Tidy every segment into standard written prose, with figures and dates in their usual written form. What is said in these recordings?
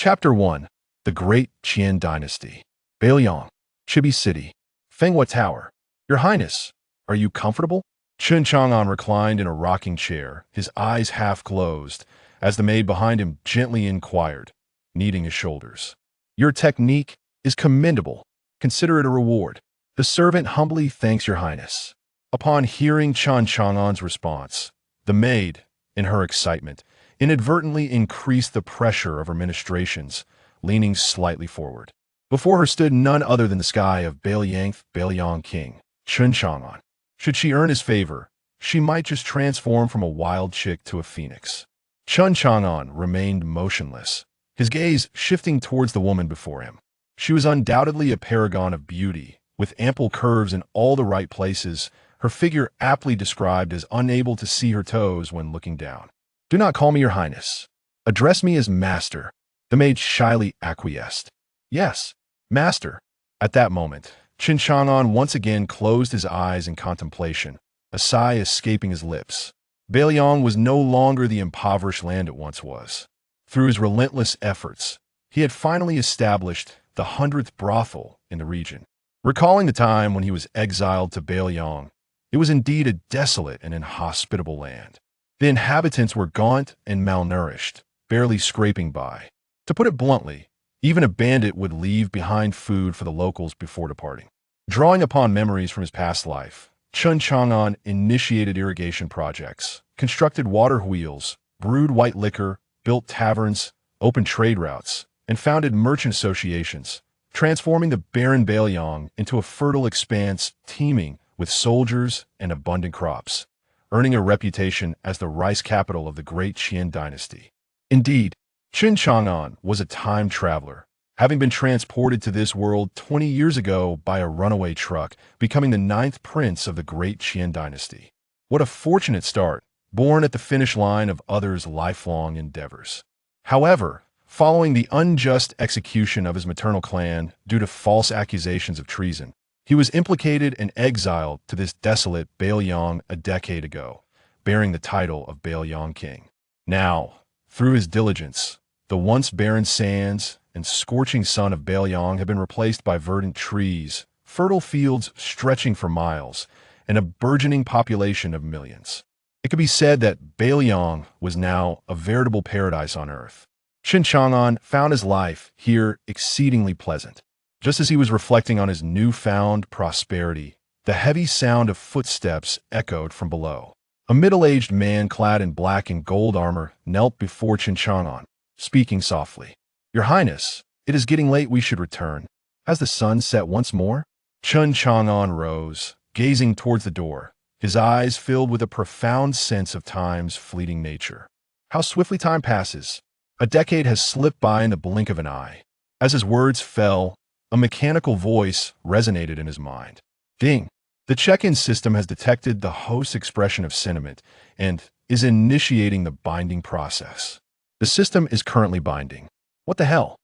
Chapter 1. The Great Qian Dynasty. Bei Liang, Chibi City. Fenghua Tower. Your Highness, are you comfortable? Chen Chang'an reclined in a rocking chair, his eyes half closed, as the maid behind him gently inquired, kneading his shoulders. Your technique is commendable. Consider it a reward. The servant humbly thanks your Highness. Upon hearing Chen Chang'an's response, the maid, in her excitement, inadvertently increased the pressure of her ministrations, leaning slightly forward. Before her stood none other than the sky of Bei Liang King, Chen Chang'an. Should she earn his favor, she might just transform from a wild chick to a phoenix. Chen Chang'an remained motionless, his gaze shifting towards the woman before him. She was undoubtedly a paragon of beauty, with ample curves in all the right places, her figure aptly described as unable to see her toes when looking down. Do not call me your Highness. Address me as Master. The maid shyly acquiesced. Yes, Master. At that moment, Chen Chang'an once again closed his eyes in contemplation, a sigh escaping his lips. Bei Liang was no longer the impoverished land it once was. Through his relentless efforts, he had finally established the 100th brothel in the region. Recalling the time when he was exiled to Bei Liang, it was indeed a desolate and inhospitable land. The inhabitants were gaunt and malnourished, barely scraping by. To put it bluntly, even a bandit would leave behind food for the locals before departing. Drawing upon memories from his past life, Chen Chang'an initiated irrigation projects, constructed water wheels, brewed white liquor, built taverns, opened trade routes, and founded merchant associations, transforming the barren Bei Liang into a fertile expanse teeming with soldiers and abundant crops, earning a reputation as the rice capital of the Great Qian Dynasty. Indeed, Chen Chang'an was a time traveler, having been transported to this world 20 years ago by a runaway truck, becoming the 9th prince of the Great Qian Dynasty. What a fortunate start, born at the finish line of others' lifelong endeavors. However, following the unjust execution of his maternal clan due to false accusations of treason, he was implicated and exiled to this desolate Bei Liang a decade ago, bearing the title of Bei Liang King. Now, through his diligence, the once barren sands and scorching sun of Bei Liang have been replaced by verdant trees, fertile fields stretching for miles, and a burgeoning population of millions. It could be said that Bei Liang was now a veritable paradise on earth. Chen Chang'an found his life here exceedingly pleasant. Just as he was reflecting on his newfound prosperity, the heavy sound of footsteps echoed from below. A middle-aged man clad in black and gold armor knelt before Chen Chang'an, speaking softly. Your Highness, it is getting late, we should return. Has the sun set once more? Chen Chang'an rose, gazing towards the door, his eyes filled with a profound sense of time's fleeting nature. How swiftly time passes. A decade has slipped by in the blink of an eye. As his words fell, a mechanical voice resonated in his mind. Ding! The check-in system has detected the host's expression of sentiment and is initiating the binding process. The system is currently binding. What the hell?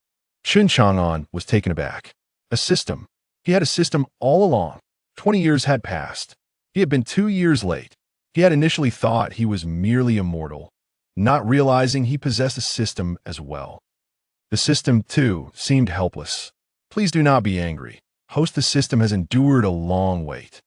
Chen Chang'an was taken aback. A system? He had a system all along. 20 years had passed. He had been 2 years late. He had initially thought he was merely immortal, not realizing he possessed a system as well. The system, too, seemed helpless. Please do not be angry. Host, the system has endured a long wait.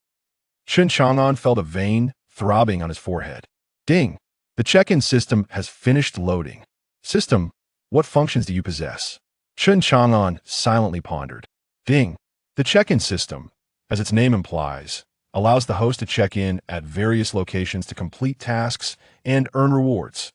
Chen Chang'an felt a vein throbbing on his forehead. Ding! The check-in system has finished loading. System, what functions do you possess? Chen Chang'an silently pondered. Ding! The check-in system, as its name implies, allows the host to check in at various locations to complete tasks and earn rewards.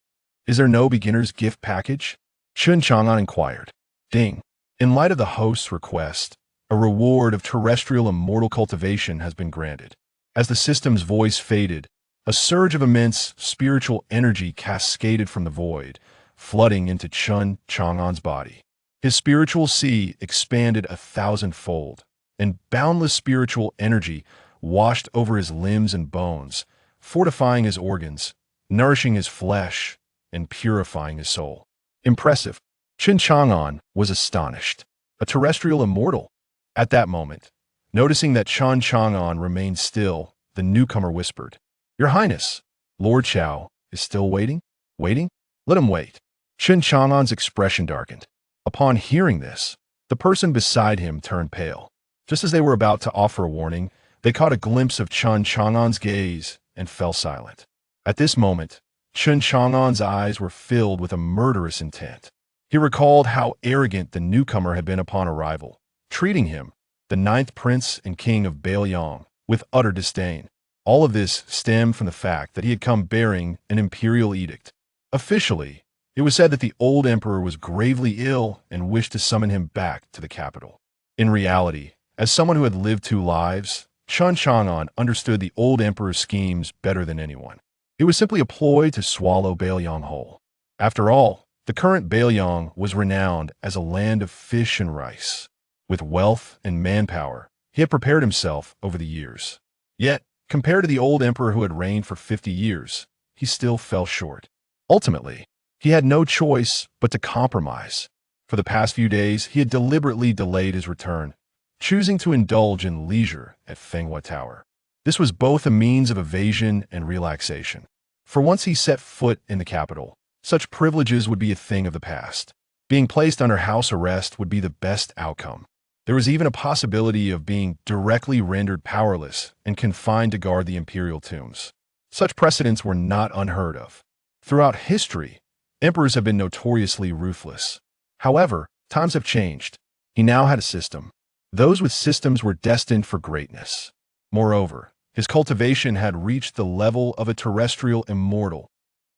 Is there no beginner's gift package? Chen Chang'an inquired. Ding! In light of the host's request, a reward of terrestrial immortal cultivation has been granted. As the system's voice faded, a surge of immense spiritual energy cascaded from the void, flooding into Chen Chang'an's body. His spiritual sea expanded 1,000-fold, and boundless spiritual energy washed over his limbs and bones, fortifying his organs, nourishing his flesh, and purifying his soul. Impressive. Chen Chang'an was astonished. A terrestrial immortal. At that moment, noticing that Chen Chang'an remained still, the newcomer whispered, Your Highness, Lord Chao is still waiting? Waiting? Let him wait. Chen Chang'an's expression darkened. Upon hearing this, the person beside him turned pale. Just as they were about to offer a warning, they caught a glimpse of Chen Chang'an's gaze and fell silent. At this moment, Chen Chang'an's eyes were filled with a murderous intent. He recalled how arrogant the newcomer had been upon arrival, treating him, the ninth prince and king of Bei Liang, with utter disdain. All of this stemmed from the fact that he had come bearing an imperial edict. Officially, it was said that the old emperor was gravely ill and wished to summon him back to the capital. In reality, as someone who had lived two lives, Chen Chang'an understood the old emperor's schemes better than anyone. It was simply a ploy to swallow Bei Liang whole. After all, the current Bei Liang was renowned as a land of fish and rice. With wealth and manpower, he had prepared himself over the years. Yet, compared to the old emperor who had reigned for 50 years, he still fell short. Ultimately, he had no choice but to compromise. For the past few days, he had deliberately delayed his return, choosing to indulge in leisure at Fenghua Tower. This was both a means of evasion and relaxation. For once he set foot in the capital, such privileges would be a thing of the past. Being placed under house arrest would be the best outcome. There was even a possibility of being directly rendered powerless and confined to guard the imperial tombs. Such precedents were not unheard of. Throughout history, emperors have been notoriously ruthless. However, times have changed. He now had a system. Those with systems were destined for greatness. Moreover, his cultivation had reached the level of a terrestrial immortal.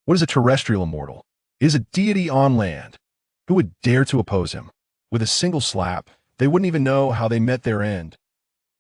What is a terrestrial immortal? It is a deity on land. Who would dare to oppose him? With a single slap, they wouldn't even know how they met their end.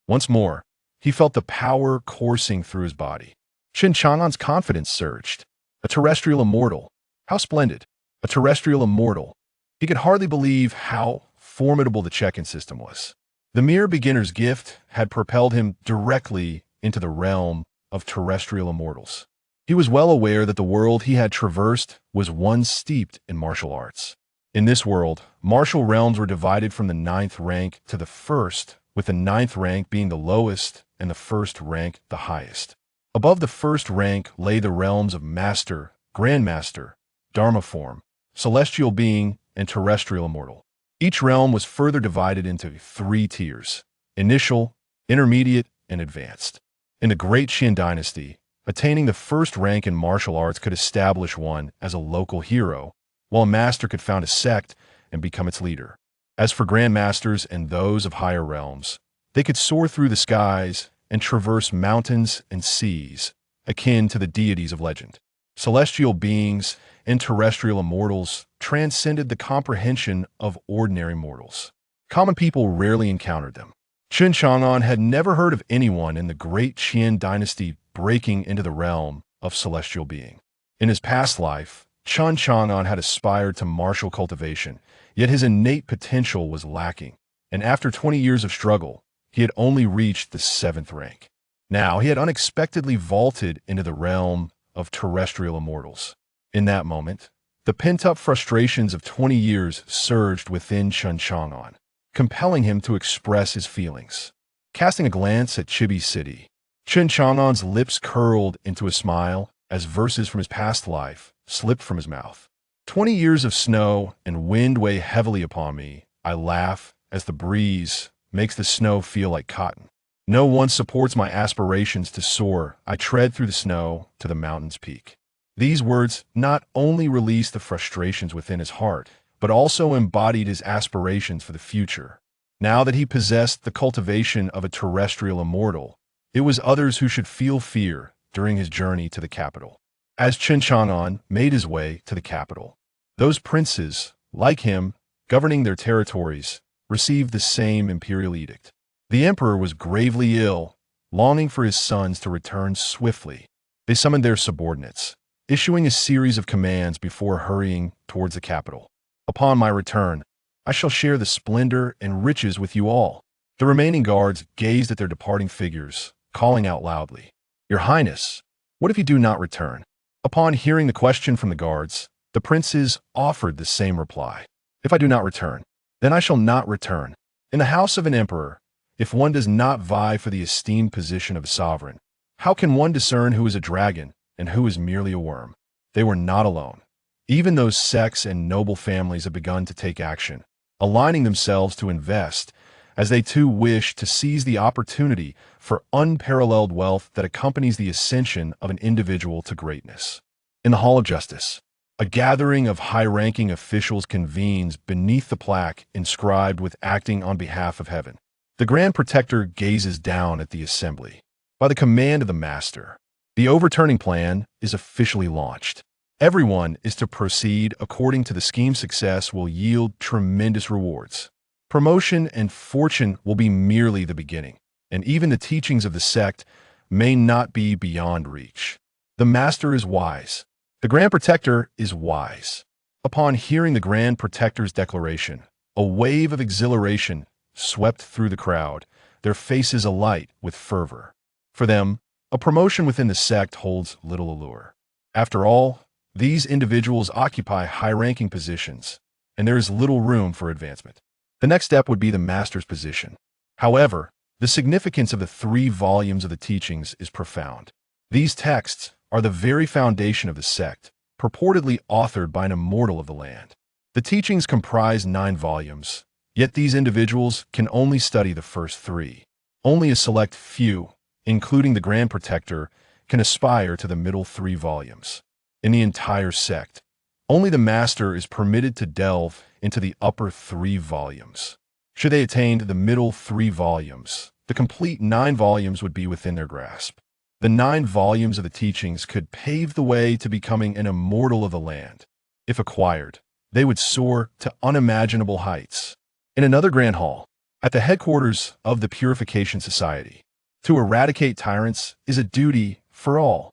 Once more, he felt the power coursing through his body. Chen Chang'an's confidence surged. A terrestrial immortal. How splendid. A terrestrial immortal. He could hardly believe how formidable the check-in system was. The mere beginner's gift had propelled him directly into the realm of terrestrial immortals. He was well aware that the world he had traversed was one steeped in martial arts. In this world, martial realms were divided from the ninth rank to the first, with the ninth rank being the lowest and the first rank the highest. Above the first rank lay the realms of Master, Grandmaster, Dharma form, Celestial Being, and Terrestrial Immortal. Each realm was further divided into 3 tiers: initial, intermediate, and advanced. In the great Qian Dynasty, attaining the first rank in martial arts could establish one as a local hero, while a master could found a sect and become its leader. As for grandmasters and those of higher realms, they could soar through the skies and traverse mountains and seas, akin to the deities of legend. Celestial beings and terrestrial immortals transcended the comprehension of ordinary mortals. Common people rarely encountered them. Chen Chang'an had never heard of anyone in the great Qian Dynasty breaking into the realm of celestial being. In his past life, Chen Chang'an had aspired to martial cultivation, yet his innate potential was lacking, and after 20 years of struggle, he had only reached the 7th rank. Now he had unexpectedly vaulted into the realm of terrestrial immortals. In that moment, the pent-up frustrations of 20 years surged within Chen Chang'an, compelling him to express his feelings. Casting a glance at Chibi City, Chen Chang'an's lips curled into a smile as verses from his past life slipped from his mouth. 20 years of snow and wind weigh heavily upon me. I laugh as the breeze makes the snow feel like cotton. No one supports my aspirations to soar. I tread through the snow to the mountain's peak. These words not only released the frustrations within his heart, but also embodied his aspirations for the future. Now that he possessed the cultivation of a terrestrial immortal, it was others who should feel fear during his journey to the capital. As Chen Chang'an made his way to the capital, those princes, like him, governing their territories, received the same imperial edict. The emperor was gravely ill, longing for his sons to return swiftly. They summoned their subordinates, issuing a series of commands before hurrying towards the capital. Upon my return, I shall share the splendor and riches with you all. The remaining guards gazed at their departing figures, calling out loudly, "Your Highness, what if you do not return?" Upon hearing the question from the guards, the princes offered the same reply. "If I do not return, then I shall not return." In the house of an emperor, if one does not vie for the esteemed position of a sovereign, how can one discern who is a dragon and who is merely a worm? They were not alone. Even those sects and noble families had begun to take action, aligning themselves to invest, as they too wish to seize the opportunity for unparalleled wealth that accompanies the ascension of an individual to greatness. In the Hall of Justice, a gathering of high-ranking officials convenes beneath the plaque inscribed with "Acting on behalf of heaven." The Grand Protector gazes down at the assembly. By the command of the Master, the overturning plan is officially launched. Everyone is to proceed according to the scheme's success will yield tremendous rewards. Promotion and fortune will be merely the beginning, and even the teachings of the sect may not be beyond reach. The Master is wise. The Grand Protector is wise. Upon hearing the Grand Protector's declaration, a wave of exhilaration swept through the crowd, their faces alight with fervor. For them, a promotion within the sect holds little allure. After all, these individuals occupy high-ranking positions, and there is little room for advancement. The next step would be the Master's position. However, the significance of the 3 volumes of the teachings is profound. These texts are the very foundation of the sect, purportedly authored by an immortal of the land. The teachings comprise 9 volumes, yet these individuals can only study the first 3. Only a select few, including the Grand Protector, can aspire to the middle 3 volumes. In the entire sect, only the Master is permitted to delve into the upper 3 volumes. Should they attain the middle 3 volumes, the complete 9 volumes would be within their grasp. The 9 volumes of the teachings could pave the way to becoming an immortal of the land. If acquired, they would soar to unimaginable heights. In another grand hall, at the headquarters of the Purification Society, to eradicate tyrants is a duty for all.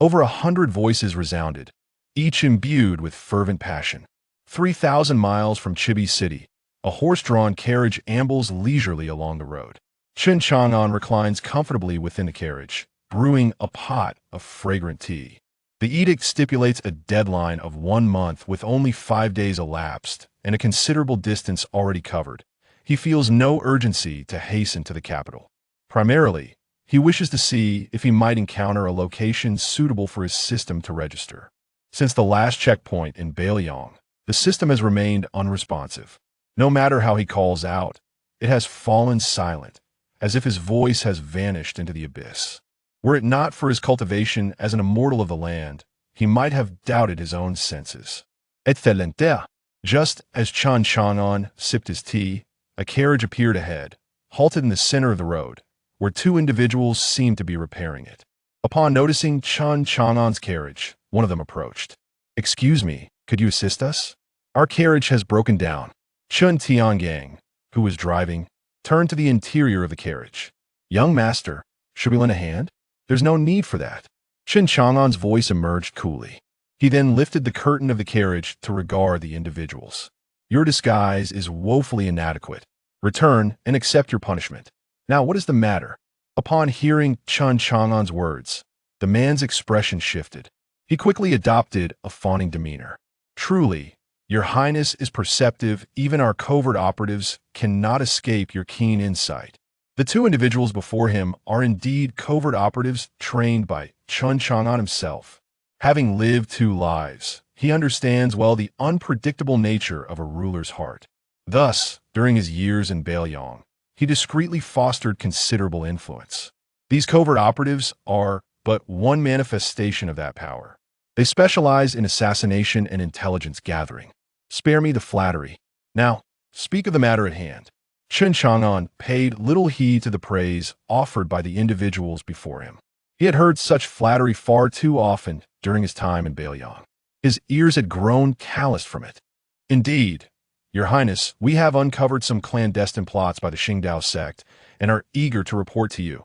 Over 100 voices resounded, each imbued with fervent passion. 3,000 miles from Chibi City, a horse-drawn carriage ambles leisurely along the road. Chen Chang'an reclines comfortably within the carriage, brewing a pot of fragrant tea. The edict stipulates a deadline of 1 month with only 5 days elapsed and a considerable distance already covered. He feels no urgency to hasten to the capital. Primarily, he wishes to see if he might encounter a location suitable for his system to register. Since the last checkpoint in Bei Liang, the system has remained unresponsive. No matter how he calls out, it has fallen silent, as if his voice has vanished into the abyss. Were it not for his cultivation as an immortal of the land, he might have doubted his own senses. Excelente! Just as Chen Chang'an sipped his tea, a carriage appeared ahead, halted in the center of the road, where 2 individuals seemed to be repairing it. Upon noticing Chen Chang'an's carriage, one of them approached. "Excuse me, could you assist us? Our carriage has broken down." Chen Chang'an, who was driving, turned to the interior of the carriage. "Young master, should we lend a hand?" "There's no need for that." Chen Chang'an's voice emerged coolly. He then lifted the curtain of the carriage to regard the individuals. "Your disguise is woefully inadequate. Return and accept your punishment. Now, what is the matter?" Upon hearing Chen Chang'an's words, the man's expression shifted. He quickly adopted a fawning demeanor. "Truly, your highness is perceptive. Even our covert operatives cannot escape your keen insight." The 2 individuals before him are indeed covert operatives trained by Chen Chang'an himself. Having lived 2 lives, he understands well the unpredictable nature of a ruler's heart. Thus, during his years in Bei Liang, he discreetly fostered considerable influence. These covert operatives are but one manifestation of that power. They specialize in assassination and intelligence gathering. Spare me the flattery. Now, speak of the matter at hand. Chen Chang'an paid little heed to the praise offered by the individuals before him. He had heard such flattery far too often during his time in Bei Liang. His ears had grown calloused from it. "Indeed, Your Highness, we have uncovered some clandestine plots by the Qingdao sect and are eager to report to you."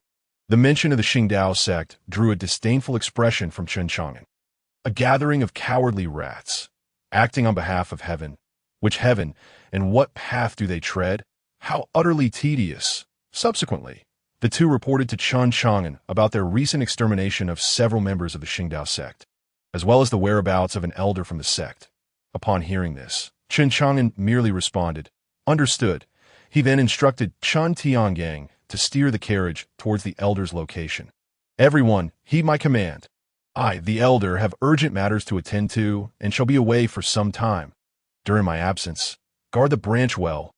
The mention of the Qingdao sect drew a disdainful expression from Chen Chang'an. "A gathering of cowardly rats, acting on behalf of heaven. Which heaven, and what path do they tread? How utterly tedious." Subsequently, the 2 reported to Chen Chang'an about their recent extermination of several members of the Qingdao sect, as well as the whereabouts of an elder from the sect. Upon hearing this, Chen Chang'an merely responded, "Understood." He then instructed Chen Chang'an to steer the carriage towards the elder's location. "Everyone, heed my command. I, the elder, have urgent matters to attend to and shall be away for some time. During my absence, Guard the branch well.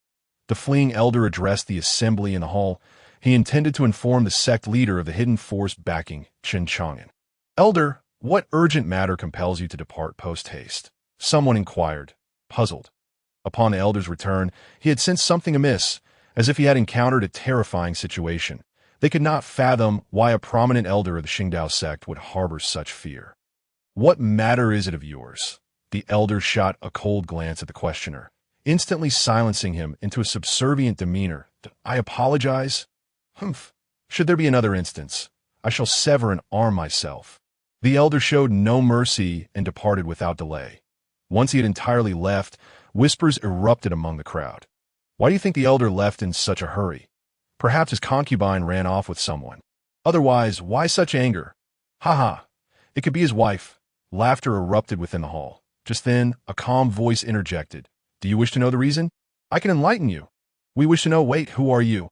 The fleeing elder addressed the assembly in the hall. He intended to inform the sect leader of the hidden force backing Chen Chang'an. Elder, what urgent matter compels you to depart post-haste? Someone inquired, puzzled. Upon the elder's return, he had sensed something amiss, as if he had encountered a terrifying situation. They could not fathom why a prominent elder of the Qingdao sect would harbor such fear. What matter is it of yours? The elder shot a cold glance at the questioner, instantly silencing him into a subservient demeanor. I apologize. Humph. Should there be another instance, I shall sever and arm myself. The elder showed no mercy and departed without delay. Once he had entirely left, whispers erupted among the crowd. Why do you think the elder left in such a hurry? Perhaps his concubine ran off with someone. Otherwise, why such anger? Ha ha! It could be his wife. Laughter erupted within the hall. Just then, a calm voice interjected. Do you wish to know the reason? I can enlighten you. We wish to know, wait, who are you?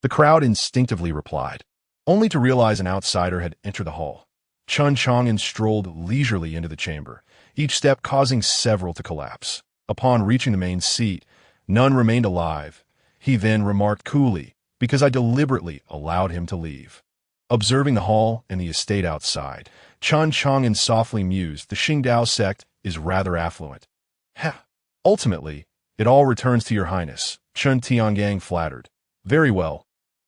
The crowd instinctively replied, only to realize an outsider had entered the hall. Chen Chang'an strolled leisurely into the chamber, each step causing several to collapse. Upon reaching the main seat, none remained alive. He then remarked coolly, because I deliberately allowed him to leave. Observing the hall and the estate outside, Chen Chang'an softly mused, the Qingdao sect is rather affluent. Ha! Ultimately, it all returns to your highness, Chen Chang'an flattered. Very well.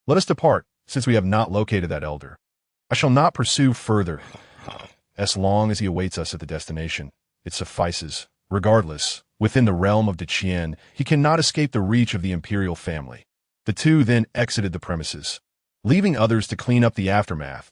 Let us depart, since we have not located that elder. I shall not pursue further, as long as he awaits us at the destination. It suffices. Regardless, within the realm of Qian, he cannot escape the reach of the imperial family. The two then exited the premises, leaving others to clean up the aftermath.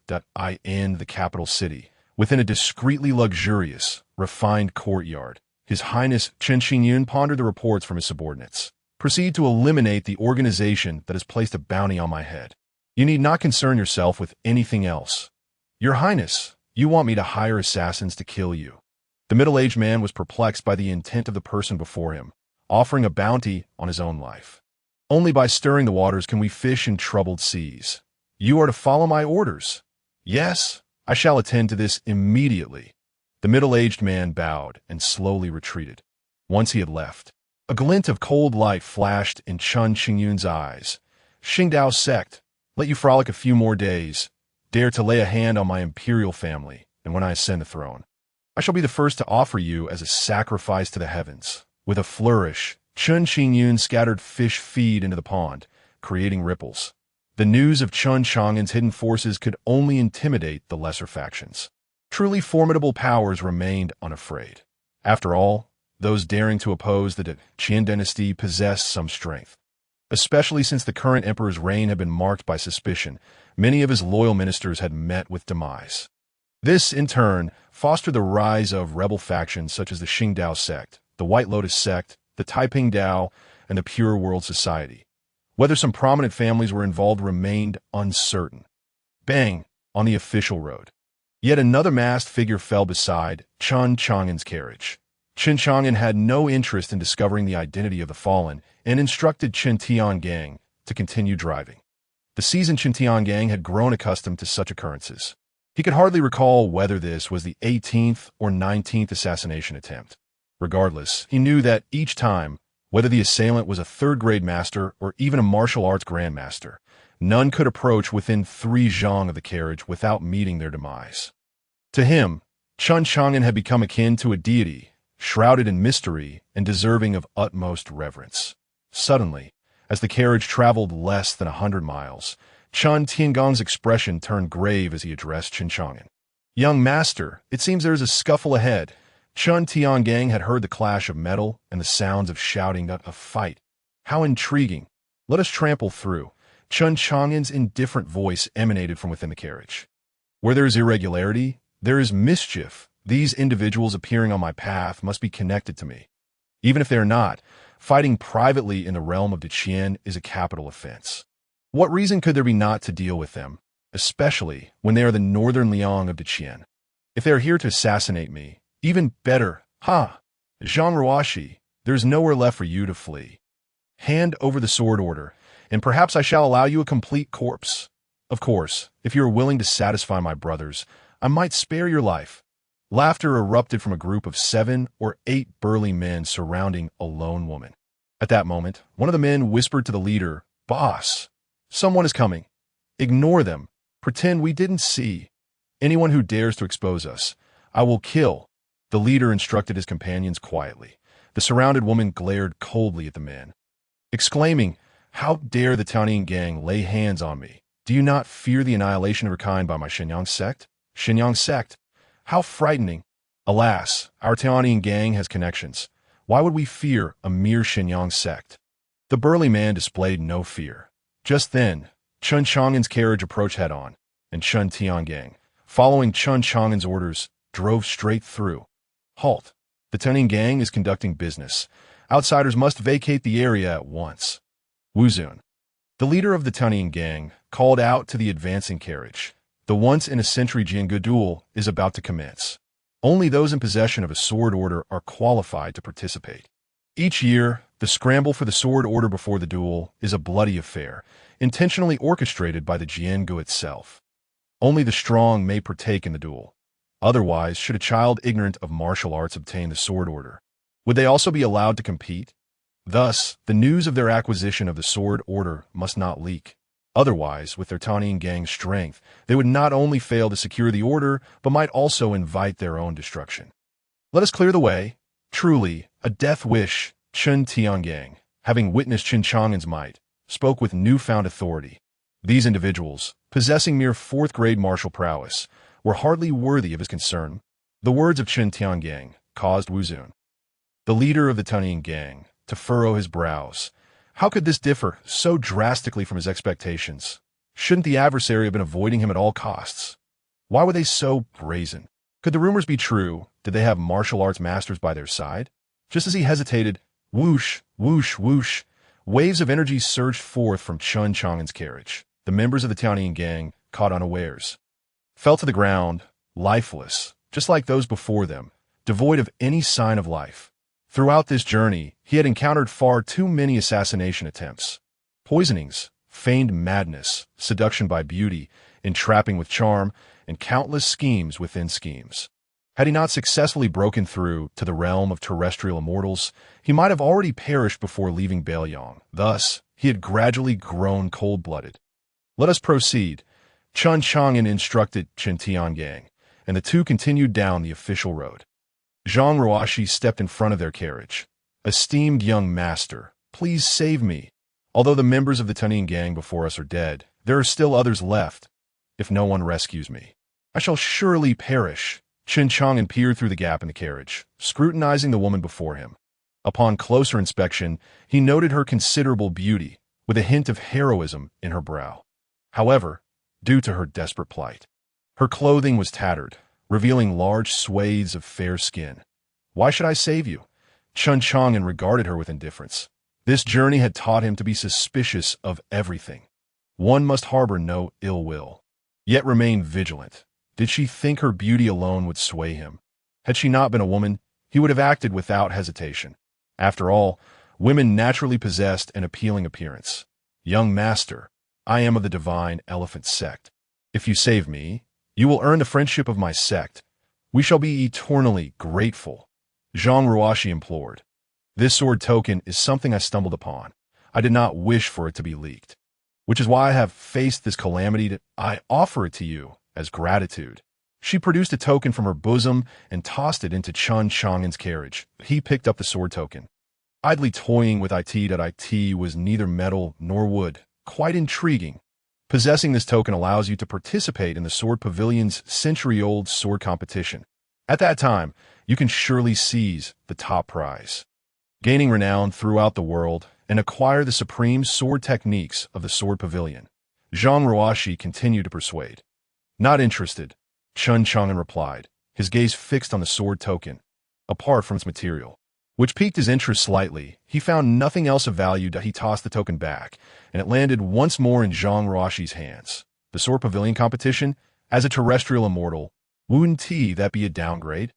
In the capital city, within a discreetly luxurious, refined courtyard, His Highness Chen Chang'an pondered the reports from his subordinates. Proceed to eliminate the organization that has placed a bounty on my head. You need not concern yourself with anything else. Your Highness, you want me to hire assassins to kill you. The middle-aged man was perplexed by the intent of the person before him, offering a bounty on his own life. Only by stirring the waters can we fish in troubled seas. You are to follow my orders. Yes, I shall attend to this immediately. The middle-aged man bowed and slowly retreated. Once he had left, a glint of cold light flashed in Chen Chang'an's eyes. Qingdao sect, let you frolic a few more days. Dare to lay a hand on my imperial family, and when I ascend the throne, I shall be the first to offer you as a sacrifice to the heavens. With a flourish, Chen Chang'an scattered fish feed into the pond, creating ripples. The news of Chen Chang'an's hidden forces could only intimidate the lesser factions. Truly formidable powers remained unafraid. After all, those daring to oppose the Qian Dynasty possessed some strength. Especially since the current emperor's reign had been marked by suspicion, many of his loyal ministers had met with demise. This, in turn, fostered the rise of rebel factions such as the Qingdao sect, the White Lotus sect, the Taiping Dao, and the Pure World Society. Whether some prominent families were involved remained uncertain. Bang! On the official road. Yet another masked figure fell beside Chen Chang'an's carriage. Chen Chang'an had no interest in discovering the identity of the fallen and instructed Chen Chang'an to continue driving. The seasoned Chen Chang'an had grown accustomed to such occurrences. He could hardly recall whether this was the 18th or 19th assassination attempt. Regardless, he knew that each time, whether the assailant was a third-grade master or even a martial arts grandmaster, none could approach within 3 zhang of the carriage without meeting their demise. To him, Chen Chang'an had become akin to a deity, shrouded in mystery and deserving of utmost reverence. Suddenly, as the carriage traveled less than 100 miles, Chen Chang'an's expression turned grave as he addressed Chen Chang'an. Young master, it seems there is a scuffle ahead. Chen Chang'an had heard the clash of metal and the sounds of shouting. A fight. How intriguing. Let us trample through. Chen Chang'an's indifferent voice emanated from within the carriage. Where there is irregularity, there is mischief. These individuals appearing on my path must be connected to me. Even if they are not, fighting privately in the realm of Qian is a capital offense. What reason could there be not to deal with them, especially when they are the northern Liang of Qian? If they are here to assassinate me, even better. Ha! Zhang Ruoshi, there is nowhere left for you to flee. Hand over the sword order, and perhaps I shall allow you a complete corpse. Of course, if you are willing to satisfy my brothers, I might spare your life. Laughter erupted from a group of 7 or 8 burly men surrounding a lone woman. At that moment, one of the men whispered to the leader, "Boss, someone is coming. Ignore them. Pretend we didn't see. Anyone who dares to expose us, I will kill." The leader instructed his companions quietly. The surrounded woman glared coldly at the men, exclaiming, "How dare the Tianying gang lay hands on me? Do you not fear the annihilation of her kind by my Shenyang sect? Shenyang sect? How frightening! Alas, our Tianying gang has connections. Why would we fear a mere Shenyang sect?" The burly man displayed no fear. Just then, Chen Chang'an's carriage approached head-on, and Chen Tianying, following Chen Chang'an's orders, drove straight through. "Halt! The Tianying gang is conducting business. Outsiders must vacate the area at once." Wuzun, the leader of the Tianying gang, called out to the advancing carriage. "The once-in-a-century Jiangu duel is about to commence. Only those in possession of a sword order are qualified to participate." Each year, the scramble for the sword order before the duel is a bloody affair, intentionally orchestrated by the Jiangu itself. Only the strong may partake in the duel. Otherwise, should a child ignorant of martial arts obtain the sword order, would they also be allowed to compete? Thus, the news of their acquisition of the sword order must not leak. Otherwise, with their Tianying gang's strength, they would not only fail to secure the order, but might also invite their own destruction. Let us clear the way. Truly, a death wish. Chen Tianying, having witnessed Chen Chang'an's might, spoke with newfound authority. These individuals, possessing mere fourth-grade martial prowess, were hardly worthy of his concern. The words of Chen Tianying caused Wuzun, the leader of the Tianying gang, to furrow his brows. How could this differ so drastically from his expectations? Shouldn't the adversary have been avoiding him at all costs? Why were they so brazen? Could the rumors be true? Did they have martial arts masters by their side? Just as he hesitated, whoosh, whoosh, whoosh, waves of energy surged forth from Chen Chang'an's carriage. The members of the Tianying gang, caught unawares, fell to the ground, lifeless, just like those before them, devoid of any sign of life. Throughout this journey, he had encountered far too many assassination attempts, poisonings, feigned madness, seduction by beauty, entrapping with charm, and countless schemes within schemes. Had he not successfully broken through to the realm of terrestrial immortals, he might have already perished before leaving Bei Liang. Thus, he had gradually grown cold-blooded. "Let us proceed," Chen Chang'an instructed Chen Tianying, and the two continued down the official road. Zhang Ruoshi stepped in front of their carriage. "Esteemed young master, please save me. Although the members of the Tianying gang before us are dead, there are still others left. If no one rescues me, I shall surely perish." Chen Chang'an peered through the gap in the carriage, scrutinizing the woman before him. Upon closer inspection, he noted her considerable beauty, with a hint of heroism in her brow. However, due to her desperate plight, her clothing was tattered, revealing large swathes of fair skin. "Why should I save you?" Chen Chang'an regarded her with indifference. This journey had taught him to be suspicious of everything. One must harbor no ill will, yet remain vigilant. Did she think her beauty alone would sway him? Had she not been a woman, he would have acted without hesitation. After all, women naturally possessed an appealing appearance. "Young master, I am of the divine elephant sect. If you save me, you will earn the friendship of my sect. We shall be eternally grateful," Zhang Ruoshi implored. "This sword token is something I stumbled upon. I did not wish for it to be leaked, which is why I have faced this calamity. I offer it to you as gratitude." She produced a token from her bosom and tossed it into Chen Chang'an's carriage. He picked up the sword token. Idly toying with it was neither metal nor wood. Quite intriguing. Possessing this token allows you to participate in the Sword Pavilion's century-old sword competition. At that time, you can surely seize the top prize, gaining renown throughout the world, and acquire the supreme sword techniques of the Sword Pavilion. Zhang Ruoshi continued to persuade. "Not interested," Chen Chang'an replied, his gaze fixed on the sword token, apart from its material, which piqued his interest slightly. He found nothing else of value. He tossed the token back, and it landed once more in Zhang Ruoshi's hands. The Sword Pavilion competition? As a terrestrial immortal, wouldn't that be a downgrade?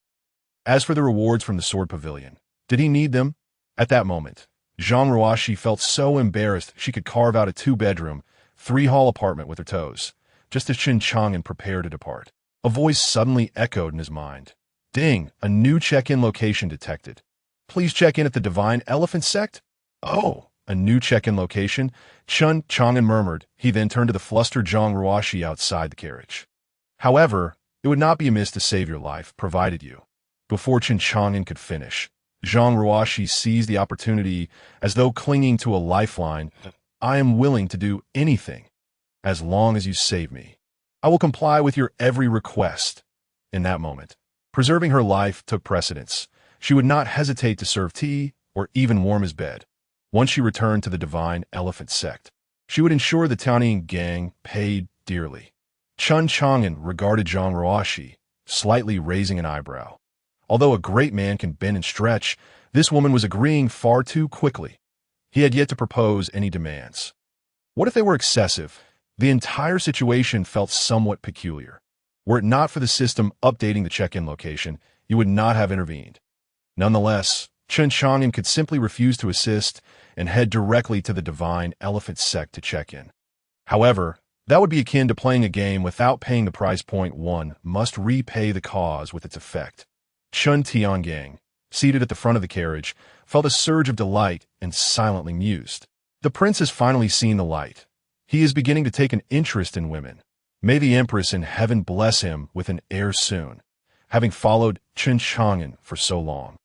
As for the rewards from the Sword Pavilion, did he need them? At that moment, Zhang Ruoshi felt so embarrassed she could carve out a 2-bedroom, 3-hall apartment with her toes. Just as Chen Chang'an prepared to depart, a voice suddenly echoed in his mind. "Ding! A new check-in location detected. Please check in at the Divine Elephant Sect." Oh, a new check-in location? Chen Chang'an murmured. He then turned to the flustered Zhang Ruoxi outside the carriage. However, it would not be amiss to save your life, provided you. Before Chen Chang'an could finish, Zhang Ruoxi seized the opportunity as though clinging to a lifeline. I am willing to do anything, as long as you save me. I will comply with your every request. In that moment, preserving her life took precedence. She would not hesitate to serve tea or even warm his bed. Once she returned to the divine elephant sect, she would ensure the Tianyin gang paid dearly. Chen Chang'an regarded Zhang Ruoxi, slightly raising an eyebrow. Although a great man can bend and stretch, this woman was agreeing far too quickly. He had yet to propose any demands. What if they were excessive? The entire situation felt somewhat peculiar. Were it not for the system updating the check-in location, you would not have intervened. Nonetheless, Chen Chang'an could simply refuse to assist and head directly to the divine elephant sect to check in. However, that would be akin to playing a game without paying the price. Point one must repay the cause with its effect. Chen Tiangang, seated at the front of the carriage, felt a surge of delight and silently mused. The prince has finally seen the light. He is beginning to take an interest in women. May the Empress in heaven bless him with an heir soon, having followed Chen Chang'an for so long.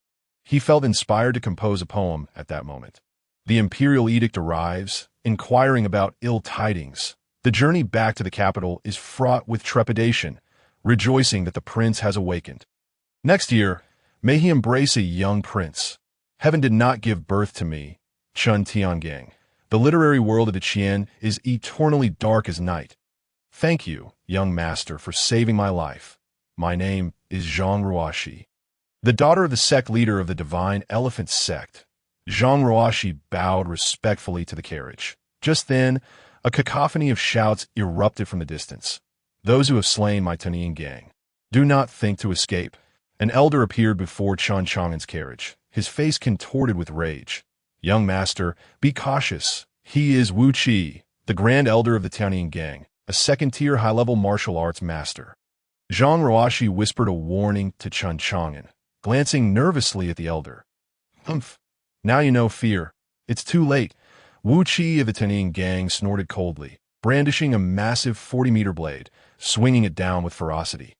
He felt inspired to compose a poem at that moment. The imperial edict arrives, inquiring about ill tidings. The journey back to the capital is fraught with trepidation, rejoicing that the prince has awakened. Next year, may he embrace a young prince. Heaven did not give birth to me, Chen Tiangang. The literary world of the Qian is eternally dark as night. Thank you, young master, for saving my life. My name is Zhang Ruoxi. The daughter of the sect leader of the divine elephant sect, Zhang Ruoxi bowed respectfully to the carriage. Just then, a cacophony of shouts erupted from the distance. Those who have slain my Tianyin gang, do not think to escape. An elder appeared before Chen Chang'an's carriage, his face contorted with rage. Young master, be cautious. He is Wu Qi, the grand elder of the Tianyin gang, a second-tier high-level martial arts master. Zhang Ruoxi whispered a warning to Chen Chang'an, glancing nervously at the elder. Humph. Now you know fear. It's too late. Wu Qi of the Tianyin gang snorted coldly, brandishing a massive 40-meter blade, swinging it down with ferocity.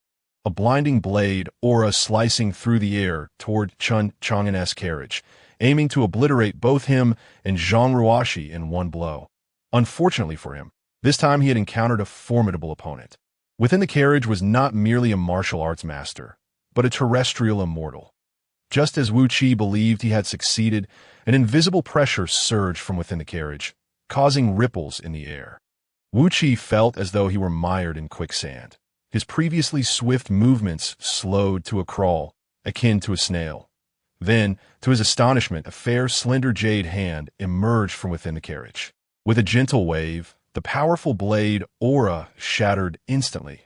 A blinding blade aura slicing through the air toward Chen Chang'an's carriage, aiming to obliterate both him and Zhang Ruoxi in one blow. Unfortunately for him, this time he had encountered a formidable opponent. Within the carriage was not merely a martial arts master, but a terrestrial immortal. Just as Wu Qi believed he had succeeded, an invisible pressure surged from within the carriage, causing ripples in the air. Wu Qi felt as though he were mired in quicksand. His previously swift movements slowed to a crawl, akin to a snail. Then, to his astonishment, a fair, slender jade hand emerged from within the carriage. With a gentle wave, the powerful blade aura shattered instantly.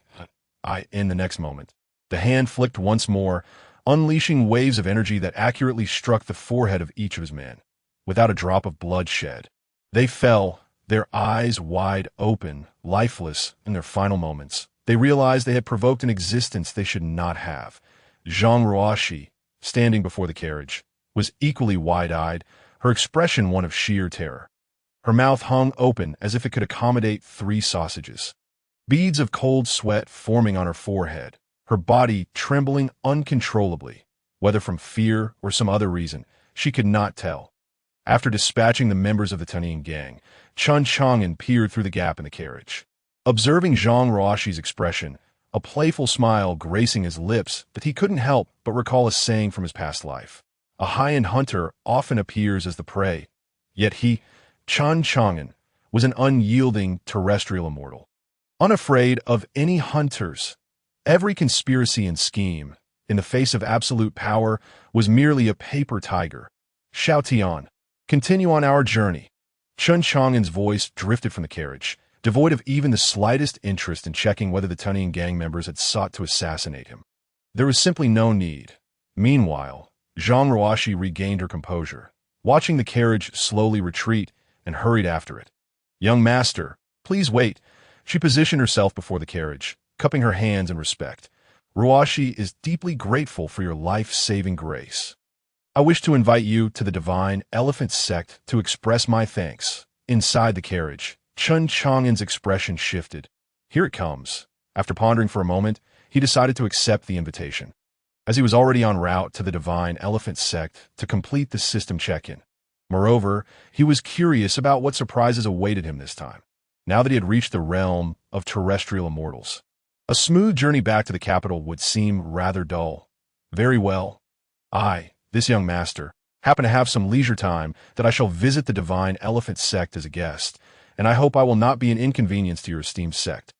In the next moment, the hand flicked once more, unleashing waves of energy that accurately struck the forehead of each of his men, without a drop of blood shed. They fell, their eyes wide open, lifeless in their final moments. They realized they had provoked an existence they should not have. Zhang Ruoxi, standing before the carriage, was equally wide-eyed, her expression one of sheer terror. Her mouth hung open as if it could accommodate 3 sausages. Beads of cold sweat forming on her forehead, her body trembling uncontrollably, whether from fear or some other reason, she could not tell. After dispatching the members of the Tianyin gang, Chen Chang'an peered through the gap in the carriage. Observing Zhang Ruoxi's expression, a playful smile gracing his lips, but he couldn't help but recall a saying from his past life. A high-end hunter often appears as the prey, yet he, Chen Chang'an, was an unyielding terrestrial immortal. Unafraid of any hunters, every conspiracy and scheme, in the face of absolute power, was merely a paper tiger. Xiao Tian, continue on our journey. Chen Chang'an's voice drifted from the carriage, devoid of even the slightest interest in checking whether the Tianyin gang members had sought to assassinate him. There was simply no need. Meanwhile, Zhang Ruoxi regained her composure, watching the carriage slowly retreat, and hurried after it. Young master, please wait. She positioned herself before the carriage, cupping her hands in respect. Ruoxi is deeply grateful for your life-saving grace. I wish to invite you to the divine elephant sect to express my thanks. Inside the carriage, Chen Chang'an's expression shifted. Here it comes. After pondering for a moment, he decided to accept the invitation, as he was already en route to the divine elephant sect to complete the system check-in. Moreover, he was curious about what surprises awaited him this time, now that he had reached the realm of terrestrial immortals. A smooth journey back to the capital would seem rather dull. Very well. This young master, happen to have some leisure time that I shall visit the divine elephant sect as a guest, and I hope I will not be an inconvenience to your esteemed sect.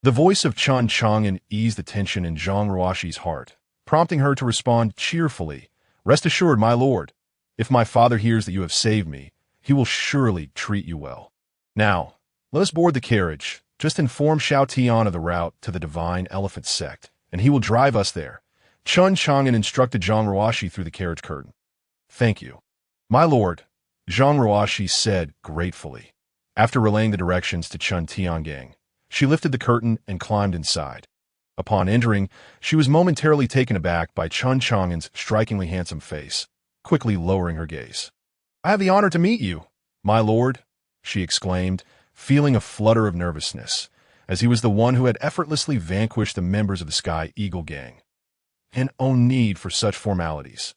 The voice of Chen Chang'an eased the tension in Zhang Ruoxi's heart, prompting her to respond cheerfully. Rest assured, my lord, if my father hears that you have saved me, he will surely treat you well. Now, let us board the carriage. Just inform Xiao Tian of the route to the divine elephant sect, and he will drive us there. Chen Chang'an instructed Zhang Ruoxi through the carriage curtain. Thank you, my lord, Zhang Ruoxi said gratefully. After relaying the directions to Chen Tiangang, she lifted the curtain and climbed inside. Upon entering, she was momentarily taken aback by Chen Chang'an's strikingly handsome face, quickly lowering her gaze. I have the honor to meet you, my lord, she exclaimed, feeling a flutter of nervousness, as he was the one who had effortlessly vanquished the members of the Sky Eagle gang. And no need for such formalities.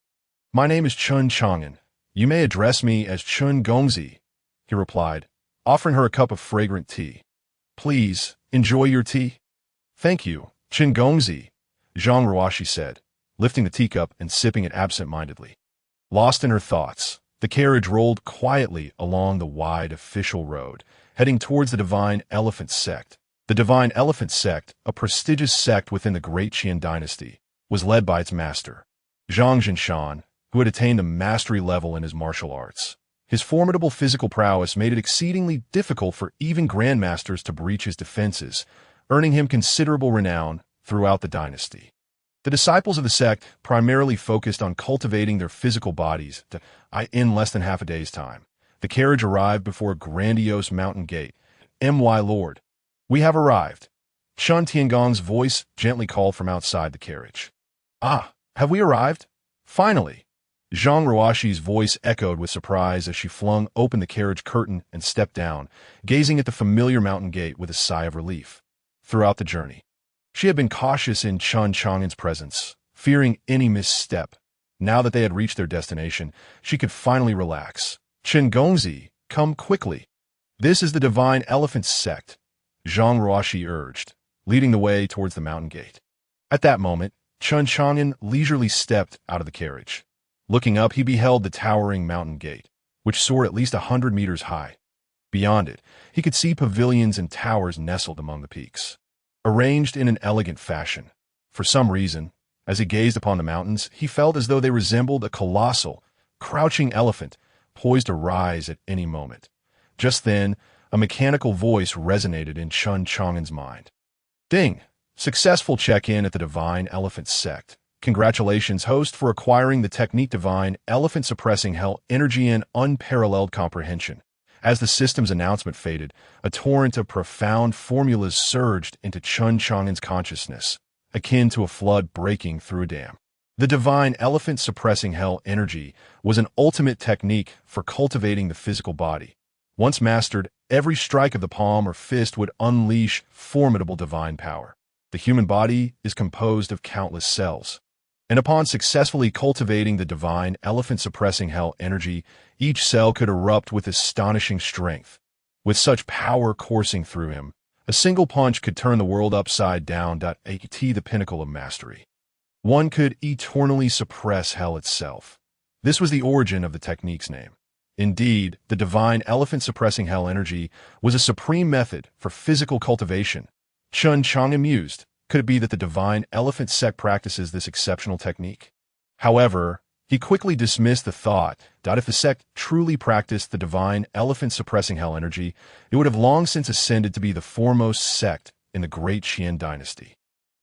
My name is Chen Chang'an. You may address me as Chen Gongzi, he replied, offering her a cup of fragrant tea. Please, enjoy your tea. Thank you, Chen Gongzi, Zhang Ruoxi said, lifting the teacup and sipping it absent-mindedly. Lost in her thoughts, the carriage rolled quietly along the wide official road, heading towards the divine elephant sect. The divine elephant sect, a prestigious sect within the great Qian Dynasty, was led by its master, Zhang Zhinshan, who had attained a mastery level in his martial arts. His formidable physical prowess made it exceedingly difficult for even grandmasters to breach his defenses, earning him considerable renown throughout the dynasty. The disciples of the sect primarily focused on cultivating their physical bodies in less than half a day's time. The carriage arrived before a grandiose mountain gate. My lord, we have arrived. Chen Tiangong's voice gently called from outside the carriage. Have we arrived? Finally. Zhang Ruoxi's voice echoed with surprise as she flung open the carriage curtain and stepped down, gazing at the familiar mountain gate with a sigh of relief. Throughout the journey, she had been cautious in Chen Chang'an's presence, fearing any misstep. Now that they had reached their destination, she could finally relax. Chen Gongzi, come quickly. This is the divine elephant sect, Zhang Ruoxi urged, leading the way towards the mountain gate. At that moment, Chen Chang'an leisurely stepped out of the carriage. Looking up, he beheld the towering mountain gate, which soared at least 100 meters high. Beyond it, he could see pavilions and towers nestled among the peaks, arranged in an elegant fashion. For some reason, as he gazed upon the mountains, he felt as though they resembled a colossal, crouching elephant poised to rise at any moment. Just then, a mechanical voice resonated in Chen Chang'an's mind. Ding! Successful check-in at the Divine Elephant Sect. Congratulations, host, for acquiring the technique Divine Elephant Suppressing Hell Energy and Unparalleled Comprehension. As the system's announcement faded, a torrent of profound formulas surged into Chen Chang'an's consciousness, akin to a flood breaking through a dam. The Divine Elephant Suppressing Hell Energy was an ultimate technique for cultivating the physical body. Once mastered, every strike of the palm or fist would unleash formidable divine power. The human body is composed of countless cells, and upon successfully cultivating the Divine Elephant Suppressing Hell Energy, each cell could erupt with astonishing strength. With such power coursing through him, a single punch could turn the world upside down. The pinnacle of mastery. One could eternally suppress hell itself. This was the origin of the technique's name. Indeed, the Divine Elephant Suppressing Hell Energy was a supreme method for physical cultivation. Chen Chang'an mused, could it be that the Divine Elephant Sect practices this exceptional technique? However, he quickly dismissed the thought that if the sect truly practiced the Divine Elephant Suppressing Hell Energy, it would have long since ascended to be the foremost sect in the great Qian Dynasty.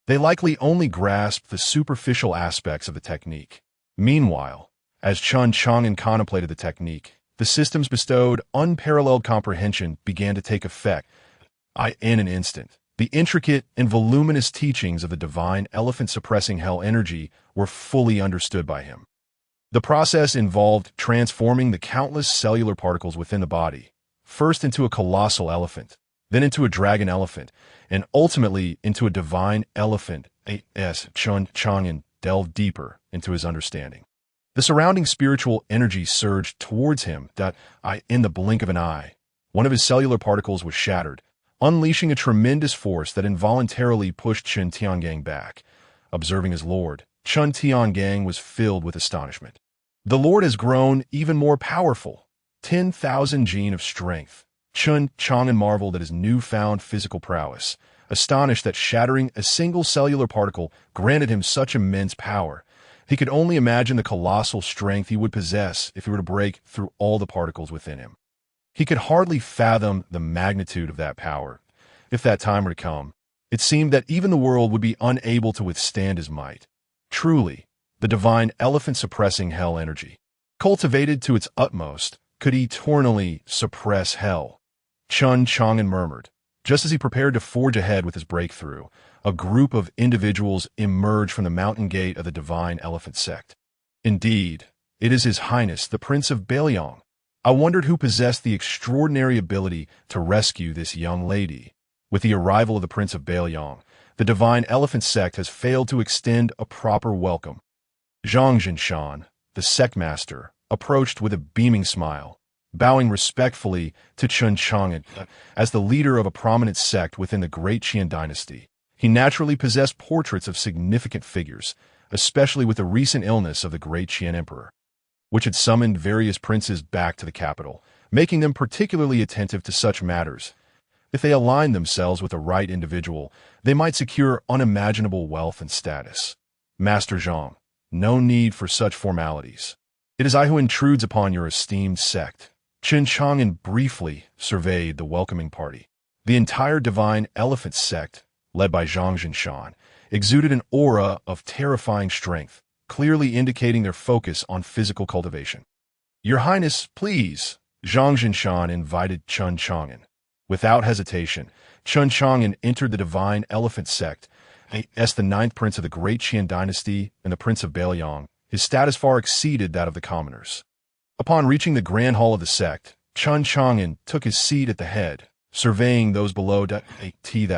They likely only grasped the superficial aspects of the technique. Meanwhile, as Chen Chang'an contemplated the technique, the system's bestowed unparalleled comprehension began to take effect. In an instant, the intricate and voluminous teachings of the Divine Elephant Suppressing Hell Energy were fully understood by him. The process involved transforming the countless cellular particles within the body, first into a colossal elephant, then into a dragon elephant, and ultimately into a divine elephant. As Chen Chang'an delved deeper into his understanding, the surrounding spiritual energy surged towards him in the blink of an eye, one of his cellular particles was shattered, unleashing a tremendous force that involuntarily pushed Chen Chang'an back. Observing his lord, Chen Chang'an was filled with astonishment. The Lord has grown even more powerful. 10,000 gene of strength. Chen Chang'an marveled at his newfound physical prowess, astonished that shattering a single cellular particle granted him such immense power. He could only imagine the colossal strength he would possess if he were to break through all the particles within him. He could hardly fathom the magnitude of that power. If that time were to come, it seemed that even the world would be unable to withstand his might. Truly, the divine elephant-suppressing hell energy, cultivated to its utmost, could eternally suppress hell. Chen Chang'an murmured. Just as he prepared to forge ahead with his breakthrough, a group of individuals emerged from the mountain gate of the divine elephant sect. Indeed, it is His Highness, the Prince of Bei Liang. I wondered who possessed the extraordinary ability to rescue this young lady. With the arrival of the Prince of Bei Liang, the divine elephant sect has failed to extend a proper welcome. Zhang Jinshan, the sect master, approached with a beaming smile, bowing respectfully to Chen Chang'an. As the leader of a prominent sect within the great Qian Dynasty, he naturally possessed portraits of significant figures, especially with the recent illness of the great Qian emperor, which had summoned various princes back to the capital, making them particularly attentive to such matters. If they aligned themselves with the right individual, they might secure unimaginable wealth and status. Master Zhang, no need for such formalities. It is I who intrudes upon your esteemed sect. Chen Chang'an briefly surveyed the welcoming party. The entire divine elephant sect, led by Zhang Jinshan, exuded an aura of terrifying strength, clearly indicating their focus on physical cultivation. Your Highness, please, Zhang Jinshan invited Chen Chang'an. Without hesitation, Chen Chang'an entered the divine elephant sect. As the ninth prince of the great Qian Dynasty and the Prince of Bei Liang, his status far exceeded that of the commoners. Upon reaching the grand hall of the sect, Chen Chang'an took his seat at the head, surveying those below. That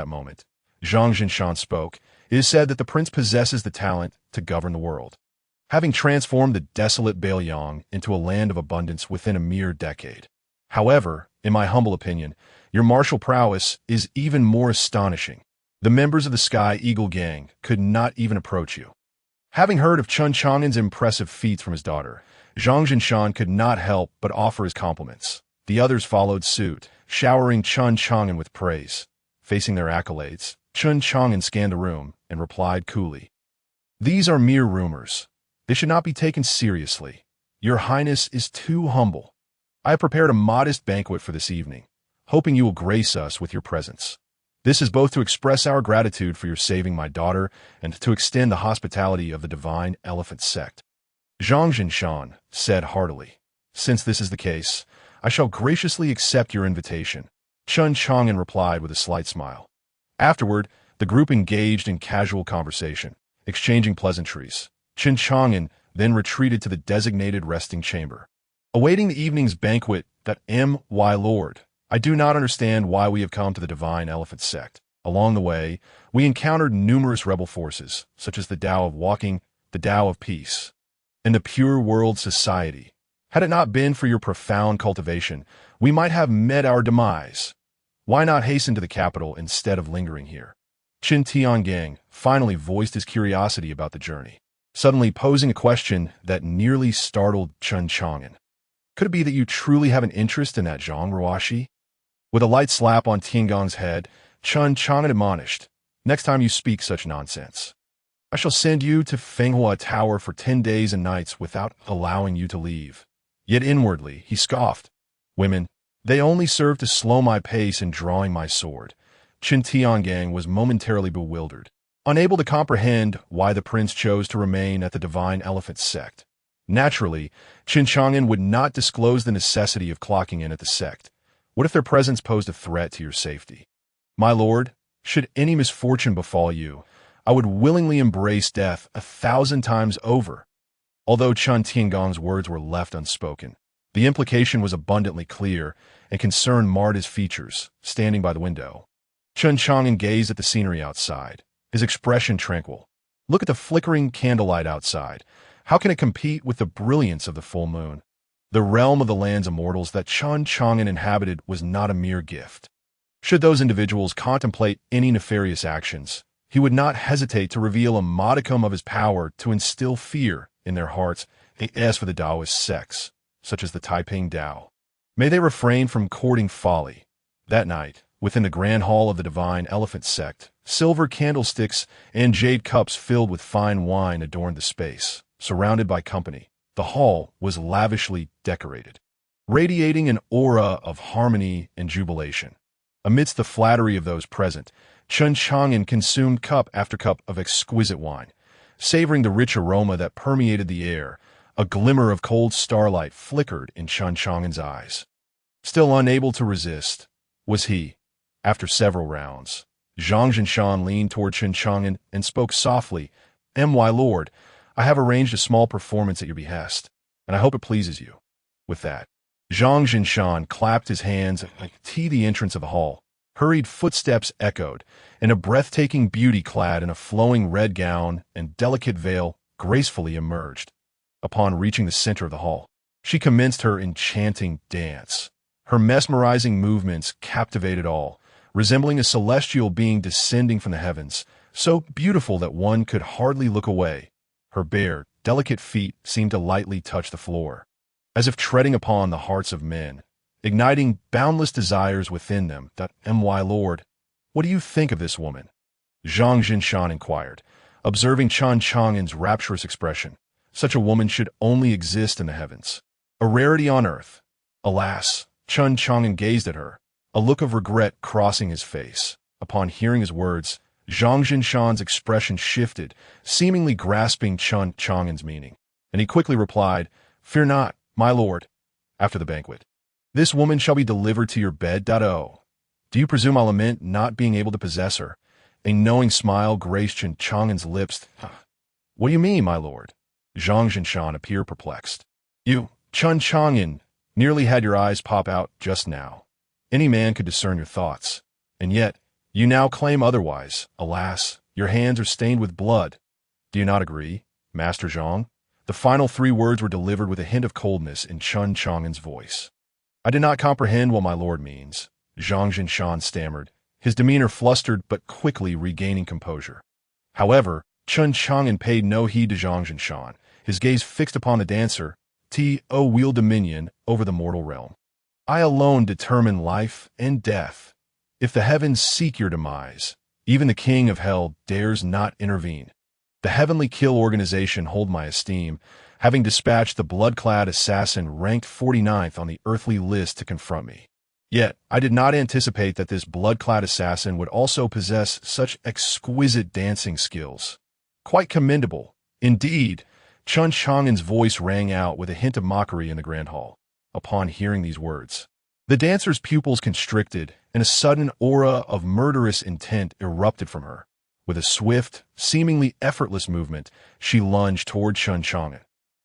moment, Zhang Jinshan spoke. It is said that the prince possesses the talent to govern the world, having transformed the desolate Bei Liang into a land of abundance within a mere decade. However, in my humble opinion, your martial prowess is even more astonishing. The members of the Sky Eagle Gang could not even approach you. Having heard of Chen Chang'an's impressive feats from his daughter, Zhang Jinshan could not help but offer his compliments. The others followed suit, showering Chen Chang'an with praise. Facing their accolades, Chen Chang'an scanned the room and replied coolly, "These are mere rumors. They should not be taken seriously. Your Highness is too humble. I have prepared a modest banquet for this evening, hoping you will grace us with your presence. This is both to express our gratitude for your saving my daughter and to extend the hospitality of the divine elephant sect." Zhang Jinshan said heartily, "Since this is the case, I shall graciously accept your invitation." Chen Chang'an replied with a slight smile. Afterward, the group engaged in casual conversation, exchanging pleasantries. Chen Chang'an then retreated to the designated resting chamber. Awaiting the evening's banquet, my lord, I do not understand why we have come to the divine elephant sect. Along the way, we encountered numerous rebel forces, such as the Tao of Walking, the Tao of Peace, and the Pure World Society. Had it not been for your profound cultivation, we might have met our demise. Why not hasten to the capital instead of lingering here? Chen Chang'an finally voiced his curiosity about the journey, suddenly posing a question that nearly startled Chen Chang'an. Could it be that you truly have an interest in that Zhang Ruoxi? With a light slap on Tiangong's head, Chen Chang'an admonished, "Next time you speak such nonsense, I shall send you to Fenghua Tower for 10 days and nights without allowing you to leave." Yet inwardly, he scoffed. Women, they only serve to slow my pace in drawing my sword. Chen Chang'an was momentarily bewildered, unable to comprehend why the prince chose to remain at the divine elephant sect. Naturally, Chen Chang'an would not disclose the necessity of clocking in at the sect. What if their presence posed a threat to your safety? My lord, should any misfortune befall you, I would willingly embrace death 1,000 times over. Although Chen Chang'an's words were left unspoken, the implication was abundantly clear, and concern marred his features, standing by the window. Chen Chang'an gazed at the scenery outside, his expression tranquil. Look at the flickering candlelight outside. How can it compete with the brilliance of the full moon? The realm of the land's immortals that Chen Chang'an inhabited was not a mere gift. Should those individuals contemplate any nefarious actions, he would not hesitate to reveal a modicum of his power to instill fear in their hearts. As for the Taoist sects, such as the Taiping Tao, may they refrain from courting folly. That night, within the grand hall of the divine elephant sect, silver candlesticks and jade cups filled with fine wine adorned the space. Surrounded by company, the hall was lavishly decorated, radiating an aura of harmony and jubilation. Amidst the flattery of those present, Chen Chang'an consumed cup after cup of exquisite wine, savoring the rich aroma that permeated the air. A glimmer of cold starlight flickered in Chen Chang'an's eyes. Still unable to resist, was he. After several rounds, Zhang Zhinshan leaned toward Chen Chang'an and spoke softly, "My lord, I have arranged a small performance at your behest, and I hope it pleases you." With that, Zhang Zhinshan clapped his hands to the entrance of the hall. Hurried footsteps echoed, and a breathtaking beauty clad in a flowing red gown and delicate veil gracefully emerged. Upon reaching the center of the hall, she commenced her enchanting dance. Her mesmerizing movements captivated all, resembling a celestial being descending from the heavens, so beautiful that one could hardly look away. Her bare, delicate feet seemed to lightly touch the floor, as if treading upon the hearts of men, igniting boundless desires within them. "My lord, what do you think of this woman?" Zhang Zhinshan inquired, observing Chen Chang'an's rapturous expression. Such a woman should only exist in the heavens, a rarity on earth. Alas, Chen Chang'an gazed at her, a look of regret crossing his face. Upon hearing his words, Zhang Zhinshan's expression shifted, seemingly grasping Chen Chang'an's meaning, and he quickly replied, "Fear not, my lord. After the banquet, this woman shall be delivered to your bed. Do you presume I lament not being able to possess her?" A knowing smile graced Chen Chang'an's lips. "What do you mean, my lord?" Zhang Zhinshan appeared perplexed. "You, Chen Chang'an, nearly had your eyes pop out just now. Any man could discern your thoughts. And yet, you now claim otherwise. Alas, your hands are stained with blood. Do you not agree, Master Zhang?" The final three words were delivered with a hint of coldness in Chen Chang'an's voice. "I did not comprehend what my lord means," Zhang Zhinshan stammered, his demeanor flustered but quickly regaining composure. However, Chen Chang'an paid no heed to Zhang Zhinshan, his gaze fixed upon the dancer. Wield dominion over the mortal realm. I alone determine life and death. If the heavens seek your demise, even the king of hell dares not intervene. The heavenly kill organization hold my esteem, having dispatched the blood-clad assassin ranked 49th on the earthly list to confront me. Yet, I did not anticipate that this blood-clad assassin would also possess such exquisite dancing skills. Quite commendable. Indeed, Chen Chang'an's voice rang out with a hint of mockery in the grand hall. Upon hearing these words, the dancer's pupils constricted, and a sudden aura of murderous intent erupted from her. With a swift, seemingly effortless movement, she lunged toward Chen Chang'an.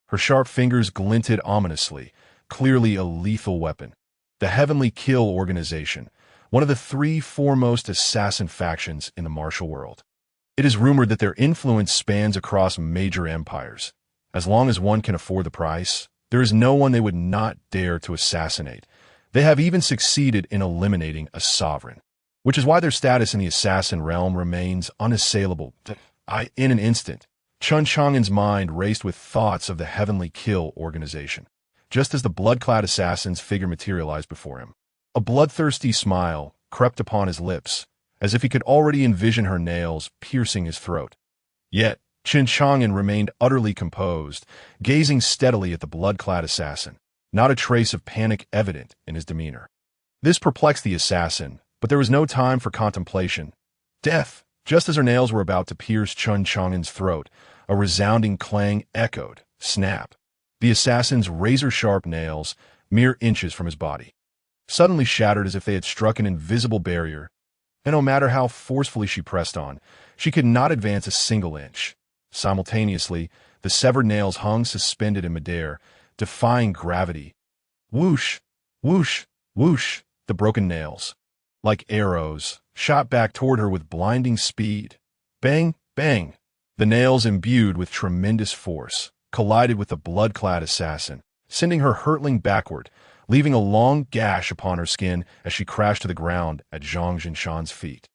Her sharp fingers glinted ominously, clearly a lethal weapon. The Heavenly Kill Organization, one of the three foremost assassin factions in the martial world. It is rumored that their influence spans across major empires. As long as one can afford the price, there is no one they would not dare to assassinate. They have even succeeded in eliminating a sovereign, which is why their status in the assassin realm remains unassailable. In an instant, Chen Chang'an's mind raced with thoughts of the Heavenly Kill Organization, just as the blood-clad assassin's figure materialized before him. A bloodthirsty smile crept upon his lips, as if he could already envision her nails piercing his throat. Yet, Chen Chang'an remained utterly composed, gazing steadily at the blood-clad assassin, not a trace of panic evident in his demeanor. This perplexed the assassin, but there was no time for contemplation. Death! Just as her nails were about to pierce Chen Chang'an's throat, a resounding clang echoed. Snap! The assassin's razor-sharp nails, mere inches from his body, suddenly shattered as if they had struck an invisible barrier, and no matter how forcefully she pressed on, she could not advance a single inch. Simultaneously, The severed nails hung suspended in midair, defying gravity. Whoosh, whoosh, whoosh, the broken nails, like arrows, shot back toward her with blinding speed. Bang, bang. The nails, imbued with tremendous force, collided with the blood-clad assassin, sending her hurtling backward, leaving a long gash upon her skin as she crashed to the ground at Zhang Jinshan's feet.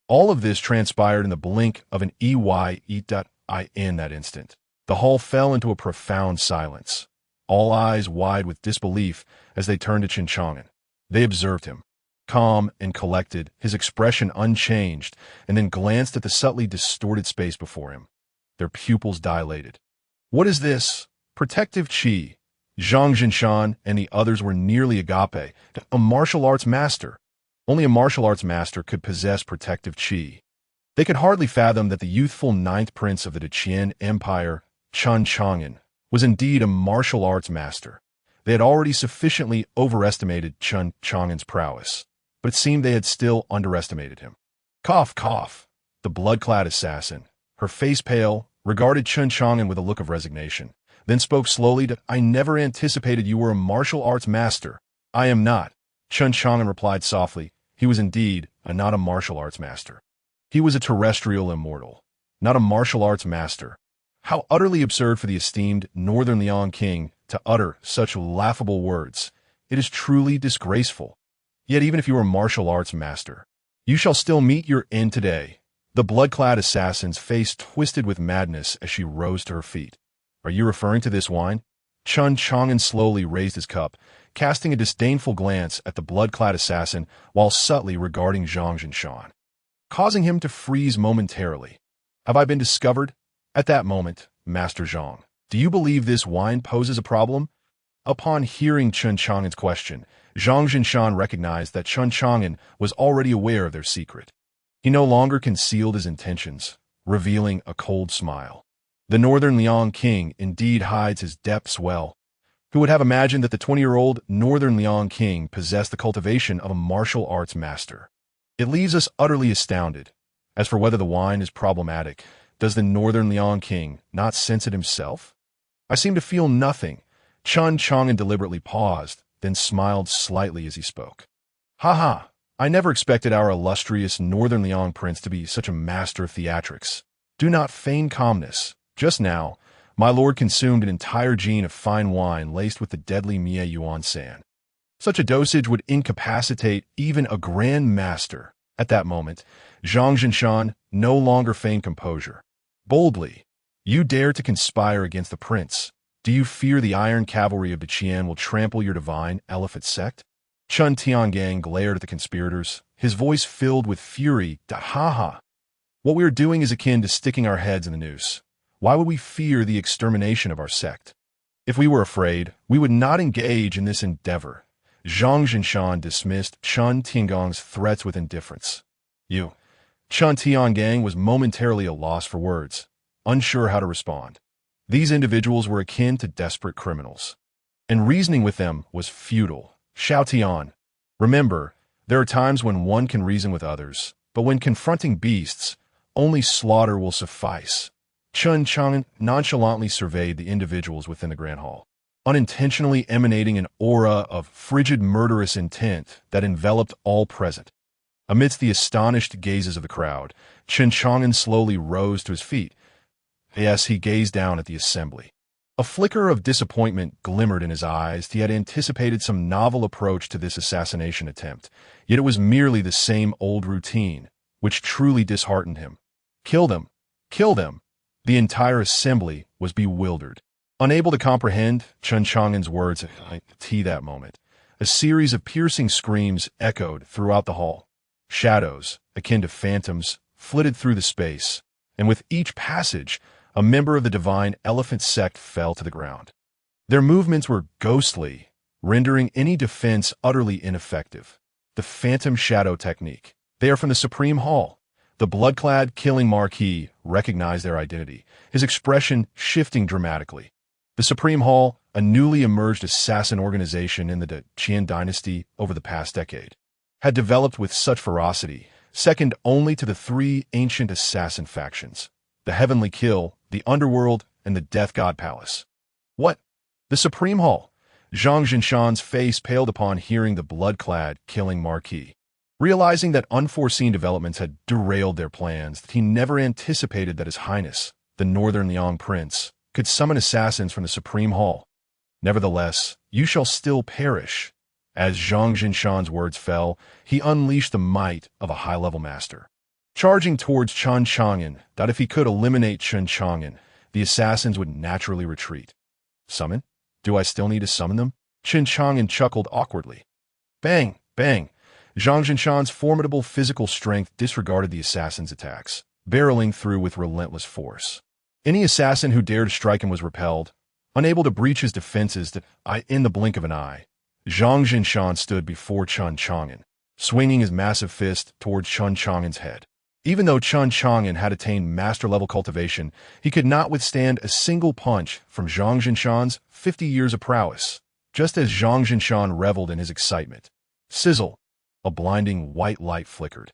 All of this transpired in the blink of an eye in that instant. The hall fell into a profound silence, all eyes wide with disbelief as they turned to Chen Chang'an. They observed him, calm and collected, his expression unchanged, and then glanced at the subtly distorted space before him. Their pupils dilated. What is this? Protective chi. Zhang Jinshan and the others were nearly agape, a martial arts master. Only a martial arts master could possess protective chi. They could hardly fathom that the youthful ninth prince of the Qian Empire, Chen Chang'an, was indeed a martial arts master. They had already sufficiently overestimated Chen Chang'an's prowess, but it seemed they had still underestimated him. Cough, cough. The blood-clad assassin, her face pale, regarded Chen Chang'an with a look of resignation, then spoke slowly to, I never anticipated you were a martial arts master. I am not. Chen Chang'an replied softly. He was indeed not a martial arts master. He was a terrestrial immortal, not a martial arts master. How utterly absurd for the esteemed Northern Liang king to utter such laughable words. It is truly disgraceful. Yet even if you are a martial arts master, you shall still meet your end today. The blood-clad assassin's face twisted with madness as she rose to her feet. Are you referring to this wine? Chen Chang'an slowly raised his cup, casting a disdainful glance at the blood-clad assassin while subtly regarding Zhang Jinshan, causing him to freeze momentarily. Have I been discovered? At that moment, Master Zhang, do you believe this wine poses a problem? Upon hearing Chen Chang'an's question, Zhang Jinshan recognized that Chen Chang'an was already aware of their secret. He no longer concealed his intentions, revealing a cold smile. The Northern Liang king indeed hides his depths well. Who would have imagined that the 20-year-old Northern Liang king possessed the cultivation of a martial arts master? It leaves us utterly astounded. As for whether the wine is problematic, does the Northern Liang king not sense it himself? I seem to feel nothing. Chen Chang'an deliberately paused, then smiled slightly as he spoke. Ha ha! I never expected our illustrious Northern Liang prince to be such a master of theatrics. Do not feign calmness. Just now, my lord consumed an entire gene of fine wine laced with the deadly Mie Yuan San. Such a dosage would incapacitate even a grand master. At that moment, Zhang Jinshan no longer feigned composure. Boldly, you dare to conspire against the prince. Do you fear the iron cavalry of the Qian will trample your divine elephant sect? Chen Tiangang glared at the conspirators, his voice filled with fury. Ha ha! What we are doing is akin to sticking our heads in the noose. Why would we fear the extermination of our sect? If we were afraid, we would not engage in this endeavor. Zhang Jinshan dismissed Chen Tiangang's threats with indifference. Chen Tiangang was momentarily at a loss for words, unsure how to respond. These individuals were akin to desperate criminals, and reasoning with them was futile. Xiao Tian, remember, there are times when one can reason with others, but when confronting beasts, only slaughter will suffice. Chen Chang'an nonchalantly surveyed the individuals within the Grand Hall, unintentionally emanating an aura of frigid murderous intent that enveloped all present. Amidst the astonished gazes of the crowd, Chen Chang'an slowly rose to his feet. Yes, he gazed down at the assembly. A flicker of disappointment glimmered in his eyes. He had anticipated some novel approach to this assassination attempt, yet it was merely the same old routine, which truly disheartened him. Kill them! Kill them! The entire assembly was bewildered. Unable to comprehend Chen Chang'an's words at that moment, a series of piercing screams echoed throughout the hall. Shadows, akin to phantoms, flitted through the space, and with each passage, a member of the divine elephant sect fell to the ground. Their movements were ghostly, rendering any defense utterly ineffective. The phantom shadow technique. They are from the Supreme Hall. The blood-clad killing marquis recognized their identity, his expression shifting dramatically. The Supreme Hall, a newly emerged assassin organization in the Qian Dynasty over the past decade, had developed with such ferocity, second only to the three ancient assassin factions, the Heavenly Kill, the Underworld, and the Death God Palace. What? The Supreme Hall? Zhang Jinshan's face paled upon hearing the blood-clad, killing marquis. Realizing that unforeseen developments had derailed their plans, that he never anticipated that His Highness, the Northern Liang Prince, could summon assassins from the Supreme Hall. Nevertheless, you shall still perish. As Zhang Jinshan's words fell, he unleashed the might of a high-level master. Charging towards Chen Chang'an, that if he could eliminate Chen Chang'an, the assassins would naturally retreat. Summon? Do I still need to summon them? Chen Chang'an chuckled awkwardly. Bang! Bang! Zhang Jinshan's formidable physical strength disregarded the assassin's attacks, barreling through with relentless force. Any assassin who dared to strike him was repelled, unable to breach his defenses in the blink of an eye. Zhang Jinshan stood before Chen Chang'an, swinging his massive fist towards Chen Chang'an's head. Even though Chen Chang'an had attained master-level cultivation, he could not withstand a single punch from Zhang Jinshan's 50 years of prowess. Just as Zhang Jinshan reveled in his excitement, sizzle! A blinding white light flickered,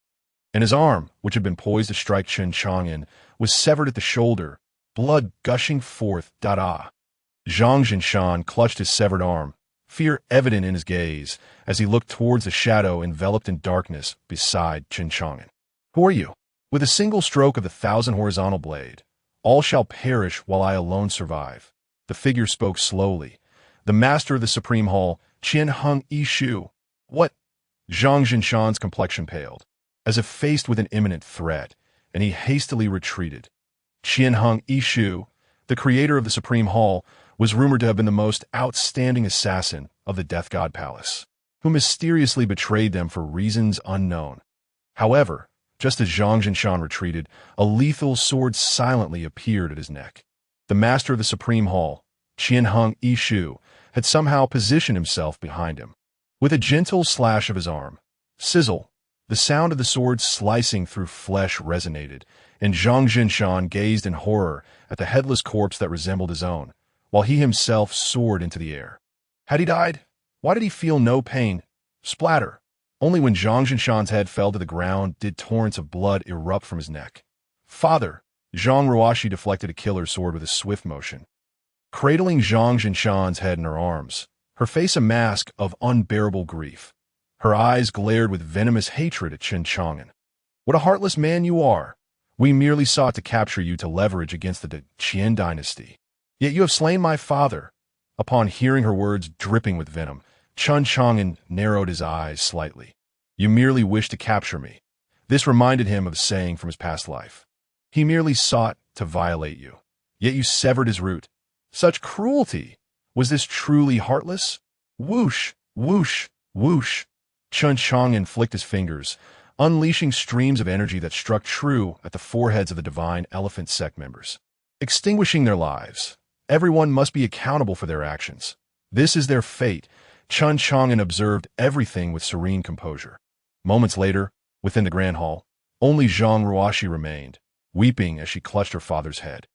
and his arm, which had been poised to strike Chen Chang'an, was severed at the shoulder, blood gushing forth. Zhang Jinshan clutched his severed arm, fear evident in his gaze, as he looked towards the shadow enveloped in darkness beside Chen Chang'an. Who are you? With a single stroke of the 1,000 horizontal blade, all shall perish while I alone survive. The figure spoke slowly. The master of the Supreme Hall, Qian Hung Yishu. What? Zhang Jinshan's complexion paled, as if faced with an imminent threat, and he hastily retreated. Qian Hung Yishu, the creator of the Supreme Hall, was rumored to have been the most outstanding assassin of the Death God Palace, who mysteriously betrayed them for reasons unknown. However, just as Zhang Jinshan retreated, a lethal sword silently appeared at his neck. The master of the Supreme Hall, Qian Hung Yishu, had somehow positioned himself behind him. With a gentle slash of his arm, sizzle, the sound of the sword slicing through flesh resonated, and Zhang Jinshan gazed in horror at the headless corpse that resembled his own, while he himself soared into the air. Had he died? Why did he feel no pain? Splatter! Only when Zhang Jinshan's head fell to the ground did torrents of blood erupt from his neck. Father! Zhang Ruoshi deflected a killer's sword with a swift motion. Cradling Zhang Jinshan's head in her arms, her face a mask of unbearable grief, her eyes glared with venomous hatred at Chen Chang'an. What a heartless man you are! We merely sought to capture you to leverage against the Qian Dynasty. Yet you have slain my father. Upon hearing her words dripping with venom, Chen Chang'an narrowed his eyes slightly. You merely wish to capture me. This reminded him of a saying from his past life. He merely sought to violate you. Yet you severed his root. Such cruelty! Was this truly heartless? Whoosh, whoosh, whoosh. Chen Chang'an flicked his fingers, unleashing streams of energy that struck true at the foreheads of the divine elephant sect members, extinguishing their lives. Everyone must be accountable for their actions. This is their fate. Chen Chang'an observed everything with serene composure. Moments later, within the grand hall, only Zhang Ruoshi remained, weeping as she clutched her father's head.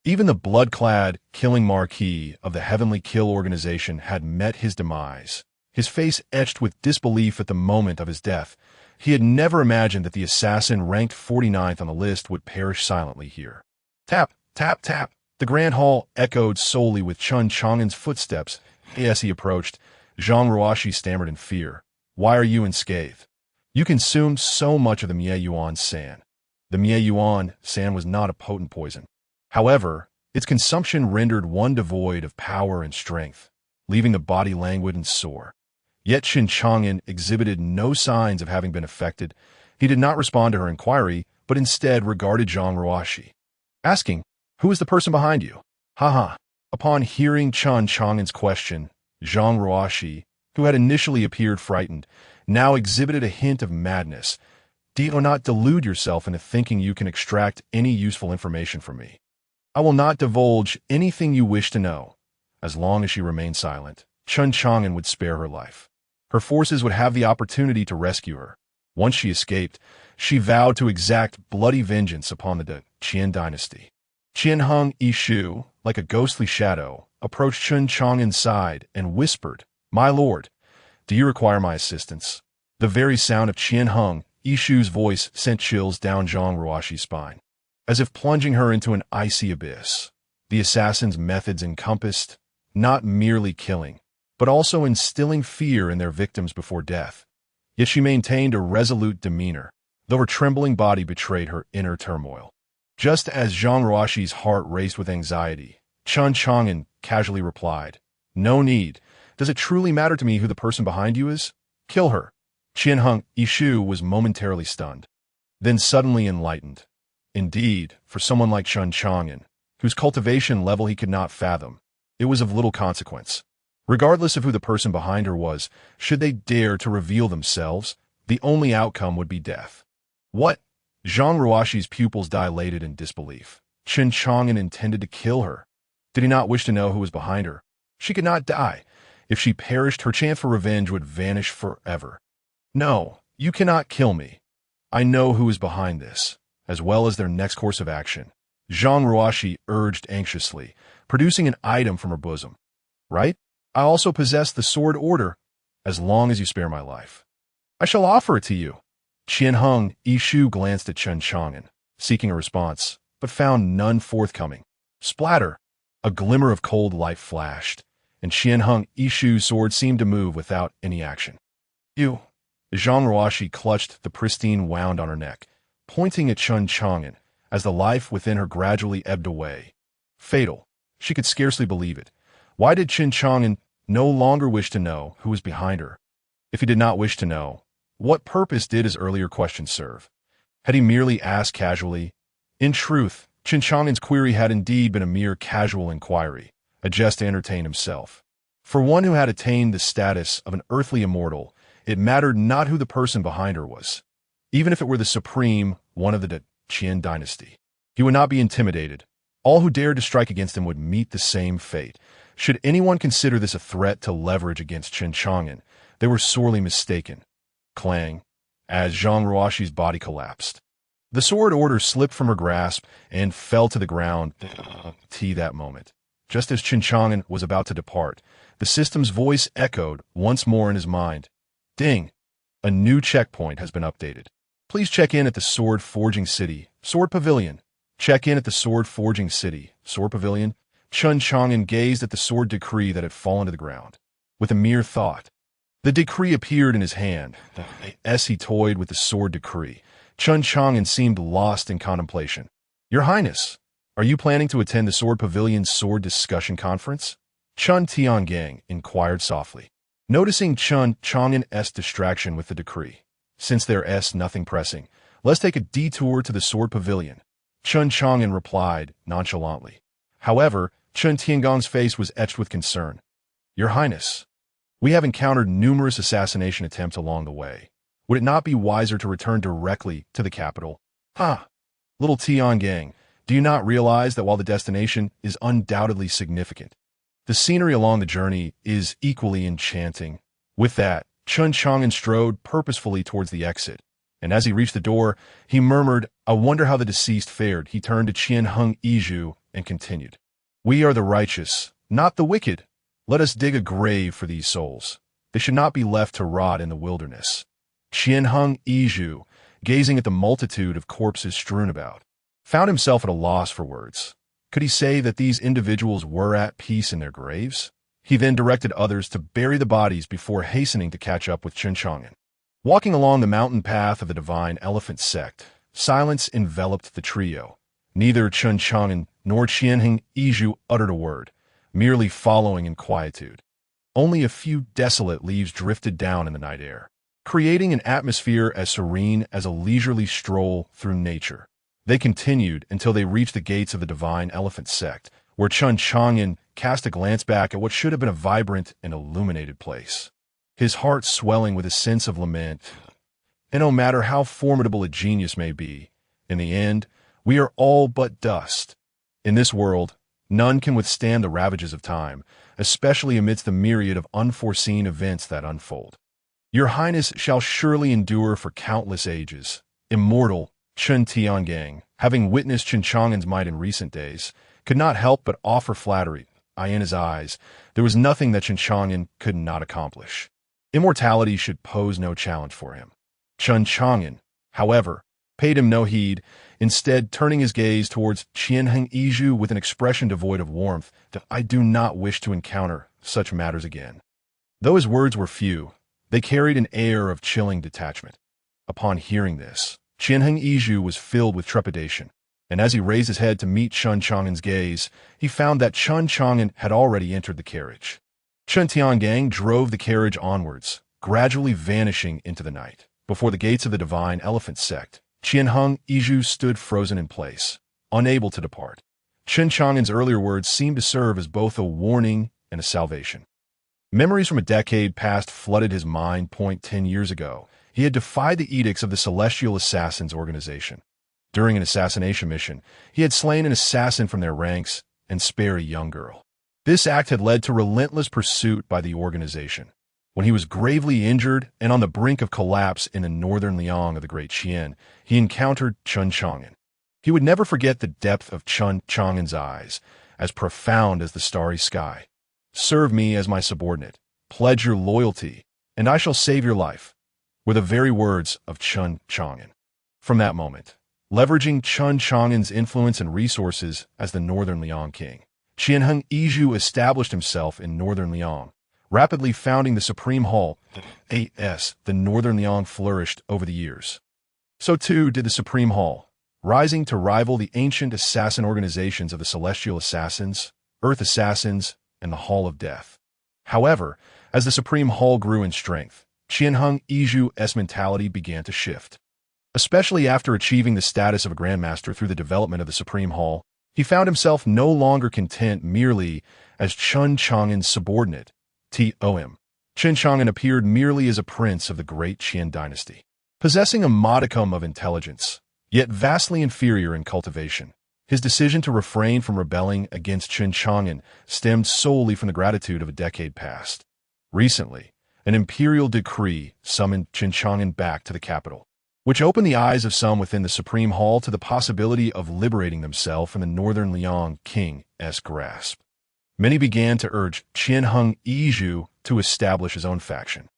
Even the blood-clad, killing marquis of the Heavenly Kill organization had met his demise, his face etched with disbelief at the moment of his death. He had never imagined that the assassin ranked 49th on the list would perish silently here. Tap, tap, tap. The grand hall echoed solely with Chen Chang'an's footsteps. As he approached, Zhang Ruoshi stammered in fear. Why are you unscathed? You consumed so much of the Mie Yuan san. The Mie Yuan san was not a potent poison. However, its consumption rendered one devoid of power and strength, leaving the body languid and sore. Yet Chen Chang'an exhibited no signs of having been affected. He did not respond to her inquiry, but instead regarded Zhang Ruoshi, asking, Who is the person behind you? Ha. Upon hearing Chen Chang'an's question, Zhang Ruoshi, who had initially appeared frightened, now exhibited a hint of madness. Do not delude yourself into thinking you can extract any useful information from me. I will not divulge anything you wish to know. As long as she remained silent, Chen Chang'an would spare her life. Her forces would have the opportunity to rescue her. Once she escaped, she vowed to exact bloody vengeance upon the Qian Dynasty. Qian Hung Yishu, like a ghostly shadow, approached Chen Chang'an's side and whispered, My lord, do you require my assistance? The very sound of Qian Hung Yishu's voice sent chills down Zhang Ruoshi's spine, as if plunging her into an icy abyss. The assassin's methods encompassed not merely killing, but also instilling fear in their victims before death. Yet she maintained a resolute demeanor, though her trembling body betrayed her inner turmoil. Just as Zhang Ruoxi's heart raced with anxiety, Chen Chang'an casually replied, "No need. Does it truly matter to me who the person behind you is? Kill her." Qian Yishu was momentarily stunned, then suddenly enlightened. Indeed, for someone like Chen Chang'an, whose cultivation level he could not fathom, it was of little consequence. Regardless of who the person behind her was, should they dare to reveal themselves, the only outcome would be death. What? Zhang Ruoxi's pupils dilated in disbelief. Chen Chang'an intended to kill her. Did he not wish to know who was behind her? She could not die. If she perished, her chance for revenge would vanish forever. No, you cannot kill me. I know who is behind this, as well as their next course of action. Zhang Ruoxi urged anxiously, producing an item from her bosom. Right? I also possess the sword order, as long as you spare my life. I shall offer it to you. Qian Yishu glanced at Chen Chang'an, seeking a response, but found none forthcoming. Splatter! A glimmer of cold light flashed, and Qian Yishu's sword seemed to move without any action. You! Zhang Ruoxi clutched the pristine wound on her neck, pointing at Chen Chang'an as the life within her gradually ebbed away. Fatal. She could scarcely believe it. Why did Chen Chang'an no longer wish to know who was behind her? If he did not wish to know, what purpose did his earlier question serve? Had he merely asked casually? In truth, Chen Chang'an's query had indeed been a mere casual inquiry, a jest to entertain himself. For one who had attained the status of an earthly immortal, it mattered not who the person behind her was. Even if it were the supreme one of the Qian Dynasty, he would not be intimidated. All who dared to strike against him would meet the same fate. Should anyone consider this a threat to leverage against Chen Chang'an, they were sorely mistaken. Clang, as Zhang Ruoxi's body collapsed. The sword order slipped from her grasp and fell to the ground that moment. Just as Chen Chang'an was about to depart, the system's voice echoed once more in his mind. Ding! A new checkpoint has been updated. Please check in at the Sword Forging City, Sword Pavilion. Check in at the Sword Forging City, Sword Pavilion. Chen Chang'an gazed at the sword decree that had fallen to the ground. With a mere thought, the decree appeared in his hand. As he toyed with the sword decree, Chen Chang'an seemed lost in contemplation. Your Highness, are you planning to attend the Sword Pavilion's sword discussion conference? Chen Tiangang inquired softly, noticing Chen Chang'an's distraction with the decree. Since there's nothing pressing, let's take a detour to the Sword Pavilion. Chen Chang'an replied nonchalantly. However, Chen Tiangang's face was etched with concern. Your Highness, we have encountered numerous assassination attempts along the way. Would it not be wiser to return directly to the capital? Little Tiangang, do you not realize that while the destination is undoubtedly significant, the scenery along the journey is equally enchanting? With that, Chen Chang'an strode purposefully towards the exit, and as he reached the door, he murmured, I wonder how the deceased fared. He turned to Qian Yishu and continued, We are the righteous, not the wicked. Let us dig a grave for these souls. They should not be left to rot in the wilderness. Qian Yishu, gazing at the multitude of corpses strewn about, found himself at a loss for words. Could he say that these individuals were at peace in their graves? He then directed others to bury the bodies before hastening to catch up with Chen Chang'an. Walking along the mountain path of the divine elephant sect, silence enveloped the trio. Neither Chen Chang'an nor Qian Yishu uttered a word, merely following in quietude. Only a few desolate leaves drifted down in the night air, creating an atmosphere as serene as a leisurely stroll through nature. They continued until they reached the gates of the divine elephant sect, where Chen Chang'an cast a glance back at what should have been a vibrant and illuminated place, his heart swelling with a sense of lament. And no matter how formidable a genius may be, in the end, we are all but dust. In this world, none can withstand the ravages of time, especially amidst the myriad of unforeseen events that unfold. Your Highness shall surely endure for countless ages. Immortal Chen Tiangang, having witnessed Chen Chang'an's might in recent days, could not help but offer flattery. In his eyes, there was nothing that Chen Chang'an could not accomplish. Immortality should pose no challenge for him. Chen Chang'an, however, paid him no heed, instead turning his gaze towards Qian Dynasty with an expression devoid of warmth. I do not wish to encounter such matters again. Though his words were few, they carried an air of chilling detachment. Upon hearing this, Qian Dynasty was filled with trepidation, and as he raised his head to meet Chen Chang'an's gaze, he found that Chen Chang'an had already entered the carriage. Chen Chang'an drove the carriage onwards, gradually vanishing into the night. Before the gates of the divine elephant sect, Qian Dynasty stood frozen in place, unable to depart. Chen Chang'an's earlier words seemed to serve as both a warning and a salvation. Memories from a decade past flooded his mind. 10 years ago, he had defied the edicts of the Celestial Assassins organization. During an assassination mission, he had slain an assassin from their ranks and spared a young girl. This act had led to relentless pursuit by the organization. When he was gravely injured and on the brink of collapse in the northern Liang of the Great Qian, he encountered Chen Chang'an. He would never forget the depth of Chen Chang'an's eyes, as profound as the starry sky. "Serve me as my subordinate, pledge your loyalty, and I shall save your life," were the very words of Chen Chang'an. From that moment, leveraging Chen Chang'an's influence and resources as the northern Liang king, Qian Dynasty established himself in northern Liang, rapidly founding the Supreme Hall. The northern Liang flourished over the years. So too did the Supreme Hall, rising to rival the ancient assassin organizations of the Celestial Assassins, Earth Assassins, and the Hall of Death. However, as the Supreme Hall grew in strength, Qian Dynasty's mentality began to shift. Especially after achieving the status of a Grandmaster through the development of the Supreme Hall, he found himself no longer content merely as Chen Chang'an's subordinate. Chen Chang'an appeared merely as a prince of the great Qian dynasty, possessing a modicum of intelligence, yet vastly inferior in cultivation. His decision to refrain from rebelling against Chen Chang'an stemmed solely from the gratitude of a decade past. Recently, an imperial decree summoned Chen Chang'an back to the capital, which opened the eyes of some within the Supreme Hall to the possibility of liberating themselves from the northern Liang king's grasp. Many began to urge Qian Dynasty to establish his own faction,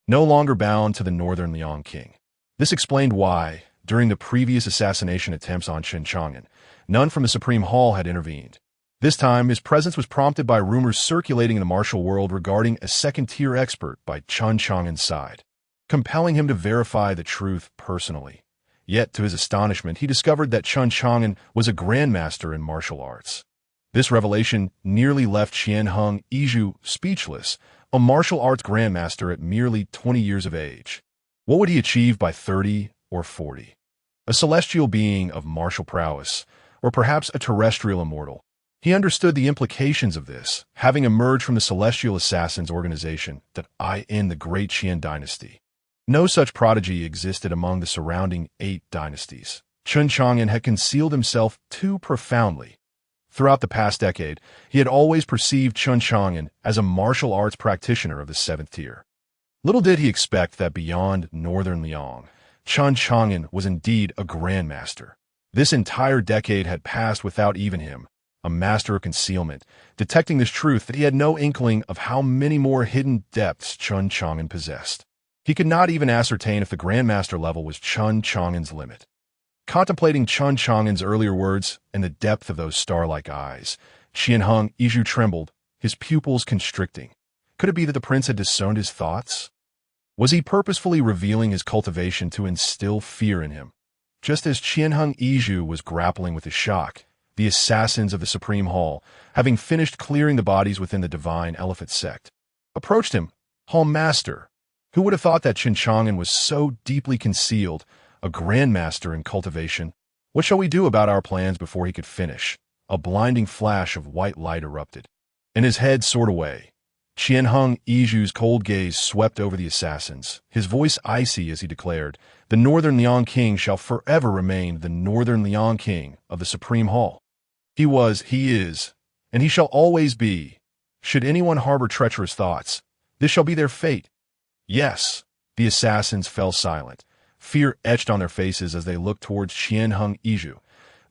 no longer bound to the northern Liang king. This explained why, during the previous assassination attempts on Chen Chang'an, none from the Supreme Hall had intervened. This time, his presence was prompted by rumors circulating in the martial world regarding a second-tier expert by Chen Chang'an's side, compelling him to verify the truth personally. Yet, to his astonishment, he discovered that Chen Chang'an was a grandmaster in martial arts. This revelation nearly left Qian Dynasty speechless, a martial arts grandmaster at merely 20 years of age. What would he achieve by 30 or 40? A celestial being of martial prowess, or perhaps a terrestrial immortal? He understood the implications of this, having emerged from the Celestial Assassins organization in the Great Qian Dynasty. No such prodigy existed among the surrounding 8 dynasties. Chen Chang'an had concealed himself too profoundly. Throughout the past decade, he had always perceived Chen Chang'an as a martial arts practitioner of the 7th tier. Little did he expect that beyond northern Liang, Chen Chang'an was indeed a grandmaster. This entire decade had passed without even him, a master of concealment, detecting this truth that he had no inkling of how many more hidden depths Chen Chang'an possessed. He could not even ascertain if the grandmaster level was Chen Chang'an's limit. Contemplating Chen Chang'an's earlier words and the depth of those star-like eyes, Qian Dynasty trembled, his pupils constricting. Could it be that the prince had disowned his thoughts? Was he purposefully revealing his cultivation to instill fear in him? Just as Qian Dynasty was grappling with the shock, the assassins of the Supreme Hall, having finished clearing the bodies within the divine elephant sect, approached him. Hall Master, who would have thought that Chen Chang'an was so deeply concealed, a grandmaster in cultivation? What shall we do about our plans before he could finish? A blinding flash of white light erupted, and his head soared away. Qian Dynasty's cold gaze swept over the assassins, his voice icy as he declared, "The Northern Liang King shall forever remain the Northern Liang King of the Supreme Hall. He was, he is, and he shall always be. Should anyone harbor treacherous thoughts, this shall be their fate." Yes, the assassins fell silent, fear etched on their faces as they looked towards Qian Dynasty.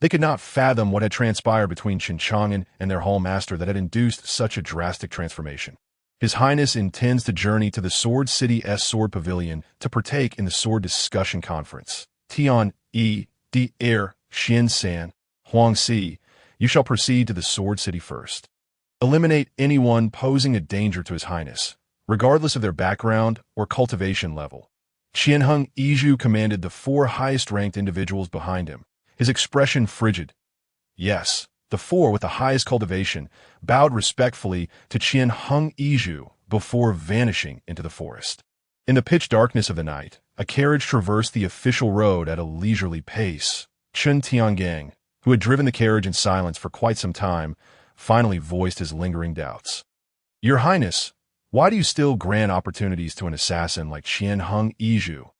They could not fathom what had transpired between Chen Chang'an and their Hall Master that had induced such a drastic transformation. His Highness intends to journey to the Sword City's Sword Pavilion to partake in the Sword Discussion Conference. Tian, the heir Xian San, Huang Si, you shall proceed to the Sword City first. Eliminate anyone posing a danger to His Highness, regardless of their background or cultivation level. Qianheng Yizhu commanded the 4 highest-ranked individuals behind him, his expression frigid. Yes, the 4 with the highest cultivation bowed respectfully to Qianheng Yizhu before vanishing into the forest. In the pitch darkness of the night, a carriage traversed the official road at a leisurely pace. Chen Chang'an, who had driven the carriage in silence for quite some time, finally voiced his lingering doubts. Your Highness, why do you still grant opportunities to an assassin like Qianheng Yizhu?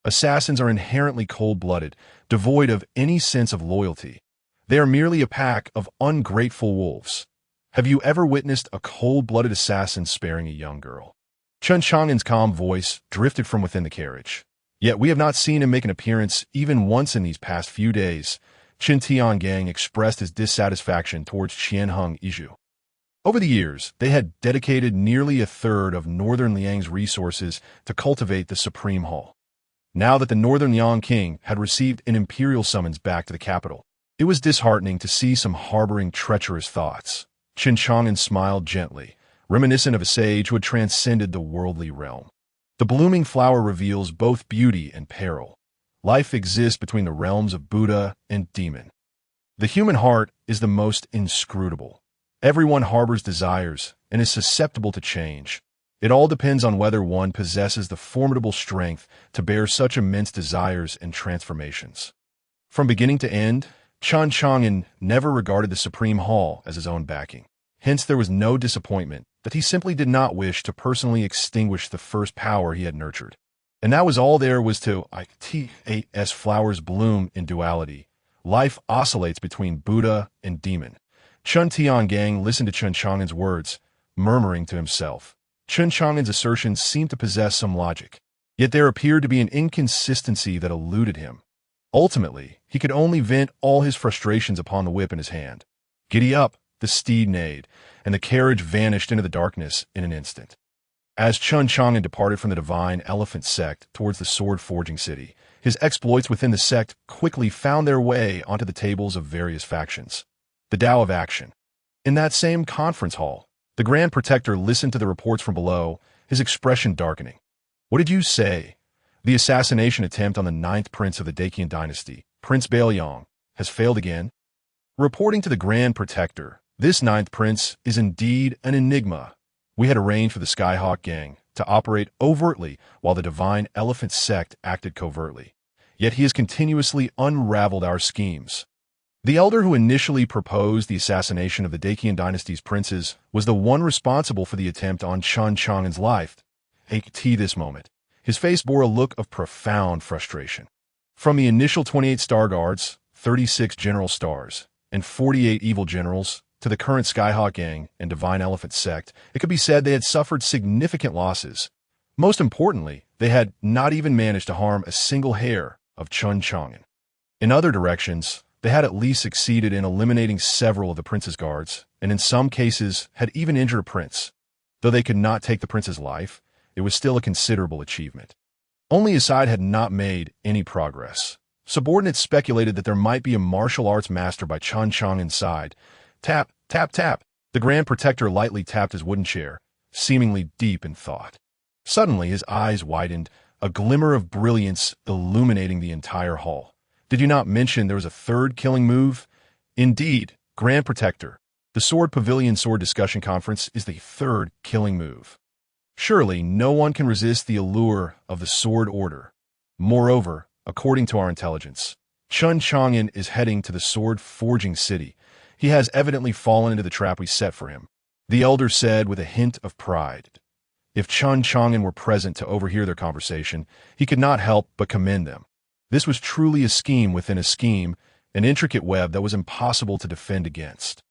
Assassins are inherently cold-blooded, devoid of any sense of loyalty. They are merely a pack of ungrateful wolves. Have you ever witnessed a cold-blooded assassin sparing a young girl? Chen Chang'an's calm voice drifted from within the carriage. Yet we have not seen him make an appearance even once in these past few days. Chen Chang'an expressed his dissatisfaction towards Qianheng Yizhu. Over the years, they had dedicated nearly a third of Northern Liang's resources to cultivate the Supreme Hall. Now that the Northern Liang king had received an imperial summons back to the capital, it was disheartening to see some harboring treacherous thoughts. Chen Chang'an smiled gently, reminiscent of a sage who had transcended the worldly realm. The blooming flower reveals both beauty and peril. Life exists between the realms of Buddha and demon. The human heart is the most inscrutable. Everyone harbors desires and is susceptible to change. It all depends on whether one possesses the formidable strength to bear such immense desires and transformations. From beginning to end, Chen Chang'an never regarded the Supreme Hall as his own backing. Hence there was no disappointment that he simply did not wish to personally extinguish the first power he had nurtured. And that was all there was to it. As flowers bloom in duality, life oscillates between Buddha and demon. Chen Chang'an listened to Chen Chang'an's words, murmuring to himself. Chen Chang'an's assertions seemed to possess some logic, yet there appeared to be an inconsistency that eluded him. Ultimately, he could only vent all his frustrations upon the whip in his hand. Giddy up, the steed neighed, and the carriage vanished into the darkness in an instant. As Chen Chang'an departed from the divine elephant sect towards the sword-forging city, his exploits within the sect quickly found their way onto the tables of various factions. The Tao of Action. In that same conference hall, the Grand Protector listened to the reports from below, his expression darkening. What did you say? The assassination attempt on the 9th prince of the Qian Dynasty, Prince Bei Liang, has failed again? Reporting to the Grand Protector, this 9th prince is indeed an enigma. We had arranged for the Skyhawk gang to operate overtly while the Divine Elephant sect acted covertly. Yet he has continuously unraveled our schemes. The elder who initially proposed the assassination of the Qian Dynasty's princes was the one responsible for the attempt on Chen Chang'an's life. At this moment, his face bore a look of profound frustration. From the initial 28 Star Guards, 36 General Stars, and 48 Evil Generals, to the current Skyhawk Gang and Divine Elephant sect, it could be said they had suffered significant losses. Most importantly, they had not even managed to harm a single hair of Chen Chang'an. In other directions, they had at least succeeded in eliminating several of the prince's guards, and in some cases had even injured a prince. Though they could not take the prince's life, it was still a considerable achievement. Only his side had not made any progress. Subordinates speculated that there might be a martial arts master by Chen Chang'an's side. Tap, tap, tap. The Grand Protector lightly tapped his wooden chair, seemingly deep in thought. Suddenly his eyes widened, a glimmer of brilliance illuminating the entire hall. Did you not mention there was a third killing move? Indeed, Grand Protector. The Sword Pavilion Sword Discussion Conference is the third killing move. Surely no one can resist the allure of the Sword Order. Moreover, according to our intelligence, Chen Chang'an is heading to the sword-forging city. He has evidently fallen into the trap we set for him, the elder said with a hint of pride. If Chen Chang'an were present to overhear their conversation, he could not help but commend them. This was truly a scheme within a scheme, an intricate web that was impossible to defend against.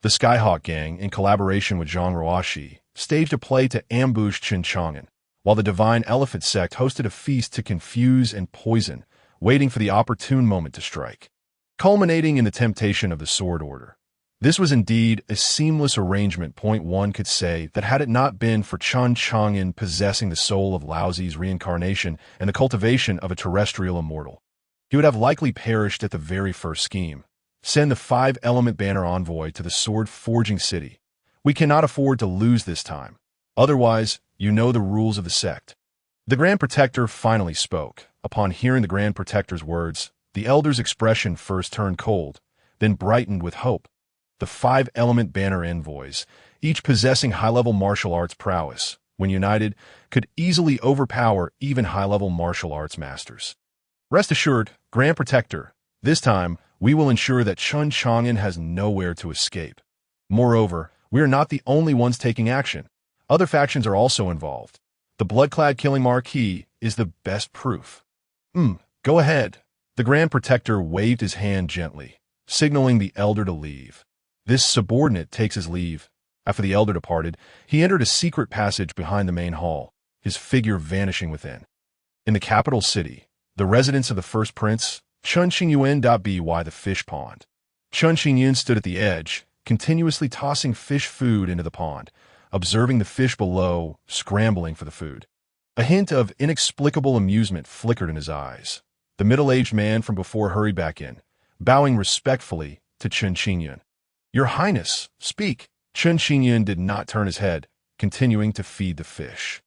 The Skyhawk Gang, in collaboration with Zhang Ruoxi, staged a play to ambush Chen Chang'an, while the Divine Elephant sect hosted a feast to confuse and poison, waiting for the opportune moment to strike, culminating in the temptation of the Sword Order. This was indeed a seamless arrangement. One could say that had it not been for Chen Chang'an possessing the soul of Lao Zi's reincarnation and the cultivation of a terrestrial immortal, He would have likely perished at the very first scheme. Send the 5-element banner envoy to the sword-forging city. We cannot afford to lose this time. Otherwise, you know the rules of the sect. The Grand Protector finally spoke. Upon hearing the Grand Protector's words, the elder's expression first turned cold, then brightened with hope. The 5-element banner envoys, each possessing high-level martial arts prowess, when united, could easily overpower even high-level martial arts masters. Rest assured, Grand Protector, this time, we will ensure that Chen Chang'an has nowhere to escape. Moreover, we are not the only ones taking action. Other factions are also involved. The blood-clad killing marquis is the best proof. Go ahead. The Grand Protector waved his hand gently, signaling the elder to leave. This subordinate takes his leave. After the elder departed, he entered a secret passage behind the main hall, his figure vanishing within. In the capital city, the residence of the first prince, Chen Chang'an. The fish pond. Chen Chang'an stood at the edge, continuously tossing fish food into the pond, observing the fish below, scrambling for the food. A hint of inexplicable amusement flickered in his eyes. The middle-aged man from before hurried back in, bowing respectfully to Chen Chang'an. Your Highness, speak. Chen Chang'an did not turn his head, continuing to feed the fish.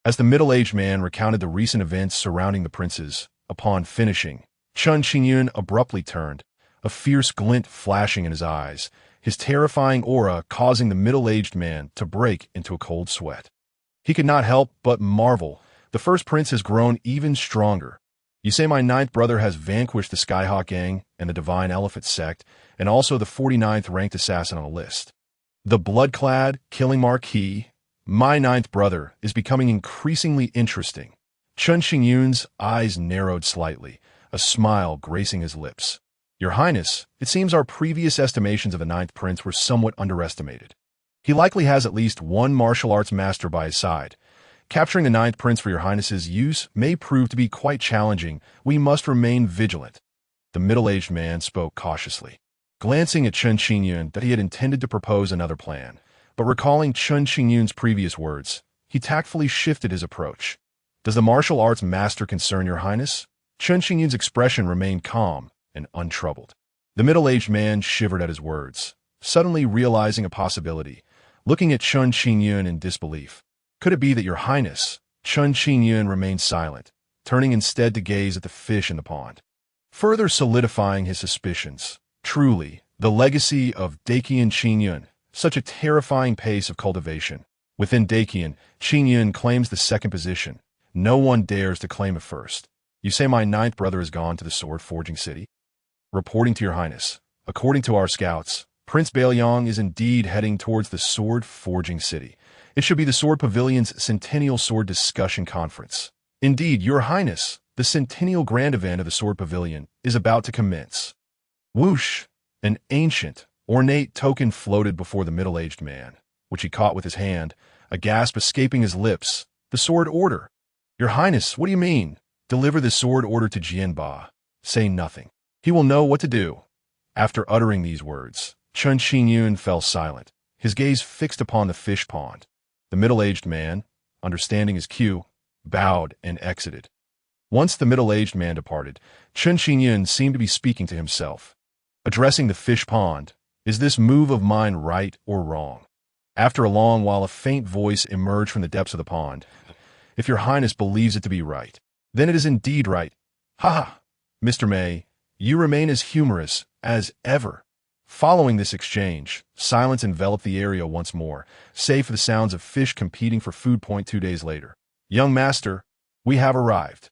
As the middle-aged man recounted the recent events surrounding the princes, upon finishing, Chen Chang'an abruptly turned, a fierce glint flashing in his eyes, his terrifying aura causing the middle-aged man to break into a cold sweat. He could not help but marvel. The first prince has grown even stronger. You say my 9th brother has vanquished the Skyhawk Gang and the Divine Elephant sect, and also the 49th ranked assassin on the list. The blood-clad, killing marquis, my 9th brother, is becoming increasingly interesting. Chen Chang'an's eyes narrowed slightly, a smile gracing his lips. Your Highness, it seems our previous estimations of the 9th prince were somewhat underestimated. He likely has at least one martial arts master by his side. Capturing the 9th prince for your Highness's use may prove to be quite challenging. We must remain vigilant. The middle-aged man spoke cautiously, glancing at Chen Chang'an that he had intended to propose another plan, but recalling Chen Chang'an's previous words, he tactfully shifted his approach. Does the martial arts master concern your Highness? Chen Chang'an's expression remained calm and untroubled. The middle-aged man shivered at his words, suddenly realizing a possibility, looking at Chen Chang'an in disbelief. Could it be that your Highness? Chen Chang'an remained silent, turning instead to gaze at the fish in the pond, further solidifying his suspicions. Truly, the legacy of Qian Chang'an, such a terrifying pace of cultivation. Within Qian, Chang'an claims the second position. No one dares to claim it first. You say my 9th brother has gone to the sword-forging city? Reporting to your Highness, according to our scouts, Prince Bei Liang is indeed heading towards the sword-forging city. It should be the Sword Pavilion's Centennial Sword Discussion Conference. Indeed, your Highness, the Centennial Grand Event of the Sword Pavilion is about to commence. Whoosh! An ancient, ornate token floated before the middle-aged man, which he caught with his hand, a gasp escaping his lips. The sword order. Your Highness, what do you mean? Deliver the sword order to Jianba. Say nothing. He will know what to do. After uttering these words, Chen Chang'an fell silent, his gaze fixed upon the fish pond. The middle-aged man, understanding his cue, bowed and exited. Once the middle-aged man departed, Chen Chang'an seemed to be speaking to himself. Addressing the fish pond, is this move of mine right or wrong? After a long while, a faint voice emerged from the depths of the pond. If your Highness believes it to be right, then it is indeed right. Ha ha! Mr. May, you remain as humorous as ever. Following this exchange, silence enveloped the area once more, save for the sounds of fish competing for food. 2 days later. Young master, we have arrived.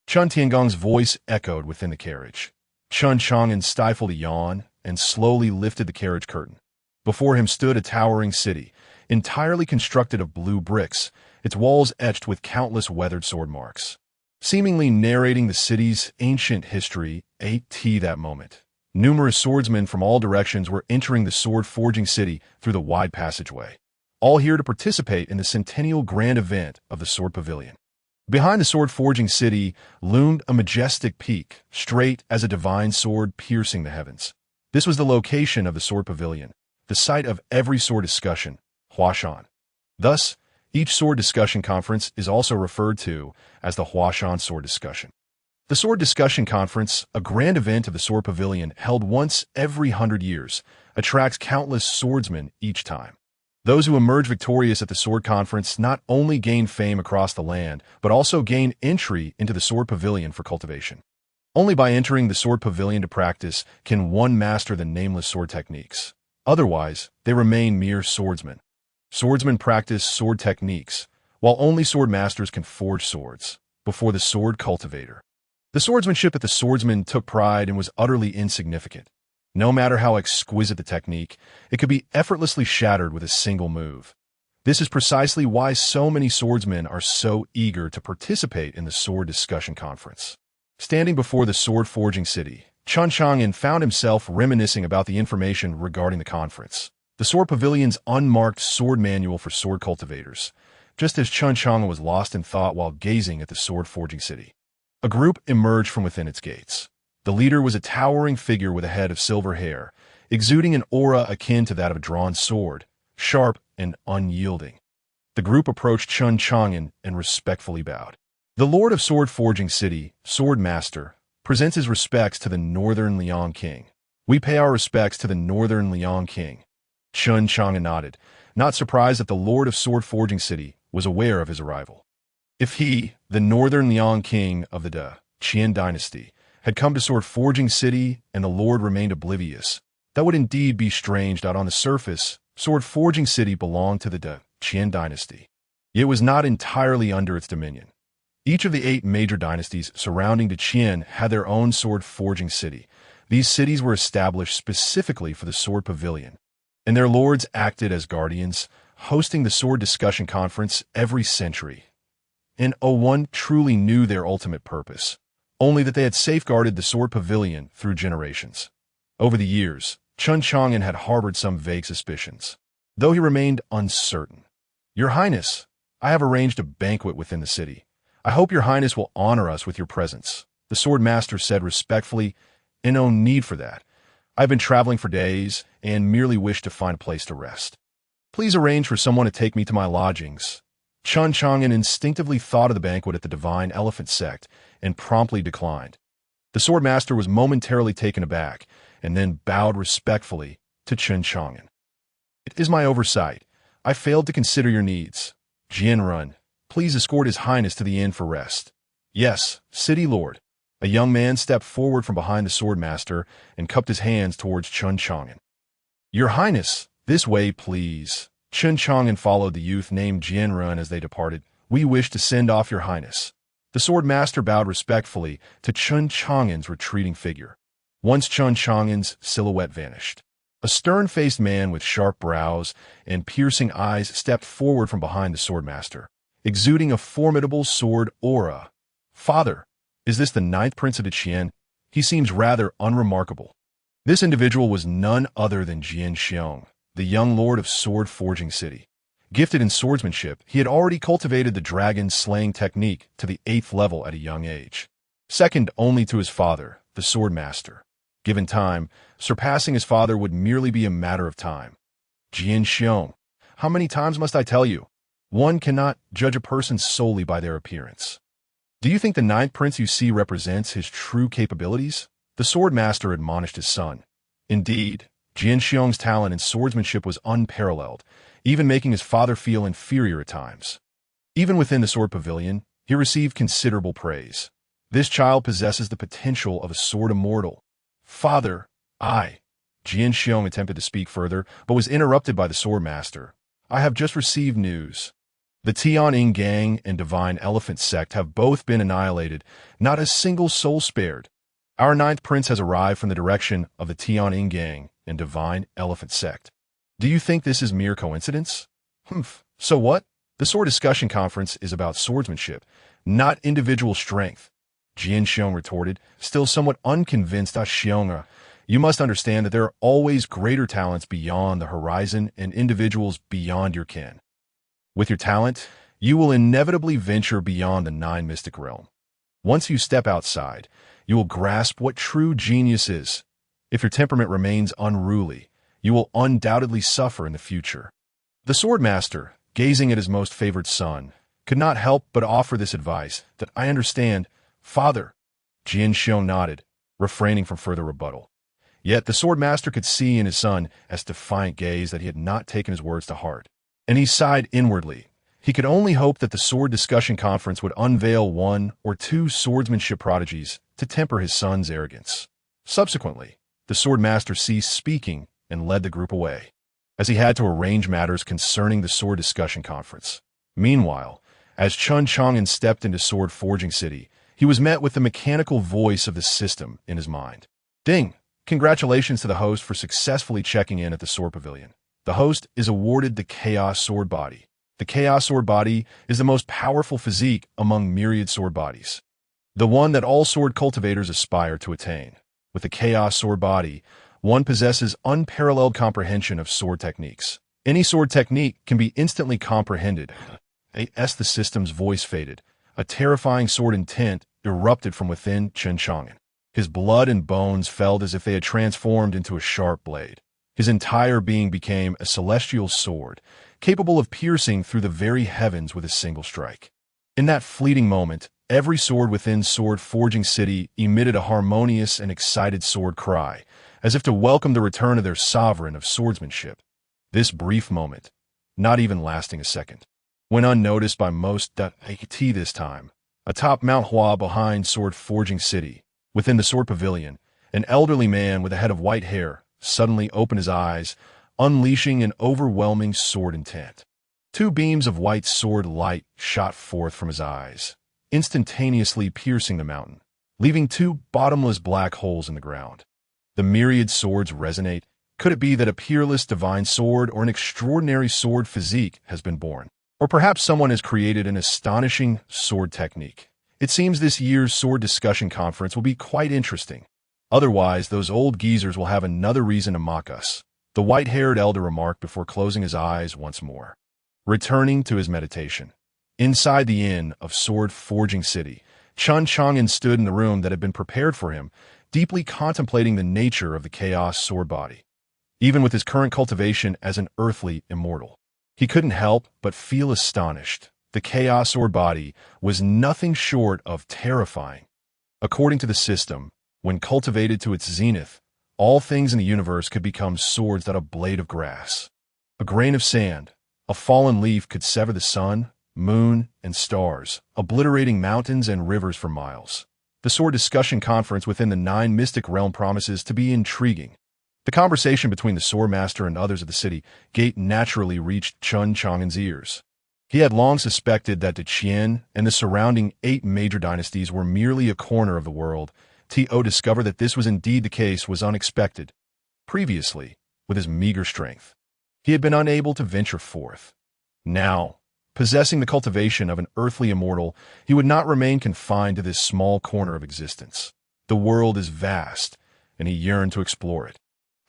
Chen Tiangong's voice echoed within the carriage. Chen Chang'an stifled a yawn and slowly lifted the carriage curtain. Before him stood a towering city, entirely constructed of blue bricks, its walls etched with countless weathered sword marks. Seemingly narrating the city's ancient history, that moment. Numerous swordsmen from all directions were entering the sword-forging city through the wide passageway, all here to participate in the centennial grand event of the Sword Pavilion. Behind the sword-forging city loomed a majestic peak, straight as a divine sword piercing the heavens. This was the location of the Sword Pavilion, the site of every sword discussion, Huashan. Thus, each sword discussion conference is also referred to as the Huashan Sword Discussion. The Sword Discussion Conference, a grand event of the Sword Pavilion held once every 100 years, attracts countless swordsmen each time. Those who emerge victorious at the Sword Conference not only gain fame across the land, but also gain entry into the Sword Pavilion for cultivation. Only by entering the Sword Pavilion to practice can one master the nameless sword techniques. Otherwise, they remain mere swordsmen. Swordsmen practice sword techniques, while only sword masters can forge swords, before the sword cultivator. The swordsmanship at the swordsman took pride and was utterly insignificant. No matter how exquisite the technique, it could be effortlessly shattered with a single move. This is precisely why so many swordsmen are so eager to participate in the Sword Discussion Conference. Standing before the sword-forging city, Chen Chang'an found himself reminiscing about the information regarding the conference. The Sword Pavilion's unmarked sword manual for sword cultivators, just as Chen Chang'an was lost in thought while gazing at the sword-forging city. A group emerged from within its gates. The leader was a towering figure with a head of silver hair, exuding an aura akin to that of a drawn sword, sharp and unyielding. The group approached Chen Chang'an and respectfully bowed. The Lord of Sword Forging City, Sword Master, presents his respects to the Northern Liang King. We pay our respects to the Northern Liang King. Chen Chang'an nodded, not surprised that the Lord of Sword Forging City was aware of his arrival. If he, the Northern Liang King of the Qian Dynasty, had come to Sword Forging City and the Lord remained oblivious, that would indeed be strange that on the surface, Sword Forging City belonged to the Qian Dynasty. Yet it was not entirely under its dominion. Each of the 8 major dynasties surrounding the Qian had their own sword forging city. These cities were established specifically for the Sword Pavilion, and their lords acted as guardians, hosting the Sword Discussion Conference every century. And one truly knew their ultimate purpose, only that they had safeguarded the Sword Pavilion through generations. Over the years, Chen Chang'an had harbored some vague suspicions, though he remained uncertain. "Your Highness, I have arranged a banquet within the city. I hope your Highness will honor us with your presence," the sword master said respectfully. "And no need for that. I've been traveling for days and merely wish to find a place to rest. Please arrange for someone to take me to my lodgings." Chen Chang'an instinctively thought of the banquet at the Divine Elephant Sect and promptly declined. The sword master was momentarily taken aback and then bowed respectfully to Chen Chang'an. "It is my oversight. I failed to consider your needs. Jianrun, please escort His Highness to the inn for rest." "Yes, City Lord." A young man stepped forward from behind the sword master and cupped his hands towards Chen Chang'an. "Your Highness, this way, please." Chen Chang'an followed the youth named Jianrun as they departed. "We wish to send off your Highness." The sword master bowed respectfully to Chen Chang'an's retreating figure. Once Chen Chang'an's silhouette vanished, a stern-faced man with sharp brows and piercing eyes stepped forward from behind the sword master, exuding a formidable sword aura. "Father, is this the 9th Prince of the Qian? He seems rather unremarkable." This individual was none other than Jian Xiong, the young lord of Sword Forging City. Gifted in swordsmanship, he had already cultivated the dragon-slaying technique to the 8th level at a young age, second only to his father, the sword master. Given time, surpassing his father would merely be a matter of time. "Jian Xiong, how many times must I tell you? One cannot judge a person solely by their appearance. Do you think the 9th Prince you see represents his true capabilities?" The sword master admonished his son. Indeed, Jian Xiong's talent in swordsmanship was unparalleled, even making his father feel inferior at times. Even within the Sword Pavilion, he received considerable praise. "This child possesses the potential of a sword immortal." "Father, Jian Xiong attempted to speak further, but was interrupted by the sword master. "I have just received news. The Tianying Gang and Divine Elephant Sect have both been annihilated, not a single soul spared. Our 9th Prince has arrived from the direction of the Tianying Gang and Divine Elephant Sect. Do you think this is mere coincidence?" So what? The Sword Discussion Conference is about swordsmanship, not individual strength," Jian Xiong retorted, still somewhat unconvinced. "Xiong, you must understand that there are always greater talents beyond the horizon and individuals beyond your ken. With your talent, you will inevitably venture beyond the 9 mystic realm. Once you step outside, you will grasp what true genius is. If your temperament remains unruly, you will undoubtedly suffer in the future." The sword master, gazing at his most favored son, could not help but offer this advice: "That I understand, Father. Jian Xiong nodded, refraining from further rebuttal. Yet the sword master could see in his son's defiant gaze that he had not taken his words to heart, and he sighed inwardly. He could only hope that the sword discussion conference would unveil one or two swordsmanship prodigies to temper his son's arrogance. Subsequently, the sword master ceased speaking and led the group away, as he had to arrange matters concerning the sword discussion conference. Meanwhile, as Chen Chang'an stepped into Sword Forging City, he was met with the mechanical voice of the system in his mind. Ding! Congratulations to the host for successfully checking in at the Sword Pavilion. The host is awarded the Chaos Sword Body. The Chaos Sword Body is the most powerful physique among myriad sword bodies, the one that all sword cultivators aspire to attain. With the Chaos Sword Body, one possesses unparalleled comprehension of sword techniques. Any sword technique can be instantly comprehended. As the system's voice faded, a terrifying sword intent erupted from within Chen Chang'an. His blood and bones felt as if they had transformed into a sharp blade. His entire being became a celestial sword, capable of piercing through the very heavens with a single strike. In that fleeting moment, every sword within Sword Forging City emitted a harmonious and excited sword cry, as if to welcome the return of their sovereign of swordsmanship. This brief moment, not even lasting a second, went unnoticed by most. This time, atop Mount Hua behind Sword Forging City, within the Sword Pavilion, an elderly man with a head of white hair suddenly opened his eyes, unleashing an overwhelming sword intent. Two beams of white sword light shot forth from his eyes, instantaneously piercing the mountain, leaving two bottomless black holes in the ground. The myriad swords resonate. Could it be that a peerless divine sword or an extraordinary sword physique has been born? Or perhaps someone has created an astonishing sword technique. It seems this year's sword discussion conference will be quite interesting. Otherwise, those old geezers will have another reason to mock us, the white-haired elder remarked before closing his eyes once more. Returning to his meditation. Inside the inn of Sword Forging City, Chen Chang'an stood in the room that had been prepared for him, deeply contemplating the nature of the Chaos Sword Body. Even with his current cultivation as an earthly immortal, he couldn't help but feel astonished. The Chaos Sword Body was nothing short of terrifying. According to the system, when cultivated to its zenith, all things in the universe could become swords without a blade of grass. A grain of sand, a fallen leaf could sever the sun, moon, and stars, obliterating mountains and rivers for miles. The sword discussion conference within the 9 mystic realm promises to be intriguing. The conversation between the sword master and others of the city gate naturally reached Chen Chang'an's ears. He had long suspected that the Qian and the surrounding 8 major dynasties were merely a corner of the world. To discover that this was indeed the case was unexpected. Previously, with his meager strength, he had been unable to venture forth. Now, possessing the cultivation of an earthly immortal, he would not remain confined to this small corner of existence. The world is vast, and he yearned to explore it.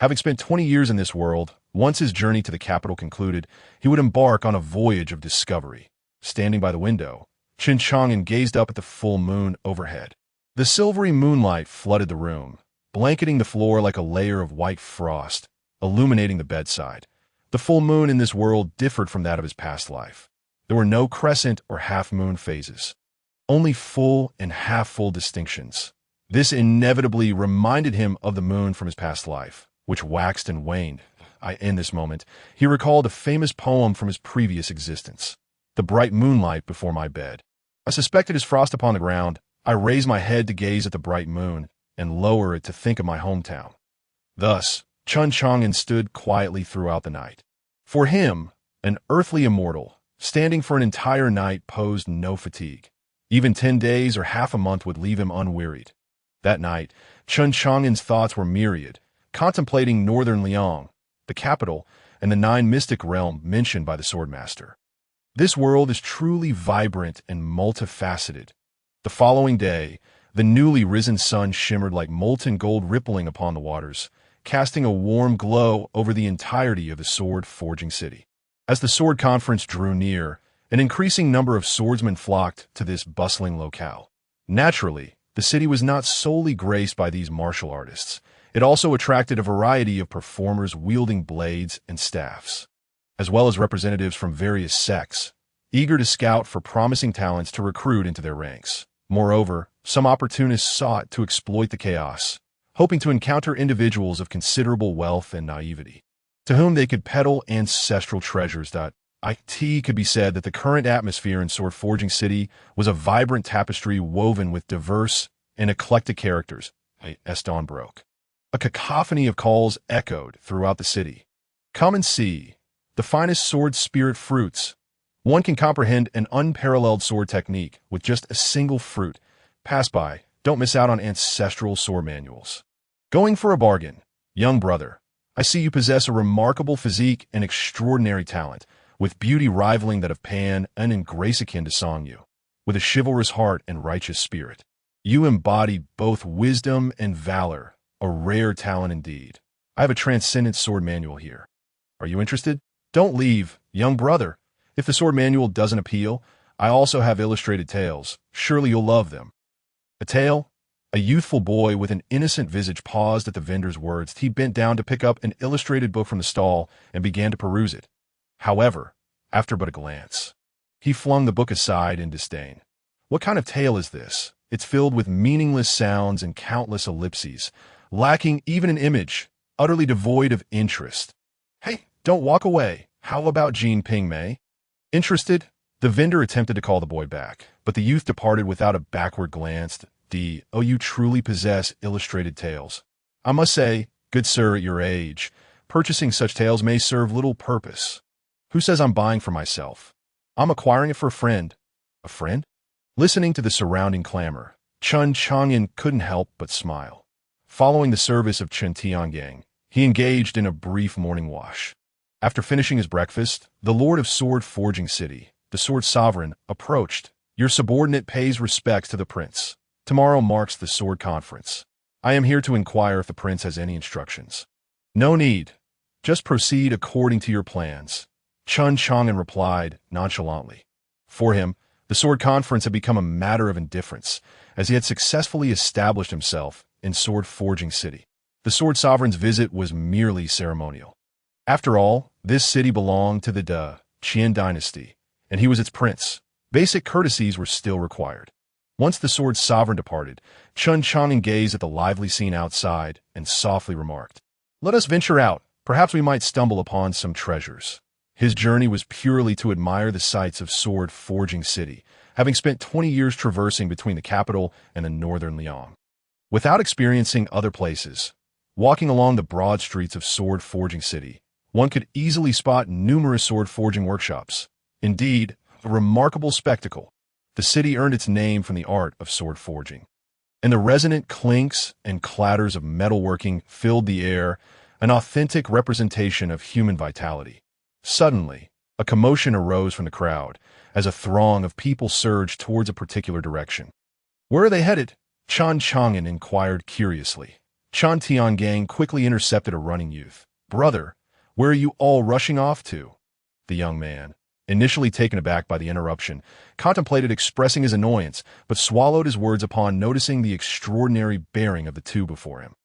Having spent 20 years in this world, once his journey to the capital concluded, he would embark on a voyage of discovery. Standing by the window, Chen Chang'an gazed up at the full moon overhead. The silvery moonlight flooded the room, blanketing the floor like a layer of white frost, illuminating the bedside. The full moon in this world differed from that of his past life. There were no crescent or half-moon phases, only full and half-full distinctions. This inevitably reminded him of the moon from his past life, which waxed and waned. In this moment, he recalled a famous poem from his previous existence. The bright moonlight before my bed. I suspected as frost upon the ground. I raise my head to gaze at the bright moon, and lower it to think of my hometown. Thus, Chen Chang'an stood quietly throughout the night. For him, an earthly immortal, standing for an entire night posed no fatigue. Even 10 days or half a month would leave him unwearied. That night, Chen Chang'an's thoughts were myriad, contemplating northern Liang, the capital, and the 9 mystic realm mentioned by the swordmaster. This world is truly vibrant and multifaceted. The following day, the newly risen sun shimmered like molten gold rippling upon the waters, casting a warm glow over the entirety of the Sword Forging City. As the sword conference drew near, an increasing number of swordsmen flocked to this bustling locale. Naturally, the city was not solely graced by these martial artists. It also attracted a variety of performers wielding blades and staffs, as well as representatives from various sects, eager to scout for promising talents to recruit into their ranks. Moreover, Some opportunists sought to exploit the chaos, hoping to encounter individuals of considerable wealth and naivety, to whom they could peddle ancestral treasures. It could be said that the current atmosphere in Sword Forging City was a vibrant tapestry woven with diverse and eclectic characters, as dawn broke. A cacophony of calls echoed throughout the city. Come and see the finest sword spirit fruits. One can comprehend an unparalleled sword technique with just a single fruit. Pass by, don't miss out on ancestral sword manuals. Going for a bargain, young brother. I see you possess a remarkable physique and extraordinary talent, with beauty rivaling that of Pan and in grace akin to Songyu. With a chivalrous heart and righteous spirit, you embody both wisdom and valor, a rare talent indeed. I have a transcendent sword manual here. Are you interested? Don't leave, young brother. If the sword manual doesn't appeal, I also have illustrated tales. Surely you'll love them. A tale? A youthful boy with an innocent visage paused at the vendor's words. He bent down to pick up an illustrated book from the stall and began to peruse it. However, after but a glance, he flung the book aside in disdain. What kind of tale is this? It's filled with meaningless sounds and countless ellipses, lacking even an image, utterly devoid of interest. Hey, don't walk away. How about Jean Ping Mei? Interested? The vendor attempted to call the boy back, but the youth departed without a backward glance. Oh, you truly possess illustrated tales. I must say, good sir, at your age, purchasing such tales may serve little purpose. Who says I'm buying for myself? I'm acquiring it for a friend. A friend? Listening to the surrounding clamor, Chen Chang'an couldn't help but smile. Following the service of Chen Chang'an, he engaged in a brief morning wash. After finishing his breakfast, the Lord of Sword Forging City, the Sword Sovereign, approached. Your subordinate pays respects to the prince. Tomorrow marks the sword conference. I am here to inquire if the prince has any instructions. No need. Just proceed according to your plans, Chen Chang'an replied nonchalantly. For him, the sword conference had become a matter of indifference, as he had successfully established himself in Sword Forging City. The Sword Sovereign's visit was merely ceremonial. After all, this city belonged to the Qian Dynasty, and he was its prince. Basic courtesies were still required. Once the Sword Sovereign departed, Chen Chang'an gazed at the lively scene outside and softly remarked, "Let us venture out. Perhaps we might stumble upon some treasures." His journey was purely to admire the sights of Sword Forging City, having spent 20 years traversing between the capital and the northern Liang. Without experiencing other places, walking along the broad streets of Sword Forging City, one could easily spot numerous sword forging workshops. Indeed, a remarkable spectacle. The city earned its name from the art of sword forging, and the resonant clinks and clatters of metalworking filled the air, an authentic representation of human vitality. Suddenly, a commotion arose from the crowd as a throng of people surged towards a particular direction. Where are they headed? Chen Chang'an inquired curiously. Chen Chang'an quickly intercepted a running youth. Brother, where are you all rushing off to? The young man, initially taken aback by the interruption, contemplated expressing his annoyance, but swallowed his words upon noticing the extraordinary bearing of the two before him.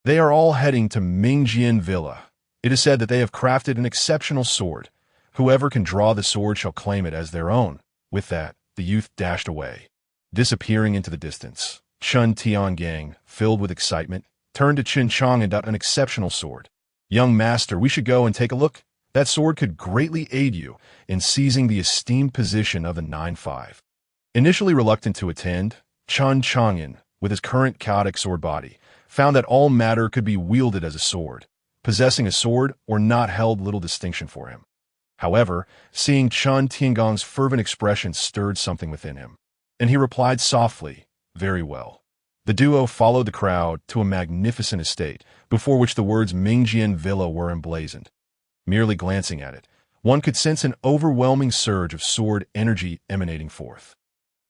They are all heading to Mingjian Villa. It is said that they have crafted an exceptional sword. Whoever can draw the sword shall claim it as their own. With that, the youth dashed away, disappearing into the distance. Chen Chang'an, filled with excitement, turned to Chen Chang'an. An exceptional sword. Young master, we should go and take a look. That sword could greatly aid you in seizing the esteemed position of the 9-5. Initially reluctant to attend, Chen Chang'an, with his current chaotic sword body, found that all matter could be wielded as a sword. Possessing a sword or not held little distinction for him. However, seeing Chen Chang'an's fervent expression stirred something within him, and he replied softly, "Very well." The duo followed the crowd to a magnificent estate, before which the words Mingjian Villa were emblazoned. Merely glancing at it, one could sense an overwhelming surge of sword energy emanating forth.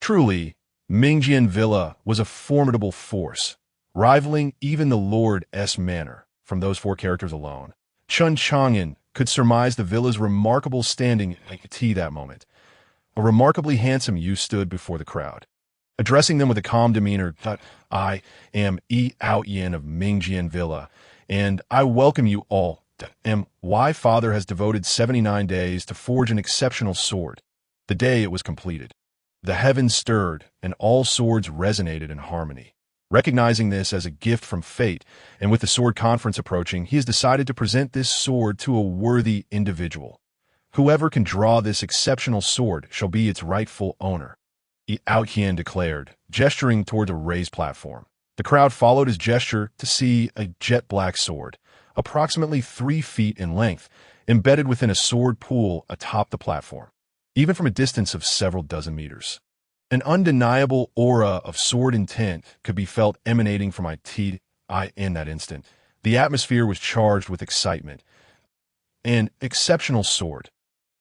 Truly, Mingjian Villa was a formidable force, rivaling even the Lord's manor. From those 4 characters alone, Chen Chang'an could surmise the villa's remarkable standing at that moment. A remarkably handsome youth stood before the crowd, addressing them with a calm demeanor. "I am Ao Yin of Mingjian Villa, and I welcome you all. My father has devoted 79 days to forge an exceptional sword. The day it was completed, The heavens stirred, and all swords resonated in harmony. Recognizing this as a gift from fate, and with the sword conference approaching, he has decided to present this sword to a worthy individual. Whoever can draw this exceptional sword shall be its rightful owner, Qian declared, gesturing toward a raised platform. The crowd followed his gesture to see a jet-black sword, approximately 3 feet in length, embedded within a sword pool atop the platform, even from a distance of several dozen meters. An undeniable aura of sword intent could be felt emanating from Qian in that instant. The atmosphere was charged with excitement. An exceptional sword.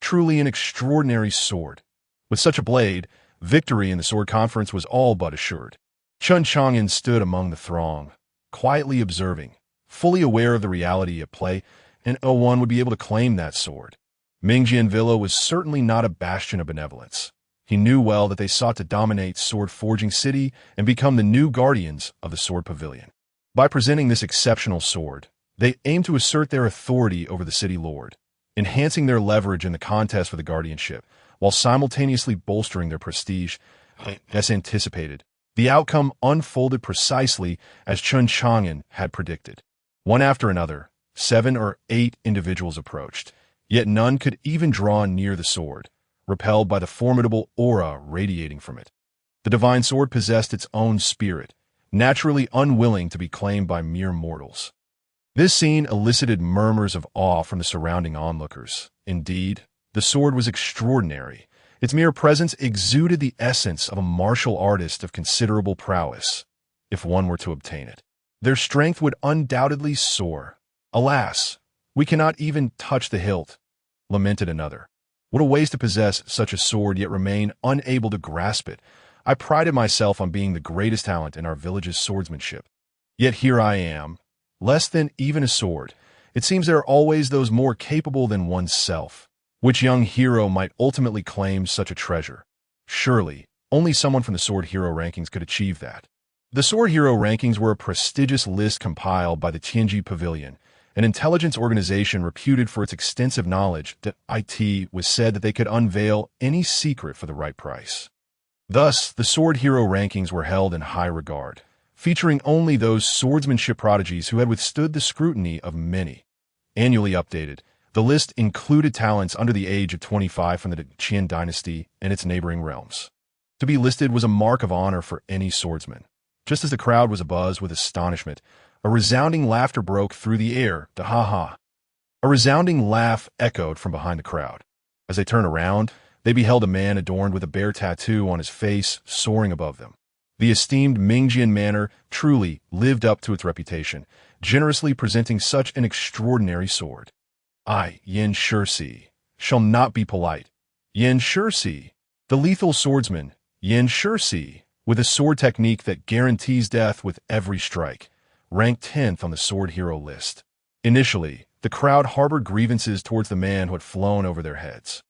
Truly an extraordinary sword. With such a blade, victory in the sword conference was all but assured. Chen Chang'an stood among the throng, quietly observing, fully aware of the reality at play, and no one would be able to claim that sword. Mingjian Villa was certainly not a bastion of benevolence. He knew well that they sought to dominate Sword Forging City and become the new guardians of the Sword Pavilion. By presenting this exceptional sword, they aimed to assert their authority over the city lord, enhancing their leverage in the contest for the guardianship, while simultaneously bolstering their prestige. As anticipated, the outcome unfolded precisely as Chen Chang'an had predicted. One after another, 7 or 8 individuals approached, yet none could even draw near the sword, repelled by the formidable aura radiating from it. The divine sword possessed its own spirit, naturally unwilling to be claimed by mere mortals. This scene elicited murmurs of awe from the surrounding onlookers. Indeed, the sword was extraordinary. Its mere presence exuded the essence of a martial artist of considerable prowess, if one were to obtain it. Their strength would undoubtedly soar. Alas, we cannot even touch the hilt, lamented another. What a waste to possess such a sword yet remain unable to grasp it. I prided myself on being the greatest talent in our village's swordsmanship. Yet here I am, less than even a sword. It seems there are always those more capable than oneself. Which young hero might ultimately claim such a treasure? Surely, only someone from the Sword Hero rankings could achieve that. The Sword Hero rankings were a prestigious list compiled by the Tianji Pavilion, an intelligence organization reputed for its extensive knowledge that it was said that they could unveil any secret for the right price. Thus, the Sword Hero rankings were held in high regard, featuring only those swordsmanship prodigies who had withstood the scrutiny of many. Annually updated, the list included talents under the age of 25 from the Qian Dynasty and its neighboring realms. To be listed was a mark of honor for any swordsman. Just as the crowd was abuzz with astonishment, a resounding laughter broke through the air, the ha-ha. A resounding laugh echoed from behind the crowd. As they turned around, they beheld a man adorned with a bear tattoo on his face soaring above them. The esteemed Mingjian manor truly lived up to its reputation, generously presenting such an extraordinary sword. I, Yin Shursi, shall not be polite. Yin Shursi, the lethal swordsman, Yin Shursi, with a sword technique that guarantees death with every strike, ranked 10th on the Sword Hero list. Initially, the crowd harbored grievances towards the man who had flown over their heads.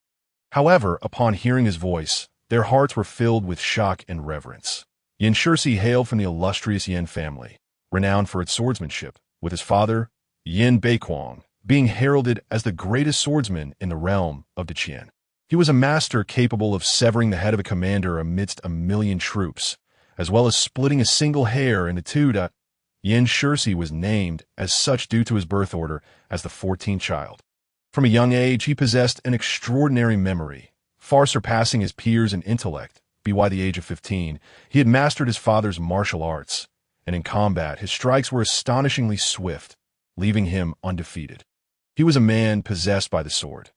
However, upon hearing his voice, their hearts were filled with shock and reverence. Yin Shursi hailed from the illustrious Yin family, renowned for its swordsmanship, with his father, Yin Beiquang, being heralded as the greatest swordsman in the realm of Deqian. He was a master capable of severing the head of a commander amidst a million troops, as well as splitting a single hair into two. Yin Shursi was named as such due to his birth order as the 14th child. From a young age, he possessed an extraordinary memory, far surpassing his peers in intellect. By the age of 15, he had mastered his father's martial arts, and in combat, his strikes were astonishingly swift, leaving him undefeated. He was a man possessed by the sword.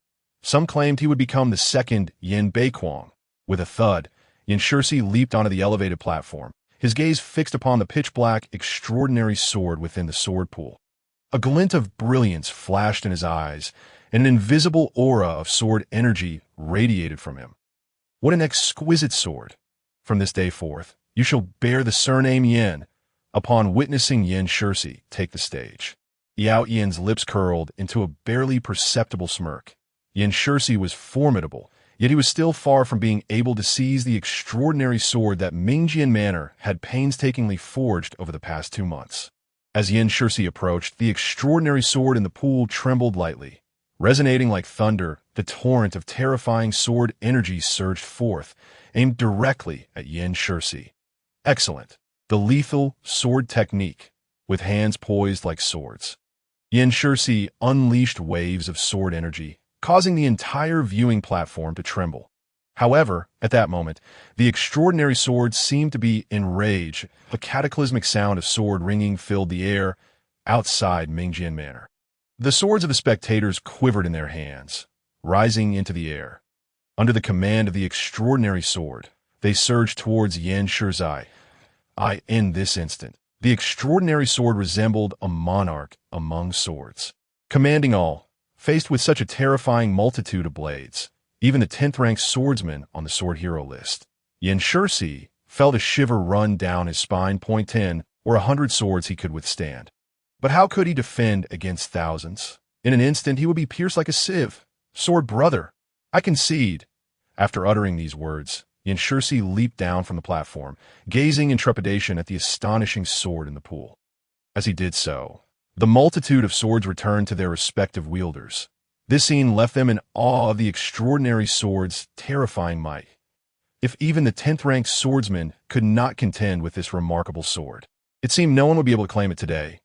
Some claimed he would become the second Yin Beiquang. With a thud, Yin Shursi leaped onto the elevated platform, his gaze fixed upon the pitch-black, extraordinary sword within the sword pool. A glint of brilliance flashed in his eyes, and an invisible aura of sword energy radiated from him. What an exquisite sword! From this day forth, you shall bear the surname Yin. Upon witnessing Yin Shursi take the stage, Yao Yin's lips curled into a barely perceptible smirk. Yin Shursi was formidable, yet he was still far from being able to seize the extraordinary sword that Mingjian Manor had painstakingly forged over the past 2 months. As Yin Shursi approached, the extraordinary sword in the pool trembled lightly, Resonating like thunder, the torrent of terrifying sword energy surged forth, aimed directly at Yan Shursi. Excellent. The lethal sword technique, with hands poised like swords. Yan Shursi unleashed waves of sword energy, causing the entire viewing platform to tremble. However, at that moment, the extraordinary sword seemed to be enraged. The cataclysmic sound of sword ringing filled the air outside Mingjian Manor. The swords of the spectators quivered in their hands, rising into the air. Under the command of the extraordinary sword, they surged towards Yan Shursi. In this instant, the extraordinary sword resembled a monarch among swords. Commanding all, faced with such a terrifying multitude of blades, even the 10th-ranked swordsman on the sword hero list, Yan Shursi felt a shiver run down his spine. 10 or 100 swords he could withstand. But how could he defend against thousands? In an instant he would be pierced like a sieve. Sword brother, I concede. After uttering these words, Yan Shursi leaped down from the platform, gazing in trepidation at the astonishing sword in the pool. As he did so, the multitude of swords returned to their respective wielders. This scene left them in awe of the extraordinary sword's terrifying might. If even the 10th-ranked swordsman could not contend with this remarkable sword, it seemed no one would be able to claim it today.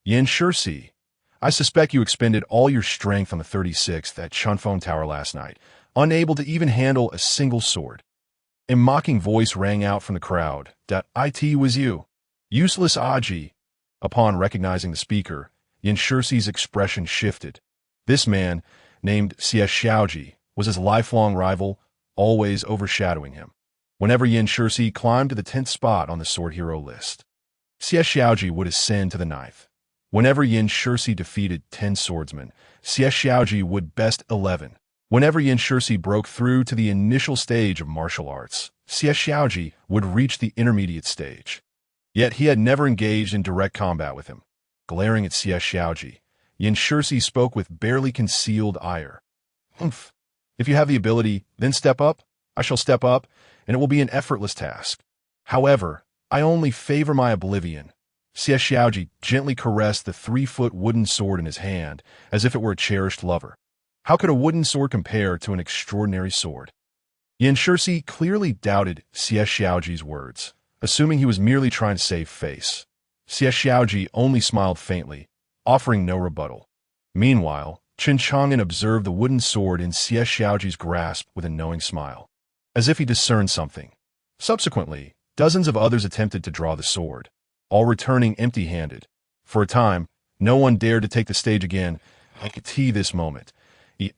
Yan Shursi, I suspect you expended all your strength on the 36th at Chunfeng Tower last night, unable to even handle a single sword. A mocking voice rang out from the crowd. It was you. Useless Aji. Upon recognizing the speaker, Yan Shursi's expression shifted. This man, named Xie Xiaoji, was his lifelong rival, always overshadowing him. Whenever Yan Shursi climbed to the 10th spot on the sword hero list, Xie Xiaoji would ascend to the 9th. Whenever Yan Shursi defeated 10 swordsmen, Xie Xiaoji would best 11. Whenever Yan Shursi broke through to the initial stage of martial arts, Xie Xiaoji would reach the intermediate stage. Yet he had never engaged in direct combat with him. Glaring at Xie Xiaoji, Yan Shursi spoke with barely concealed ire. Humph. If you have the ability, then step up. I shall step up, and it will be an effortless task. However, I only favor my oblivion. Xie Xiaoji gently caressed the 3-foot wooden sword in his hand, as if it were a cherished lover. How could a wooden sword compare to an extraordinary sword? Yan Shursi clearly doubted Xie Xiaoji's words, assuming he was merely trying to save face. Xie Xiaoji only smiled faintly, offering no rebuttal. Meanwhile, Chen Chang'an observed the wooden sword in Xie Xiaoji's grasp with a knowing smile, as if he discerned something. Subsequently, dozens of others attempted to draw the sword, all returning empty-handed. For a time, no one dared to take the stage again. I could see this moment.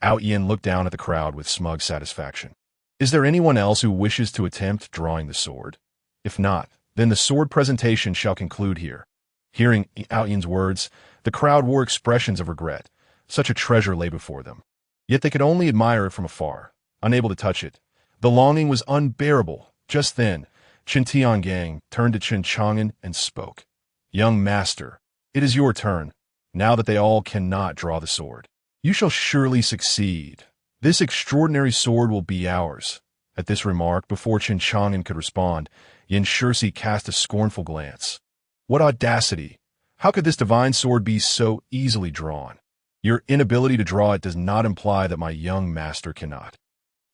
Ao Yin looked down at the crowd with smug satisfaction. Is there anyone else who wishes to attempt drawing the sword? If not, then the sword presentation shall conclude here. Hearing Ao Yin's words, the crowd wore expressions of regret. Such a treasure lay before them. Yet they could only admire it from afar, unable to touch it. The longing was unbearable. Just then, Chen Tiangang turned to Chen Chang'an and spoke. Young master, it is your turn, now that they all cannot draw the sword. You shall surely succeed. This extraordinary sword will be ours. At this remark, before Chen Chang'an could respond, Yan Shursi cast a scornful glance. What audacity! How could this divine sword be so easily drawn? Your inability to draw it does not imply that my young master cannot.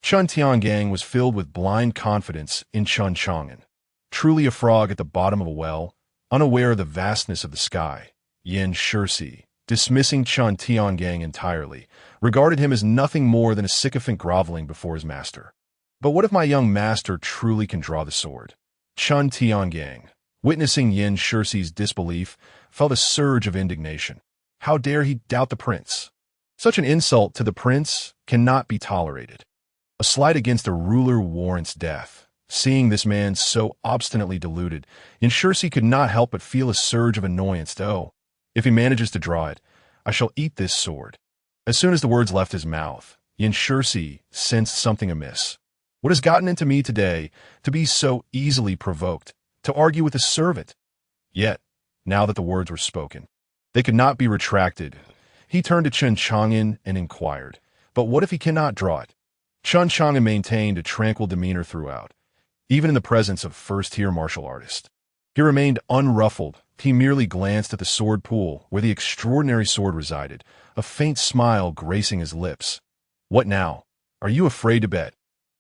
Chen Tiangang was filled with blind confidence in Chen Chang'an. Truly a frog at the bottom of a well, unaware of the vastness of the sky, Yan Shursi, dismissing Chen Tiangang entirely, regarded him as nothing more than a sycophant groveling before his master. But what if my young master truly can draw the sword? Chen Tiangang, witnessing Yan Shursi's disbelief, felt a surge of indignation. How dare he doubt the prince? Such an insult to the prince cannot be tolerated. A slight against a ruler warrants death. Seeing this man so obstinately deluded, Yan Shursi could not help but feel a surge of annoyance. Oh, if he manages to draw it, I shall eat this sword. As soon as the words left his mouth, Yan Shursi sensed something amiss. What has gotten into me today to be so easily provoked, to argue with a servant? Yet, now that the words were spoken, they could not be retracted. He turned to Chen Chang'an and inquired, but what if he cannot draw it? Chen Chang'an maintained a tranquil demeanor throughout, even in the presence of first-tier martial artists. He remained unruffled, He merely glanced at the sword pool where the extraordinary sword resided, a faint smile gracing his lips. What now? Are you afraid to bet?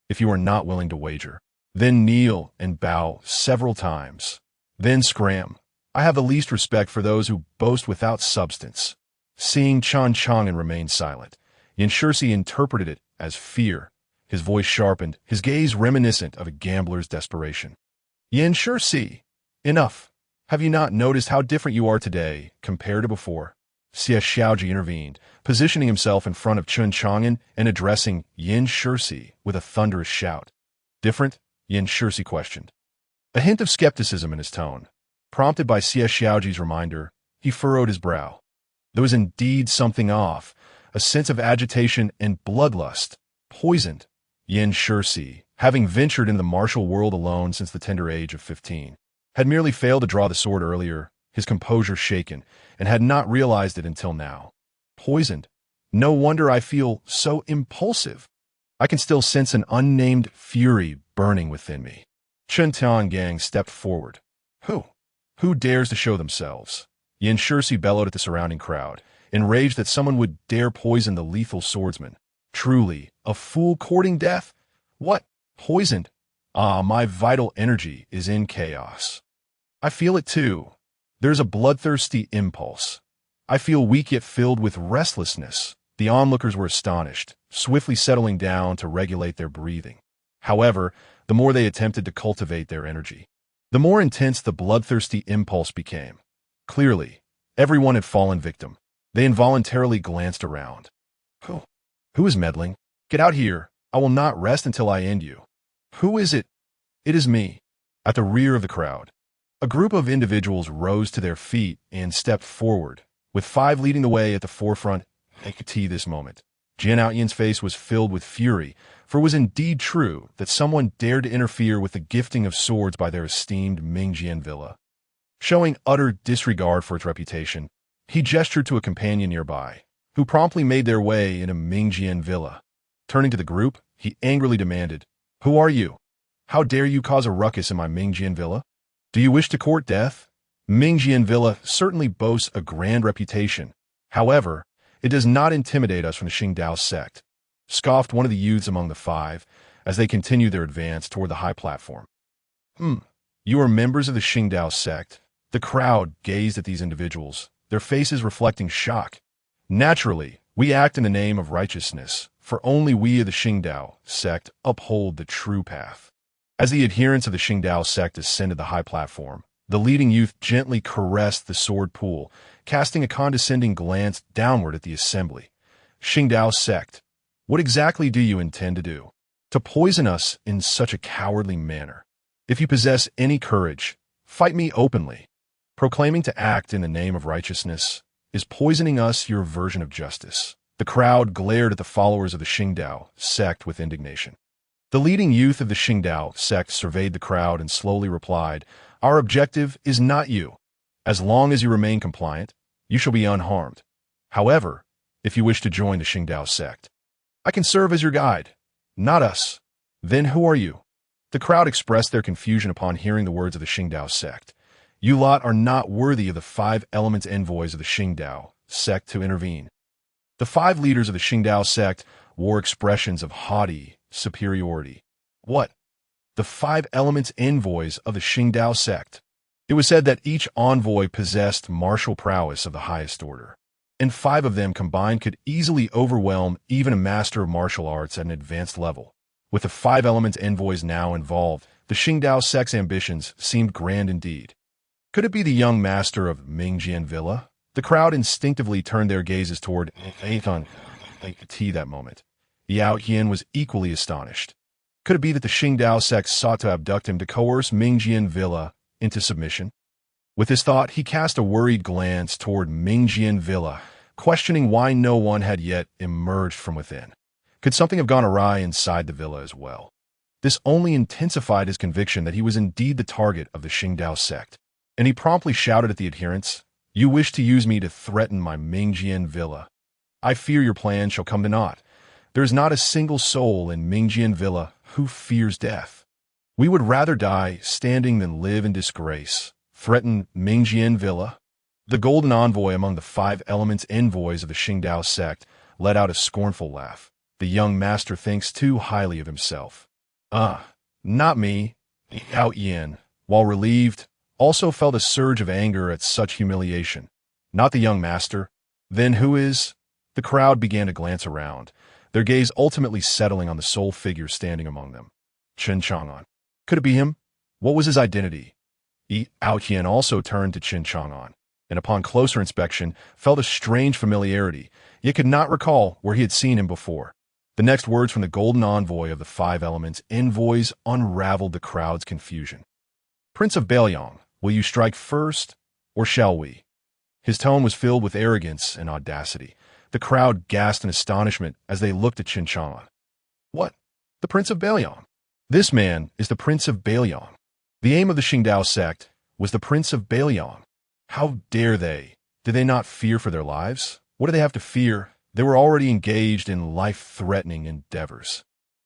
If you are not willing to wager, then kneel and bow several times. Then scram. I have the least respect for those who boast without substance. Seeing Chen Chang'an remain silent, Yin Shursi interpreted it as fear. His voice sharpened, his gaze reminiscent of a gambler's desperation. Yin Shursi, enough. Have you not noticed how different you are today compared to before? Xie Xiaoji intervened, positioning himself in front of Chen Chang'an and addressing Yin Shursi with a thunderous shout. Different? Yin Shursi questioned. A hint of skepticism in his tone. Prompted by Xie Xiaoji's reminder, he furrowed his brow. There was indeed something off, a sense of agitation and bloodlust. Poisoned. Yin Shursi, having ventured into the martial world alone since the tender age of 15, had merely failed to draw the sword earlier, his composure shaken, and had not realized it until now. Poisoned. No wonder I feel so impulsive. I can still sense an unnamed fury burning within me. Chen Chang'an stepped forward. Who? Who dares to show themselves? Yin Shursi bellowed at the surrounding crowd, enraged that someone would dare poison the lethal swordsman. Truly, a fool courting death? What? Poisoned? Ah, my vital energy is in chaos. I feel it too. There's a bloodthirsty impulse. I feel weak yet filled with restlessness. The onlookers were astonished, swiftly settling down to regulate their breathing. However, the more they attempted to cultivate their energy, the more intense the bloodthirsty impulse became. Clearly, everyone had fallen victim. They involuntarily glanced around. Who is meddling? Get out here. I will not rest until I end you. Who is it? It is me. At the rear of the crowd, a group of individuals rose to their feet and stepped forward, with 5 leading the way at the forefront. I could see this moment. Jian Outyan's face was filled with fury, for it was indeed true that someone dared to interfere with the gifting of swords by their esteemed Mingjian villa. Showing utter disregard for its reputation, he gestured to a companion nearby, who promptly made their way in a Mingjian villa. Turning to the group, he angrily demanded, Who are you? How dare you cause a ruckus in my Mingjian villa? Do you wish to court death? Mingjian villa certainly boasts a grand reputation. However, it does not intimidate us from the Qingdao sect, scoffed one of the youths among the 5, as they continued their advance toward the high platform. You are members of the Qingdao sect? The crowd gazed at these individuals, their faces reflecting shock. Naturally, we act in the name of righteousness, for only we of the Qingdao sect uphold the true path. As the adherents of the Qingdao sect ascended the high platform, the leading youth gently caressed the sword pool, casting a condescending glance downward at the assembly. Qingdao sect, what exactly do you intend to do? To poison us in such a cowardly manner? If you possess any courage, fight me openly. Proclaiming to act in the name of righteousness, is poisoning us your version of justice? The crowd glared at the followers of the Qingdao sect with indignation. The leading youth of the Qingdao sect surveyed the crowd and slowly replied, Our objective is not you. As long as you remain compliant, you shall be unharmed. However, if you wish to join the Qingdao sect, I can serve as your guide. Not us. Then who are you? The crowd expressed their confusion upon hearing the words of the Qingdao sect. You lot are not worthy of the 5 elements envoys of the Qingdao sect to intervene. The 5 leaders of the Qingdao sect wore expressions of haughty superiority. What? The 5 elements envoys of the Qingdao sect. It was said that each envoy possessed martial prowess of the highest order, and 5 of them combined could easily overwhelm even a master of martial arts at an advanced level. With the 5 elements envoys now involved, the Qingdao sect's ambitions seemed grand indeed. Could it be the young master of Mingjian Villa? The crowd instinctively turned their gazes toward Ailing. I could see that moment. Yao Qian was equally astonished. Could it be that the Qingdao sect sought to abduct him to coerce Mingjian Villa into submission? With this thought, he cast a worried glance toward Mingjian Villa, questioning why no one had yet emerged from within. Could something have gone awry inside the villa as well? This only intensified his conviction that he was indeed the target of the Qingdao sect, and he promptly shouted at the adherents, You wish to use me to threaten my Mingjian Villa. I fear your plan shall come to naught. There is not a single soul in Mingjian Villa who fears death. We would rather die standing than live in disgrace, threaten Mingjian Villa? The golden envoy among the five elements envoys of the Qingdao sect let out a scornful laugh. The young master thinks too highly of himself. Not me. Yao Yin, while relieved, also felt a surge of anger at such humiliation. Not the young master. Then who is? The crowd began to glance around, their gaze ultimately settling on the sole figure standing among them. Chen Chang'an. Could it be him? What was his identity? Yao Qian also turned to Chen Chang'an, and upon closer inspection, felt a strange familiarity, yet could not recall where he had seen him before. The next words from the golden envoy of the five elements envoys unraveled the crowd's confusion. Prince of Bei Liang, will you strike first, or shall we? His tone was filled with arrogance and audacity. The crowd gasped in astonishment as they looked at Chen Chang'an. What? The Prince of Bei Liang? This man is the Prince of Bei Liang. The aim of the Qingdao sect was the Prince of Bei Liang. How dare they? Did they not fear for their lives? What do they have to fear? They were already engaged in life-threatening endeavors.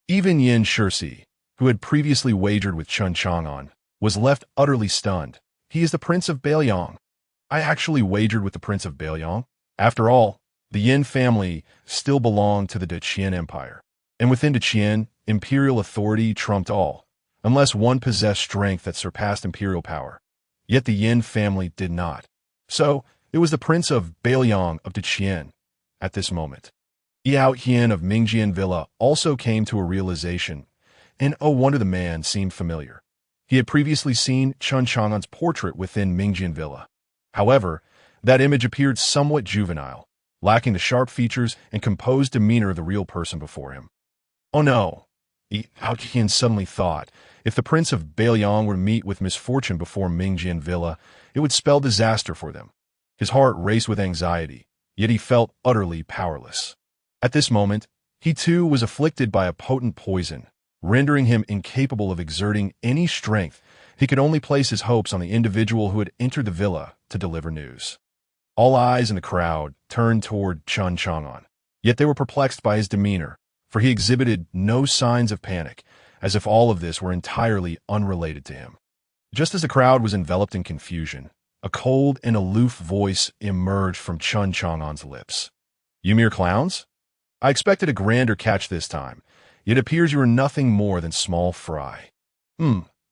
Even Yin Shirsi, who had previously wagered with Chen Chang'an, was left utterly stunned. He is the Prince of Bei Liang. I actually wagered with the Prince of Bei Liang. After all, the Yin family still belonged to the Qian Empire. And within Qian, imperial authority trumped all, unless one possessed strength that surpassed imperial power. Yet the Yin family did not. So, it was the Prince of Bei Liang of Qian. At this moment, Yao Qian of Mingjian Villa also came to a realization, and oh wonder the man seemed familiar. He had previously seen Chen Chang'an's portrait within Mingjian Villa. However, that image appeared somewhat juvenile, lacking the sharp features and composed demeanor of the real person before him. Oh no, Yao Qian suddenly thought, if the Prince of Bei Liang were to meet with misfortune before Mingjian Villa, it would spell disaster for them. His heart raced with anxiety, yet he felt utterly powerless. At this moment, he too was afflicted by a potent poison, rendering him incapable of exerting any strength. He could only place his hopes on the individual who had entered the villa to deliver news. All eyes in the crowd turned toward Chen Chang'an, yet they were perplexed by his demeanor, for he exhibited no signs of panic, as if all of this were entirely unrelated to him. Just as the crowd was enveloped in confusion, a cold and aloof voice emerged from Chen Chang'an's lips. You mere clowns? I expected a grander catch this time. It appears you are nothing more than small fry.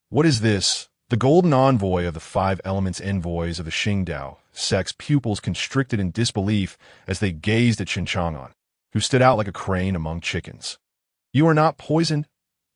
What is this? The golden envoy of the five elements envoys of the Qingdao sect's pupils constricted in disbelief as they gazed at Chen Chang'an, who stood out like a crane among chickens. You are not poisoned?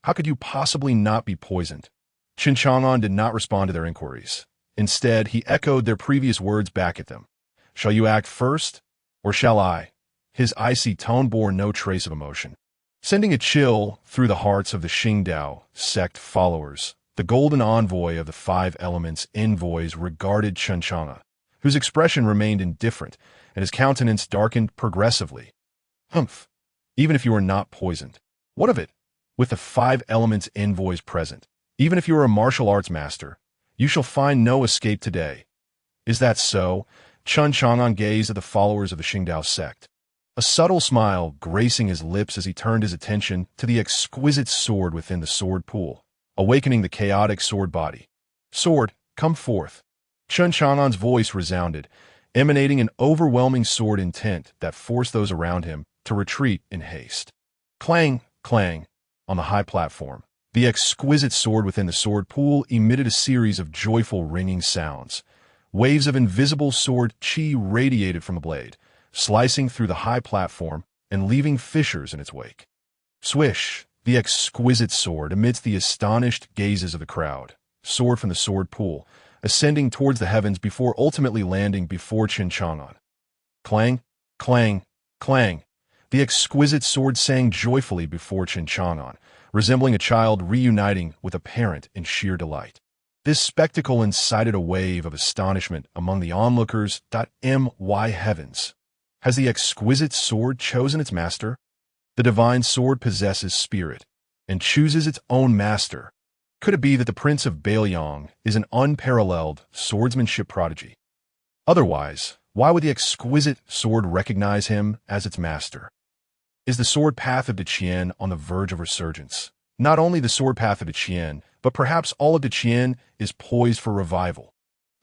How could you possibly not be poisoned? Chen Chang'an did not respond to their inquiries. Instead, he echoed their previous words back at them. Shall you act first, or shall I? His icy tone bore no trace of emotion. Sending a chill through the hearts of the Qingdao sect followers, the golden envoy of the five elements envoys regarded Chen Chang'an, whose expression remained indifferent, and his countenance darkened progressively. Humph! Even if you are not poisoned. What of it? With the five elements envoys present, even if you are a martial arts master, you shall find no escape today. Is that so? Chen Chang'an gazed at the followers of the Qingdao sect, a subtle smile gracing his lips as he turned his attention to the exquisite sword within the sword pool, awakening the chaotic sword body. Sword, come forth. Chen Chang'an's voice resounded, emanating an overwhelming sword intent that forced those around him to retreat in haste. Clang, clang, on the high platform. The exquisite sword within the sword pool emitted a series of joyful ringing sounds. Waves of invisible sword chi radiated from the blade, slicing through the high platform and leaving fissures in its wake. Swish, the exquisite sword amidst the astonished gazes of the crowd, soared from the sword pool, ascending towards the heavens before ultimately landing before Chen Chang'an. Clang, clang, clang. The exquisite sword sang joyfully before Chen Chang'an, resembling a child reuniting with a parent in sheer delight. This spectacle incited a wave of astonishment among the onlookers. My heavens! Has the exquisite sword chosen its master? The divine sword possesses spirit and chooses its own master. Could it be that the Prince of Bei Liang is an unparalleled swordsmanship prodigy? Otherwise, why would the exquisite sword recognize him as its master? Is the sword path of Qian on the verge of resurgence? Not only the sword path of Qian, but perhaps all of Qian is poised for revival.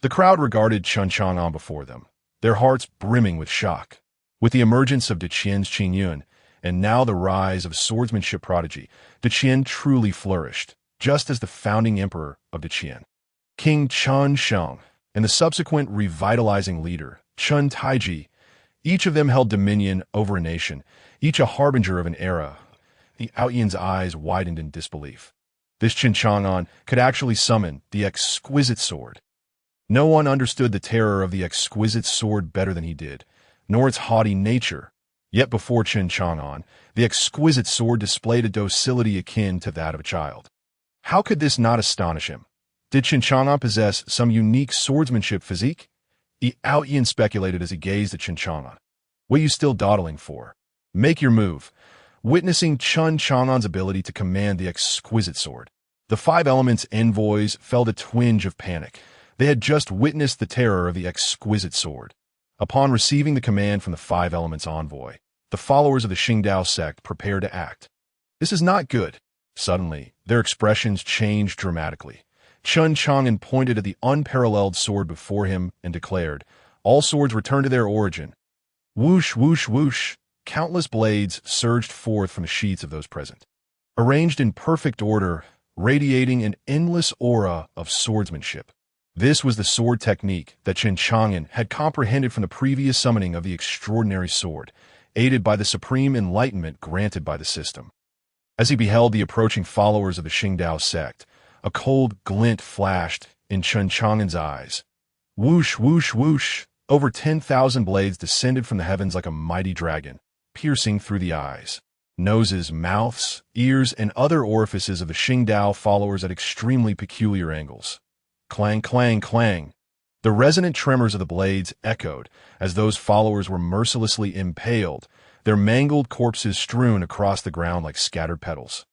The crowd regarded Chen Chang'an before them, their hearts brimming with shock. With the emergence of Chen Chang'an, and now the rise of swordsmanship prodigy, Qian truly flourished, just as the founding emperor of Qian, King Chen Chang'an, and the subsequent revitalizing leader, Chen Taiji, each of them held dominion over a nation, each a harbinger of an era. The Outyan's eyes widened in disbelief. This Chen Chang'an could actually summon the exquisite sword. No one understood the terror of the exquisite sword better than he did, nor its haughty nature. Yet before Chen Chang'an, the exquisite sword displayed a docility akin to that of a child. How could this not astonish him? Did Chen Chang'an possess some unique swordsmanship physique? Outyan speculated as he gazed at Chen Chang'an. What are you still dawdling for? Make your move. Witnessing Chen Chang'an's ability to command the exquisite sword, the five elements envoys felt a twinge of panic. They had just witnessed the terror of the exquisite sword. Upon receiving the command from the five elements envoy, the followers of the Qingdao sect prepared to act. This is not good. Suddenly, their expressions changed dramatically. Chen Chang'an pointed at the unparalleled sword before him and declared, "All swords return to their origin." Whoosh, whoosh, whoosh. Countless blades surged forth from the sheaths of those present, arranged in perfect order, radiating an endless aura of swordsmanship. This was the sword technique that Chen Chang'an had comprehended from the previous summoning of the extraordinary sword, aided by the supreme enlightenment granted by the system. As he beheld the approaching followers of the Qingdao sect, a cold glint flashed in Chen Chang'an's eyes. Whoosh, whoosh, whoosh. Over 10,000 blades descended from the heavens like a mighty dragon, piercing through the eyes, noses, mouths, ears, and other orifices of the Qingdao followers at extremely peculiar angles. Clang, clang, clang. The resonant tremors of the blades echoed as those followers were mercilessly impaled, their mangled corpses strewn across the ground like scattered petals,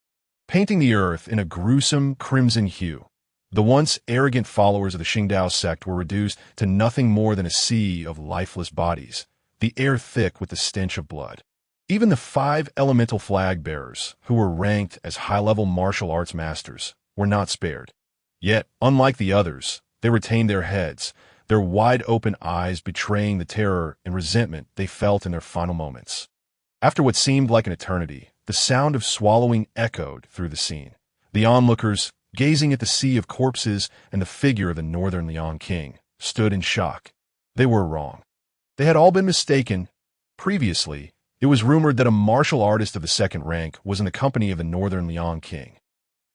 painting the earth in a gruesome crimson hue. The once arrogant followers of the Qingdao sect were reduced to nothing more than a sea of lifeless bodies, the air thick with the stench of blood. Even the five elemental flag bearers, who were ranked as high-level martial arts masters, were not spared. Yet, unlike the others, they retained their heads, their wide-open eyes betraying the terror and resentment they felt in their final moments. After what seemed like an eternity, the sound of swallowing echoed through the scene. The onlookers, gazing at the sea of corpses and the figure of the Northern Liang king, stood in shock. They were wrong. They had all been mistaken. Previously, it was rumored that a martial artist of the second rank was in the company of the Northern Liang king.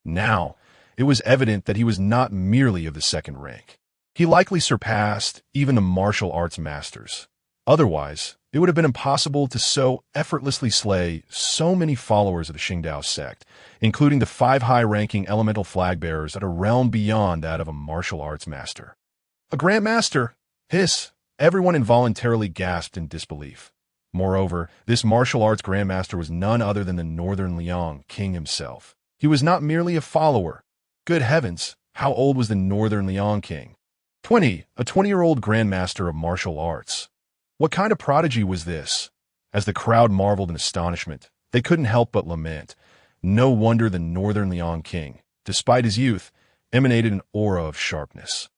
Now, it was evident that he was not merely of the second rank. He likely surpassed even the martial arts masters. Otherwise, it would have been impossible to so effortlessly slay so many followers of the Qingdao sect, including the five high-ranking elemental flag bearers at a realm beyond that of a martial arts master. A grandmaster! Hiss! Everyone involuntarily gasped in disbelief. Moreover, this martial arts grandmaster was none other than the Northern Liang king himself. He was not merely a follower. Good heavens, how old was the Northern Liang king? 20, a 20-year-old grandmaster of martial arts. What kind of prodigy was this? As the crowd marveled in astonishment, they couldn't help but lament. No wonder the Northern Liang king, despite his youth, emanated an aura of sharpness,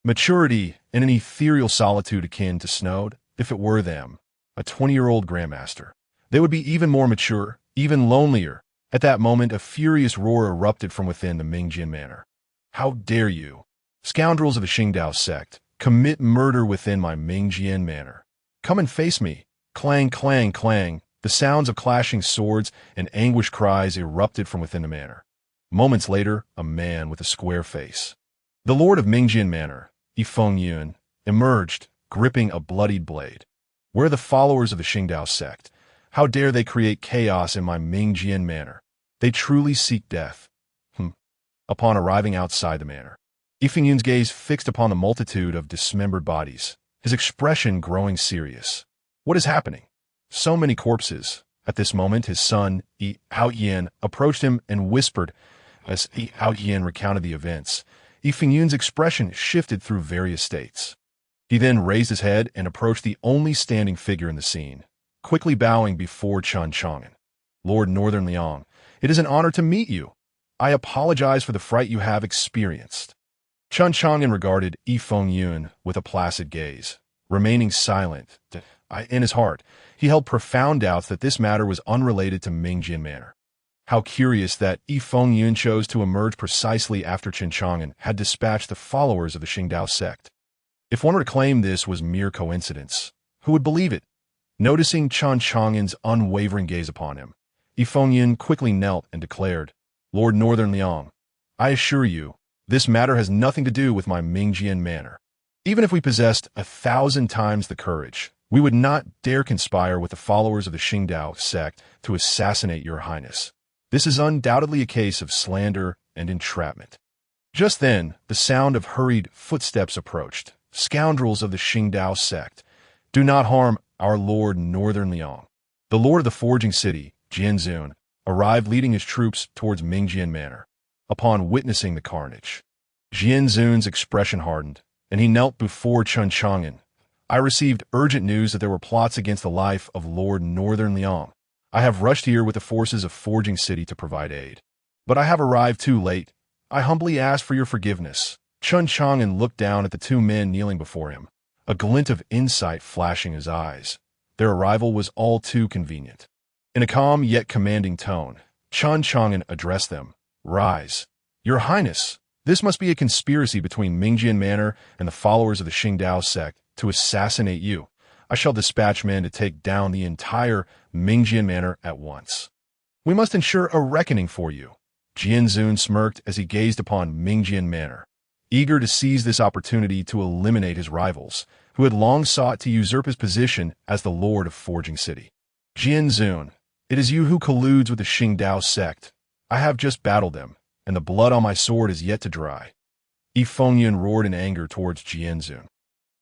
maturity, and an ethereal solitude akin to Snowed, if it were them, a 20-year-old grandmaster. They would be even more mature, even lonelier. At that moment, a furious roar erupted from within the Mingjian manor. How dare you, scoundrels of the Qingdao sect, commit murder within my Mingjian manor? Come and face me. Clang, clang, clang. The sounds of clashing swords and anguished cries erupted from within the manor. Moments later, a man with a square face, the lord of Mingjian manor, Yifeng, emerged, gripping a bloodied blade. Where are the followers of the Qingdao sect? How dare they create chaos in my Mingjian manor? They truly seek death. Upon arriving outside the manor, Yifeng gaze fixed upon the multitude of dismembered bodies, his expression growing serious. What is happening? So many corpses. At this moment, his son, Outyan, approached him and whispered. As Outyan recounted the events, Yifeng expression shifted through various states. He then raised his head and approached the only standing figure in the scene, quickly bowing before Chen Chang'an. Lord Northern Liang, it is an honor to meet you. I apologize for the fright you have experienced. Chen Chang'an regarded Yi Fengyun with a placid gaze, remaining silent. In his heart, he held profound doubts that this matter was unrelated to Mingjian manner. How curious that Yi Fengyun chose to emerge precisely after Chen Chang'an had dispatched the followers of the Qingdao sect. If one were to claim this was mere coincidence, who would believe it? Noticing Chen Chang'an's unwavering gaze upon him, Yi Fengyun quickly knelt and declared, "Lord Northern Liang, I assure you, this matter has nothing to do with my Mingjian manner. Even if we possessed 1,000 times the courage, we would not dare conspire with the followers of the Qingdao sect to assassinate your highness. This is undoubtedly a case of slander and entrapment." Just then, the sound of hurried footsteps approached. "Scoundrels of the Qingdao sect, do not harm our Lord Northern Liang." The lord of the forging city, Jianzun, arrived leading his troops towards Mingjian manor. Upon witnessing the carnage, Jianzun's expression hardened, and he knelt before Chen Chang'an. "I received urgent news that there were plots against the life of Lord Northern Liang. I have rushed here with the forces of Forging City to provide aid. But I have arrived too late. I humbly ask for your forgiveness." Chen Chang'an looked down at the two men kneeling before him, a glint of insight flashing his eyes. Their arrival was all too convenient. In a calm yet commanding tone, Chen Chang'an addressed them. "Rise. Your Highness, this must be a conspiracy between Mingjian manor and the followers of the Qingdao sect to assassinate you. I shall dispatch men to take down the entire Mingjian manor at once. We must ensure a reckoning for you." Jianzun smirked as he gazed upon Mingjian manor, eager to seize this opportunity to eliminate his rivals, who had long sought to usurp his position as the lord of Forging City. "Jianzun, it is you who colludes with the Qingdao sect. I have just battled them, and the blood on my sword is yet to dry." Yi Fengyun roared in anger towards Jianzun.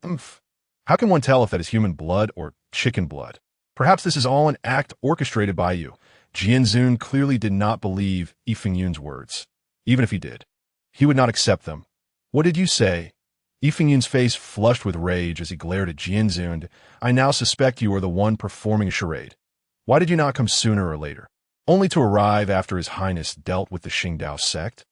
"Umph. How can one tell if that is human blood or chicken blood? Perhaps this is all an act orchestrated by you." Jianzun clearly did not believe Yi Fengyun's words. Even if he did, he would not accept them. "What did you say?" Yi Fengyun's face flushed with rage as he glared at Jianzun. "I now suspect you are the one performing a charade. Why did you not come sooner or later, only to arrive after His Highness dealt with the Qingdao sect?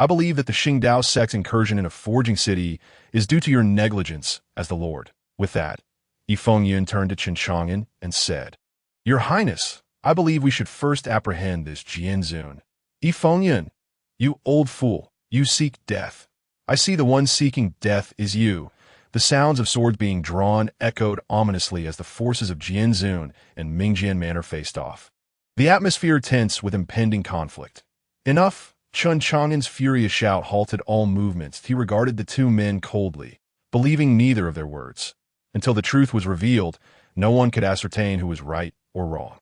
I believe that the Qingdao sect's incursion in a forging city is due to your negligence as the lord." With that, Yi Fengyun turned to Chen Chang'an and said, "Your Highness, I believe we should first apprehend this Jianzun." "Yi Fengyun, you old fool, you seek death. I see the one seeking death is you." The sounds of swords being drawn echoed ominously as the forces of Jianzun and Mingjian manor faced off. The atmosphere tense with impending conflict. "Enough!" Chen Chang'an's furious shout halted all movements. He regarded the two men coldly, believing neither of their words. Until the truth was revealed, no one could ascertain who was right or wrong.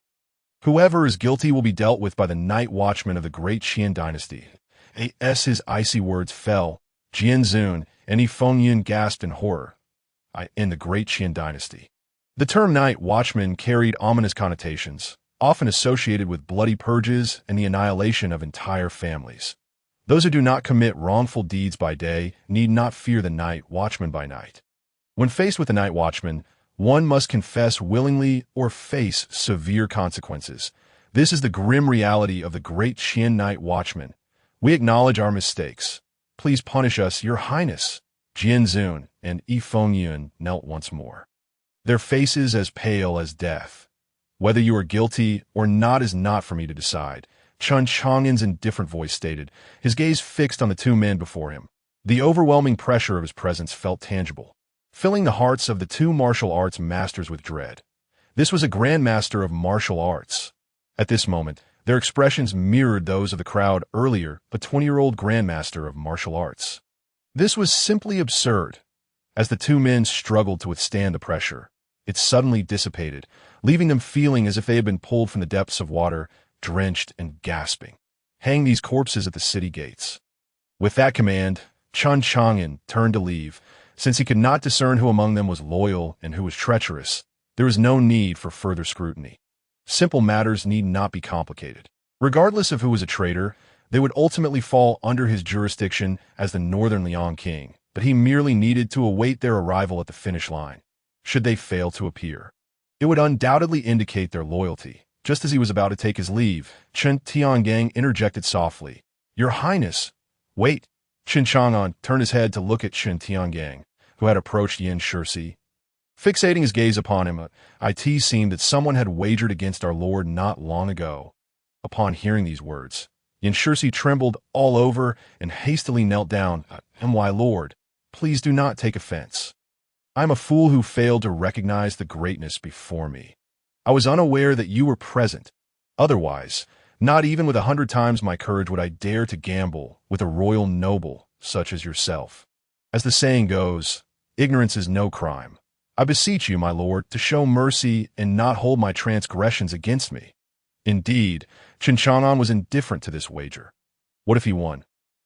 "Whoever is guilty will be dealt with by the night watchman of the great Qian Dynasty." As his icy words fell, Jianzun and Yi Fengyun gasped in horror. In the great Qian Dynasty, the term night watchman carried ominous connotations, often associated with bloody purges and the annihilation of entire families. Those who do not commit wrongful deeds by day need not fear the night watchman by night. When faced with the night watchman, one must confess willingly or face severe consequences. This is the grim reality of the great Qian night watchman. "We acknowledge our mistakes. Please punish us, Your Highness." Jianzun and Yi Fengyun knelt once more, their faces as pale as death. "Whether you are guilty or not is not for me to decide," Chen Chang'an's indifferent voice stated, his gaze fixed on the two men before him. The overwhelming pressure of his presence felt tangible, filling the hearts of the two martial arts masters with dread. This was a grandmaster of martial arts. At this moment, their expressions mirrored those of the crowd earlier, a 20-year-old grandmaster of martial arts. This was simply absurd. As the two men struggled to withstand the pressure, it suddenly dissipated, leaving them feeling as if they had been pulled from the depths of water, drenched and gasping. "Hang these corpses at the city gates." With that command, Chen Chang'an turned to leave. Since he could not discern who among them was loyal and who was treacherous, there was no need for further scrutiny. Simple matters need not be complicated. Regardless of who was a traitor, they would ultimately fall under his jurisdiction as the Northern Liang king, but he merely needed to await their arrival at the finish line. Should they fail to appear, it would undoubtedly indicate their loyalty. Just as he was about to take his leave, Chen Chang'an interjected softly, "Your Highness, wait." Chen Chang'an turned his head to look at Chen Tiangang, who had approached Yin Shixi. Fixating his gaze upon him, it seemed that someone had wagered against our Lord not long ago. Upon hearing these words, Yin Shixi trembled all over and hastily knelt down. "My Lord, please do not take offense. I am a fool who failed to recognize the greatness before me. I was unaware that you were present. Otherwise, not even with 100 times my courage would I dare to gamble with a royal noble such as yourself. As the saying goes, ignorance is no crime. I beseech you, my lord, to show mercy and not hold my transgressions against me." Indeed, Chen Chang'an was indifferent to this wager. What if he won?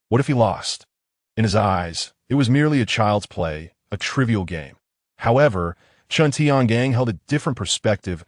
What if he lost? In his eyes, it was merely a child's play, a trivial game. However, Chen Tiangang held a different perspective,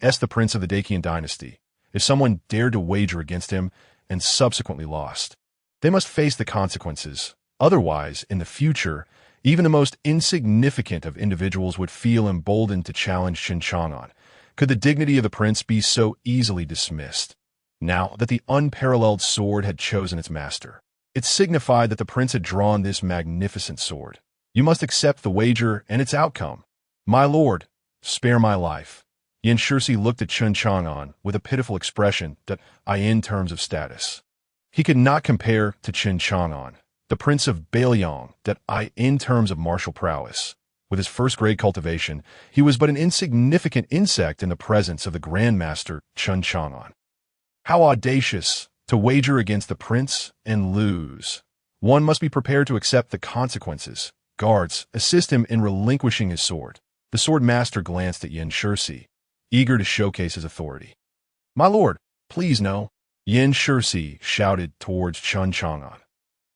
as the prince of the Qian Dynasty. If someone dared to wager against him and subsequently lost, they must face the consequences. Otherwise, in the future, even the most insignificant of individuals would feel emboldened to challenge Chen Chang'an. Could the dignity of the prince be so easily dismissed? Now that the unparalleled sword had chosen its master, it signified that the prince had drawn this magnificent sword. You must accept the wager and its outcome. My lord, spare my life. Yin Shixi looked at Chen Chang'an with a pitiful expression in terms of status. He could not compare to Chen Chang'an, the Prince of Bei Liang, in terms of martial prowess. With his first-grade cultivation, he was but an insignificant insect in the presence of the Grand Master Chen Chang'an. How audacious to wager against the prince and lose. One must be prepared to accept the consequences. Guards, assist him in relinquishing his sword. The sword master glanced at Yin Shixi, eager to showcase his authority. My lord, please no. Yin Shixi shouted towards Chen Chang'an.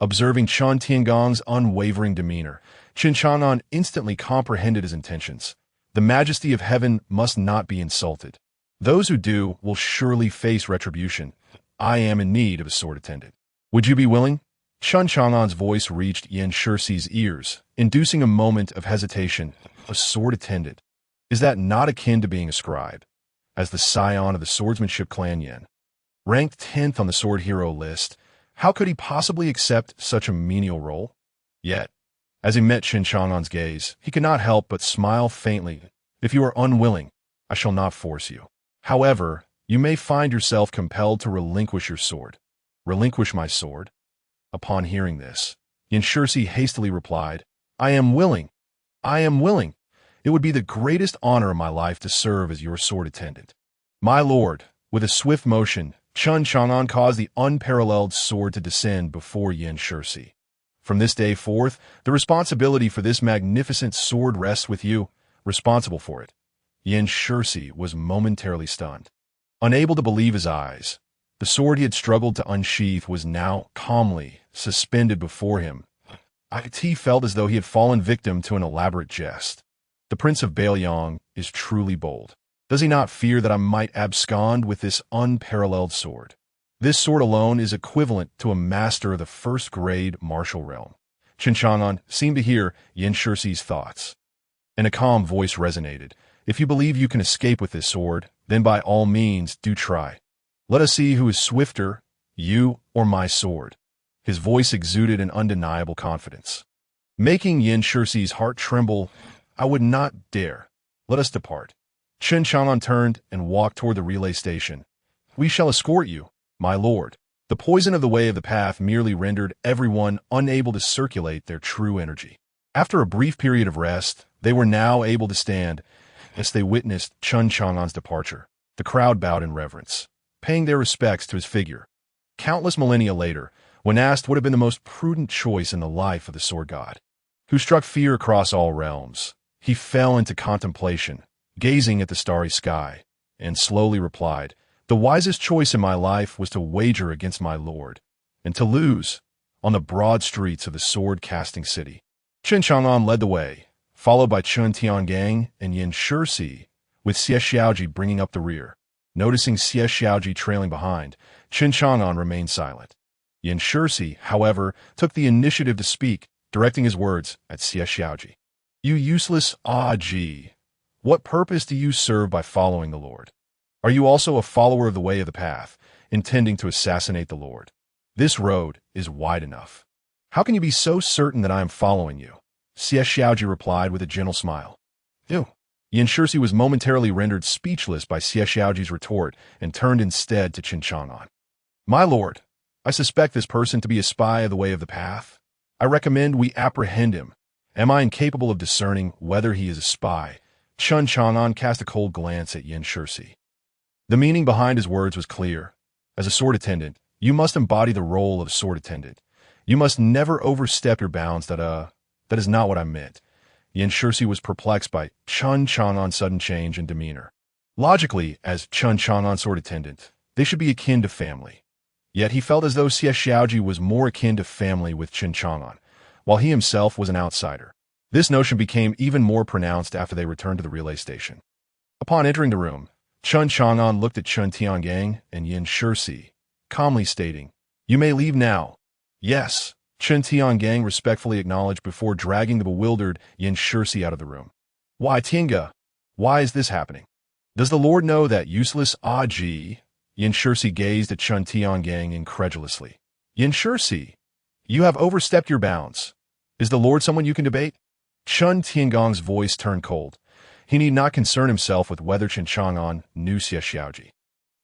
Observing Chen Tiangang's unwavering demeanor, Chen Chang'an instantly comprehended his intentions. The majesty of heaven must not be insulted. Those who do will surely face retribution. I am in need of a sword attendant. Would you be willing? Chen Chang'an's voice reached Yin Shixi's ears, inducing a moment of hesitation. A sword attendant. Is that not akin to being a scribe? As the scion of the swordsmanship clan Yin, ranked 10th on the sword hero list, how could he possibly accept such a menial role? Yet, as he met Chen Chang'an's gaze, he could not help but smile faintly. If you are unwilling, I shall not force you. However, you may find yourself compelled to relinquish your sword. Relinquish my sword? Upon hearing this, Yin Shixi hastily replied, I am willing. I am willing. It would be the greatest honor of my life to serve as your sword attendant. My lord, with a swift motion, Chen Chang'an caused the unparalleled sword to descend before Yin Shixi. From this day forth, the responsibility for this magnificent sword rests with you, responsible for it. Yin Shixi was momentarily stunned. Unable to believe his eyes, the sword he had struggled to unsheath was now calmly suspended before him. It felt as though he had fallen victim to an elaborate jest. The Prince of Bei Liang is truly bold. Does he not fear that I might abscond with this unparalleled sword? This sword alone is equivalent to a master of the first-grade martial realm. Chen Chang'an seemed to hear Yin Shixi's thoughts. And a calm voice resonated. If you believe you can escape with this sword, then by all means do try. Let us see who is swifter, you or my sword. His voice exuded an undeniable confidence. Making Yin Shixi's heart tremble, I would not dare. Let us depart. Chen Chang'an turned and walked toward the relay station. We shall escort you, my lord. The poison of the way of the path merely rendered everyone unable to circulate their true energy. After a brief period of rest, they were now able to stand as they witnessed Chen Chang'an's departure. The crowd bowed in reverence, paying their respects to his figure. Countless millennia later, when asked what had been the most prudent choice in the life of the sword god, who struck fear across all realms, he fell into contemplation, gazing at the starry sky, and slowly replied, the wisest choice in my life was to wager against my lord, and to lose on the broad streets of the sword-casting city. Chen Chang'an led the way, followed by Chen Tiangang and Yin Shixi, with Xie Xiaoji bringing up the rear. Noticing Xie Xiaoji trailing behind, Chen Chang'an remained silent. Yin Shixi, however, took the initiative to speak, directing his words at Xie Xiaoji. You useless Ji, what purpose do you serve by following the Lord? Are you also a follower of the way of the path, intending to assassinate the Lord? This road is wide enough. How can you be so certain that I am following you? Xie Xiaoji replied with a gentle smile. Ew. Yan Shirsi was momentarily rendered speechless by Xie Xiaoji's retort and turned instead to Chen Chang'an. My lord, I suspect this person to be a spy of the way of the path. I recommend we apprehend him. Am I incapable of discerning whether he is a spy? Chen Chang'an cast a cold glance at Yan Shirsi. The meaning behind his words was clear. As a sword attendant, you must embody the role of a sword attendant. You must never overstep your bounds. That is not what I meant. Yan Shirsi was perplexed by Chen Chang'an's sudden change in demeanor. Logically, as Chen Chang'an's sword attendant, they should be akin to family. Yet he felt as though Xie Xiaoji was more akin to family with Chen Chang'an, while he himself was an outsider. This notion became even more pronounced after they returned to the relay station. Upon entering the room, Chen Chang'an looked at Chen Tiangang and Yan Shirsi, calmly stating, "You may leave now." "Yes," Chen Tiangang respectfully acknowledged before dragging the bewildered Yan Shirsi out of the room. "Why, Tianga? Why is this happening? Does the Lord know that useless Aji?" Yan Shirsi gazed at Chen Tiangang incredulously. "Yan Shirsi, you have overstepped your bounds. Is the Lord someone you can debate?" Chen Tiangang's voice turned cold. He need not concern himself with whether Chen Chang'an knew Xie Xiaoji.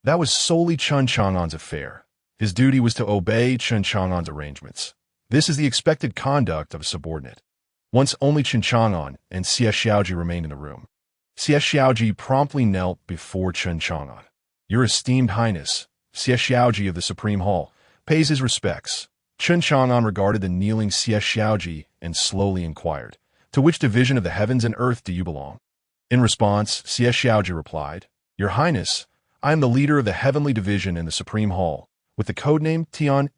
That was solely Chen Chang'an's affair. His duty was to obey Chen Chang'an's arrangements. This is the expected conduct of a subordinate. Once only Chen Chang'an and Xie Xiaoji remained in the room. Xie Xiaoji promptly knelt before Chen Chang'an. "Your esteemed highness," Xie Xiaoji of the Supreme Hall, pays his respects. Chen Chang'an regarded the kneeling Xie Xiaoji and slowly inquired, "To which division of the heavens and earth do you belong?" In response, Xie Xiaoji replied, "Your Highness, I am the leader of the Heavenly Division in the Supreme Hall, with the codename Tian."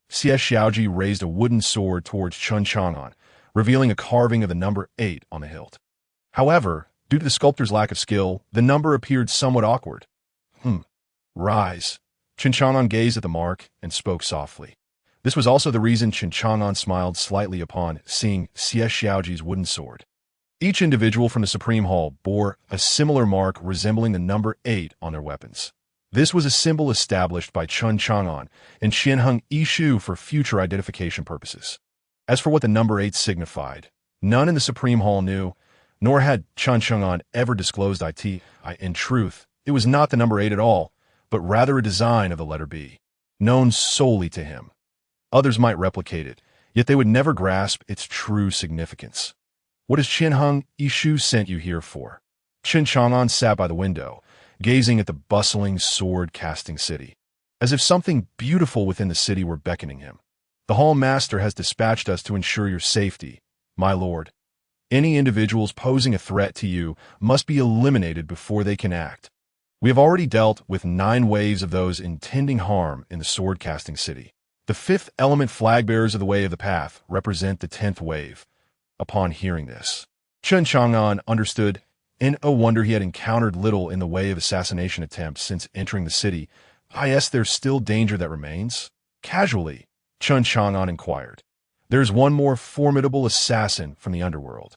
Xie Xiaoji raised a wooden sword towards Chen Chang'an, revealing a carving of the number 8 on the hilt. However, due to the sculptor's lack of skill, the number appeared somewhat awkward. Rise. Chen Chang'an gazed at the mark and spoke softly. This was also the reason Chen Chang'an smiled slightly upon seeing Xie Xiaoji's wooden sword. Each individual from the Supreme Hall bore a similar mark resembling the number 8 on their weapons. This was a symbol established by Chen Chang'an and Xianheng Yishu for future identification purposes. As for what the number 8 signified, none in the Supreme Hall knew, nor had Chen Chang'an ever disclosed it. In truth, it was not the number 8 at all, but rather a design of the letter B, known solely to him. Others might replicate it, yet they would never grasp its true significance. "What has Xianheng Yishu sent you here for?" Chen Chang'an sat by the window, gazing at the bustling, sword-casting city, as if something beautiful within the city were beckoning him. "The Hall Master has dispatched us to ensure your safety, my lord. Any individuals posing a threat to you must be eliminated before they can act. We have already dealt with 9 waves of those intending harm in the sword-casting city. The 5th element flag-bearers of the Way of the Path represent the 10th wave." Upon hearing this, Chen Chang'an understood, in a wonder he had encountered little in the way of assassination attempts since entering the city. "Is there still danger that remains?" Casually, Chen Chang'an inquired. "There's one more formidable assassin from the underworld.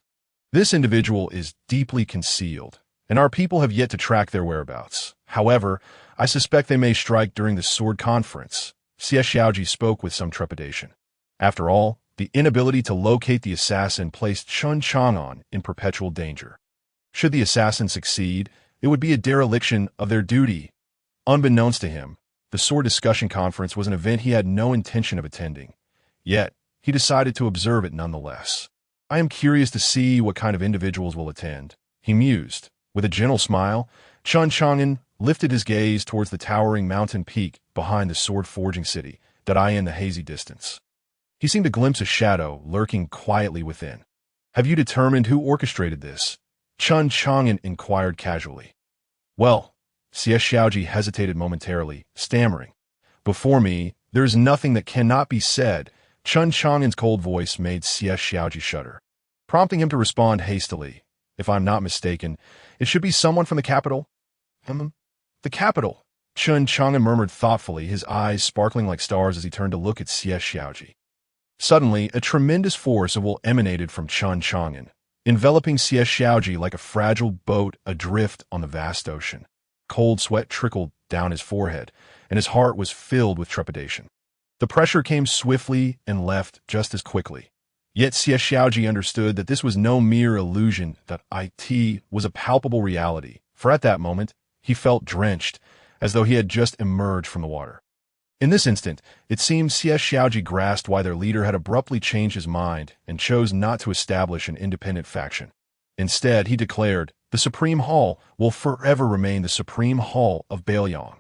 This individual is deeply concealed, and our people have yet to track their whereabouts. However, I suspect they may strike during the sword conference." Xie Xiaoji spoke with some trepidation. After all, the inability to locate the assassin placed Chen Chang'an in perpetual danger. Should the assassin succeed, it would be a dereliction of their duty. Unbeknownst to him, the sword discussion conference was an event he had no intention of attending. Yet, he decided to observe it nonetheless. "I am curious to see what kind of individuals will attend," he mused. With a gentle smile, Chen Chang'an lifted his gaze towards the towering mountain peak behind the sword-forging city that lay in the hazy distance. He seemed to glimpse a shadow lurking quietly within. "Have you determined who orchestrated this?" Chen Chang'an inquired casually. "Well," Xie Xiaoji hesitated momentarily, stammering. "Before me, there is nothing that cannot be said." Chen Chang'an's cold voice made Xie Xiaoji shudder, prompting him to respond hastily. "If I'm not mistaken, it should be someone from the capital." "The capital," Chen Chang'an murmured thoughtfully, his eyes sparkling like stars as he turned to look at Xie Xiaoji. Suddenly, a tremendous force of will emanated from Chen Chang'an, enveloping Xie Xiaoji like a fragile boat adrift on the vast ocean. Cold sweat trickled down his forehead, and his heart was filled with trepidation. The pressure came swiftly and left just as quickly. Yet Xie Xiaoji understood that this was no mere illusion, that it was a palpable reality, for at that moment, he felt drenched, as though he had just emerged from the water. In this instant, it seemed Xie Xiaoji grasped why their leader had abruptly changed his mind and chose not to establish an independent faction. Instead, he declared, "The Supreme Hall will forever remain the Supreme Hall of Bei Liang."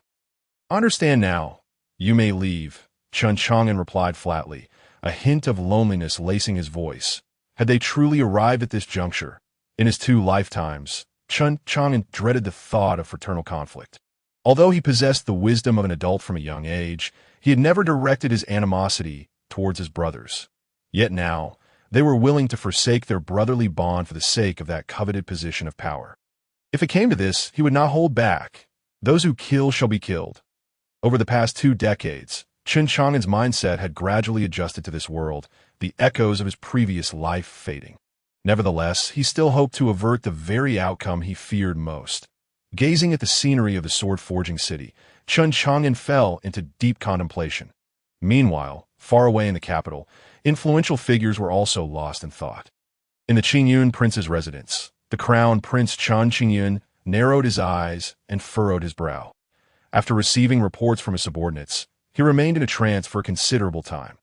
"Understand now. You may leave," Chen Chang'an replied flatly, a hint of loneliness lacing his voice. Had they truly arrived at this juncture? In his 2 lifetimes, Chen Chang'an dreaded the thought of fraternal conflict. Although he possessed the wisdom of an adult from a young age, he had never directed his animosity towards his brothers. Yet now, they were willing to forsake their brotherly bond for the sake of that coveted position of power. If it came to this, he would not hold back. Those who kill shall be killed. Over the past 2 decades, Chen Chang'an's mindset had gradually adjusted to this world, the echoes of his previous life fading. Nevertheless, he still hoped to avert the very outcome he feared most. Gazing at the scenery of the sword-forging city, Chen Chang'an fell into deep contemplation. Meanwhile, far away in the capital, influential figures were also lost in thought. In the Qingyun prince's residence, the crown prince Chen Chang'an narrowed his eyes and furrowed his brow. After receiving reports from his subordinates, he remained in a trance for a considerable time.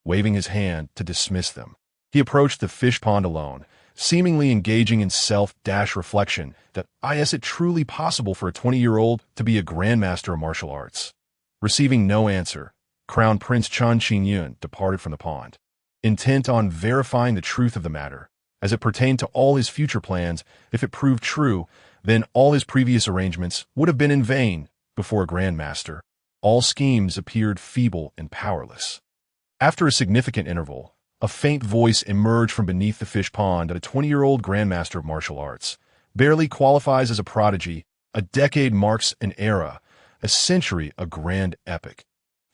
Waving his hand to dismiss them, he approached the fish pond alone, seemingly engaging in self-reflection that, is it truly possible for a 20-year-old to be a grandmaster of martial arts? Receiving no answer, Crown Prince Chen Chang'an departed from the pond, intent on verifying the truth of the matter. As it pertained to all his future plans, if it proved true, then all his previous arrangements would have been in vain. Before a grandmaster, all schemes appeared feeble and powerless. After a significant interval, a faint voice emerged from beneath the fish pond that a 20-year-old grandmaster of martial arts barely qualifies as a prodigy. A decade marks an era, a century a grand epic.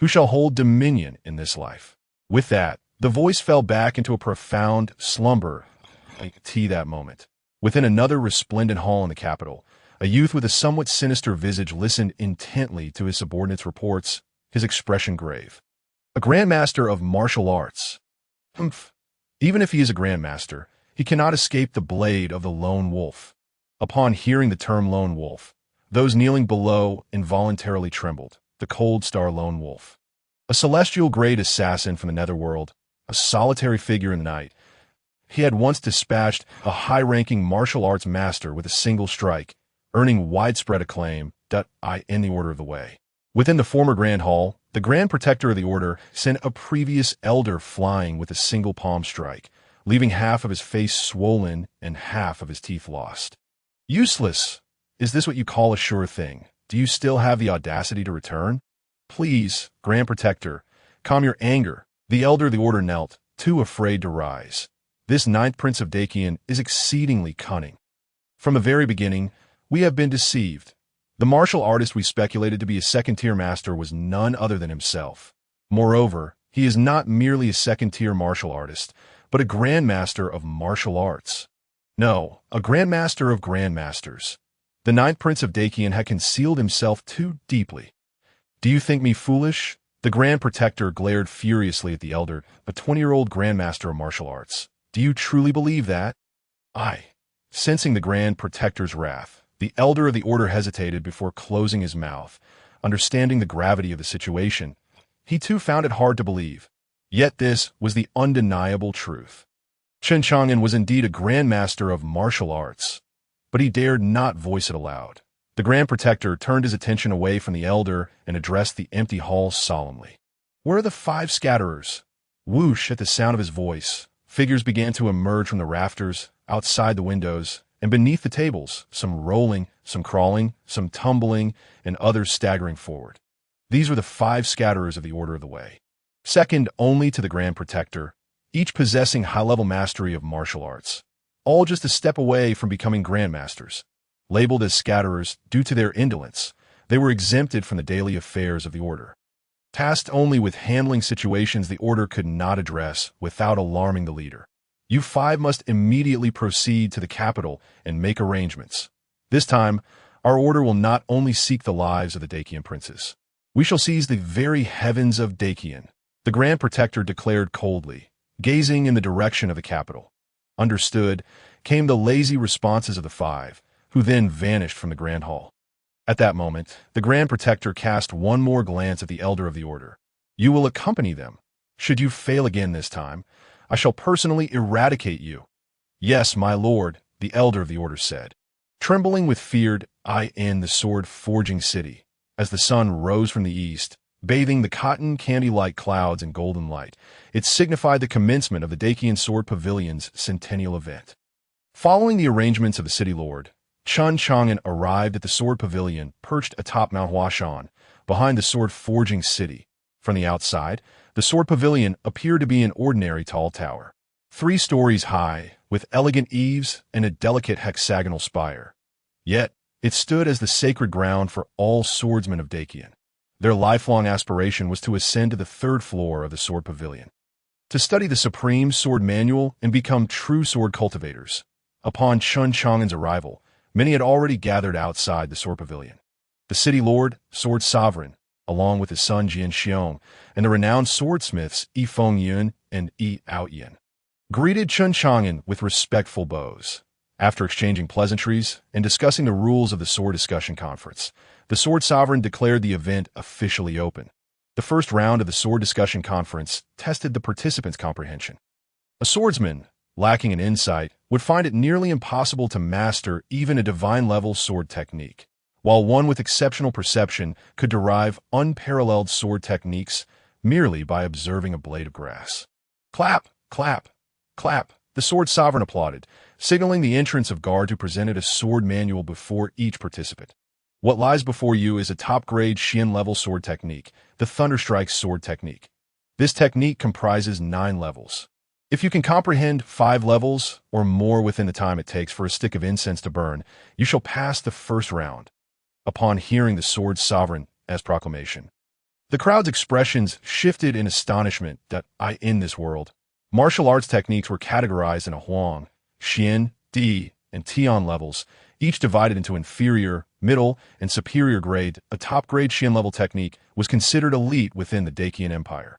Who shall hold dominion in this life? With that, the voice fell back into a profound slumber. That moment. Within another resplendent hall in the capital, a youth with a somewhat sinister visage listened intently to his subordinates' reports, his expression grave. A grandmaster of martial arts. Humph. Even if he is a grandmaster, he cannot escape the blade of the lone wolf. Upon hearing the term lone wolf, those kneeling below involuntarily trembled. The cold star lone wolf. A celestial grade assassin from the netherworld, a solitary figure in the night. He had once dispatched a high-ranking martial arts master with a single strike, earning widespread acclaim. In the order of the way. Within the former Grand Hall, the Grand Protector of the Order sent a previous elder flying with a single palm strike, leaving half of his face swollen and half of his teeth lost. Useless! Is this what you call a sure thing? Do you still have the audacity to return? Please, Grand Protector, calm your anger. The elder of the Order knelt, too afraid to rise. This 9th Prince of Dacian is exceedingly cunning. From the very beginning, we have been deceived. The martial artist we speculated to be a second-tier master was none other than himself. Moreover, he is not merely a second-tier martial artist, but a grandmaster of martial arts. No, a grandmaster of grandmasters. The 9th Prince of Dacian had concealed himself too deeply. Do you think me foolish? The Grand Protector glared furiously at the elder, a 20-year-old grandmaster of martial arts. Do you truly believe that? Sensing the Grand Protector's wrath, the elder of the Order hesitated before closing his mouth. Understanding the gravity of the situation, he too found it hard to believe. Yet this was the undeniable truth. Chen Chang'an was indeed a grandmaster of martial arts, but he dared not voice it aloud. The Grand Protector turned his attention away from the elder and addressed the empty hall solemnly. "Where are the 5 scatterers?" Whoosh, at the sound of his voice, figures began to emerge from the rafters, outside the windows, and beneath the tables, some rolling, some crawling, some tumbling, and others staggering forward. These were the 5 scatterers of the Order of the Way, second only to the Grand Protector, each possessing high-level mastery of martial arts, all just a step away from becoming grandmasters. Labeled as scatterers due to their indolence, they were exempted from the daily affairs of the Order. Tasked only with handling situations the Order could not address without alarming the leader. You 5 must immediately proceed to the capital and make arrangements. This time, our Order will not only seek the lives of the Dacian princes. We shall seize the very heavens of Dacian. The Grand Protector declared coldly, gazing in the direction of the capital. Understood, came the lazy responses of the five, who then vanished from the Grand Hall. At that moment, the Grand Protector cast one more glance at the Elder of the Order. You will accompany them. Should you fail again this time, I shall personally eradicate you. Yes, my lord, the Elder of the Order said. Trembling with fear, I in the sword-forging city, as the sun rose from the east, bathing the cotton candy-like clouds in golden light, it signified the commencement of the Dacian Sword Pavilion's centennial event. Following the arrangements of the city lord, Chen Chang'an arrived at the Sword Pavilion perched atop Mount Huashan, behind the sword-forging city. From the outside, the Sword Pavilion appeared to be an ordinary tall tower, 3 stories high, with elegant eaves and a delicate hexagonal spire. Yet, it stood as the sacred ground for all swordsmen of Dacian. Their lifelong aspiration was to ascend to the 3rd floor of the Sword Pavilion, to study the supreme sword manual and become true sword cultivators. Upon Chen Chang'an's arrival, many had already gathered outside the Sword Pavilion. The city lord, sword sovereign, along with his son Jian Xiong, and the renowned swordsmiths Yi Fengyun and Yi Aoyan, greeted Chen Chang'an with respectful bows. After exchanging pleasantries and discussing the rules of the sword discussion conference, the sword sovereign declared the event officially open. The first round of the sword discussion conference tested the participants' comprehension. A swordsman, lacking in insight, would find it nearly impossible to master even a divine-level sword technique, while one with exceptional perception could derive unparalleled sword techniques merely by observing a blade of grass. Clap, clap, clap, the sword sovereign applauded, signaling the entrance of guards who presented a sword manual before each participant. What lies before you is a top-grade Qian-level sword technique, the Thunderstrike sword technique. This technique comprises 9 levels. If you can comprehend 5 levels or more within the time it takes for a stick of incense to burn, you shall pass the first round. Upon hearing the sword sovereign's proclamation, the crowd's expressions shifted in astonishment that in this world, martial arts techniques were categorized in a Huang, Xian, Di, and Tian levels, each divided into inferior, middle, and superior grade. A top-grade Qian-level technique was considered elite within the Dacian Empire.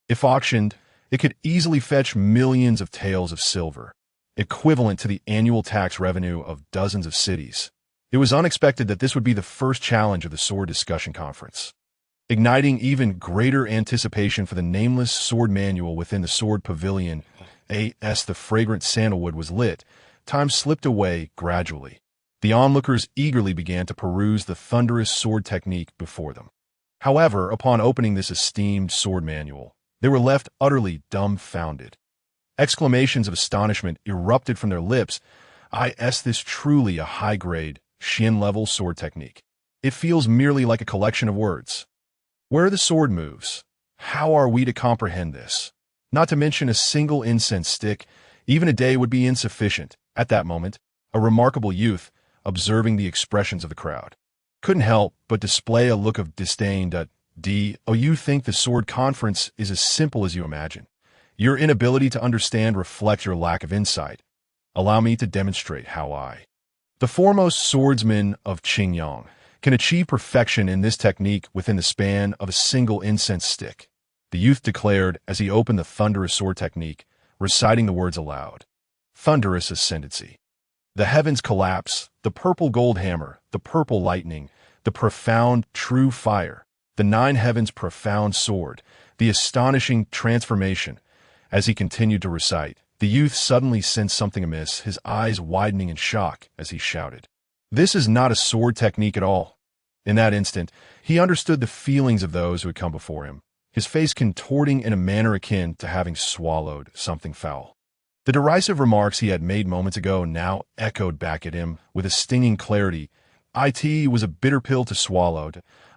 If auctioned, it could easily fetch millions of taels of silver, equivalent to the annual tax revenue of dozens of cities. It was unexpected that this would be the first challenge of the sword discussion conference, igniting even greater anticipation for the nameless sword manual within the Sword Pavilion. As the fragrant sandalwood was lit, time slipped away gradually. The onlookers eagerly began to peruse the thunderous sword technique before them. However, upon opening this esteemed sword manual, they were left utterly dumbfounded. Exclamations of astonishment erupted from their lips. This truly a high-grade, Qian-level sword technique. It feels merely like a collection of words. Where are the sword moves? How are we to comprehend this? Not to mention a single incense stick, even a day would be insufficient. At that moment, a remarkable youth, observing the expressions of the crowd, couldn't help but display a look of disdain. You think the sword conference is as simple as you imagine. Your inability to understand reflects your lack of insight. Allow me to demonstrate how the foremost swordsman of Qingyang, can achieve perfection in this technique within the span of a single incense stick, the youth declared as he opened the thunderous sword technique, reciting the words aloud. Thunderous ascendancy. The heavens collapse, the purple gold hammer, the purple lightning, the profound true fire, the 9 heavens profound sword, the astonishing transformation. As he continued to recite, the youth suddenly sensed something amiss, his eyes widening in shock as he shouted, "This is not a sword technique at all." In that instant, he understood the feelings of those who had come before him, his face contorting in a manner akin to having swallowed something foul. The derisive remarks he had made moments ago now echoed back at him with a stinging clarity. It was a bitter pill to swallow.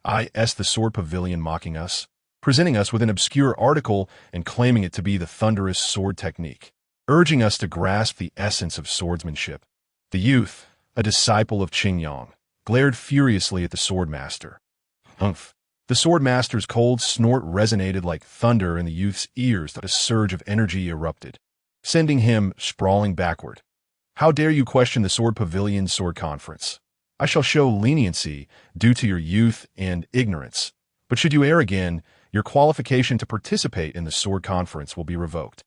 The Sword Pavilion mocking us, presenting us with an obscure article and claiming it to be the thunderous sword technique, urging us to grasp the essence of swordsmanship. The youth, a disciple of Qingyang, glared furiously at the swordmaster. Humph! The swordmaster's cold snort resonated like thunder in the youth's ears. A surge of energy erupted, sending him sprawling backward. How dare you question the Sword Pavilion's sword conference? I shall show leniency due to your youth and ignorance. But should you err again, Your qualification to participate in the sword conference will be revoked,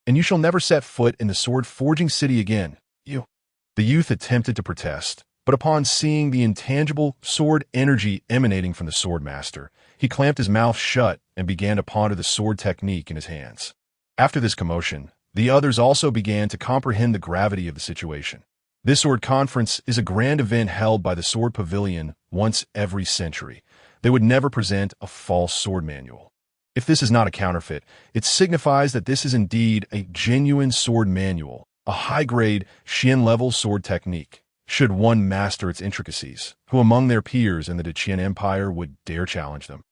and you shall never set foot in the sword-forging city again. You." The youth attempted to protest, but upon seeing the intangible sword energy emanating from the swordmaster, he clamped his mouth shut and began to ponder the sword technique in his hands. After this commotion, the others also began to comprehend the gravity of the situation. This sword conference is a grand event held by the Sword Pavilion once every century. They would never present a false sword manual. If this is not a counterfeit, it signifies that this is indeed a genuine sword manual, a high-grade, Qian-level sword technique. Should one master its intricacies, who among their peers in the Qian Empire would dare challenge them?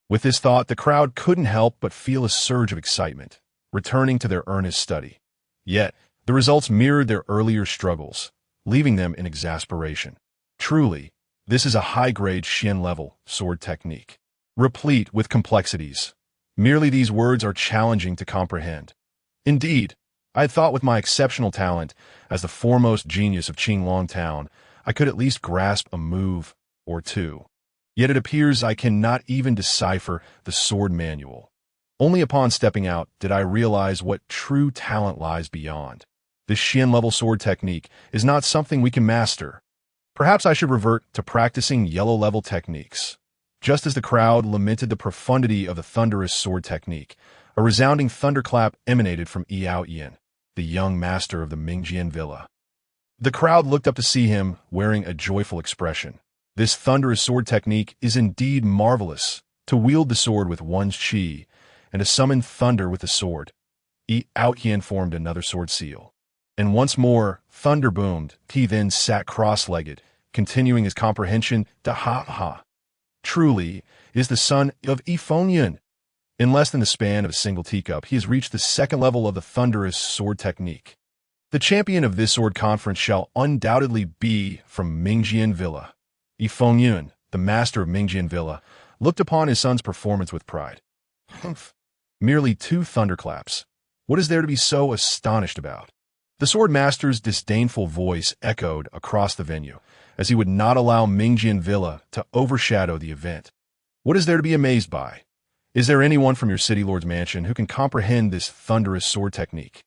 With this thought, the crowd couldn't help but feel a surge of excitement, returning to their earnest study. Yet, the results mirrored their earlier struggles, leaving them in exasperation. Truly, this is a high-grade Qian-level sword technique, replete with complexities. Merely these words are challenging to comprehend. Indeed, I had thought with my exceptional talent as the foremost genius of Qinglong Town, I could at least grasp a move or two. Yet it appears I cannot even decipher the sword manual. Only upon stepping out did I realize what true talent lies beyond. This Qian-level sword technique is not something we can master. Perhaps I should revert to practicing yellow-level techniques. Just as the crowd lamented the profundity of the thunderous sword technique, a resounding thunderclap emanated from Ailing, the young master of the Mingjian villa. The crowd looked up to see him wearing a joyful expression. This thunderous sword technique is indeed marvelous, to wield the sword with one's qi, and to summon thunder with the sword. Ailing formed another sword seal. And once more, thunder boomed. He then sat cross-legged, continuing his comprehension to ha-ha. Truly, is the son of Yifeng. In less than the span of a single teacup, he has reached the second level of the thunderous sword technique. The champion of this sword conference shall undoubtedly be from Mingjian Villa. Yifeng, the master of Mingjian Villa, looked upon his son's performance with pride. Humph. Merely 2 thunderclaps. What is there to be so astonished about? The swordmaster's disdainful voice echoed across the venue, as he would not allow Mingjian Villa to overshadow the event. What is there to be amazed by? Is there anyone from your city lord's mansion who can comprehend this thunderous sword technique?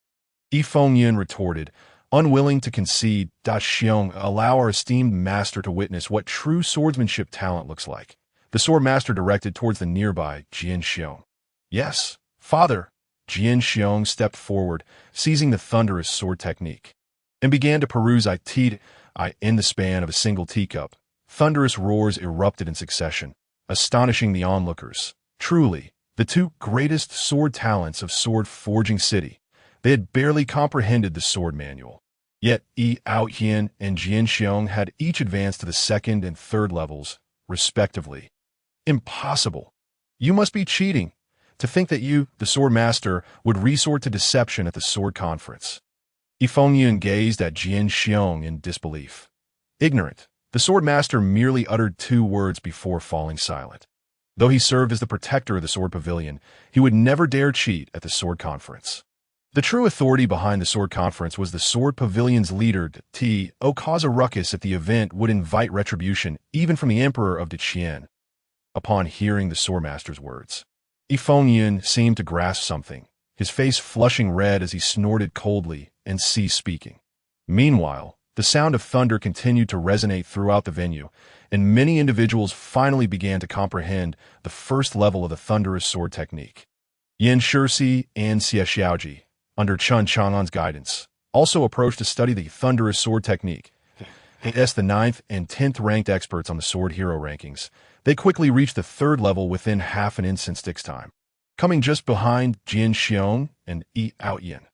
Yifeng retorted, unwilling to concede. Xiong, allow our esteemed master to witness what true swordsmanship talent looks like. The swordmaster directed towards the nearby Jian Xiong. Yes, father. Jian Xiong stepped forward, seizing the thunderous sword technique, and began to peruse in the span of a single teacup. Thunderous roars erupted in succession, astonishing the onlookers. Truly, the 2 greatest sword talents of sword-forging city. They had barely comprehended the sword manual. Yet Ailing and Jian Xiong had each advanced to the 2nd and 3rd levels, respectively. Impossible. You must be cheating. To think that you, the sword master, would resort to deception at the sword conference. Yifeng gazed at Jian Xiong in disbelief. Ignorant, the sword master merely uttered 2 words before falling silent. Though he served as the protector of the sword pavilion, he would never dare cheat at the sword conference. The true authority behind the sword conference was the sword pavilion's leader, cause a ruckus at the event would invite retribution even from the emperor of Qian. Upon hearing the swordmaster's words, Yifeng seemed to grasp something, his face flushing red as he snorted coldly and ceased speaking. Meanwhile, the sound of thunder continued to resonate throughout the venue, and many individuals finally began to comprehend the first level of the thunderous sword technique. Yan Shixi and Xie Xiaoji, under Chen Chang'an's guidance, also approached to study the thunderous sword technique. As the 9th and 10th ranked experts on the sword hero rankings, they quickly reached the 3rd level within half an instant's time, coming just behind Jian Xiong and Ailing.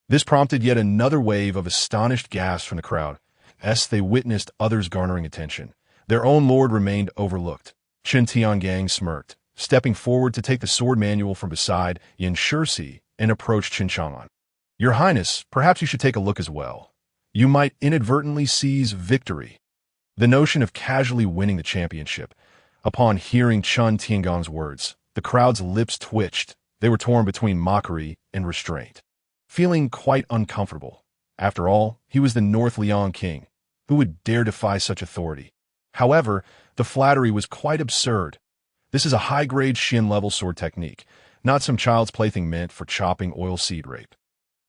This prompted yet another wave of astonished gasps from the crowd, as they witnessed others garnering attention. Their own lord remained overlooked. Chen Chang'an smirked, stepping forward to take the sword manual from beside Yan Shixi and approached Chen Chang'an. Your Highness, perhaps you should take a look as well. You might inadvertently seize victory. The notion of casually winning the championship. Upon hearing Chen Chang'an's words, the crowd's lips twitched. They were torn between mockery and restraint, feeling quite uncomfortable. After all, he was the North Liang king. Who would dare defy such authority? However, the flattery was quite absurd. This is a high-grade Qian-level sword technique, not some child's plaything meant for chopping oil seed rape.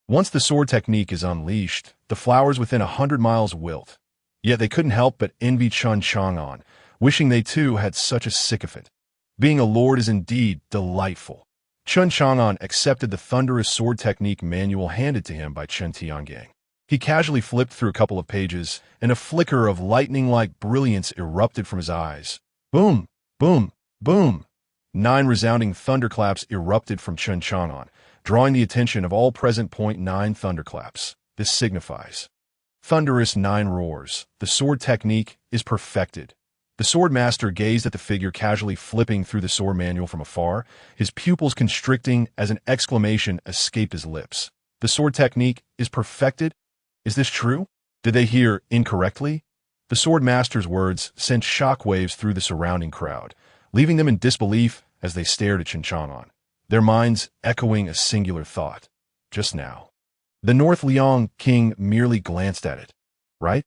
Once the sword technique is unleashed, the flowers within 100 miles wilt. Yet they couldn't help but envy Chen Chang'an, wishing they too had such a sycophant. Being a lord is indeed delightful. Chen Chang'an accepted the thunderous sword technique manual handed to him by Chen Chang'an. He casually flipped through a couple of pages, and a flicker of lightning-like brilliance erupted from his eyes. Boom! Boom! Boom! 9 resounding thunderclaps erupted from Chen Chang'an, drawing the attention of all present. 9 thunderclaps. This signifies thunderous 9 roars. The sword technique is perfected. The sword master gazed at the figure casually flipping through the sword manual from afar, his pupils constricting as an exclamation escaped his lips. The sword technique is perfected? Is this true? Did they hear incorrectly? The sword master's words sent shockwaves through the surrounding crowd, leaving them in disbelief as they stared at Chen Chang'an, their minds echoing a singular thought. Just now, the North Liang king merely glanced at it. Right?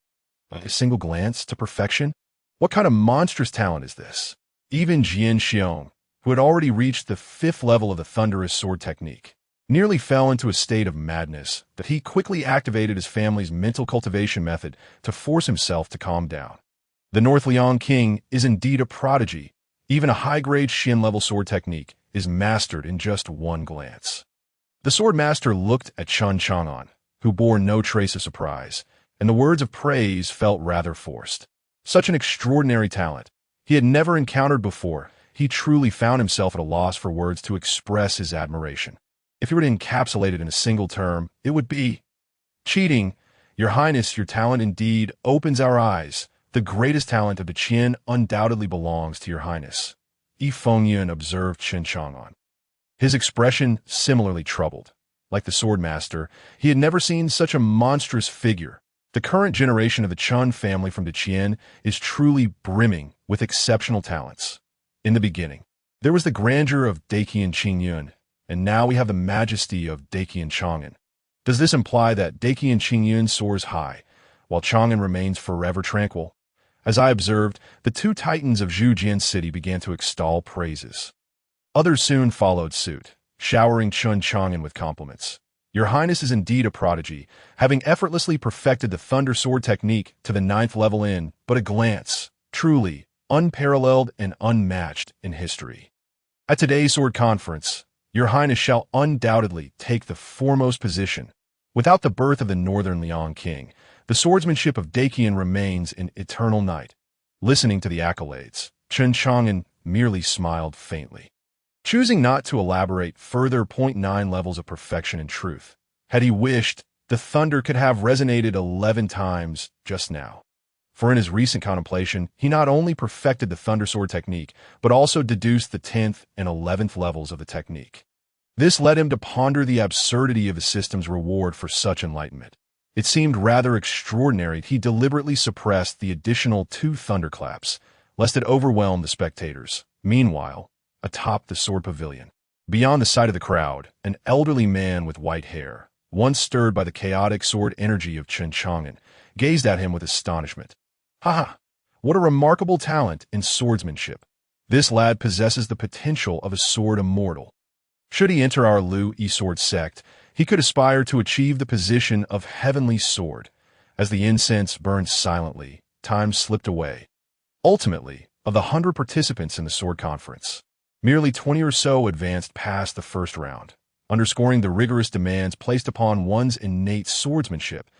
A single glance to perfection? What kind of monstrous talent is this? Even Jian Xiong, who had already reached the 5th level of the thunderous sword technique, nearly fell into a state of madness that he quickly activated his family's mental cultivation method to force himself to calm down. The North Liang king is indeed a prodigy. Even a high-grade Qian-level sword technique is mastered in just one glance. The sword master looked at Chen Chang'an, who bore no trace of surprise, and the words of praise felt rather forced. Such an extraordinary talent he had never encountered before. He truly found himself at a loss for words to express his admiration. If he were to encapsulate it in a single term, it would be cheating. Your Highness, your talent indeed opens our eyes. The greatest talent of the Qian undoubtedly belongs to your Highness, Yi Fengyun observed Chen Chang'an. His expression similarly troubled. Like the sword master, he had never seen such a monstrous figure. The current generation of the Chen family from the Qian is truly brimming with exceptional talents. In the beginning, there was the grandeur of Qian Qingyun, and now we have the majesty of Qian Chang'an. Does this imply that Qian Qingyun soars high, while Chang'an remains forever tranquil? As I observed, the 2 titans of Zhujian city began to extol praises. Others soon followed suit, showering Chen Chang'an with compliments. Your Highness is indeed a prodigy, having effortlessly perfected the thunder sword technique to the 9th level in but a glance, truly unparalleled and unmatched in history. At today's sword conference, Your Highness shall undoubtedly take the foremost position. Without the birth of the Northern Liang king, the swordsmanship of Qian remains in eternal night. Listening to the accolades, Chen Chang'an merely smiled faintly, choosing not to elaborate further. 9 levels of perfection and truth. Had he wished, the thunder could have resonated 11 times just now. For in his recent contemplation, he not only perfected the thunder sword technique, but also deduced the 10th and 11th levels of the technique. This led him to ponder the absurdity of the system's reward for such enlightenment. It seemed rather extraordinary he deliberately suppressed the additional 2 thunderclaps, lest it overwhelm the spectators. Meanwhile, atop the sword pavilion, beyond the sight of the crowd, an elderly man with white hair, once stirred by the chaotic sword energy of Chen Chang'an, gazed at him with astonishment. Ha ha! What a remarkable talent in swordsmanship! This lad possesses the potential of a sword immortal. Should he enter our Lu Yi sword sect, he could aspire to achieve the position of heavenly sword. As the incense burned silently, time slipped away. Ultimately, of the 100 participants in the sword conference, merely 20 or so advanced past the first round, underscoring the rigorous demands placed upon one's innate swordsmanship.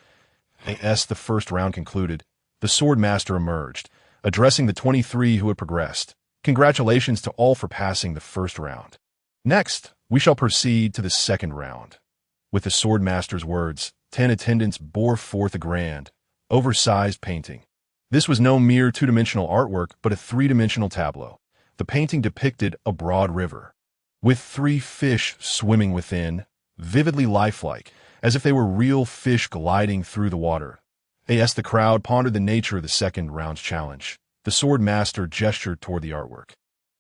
As the first round concluded, the sword master emerged, addressing the 23 who had progressed. Congratulations to all for passing the first round. Next, we shall proceed to the second round. With the sword master's words, 10 attendants bore forth a grand, oversized painting. This was no mere 2-dimensional artwork, but a 3-dimensional tableau. The painting depicted a broad river, with 3 fish swimming within, vividly lifelike, as if they were real fish gliding through the water. As the crowd pondered the nature of the second round's challenge, the sword master gestured toward the artwork,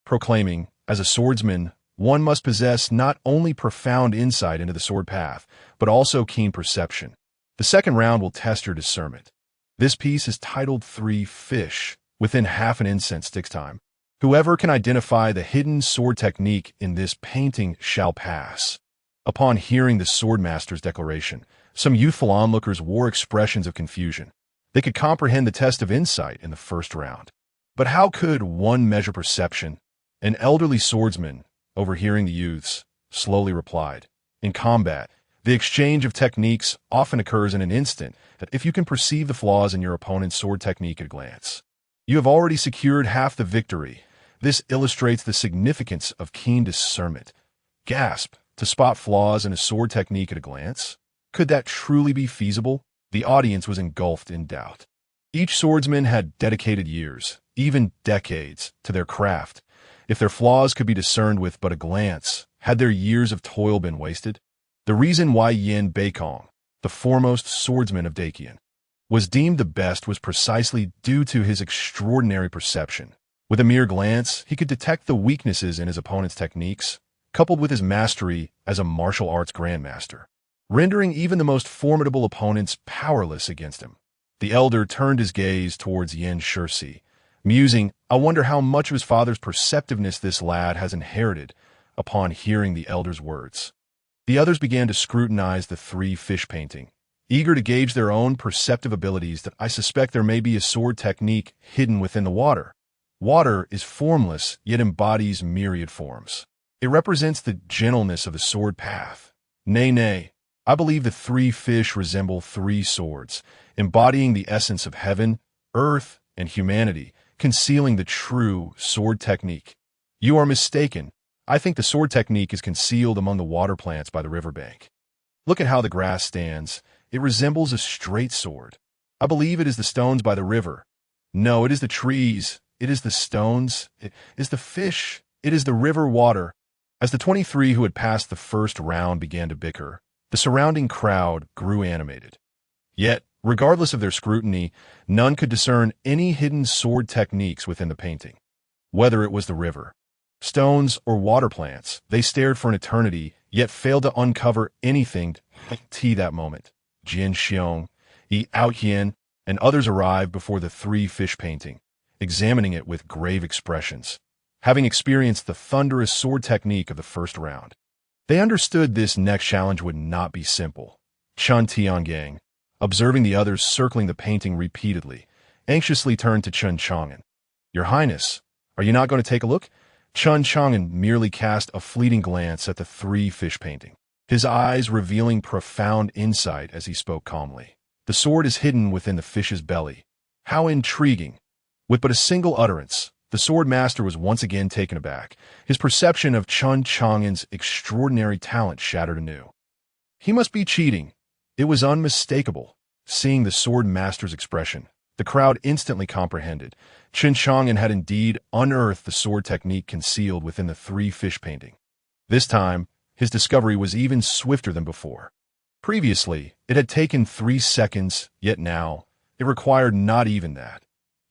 proclaiming, as a swordsman, one must possess not only profound insight into the sword path, but also keen perception. The second round will test your discernment. This piece is titled 3 Fish, within half an incense stick's time. Whoever can identify the hidden sword technique in this painting shall pass. Upon hearing the swordmaster's declaration, some youthful onlookers wore expressions of confusion. They could comprehend the test of insight in the first round. But how could one measure perception? An elderly swordsman, overhearing the youths, slowly replied, "In combat, the exchange of techniques often occurs in an instant that if you can perceive the flaws in your opponent's sword technique at a glance, you have already secured half the victory. This illustrates the significance of keen discernment." Gasp! To spot flaws in a sword technique at a glance? Could that truly be feasible? The audience was engulfed in doubt. Each swordsman had dedicated years, even decades, to their craft. If their flaws could be discerned with but a glance, had their years of toil been wasted? The reason why Qian Bei Liang, the foremost swordsman of Dacian, was deemed the best was precisely due to his extraordinary perception. With a mere glance, he could detect the weaknesses in his opponent's techniques, coupled with his mastery as a martial arts grandmaster, rendering even the most formidable opponents powerless against him. The elder turned his gaze towards Yin Shursi, musing, "I wonder how much of his father's perceptiveness this lad has inherited." Upon hearing the elder's words, the others began to scrutinize the three fish painting, eager to gauge their own perceptive abilities. That I suspect there may be a sword technique hidden within the water. Water is formless, yet embodies myriad forms. It represents the gentleness of the sword path. Nay, I believe the three fish resemble three swords, embodying the essence of heaven, earth, and humanity, concealing the true sword technique. You are mistaken. I think the sword technique is concealed among the water plants by the riverbank. Look at how the grass stands. It resembles a straight sword. I believe it is the stones by the river. No, it is the trees. It is the stones. It is the fish. It is the river water. As the 23 who had passed the first round began to bicker, the surrounding crowd grew animated. Yet, regardless of their scrutiny, none could discern any hidden sword techniques within the painting. Whether it was the river, stones, or water plants, they stared for an eternity, yet failed to uncover anything to that moment. Jin Xiong, Yi Aotian, and others arrived before the three fish painting, examining it with grave expressions. Having experienced the thunderous sword technique of the first round, they understood this next challenge would not be simple. Chen Chang'an, observing the others circling the painting repeatedly, anxiously turned to Chen Chang'an. "Your Highness, are you not going to take a look?" Chen Chang'an merely cast a fleeting glance at the three fish painting, his eyes revealing profound insight as he spoke calmly. "The sword is hidden within the fish's belly. How intriguing!" With but a single utterance, the sword master was once again taken aback. His perception of Chen Chang'an's extraordinary talent shattered anew. He must be cheating. It was unmistakable. Seeing the sword master's expression, the crowd instantly comprehended. Chen Chang'an had indeed unearthed the sword technique concealed within the three fish painting. This time, his discovery was even swifter than before. Previously, it had taken 3 seconds, yet now, it required not even that.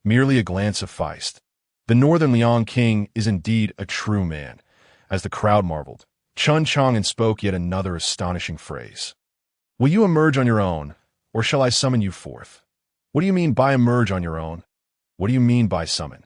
Merely a glance sufficed. The Northern Liang king is indeed a true man. As the crowd marveled, Chen Chang'an spoke yet another astonishing phrase. "Will you emerge on your own, or shall I summon you forth?" "What do you mean by emerge on your own? What do you mean by summon?"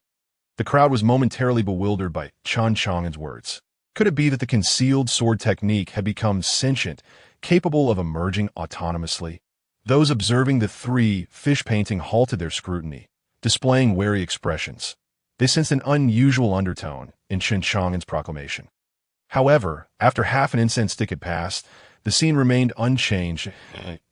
The crowd was momentarily bewildered by Chen Chang'an's words. Could it be that the concealed sword technique had become sentient, capable of emerging autonomously? Those observing the three fish painting halted their scrutiny, displaying wary expressions. They sensed an unusual undertone in Chen Chang'an's proclamation. However, after half an incense stick had passed, the scene remained unchanged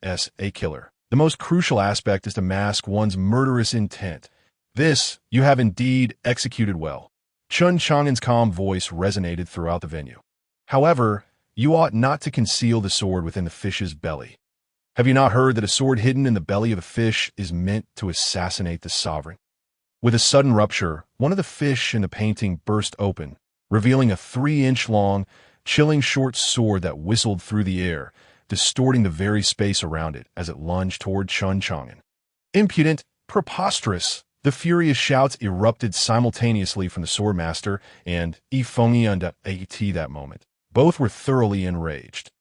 as a killer. The most crucial aspect is to mask one's murderous intent. This you have indeed executed well. Chen Chang'an's calm voice resonated throughout the venue. However, you ought not to conceal the sword within the fish's belly. Have you not heard that a sword hidden in the belly of a fish is meant to assassinate the sovereign? With a sudden rupture, one of the fish in the painting burst open, revealing a 3-inch long, chilling short sword that whistled through the air, distorting the very space around it as it lunged toward Chen Chang'an. "Impudent! Preposterous!" The furious shouts erupted simultaneously from the swordmaster and Yi Fengyi and At that moment. Both were thoroughly enraged.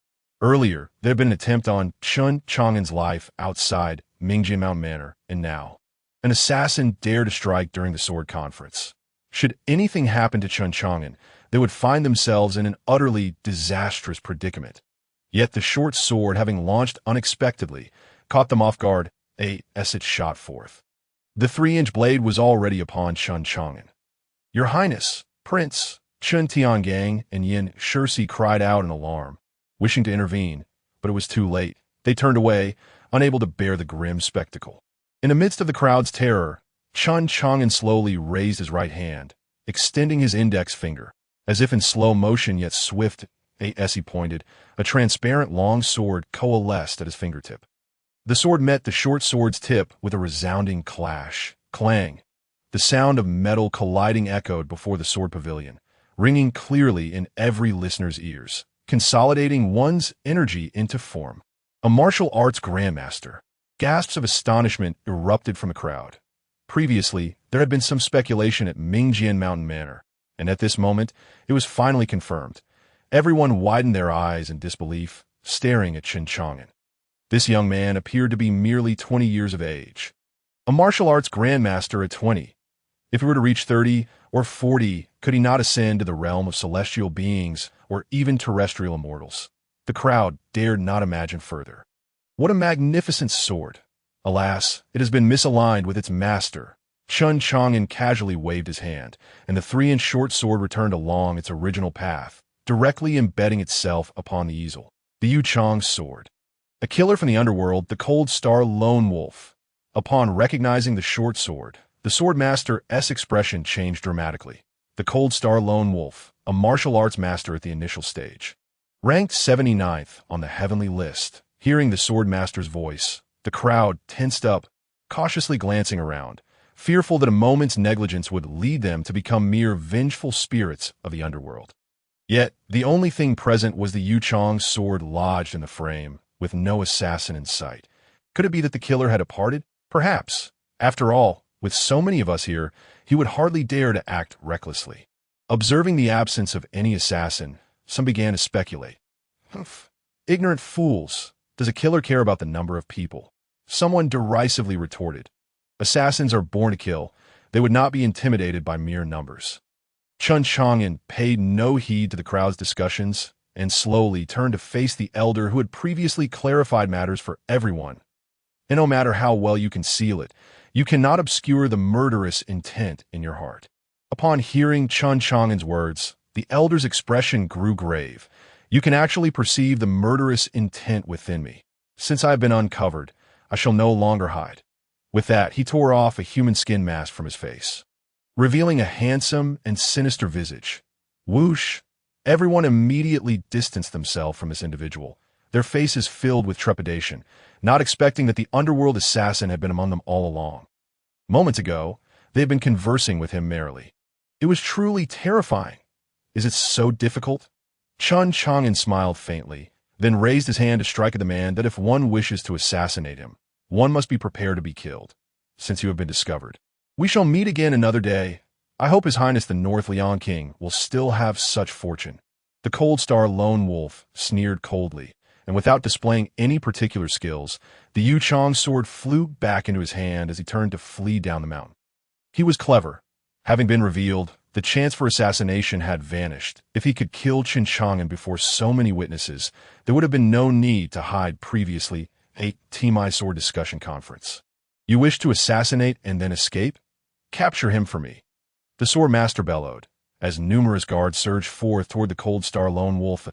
Earlier, there had been an attempt on Chen Chang'an's life outside Mingjin Mountain Manor, and now, an assassin dared to strike during the sword conference. Should anything happen to Chen Chang'an, they would find themselves in an utterly disastrous predicament. Yet the short sword, having launched unexpectedly, caught them off guard as it shot forth. The 3-inch blade was already upon Chen Chang'an. "Your Highness, Prince!" Chen Tiangang and Yin Shirsi cried out in alarm, wishing to intervene, but it was too late. They turned away, unable to bear the grim spectacle. In the midst of the crowd's terror, Chen Chang'an slowly raised his right hand, extending his index finger, as if in slow motion yet swift, as he pointed, a transparent long sword coalesced at his fingertip. The sword met the short sword's tip with a resounding clash, clang. The sound of metal colliding echoed before the sword pavilion, ringing clearly in every listener's ears, consolidating one's energy into form. A martial arts grandmaster. Gasps of astonishment erupted from the crowd. Previously, there had been some speculation at Mingjian Mountain Manor, and at this moment, it was finally confirmed. Everyone widened their eyes in disbelief, staring at Chen Chang'an. This young man appeared to be merely 20 years of age. A martial arts grandmaster at 20. If he were to reach 30 or 40, could he not ascend to the realm of celestial beings or even terrestrial immortals? The crowd dared not imagine further. What a magnificent sword! Alas, it has been misaligned with its master. Chen Chang'an casually waved his hand, and the 3-inch short sword returned along its original path, directly embedding itself upon the easel. The Yu Chang's sword. A killer from the underworld, the Cold Star Lone Wolf. Upon recognizing the short sword, the swordmaster's expression changed dramatically. The Cold Star Lone Wolf, a martial arts master at the initial stage. Ranked 79th on the heavenly list, hearing the swordmaster's voice, the crowd tensed up, cautiously glancing around, fearful that a moment's negligence would lead them to become mere vengeful spirits of the underworld. Yet, the only thing present was the Yu Chang's sword lodged in the frame, with no assassin in sight. Could it be that the killer had departed? Perhaps. After all, with so many of us here, he would hardly dare to act recklessly. Observing the absence of any assassin, some began to speculate. Humph. Ignorant fools. Does a killer care about the number of people? Someone derisively retorted. Assassins are born to kill. They would not be intimidated by mere numbers. Chen Chang'an paid no heed to the crowd's discussions and slowly turned to face the elder who had previously clarified matters for everyone. And no matter how well you conceal it, you cannot obscure the murderous intent in your heart. Upon hearing Chen Chang'an's words, the elder's expression grew grave. You can actually perceive the murderous intent within me. Since I have been uncovered, I shall no longer hide. With that, he tore off a human skin mask from his face, revealing a handsome and sinister visage. Whoosh! Everyone immediately distanced themselves from this individual, their faces filled with trepidation, not expecting that the underworld assassin had been among them all along. Moments ago, they had been conversing with him merrily. It was truly terrifying. Is it so difficult? Chen Chang'an smiled faintly, then raised his hand to strike at the man that if one wishes to assassinate him, one must be prepared to be killed, since you have been discovered. We shall meet again another day. I hope His Highness the North Liang King will still have such fortune. The Cold Star Lone Wolf sneered coldly, and without displaying any particular skills, the Yu Chang's sword flew back into his hand as he turned to flee down the mountain. He was clever. Having been revealed, the chance for assassination had vanished. If he could kill Chen Chang'an before so many witnesses, there would have been no need to hide previously a Team Sword discussion conference. You wish to assassinate and then escape? Capture him for me. The swordmaster bellowed, as numerous guards surged forth toward the Cold Star Lone Wolf.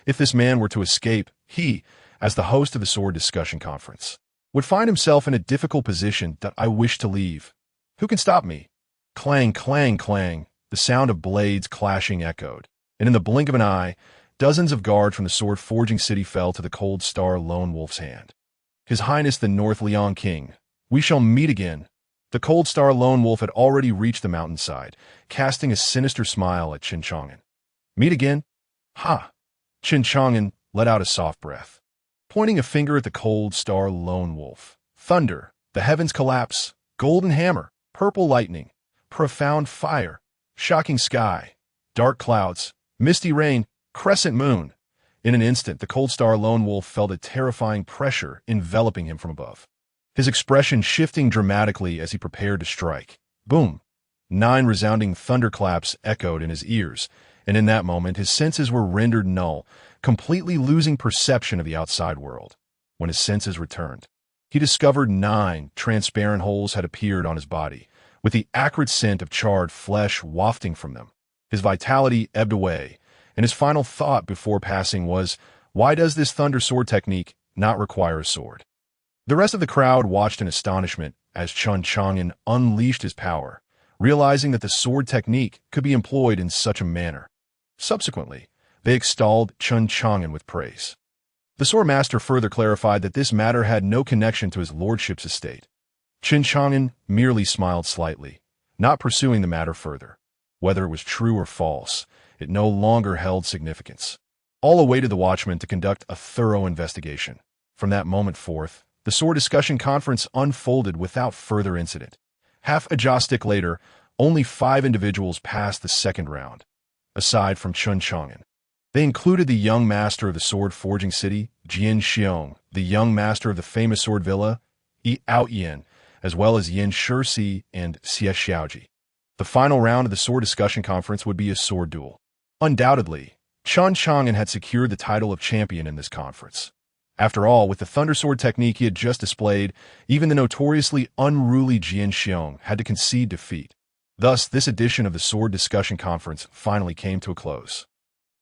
If this man were to escape, he, as the host of the sword discussion conference, would find himself in a difficult position that I wish to leave. Who can stop me? Clang, clang, clang. The sound of blades clashing echoed, and in the blink of an eye, dozens of guards from the sword-forging city fell to the Cold Star Lone Wolf's hand. His Highness the North Liang King, we shall meet again. The Cold Star Lone Wolf had already reached the mountainside, casting a sinister smile at Chen Chang'an. Meet again? Ha! Chen Chang'an let out a soft breath, pointing a finger at the Cold Star Lone Wolf. Thunder, the heavens collapse, golden hammer, purple lightning, profound fire, shocking sky, dark clouds, misty rain, crescent moon. In an instant, the Cold Star Lone Wolf felt a terrifying pressure enveloping him from above, his expression shifting dramatically as he prepared to strike. Boom! 9 resounding thunderclaps echoed in his ears, and in that moment his senses were rendered null, completely losing perception of the outside world. When his senses returned, he discovered 9 transparent holes had appeared on his body, with the acrid scent of charred flesh wafting from them. His vitality ebbed away, and his final thought before passing was, "Why does this thunder sword technique not require a sword?" The rest of the crowd watched in astonishment as Chen Chang'an unleashed his power, realizing that the sword technique could be employed in such a manner. Subsequently, they extolled Chen Chang'an with praise. The sword master further clarified that this matter had no connection to his lordship's estate. Chen Chang'an merely smiled slightly, not pursuing the matter further. Whether it was true or false, it no longer held significance. All awaited the watchman to conduct a thorough investigation. From that moment forth, the sword discussion conference unfolded without further incident. Half a jostic later, only 5 individuals passed the second round, aside from Chen Chang'an. They included the young master of the sword forging city, Jian Xiong, the young master of the famous sword villa, Yin, as well as Yin Shisi and Xie Xiaoji. The final round of the sword discussion conference would be a sword duel. Undoubtedly, Chen Chang'an had secured the title of champion in this conference. After all, with the thunder sword technique he had just displayed, even the notoriously unruly Jian Xiong had to concede defeat. Thus, this edition of the sword discussion conference finally came to a close.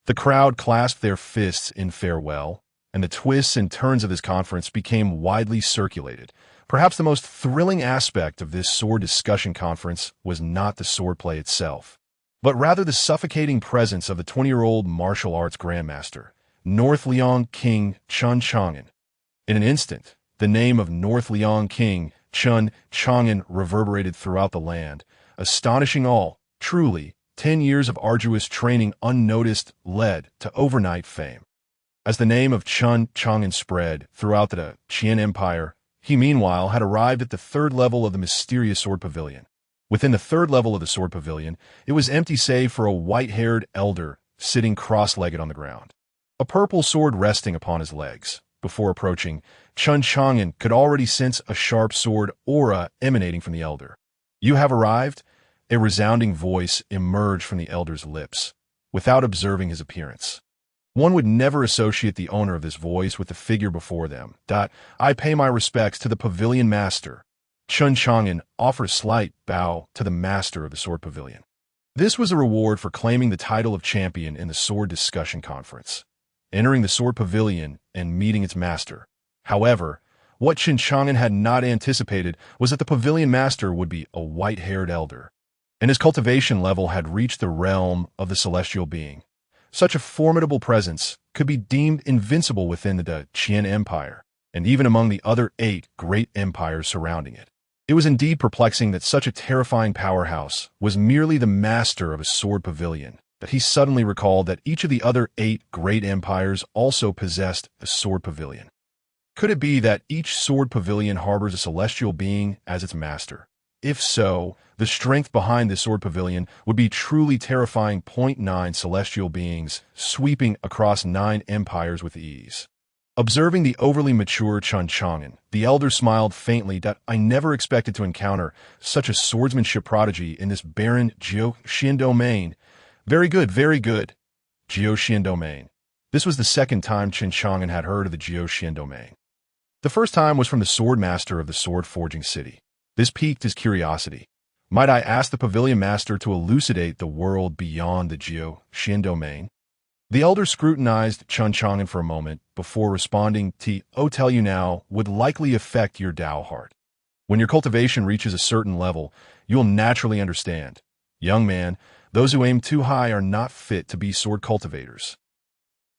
The crowd clasped their fists in farewell, and the twists and turns of this conference became widely circulated. Perhaps the most thrilling aspect of this sword discussion conference was not the swordplay itself, but rather the suffocating presence of the 20-year-old martial arts grandmaster, North Liang King Chen Chang'an. In an instant, the name of North Liang King Chen Chang'an reverberated throughout the land, astonishing all. Truly, 10 years of arduous training unnoticed led to overnight fame. As the name of Chen Chang'an spread throughout the Qian Empire, he meanwhile had arrived at the 3rd level of the mysterious sword pavilion. Within the 3rd level of the sword pavilion, it was empty save for a white-haired elder sitting cross-legged on the ground, a purple sword resting upon his legs. Before approaching, Chen Chang'an could already sense a sharp sword aura emanating from the elder. "You have arrived?" A resounding voice emerged from the elder's lips, without observing his appearance. One would never associate the owner of this voice with the figure before them. "I pay my respects to the pavilion master." Chen Chang'an offered a slight bow to the master of the sword pavilion. This was a reward for claiming the title of champion in the sword discussion conference, entering the sword pavilion and meeting its master. However, what Chen Chang'an had not anticipated was that the pavilion master would be a white-haired elder, and his cultivation level had reached the realm of the celestial being. Such a formidable presence could be deemed invincible within the Qian Empire, and even among the other 8 great empires surrounding it. It was indeed perplexing that such a terrifying powerhouse was merely the master of a sword pavilion, that he suddenly recalled that each of the other 8 great empires also possessed a sword pavilion. Could it be that each sword pavilion harbors a celestial being as its master? If so, the strength behind this sword pavilion would be truly terrifying. 9 celestial beings sweeping across 9 empires with ease. Observing the overly mature Chen Chang'an, the elder smiled faintly. "I never expected to encounter such a swordsmanship prodigy in this barren Xian domain." Very good, Xian domain. This was the second time Chen Chang'an had heard of the Xian domain. The first time was from the sword master of the sword forging city. This piqued his curiosity. "Might I ask the pavilion master to elucidate the world beyond the Xian domain?" The elder scrutinized Chen Chang'an for a moment before responding, "Tell you now would likely affect your Tao heart. When your cultivation reaches a certain level, you will naturally understand. Young man, those who aim too high are not fit to be sword cultivators."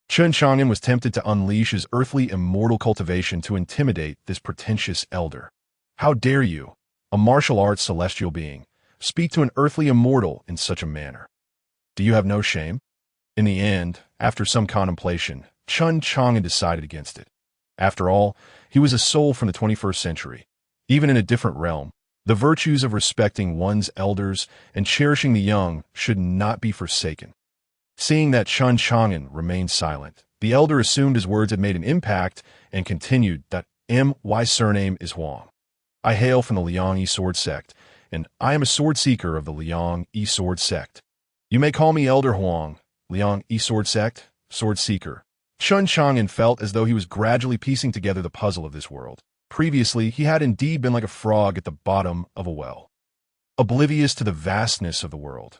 Chen Chang'an was tempted to unleash his earthly immortal cultivation to intimidate this pretentious elder. "How dare you, a martial arts celestial being, speak to an earthly immortal in such a manner? Do you have no shame?" In the end, after some contemplation, Chen Chang'an decided against it. After all, he was a soul from the 21st century. Even in a different realm, the virtues of respecting one's elders and cherishing the young should not be forsaken. Seeing that Chen Chang'an remained silent, the elder assumed his words had made an impact and continued, "My surname is Huang. I hail from the Liang sword sect, and I am a sword seeker of the Liang sword sect. You may call me Elder Huang, Liang sword sect, sword seeker. Chen Chang'an felt as though he was gradually piecing together the puzzle of this world. Previously, he had indeed been like a frog at the bottom of a well, oblivious to the vastness of the world.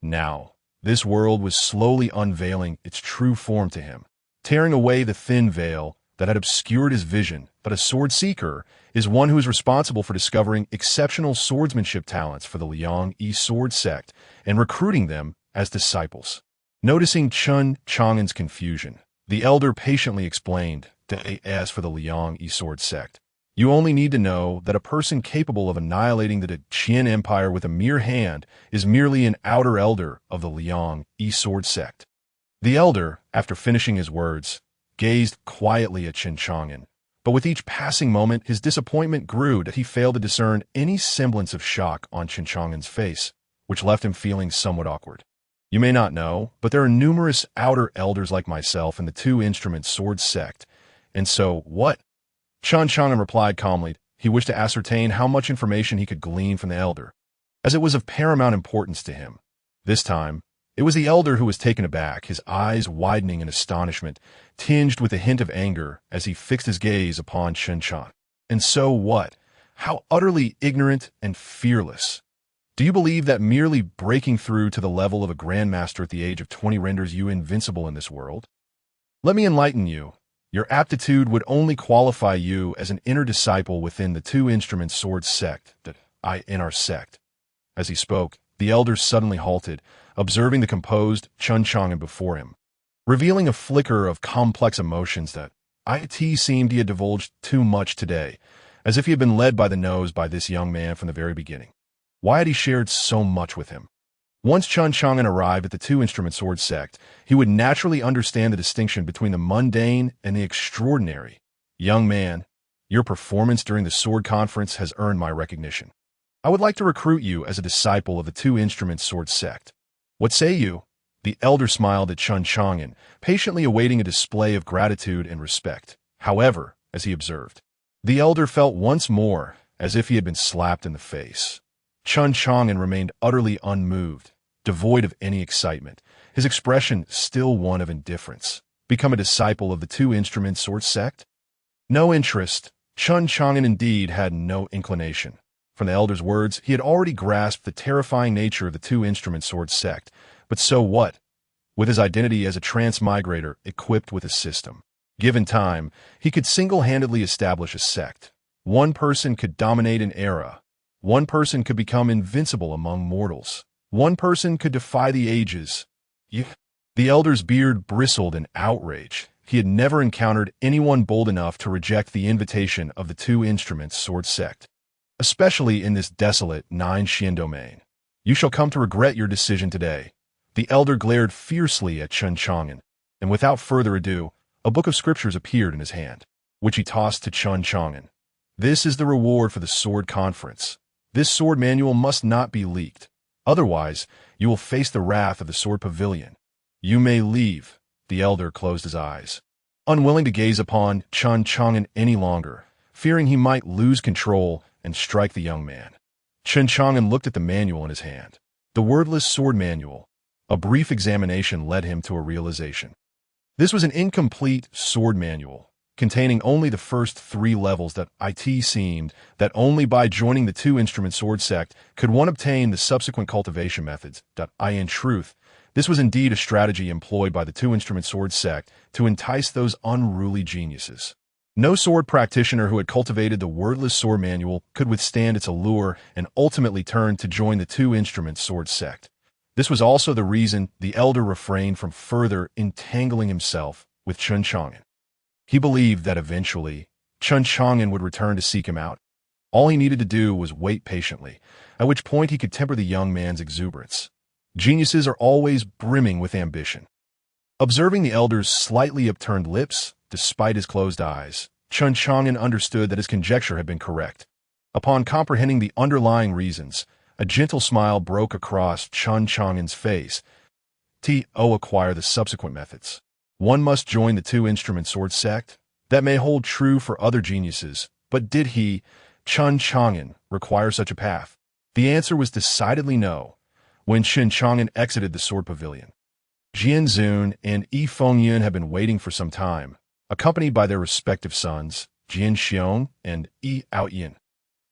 Now, this world was slowly unveiling its true form to him, tearing away the thin veil that had obscured his vision. But a sword seeker is one who is responsible for discovering exceptional swordsmanship talents for the Liang sword sect and recruiting them as disciples. Noticing Chen Chang'an's confusion, the elder patiently explained, as for the Liang sword sect, you only need to know that a person capable of annihilating the Qian Empire with a mere hand is merely an outer elder of the Liang sword sect. The elder, after finishing his words, gazed quietly at Chen Chang'an, but with each passing moment his disappointment grew that he failed to discern any semblance of shock on Chen Chang'an's face, which left him feeling somewhat awkward. You may not know, but there are numerous outer elders like myself in the two-instrument sword sect, and so what? Chen Chang'an replied calmly. He wished to ascertain how much information he could glean from the elder, as it was of paramount importance to him. This time, it was the elder who was taken aback, his eyes widening in astonishment, tinged with a hint of anger as he fixed his gaze upon Chen Chang'an. And so what? How utterly ignorant and fearless. Do you believe that merely breaking through to the level of a grandmaster at the age of 20 renders you invincible in this world? Let me enlighten you. Your aptitude would only qualify you as an inner disciple within the two-instrument sword sect, in our sect. As he spoke, the elder suddenly halted, observing the composed Chen Chang'an before him, revealing a flicker of complex emotions that seemed he had divulged too much today, as if he had been led by the nose by this young man from the very beginning. Why had he shared so much with him? Once Chen Chang'an arrived at the two-instrument sword sect, he would naturally understand the distinction between the mundane and the extraordinary. Young man, your performance during the sword conference has earned my recognition. I would like to recruit you as a disciple of the two-instrument sword sect. What say you? The elder smiled at Chen Chang'an, patiently awaiting a display of gratitude and respect. However, as he observed, the elder felt once more as if he had been slapped in the face. Chen Chang'an remained utterly unmoved, devoid of any excitement, his expression still one of indifference. Become a disciple of the two-instrument sword sect? No interest. Chen Chang'an indeed had no inclination. From the elder's words, he had already grasped the terrifying nature of the two-instrument sword sect. But so what? With his identity as a transmigrator equipped with a system, given time, he could single-handedly establish a sect. One person could dominate an era. One person could become invincible among mortals. One person could defy the ages. The elder's beard bristled in outrage. He had never encountered anyone bold enough to reject the invitation of the two-instrument sword sect, especially in this desolate 9 domain. You shall come to regret your decision today. The elder glared fiercely at Chen Chang'an, and without further ado, a book of scriptures appeared in his hand, which he tossed to Chen Chang'an. This is the reward for the sword conference. This sword manual must not be leaked. Otherwise, you will face the wrath of the sword pavilion. You may leave. The elder closed his eyes, unwilling to gaze upon Chen Chang'an any longer, fearing he might lose control and strike the young man. Chen Chang'an looked at the manual in his hand. The wordless sword manual. A brief examination led him to a realization. This was an incomplete sword manual, containing only the first 3 levels that it seemed that only by joining the two-instrument sword sect could one obtain the subsequent cultivation methods. In truth, this was indeed a strategy employed by the two-instrument sword sect to entice those unruly geniuses. No sword practitioner who had cultivated the wordless sword manual could withstand its allure and ultimately turned to join the two-instrument sword sect. This was also the reason the elder refrained from further entangling himself with Chen Chang'an. He believed that eventually, Chen Chang'an would return to seek him out. All he needed to do was wait patiently, at which point he could temper the young man's exuberance. Geniuses are always brimming with ambition. Observing the elder's slightly upturned lips, despite his closed eyes, Chen Chang'an understood that his conjecture had been correct. Upon comprehending the underlying reasons, a gentle smile broke across Chen Chang'an's face. Acquire the subsequent methods. One must join the two-instrument sword sect. That may hold true for other geniuses, but did he, Chen Chang'an, require such a path? The answer was decidedly no. When Chen Chang'an exited the sword pavilion, Jian Zun and Yi Fengyun had been waiting for some time, accompanied by their respective sons, Jian Xiong and Yi Aoyin.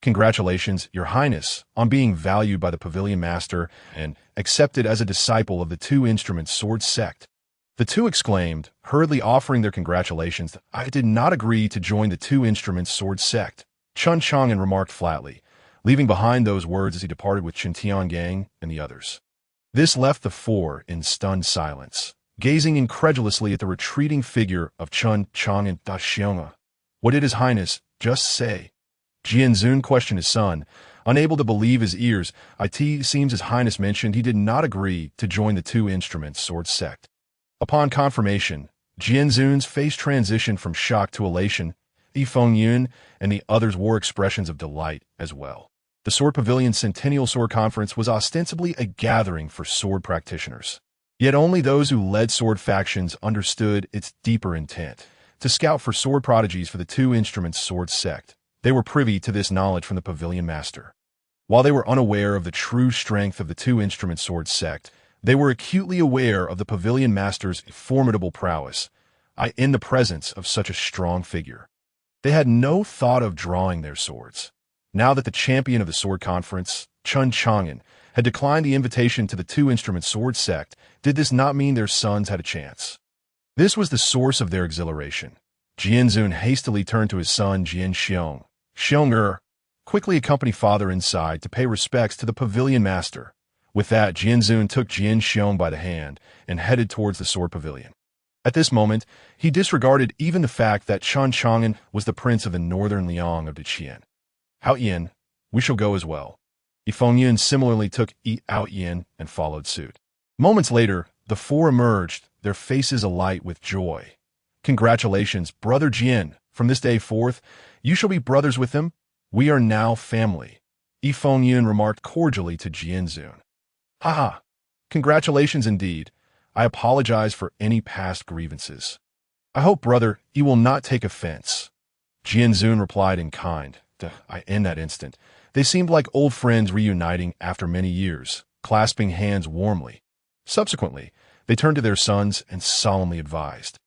Congratulations, Your Highness, on being valued by the pavilion master and accepted as a disciple of the two-instrument sword sect. The two exclaimed, hurriedly offering their congratulations. I did not agree to join the two-instrument sword sect, Chen Chang'an remarked flatly, leaving behind those words as he departed with Chen Tiangang and the others. This left the four in stunned silence, gazing incredulously at the retreating figure of Chen Chang'an. Xiong'a. What did His Highness just say? Jian Zun questioned his son, unable to believe his ears. It seems His Highness mentioned he did not agree to join the two-instrument sword sect. Upon confirmation, Jian Zun's face transitioned from shock to elation. Yi Fengyun and the others wore expressions of delight as well. The Sword Pavilion's Centennial Sword Conference was ostensibly a gathering for sword practitioners. Yet only those who led sword factions understood its deeper intent, to scout for sword prodigies for the two-instrument sword sect. They were privy to this knowledge from the pavilion master. While they were unaware of the true strength of the two-instrument sword sect, they were acutely aware of the pavilion master's formidable prowess, in the presence of such a strong figure. They had no thought of drawing their swords. Now that the champion of the sword conference, Chen Chang'an, had declined the invitation to the two-instrument sword sect, did this not mean their sons had a chance? This was the source of their exhilaration. Jian Zun hastily turned to his son Jian Xiong. Xiong, quickly accompany father inside to pay respects to the pavilion master. With that, Jian Zun took Jian Xiong by the hand and headed towards the sword pavilion. At this moment, he disregarded even the fact that Chen Chang'an was the prince of the northern Liang of the Qian. Aoyin, we shall go as well. Yi Fengyun similarly took Yi Aoyin and followed suit. Moments later, the four emerged, their faces alight with joy. Congratulations, Brother Jian. From this day forth, you shall be brothers with him. We are now family. Yi Fengyun remarked cordially to Jian Zun. Ha! Congratulations indeed. I apologize for any past grievances. I hope, brother, you will not take offense. Jian Zun replied in kind. In that instant, they seemed like old friends reuniting after many years, clasping hands warmly. Subsequently, they turned to their sons and solemnly advised,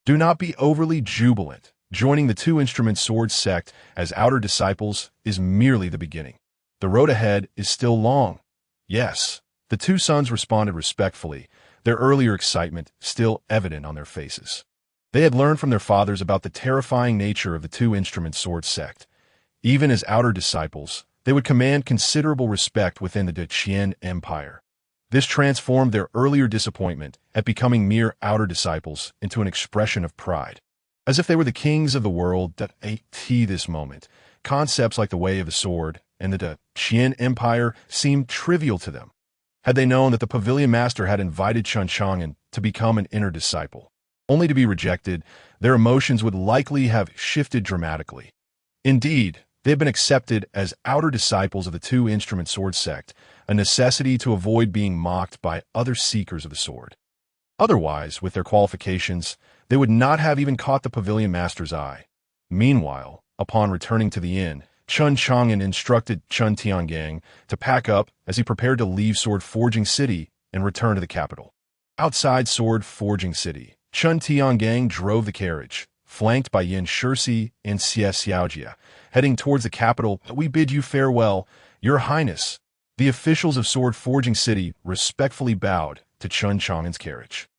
do not be overly jubilant. Joining the two-instrument sword sect as outer disciples is merely the beginning. The road ahead is still long. Yes. The two sons responded respectfully, their earlier excitement still evident on their faces. They had learned from their fathers about the terrifying nature of the two-instrument sword sect. Even as outer disciples, they would command considerable respect within the Qian Empire. This transformed their earlier disappointment at becoming mere outer disciples into an expression of pride. As if they were the kings of the world. At this moment, concepts like the way of the sword and the Qian Empire seemed trivial to them. Had they known that the pavilion master had invited Chen Chang'an to become an inner disciple, only to be rejected, their emotions would likely have shifted dramatically. Indeed, they had been accepted as outer disciples of the two-instrument sword sect, a necessity to avoid being mocked by other seekers of the sword. Otherwise, with their qualifications, they would not have even caught the pavilion master's eye. Meanwhile, upon returning to the inn, Chen Chang'an instructed Chen Tiangang to pack up as he prepared to leave Sword Forging City and return to the capital. Outside Sword Forging City, Chen Tiangang drove the carriage, flanked by Yin Shirsi and Xie Xiaojia, heading towards the capital. We bid you farewell, Your Highness. The officials of Sword Forging City respectfully bowed to Chen Chang'an's carriage.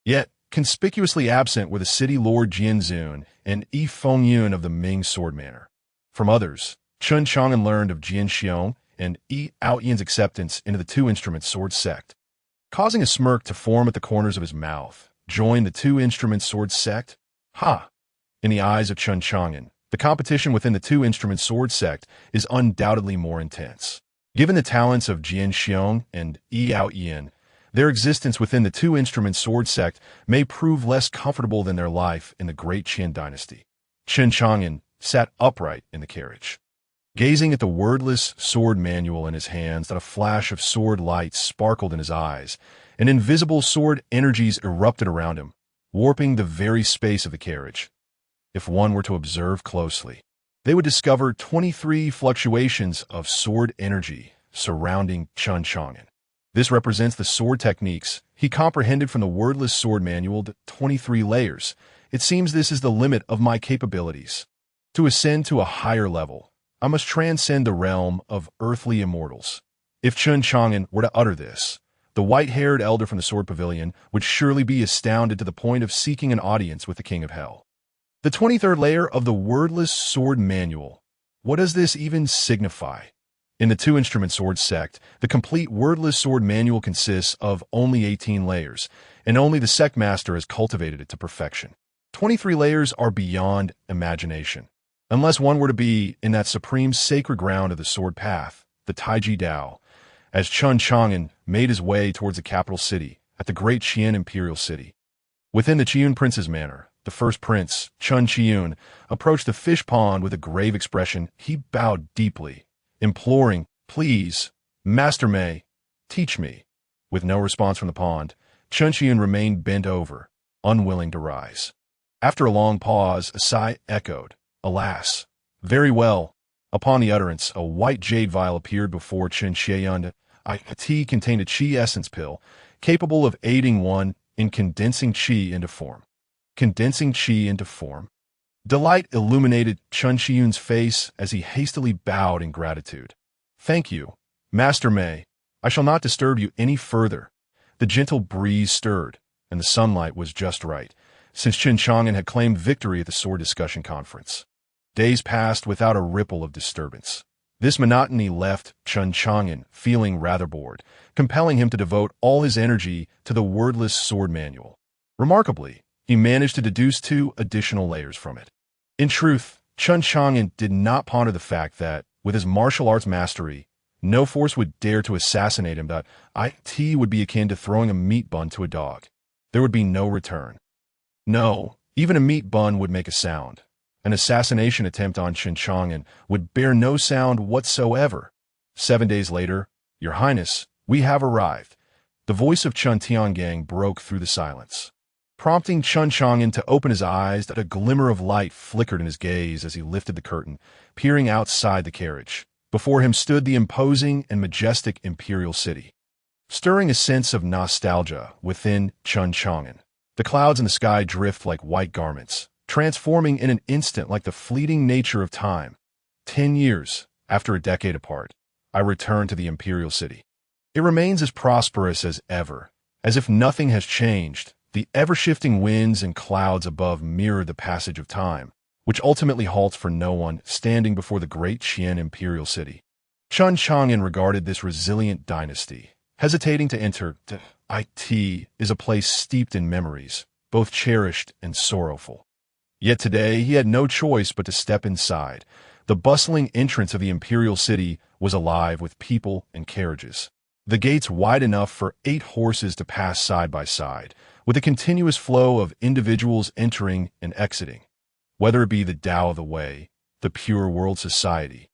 Yet, conspicuously absent were the city lord Jian Zun and Yi Fengyun of the Ming Sword Manor. From others, Chen Chang'an learned of Jian Xiong and Yi Aoyin's acceptance into the two-instrument sword sect. Causing a smirk to form at the corners of his mouth, join the two-instrument sword sect? Ha! In the eyes of Chen Chang'an, the competition within the two-instrument sword sect is undoubtedly more intense. Given the talents of Jian Xiong and Yi Aoyin, their existence within the two-instrument sword sect may prove less comfortable than their life in the great Qian Dynasty. Chen Chang'an sat upright in the carriage, gazing at the wordless sword manual in his hands. That a flash of sword light sparkled in his eyes, and invisible sword energies erupted around him, warping the very space of the carriage. If one were to observe closely, they would discover 23 fluctuations of sword energy, surrounding Chen Chang'an. This represents the sword techniques he comprehended from the wordless sword manual to 23 layers. It seems this is the limit of my capabilities. To ascend to a higher level, I must transcend the realm of earthly immortals. If Chen Chang'an were to utter this, the white-haired elder from the sword pavilion would surely be astounded to the point of seeking an audience with the king of hell. The 23rd layer of the wordless sword manual. What does this even signify? In the two-instrument sword sect, the complete wordless sword manual consists of only 18 layers, and only the sect master has cultivated it to perfection. 23 layers are beyond imagination. Unless one were to be in that supreme sacred ground of the sword path, the Taiji Dao, as Chen Chang'an made his way towards the capital city at the great Qian imperial city. Within the Qian prince's manor, the first prince, Chen Chang'an, approached the fish pond with a grave expression. He bowed deeply, imploring, "Please, Master Mei, teach me." With no response from the pond, Chen Chang'an remained bent over, unwilling to rise. After a long pause, a sigh echoed, "Alas, very well." Upon the utterance, a white jade vial appeared before Chen Chang'an. It contained a qi essence pill, capable of aiding one in condensing qi into form. Condensing qi into form. Delight illuminated Chen Chang'an's face as he hastily bowed in gratitude. "Thank you, Master Mei. I shall not disturb you any further." The gentle breeze stirred, and the sunlight was just right, since Chen Chang'an had claimed victory at the sword discussion conference. Days passed without a ripple of disturbance. This monotony left Chen Chang'an feeling rather bored, compelling him to devote all his energy to the wordless sword manual. Remarkably, he managed to deduce 2 additional layers from it. In truth, Chen Chang'an did not ponder the fact that, with his martial arts mastery, no force would dare to assassinate him. That it would be akin to throwing a meat bun to a dog. There would be no return. No, even a meat bun would make a sound. An assassination attempt on Chen Chang'an would bear no sound whatsoever. 7 days later, "Your Highness, we have arrived." The voice of Chen Tiangang broke through the silence, prompting Chen Chang'an to open his eyes. That a glimmer of light flickered in his gaze as he lifted the curtain, peering outside the carriage. Before him stood the imposing and majestic imperial city, stirring a sense of nostalgia within Chen Chang'an. The clouds in the sky drift like white garments, transforming in an instant like the fleeting nature of time. 10 years, after a decade apart, I return to the imperial city. It remains as prosperous as ever, as if nothing has changed. The ever-shifting winds and clouds above mirror the passage of time, which ultimately halts for no one standing before the great Qian imperial city. Chen Chang'an regarded this resilient dynasty, hesitating to enter. It is a place steeped in memories, both cherished and sorrowful. Yet today he had no choice but to step inside. The bustling entrance of the imperial city was alive with people and carriages. The gates wide enough for 8 horses to pass side by side, with a continuous flow of individuals entering and exiting. Whether it be the Tao of the Way, the Pure World Society,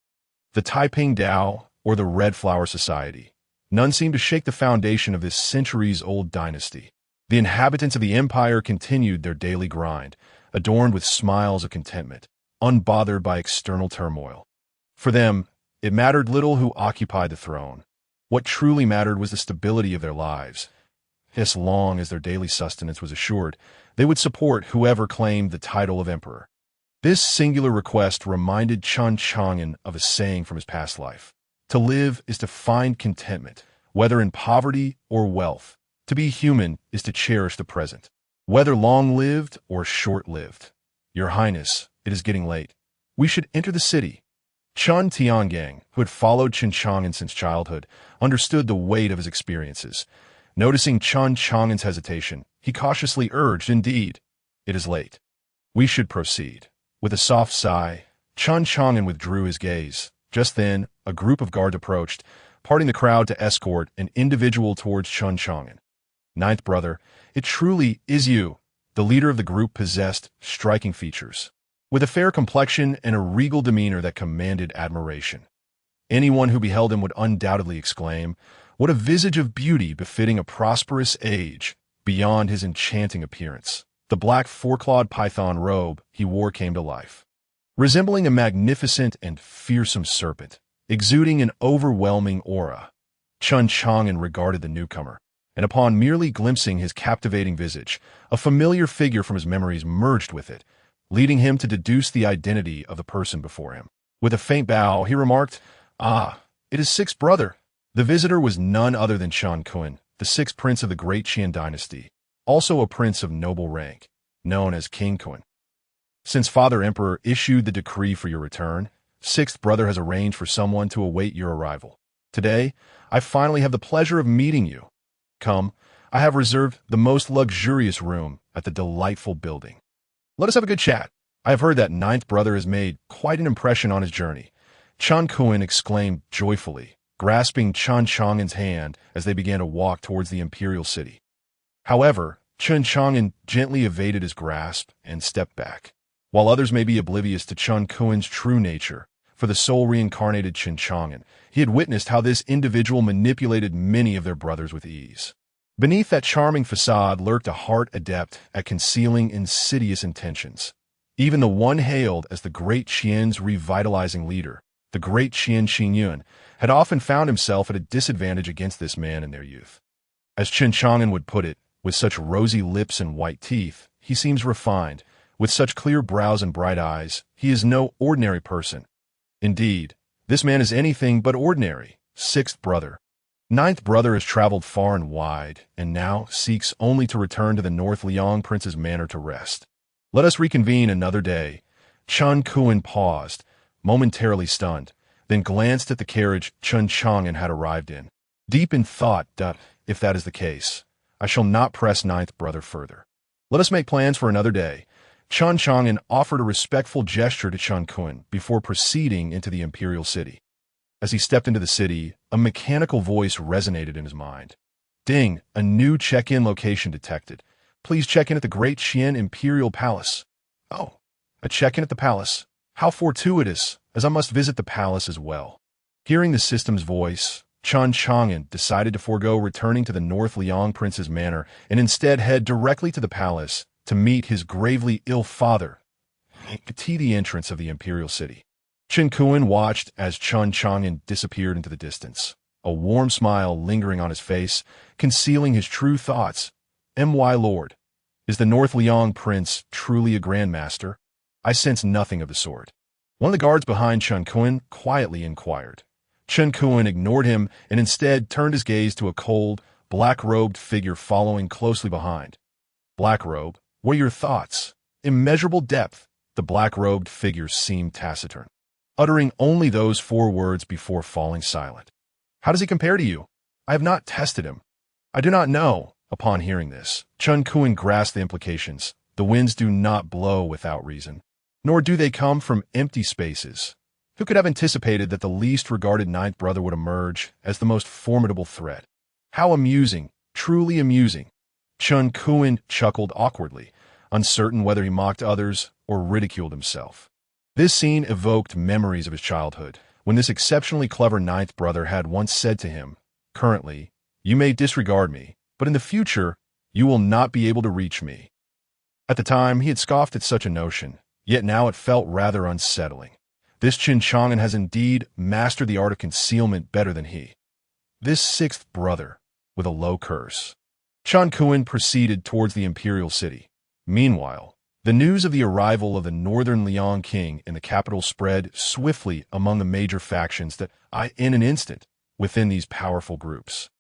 the Taiping Tao, or the Red Flower Society, none seemed to shake the foundation of this centuries-old dynasty. The inhabitants of the empire continued their daily grind, adorned with smiles of contentment, unbothered by external turmoil. For them, it mattered little who occupied the throne. What truly mattered was the stability of their lives. As long as their daily sustenance was assured, they would support whoever claimed the title of emperor. This singular request reminded Chen Chang'an of a saying from his past life. To live is to find contentment, whether in poverty or wealth. To be human is to cherish the present, whether long-lived or short-lived. Your Highness, it is getting late. We should enter the city. Chen Tiangang, who had followed Chen Chang'an since childhood, understood the weight of his experiences. Noticing Chen Chang'an's hesitation, he cautiously urged, "Indeed, it is late. We should proceed." With a soft sigh, Chen Chang'an withdrew his gaze. Just then, a group of guards approached, parting the crowd to escort an individual towards Chen Chang'an. "Ninth brother, it truly is you." The leader of the group possessed striking features, with a fair complexion and a regal demeanor that commanded admiration. Anyone who beheld him would undoubtedly exclaim, "What a visage of beauty befitting a prosperous age!" Beyond his enchanting appearance, the black four-clawed python robe he wore came to life. Resembling a magnificent and fearsome serpent, exuding an overwhelming aura. Chen Chang'an regarded the newcomer, and upon merely glimpsing his captivating visage, a familiar figure from his memories merged with it, leading him to deduce the identity of the person before him. With a faint bow, he remarked, "Ah, it is sixth brother." The visitor was none other than Chen Chang'an, the sixth prince of the great Qian Dynasty, also a prince of noble rank, known as King Chang'an. "Since Father Emperor issued the decree for your return, sixth brother has arranged for someone to await your arrival. Today, I finally have the pleasure of meeting you. Come, I have reserved the most luxurious room at the delightful building. Let us have a good chat. I have heard that ninth brother has made quite an impression on his journey." Chen Chang'an exclaimed joyfully, grasping Chen Chang'an's hand as they began to walk towards the imperial city. However, Chen Chang'an gently evaded his grasp and stepped back. While others may be oblivious to Chen Chang'an's true nature, for the soul reincarnated Chen Chang'an, he had witnessed how this individual manipulated many of their brothers with ease. Beneath that charming facade lurked a heart adept at concealing insidious intentions. Even the one hailed as the great Qian's revitalizing leader, the great Chen Chang'an, had often found himself at a disadvantage against this man in their youth. As Chen Chang'an would put it, with such rosy lips and white teeth, he seems refined. With such clear brows and bright eyes, he is no ordinary person. Indeed, this man is anything but ordinary. Sixth brother. Ninth brother has traveled far and wide, and now seeks only to return to the North Liang Prince's manor to rest. Let us reconvene another day. Chen Chang'an paused, momentarily stunned, then glanced at the carriage Chen Chang'an had arrived in. Deep in thought, if that is the case, I shall not press ninth brother further. Let us make plans for another day. Chen Chang'an offered a respectful gesture to Chen Chang'an before proceeding into the imperial city. As he stepped into the city, a mechanical voice resonated in his mind. "Ding, a new check-in location detected. Please check in at the Great Qian Imperial Palace." "Oh, a check-in at the palace. How fortuitous, as I must visit the palace as well." Hearing the system's voice, Chen Chang'an decided to forego returning to the North Liang Prince's manor and instead head directly to the palace to meet his gravely ill father at the entrance of the imperial city. Chen Chang'an watched as Chen Chang'an disappeared into the distance, a warm smile lingering on his face, concealing his true thoughts. "My lord, is the North Liang Prince truly a grandmaster? I sense nothing of the sort." One of the guards behind Chen Chang'an quietly inquired. Chen Chang'an ignored him and instead turned his gaze to a cold, black-robed figure following closely behind. "Black robe, what are your thoughts?" Immeasurable depth. The black-robed figure seemed taciturn, uttering only those 4 words before falling silent. "How does he compare to you? I have not tested him. I do not know." Upon hearing this, Chen Chang'an grasped the implications. The winds do not blow without reason, nor do they come from empty spaces. Who could have anticipated that the least regarded ninth brother would emerge as the most formidable threat? How amusing, truly amusing. Chen Chang'an chuckled awkwardly, uncertain whether he mocked others or ridiculed himself. This scene evoked memories of his childhood, when this exceptionally clever ninth brother had once said to him, "Currently, you may disregard me, but in the future, you will not be able to reach me." At the time, he had scoffed at such a notion, yet now it felt rather unsettling. This Chen Chang'an has indeed mastered the art of concealment better than he. This sixth brother, with a low curse. Chen Chang'an proceeded towards the imperial city. Meanwhile, the news of the arrival of the northern Liang king in the capital spread swiftly among the major factions in an instant within these powerful groups.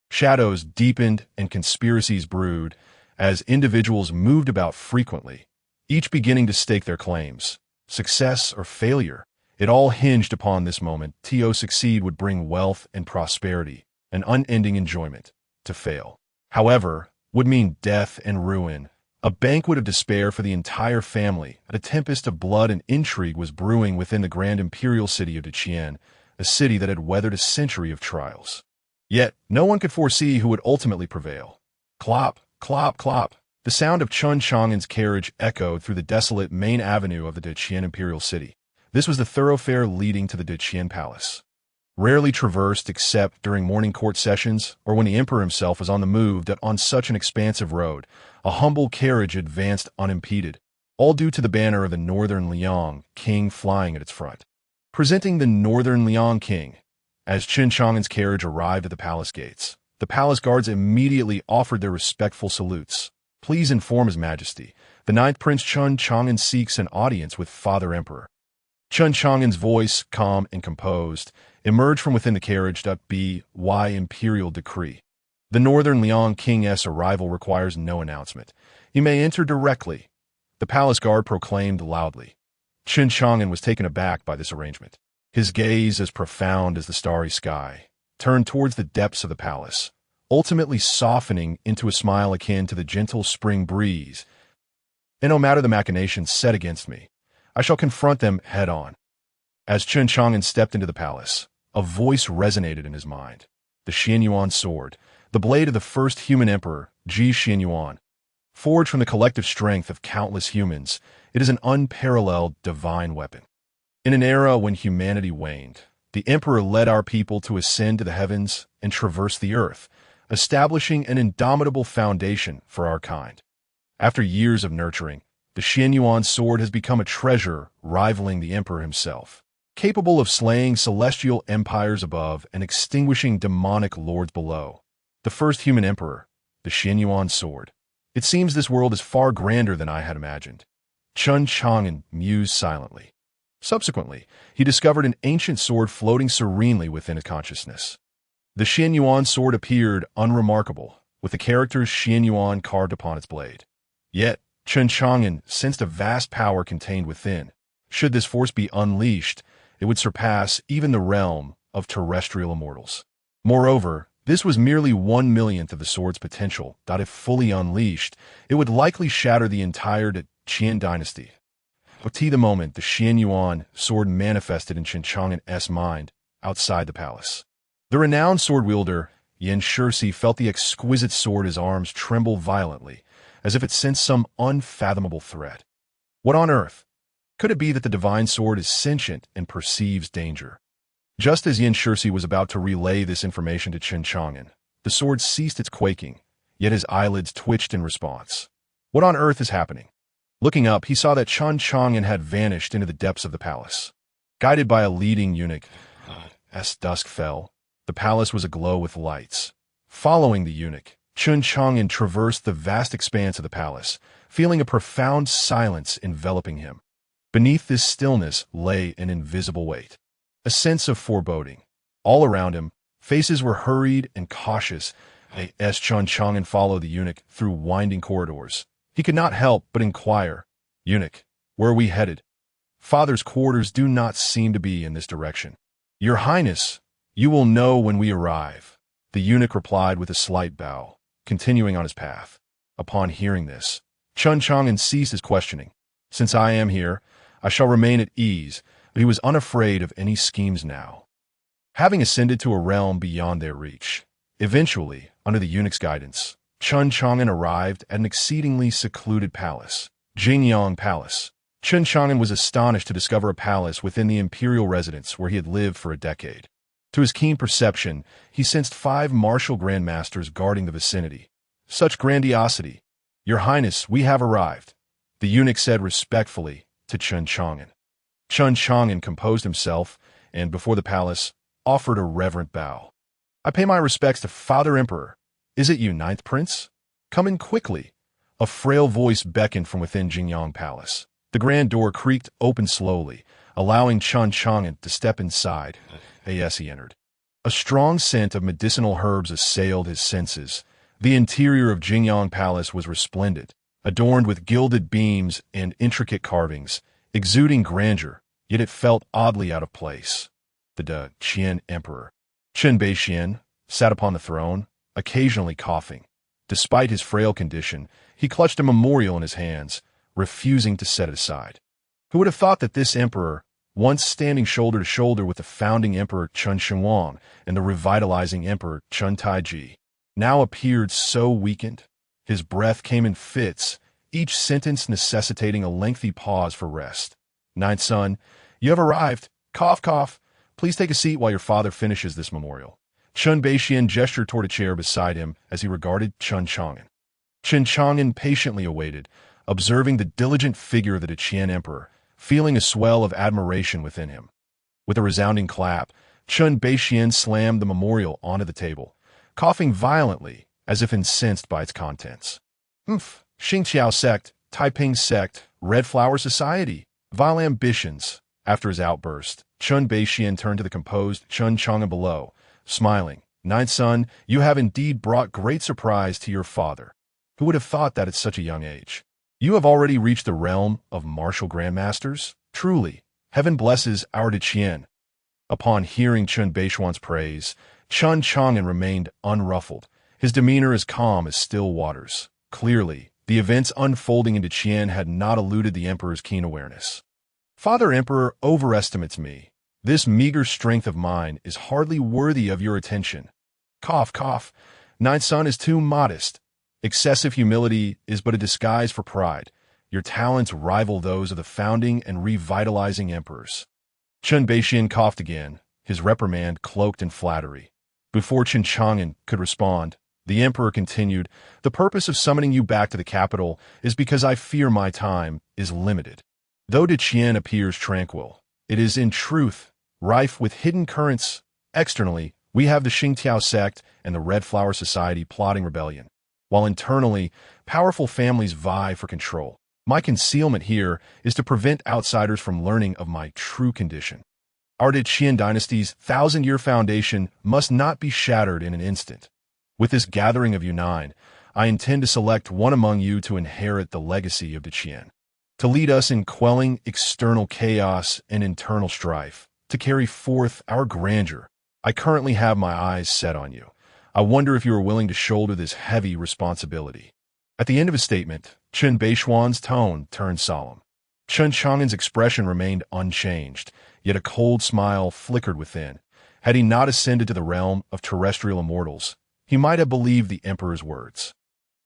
Shadows deepened and conspiracies brewed as individuals moved about frequently, each beginning to stake their claims. Success or failure, it all hinged upon this moment. To succeed would bring wealth and prosperity, an unending enjoyment. To fail, however, would mean death and ruin, a banquet of despair for the entire family. A tempest of blood and intrigue was brewing within the grand imperial city of Qian, a city that had weathered a century of trials. Yet, no one could foresee who would ultimately prevail. Clop, clop, clop. The sound of Chen Chang'an's carriage echoed through the desolate main avenue of the Qian imperial city. This was the thoroughfare leading to the Qian palace. Rarely traversed except during morning court sessions or when the emperor himself was on the move, that on such an expansive road, a humble carriage advanced unimpeded, all due to the banner of the northern Liang king flying at its front. presenting the northern Liang king. As Chen Chang'an's carriage arrived at the palace gates, the palace guards immediately offered their respectful salutes. Please inform His Majesty, the ninth Prince Chen Chang'an seeks an audience with Father Emperor. Chen Chang'an's voice, calm and composed, emerged from within the carriage. By imperial decree. The northern Liang king's arrival requires no announcement. He may enter directly, the palace guard proclaimed loudly. Chen Chang'an was taken aback by this arrangement. His gaze, as profound as the starry sky, turned towards the depths of the palace, ultimately softening into a smile akin to the gentle spring breeze. And no matter the machinations set against me, I shall confront them head-on. As Chen Chang'an stepped into the palace, a voice resonated in his mind. The Qian sword, the blade of the first human emperor, Qian. Forged from the collective strength of countless humans, it is an unparalleled divine weapon. In an era when humanity waned, the emperor led our people to ascend to the heavens and traverse the earth, establishing an indomitable foundation for our kind. After years of nurturing, the Qian sword has become a treasure rivaling the emperor himself, capable of slaying celestial empires above and extinguishing demonic lords below. The first human emperor, the Qian sword. It seems this world is far grander than I had imagined. Chen Chang'an mused silently. Subsequently, he discovered an ancient sword floating serenely within his consciousness. The Qian sword appeared unremarkable, with the characters Qian carved upon its blade. Yet, Chen Chang'an sensed a vast power contained within. Should this force be unleashed, it would surpass even the realm of terrestrial immortals. Moreover, this was merely 1/1,000,000th of the sword's potential. If fully unleashed, it would likely shatter the entire Qian Dynasty. But to the moment the Qian sword manifested in Chen Chang'an's mind outside the palace. The renowned sword wielder, Yan Shursi, felt the exquisite sword in his arms tremble violently, as if it sensed some unfathomable threat. What on earth? Could it be that the divine sword is sentient and perceives danger? Just as Yan Shursi was about to relay this information to Chen Chang'an, the sword ceased its quaking, yet his eyelids twitched in response. What on earth is happening? Looking up, he saw that Chen Chang'an had vanished into the depths of the palace. Guided by a leading eunuch, as dusk fell, the palace was aglow with lights. Following the eunuch, Chen Chang'an traversed the vast expanse of the palace, feeling a profound silence enveloping him. Beneath this stillness lay an invisible weight, a sense of foreboding. All around him, faces were hurried and cautious. As Chen Chang'an followed the eunuch through winding corridors, he could not help but inquire, "Eunuch, where are we headed? Father's quarters do not seem to be in this direction." "Your Highness, you will know when we arrive," the eunuch replied with a slight bow, continuing on his path. Upon hearing this, Chen Chang'an ceased his questioning. "Since I am here, I shall remain at ease," but he was unafraid of any schemes now. Having ascended to a realm beyond their reach, eventually, under the eunuch's guidance, Chen Chang'an arrived at an exceedingly secluded palace, Jingyang Palace. Chen Chang'an was astonished to discover a palace within the imperial residence where he had lived for a decade. To his keen perception, he sensed 5 martial grandmasters guarding the vicinity. Such grandiosity! "Your Highness, we have arrived," the eunuch said respectfully to Chen Chang'an. Chen Chang'an composed himself and, before the palace, offered a reverent bow. "I pay my respects to Father Emperor. Is it you, ninth prince? Come in quickly." A frail voice beckoned from within Jingyang Palace. The grand door creaked open slowly, allowing Chen Chang'an to step inside. As he entered, a strong scent of medicinal herbs assailed his senses. The interior of Jingyang Palace was resplendent, adorned with gilded beams and intricate carvings, exuding grandeur, yet it felt oddly out of place. The Qian Emperor, Chen Bei Liang, sat upon the throne, occasionally coughing. Despite his frail condition, he clutched a memorial in his hands, refusing to set it aside. Who would have thought that this emperor, once standing shoulder to shoulder with the founding emperor Chen Chang'an and the revitalizing emperor Chen Taiji, now appeared so weakened? His breath came in fits, each sentence necessitating a lengthy pause for rest. "Ninth son, you have arrived. Cough, cough. Please take a seat while your father finishes this memorial." Chen Beixian gestured toward a chair beside him as he regarded Chen Chang'an. Chen Chang'an patiently awaited, observing the diligent figure of the Qian emperor, feeling a swell of admiration within him. With a resounding clap, Chen Beixian slammed the memorial onto the table, coughing violently as if incensed by its contents. Xingqiao sect, Taiping sect, Red Flower Society, vile ambitions. After his outburst, Chen Beixian turned to the composed Chen Chang'an below, smiling. Ninth son, you have indeed brought great surprise to your father. Who would have thought that at such a young age? You have already reached the realm of martial grandmasters? Truly, heaven blesses our Qian. Upon hearing Chen Beixian's praise, Chen Chang'an remained unruffled, his demeanor as calm as still waters. Clearly, the events unfolding into Qian had not eluded the emperor's keen awareness. Father Emperor overestimates me. This meager strength of mine is hardly worthy of your attention. Cough, cough. Ninth son is too modest. Excessive humility is but a disguise for pride. Your talents rival those of the founding and revitalizing emperors. Chen Beixian coughed again, his reprimand cloaked in flattery. Before Chen Chang'an could respond, the emperor continued, the purpose of summoning you back to the capital is because I fear my time is limited. Though Qian appears tranquil, it is in truth rife with hidden currents. Externally, we have the Xingqiao sect and the Red Flower Society plotting rebellion, while internally, powerful families vie for control. My concealment here is to prevent outsiders from learning of my true condition. Our Qian Dynasty's 1,000-year foundation must not be shattered in an instant. With this gathering of you 9, I intend to select one among you to inherit the legacy of Qian, to lead us in quelling external chaos and internal strife, to carry forth our grandeur. I currently have my eyes set on you. I wonder if you are willing to shoulder this heavy responsibility. At the end of his statement, Chen Beixian's tone turned solemn. Chen Chang'an's expression remained unchanged, yet a cold smile flickered within. Had he not ascended to the realm of terrestrial immortals, he might have believed the emperor's words.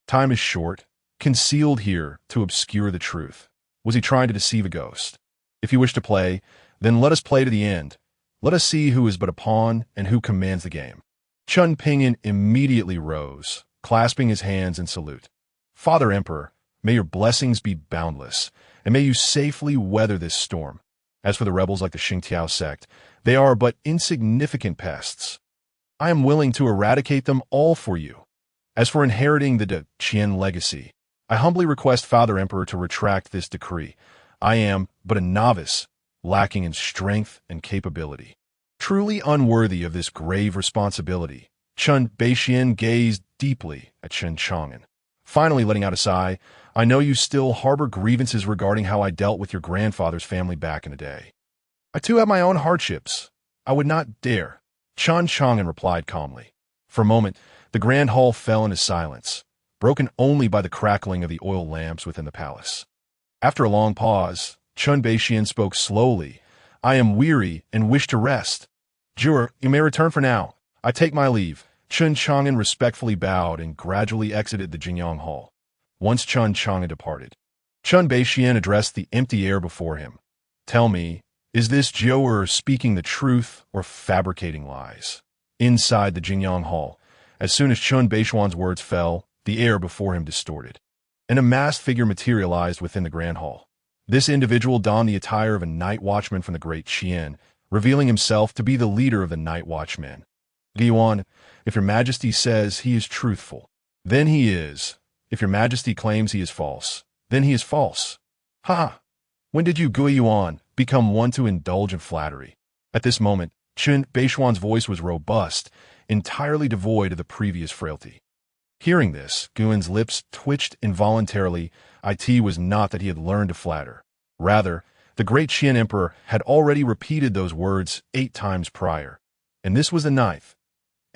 Time is short, concealed here to obscure the truth. Was he trying to deceive a ghost? If you wish to play, then let us play to the end. Let us see who is but a pawn and who commands the game. Chen Pingyan immediately rose, clasping his hands in salute. Father Emperor, may your blessings be boundless, and may you safely weather this storm. As for the rebels like the Xingqiao sect, they are but insignificant pests. I am willing to eradicate them all for you. As for inheriting the Qian legacy, I humbly request Father Emperor to retract this decree. I am but a novice, lacking in strength and capability. Truly unworthy of this grave responsibility, Chen Beixian gazed deeply at Chen Chang'an. Finally letting out a sigh, I know you still harbor grievances regarding how I dealt with your grandfather's family back in the day. I too have my own hardships. I would not dare. Chen Chang'an replied calmly. For a moment, the grand hall fell into silence, broken only by the crackling of the oil lamps within the palace. After a long pause, Chen Beixian spoke slowly. I am weary and wish to rest. Juror, you may return for now. I take my leave. Chen Chang'an respectfully bowed and gradually exited the Jingyang Hall. Once Chen Chang'an departed, Chen Beixian addressed the empty air before him. Tell me, is this Juror speaking the truth or fabricating lies? Inside the Jingyang Hall, as soon as Chen Beixian's words fell, the air before him distorted. An amassed figure materialized within the Grand Hall. This individual donned the attire of a night watchman from the Great Qian, revealing himself to be the leader of the night watchmen. Guiyuan, if your majesty says he is truthful, then he is. If your majesty claims he is false, then he is false. Ha! When did you, Guiyuan, become one to indulge in flattery? At this moment, Chen Beixian's voice was robust, entirely devoid of the previous frailty. Hearing this, Guiyuan's lips twitched involuntarily. It was not that he had learned to flatter. Rather, the great Qian emperor had already repeated those words 8 times prior, and this was the 9th.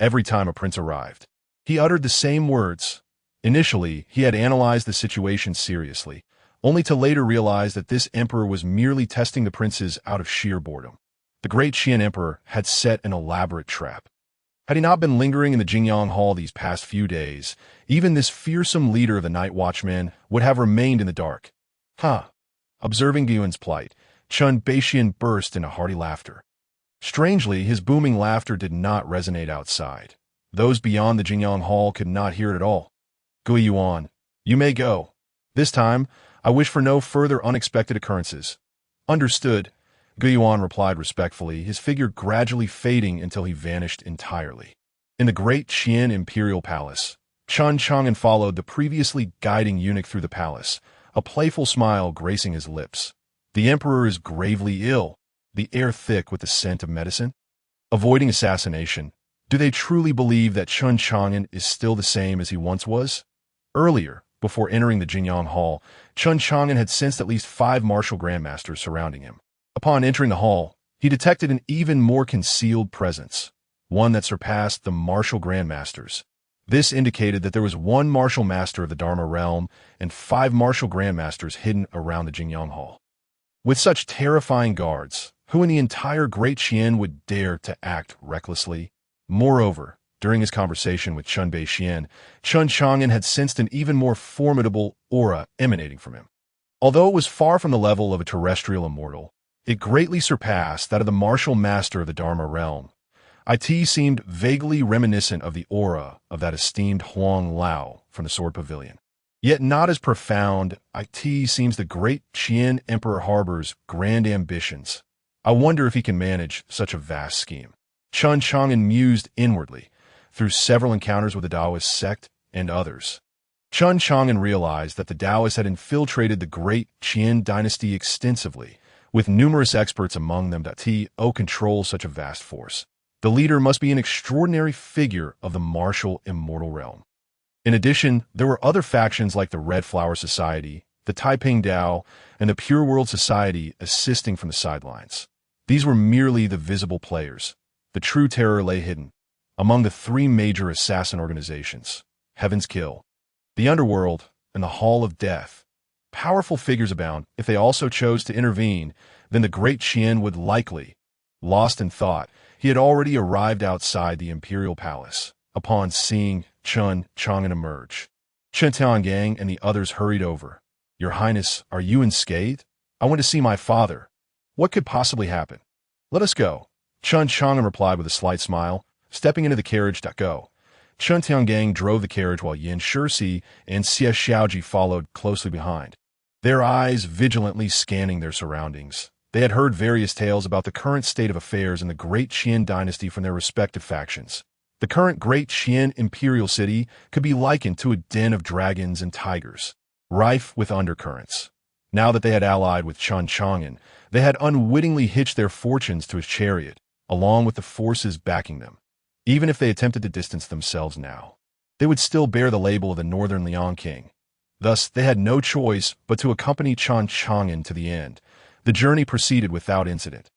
Every time a prince arrived, he uttered the same words. Initially, he had analyzed the situation seriously, only to later realize that this emperor was merely testing the princes out of sheer boredom. The great Qian emperor had set an elaborate trap. Had he not been lingering in the Jingyang Hall these past few days, even this fearsome leader of the night watchmen would have remained in the dark. Observing Guiyuan's plight, Chen Beixian burst into hearty laughter. Strangely, his booming laughter did not resonate outside. Those beyond the Jingyang Hall could not hear it at all. Guiyuan, you may go. This time, I wish for no further unexpected occurrences. Understood. Yuan replied respectfully, his figure gradually fading until he vanished entirely. In the great Qian imperial palace, Chen Chang'an followed the previously guiding eunuch through the palace, a playful smile gracing his lips. The emperor is gravely ill, the air thick with the scent of medicine. Avoiding assassination, do they truly believe that Chen Chang'an is still the same as he once was? Earlier, before entering the Jinyang Hall, Chen Chang'an had sensed at least 5 martial grandmasters surrounding him. Upon entering the hall, he detected an even more concealed presence, one that surpassed the martial grandmasters. This indicated that there was 1 martial master of the Dharma realm and 5 martial grandmasters hidden around the Jinyang Hall. With such terrifying guards, who in the entire Great Qian would dare to act recklessly? Moreover, during his conversation with Chen Bei Liang, Chen Chang'an had sensed an even more formidable aura emanating from him. Although it was far from the level of a terrestrial immortal, it greatly surpassed that of the martial master of the Dharma realm. It seemed vaguely reminiscent of the aura of that esteemed Huang Lao from the Sword Pavilion. Yet not as profound, it seems the great Qian emperor harbors grand ambitions. I wonder if he can manage such a vast scheme. Chen Chang'an mused inwardly, through several encounters with the Taoist sect and others. Chen Chang'an realized that the Taoists had infiltrated the great Qian Dynasty extensively, with numerous experts among them that control such a vast force. The leader must be an extraordinary figure of the martial immortal realm. In addition, there were other factions like the Red Flower Society, the Taiping Dao, and the Pure World Society assisting from the sidelines. These were merely the visible players. The true terror lay hidden among the 3 major assassin organizations: Heaven's Kill, the Underworld, and the Hall of Death. Powerful figures abound. If they also chose to intervene, then the great Qian would likely, lost in thought, he had already arrived outside the imperial palace. Upon seeing Chen Chang'an emerge, Chen Chang'an and the others hurried over. "Your Highness, are you unscathed? I want to see my father. What could possibly happen? Let us go." Chen Chang'an replied with a slight smile, stepping into the carriage to go. Chen Chang'an drove the carriage while Yin Shixi and Xie Xiaoji followed closely behind, their eyes vigilantly scanning their surroundings. They had heard various tales about the current state of affairs in the Great Qian Dynasty from their respective factions. The current Great Qian imperial city could be likened to a den of dragons and tigers, rife with undercurrents. Now that they had allied with Chen Chang'an, they had unwittingly hitched their fortunes to his chariot, along with the forces backing them. Even if they attempted to distance themselves now, they would still bear the label of the Northern Liang King. Thus, they had no choice but to accompany Chen Chang'an to the end. The journey proceeded without incident.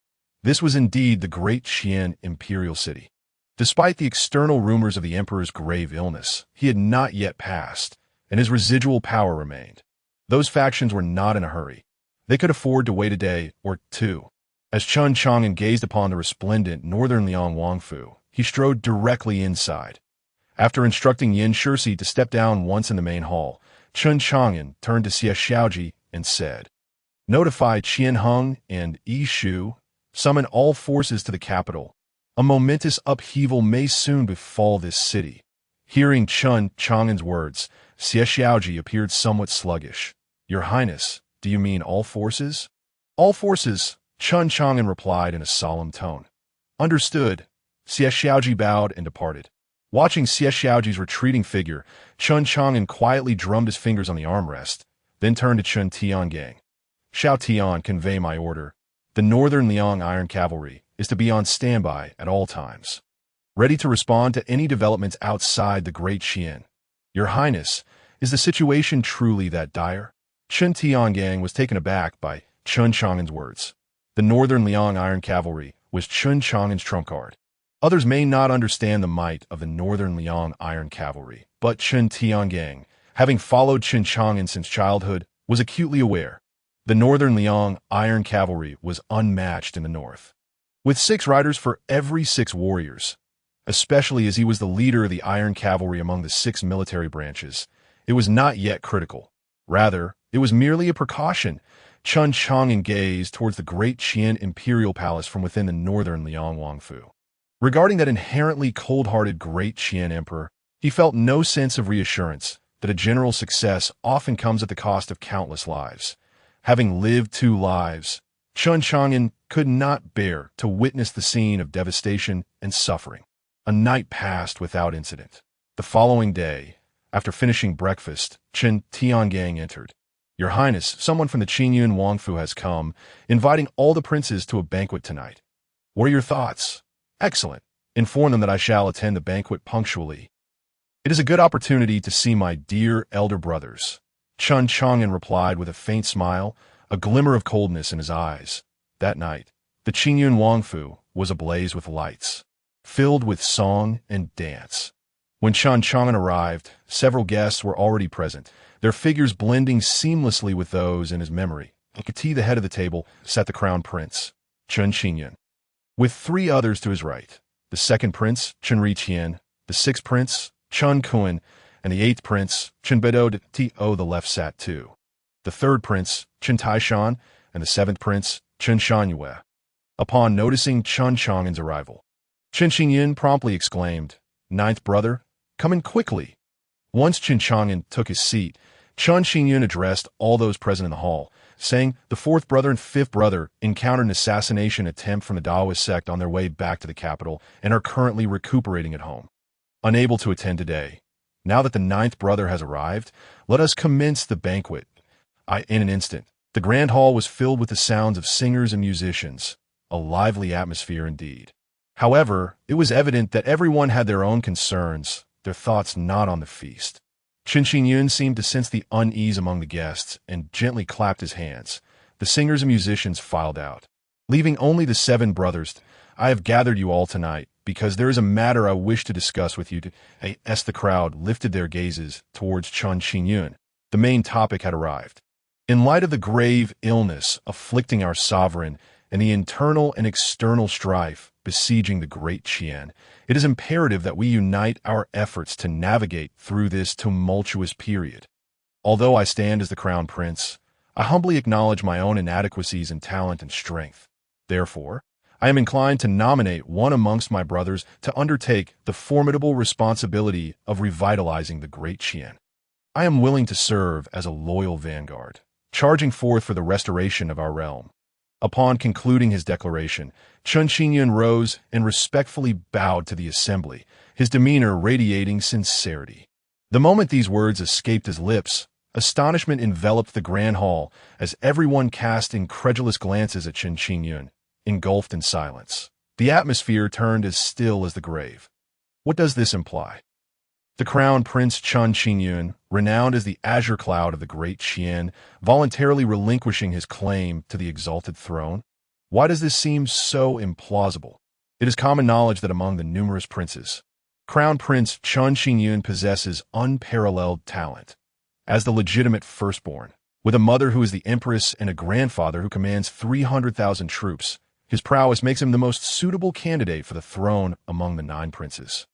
This was indeed the Great Qian imperial city. Despite the external rumors of the emperor's grave illness, he had not yet passed, and his residual power remained. Those factions were not in a hurry. They could afford to wait a day or 2. As Chen Chang'an gazed upon the resplendent Northern Liang Wangfu, he strode directly inside. After instructing Yin Shixi to step down once in the main hall, Chen Chang'an turned to Xie Xiaoji and said, "Notify Qian Heng and Yi Shu, summon all forces to the capital. A momentous upheaval may soon befall this city." Hearing Chen Chang'an's words, Xie Xiaoji appeared somewhat sluggish. "Your Highness, do you mean all forces?" "All forces," Chen Chang'an replied in a solemn tone. "Understood." Xie Xiaoji bowed and departed. Watching Xie Xiaoji's retreating figure, Chen Chang'an quietly drummed his fingers on the armrest, then turned to Chen Tiangang. "Xiao Tian, convey my order. The Northern Liang Iron Cavalry is to be on standby at all times, ready to respond to any developments outside the Great Qian." "Your Highness, is the situation truly that dire?" Chen Tiangang was taken aback by Chen Chang'an's words. The Northern Liang Iron Cavalry was Chen Chang'an's trump card. Others may not understand the might of the Northern Liang Iron Cavalry, but Chen Tiangang, having followed Chen Chang'an since childhood, was acutely aware. The Northern Liang Iron Cavalry was unmatched in the north, with 6 riders for every 6 warriors. Especially as he was the leader of the Iron Cavalry among the 6 military branches, it was not yet critical. Rather, it was merely a precaution. Chen Chang'an gazed towards the Great Qian Imperial Palace from within the Northern Liang Wangfu. Regarding that inherently cold-hearted Great Qian Emperor, he felt no sense of reassurance that a general success often comes at the cost of countless lives. Having lived 2 lives, Chen Chang'an could not bear to witness the scene of devastation and suffering. A night passed without incident. The following day, after finishing breakfast, Chen Chang'an entered. "Your Highness, someone from the Qin Wangfu has come, inviting all the princes to a banquet tonight. What are your thoughts?" "Excellent. Inform them that I shall attend the banquet punctually. It is a good opportunity to see my dear elder brothers." Chen Chang'an replied with a faint smile, a glimmer of coldness in his eyes. That night, the Qin Wangfu was ablaze with lights, filled with song and dance. When Chen Chang'an arrived, several guests were already present, their figures blending seamlessly with those in his memory. At the head of the table sat the crown prince, Chen Chang'an, with three others to his right: the second prince, Chen Qian, the sixth prince, Chen Kuan, and the eighth prince, Chen Bestowed. To the left sat two: the third prince, Chen Taishan, and the seventh prince, Chen Shanyue. Upon noticing Chen Chang'an's arrival, Chen Chang'an promptly exclaimed, "Ninth brother, come in quickly." Once Chen Chang'an took his seat, Chen Chang'an addressed all those present in the hall, saying, "The fourth brother and fifth brother encountered an assassination attempt from the Taoist sect on their way back to the capital and are currently recuperating at home. Unable to attend today. Now that the ninth brother has arrived, let us commence the banquet." In an instant, the grand hall was filled with the sounds of singers and musicians, a lively atmosphere indeed. However, it was evident that everyone had their own concerns, their thoughts not on the feast. Chen Chang'an seemed to sense the unease among the guests and gently clapped his hands. The singers and musicians filed out, leaving only the seven brothers. "I have gathered you all tonight because there is a matter I wish to discuss with you." As the crowd lifted their gazes towards Chen Chang'an, the main topic had arrived. "In light of the grave illness afflicting our sovereign and the internal and external strife besieging the great Qian, it is imperative that we unite our efforts to navigate through this tumultuous period. Although I stand as the crown prince, I humbly acknowledge my own inadequacies in talent and strength. Therefore, I am inclined to nominate one amongst my brothers to undertake the formidable responsibility of revitalizing the great Qian. I am willing to serve as a loyal vanguard, charging forth for the restoration of our realm." Upon concluding his declaration, Chen Chang'an rose and respectfully bowed to the assembly, his demeanor radiating sincerity. The moment these words escaped his lips, astonishment enveloped the grand hall as everyone cast incredulous glances at Chen Chang'an, engulfed in silence. The atmosphere turned as still as the grave. What does this imply? The crown prince Chen Chang'an, renowned as the azure cloud of the great Qian, voluntarily relinquishing his claim to the exalted throne? Why does this seem so implausible? It is common knowledge that among the numerous princes, Crown Prince Chen Chang'an possesses unparalleled talent. As the legitimate firstborn, with a mother who is the empress and a grandfather who commands 300,000 troops, his prowess makes him the most suitable candidate for the throne among the 9 princes.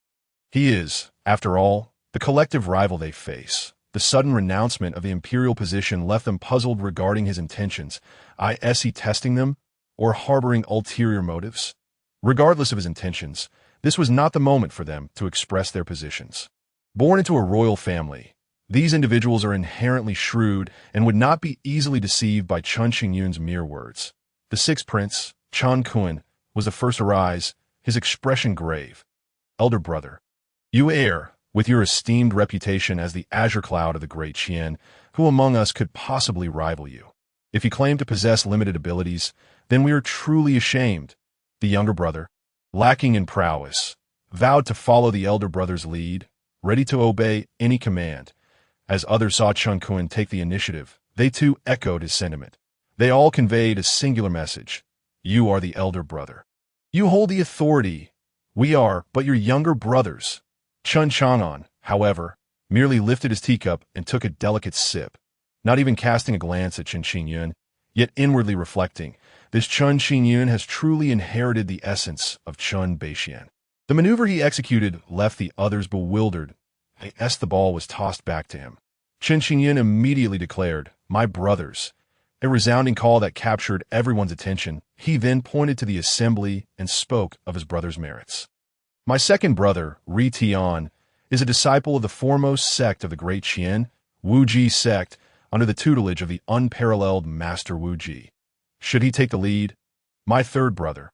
He is, after all, the collective rival they face. The sudden renouncement of the imperial position left them puzzled regarding his intentions. Is he testing them, or harboring ulterior motives? Regardless of his intentions, this was not the moment for them to express their positions. Born into a royal family, these individuals are inherently shrewd and would not be easily deceived by Chen Chang'an's mere words. The sixth prince, Chen Kuan, was the first to rise, his expression grave. "Elder brother, you err, with your esteemed reputation as the azure cloud of the great Qian. Who among us could possibly rival you? If you claim to possess limited abilities, then we are truly ashamed." The younger brother, lacking in prowess, vowed to follow the elder brother's lead, ready to obey any command. As others saw Chen Kuan take the initiative, they too echoed his sentiment. They all conveyed a singular message: "You are the elder brother. You hold the authority. We are but your younger brothers." Chen Chang'an, however, merely lifted his teacup and took a delicate sip, not even casting a glance at Chen Chang'an, yet inwardly reflecting, this Chen Chang'an has truly inherited the essence of Chen Beixian. The maneuver he executed left the others bewildered, as the ball was tossed back to him. Chen Chang'an immediately declared, "My brothers," a resounding call that captured everyone's attention. He then pointed to the assembly and spoke of his brother's merits. "My second brother, Ri Tian, is a disciple of the foremost sect of the great Qian, Wu Ji sect, under the tutelage of the unparalleled Master Wu Ji. Should he take the lead, My third brother,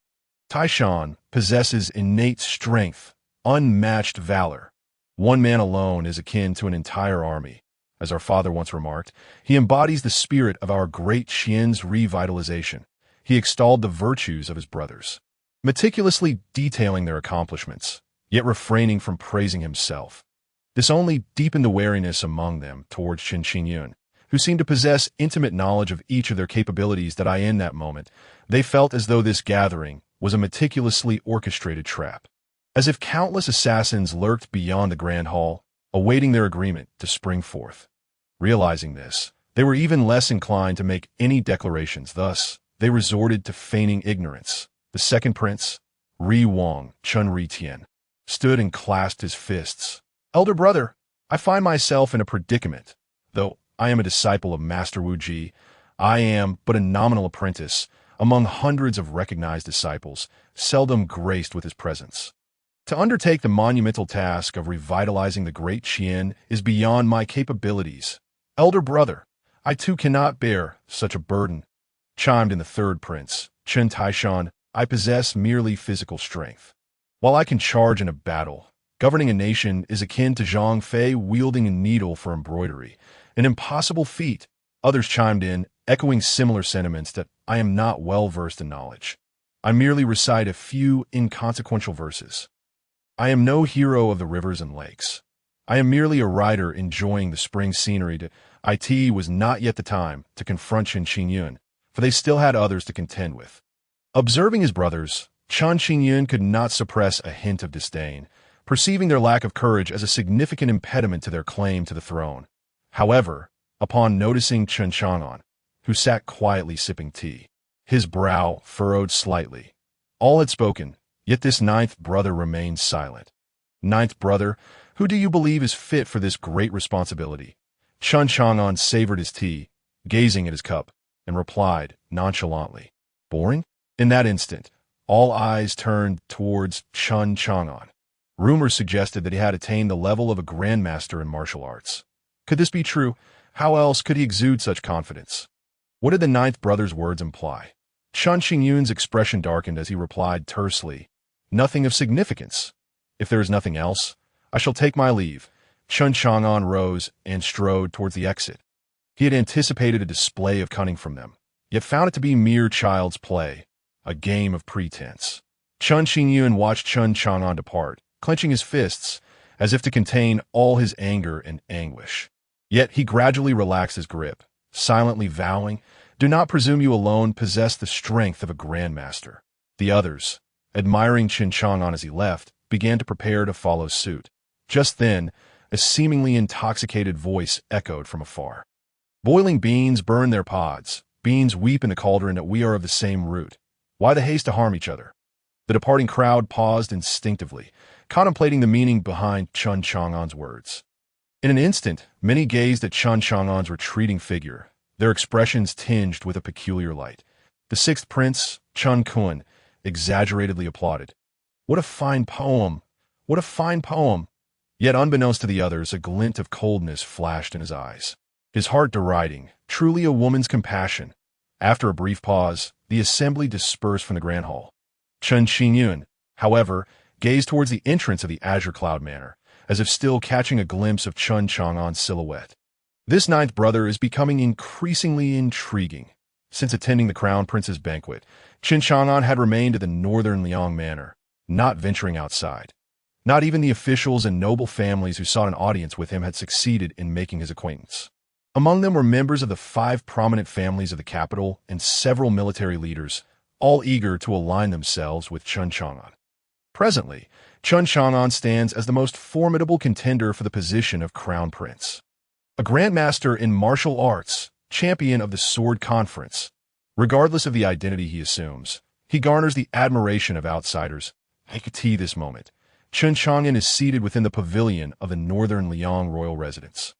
Taishan, possesses innate strength, unmatched valor. One man alone is akin to an entire army. As our father once remarked, he embodies the spirit of our great Qian's revitalization. He extolled the virtues of his brothers, meticulously detailing their accomplishments, yet refraining from praising himself. This only deepened the wariness among them towards Chen Chang'an, who seemed to possess intimate knowledge of each of their capabilities that in that moment, they felt as though this gathering was a meticulously orchestrated trap. As if countless assassins lurked beyond the grand hall, awaiting their agreement to spring forth. Realizing this, they were even less inclined to make any declarations. Thus, they resorted to feigning ignorance. The second prince, Ri Wang Chun Ri Tian, stood and clasped his fists. Elder brother, I find myself in a predicament. Though I am a disciple of Master Wu Ji, I am but a nominal apprentice among hundreds of recognized disciples, seldom graced with his presence. To undertake the monumental task of revitalizing the great Qian is beyond my capabilities. Elder brother, I too cannot bear such a burden, chimed in the third prince, Chen Taishan. I possess merely physical strength. While I can charge in a battle, governing a nation is akin to Zhang Fei wielding a needle for embroidery, an impossible feat. Others chimed in, echoing similar sentiments that I am not well versed in knowledge. I merely recite a few inconsequential verses. I am no hero of the rivers and lakes. I am merely a rider enjoying the spring scenery. It was not yet the time to confront Chen Chang'an, for they still had others to contend with. Observing his brothers, Chen Chang'an could not suppress a hint of disdain, perceiving their lack of courage as a significant impediment to their claim to the throne. However, upon noticing Chen Chang'an, who sat quietly sipping tea, his brow furrowed slightly. All had spoken, yet this ninth brother remained silent. Ninth brother, who do you believe is fit for this great responsibility? Chen Chang'an savored his tea, gazing at his cup, and replied nonchalantly, boring? In that instant, all eyes turned towards Chen Chang'an. Rumors suggested that he had attained the level of a grandmaster in martial arts. Could this be true? How else could he exude such confidence? What did the ninth brother's words imply? Chen Chang'an's expression darkened as he replied tersely, nothing of significance. If there is nothing else, I shall take my leave. Chen Chang'an rose and strode towards the exit. He had anticipated a display of cunning from them, yet found it to be mere child's play, a game of pretense. Chen Chang'an watched Chen Chang'an depart, clenching his fists, as if to contain all his anger and anguish. Yet he gradually relaxed his grip, silently vowing, do not presume you alone possess the strength of a grandmaster. The others, admiring Chen Chang'an as he left, began to prepare to follow suit. Just then, a seemingly intoxicated voice echoed from afar. Boiling beans burn their pods. Beans weep in the cauldron that we are of the same root. Why the haste to harm each other? The departing crowd paused instinctively, contemplating the meaning behind Chen Chang'an's words. In an instant, many gazed at Chen Chang'an's retreating figure, their expressions tinged with a peculiar light. The sixth prince, Chen Kun, exaggeratedly applauded. What a fine poem! What a fine poem! Yet unbeknownst to the others, a glint of coldness flashed in his eyes. His heart deriding, truly a woman's compassion. After a brief pause, the assembly dispersed from the grand hall. Chen Chang'an, however, gazed towards the entrance of the Azure Cloud Manor, as if still catching a glimpse of Chen Chang'an's silhouette. This ninth brother is becoming increasingly intriguing. Since attending the Crown Prince's banquet, Chen Chang'an had remained at the northern Liang Manor, not venturing outside. Not even the officials and noble families who sought an audience with him had succeeded in making his acquaintance. Among them were members of the 5 prominent families of the capital and several military leaders, all eager to align themselves with Chen Chang'an. Presently, Chen Chang'an stands as the most formidable contender for the position of Crown Prince. A grandmaster in martial arts, champion of the Sword Conference. Regardless of the identity he assumes, he garners the admiration of outsiders. I could see this moment. Chen Chang'an is seated within the pavilion of the northern Liang royal residence.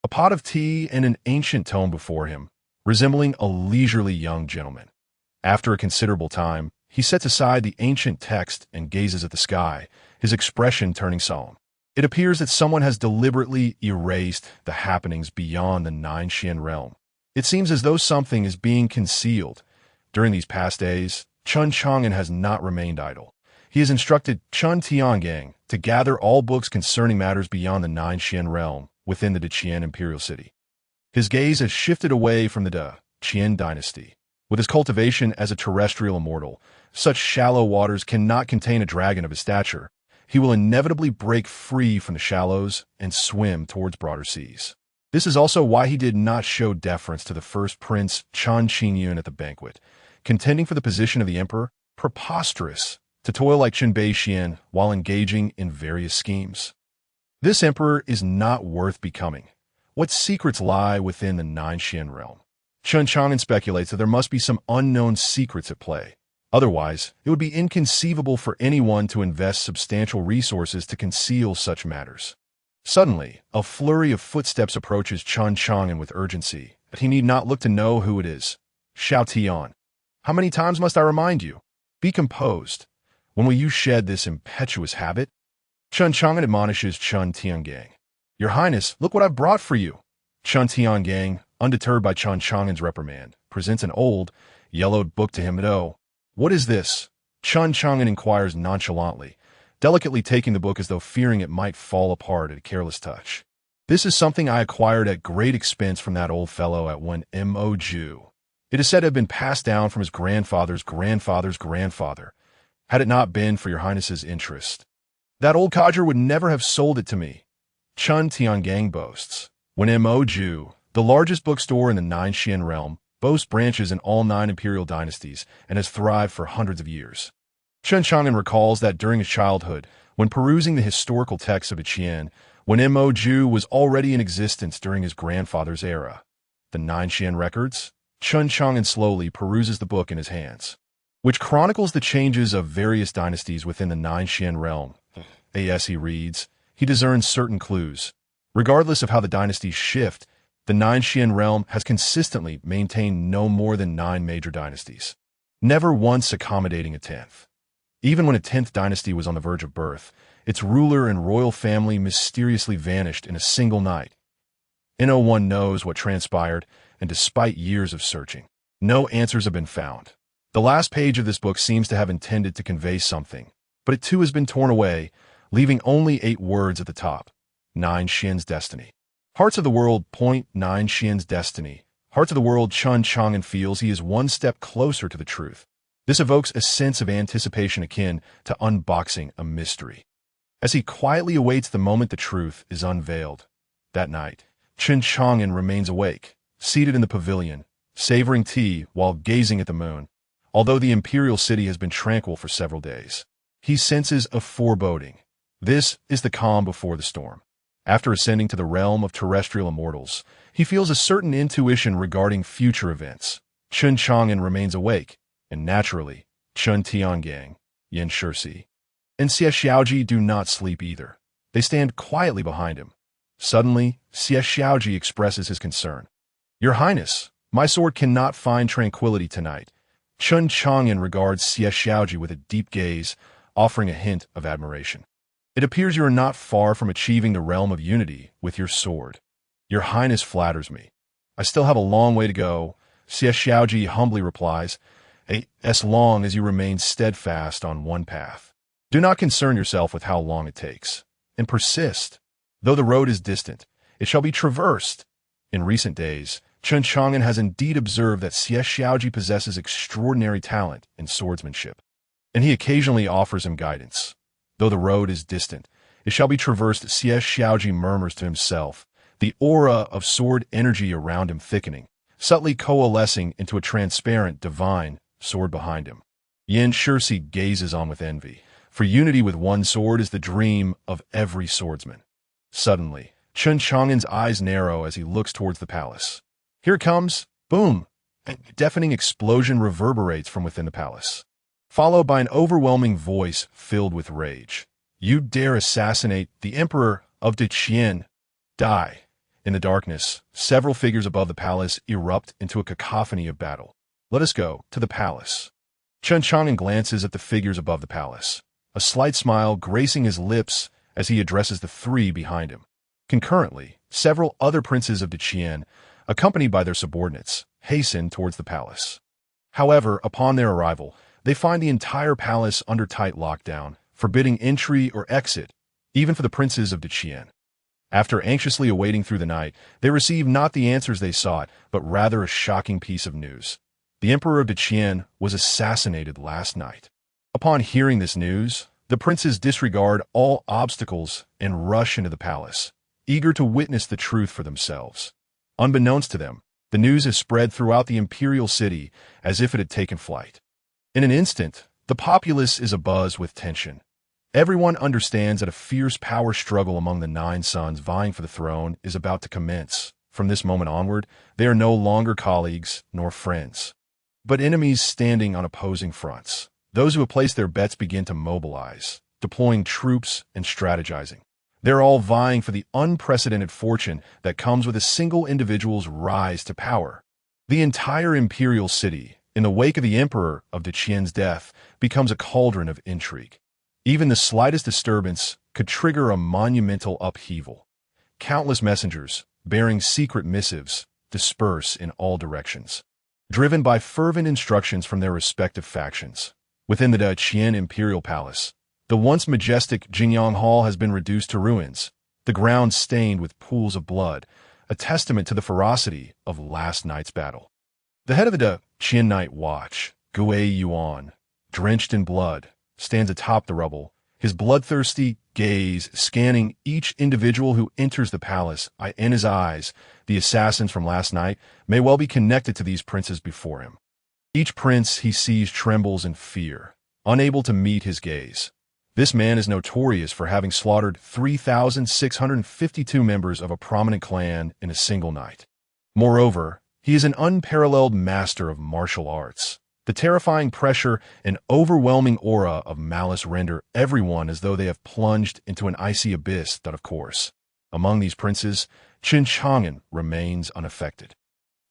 A pot of tea and an ancient tome before him, resembling a leisurely young gentleman. After a considerable time, he sets aside the ancient text and gazes at the sky, his expression turning solemn. It appears that someone has deliberately erased the happenings beyond the Nine-Xian realm. It seems as though something is being concealed. During these past days, Chen Chang'an has not remained idle. He has instructed Chen Tiangang to gather all books concerning matters beyond the Nine Qian realm within the Qian imperial city. His gaze has shifted away from the Qian Dynasty. With his cultivation as a terrestrial immortal, such shallow waters cannot contain a dragon of his stature. He will inevitably break free from the shallows and swim towards broader seas. This is also why he did not show deference to the first prince Chen Chang'an at the banquet. Contending for the position of the emperor, preposterous, to toil like Chen Bei Liang while engaging in various schemes. This emperor is not worth becoming. What secrets lie within the Nine Qian realm? Chen Chang'an speculates that there must be some unknown secrets at play. Otherwise, it would be inconceivable for anyone to invest substantial resources to conceal such matters. Suddenly, a flurry of footsteps approaches Chen Chang'an with urgency, but he need not look to know who it is. Xiao Tian. How many times must I remind you? Be composed. When will you shed this impetuous habit? Chen Chang'an admonishes Chen Tiangang. Your Highness, look what I've brought for you. Chen Tiangang, undeterred by Chen Chang'an's reprimand, presents an old, yellowed book to him. What is this? Chen Chang'an inquires nonchalantly, delicately taking the book as though fearing it might fall apart at a careless touch. This is something I acquired at great expense from that old fellow at one Mo. It is said to have been passed down from his grandfather's grandfather's grandfather, had it not been for your Highness's interest. That old codger would never have sold it to me. Chen Tiangang boasts. When Mo, the largest bookstore in the Nine Qian realm, boasts branches in all 9 imperial dynasties and has thrived for hundreds of years. Chen Chang'an recalls that during his childhood, when perusing the historical texts of Qian, when Mo was already in existence during his grandfather's era. The Nine Qian records? Chen Chang'an slowly peruses the book in his hands, which chronicles the changes of various dynasties within the Nine Qian realm. As he reads, he discerns certain clues. Regardless of how the dynasties shift, the Nine Qian realm has consistently maintained no more than 9 major dynasties, never once accommodating a 10th. Even when a 10th dynasty was on the verge of birth, its ruler and royal family mysteriously vanished in a single night. No one knows what transpired, and despite years of searching, no answers have been found. The last page of this book seems to have intended to convey something, but it too has been torn away, leaving only 8 words at the top. Nine Qian's destiny. Hearts of the world point Nine Qian's destiny. Hearts of the world. Chen Chang'an feels he is one step closer to the truth. This evokes a sense of anticipation akin to unboxing a mystery. As he quietly awaits the moment the truth is unveiled. That night, Chen Chang'an remains awake, seated in the pavilion, savoring tea while gazing at the moon. Although the imperial city has been tranquil for several days, he senses a foreboding. This is the calm before the storm. After ascending to the realm of terrestrial immortals, he feels a certain intuition regarding future events. Chen Chang'an remains awake, and naturally, Chen Tiangang, Yan Shisi, and Xie Xiaoji do not sleep either. They stand quietly behind him. Suddenly, Xie Xiaoji expresses his concern. Your Highness, my sword cannot find tranquility tonight. Chen Chang'an regards Xie Xiaoji with a deep gaze, offering a hint of admiration. It appears you are not far from achieving the realm of unity with your sword. Your Highness flatters me. I still have a long way to go, Xie Xiaoji humbly replies, as long as you remain steadfast on one path. Do not concern yourself with how long it takes, and persist. Though the road is distant, it shall be traversed. In recent days, Chen Chang'an has indeed observed that Xie Xiaoji possesses extraordinary talent in swordsmanship, and he occasionally offers him guidance. Though the road is distant, it shall be traversed, Xie Xiaoji murmurs to himself, the aura of sword energy around him thickening, subtly coalescing into a transparent, divine sword behind him. Yan Shisi gazes on with envy, for unity with one sword is the dream of every swordsman. Suddenly, Chen Chang'an's eyes narrow as he looks towards the palace. Here it comes! Boom! A deafening explosion reverberates from within the palace, followed by an overwhelming voice filled with rage. You dare assassinate the Emperor of Qian? Die! In the darkness, several figures above the palace erupt into a cacophony of battle. Let us go to the palace. Chen Chang'an glances at the figures above the palace, a slight smile gracing his lips as he addresses the 3 behind him. Concurrently, several other princes of Qian, accompanied by their subordinates, hasten towards the palace. However, upon their arrival, They find the entire palace under tight lockdown, forbidding entry or exit, even for the princes of Qian. After anxiously awaiting through the night, they receive not the answers they sought, but rather a shocking piece of news. The emperor of Qian was assassinated last night. Upon hearing this news, the princes disregard all obstacles and rush into the palace, eager to witness the truth for themselves. Unbeknownst to them, the news has spread throughout the imperial city as if it had taken flight. In an instant, the populace is abuzz with tension. Everyone understands that a fierce power struggle among the 9 sons vying for the throne is about to commence. From this moment onward, they are no longer colleagues nor friends, but enemies standing on opposing fronts. Those who have placed their bets begin to mobilize, deploying troops and strategizing. They're all vying for the unprecedented fortune that comes with a single individual's rise to power. The entire imperial city, in the wake of the emperor of Qian's death, becomes a cauldron of intrigue. Even the slightest disturbance could trigger a monumental upheaval. Countless messengers, bearing secret missives, disperse in all directions, driven by fervent instructions from their respective factions. Within the Qian imperial palace, the once majestic Jingyang Hall has been reduced to ruins, the ground stained with pools of blood, a testament to the ferocity of last night's battle. The head of the Qian Night Watch, Gui Yuan, drenched in blood, stands atop the rubble, his bloodthirsty gaze scanning each individual who enters the palace. In his eyes, the assassins from last night may well be connected to these princes before him. Each prince he sees trembles in fear, unable to meet his gaze. This man is notorious for having slaughtered 3,652 members of a prominent clan in a single night. Moreover, he is an unparalleled master of martial arts. The terrifying pressure and overwhelming aura of malice render everyone as though they have plunged into an icy abyss that, of course, among these princes, Chen Chang'an remains unaffected.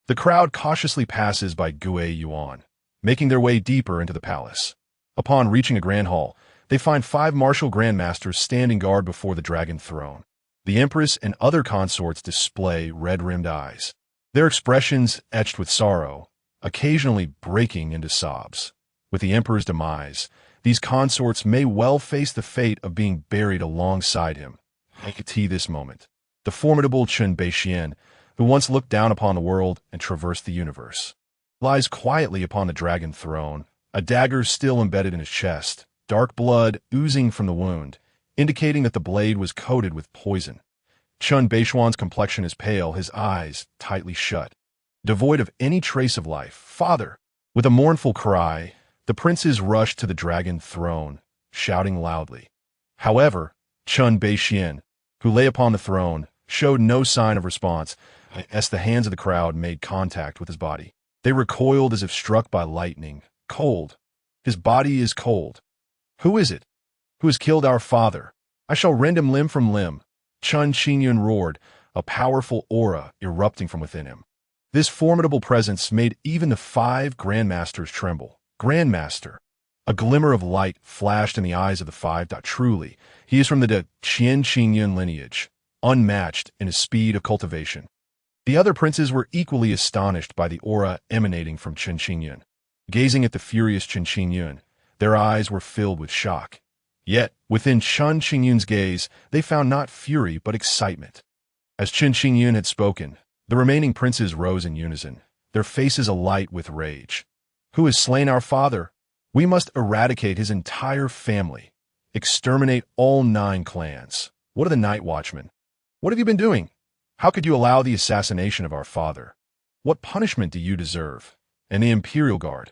The crowd cautiously passes by Gui Yuan, making their way deeper into the palace. Upon reaching a grand hall, they find 5 martial grandmasters standing guard before the dragon throne. The empress and other consorts display red-rimmed eyes, their expressions etched with sorrow, occasionally breaking into sobs. With the emperor's demise, these consorts may well face the fate of being buried alongside him. I could see this moment. The formidable Chen Bei, who once looked down upon the world and traversed the universe, lies quietly upon the dragon throne, a dagger still embedded in his chest, dark blood oozing from the wound, indicating that the blade was coated with poison. Chen Beishuan's complexion is pale, his eyes tightly shut, devoid of any trace of life. Father! With a mournful cry, the princes rushed to the dragon throne, shouting loudly. However, Chen Bei, who lay upon the throne, showed no sign of response as the hands of the crowd made contact with his body. They recoiled as if struck by lightning. Cold. His body is cold. Who is it? Who has killed our father? I shall rend him limb from limb. Chen Chang'an roared, a powerful aura erupting from within him. This formidable presence made even the 5 grandmasters tremble. Grandmaster. A glimmer of light flashed in the eyes of the 5. Truly, he is from the Qian Chang'an lineage, unmatched in his speed of cultivation. The other princes were equally astonished by the aura emanating from Chen Chang'an. Gazing at the furious Chen Chang'an, their eyes were filled with shock. Yet, within Chen Chang'an's gaze, they found not fury but excitement. As Chen Chang'an had spoken, the remaining princes rose in unison, their faces alight with rage. Who has slain our father? We must eradicate his entire family. Exterminate all 9 clans. What are the Night Watchmen? What have you been doing? How could you allow the assassination of our father? What punishment do you deserve? And the Imperial Guard?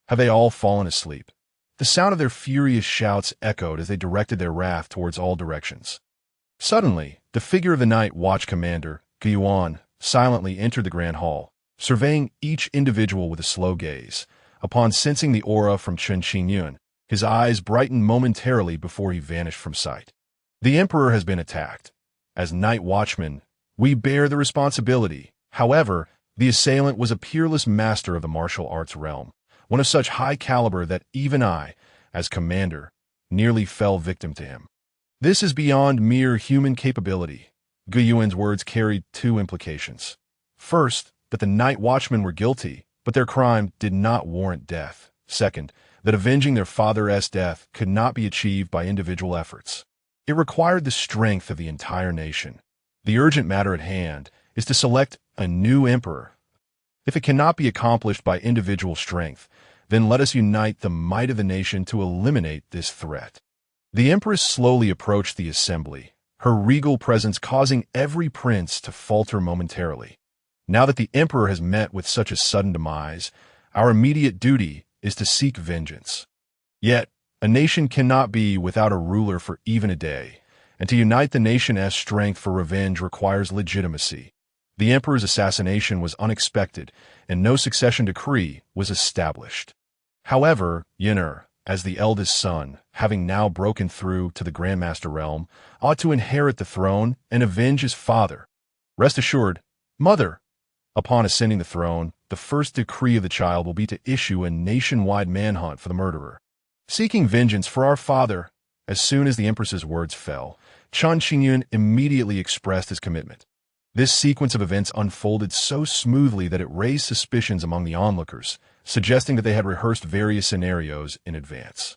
Have they all fallen asleep? The sound of their furious shouts echoed as they directed their wrath towards all directions. Suddenly, the figure of the Night Watch commander, Yuan, silently entered the grand hall, surveying each individual with a slow gaze. Upon sensing the aura from Chen Chang'an, his eyes brightened momentarily before he vanished from sight. The emperor has been attacked. As Night Watchmen, we bear the responsibility. However, the assailant was a peerless master of the martial arts realm, one of such high caliber that even I, as commander, nearly fell victim to him. This is beyond mere human capability. Gu Yuan's words carried 2 implications. First, that the Night Watchmen were guilty, but their crime did not warrant death. Second, that avenging their father's death could not be achieved by individual efforts. It required the strength of the entire nation. The urgent matter at hand is to select a new emperor. If it cannot be accomplished by individual strength, then let us unite the might of the nation to eliminate this threat. The empress slowly approached the assembly, her regal presence causing every prince to falter momentarily. Now that the emperor has met with such a sudden demise, our immediate duty is to seek vengeance. Yet, a nation cannot be without a ruler for even a day, and to unite the nation as strength for revenge requires legitimacy. The emperor's assassination was unexpected, and no succession decree was established. However, Yener, as the eldest son, having now broken through to the Grandmaster realm, ought to inherit the throne and avenge his father. Rest assured, Mother, upon ascending the throne, the first decree of the child will be to issue a nationwide manhunt for the murderer. Seeking vengeance for our father, as soon as the empress's words fell, Chen Chang'an immediately expressed his commitment. This sequence of events unfolded so smoothly that it raised suspicions among the onlookers, suggesting that they had rehearsed various scenarios in advance.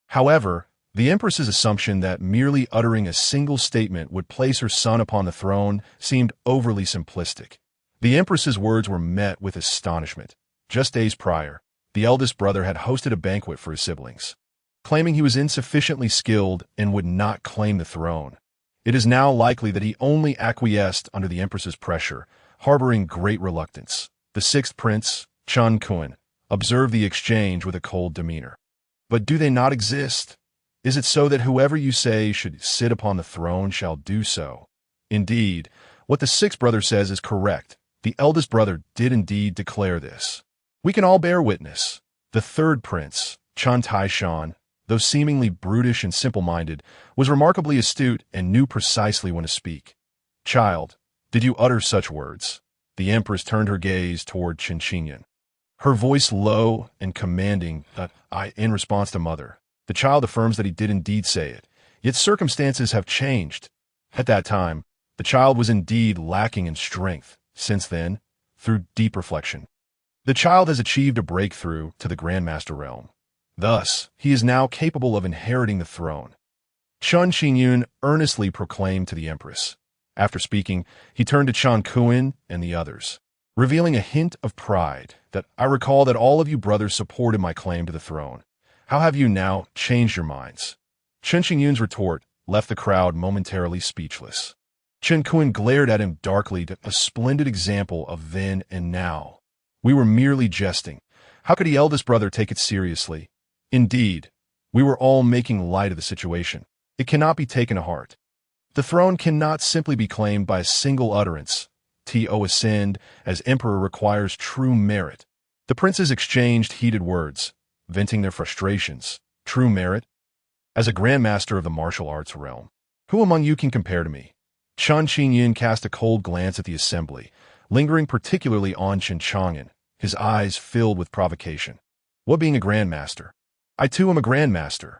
However, the empress's assumption that merely uttering a single statement would place her son upon the throne seemed overly simplistic. The empress's words were met with astonishment. Just days prior, the eldest brother had hosted a banquet for his siblings, claiming he was insufficiently skilled and would not claim the throne. It is now likely that he only acquiesced under the empress's pressure, harboring great reluctance. The sixth prince, Chen Chang'an, observed the exchange with a cold demeanor. But do they not exist? Is it so that whoever you say should sit upon the throne shall do so? Indeed, what the sixth brother says is correct. The eldest brother did indeed declare this. We can all bear witness. The third prince, Chen Chang'an, though seemingly brutish and simple-minded, was remarkably astute and knew precisely when to speak. Child, did you utter such words? The empress turned her gaze toward Chen Chang'an, her voice low and commanding. In response to mother, the child affirms that he did indeed say it, yet circumstances have changed. At that time, the child was indeed lacking in strength. Since then, through deep reflection, the child has achieved a breakthrough to the Grandmaster realm. Thus, he is now capable of inheriting the throne. Chen Chang'an earnestly proclaimed to the empress. After speaking, he turned to Chen Chang'an and the others, revealing a hint of pride that I recall that all of you brothers supported my claim to the throne. How have you now changed your minds? Chen Chang'an's retort left the crowd momentarily speechless. Chen Chang'an glared at him darkly, a splendid example of then and now. We were merely jesting. How could the eldest brother take it seriously? Indeed, we were all making light of the situation. It cannot be taken to heart. The throne cannot simply be claimed by a single utterance. To ascend as emperor requires true merit. The princes exchanged heated words, venting their frustrations. True merit? As a grandmaster of the martial arts realm, who among you can compare to me? Chen Chang'an cast a cold glance at the assembly, lingering particularly on Chen Chang'an, his eyes filled with provocation. What being a grandmaster? I too am a grandmaster.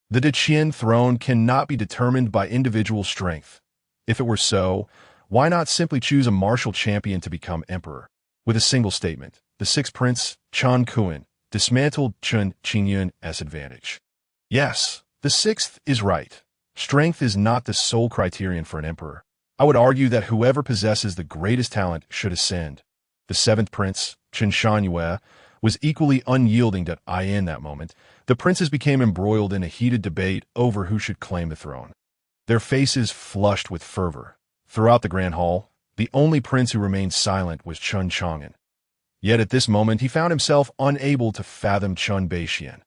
The Qian throne cannot be determined by individual strength. If it were so, why not simply choose a martial champion to become emperor? With a single statement, the sixth prince, Chen Chang'an, dismantled Chen Chang'an's advantage. Yes, the sixth is right. Strength is not the sole criterion for an emperor. I would argue that whoever possesses the greatest talent should ascend. The seventh prince, Chen Chang'an, was equally unyielding to in that moment. The princes became embroiled in a heated debate over who should claim the throne. Their faces flushed with fervor. Throughout the grand hall, the only prince who remained silent was Chen Chang'an. Yet at this moment he found himself unable to fathom Chen Bei Liang.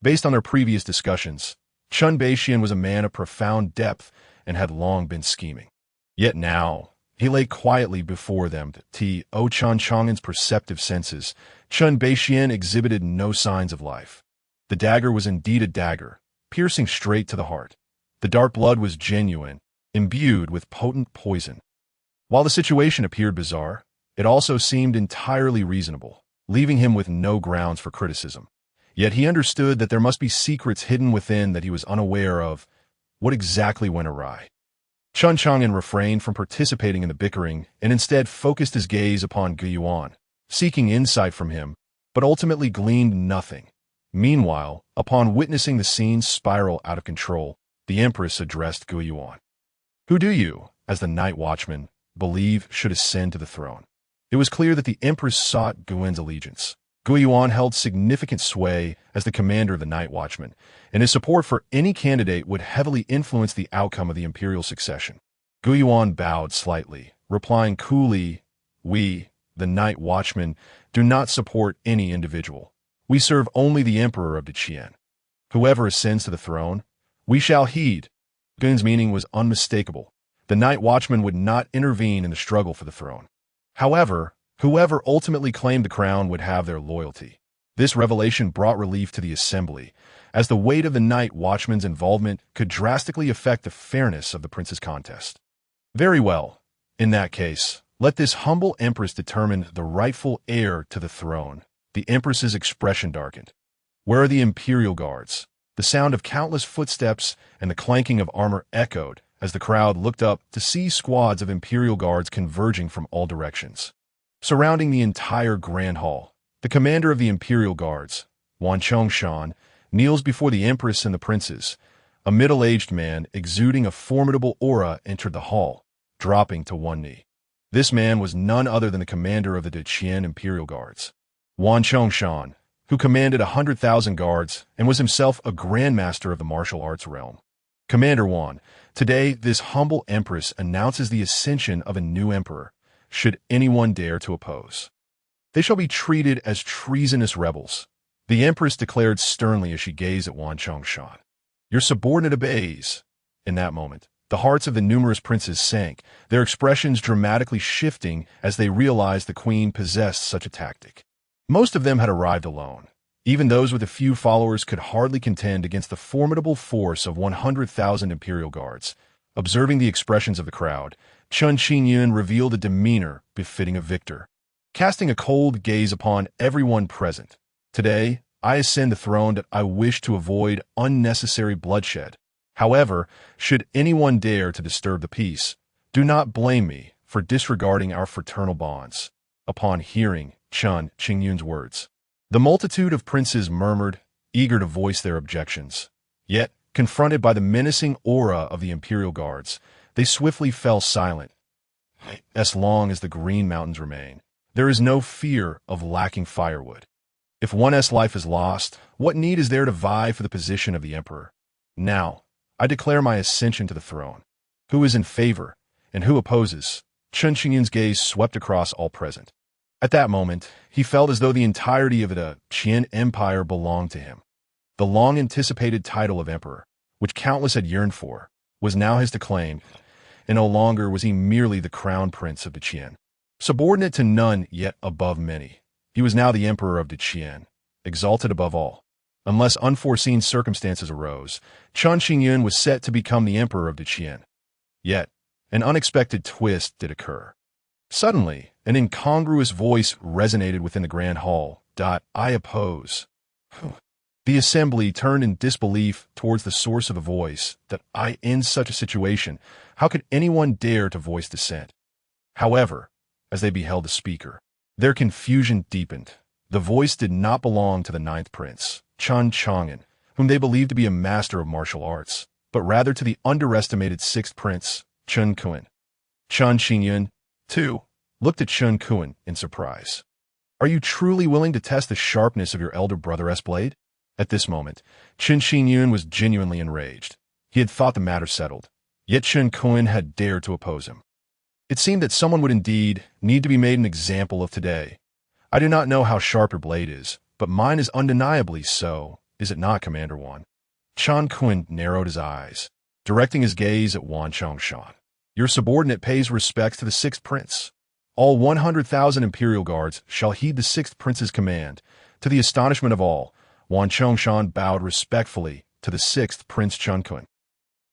Based on their previous discussions, Chen Bei Liang was a man of profound depth and had long been scheming. Yet now, he lay quietly before them. Chen Chang'an's perceptive senses, Chen Bei Liang exhibited no signs of life. The dagger was indeed a dagger, piercing straight to the heart. The dark blood was genuine, imbued with potent poison. While the situation appeared bizarre, it also seemed entirely reasonable, leaving him with no grounds for criticism. Yet he understood that there must be secrets hidden within that he was unaware of. What exactly went awry? Chen Chang'an refrained from participating in the bickering and instead focused his gaze upon Guiyuan, seeking insight from him, but ultimately gleaned nothing. Meanwhile, upon witnessing the scene spiral out of control, the empress addressed Guiyuan. Who do you, as the night watchman, believe should ascend to the throne? It was clear that the empress sought Guyen's allegiance. Guiyuan held significant sway as the commander of the night watchmen, and his support for any candidate would heavily influence the outcome of the imperial succession. Guiyuan bowed slightly, replying coolly, "We, the night watchmen, do not support any individual. We serve only the emperor of the Qian. Whoever ascends to the throne, we shall heed." Guyen's meaning was unmistakable. The night watchman would not intervene in the struggle for the throne. However, whoever ultimately claimed the crown would have their loyalty. This revelation brought relief to the assembly, as the weight of the night watchman's involvement could drastically affect the fairness of the prince's contest. Very well. In that case, let this humble empress determine the rightful heir to the throne. The empress's expression darkened. Where are the imperial guards? The sound of countless footsteps and the clanking of armor echoed as the crowd looked up to see squads of imperial guards converging from all directions. Surrounding the entire grand hall, the commander of the imperial guards, Chen Chang'an, kneels before the empress and the princes. A middle-aged man exuding a formidable aura entered the hall, dropping to one knee. This man was none other than the commander of the Qian imperial guards, Chen Chang'an, who commanded 100,000 guards and was himself a grandmaster of the martial arts realm. Commander Wan, today this humble empress announces the ascension of a new emperor. Should anyone dare to oppose, they shall be treated as treasonous rebels. The empress declared sternly as she gazed at Chen Chang'an. Your subordinate obeys. In that moment, the hearts of the numerous princes sank, their expressions dramatically shifting as they realized the queen possessed such a tactic. Most of them had arrived alone. Even those with a few followers could hardly contend against the formidable force of 100,000 imperial guards. Observing the expressions of the crowd, Chen Chang'an revealed a demeanor befitting a victor. Casting a cold gaze upon everyone present, today, I ascend the throne that I wish to avoid unnecessary bloodshed. However, should anyone dare to disturb the peace, do not blame me for disregarding our fraternal bonds. Upon hearing Chen Chang'an's words, the multitude of princes murmured, eager to voice their objections. Yet, confronted by the menacing aura of the imperial guards, they swiftly fell silent. As long as the Green Mountains remain, there is no fear of lacking firewood. If one's life is lost, what need is there to vie for the position of the emperor? Now, I declare my ascension to the throne. Who is in favor, and who opposes? Chen Chang'an's gaze swept across all present. At that moment, he felt as though the entirety of the Qian Empire belonged to him. The long-anticipated title of emperor, which countless had yearned for, was now his to claim, and no longer was he merely the crown prince of the Qian. Subordinate to none, yet above many, he was now the emperor of the Qian, exalted above all. Unless unforeseen circumstances arose, Chen Chang'an was set to become the emperor of the Qian. Yet, an unexpected twist did occur. Suddenly, an incongruous voice resonated within the grand hall. I oppose. The assembly turned in disbelief towards the source of the voice. In such a situation, how could anyone dare to voice dissent? However, as they beheld the speaker, their confusion deepened. The voice did not belong to the ninth prince, Chen Chang'an, whom they believed to be a master of martial arts, but rather to the underestimated sixth prince, Chen Chang'an. Chen Chang'an, too, looked at Chen Chang'an in surprise. Are you truly willing to test the sharpness of your elder brother's blade? At this moment, Chen Chang'an was genuinely enraged. He had thought the matter settled, yet Chen Chang'an had dared to oppose him. It seemed that someone would indeed need to be made an example of today. I do not know how sharp your blade is, but mine is undeniably so, is it not, Commander Wan? Chen Chang'an narrowed his eyes, directing his gaze at Chen Chang'an. Your subordinate pays respects to the sixth prince. All 100,000 imperial guards shall heed the sixth prince's command. To the astonishment of all, Chen Chang'an bowed respectfully to the sixth prince Chen Chang'an.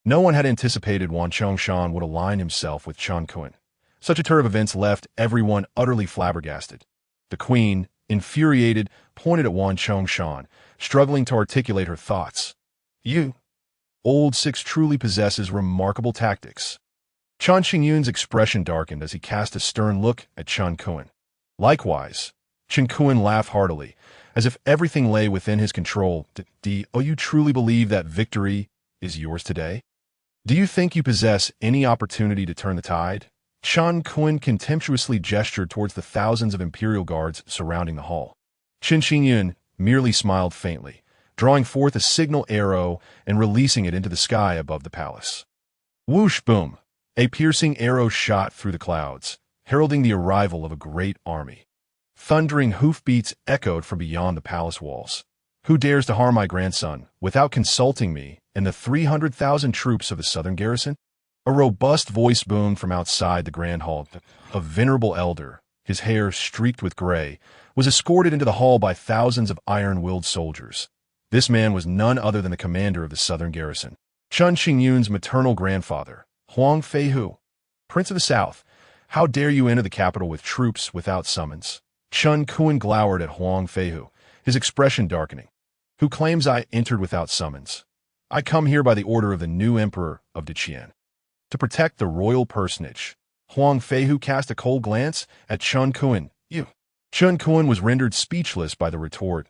No one had anticipated Chen Chang'an would align himself with Chen Chang'an. Such a turn of events left everyone utterly flabbergasted. The queen, infuriated, pointed at Chen Chang'an, struggling to articulate her thoughts. You, old six, truly possesses remarkable tactics. Chen Chang'an's expression darkened as he cast a stern look at Chen Chang'an. Likewise, Chen Chang'an laughed heartily, as if everything lay within his control. Do you truly believe that victory is yours today? Do you think you possess any opportunity to turn the tide? Chen Chang'an contemptuously gestured towards the thousands of imperial guards surrounding the hall. Chen Chang'an merely smiled faintly, drawing forth a signal arrow and releasing it into the sky above the palace. Whoosh boom! A piercing arrow shot through the clouds, heralding the arrival of a great army. Thundering hoofbeats echoed from beyond the palace walls. Who dares to harm my grandson without consulting me and the 300,000 troops of the southern garrison? A robust voice boomed from outside the grand hall. A venerable elder, his hair streaked with gray, was escorted into the hall by thousands of iron-willed soldiers. This man was none other than the commander of the southern garrison, Chen Chang'an's maternal grandfather, Huang Feihu. Prince of the South, how dare you enter the capital with troops without summons? Chen Chang'an glowered at Huang Feihu, his expression darkening. Who claims I entered without summons? I come here by the order of the new emperor of Qian. To protect the royal personage. Huang Feihu cast a cold glance at Chen Chang'an. You. Chen Chang'an was rendered speechless by the retort.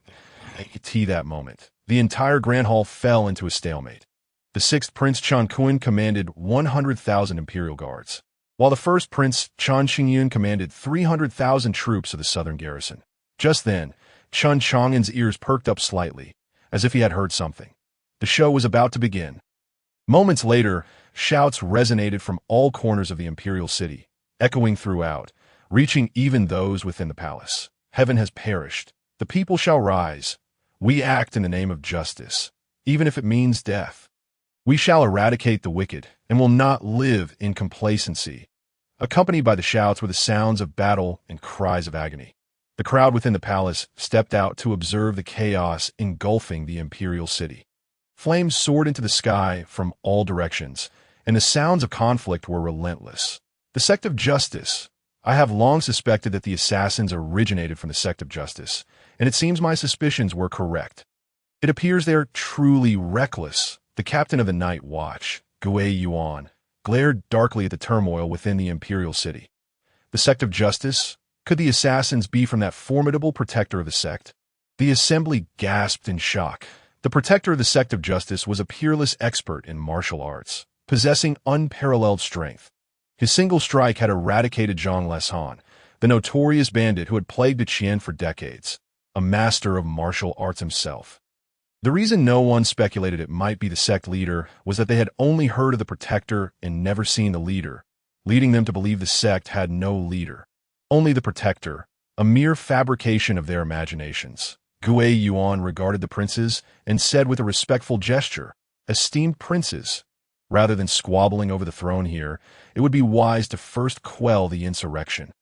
At that moment, the entire grand hall fell into a stalemate. The sixth prince Chen Chang'an commanded 100,000 imperial guards, while the first prince Chen Chang'an commanded 300,000 troops of the southern garrison. Just then, Chen Chang'an's ears perked up slightly, as if he had heard something. The show was about to begin. Moments later, shouts resonated from all corners of the imperial city, echoing throughout, reaching even those within the palace. Heaven has perished. The people shall rise. We act in the name of justice, even if it means death. We shall eradicate the wicked and will not live in complacency. Accompanied by the shouts were the sounds of battle and cries of agony. The crowd within the palace stepped out to observe the chaos engulfing the imperial city. Flames soared into the sky from all directions, and the sounds of conflict were relentless. The sect of justice. I have long suspected that the assassins originated from the sect of justice, and it seems my suspicions were correct. It appears they are truly reckless. The captain of the night watch, Gui Yuan, glared darkly at the turmoil within the imperial city. The sect of justice? Could the assassins be from that formidable protector of the sect? The assembly gasped in shock. The protector of the sect of justice was a peerless expert in martial arts, possessing unparalleled strength. His single strike had eradicated Zhang Leshan, the notorious bandit who had plagued Qian for decades, a master of martial arts himself. The reason no one speculated it might be the sect leader was that they had only heard of the protector and never seen the leader, leading them to believe the sect had no leader, only the protector, a mere fabrication of their imaginations. Gui Yuan regarded the princes and said with a respectful gesture, "Esteemed princes, rather than squabbling over the throne here, it would be wise to first quell the insurrection.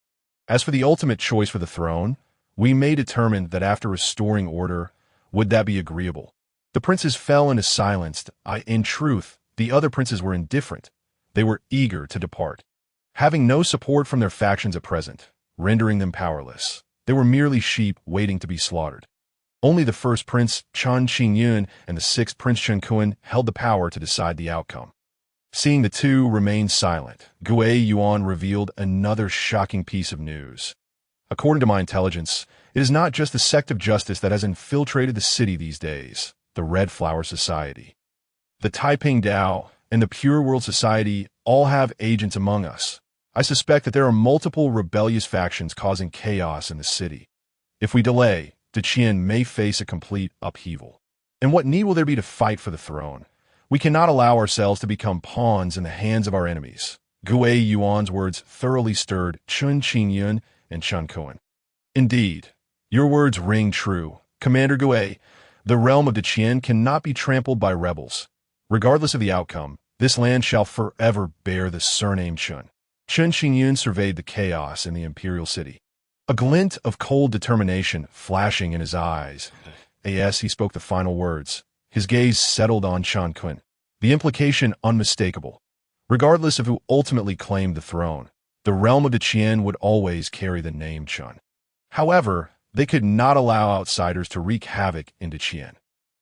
As for the ultimate choice for the throne, we may determine that after restoring order, would that be agreeable?" The princes fell into silence. In truth, the other princes were indifferent. They were eager to depart, having no support from their factions at present, rendering them powerless. They were merely sheep waiting to be slaughtered. Only the first prince, Chen Chang'an, and the sixth prince Chen Chang'an held the power to decide the outcome. Seeing the two remain silent, Gui Yuan revealed another shocking piece of news. According to my intelligence, it is not just the sect of justice that has infiltrated the city these days, the Red Flower Society. The Taiping Dao and the Pure World Society all have agents among us. I suspect that there are multiple rebellious factions causing chaos in the city. If we delay, Qian may face a complete upheaval. And what need will there be to fight for the throne? We cannot allow ourselves to become pawns in the hands of our enemies. Gui Yuan's words thoroughly stirred Chen Chang'an and Chen Chang'an. Indeed, your words ring true, Commander Gui. The realm of Qian cannot be trampled by rebels. Regardless of the outcome, this land shall forever bear the surname Chen. Chen Chang'an surveyed the chaos in the imperial city, a glint of cold determination flashing in his eyes. As he spoke the final words, his gaze settled on Chen Chang'an, the implication unmistakable. Regardless of who ultimately claimed the throne, the realm of Qian would always carry the name Chen. However, they could not allow outsiders to wreak havoc in Qian.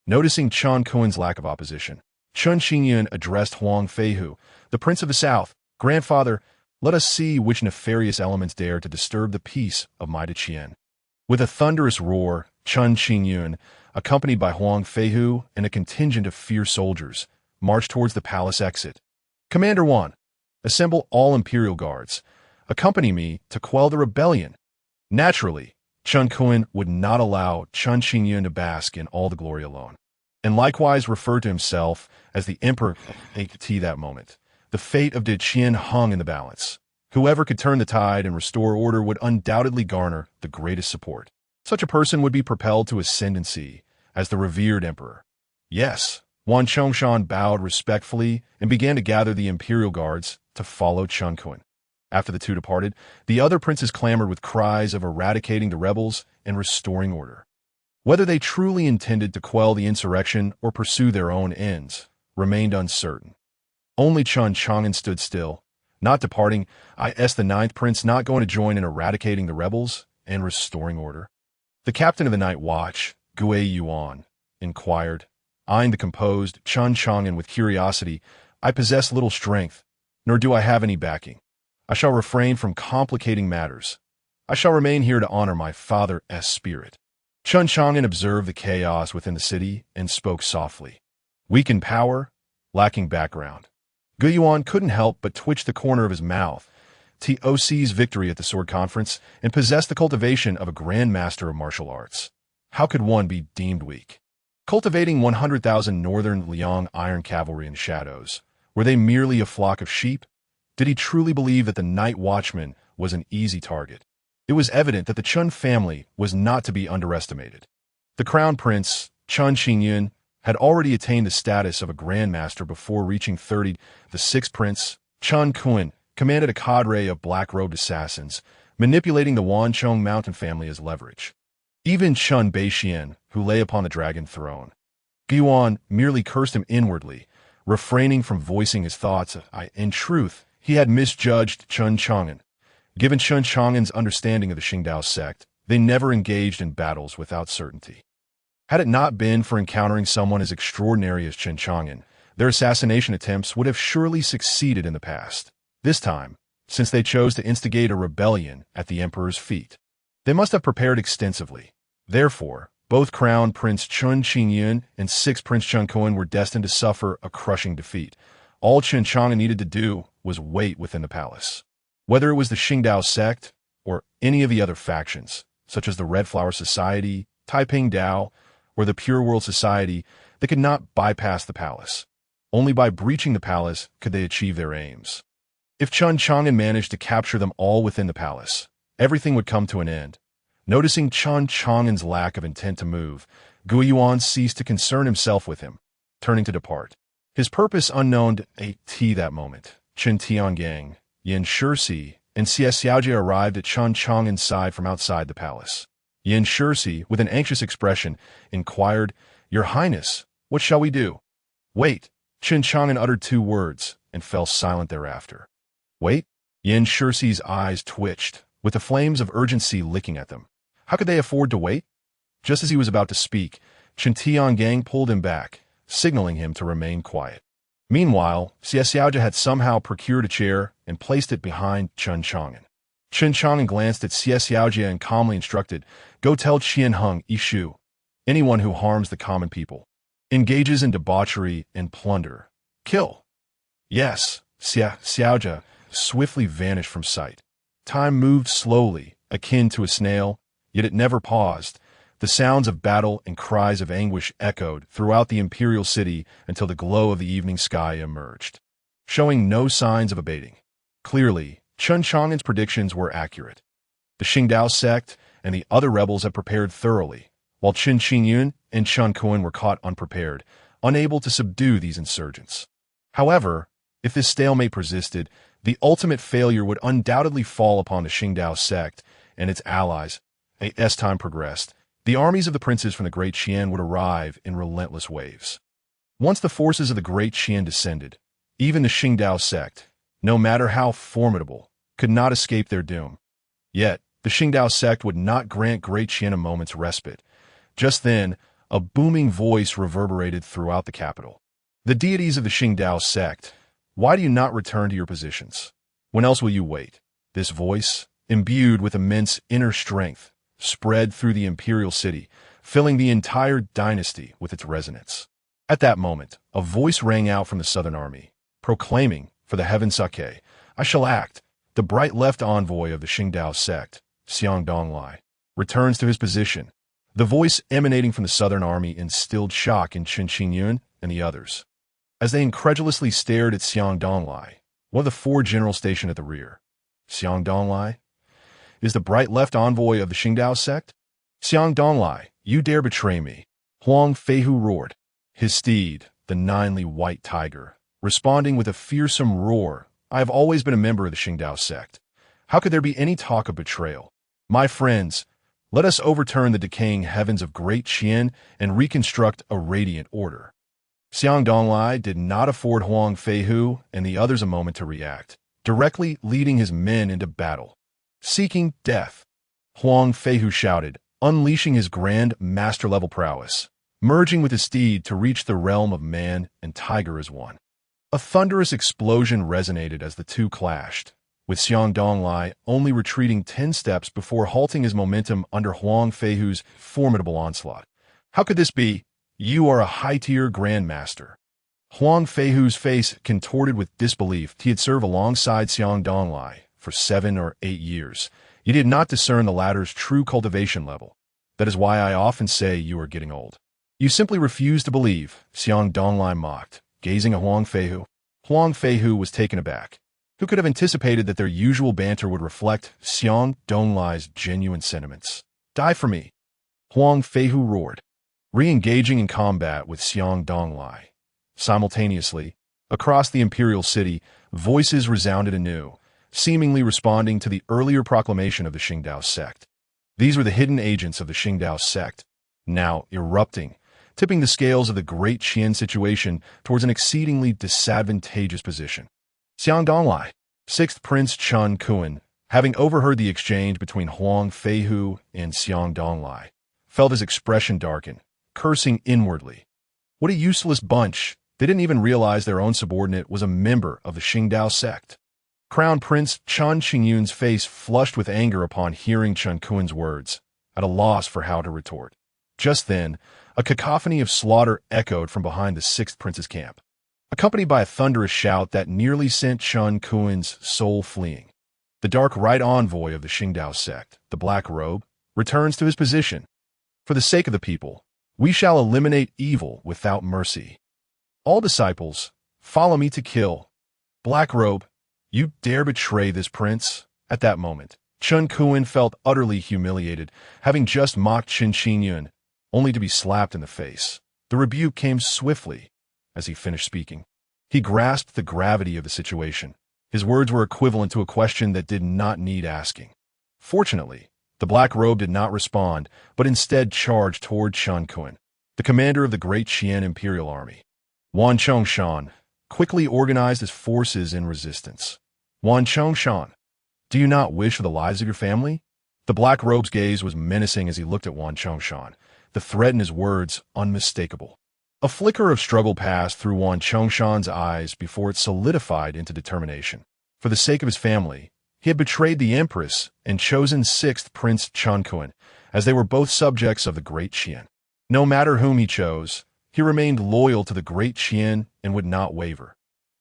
Noticing Chen Chang'an's lack of opposition, Chen Chang'an addressed Huang Feihu, the Prince of the South. "Grandfather, let us see which nefarious elements dare to disturb the peace of my Qian." With a thunderous roar, Chen Chang'an, accompanied by Huang Feihu and a contingent of fierce soldiers, marched towards the palace exit. Commander 1, assemble all imperial guards. Accompany me to quell the rebellion. Naturally, Chen Chang'an would not allow Chen Chang'an to bask in all the glory alone, and likewise referred to himself as the emperor at that moment. The fate of Qian hung in the balance. Whoever could turn the tide and restore order would undoubtedly garner the greatest support. Such a person would be propelled to ascendancy as the revered emperor. Yes, Wan Chongshan bowed respectfully and began to gather the imperial guards to follow Chen Chang'an. After the two departed, the other princes clamored with cries of eradicating the rebels and restoring order. Whether they truly intended to quell the insurrection or pursue their own ends remained uncertain. Only Chen Chang'an stood still, not departing, the ninth prince not going to join in eradicating the rebels and restoring order. The captain of the night watch, Gui Yuan, inquired, eyeing the composed Chen Chang'an with curiosity. I possess little strength, nor do I have any backing. I shall refrain from complicating matters. I shall remain here to honor my father's spirit. Chen Chang'an observed the chaos within the city and spoke softly. Weak in power, lacking background. Gu Yuan couldn't help but twitch the corner of his mouth. TOC's victory at the sword conference and possessed the cultivation of a grand master of martial arts. How could one be deemed weak? Cultivating 100,000 northern Liang iron cavalry in shadows, were they merely a flock of sheep? Did he truly believe that the night watchman was an easy target? It was evident that the Chen family was not to be underestimated. The crown prince, Chen Chang'an, had already attained the status of a grandmaster before reaching 30. The sixth prince, Chen Chang'an, commanded a cadre of black-robed assassins, manipulating the Wanchong mountain family as leverage. Even Chen Beixian, who lay upon the dragon throne. Guan merely cursed him inwardly, refraining from voicing his thoughts. In truth, he had misjudged Chen Chang'an. Given Chen Chang'an's understanding of the Qingdao sect, they never engaged in battles without certainty. Had it not been for encountering someone as extraordinary as Chen Chang'an, their assassination attempts would have surely succeeded in the past. This time, since they chose to instigate a rebellion at the emperor's feet, they must have prepared extensively. Therefore, both Crown Prince Chen Chang'an and Sixth Prince Chen Chang'an were destined to suffer a crushing defeat. All Chen Chang'an needed to do was wait within the palace. Whether it was the Qingdao sect or any of the other factions, such as the Red Flower Society, Taiping Dao, or the Pure World Society, they could not bypass the palace. Only by breaching the palace could they achieve their aims. If Chen Chang'an managed to capture them all within the palace, everything would come to an end. Noticing Chen Chang'an's lack of intent to move, Gu Yuan ceased to concern himself with him, turning to depart. His purpose unknown to that moment, Chen Tiangang, Yin Shisi, and Xie Xiaojie arrived at Chen Chang'an's side from outside the palace. Yin Shisi, with an anxious expression, inquired, Your Highness, what shall we do? Wait. Chen Chang'an uttered two words and fell silent thereafter. Wait? Yin Shisi's eyes twitched, with the flames of urgency licking at them. How could they afford to wait? Just as he was about to speak, Chen Tiangang pulled him back, signaling him to remain quiet. Meanwhile, Xie Xiaojie had somehow procured a chair and placed it behind Chen Chang'an. Chen Chang'an glanced at Xie Xiaojie and calmly instructed, Go tell Qian Heng Yishu, anyone who harms the common people, engages in debauchery and plunder, kill. Yes, Xie Xiaojie swiftly vanished from sight. Time moved slowly, akin to a snail, yet it never paused. The sounds of battle and cries of anguish echoed throughout the imperial city until the glow of the evening sky emerged, showing no signs of abating. Clearly, Chen Chang'an's predictions were accurate. The Qingdao sect and the other rebels had prepared thoroughly, while Chen Chang'an and Chen Chang'an were caught unprepared, unable to subdue these insurgents. However, if this stalemate persisted, the ultimate failure would undoubtedly fall upon the Qingdao sect and its allies. As time progressed, the armies of the princes from the Great Qian would arrive in relentless waves. Once the forces of the Great Qian descended, even the Qingdao sect, no matter how formidable, could not escape their doom. Yet, the Qingdao sect would not grant Great Qian a moment's respite. Just then, a booming voice reverberated throughout the capital. The deities of the Qingdao sect, why do you not return to your positions? When else will you wait? This voice, imbued with immense inner strength, spread through the imperial city, filling the entire dynasty with its resonance. At that moment, a voice rang out from the southern army, proclaiming, "For the heaven Sake, I shall act." The bright left envoy of the Qingdao sect, Xiang Donglai, returns to his position. The voice emanating from the southern army instilled shock in Chen Chang'an and the others. As they incredulously stared at Xiang Donglai, one of the four generals stationed at the rear. Xiang Donglai is the bright left envoy of the Qingdao sect? Xiang Donglai, you dare betray me? Huang Feihu roared. His steed, the ninely white tiger, responding with a fearsome roar. I have always been a member of the Qingdao sect. How could there be any talk of betrayal? My friends, let us overturn the decaying heavens of Great Qian and reconstruct a radiant order. Xiang Donglai did not afford Huang Feihu and the others a moment to react, directly leading his men into battle. Seeking death, Huang Feihu shouted, unleashing his grand master-level prowess, merging with his steed to reach the realm of man and tiger as one. A thunderous explosion resonated as the two clashed, with Xiang Donglai only retreating 10 steps before halting his momentum under Huang Feihu's formidable onslaught. How could this be? You are a high-tier grandmaster. Huang Feihu's face contorted with disbelief. He had served alongside Xiang Donglai for 7 or 8 years. He did not discern the latter's true cultivation level. That is why I often say you are getting old. You simply refuse to believe, Xiang Donglai mocked, gazing at Huang Feihu. Huang Feihu was taken aback. Who could have anticipated that their usual banter would reflect Xiang Donglai's genuine sentiments? Die for me, Huang Feihu roared, re-engaging in combat with Xiang Donglai. Simultaneously, across the imperial city, voices resounded anew, seemingly responding to the earlier proclamation of the Qingdao sect. These were the hidden agents of the Qingdao sect, now erupting, tipping the scales of the Great Qian situation towards an exceedingly disadvantageous position. Xiang Donglai, 6th Prince Chen Chang'an, having overheard the exchange between Huang Feihu and Xiang Donglai, felt his expression darken, cursing inwardly. What a useless bunch! They didn't even realize their own subordinate was a member of the Qingdao sect. Crown Prince Chen Chang'an's face flushed with anger upon hearing Chen Chang'an's words, at a loss for how to retort. Just then, a cacophony of slaughter echoed from behind the 6th Prince's camp, accompanied by a thunderous shout that nearly sent Chen Chang'an's soul fleeing. The dark right envoy of the Qingdao sect, the Black Robe, returns to his position. For the sake of the people, we shall eliminate evil without mercy. All disciples, follow me to kill. Black Robe, you dare betray this prince? At that moment, Chen Chang'an felt utterly humiliated, having just mocked Chen Chang'an, only to be slapped in the face. The rebuke came swiftly as he finished speaking. He grasped the gravity of the situation. His words were equivalent to a question that did not need asking. Fortunately, the Black Robe did not respond, but instead charged toward Chen Chang'an, the commander of the Great Qian Imperial Army. Wan Chongshan quickly organized his forces in resistance. Wan Chongshan, do you not wish for the lives of your family? The Black Robe's gaze was menacing as he looked at Wan Chongshan, the threat in his words unmistakable. A flicker of struggle passed through Wan Chongshan's eyes before it solidified into determination. For the sake of his family, he had betrayed the Empress and chosen 6th Prince Chen Chang'an, as they were both subjects of the Great Qian. No matter whom he chose, he remained loyal to the Great Qian and would not waver.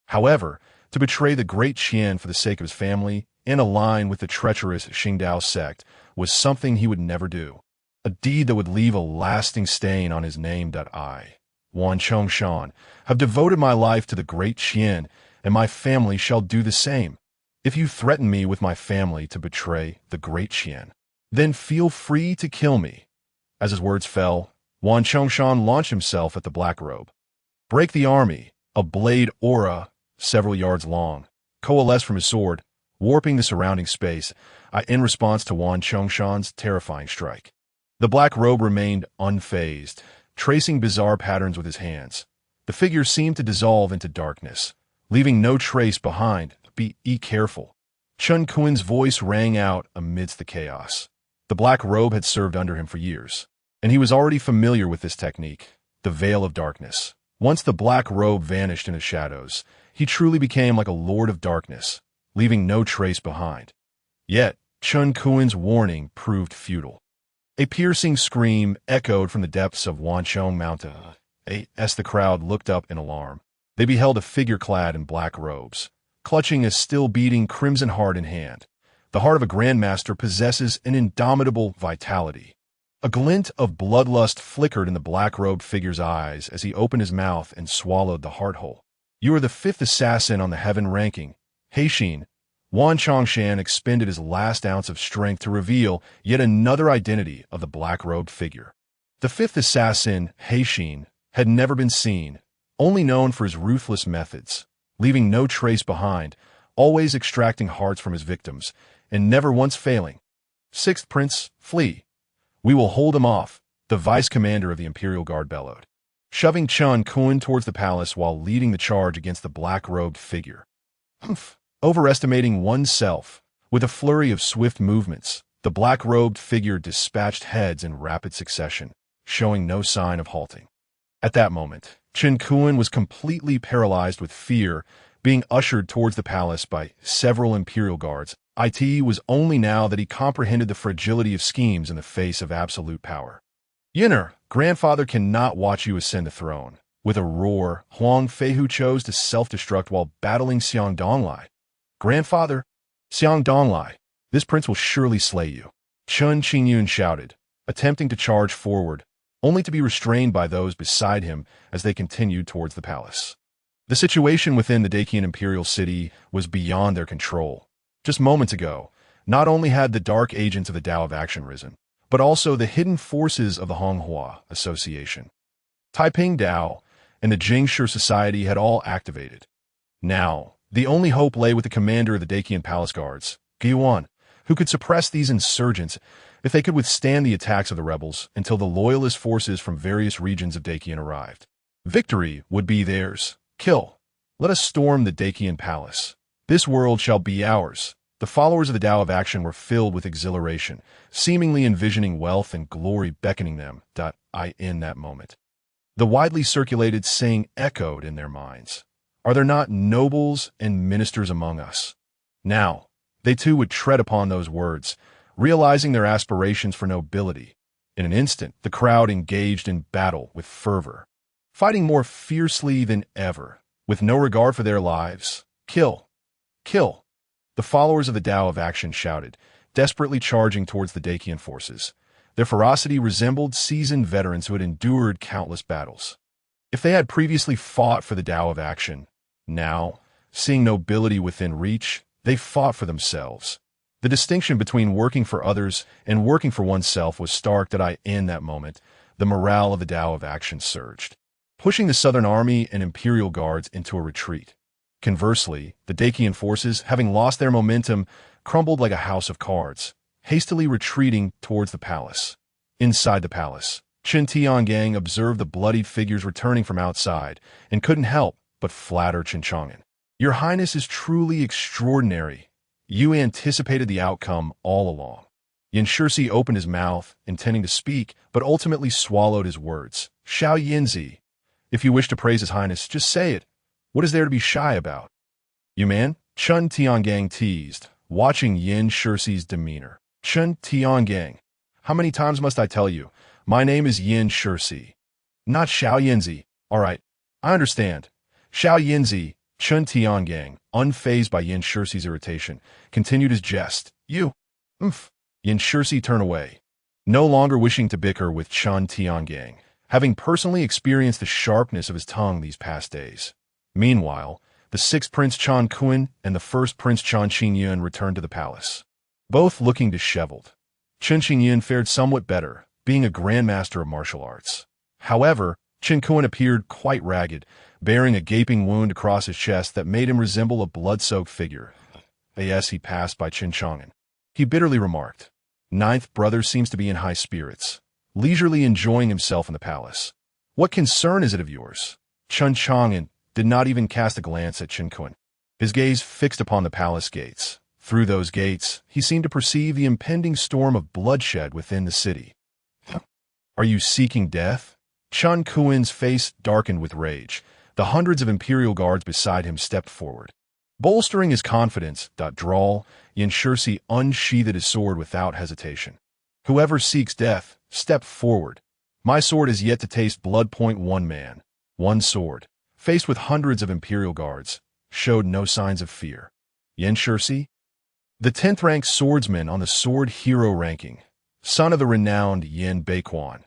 However, to betray the Great Qian for the sake of his family and align with the treacherous Qingdao sect was something he would never do. A deed that would leave a lasting stain on his name. I, Wan Chongshan, have devoted my life to the Great Qian, and my family shall do the same. If you threaten me with my family to betray the Great Qian, then feel free to kill me. As his words fell, Wan Chongshan launched himself at the Black Robe. Break the army, a blade aura, several yards long, coalesced from his sword, warping the surrounding space, in response to Wan Chongshan's terrifying strike. The Black Robe remained unfazed, tracing bizarre patterns with his hands. The figure seemed to dissolve into darkness, leaving no trace behind. Be careful. Chen Chang'an's voice rang out amidst the chaos. The Black Robe had served under him for years, and he was already familiar with this technique, the Veil of Darkness. Once the Black Robe vanished in the shadows, he truly became like a Lord of Darkness, leaving no trace behind. Yet, Chen Chang'an's warning proved futile. A piercing scream echoed from the depths of Wanchong Mountain. As the crowd looked up in alarm, they beheld a figure clad in black robes, clutching a still-beating crimson heart in hand. The heart of a grandmaster possesses an indomitable vitality. A glint of bloodlust flickered in the black-robed figure's eyes as he opened his mouth and swallowed the heart whole. "You are the fifth assassin on the heaven ranking. Heixin." Wan Chongshan expended his last ounce of strength to reveal yet another identity of the black-robed figure. The fifth assassin, Heixin, had never been seen, only known for his ruthless methods, leaving no trace behind, always extracting hearts from his victims, and never once failing. "Sixth Prince, flee. We will hold him off," the vice-commander of the Imperial Guard bellowed, shoving Chen Chang'an towards the palace while leading the charge against the black-robed figure. Overestimating oneself, with a flurry of swift movements, the black-robed figure dispatched heads in rapid succession, showing no sign of halting. At that moment, Chen Chang'an was completely paralyzed with fear, being ushered towards the palace by several imperial guards. It was only now that he comprehended the fragility of schemes in the face of absolute power. "Yinner, grandfather cannot watch you ascend the throne." With a roar, Huang Feihu chose to self-destruct while battling Xiang Donglai. "Grandfather, Xiang Donglai, this prince will surely slay you," Chen Chang'an shouted, attempting to charge forward, only to be restrained by those beside him as they continued towards the palace. The situation within the Dacian imperial city was beyond their control. Just moments ago, not only had the dark agents of the Tao of Action risen, but also the hidden forces of the Honghua Association, Taiping Dao, and the Jingshi Society had all activated. Now, the only hope lay with the commander of the Dacian palace guards, Guiyuan, who could suppress these insurgents if they could withstand the attacks of the rebels until the loyalist forces from various regions of Dacian arrived. Victory would be theirs. "Kill. Let us storm the Dacian palace. This world shall be ours." The followers of the Tao of Action were filled with exhilaration, seemingly envisioning wealth and glory beckoning them. In that moment, the widely circulated saying echoed in their minds. "Are there not nobles and ministers among us?" Now, they too would tread upon those words, realizing their aspirations for nobility. In an instant, the crowd engaged in battle with fervor, fighting more fiercely than ever, with no regard for their lives. "Kill! Kill!" The followers of the Tao of Action shouted, desperately charging towards the Dacian forces. Their ferocity resembled seasoned veterans who had endured countless battles. If they had previously fought for the Tao of Action, now, seeing nobility within reach, they fought for themselves. The distinction between working for others and working for oneself was stark. In that moment, the morale of the Tao of Action surged, pushing the Southern Army and Imperial Guards into a retreat. Conversely, the Dacian forces, having lost their momentum, crumbled like a house of cards, hastily retreating towards the palace. Inside the palace, Chen Chang'an observed the bloodied figures returning from outside and couldn't help but flatter Chen Chang'an. "Your Highness is truly extraordinary. You anticipated the outcome all along." Yin Shirsi opened his mouth, intending to speak, but ultimately swallowed his words. "Xiao Yinzi, if you wish to praise His Highness, just say it. What is there to be shy about?" "You man," Chen Chang'an teased, watching Yin Shirsi's demeanor. "Chen Chang'an, how many times must I tell you? My name is Yin Shirsi, not Xiao Yinzi. All right, I understand. Xiao Yinzi." Chen Chang'an, unfazed by Yin Shirsi's irritation, continued his jest. "You." Yin Shirsi turned away, no longer wishing to bicker with Chen Chang'an, having personally experienced the sharpness of his tongue these past days. Meanwhile, the sixth Prince Chen Chang'an and the first Prince Chen Chang'an returned to the palace, both looking disheveled. Chen Chang'an fared somewhat better, being a grandmaster of martial arts. However, Chen Chang'an appeared quite ragged, bearing a gaping wound across his chest that made him resemble a blood-soaked figure. As he passed by Chen Chang'an, he bitterly remarked, "Ninth brother seems to be in high spirits, leisurely enjoying himself in the palace. What concern is it of yours?" Chen Chang'an did not even cast a glance at Chen Chang'an, his gaze fixed upon the palace gates. Through those gates, he seemed to perceive the impending storm of bloodshed within the city. "Are you seeking death?" Chen Chang'an's face darkened with rage. The hundreds of Imperial Guards beside him stepped forward. Bolstering his confidence, Yin Shirsi unsheathed his sword without hesitation. Whoever seeks death, step forward. My sword is yet to taste blood. One man, one sword, faced with hundreds of imperial guards, showed no signs of fear. Yan Shursi, the 10th-ranked swordsman on the sword hero ranking, son of the renowned Yin Beiquan,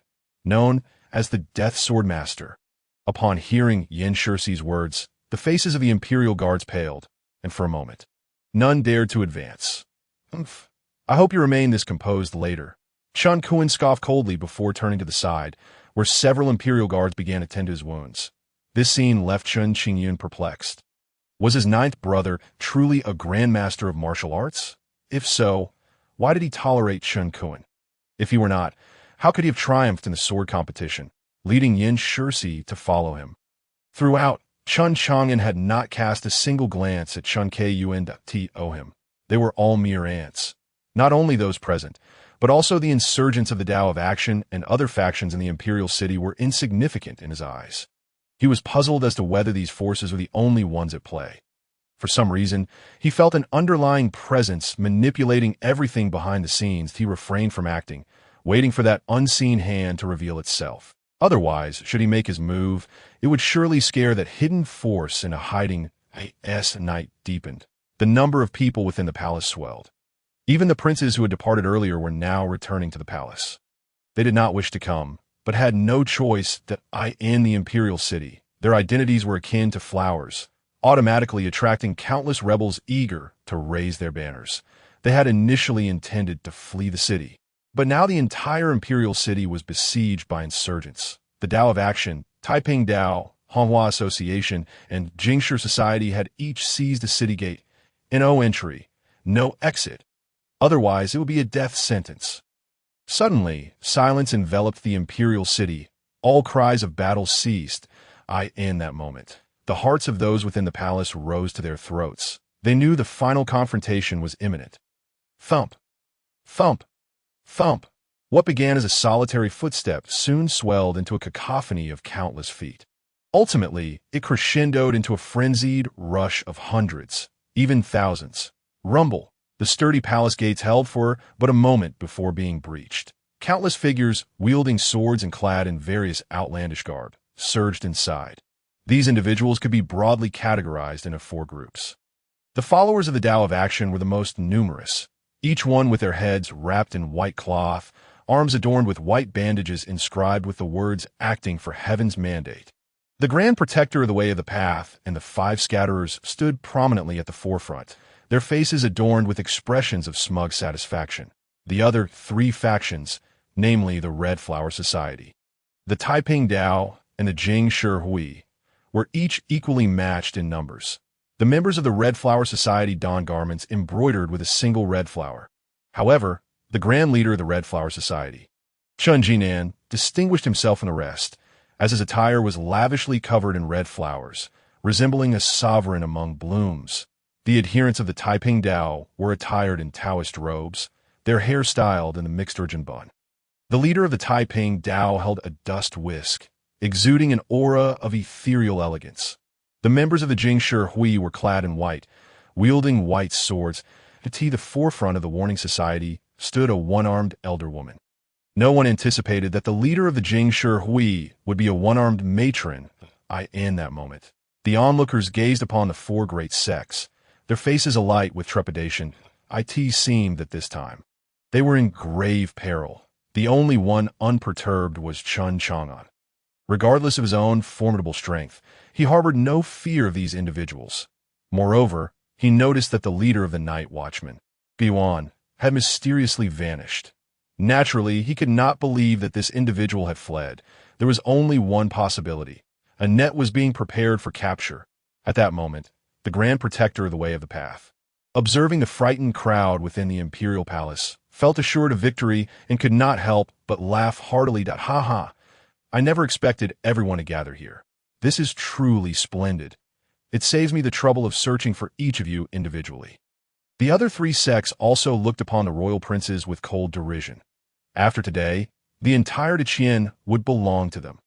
known as the Death Sword Master. Upon hearing Yan Shursi's words, the faces of the imperial guards paled, and for a moment, none dared to advance. "Humph. I hope you remain this composed later." Chen Chang'an scoffed coldly before turning to the side, where several imperial guards began to tend to his wounds. This scene left Chen Chang'an perplexed. Was his ninth brother truly a grandmaster of martial arts? If so, why did he tolerate Chen Chang'an? If he were not, how could he have triumphed in the sword competition, leading Yan Shursi to follow him? Throughout, Chen Chang'an had not cast a single glance at Chen Kayuan to him. They were all mere ants. Not only those present, but also the insurgents of the Tao of Action and other factions in the imperial city were insignificant in his eyes. He was puzzled as to whether these forces were the only ones at play. For some reason, he felt an underlying presence manipulating everything behind the scenes. He refrained from acting, waiting for that unseen hand to reveal itself. Otherwise, should he make his move, it would surely scare that hidden force in a hiding night deepened. The number of people within the palace swelled. Even the princes who had departed earlier were now returning to the palace. They did not wish to come, but had no choice that in the imperial city. Their identities were akin to flowers, automatically attracting countless rebels eager to raise their banners. They had initially intended to flee the city, but now the entire imperial city was besieged by insurgents. The Tao of Action, Taiping Tao, Hanhua Association, and Jingshi Society had each seized a city gate. No entry, no exit. Otherwise, it would be a death sentence. Suddenly, silence enveloped the imperial city. All cries of battle ceased. In that moment, the hearts of those within the palace rose to their throats. They knew the final confrontation was imminent. Thump, thump, thump. What began as a solitary footstep soon swelled into a cacophony of countless feet. Ultimately, it crescendoed into a frenzied rush of hundreds, even thousands. Rumble. The sturdy palace gates held for but a moment before being breached. Countless figures, wielding swords and clad in various outlandish garb, surged inside. These individuals could be broadly categorized into 4 groups. The followers of the Tao of Action were the most numerous, each one with their heads wrapped in white cloth, arms adorned with white bandages inscribed with the words "acting for heaven's mandate." The Grand Protector of the Way of the Path and the 5 Scatterers stood prominently at the forefront, their faces adorned with expressions of smug satisfaction. The other 3 factions, namely the Red Flower Society, the Taiping Tao, and the Jingshi Hui, were each equally matched in numbers. The members of the Red Flower Society donned garments embroidered with a single red flower. However, the grand leader of the Red Flower Society, Chen Chang'an, distinguished himself from the rest, as his attire was lavishly covered in red flowers, resembling a sovereign among blooms. The adherents of the Taiping Tao were attired in Taoist robes, their hair styled in the mixed urchin bun. The leader of the Taiping Tao held a dust whisk, exuding an aura of ethereal elegance. The members of the Jingshi Hui were clad in white, wielding white swords. At the forefront of the Warning Society stood a one-armed elder woman. No one anticipated that the leader of the Jingshi Hui would be a one-armed matron. In that moment, the onlookers gazed upon the 4 great sects, their faces alight with trepidation. It seemed that this time, they were in grave peril. The only one unperturbed was Chen Chang'an. Regardless of his own formidable strength, he harbored no fear of these individuals. Moreover, he noticed that the leader of the night watchmen, Biwan, had mysteriously vanished. Naturally, he could not believe that this individual had fled. There was only one possibility. A net was being prepared for capture. At that moment, the Grand Protector of the Way of the Path, observing the frightened crowd within the imperial palace, felt assured of victory and could not help but laugh heartily. Ha ha! I never expected everyone to gather here. This is truly splendid. It saves me the trouble of searching for each of you individually. The other 3 sects also looked upon the royal princes with cold derision. After today, the entire Qian would belong to them.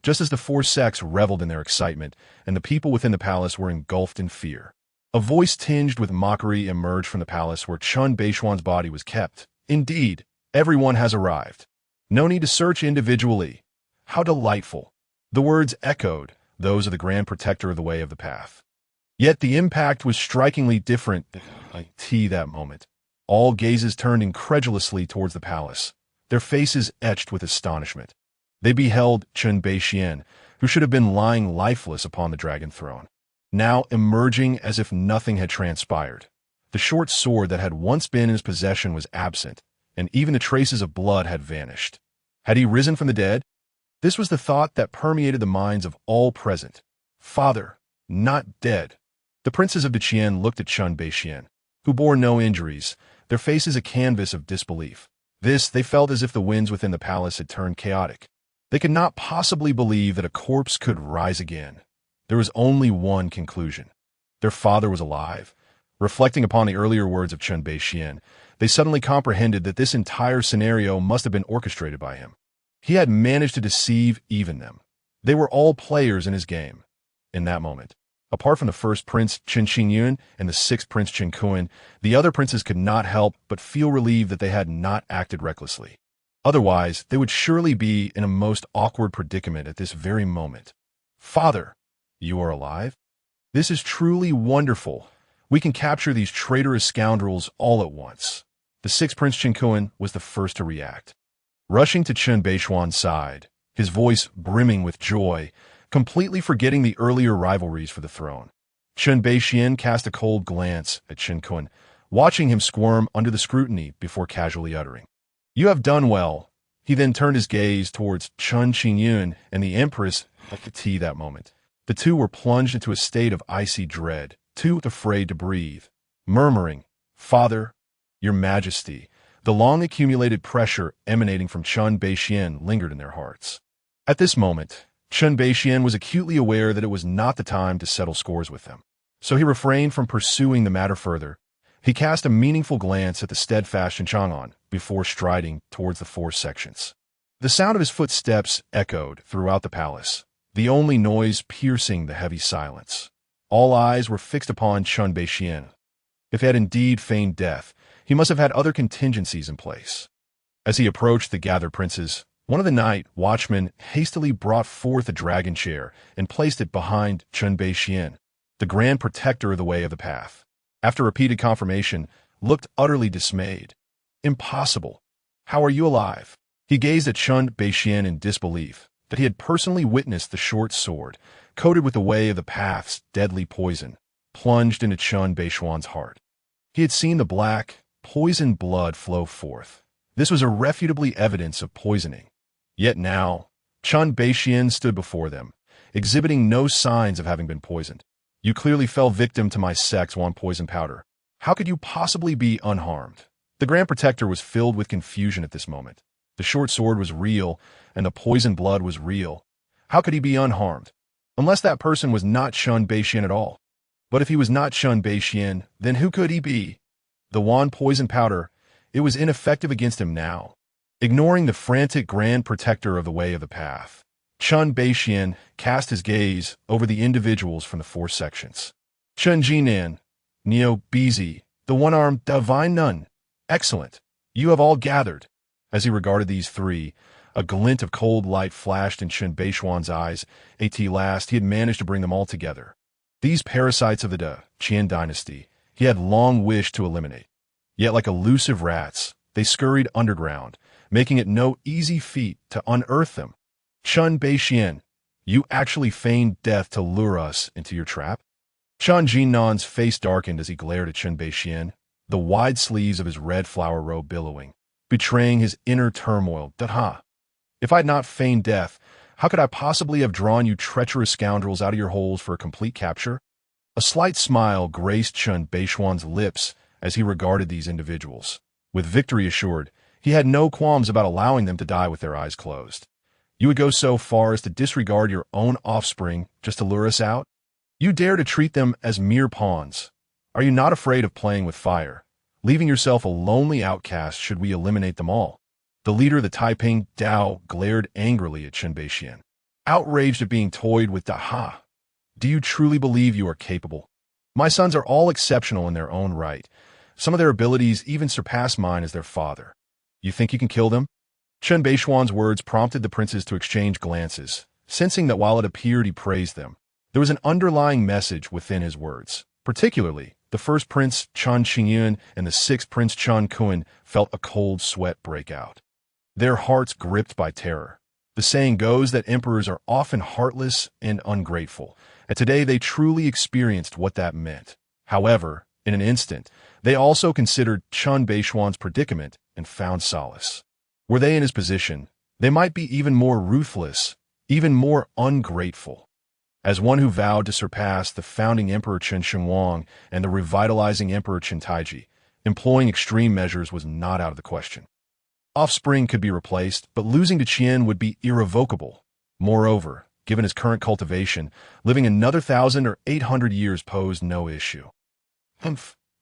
Just as the 4 sects reveled in their excitement, and the people within the palace were engulfed in fear. A voice tinged with mockery emerged from the palace where Chen Beishuan's body was kept. Indeed, Everyone has arrived. No need to search individually. How delightful. The words echoed, those of the Grand Protector of the Way of the Path. Yet the impact was strikingly different that moment. All gazes turned incredulously towards the palace, their faces etched with astonishment. They beheld Chen Beixian, who should have been lying lifeless upon the dragon throne, now emerging as if nothing had transpired. The short sword that had once been in his possession was absent, and even the traces of blood had vanished. Had he risen from the dead? This was the thought that permeated the minds of all present. Father, not dead. The princes of the Qian looked at Chen Beixian, who bore no injuries, their faces a canvas of disbelief. This, they felt as if the winds within the palace had turned chaotic. They could not possibly believe that a corpse could rise again. There was only one conclusion. Their father was alive. Reflecting upon the earlier words of Chen Beixian, they suddenly comprehended that this entire scenario must have been orchestrated by him. He had managed to deceive even them. They were all players in his game. In that moment, apart from the first prince Chen Chang'an and the sixth prince Chen Chang'an, the other princes could not help but feel relieved that they had not acted recklessly. Otherwise, they would surely be in a most awkward predicament at this very moment. Father, you are alive? This is truly wonderful. We can capture these traitorous scoundrels all at once. The sixth prince Chen Chang'an was the first to react. Rushing to Chen Beixian's side, his voice brimming with joy, completely forgetting the earlier rivalries for the throne, Chen Beixian cast a cold glance at Chen Chang'an, watching him squirm under the scrutiny before casually uttering, "You have done well." He then turned his gaze towards Chen Chang'an and the Empress at the tea that moment. The two were plunged into a state of icy dread, too afraid to breathe, murmuring, "Father, your Majesty." The long-accumulated pressure emanating from Chen Beixian lingered in their hearts. At this moment, Chen Beixian was acutely aware that it was not the time to settle scores with them, so he refrained from pursuing the matter further. He cast a meaningful glance at the steadfast Chen Chang'an before striding towards the four sections. The sound of his footsteps echoed throughout the palace, the only noise piercing the heavy silence. All eyes were fixed upon Chen Beixian. If he had indeed feigned death, he must have had other contingencies in place. As he approached the gathered princes, one of the night watchmen hastily brought forth a dragon chair and placed it behind Chen Beixian, the Grand Protector of the Way of the Path. After repeated confirmation, looked utterly dismayed. "Impossible. How are you alive?" He gazed at Chen Beixian in disbelief that he had personally witnessed the short sword, coated with the Way of the Path's deadly poison, plunged into Chen Beixian's heart. He had seen the black, poisoned blood flow forth. This was irrefutably evidence of poisoning. Yet now, Chen Beixian stood before them, exhibiting no signs of having been poisoned. "You clearly fell victim to my sect's one poison powder. How could you possibly be unharmed?" The Grand Protector was filled with confusion at this moment. The short sword was real, and the poisoned blood was real. How could he be unharmed? Unless that person was not Chen Beixian at all. But if he was not Chen Beixian, then who could he be? The one poison powder, it was ineffective against him now. Ignoring the frantic Grand Protector of the Way of the Path, Chen Beixian cast his gaze over the individuals from the four sections. Chen Jinan, Neo Bizi, the one-armed divine nun. Excellent. You have all gathered. As he regarded these three, a glint of cold light flashed in Chen Beixian's eyes. At last, he had managed to bring them all together. These parasites of the Qian Dynasty he had long wished to eliminate. Yet like elusive rats, they scurried underground, making it no easy feat to unearth them. Chen Beixian, you actually feigned death to lure us into your trap? Chen Jinnan's face darkened as he glared at Chen Beixian, the wide sleeves of his red flower robe billowing, betraying his inner turmoil. If I had not feigned death, how could I possibly have drawn you treacherous scoundrels out of your holes for a complete capture? A slight smile graced Chen Beixian's lips as he regarded these individuals. With victory assured, he had no qualms about allowing them to die with their eyes closed. You would go so far as to disregard your own offspring just to lure us out? You dare to treat them as mere pawns. Are you not afraid of playing with fire, leaving yourself a lonely outcast should we eliminate them all? The leader of the Taiping Dao glared angrily at Chen Beixian, outraged at being toyed with. Do you truly believe you are capable? My sons are all exceptional in their own right. Some of their abilities even surpass mine as their father. You think you can kill them? Chen Beishuan's words prompted the princes to exchange glances, sensing that while it appeared he praised them, there was an underlying message within his words. Particularly, the first prince, Chen Chang'an, and the sixth prince, Chen Chang'an, felt a cold sweat break out. Their hearts gripped by terror. The saying goes that emperors are often heartless and ungrateful, and today they truly experienced what that meant. However, in an instant, they also considered Chen Beishuan's predicament and found solace. Were they in his position, they might be even more ruthless, even more ungrateful. As one who vowed to surpass the founding Emperor Chen Chang'an and the revitalizing Emperor Chen Taiji, employing extreme measures was not out of the question. Offspring could be replaced, but losing to Qian would be irrevocable. Moreover, given his current cultivation, living another 1,000 or 800 years posed no issue.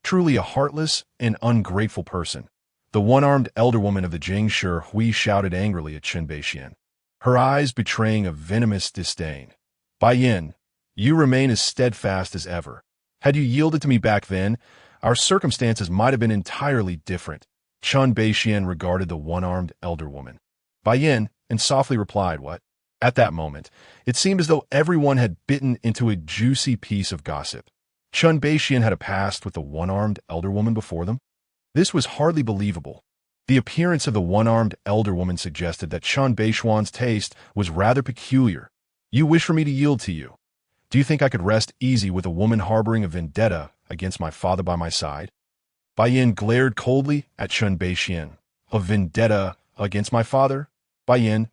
Truly a heartless and ungrateful person. The one-armed elder woman of the Jingshi Hui shouted angrily at Chen Beixian, her eyes betraying a venomous disdain. Bai Yin, you remain as steadfast as ever. Had you yielded to me back then, our circumstances might have been entirely different. Chen Beixian regarded the one-armed elder woman, Bai Yin, and softly replied, what? At that moment, it seemed as though everyone had bitten into a juicy piece of gossip. Chen Beixian had a past with the one-armed elder woman before them? This was hardly believable. The appearance of the one-armed elder woman suggested that Chen Beishuan's taste was rather peculiar. You wish for me to yield to you. Do you think I could rest easy with a woman harboring a vendetta against my father by my side? Bai Yin glared coldly at Chen Beixian. A vendetta against my father? Bai Yin.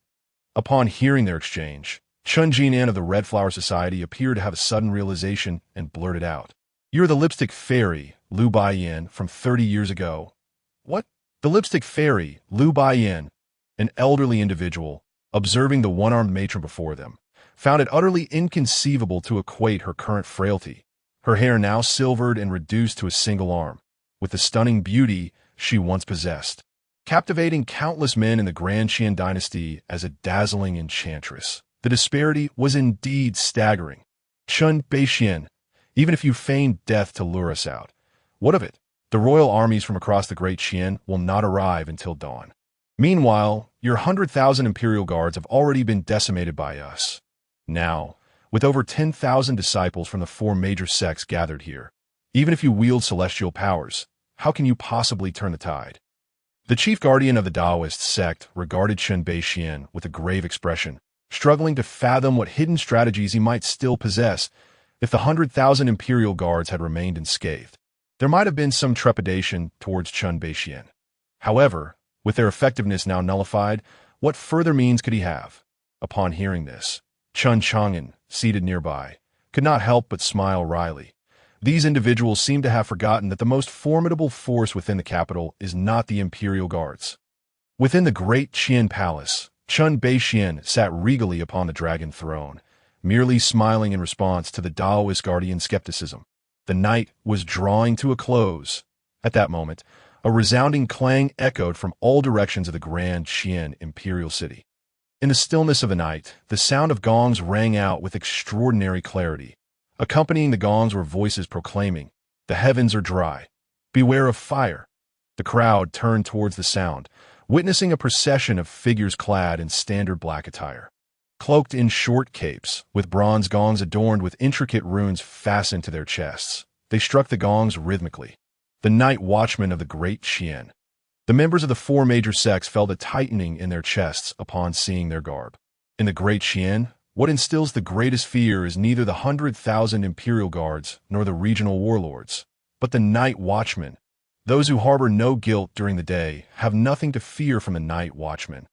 Upon hearing their exchange, Chen Chang'an of the Red Flower Society appeared to have a sudden realization and blurted out, "You're the lipstick fairy, Liu Bai Yin, from 30 years ago." What? The lipstick fairy, Liu Bai Yin, an elderly individual, observing the one-armed matron before them, found it utterly inconceivable to equate her current frailty, her hair now silvered and reduced to a single arm, with the stunning beauty she once possessed, captivating countless men in the Grand Qian Dynasty as a dazzling enchantress. The disparity was indeed staggering. Chen Beixian, even if you feigned death to lure us out, what of it? The royal armies from across the Great Qian will not arrive until dawn. Meanwhile, your 100,000 imperial guards have already been decimated by us. Now, with over 10,000 disciples from the four major sects gathered here, even if you wield celestial powers, how can you possibly turn the tide? The chief guardian of the Taoist sect regarded Chen Beixian with a grave expression, struggling to fathom what hidden strategies he might still possess if the 100,000 imperial guards had remained unscathed. There might have been some trepidation towards Chen Beixian. However, with their effectiveness now nullified, what further means could he have? Upon hearing this, Chen Chang'an, seated nearby, could not help but smile wryly. These individuals seem to have forgotten that the most formidable force within the capital is not the imperial guards. Within the great Qian palace, Chen Beixian sat regally upon the dragon throne, merely smiling in response to the Taoist guardian's skepticism. The night was drawing to a close. At that moment, a resounding clang echoed from all directions of the Grand Qian imperial city. In the stillness of the night, the sound of gongs rang out with extraordinary clarity. Accompanying the gongs were voices proclaiming, "The heavens are dry. Beware of fire." The crowd turned towards the sound, witnessing a procession of figures clad in standard black attire. Cloaked in short capes, with bronze gongs adorned with intricate runes fastened to their chests, they struck the gongs rhythmically. The night watchmen of the Great Qian. The members of the four major sects felt a tightening in their chests upon seeing their garb. In the Great Qian, what instills the greatest fear is neither the 100,000 imperial guards nor the regional warlords, but the night watchmen. Those who harbor no guilt during the day have nothing to fear from the night watchmen.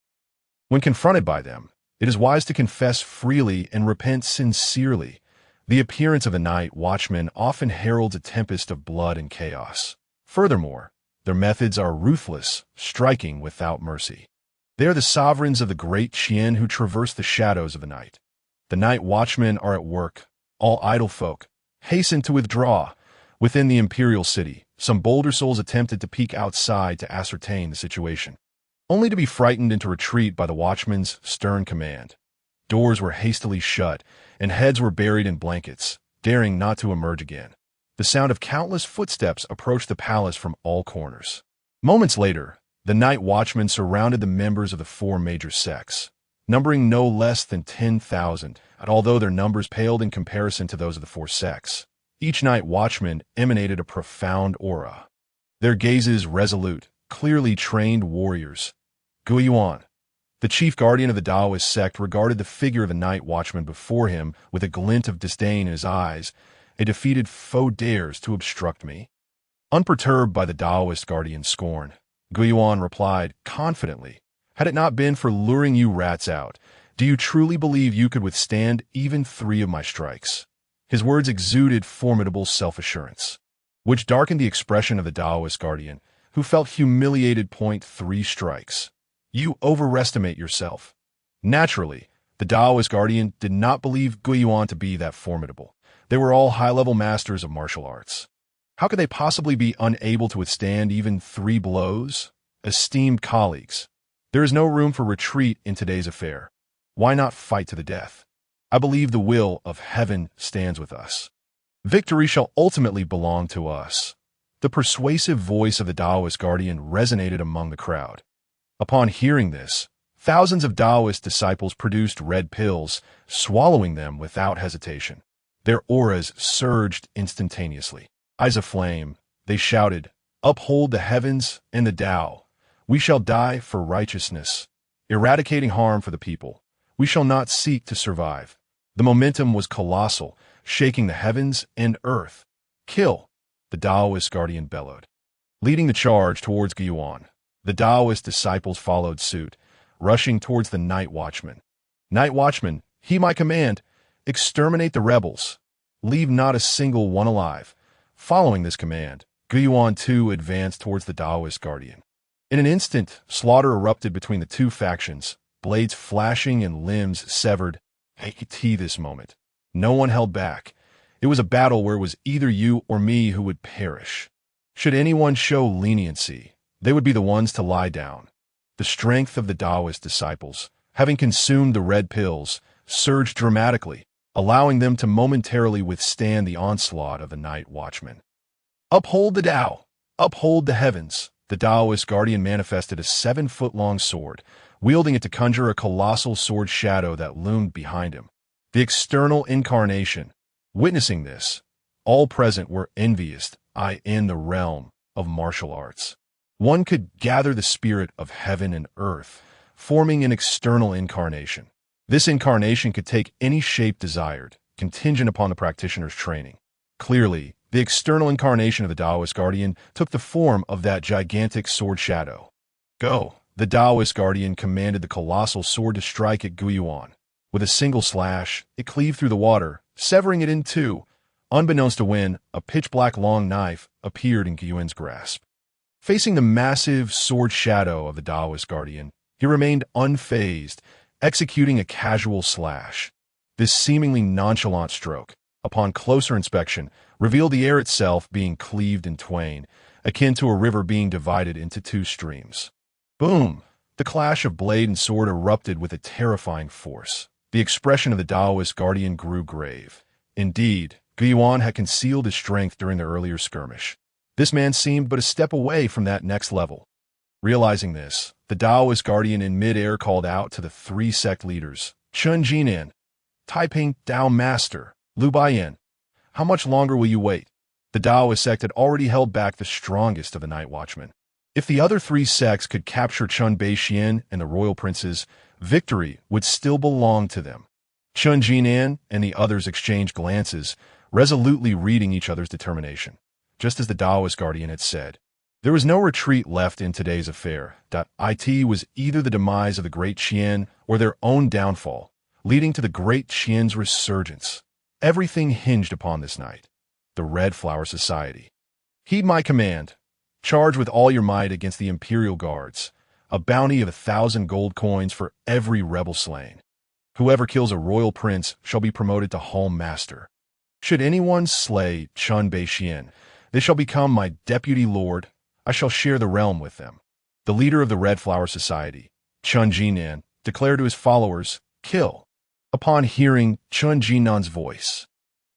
When confronted by them, it is wise to confess freely and repent sincerely. The appearance of the night watchmen often heralds a tempest of blood and chaos. Furthermore, their methods are ruthless, striking without mercy. They are the sovereigns of the Great Qian who traverse the shadows of the night. The night watchmen are at work. All idle folk hasten to withdraw. Within the imperial city, some bolder souls attempted to peek outside to ascertain the situation, only to be frightened into retreat by the watchman's stern command. Doors were hastily shut, and heads were buried in blankets, daring not to emerge again. The sound of countless footsteps approached the palace from all corners. Moments later, The night watchmen surrounded the members of the four major sects, numbering no less than 10,000, and although their numbers paled in comparison to those of the four sects, each night watchman emanated a profound aura. Their gazes resolute, clearly trained warriors. Guiyuan, the chief guardian of the Taoist sect, regarded the figure of the night watchman before him with a glint of disdain in his eyes. A defeated foe dares to obstruct me. Unperturbed by the Taoist guardian's scorn, Guiyuan replied confidently, "Had it not been for luring you rats out, do you truly believe you could withstand even 3 of my strikes?" His words exuded formidable self-assurance, which darkened the expression of the Taoist guardian, who felt humiliated. 3 strikes. You overestimate yourself. Naturally, the Taoist guardian did not believe Guiyuan to be that formidable. They were all high-level masters of martial arts. How could they possibly be unable to withstand even 3 blows? Esteemed colleagues, there is no room for retreat in today's affair. Why not fight to the death? I believe the will of heaven stands with us. Victory shall ultimately belong to us. The persuasive voice of the Taoist guardian resonated among the crowd. Upon hearing this, thousands of Taoist disciples produced red pills, swallowing them without hesitation. Their auras surged instantaneously. Eyes aflame, they shouted, "Uphold the heavens and the Tao. We shall die for righteousness, eradicating harm for the people. We shall not seek to survive." The momentum was colossal, shaking the heavens and earth. "Kill!" the Taoist guardian bellowed. Leading the charge towards Guiyuan, the Taoist disciples followed suit, rushing towards the night watchman. "Night watchman, heed my command. Exterminate the rebels. Leave not a single one alive." Following this command, Guiyuan too advanced towards the Taoist guardian. In an instant, slaughter erupted between the 2 factions, blades flashing and limbs severed. This moment, no one held back. It was a battle where it was either you or me who would perish. Should anyone show leniency, they would be the ones to lie down. The strength of the Taoist disciples, having consumed the red pills, surged dramatically, allowing them to momentarily withstand the onslaught of the night watchman. "Uphold the Tao! Uphold the heavens!" The Taoist guardian manifested a 7-foot-long sword, wielding it to conjure a colossal sword shadow that loomed behind him. The external incarnation. Witnessing this, all present were envious, in the realm of martial arts. One could gather the spirit of heaven and earth, forming an external incarnation. This incarnation could take any shape desired, contingent upon the practitioner's training. Clearly, the external incarnation of the Taoist guardian took the form of that gigantic sword shadow. "Go!" The Taoist guardian commanded the colossal sword to strike at Guiyuan. With a single slash, it cleaved through the water, severing it in 2. Unbeknownst to Wen, a pitch-black long knife appeared in Guiyuan's grasp. Facing the massive sword shadow of the Taoist guardian, he remained unfazed, executing a casual slash. This seemingly nonchalant stroke, upon closer inspection, revealed the air itself being cleaved in twain, akin to a river being divided into 2 streams. Boom! The clash of blade and sword erupted with a terrifying force. The expression of the Taoist guardian grew grave. Indeed, Guiyuan had concealed his strength during the earlier skirmish. This man seemed but a step away from that next level. Realizing this, the Taoist guardian in mid-air called out to the 3 sect leaders, "Chen Chang'an, Taiping Tao Master, Liu Baiyan, how much longer will you wait?" The Taoist sect had already held back the strongest of the night watchmen. If the other 3 sects could capture Chen Bei Liang and the royal princes, victory would still belong to them. Chen Chang'an and the others exchanged glances, resolutely reading each other's determination. Just as the Taoist guardian had said, there was no retreat left in today's affair. It was either the demise of the great Qian or their own downfall, leading to the great Qian's resurgence. Everything hinged upon this night. The Red Flower Society. "Heed my command. Charge with all your might against the imperial guards. A bounty of 1,000 gold coins for every rebel slain. Whoever kills a royal prince shall be promoted to Hall Master. Should anyone slay Chen Bei Liang, they shall become my deputy lord. I shall share the realm with them." The leader of the Red Flower Society, Chen Chang'an, declared to his followers, "Kill." Upon hearing Chen Chang'an's voice,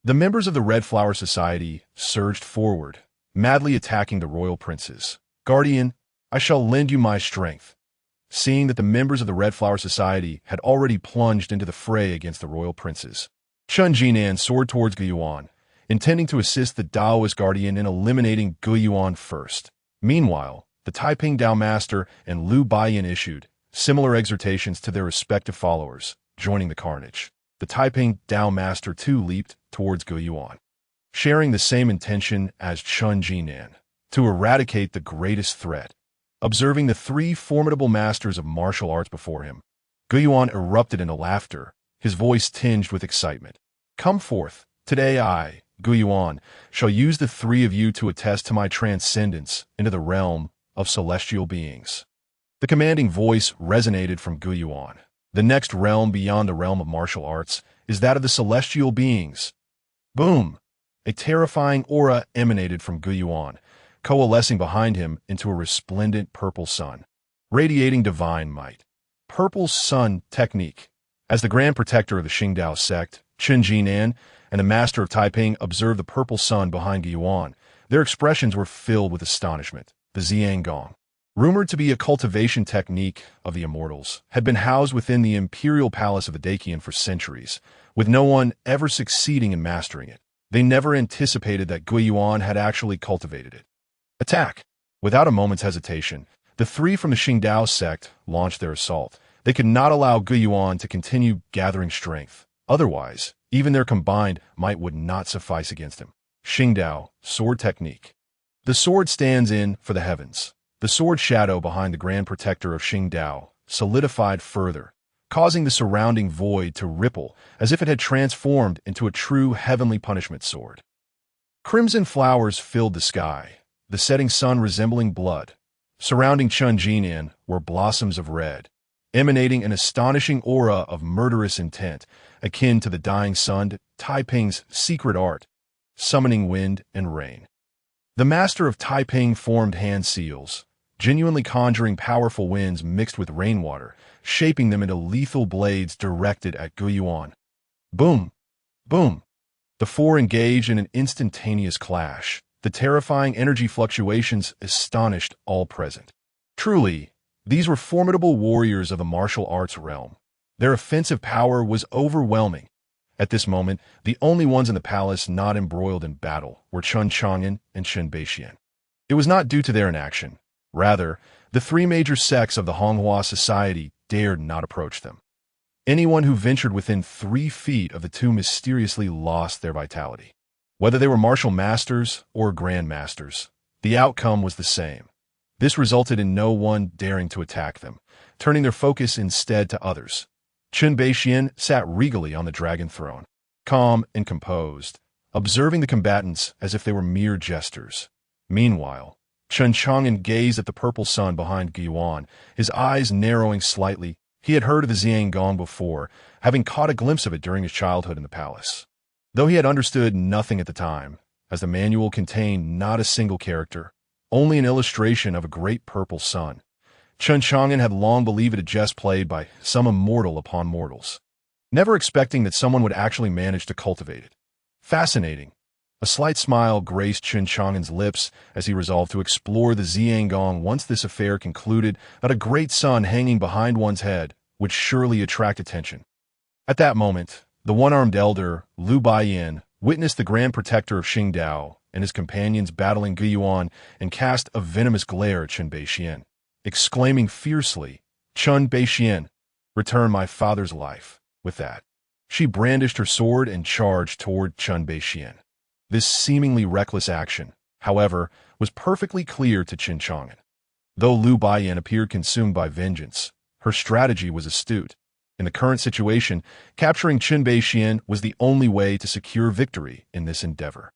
the members of the Red Flower Society surged forward, madly attacking the royal princes. "Guardian, I shall lend you my strength." Seeing that the members of the Red Flower Society had already plunged into the fray against the royal princes, Chen Chang'an soared towards Ge Yuan, intending to assist the Daoist guardian in eliminating Ge Yuan first. Meanwhile, the Taiping Dao Master and Liu Baiyan issued similar exhortations to their respective followers, joining the carnage. The Taiping Dao Master too leaped towards Ge Yuan, sharing the same intention as Chen Chang'an, to eradicate the greatest threat. Observing the three formidable masters of martial arts before him, Ge Yuan erupted into laughter, his voice tinged with excitement. "Come forth. Today I, Ge Yuan, shall use the three of you to attest to my transcendence into the realm of celestial beings." The commanding voice resonated from Ge Yuan. The next realm beyond the realm of martial arts is that of the celestial beings. Boom! A terrifying aura emanated from Ge Yuan, coalescing behind him into a resplendent purple sun, radiating divine might. Purple sun technique. As the grand protector of the Qingdao sect, Chen Chang'an, and the master of Taiping observed the purple sun behind Ge Yuan, their expressions were filled with astonishment. The Ziyangong, rumored to be a cultivation technique of the immortals, had been housed within the imperial palace of the Dacian for centuries, with no one ever succeeding in mastering it. They never anticipated that Ge Yuan had actually cultivated it. Attack! Without a moment's hesitation, the three from the Qingdao sect launched their assault. They could not allow Ge Yuan to continue gathering strength. Otherwise, even their combined might would not suffice against him. Qingdao, sword technique. The sword stands in for the heavens. The sword shadow behind the grand protector of Qingdao solidified further, causing the surrounding void to ripple as if it had transformed into a true heavenly punishment sword. Crimson flowers filled the sky, the setting sun resembling blood. Surrounding Chen Chang'an were blossoms of red, emanating an astonishing aura of murderous intent, akin to the dying sun, Taiping's secret art, summoning wind and rain. The master of Taiping formed hand seals, genuinely conjuring powerful winds mixed with rainwater, shaping them into lethal blades directed at Ge Yuan. Boom! Boom! The four engaged in an instantaneous clash. The terrifying energy fluctuations astonished all present. Truly, these were formidable warriors of the martial arts realm. Their offensive power was overwhelming. At this moment, the only ones in the palace not embroiled in battle were Chen Chang'an and Chen Beixian. It was not due to their inaction. Rather, the three major sects of the Honghua society dared not approach them. Anyone who ventured within 3 feet of the two mysteriously lost their vitality. Whether they were martial masters or grandmasters, the outcome was the same. This resulted in no one daring to attack them, turning their focus instead to others. Chen Beixian sat regally on the dragon throne, calm and composed, observing the combatants as if they were mere jesters. Meanwhile, Chen Chang'an gazed at the purple sun behind Ge Yuan, his eyes narrowing slightly. He had heard of the Ziyangong before, having caught a glimpse of it during his childhood in the palace. Though he had understood nothing at the time, as the manual contained not a single character, only an illustration of a great purple sun, Chen Chang'an had long believed it a jest played by some immortal upon mortals, never expecting that someone would actually manage to cultivate it. Fascinating. A slight smile graced Chen Chang'an's lips as he resolved to explore the Ziyangong once this affair concluded that a great sun hanging behind one's head would surely attract attention. At that moment, the one-armed elder, Liu Baiyan, witnessed the grand protector of Qingdao and his companions battling Ge Yuan and cast a venomous glare at Chen Beixian, exclaiming fiercely, "Chen Beixian, return my father's life." With that, she brandished her sword and charged toward Chen Beixian. This seemingly reckless action, however, was perfectly clear to Chen Chang'an. Though Liu Baiyan appeared consumed by vengeance, her strategy was astute. In the current situation, capturing Chen Beixian was the only way to secure victory in this endeavor.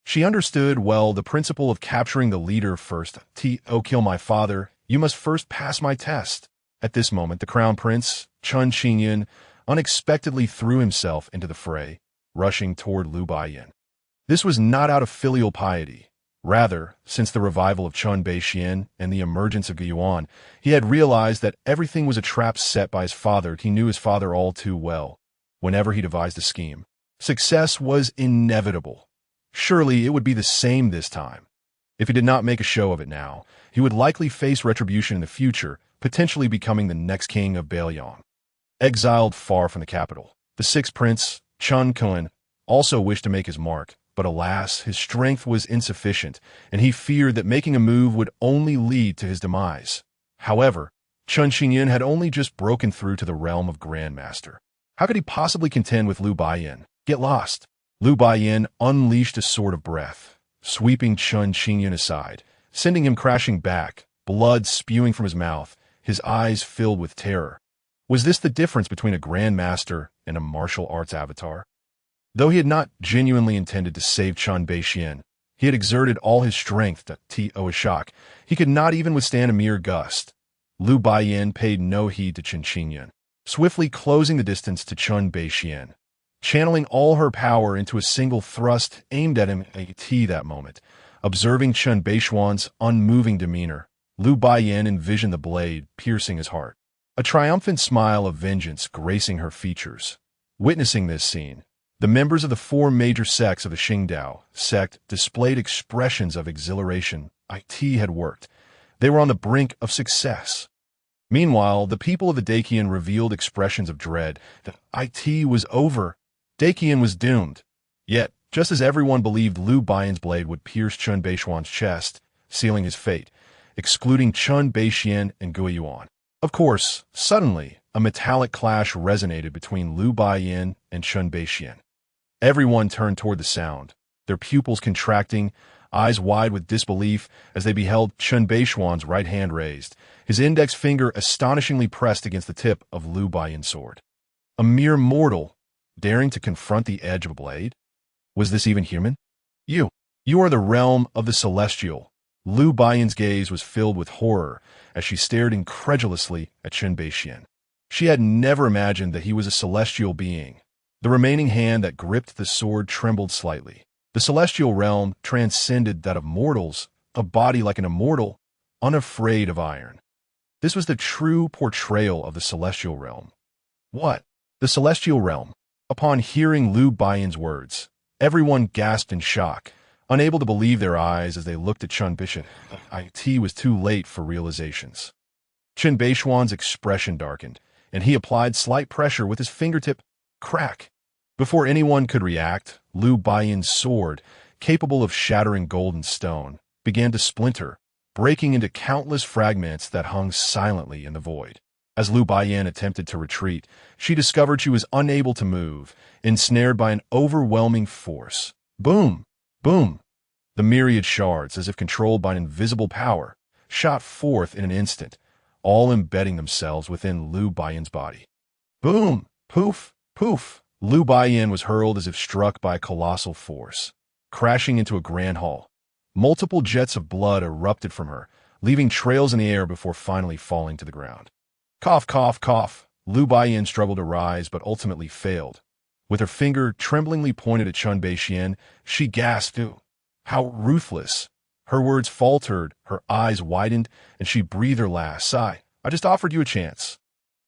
She understood well the principle of capturing the leader first. To kill my father, you must first pass my test. At this moment, the crown prince, Chen Chang'an, unexpectedly threw himself into the fray, rushing toward Liu Baiyan. This was not out of filial piety. Rather, since the revival of Chen Beixian and the emergence of Ge Yuan, he had realized that everything was a trap set by his father. He knew his father all too well. Whenever he devised a scheme, success was inevitable. Surely it would be the same this time. If he did not make a show of it now, he would likely face retribution in the future, potentially becoming the next king of Bei Liang. Exiled far from the capital, the sixth prince, Chen Chang'an, also wished to make his mark, but alas, his strength was insufficient, and he feared that making a move would only lead to his demise. However, Chen Chang'an had only just broken through to the realm of Grandmaster. How could he possibly contend with Liu Baiyan? Get lost. Liu Baiyan unleashed a sword of breath, sweeping Chen Chang'an aside, sending him crashing back, blood spewing from his mouth, his eyes filled with terror. Was this the difference between a Grandmaster and a martial arts avatar? Though he had not genuinely intended to save Chen Beixian, he had exerted all his strength to a shock. He could not even withstand a mere gust. Liu Baiyan paid no heed to Chen Chang'an, swiftly closing the distance to Chen Beixian. Channeling all her power into a single thrust aimed at him that moment. Observing Chen Beixian's unmoving demeanor, Liu Baiyan envisioned the blade piercing his heart, a triumphant smile of vengeance gracing her features. Witnessing this scene, the members of the four major sects of the Xingdao sect displayed expressions of exhilaration. It had worked. They were on the brink of success. Meanwhile, the people of the Dacian revealed expressions of dread. That it was over. Dacian was doomed. Yet, just as everyone believed Liu Baiyan's blade would pierce Chen Beixian's chest, sealing his fate, excluding Chen Beixian and Guiyuan. Of course, suddenly, a metallic clash resonated between Liu Baiyan and Chen Beixian. Everyone turned toward the sound, their pupils contracting, eyes wide with disbelief as they beheld Chen Beixian's right hand raised, his index finger astonishingly pressed against the tip of Liu Baiyan's sword. A mere mortal, daring to confront the edge of a blade? Was this even human? You are the realm of the celestial. Liu Baiyan's gaze was filled with horror as she stared incredulously at Chen Beixian. She had never imagined that he was a celestial being. The remaining hand that gripped the sword trembled slightly. The celestial realm transcended that of mortals, a body like an immortal, unafraid of iron. This was the true portrayal of the celestial realm. What? The celestial realm? Upon hearing Liu Baiyan's words, everyone gasped in shock, unable to believe their eyes as they looked at Chen Beixian. It was too late for realizations. Chen Beixian's expression darkened, and he applied slight pressure with his fingertip. Crack! Before anyone could react, Liu Baiyan's sword, capable of shattering gold and stone, began to splinter, breaking into countless fragments that hung silently in the void. As Liu Baiyan attempted to retreat, she discovered she was unable to move, ensnared by an overwhelming force. Boom! Boom! The myriad shards, as if controlled by an invisible power, shot forth in an instant, all embedding themselves within Liu Baiyan's body. Boom! Poof! Poof! Liu Baiyan was hurled as if struck by a colossal force, crashing into a grand hall. Multiple jets of blood erupted from her, leaving trails in the air before finally falling to the ground. Cough, cough, cough. Liu Baiyan struggled to rise but ultimately failed. With her finger tremblingly pointed at Chen Beixian, she gasped, "How ruthless!" Her words faltered, her eyes widened, and she breathed her last sigh. "I just offered you a chance.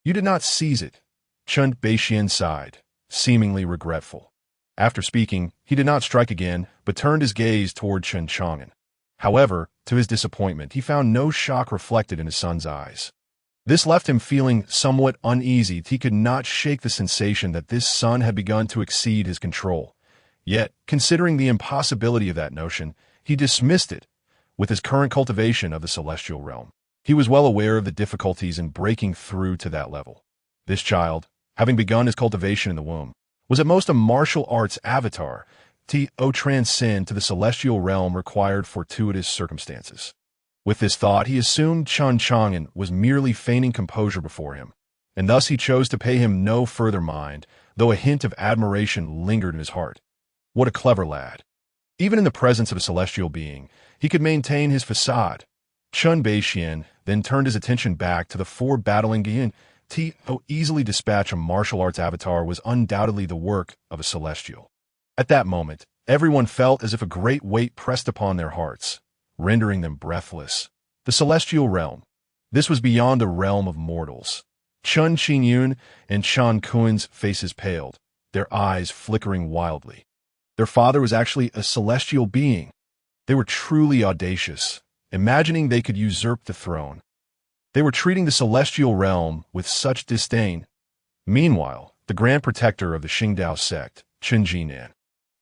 You did not seize it." Chen Beixian sighed, seemingly regretful. After speaking, he did not strike again, but turned his gaze toward Chen Chang'an. However, to his disappointment, he found no shock reflected in his son's eyes. This left him feeling somewhat uneasy. He could not shake the sensation that this son had begun to exceed his control. Yet, considering the impossibility of that notion, he dismissed it. With his current cultivation of the celestial realm, he was well aware of the difficulties in breaking through to that level. This child, having begun his cultivation in the womb, was at most a martial arts avatar. To transcend to the celestial realm required fortuitous circumstances. With this thought, he assumed Chen Chang'an was merely feigning composure before him, and thus he chose to pay him no further mind, though a hint of admiration lingered in his heart. What a clever lad. Even in the presence of a celestial being, he could maintain his facade. Chen Beixian then turned his attention back to the four battling Qian. To easily dispatch a martial arts avatar was undoubtedly the work of a celestial. At that moment, everyone felt as if a great weight pressed upon their hearts, rendering them breathless. The celestial realm. This was beyond the realm of mortals. Chen Chang'an and Chen Chang'an's faces paled, their eyes flickering wildly. Their father was actually a celestial being. They were truly audacious, imagining they could usurp the throne. They were treating the celestial realm with such disdain. Meanwhile, the Grand Protector of the Qingdao sect, Chen Chang'an,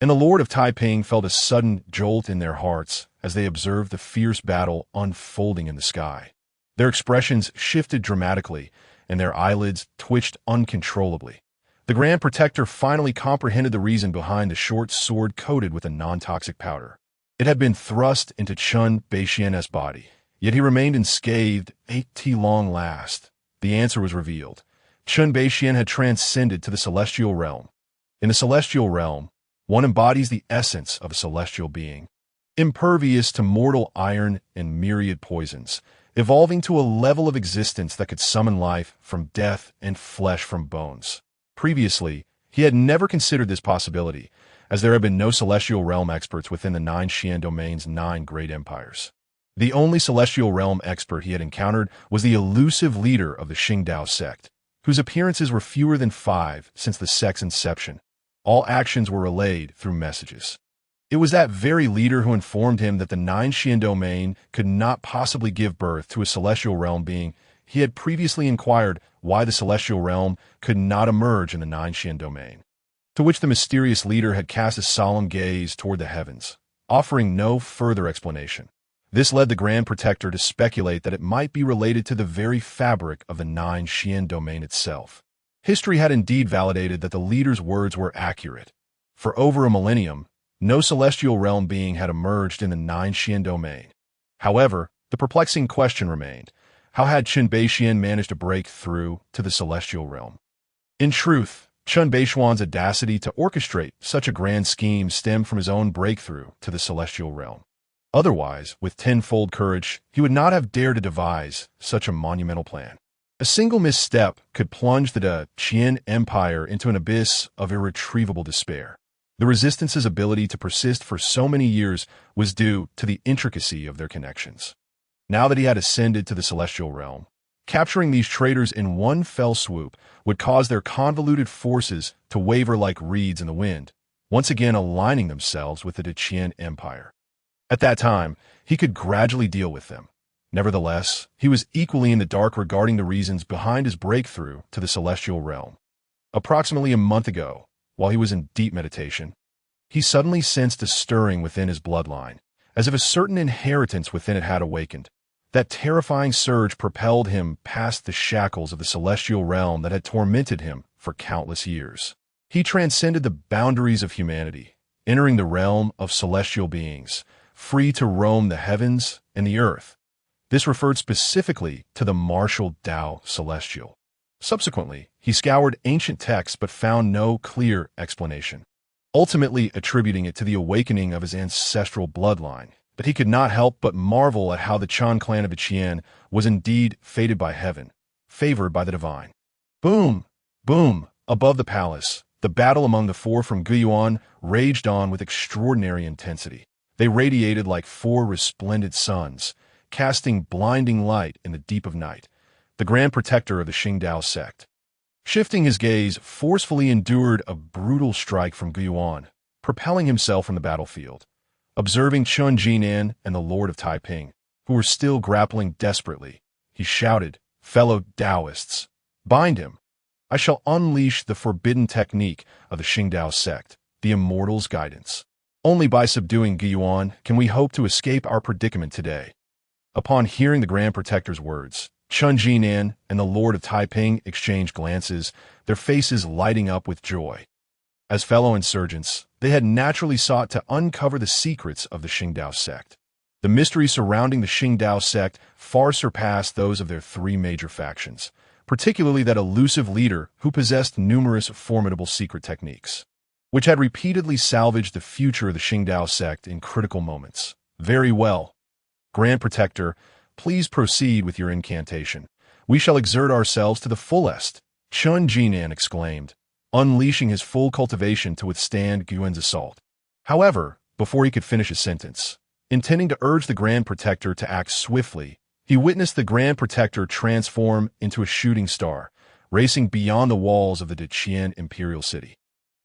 and the Lord of Taiping felt a sudden jolt in their hearts as they observed the fierce battle unfolding in the sky. Their expressions shifted dramatically, and their eyelids twitched uncontrollably. The Grand Protector finally comprehended the reason behind the short sword coated with a non-toxic powder. It had been thrust into Chen Beixian's body, yet he remained unscathed at long last. The answer was revealed. Chen Beixian had transcended to the celestial realm. In the celestial realm, one embodies the essence of a celestial being, impervious to mortal iron and myriad poisons, evolving to a level of existence that could summon life from death and flesh from bones. Previously, he had never considered this possibility, as there had been no celestial realm experts within the 9 Qian domain's 9 great empires. The only celestial realm expert he had encountered was the elusive leader of the Qingdao sect, whose appearances were fewer than 5 since the sect's inception. All actions were relayed through messages. It was that very leader who informed him that the 9 Qian domain could not possibly give birth to a celestial realm being. He had previously inquired why the celestial realm could not emerge in the 9 Qian domain, to which the mysterious leader had cast a solemn gaze toward the heavens, offering no further explanation. This led the Grand Protector to speculate that it might be related to the very fabric of the 9 Qian domain itself. History had indeed validated that the leader's words were accurate. For over a millennium, no celestial realm being had emerged in the 9 Qian domain. However, the perplexing question remained: how had Chen Beixian managed to break through to the celestial realm? In truth, Chen Beixian's audacity to orchestrate such a grand scheme stemmed from his own breakthrough to the celestial realm. Otherwise, with tenfold courage, he would not have dared to devise such a monumental plan. A single misstep could plunge the Qian Empire into an abyss of irretrievable despair. The Resistance's ability to persist for so many years was due to the intricacy of their connections. Now that he had ascended to the celestial realm, capturing these traitors in one fell swoop would cause their convoluted forces to waver like reeds in the wind, once again aligning themselves with the Qian Empire. At that time, he could gradually deal with them. Nevertheless, he was equally in the dark regarding the reasons behind his breakthrough to the celestial realm. Approximately a month ago, while he was in deep meditation, he suddenly sensed a stirring within his bloodline, as if a certain inheritance within it had awakened. That terrifying surge propelled him past the shackles of the celestial realm that had tormented him for countless years. He transcended the boundaries of humanity, entering the realm of celestial beings, free to roam the heavens and the earth. This referred specifically to the martial Tao celestial. Subsequently, he scoured ancient texts but found no clear explanation, ultimately attributing it to the awakening of his ancestral bloodline. But he could not help but marvel at how the Chan clan of Qian was indeed fated by heaven, favored by the divine. Boom! Boom! Above the palace, the battle among the 4 from Guiyuan raged on with extraordinary intensity. They radiated like 4 resplendent suns, casting blinding light in the deep of night. The Grand Protector of the Qingdao sect, shifting his gaze, forcefully endured a brutal strike from Guiyuan, propelling himself from the battlefield. Observing Chen Chang'an and the Lord of Taiping, who were still grappling desperately, he shouted, "Fellow Taoists, bind him! I shall unleash the forbidden technique of the Qingdao sect, the immortal's guidance. Only by subduing Guiyuan can we hope to escape our predicament today." Upon hearing the Grand Protector's words, Chen Chang'an and the Lord of Taiping exchanged glances, their faces lighting up with joy. As fellow insurgents, they had naturally sought to uncover the secrets of the Qingdao sect. The mysteries surrounding the Qingdao sect far surpassed those of their 3 major factions, particularly that elusive leader who possessed numerous formidable secret techniques, which had repeatedly salvaged the future of the Qingdao sect in critical moments. Very well. Grand Protector, please proceed with your incantation. We shall exert ourselves to the fullest, Chen Chang'an exclaimed, unleashing his full cultivation to withstand Guiyuan's assault. However, before he could finish his sentence, intending to urge the Grand Protector to act swiftly, he witnessed the Grand Protector transform into a shooting star, racing beyond the walls of the Qian imperial city.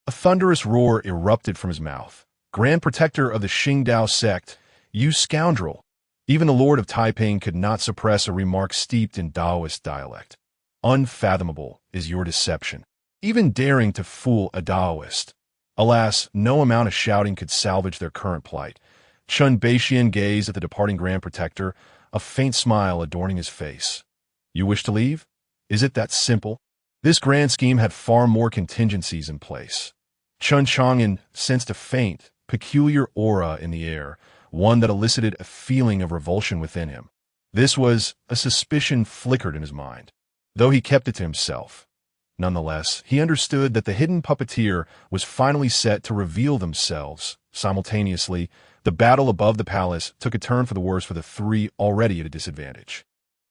A thunderous roar erupted from his mouth. Grand Protector of the Qingdao sect, "You scoundrel!" Even the Lord of Taiping could not suppress a remark steeped in Taoist dialect. "Unfathomable is your deception, even daring to fool a Taoist." Alas, no amount of shouting could salvage their current plight. Chen Chang'an gazed at the departing Grand Protector, a faint smile adorning his face. "You wish to leave? Is it that simple?" This grand scheme had far more contingencies in place. Chen Chang'an sensed a faint, peculiar aura in the air, one that elicited a feeling of revulsion within him. This was a suspicion flickered in his mind, though he kept it to himself. Nonetheless, he understood that the hidden puppeteer was finally set to reveal themselves. Simultaneously, the battle above the palace took a turn for the worse for the three already at a disadvantage.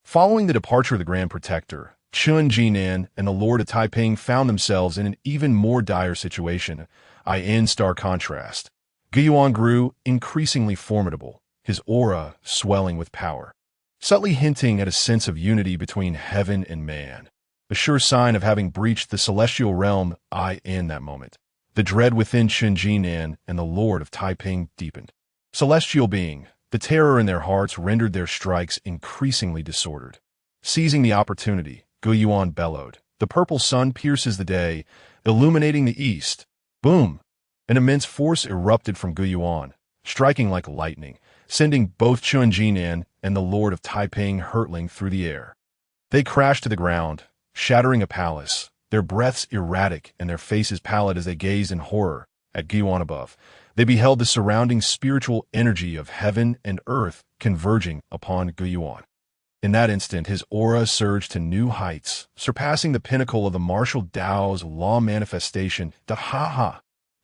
Following the departure of the Grand Protector, Chen Chang'an and the Lord of Taiping found themselves in an even more dire situation. In stark contrast, Guiyuan grew increasingly formidable, his aura swelling with power, subtly hinting at a sense of unity between heaven and man, a sure sign of having breached the celestial realm. In that moment, the dread within Chen Chang'an and the Lord of Taiping deepened. Celestial being, the terror in their hearts rendered their strikes increasingly disordered. Seizing the opportunity, Guiyuan bellowed. The purple sun pierces the day, illuminating the east. Boom! An immense force erupted from Guiyuan, striking like lightning, sending both Chen Chang'an and the Lord of Taiping hurtling through the air. They crashed to the ground, shattering a palace, their breaths erratic and their faces pallid as they gazed in horror at Guiyuan above. They beheld the surrounding spiritual energy of heaven and earth converging upon Guiyuan. In that instant, his aura surged to new heights, surpassing the pinnacle of the martial Tao's law manifestation.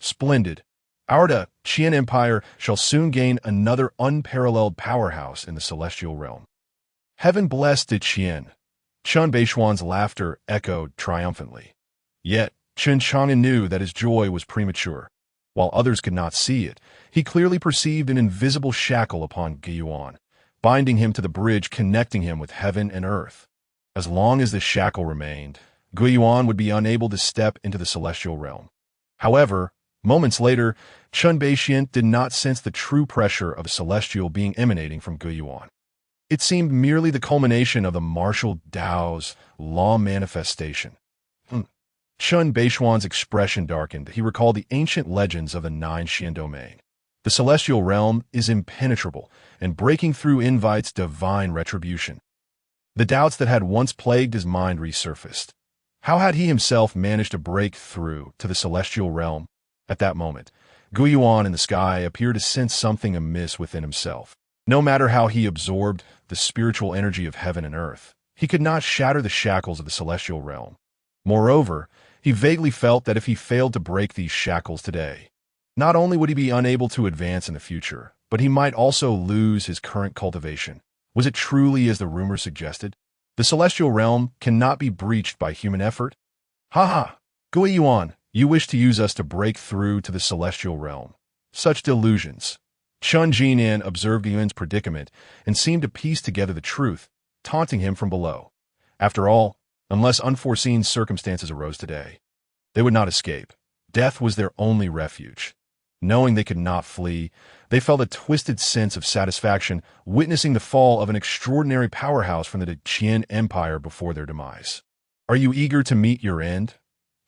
Splendid! Our Qian Empire shall soon gain another unparalleled powerhouse in the celestial realm. Heaven bless the Qian! Chen Beishuan's laughter echoed triumphantly. Yet, Chen Chang'an knew that his joy was premature. While others could not see it, he clearly perceived an invisible shackle upon Guiyuan, binding him to the bridge connecting him with heaven and earth. As long as this shackle remained, Guiyuan would be unable to step into the celestial realm. However, moments later, Chen Beishuan did not sense the true pressure of a celestial being emanating from Guiyuan. It seemed merely the culmination of the martial Tao's law manifestation. Chen Beishuan's expression darkened. He recalled the ancient legends of the Nine Xian domain. The celestial realm is impenetrable, and breaking through invites divine retribution. The doubts that had once plagued his mind resurfaced. How had he himself managed to break through to the celestial realm? At that moment, Guiyuan in the sky appeared to sense something amiss within himself. No matter how he absorbed the spiritual energy of heaven and earth, he could not shatter the shackles of the celestial realm. Moreover, he vaguely felt that if he failed to break these shackles today, not only would he be unable to advance in the future, but he might also lose his current cultivation. Was it truly as the rumor suggested? The celestial realm cannot be breached by human effort? Guiyuan, you wish to use us to break through to the celestial realm. Such delusions. Chen Chang'an observed Guiyuan's predicament and seemed to piece together the truth, taunting him from below. After all, unless unforeseen circumstances arose today, they would not escape. Death was their only refuge. Knowing they could not flee, they felt a twisted sense of satisfaction witnessing the fall of an extraordinary powerhouse from the Qian Empire before their demise. Are you eager to meet your end?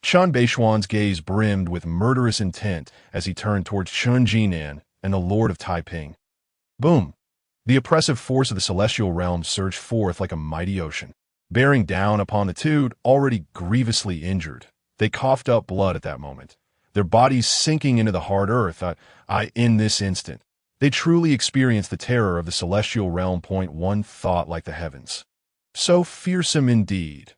Chen Beishuan's gaze brimmed with murderous intent as he turned towards Chen Chang'an and the Lord of Taiping. Boom! The oppressive force of the celestial realm surged forth like a mighty ocean, bearing down upon the two already grievously injured. They coughed up blood at that moment, their bodies sinking into the hard earth. In this instant, they truly experienced the terror of the celestial realm. One thought like the heavens. So fearsome indeed.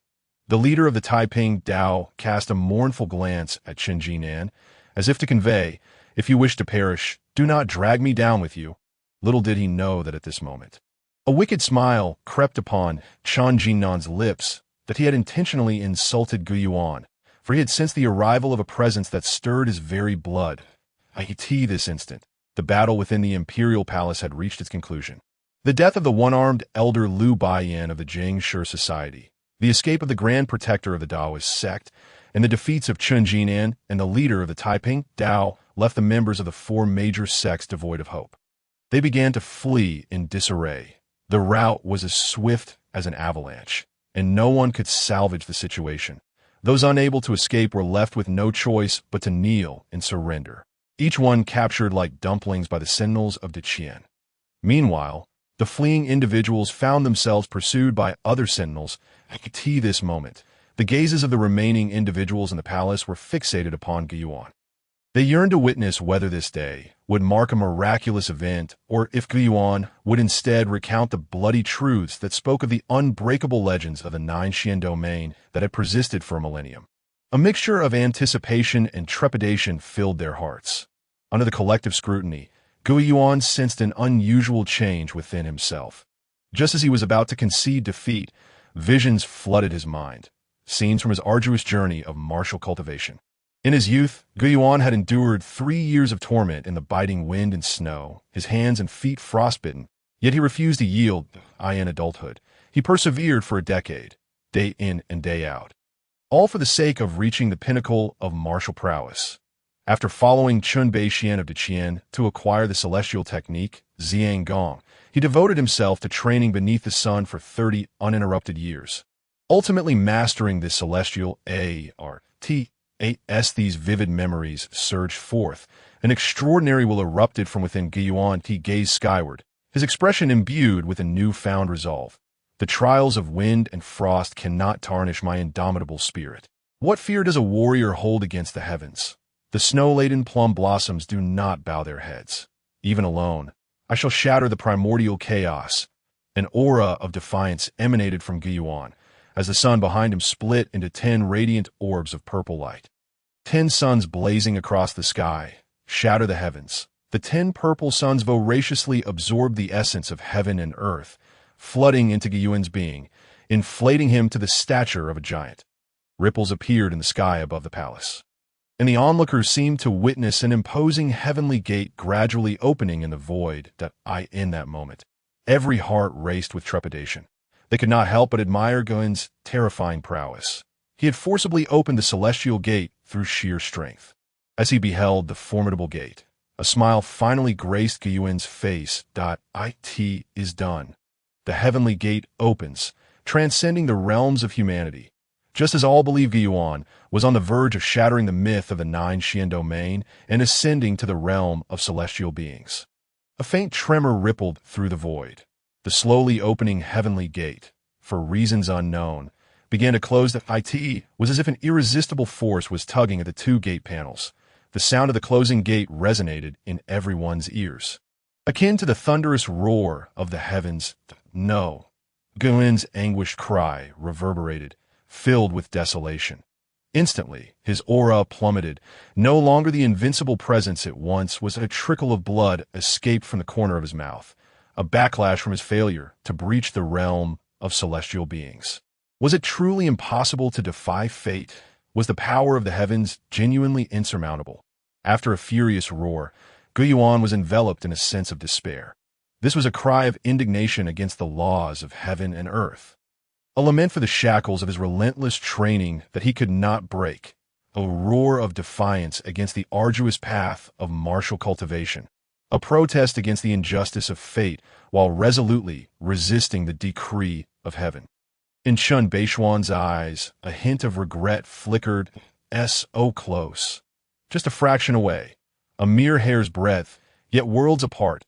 The leader of the Taiping Tao cast a mournful glance at Chen Chang'an, as if to convey, if you wish to perish, do not drag me down with you. Little did he know that at this moment, a wicked smile crept upon Chen Chang'an's lips, that he had intentionally insulted Guiyuan, for he had sensed the arrival of a presence that stirred his very blood. This instant, the battle within the imperial palace had reached its conclusion. The death of the one-armed elder Liu Baiyan of the Jing Shi society, the escape of the Grand Protector of the Taoist sect, and the defeats of Chen Chang'an and the leader of the Taiping Tao left the members of the four major sects devoid of hope. They began to flee in disarray. The rout was as swift as an avalanche, and no one could salvage the situation. Those unable to escape were left with no choice but to kneel and surrender, each one captured like dumplings by the sentinels of Qian. Meanwhile, the fleeing individuals found themselves pursued by other sentinels. At this moment, the gazes of the remaining individuals in the palace were fixated upon Guiyuan. They yearned to witness whether this day would mark a miraculous event, or if Guiyuan would instead recount the bloody truths that spoke of the unbreakable legends of the 9 Qian domain that had persisted for a millennium. A mixture of anticipation and trepidation filled their hearts. Under the collective scrutiny, Guiyuan sensed an unusual change within himself. Just as he was about to concede defeat, visions flooded his mind, scenes from his arduous journey of martial cultivation. In his youth, Guiyuan had endured 3 years of torment in the biting wind and snow, his hands and feet frostbitten, yet he refused to yield. In adulthood, he persevered for a decade, day in and day out, all for the sake of reaching the pinnacle of martial prowess. After following Chen Beixian of Qian to acquire the celestial technique, Ziyang Gong, he devoted himself to training beneath the sun for 30 uninterrupted years, ultimately mastering the celestial art. As these vivid memories surged forth, an extraordinary will erupted from within Guiyuan. He gazed skyward, his expression imbued with a newfound resolve. The trials of wind and frost cannot tarnish my indomitable spirit. What fear does a warrior hold against the heavens? The snow-laden plum blossoms do not bow their heads. Even alone, I shall shatter the primordial chaos. An aura of defiance emanated from Guiyuan, as the sun behind him split into 10 radiant orbs of purple light. 10 suns blazing across the sky, shatter the heavens. The 10 purple suns voraciously absorbed the essence of heaven and earth, flooding into Guiyuan's being, inflating him to the stature of a giant. Ripples appeared in the sky above the palace, and the onlookers seemed to witness an imposing heavenly gate gradually opening in the void. In that moment, every heart raced with trepidation. They could not help but admire Guiyuan's terrifying prowess. He had forcibly opened the celestial gate through sheer strength. As he beheld the formidable gate, a smile finally graced Guiyuan's face. It is done. The heavenly gate opens, transcending the realms of humanity. Just as all believed Guiyuan was on the verge of shattering the myth of the 9 Qian domain and ascending to the realm of celestial beings. A faint tremor rippled through the void. The slowly opening heavenly gate, for reasons unknown, began to close. It was as if an irresistible force was tugging at the 2 gate panels. The sound of the closing gate resonated in everyone's ears, akin to the thunderous roar of the heavens. No. Guiyuan's anguished cry reverberated, filled with desolation. Instantly, his aura plummeted. No longer the invincible presence it once was. A trickle of blood escaped from the corner of his mouth, a backlash from his failure to breach the realm of celestial beings. Was it truly impossible to defy fate? Was the power of the heavens genuinely insurmountable? After a furious roar, Guiyuan was enveloped in a sense of despair. This was a cry of indignation against the laws of heaven and earth, a lament for the shackles of his relentless training that he could not break, a roar of defiance against the arduous path of martial cultivation, a protest against the injustice of fate while resolutely resisting the decree of heaven. In Chen Beixian's eyes, a hint of regret flickered. So close. Just a fraction away. A mere hair's breadth, yet worlds apart.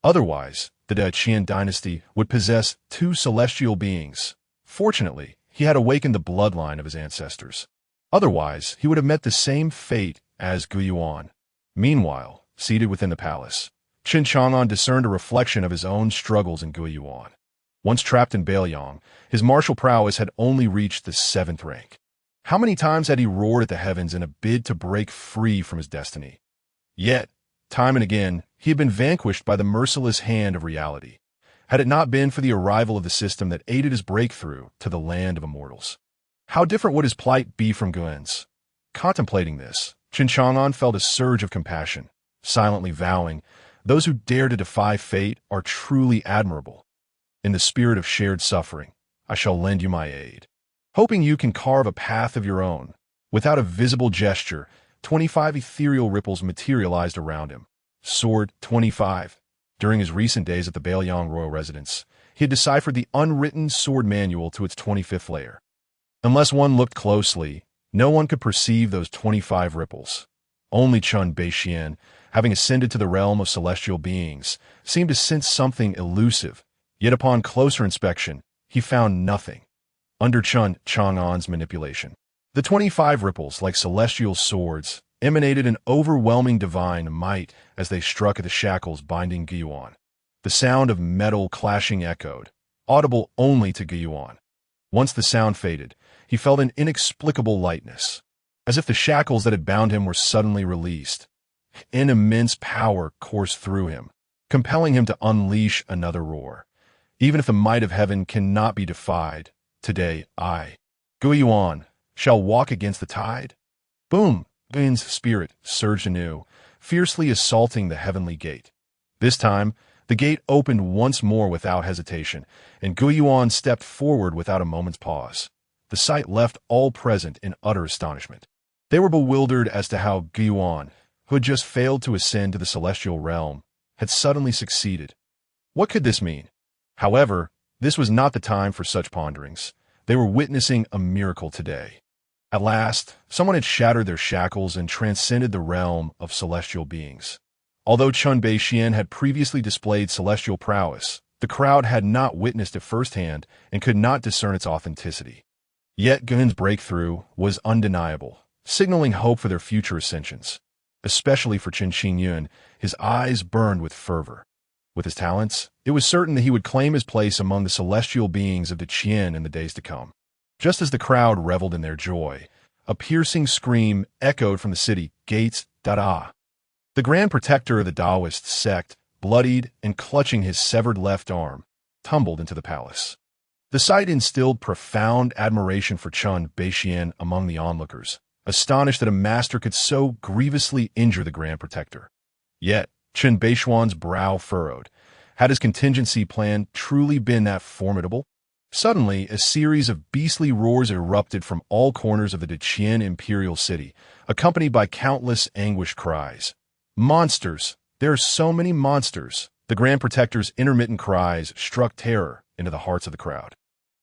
Otherwise, the Qian Dynasty would possess 2 celestial beings. Fortunately, he had awakened the bloodline of his ancestors. Otherwise, he would have met the same fate as Guiyuan. Meanwhile, seated within the palace, Chen Chang'an discerned a reflection of his own struggles in Guiyuan. Once trapped in Bei Liang, his martial prowess had only reached the 7th rank. How many times had he roared at the heavens in a bid to break free from his destiny? Yet, time and again, he had been vanquished by the merciless hand of reality, had it not been for the arrival of the system that aided his breakthrough to the land of immortals. How different would his plight be from Guiyuan's? Contemplating this, Chen Chang'an felt a surge of compassion, silently vowing, "Those who dare to defy fate are truly admirable. In the spirit of shared suffering, I shall lend you my aid." Hoping you can carve a path of your own. Without a visible gesture, 25 ethereal ripples materialized around him. Sword 25. During his recent days at the Bei Liang royal residence, he had deciphered the unwritten sword manual to its 25th layer. Unless one looked closely, no one could perceive those 25 ripples. Only Chen Chang'an, having ascended to the realm of celestial beings, seemed to sense something elusive, yet upon closer inspection, he found nothing. Under Chen Chang'an's manipulation, the 25 ripples, like celestial swords, emanated an overwhelming divine might as they struck at the shackles binding Guiyuan. The sound of metal clashing echoed, audible only to Guiyuan. Once the sound faded, he felt an inexplicable lightness, as if the shackles that had bound him were suddenly released. An immense power coursed through him, compelling him to unleash another roar. Even if the might of heaven cannot be defied, today I, Guiyuan, shall walk against the tide. Boom! Guiyuan's spirit surged anew, fiercely assaulting the heavenly gate. This time, the gate opened once more without hesitation, and Guiyuan stepped forward without a moment's pause. The sight left all present in utter astonishment. They were bewildered as to how Guiyuan, who had just failed to ascend to the celestial realm, had suddenly succeeded. What could this mean? However, this was not the time for such ponderings. They were witnessing a miracle today. At last, someone had shattered their shackles and transcended the realm of celestial beings. Although Chen Chang'an had previously displayed celestial prowess, the crowd had not witnessed it firsthand and could not discern its authenticity. Yet Guiyuan's breakthrough was undeniable, signaling hope for their future ascensions. Especially for Chen Chang'an, his eyes burned with fervor. With his talents, it was certain that he would claim his place among the celestial beings of the Qian in the days to come. Just as the crowd reveled in their joy, a piercing scream echoed from the city gates. Da-da! The Grand Protector of the Taoist sect, bloodied and clutching his severed left arm, tumbled into the palace. The sight instilled profound admiration for Chen Chang'an among the onlookers, astonished that a master could so grievously injure the Grand Protector. Yet, Chen Chang'an's brow furrowed. Had his contingency plan truly been that formidable? Suddenly, a series of beastly roars erupted from all corners of the Qian imperial city, accompanied by countless anguished cries. Monsters! There are so many monsters! The Grand Protector's intermittent cries struck terror into the hearts of the crowd.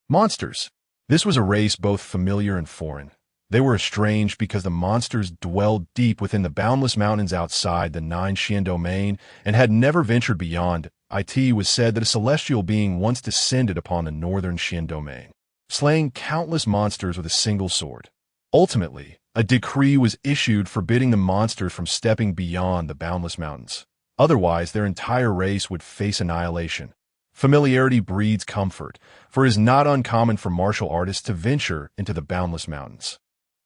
Monsters! This was a race both familiar and foreign. They were estranged because the monsters dwelled deep within the boundless mountains outside the 9 Qian domain and had never ventured beyond. It was said that a celestial being once descended upon the northern Qian domain, slaying countless monsters with a single sword. Ultimately, a decree was issued forbidding the monsters from stepping beyond the boundless mountains. Otherwise, their entire race would face annihilation. Familiarity breeds comfort, for it is not uncommon for martial artists to venture into the boundless mountains.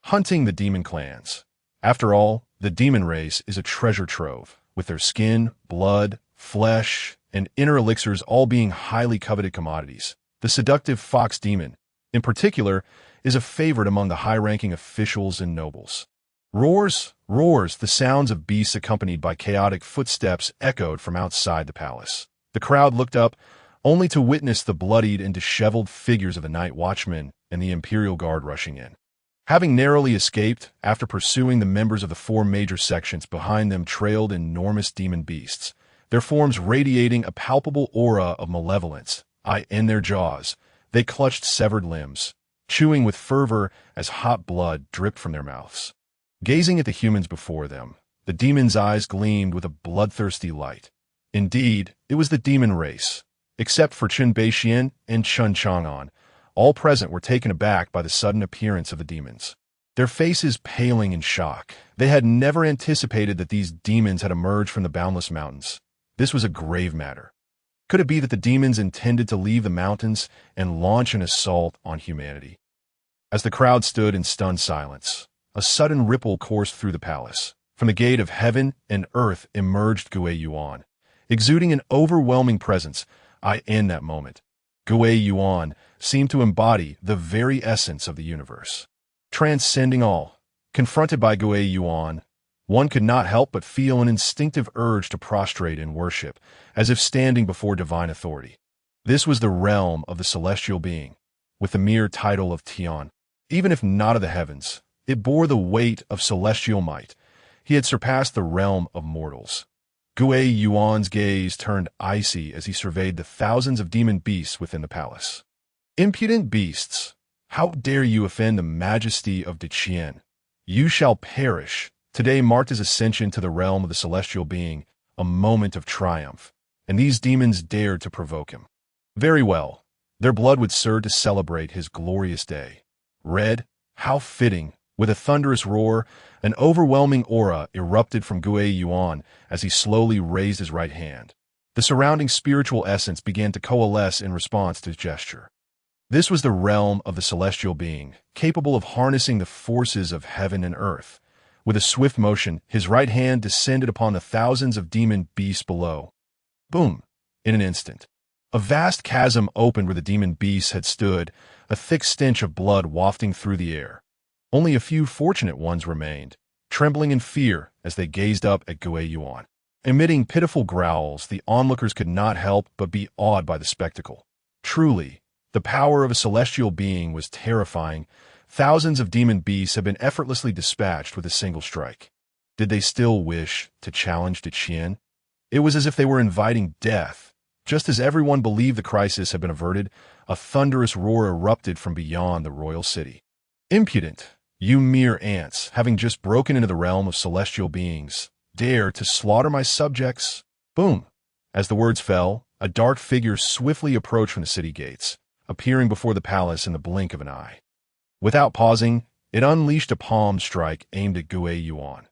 Hunting the demon clans. After all, the demon race is a treasure trove, with their skin, blood, flesh, and inner elixirs all being highly coveted commodities. The seductive fox demon, in particular, is a favorite among the high-ranking officials and nobles. Roars, roars, the sounds of beasts accompanied by chaotic footsteps echoed from outside the palace. The crowd looked up, only to witness the bloodied and disheveled figures of the night watchmen and the imperial guard rushing in. Having narrowly escaped, after pursuing the members of the 4 major sections, behind them trailed enormous demon beasts, their forms radiating a palpable aura of malevolence. In their jaws, they clutched severed limbs, chewing with fervor as hot blood dripped from their mouths. Gazing at the humans before them, the demons' eyes gleamed with a bloodthirsty light. Indeed, it was the demon race. Except for Chen Chang'an and Chen Chang'an, all present were taken aback by the sudden appearance of the demons. Their faces paling in shock. They had never anticipated that these demons had emerged from the boundless mountains. This was a grave matter. Could it be that the demons intended to leave the mountains and launch an assault on humanity? As the crowd stood in stunned silence, a sudden ripple coursed through the palace. From the gate of heaven and earth emerged Guiyuan, exuding an overwhelming presence. In that moment, Guiyuan seemed to embody the very essence of the universe. Transcending all, confronted by Guiyuan, one could not help but feel an instinctive urge to prostrate in worship, as if standing before divine authority. This was the realm of the celestial being, with the mere title of Tian. Even if not of the heavens, it bore the weight of celestial might. He had surpassed the realm of mortals. Gui Yuan's gaze turned icy as he surveyed the thousands of demon beasts within the palace. Impudent beasts! How dare you offend the majesty of the Qian? You shall perish. Today marked his ascension to the realm of the celestial being, a moment of triumph, and these demons dared to provoke him. Very well, their blood would serve to celebrate his glorious day. Red, how fitting! With a thunderous roar, an overwhelming aura erupted from Gui Yuan as he slowly raised his right hand. The surrounding spiritual essence began to coalesce in response to his gesture. This was the realm of the celestial being, capable of harnessing the forces of heaven and earth. With a swift motion, his right hand descended upon the thousands of demon beasts below. Boom! In an instant, a vast chasm opened where the demon beasts had stood, a thick stench of blood wafting through the air. Only a few fortunate ones remained, trembling in fear as they gazed up at Gui Yuan. Emitting pitiful growls, the onlookers could not help but be awed by the spectacle. Truly, the power of a celestial being was terrifying. Thousands of demon beasts had been effortlessly dispatched with a single strike. Did they still wish to challenge the Qian? It was as if they were inviting death. Just as everyone believed the crisis had been averted, a thunderous roar erupted from beyond the royal city. Impudent! You mere ants, having just broken into the realm of celestial beings, dare to slaughter my subjects? Boom! As the words fell, a dark figure swiftly approached from the city gates, appearing before the palace in the blink of an eye. Without pausing, it unleashed a palm strike aimed at Gui Yuan.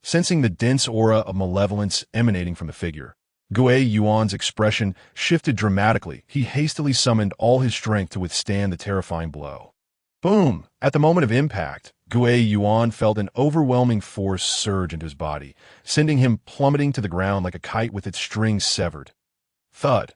Sensing the dense aura of malevolence emanating from the figure, Gui Yuan's expression shifted dramatically. He hastily summoned all his strength to withstand the terrifying blow. Boom! At the moment of impact, Gui Yuan felt an overwhelming force surge into his body, sending him plummeting to the ground like a kite with its strings severed. Thud!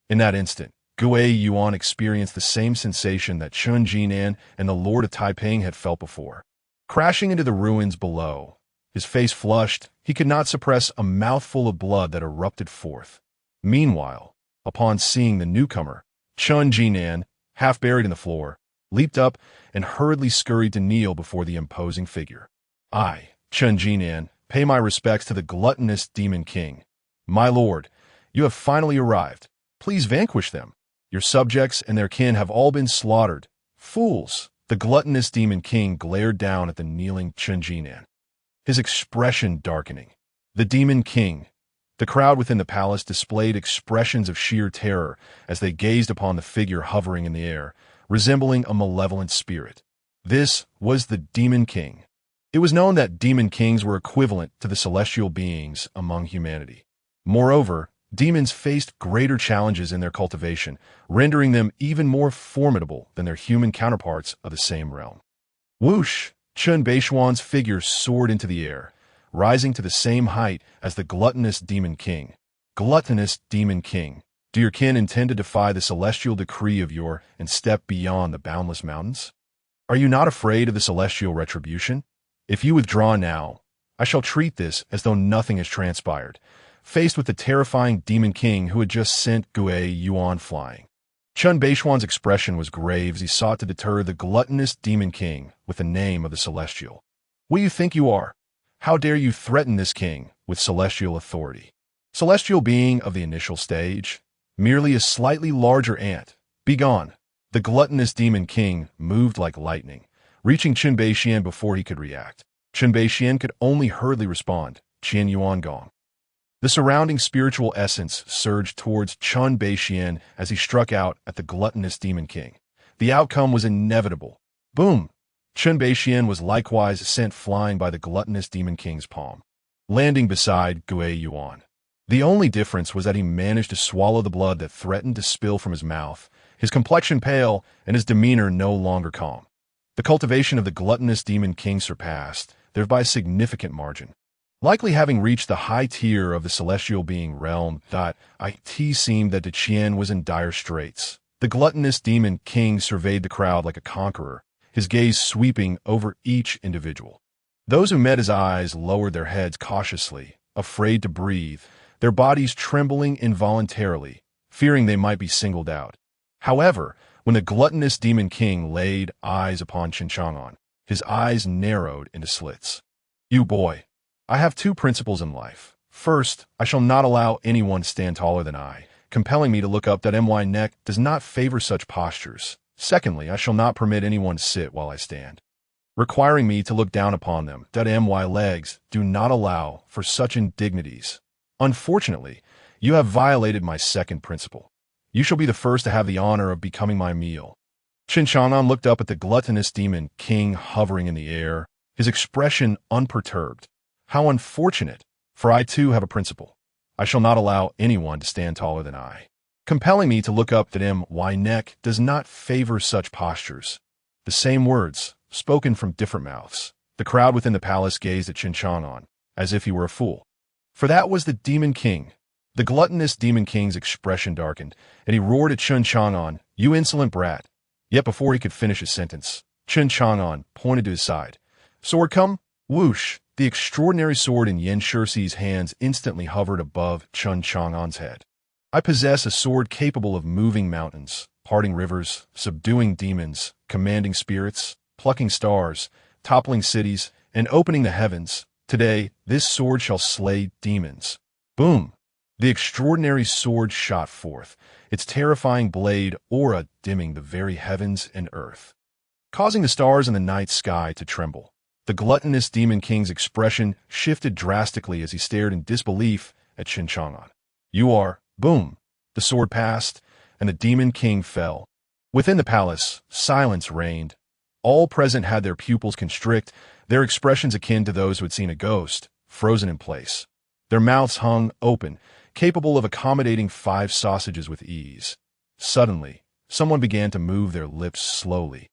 In that instant, Gui Yuan experienced the same sensation that Chen Chang'an and the Lord of Taiping had felt before. Crashing into the ruins below, his face flushed, he could not suppress a mouthful of blood that erupted forth. Meanwhile, upon seeing the newcomer, Chen Chang'an, half buried in the floor, leaped up and hurriedly scurried to kneel before the imposing figure. I, Chen Chang'an, pay my respects to the gluttonous demon king. My lord, you have finally arrived. Please vanquish them. Your subjects and their kin have all been slaughtered. Fools! The gluttonous demon king glared down at the kneeling Chen Chang'an, his expression darkening. The demon king. The crowd within the palace displayed expressions of sheer terror as they gazed upon the figure hovering in the air, resembling a malevolent spirit. This was the demon king. It was known that demon kings were equivalent to the celestial beings among humanity. Moreover, demons faced greater challenges in their cultivation, rendering them even more formidable than their human counterparts of the same realm. Whoosh! Chen Beishuan's figure soared into the air, rising to the same height as the gluttonous demon king. Gluttonous demon king, do your kin intend to defy the celestial decree of your and step beyond the boundless mountains? Are you not afraid of the celestial retribution? If you withdraw now, I shall treat this as though nothing has transpired, faced with the terrifying demon king who had just sent Gui Yuan flying. Chen Beishuan's expression was grave as he sought to deter the gluttonous demon king with the name of the celestial. What do you think you are? How dare you threaten this king with celestial authority? Celestial being of the initial stage? Merely a slightly larger ant. Begone! The gluttonous demon king moved like lightning, reaching Chen Beishuan before he could react. Chen Beishuan could only hurriedly respond, Qian Yuan Gong. The surrounding spiritual essence surged towards Chen Beishuan as he struck out at the gluttonous demon king. The outcome was inevitable. Boom! Chen Beishuan was likewise sent flying by the gluttonous demon king's palm, landing beside Gui Yuan. The only difference was that he managed to swallow the blood that threatened to spill from his mouth, his complexion pale and his demeanor no longer calm. The cultivation of the gluttonous demon king surpassed, thereby a significant margin. Likely having reached the high tier of the celestial being realm, it seemed that the Qian was in dire straits. The gluttonous demon king surveyed the crowd like a conqueror, his gaze sweeping over each individual. Those who met his eyes lowered their heads cautiously, afraid to breathe, their bodies trembling involuntarily, fearing they might be singled out. However, when the gluttonous demon king laid eyes upon Chen Chang'an, his eyes narrowed into slits. You boy, I have two principles in life. First, I shall not allow anyone to stand taller than I, compelling me to look up that my neck does not favor such postures. Secondly, I shall not permit anyone to sit while I stand, requiring me to look down upon them, that my legs do not allow for such indignities. Unfortunately, you have violated my second principle. You shall be the first to have the honor of becoming my meal. Chen Chang'an looked up at the gluttonous demon king hovering in the air, his expression unperturbed. How unfortunate, for I too have a principle. I shall not allow anyone to stand taller than I, compelling me to look up that my neck does not favor such postures. The same words, spoken from different mouths. The crowd within the palace gazed at Chen Chang'an, as if he were a fool. For that was the demon king. The gluttonous demon king's expression darkened, and he roared at Chen Chang'an, "You insolent brat!" Yet before he could finish his sentence, Chen Chang'an pointed to his side. "Sword come!" Whoosh! The extraordinary sword in Yan Shixi's hands instantly hovered above Chen Chang'an's head. "I possess a sword capable of moving mountains, parting rivers, subduing demons, commanding spirits, plucking stars, toppling cities, and opening the heavens. Today, this sword shall slay demons." Boom! The extraordinary sword shot forth, its terrifying blade aura dimming the very heavens and earth, causing the stars in the night sky to tremble. The gluttonous demon king's expression shifted drastically as he stared in disbelief at Chen Chang'an. "You are..." Boom! The sword passed, and the demon king fell. Within the palace, silence reigned. All present had their pupils constrict, their expressions akin to those who had seen a ghost, frozen in place. Their mouths hung open, capable of accommodating 5 sausages with ease. Suddenly, someone began to move their lips slowly,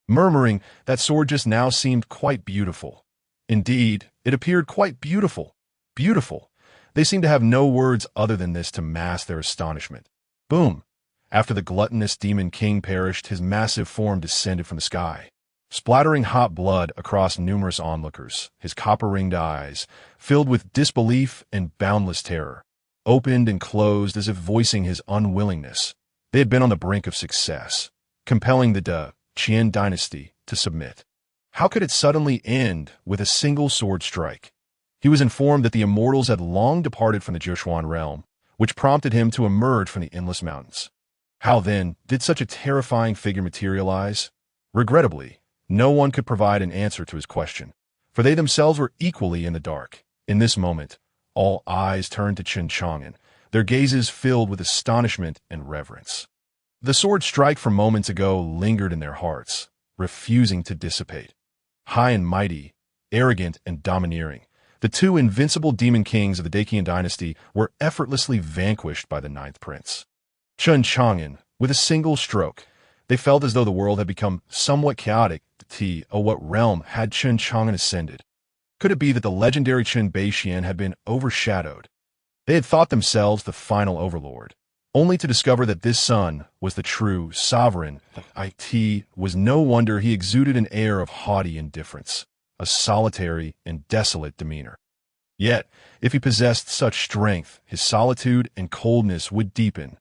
murmuring, "That sword just now seemed quite beautiful." Indeed, it appeared quite beautiful. Beautiful. They seemed to have no words other than this to mask their astonishment. Boom! After the gluttonous demon king perished, his massive form descended from the sky, splattering hot blood across numerous onlookers. His copper-ringed eyes, filled with disbelief and boundless terror, opened and closed as if voicing his unwillingness. They had been on the brink of success, compelling the Qian Dynasty to submit. How could it suddenly end with a single sword strike? He was informed that the immortals had long departed from the Joshuan realm, which prompted him to emerge from the endless mountains. How then did such a terrifying figure materialize? Regrettably, no one could provide an answer to his question, for they themselves were equally in the dark. In this moment, all eyes turned to Chen Chang'an, their gazes filled with astonishment and reverence. The sword strike from moments ago lingered in their hearts, refusing to dissipate. High and mighty, arrogant and domineering, the 2 invincible demon kings of the Qian Dynasty were effortlessly vanquished by the 9th prince, Chen Chang'an, with a single stroke. They felt as though the world had become somewhat chaotic. What realm had Chen Chang'an ascended? Could it be that the legendary Chen Bei Liang had been overshadowed? They had thought themselves the final overlord, only to discover that this son was the true sovereign. It was no wonder he exuded an air of haughty indifference, a solitary and desolate demeanor. Yet, if he possessed such strength, his solitude and coldness would deepen.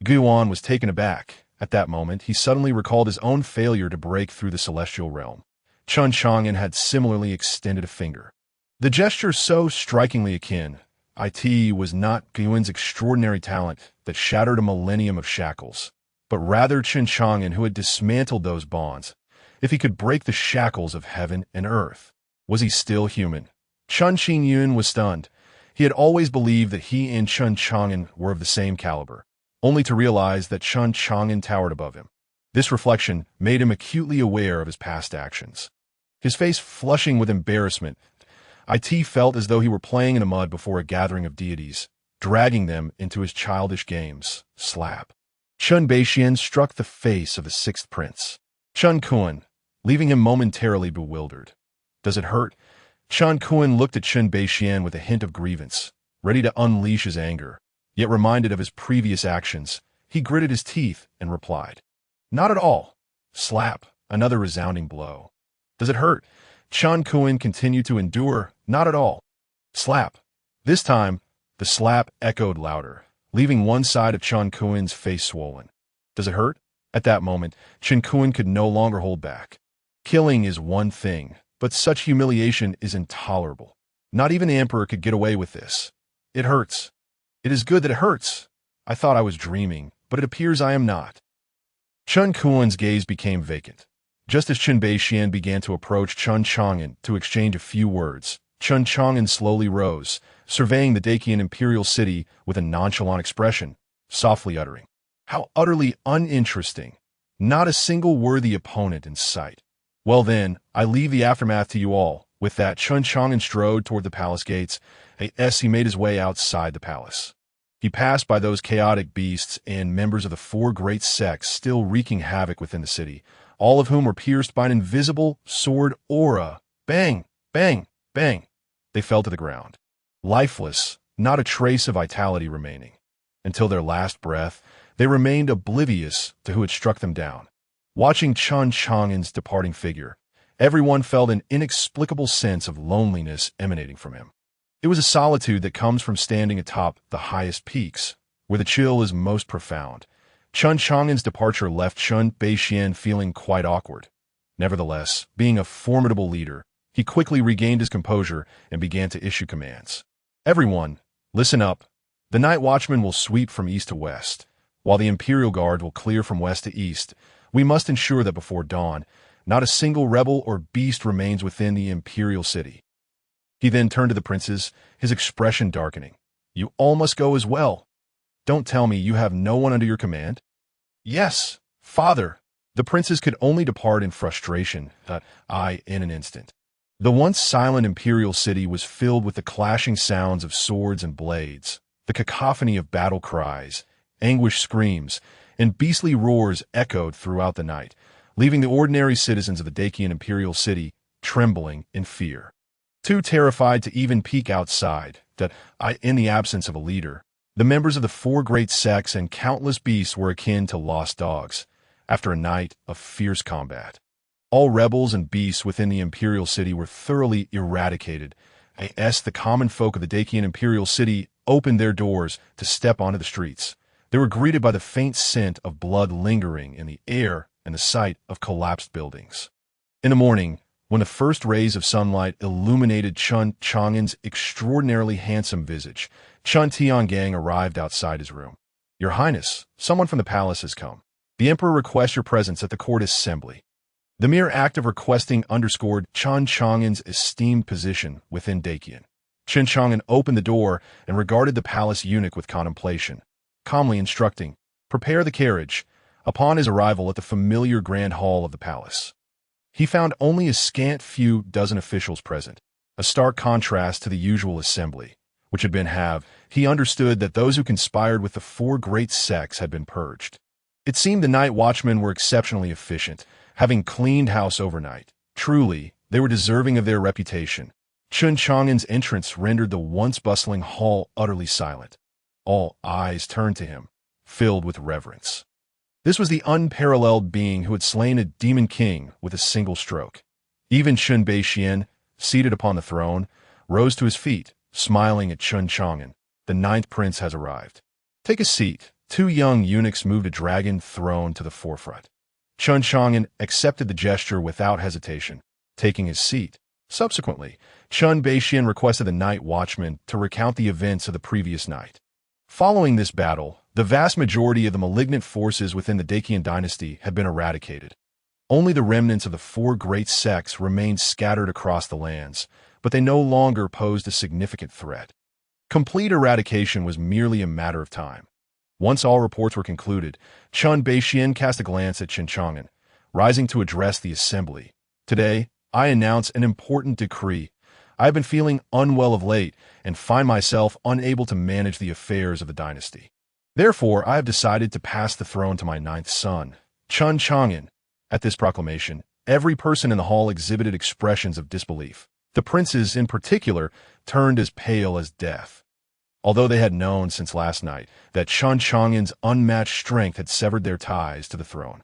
Guan was taken aback. At that moment, he suddenly recalled his own failure to break through the celestial realm. Chen Chang'an had similarly extended a finger. The gesture so strikingly akin. It was not Guan's extraordinary talent that shattered a millennium of shackles, but rather Chen Chang'an who had dismantled those bonds. If he could break the shackles of heaven and earth, was he still human? Chen Chang'an was stunned. He had always believed that he and Chen Chang'an were of the same caliber, only to realize that Chen Chang'an towered above him. This reflection made him acutely aware of his past actions. His face flushing with embarrassment, It felt as though he were playing in the mud before a gathering of deities, dragging them into his childish games. Slap. Chen Bei Liang struck the face of the 6th prince, Chen Chang'an, leaving him momentarily bewildered. Does it hurt? Chen Chang'an looked at Chen Bei Liang with a hint of grievance, ready to unleash his anger. Yet reminded of his previous actions, he gritted his teeth and replied, "Not at all." Slap. Another resounding blow. "Does it hurt?" Chen Chang'an continued to endure. "Not at all." Slap. This time, the slap echoed louder, leaving one side of Chen Chang'an's face swollen. "Does it hurt?" At that moment, Chen Chang'an could no longer hold back. Killing is one thing, but such humiliation is intolerable. Not even the emperor could get away with this. It hurts. It is good that it hurts. I thought I was dreaming, but it appears I am not. Chen Chang'an's gaze became vacant. Just as Chen Beixian began to approach Chen Chang'an to exchange a few words, Chen Chang'an slowly rose, surveying the Dacian imperial city with a nonchalant expression, softly uttering, "How utterly uninteresting. Not a single worthy opponent in sight. Well then, I leave the aftermath to you all." With that, Chen Chang'an strode toward the palace gates. As he made his way outside the palace, he passed by those chaotic beasts and members of the four great sects still wreaking havoc within the city, all of whom were pierced by an invisible sword aura. Bang, bang, bang. They fell to the ground, lifeless, not a trace of vitality remaining. Until their last breath, they remained oblivious to who had struck them down. Watching Chen Chang'an's departing figure, everyone felt an inexplicable sense of loneliness emanating from him. It was a solitude that comes from standing atop the highest peaks, where the chill is most profound. Chen Chang'an's departure left Chen Beixian feeling quite awkward. Nevertheless, being a formidable leader, he quickly regained his composure and began to issue commands. Everyone, listen up. The night watchman will sweep from east to west, while the Imperial Guard will clear from west to east. We must ensure that before dawn, not a single rebel or beast remains within the Imperial city. He then turned to the princes, his expression darkening. You all must go as well. Don't tell me you have no one under your command. Yes, father. The princes could only depart in frustration, in an instant. The once silent imperial city was filled with the clashing sounds of swords and blades, the cacophony of battle cries, anguished screams, and beastly roars echoed throughout the night, leaving the ordinary citizens of the Dacian imperial city trembling in fear. Too terrified to even peek outside, in the absence of a leader, the members of the four great sects and countless beasts were akin to lost dogs, after a night of fierce combat. All rebels and beasts within the imperial city were thoroughly eradicated. The common folk of the Dacian imperial city opened their doors to step onto the streets. They were greeted by the faint scent of blood lingering in the air and the sight of collapsed buildings. In the morning, when the first rays of sunlight illuminated Chen Chang'an's extraordinarily handsome visage, Chen Tiangang arrived outside his room. Your Highness, someone from the palace has come. The Emperor requests your presence at the court assembly. The mere act of requesting underscored Chen Chang'an's esteemed position within Dacian. Chen Chang'an opened the door and regarded the palace eunuch with contemplation, calmly instructing, prepare the carriage. Upon his arrival at the familiar grand hall of the palace, he found only a scant few dozen officials present, a stark contrast to the usual assembly, which had been he understood that those who conspired with the four great sects had been purged. It seemed the night watchmen were exceptionally efficient, having cleaned house overnight. Truly, they were deserving of their reputation. Chen Chang'an's entrance rendered the once bustling hall utterly silent. All eyes turned to him, filled with reverence. This was the unparalleled being who had slain a demon king with a single stroke. Even Chen Beixian, seated upon the throne, rose to his feet, smiling at Chen Chang'an. The ninth prince has arrived. Take a seat. Two young eunuchs moved a dragon throne to the forefront. Chen Chang'an accepted the gesture without hesitation, taking his seat. Subsequently, Chen Beixian requested the night watchman to recount the events of the previous night. Following this battle, the vast majority of the malignant forces within the Qian Dynasty had been eradicated. Only the remnants of the four great sects remained scattered across the lands, but they no longer posed a significant threat. Complete eradication was merely a matter of time. Once all reports were concluded, Chen Beixian cast a glance at Chen Chang'an, rising to address the assembly. Today, I announce an important decree. I have been feeling unwell of late and find myself unable to manage the affairs of the dynasty. Therefore, I have decided to pass the throne to my ninth son, Chen Chang'an. At this proclamation, every person in the hall exhibited expressions of disbelief. The princes, in particular, turned as pale as death. Although they had known since last night that Chen Chang'an's unmatched strength had severed their ties to the throne.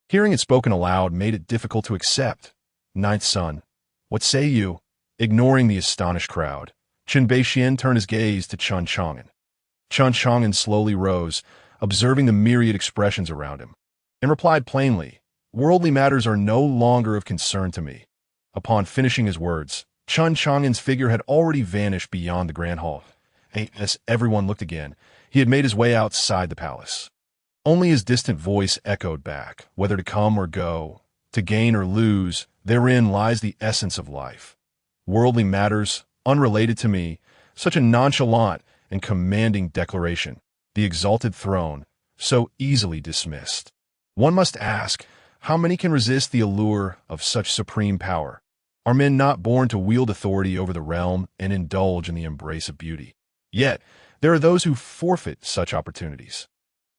Hearing it spoken aloud made it difficult to accept. Ninth son, what say you? Ignoring the astonished crowd, Chen Beixian turned his gaze to Chen Chang'an. Chen Chang'an slowly rose, observing the myriad expressions around him, and replied plainly, worldly matters are no longer of concern to me. Upon finishing his words, Chen Chang'an's figure had already vanished beyond the grand hall. As everyone looked again, he had made his way outside the palace. Only his distant voice echoed back, whether to come or go, to gain or lose, therein lies the essence of life. Worldly matters, unrelated to me, such a nonchalant and commanding declaration, the exalted throne, so easily dismissed. One must ask, how many can resist the allure of such supreme power? Are men not born to wield authority over the realm and indulge in the embrace of beauty? Yet, there are those who forfeit such opportunities.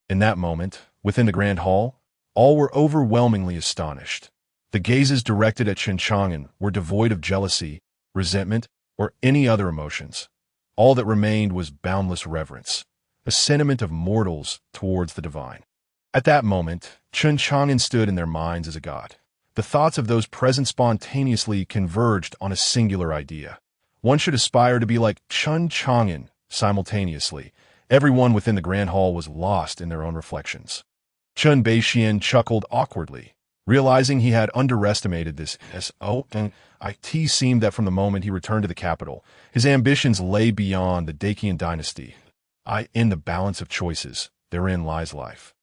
In that moment, within the grand hall, all were overwhelmingly astonished. The gazes directed at Chen Chang'an were devoid of jealousy, resentment, or any other emotions. All that remained was boundless reverence, a sentiment of mortals towards the divine. At that moment, Chen Chang'an stood in their minds as a god. The thoughts of those present spontaneously converged on a singular idea. One should aspire to be like Chen Chang'an. Simultaneously, everyone within the grand hall was lost in their own reflections. Chen Beixian chuckled awkwardly, realizing he had underestimated this it seemed that from the moment he returned to the capital, his ambitions lay beyond the Qian Dynasty. In the balance of choices, therein lies life.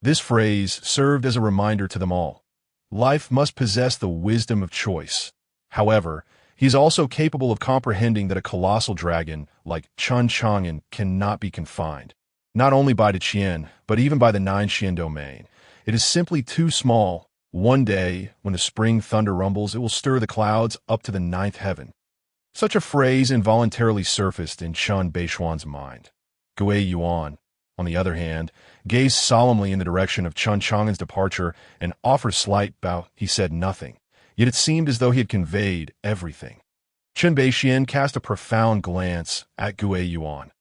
This phrase served as a reminder to them all. Life must possess the wisdom of choice. However, he is also capable of comprehending that a colossal dragon, like Chen Chang'an, cannot be confined, not only by the Qian, but even by the 9 Qian domain. It is simply too small. One day, when the spring thunder rumbles, it will stir the clouds up to the 9th heaven. Such a phrase involuntarily surfaced in Chen Beixian's mind. Gui Yuan, on the other hand, gazed solemnly in the direction of Chen Chang'an's departure and offered slight bow. He said nothing, yet it seemed as though he had conveyed everything. Chen Beixian cast a profound glance at Gui Yuan.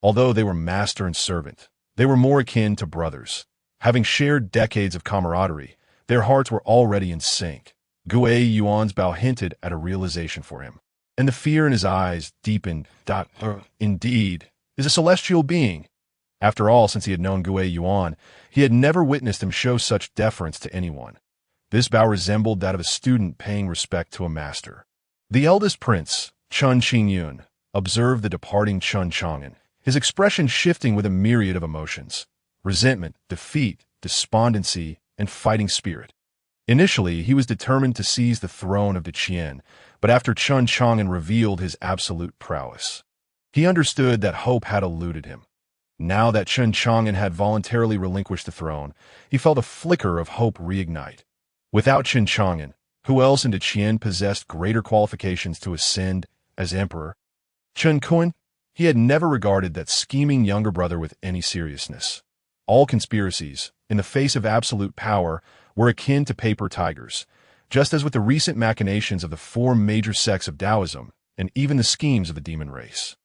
Although they were master and servant, they were more akin to brothers. Having shared decades of camaraderie, their hearts were already in sync. Gui Yuan's bow hinted at a realization for him, and the fear in his eyes deepened. Indeed, is a celestial being. After all, since he had known Gui Yuan, he had never witnessed him show such deference to anyone. This bow resembled that of a student paying respect to a master. The eldest prince, Chen Chang'an, observed the departing Chen Chang'an, his expression shifting with a myriad of emotions: resentment, defeat, despondency, and fighting spirit. Initially, he was determined to seize the throne of the Qian, but after Chen Chang'an revealed his absolute prowess, he understood that hope had eluded him. Now that Chen Chang'an had voluntarily relinquished the throne, he felt a flicker of hope reignite. Without Chen Chang'an, who else in the Qian possessed greater qualifications to ascend as emperor? Chen Chang'an, he had never regarded that scheming younger brother with any seriousness. All conspiracies, in the face of absolute power, were akin to paper tigers, just as with the recent machinations of the 4 major sects of Taoism and even the schemes of the demon race.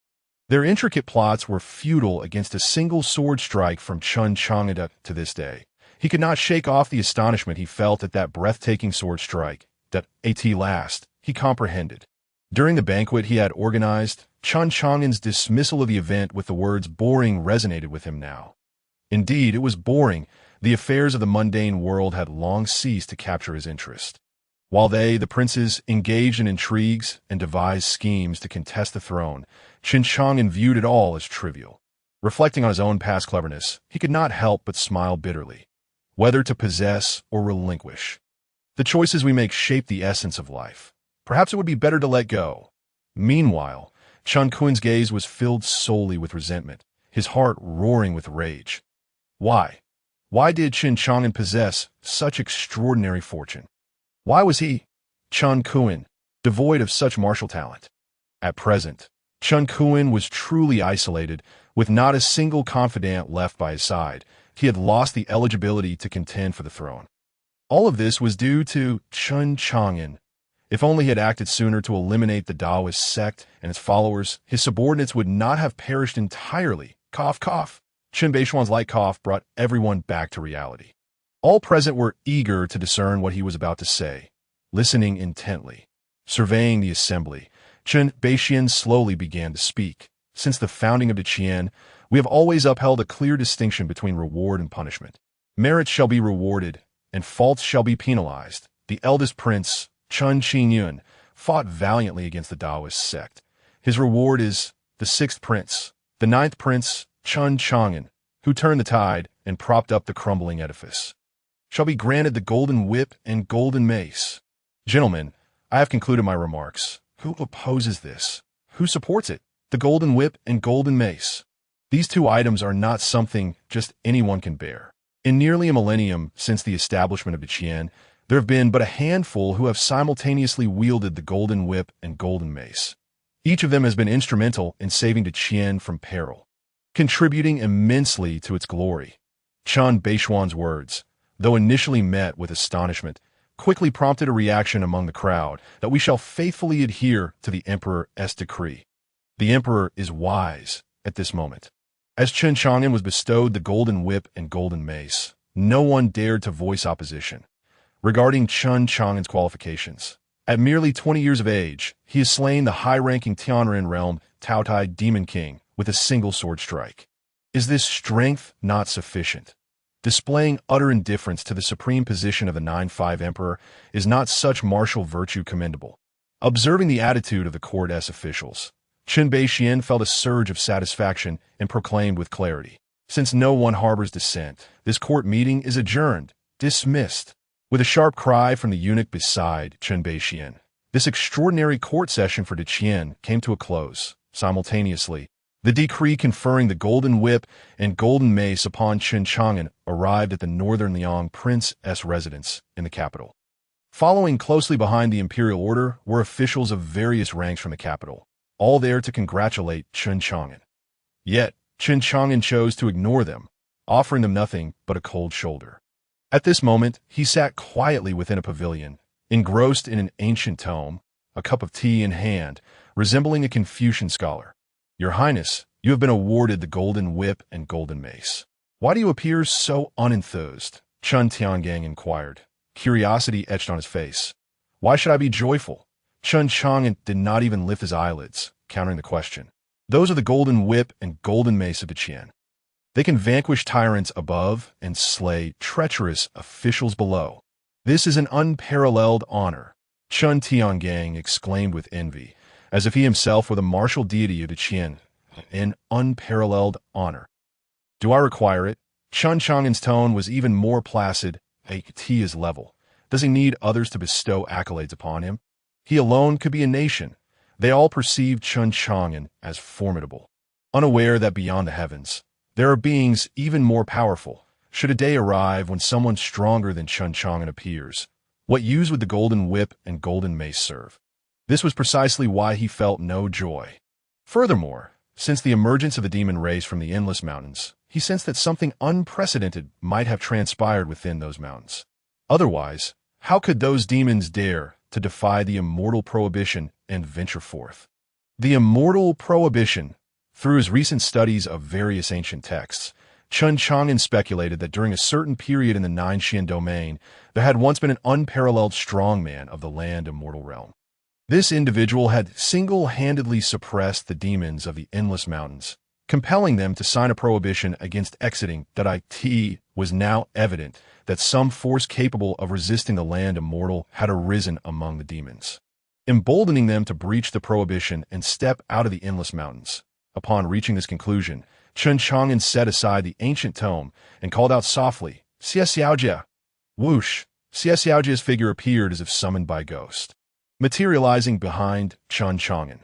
Their intricate plots were futile against a single sword strike from Chen Chang'an. To this day, he could not shake off the astonishment he felt at that breathtaking sword strike. That at last, he comprehended. During the banquet he had organized, Chen Chang'an's dismissal of the event with the words boring resonated with him now. Indeed, it was boring. The affairs of the mundane world had long ceased to capture his interest. While they, the princes, engaged in intrigues and devised schemes to contest the throne, Chen Chang'an viewed it all as trivial. Reflecting on his own past cleverness, he could not help but smile bitterly. Whether to possess or relinquish, the choices we make shape the essence of life. Perhaps it would be better to let go. Meanwhile, Chen Chang'an's gaze was filled solely with resentment, his heart roaring with rage. Why? Why did Chen Chang'an possess such extraordinary fortune? Why was he, Chen Chang'an, devoid of such martial talent? At present, Chen Chang'an was truly isolated, with not a single confidant left by his side. He had lost the eligibility to contend for the throne. All of this was due to Chen Chang'an. If only he had acted sooner to eliminate the Taoist sect and its followers, his subordinates would not have perished entirely. Cough, cough. Chen Beixian's light cough brought everyone back to reality. All present were eager to discern what he was about to say, listening intently. Surveying the assembly, Chen Beixian slowly began to speak. Since the founding of the Qian, we have always upheld a clear distinction between reward and punishment. Merit shall be rewarded, and faults shall be penalized. The eldest prince, Chen Chang'an, fought valiantly against the Taoist sect. His reward is the 6th prince, the ninth prince, Chen Chang'an, who turned the tide and propped up the crumbling edifice, shall be granted the golden whip and golden mace. Gentlemen, I have concluded my remarks. Who opposes this? Who supports it? The golden whip and golden mace. These two items are not something just anyone can bear. In nearly a millennium since the establishment of the Qian, there have been but a handful who have simultaneously wielded the golden whip and golden mace. Each of them has been instrumental in saving the Qian from peril, contributing immensely to its glory. Chen Baishuan's words, though initially met with astonishment, quickly prompted a reaction among the crowd that we shall faithfully adhere to the emperor's decree. The emperor is wise at this moment. As Chen Chang'an was bestowed the golden whip and golden mace, no one dared to voice opposition. Regarding Chen Chang'an's qualifications, at merely 20 years of age, he has slain the high-ranking Tianren realm Taotai demon king with a single sword strike. Is this strength not sufficient? Displaying utter indifference to the supreme position of the 9-5 emperor is not such martial virtue commendable. Observing the attitude of the court's officials, Chen Baixian felt a surge of satisfaction and proclaimed with clarity, "Since no one harbors dissent, this court meeting is adjourned, dismissed." With a sharp cry from the eunuch beside Chen Baixian, this extraordinary court session for the Qian came to a close. Simultaneously, the decree conferring the golden whip and golden mace upon Chen Chang'an arrived at the northern Liang prince's residence in the capital. Following closely behind the imperial order were officials of various ranks from the capital, all there to congratulate Chen Chang'an. Yet, Chen Chang'an chose to ignore them, offering them nothing but a cold shoulder. At this moment, he sat quietly within a pavilion, engrossed in an ancient tome, a cup of tea in hand, resembling a Confucian scholar. "Your Highness, you have been awarded the golden whip and golden mace. Why do you appear so unenthused?" Chen Tiangang inquired, curiosity etched on his face. "Why should I be joyful?" Chen Chang'an did not even lift his eyelids, countering the question. "Those are the golden whip and golden mace of the Qian. They can vanquish tyrants above and slay treacherous officials below. This is an unparalleled honor," Chen Tiangang exclaimed with envy, as if he himself were the martial deity of the Qian. "An unparalleled honor. Do I require it?" Chen Chang'an's tone was even more placid. He is level. Does he need others to bestow accolades upon him? He alone could be a nation. They all perceived Chen Chang'an as formidable, unaware that beyond the heavens, there are beings even more powerful. Should a day arrive when someone stronger than Chen Chang'an appears, what use would the golden whip and golden mace serve? This was precisely why he felt no joy. Furthermore, since the emergence of the demon race from the endless mountains, he sensed that something unprecedented might have transpired within those mountains. Otherwise, how could those demons dare to defy the immortal prohibition and venture forth? The immortal prohibition. Through his recent studies of various ancient texts, Chen Chang'an speculated that during a certain period in the Nine Xian domain, there had once been an unparalleled strongman of the land immortal realm. This individual had single-handedly suppressed the demons of the endless mountains, compelling them to sign a prohibition against exiting. It was now evident that some force capable of resisting the land immortal had arisen among the demons, emboldening them to breach the prohibition and step out of the endless mountains. Upon reaching this conclusion, Chen Chang'an set aside the ancient tome and called out softly, "Xie Xiaojie." Whoosh! Xie Xiaojie's figure appeared as if summoned by a ghost, materializing behind Chen Chang'an.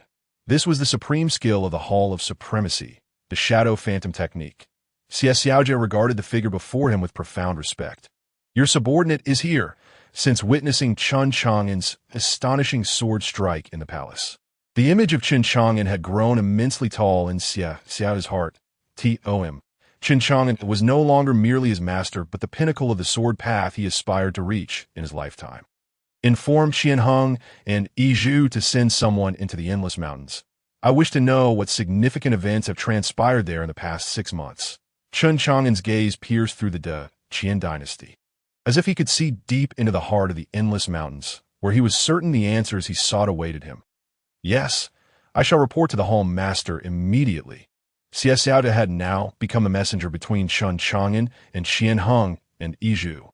This was the supreme skill of the Hall of Supremacy, the Shadow Phantom technique. Xie Xiaojie regarded the figure before him with profound respect. "Your subordinate is here," since witnessing Chen Chang'an's astonishing sword strike in the palace. The image of Chen Chang'an had grown immensely tall in Xie Xiaojie's heart. Chen Chang'an was no longer merely his master, but the pinnacle of the sword path he aspired to reach in his lifetime. Inform Qian Heng and Yi Zhu to send someone into the endless mountains. I wish to know what significant events have transpired there in the past 6 months. Chen Chang'an's gaze pierced through the Qian Dynasty, as if he could see deep into the heart of the endless mountains, where he was certain the answers he sought awaited him. "Yes, I shall report to the Home Master immediately." Xie Xiaojie had now become the messenger between Chen Chang'an and Qian Heng and Yi Zhu.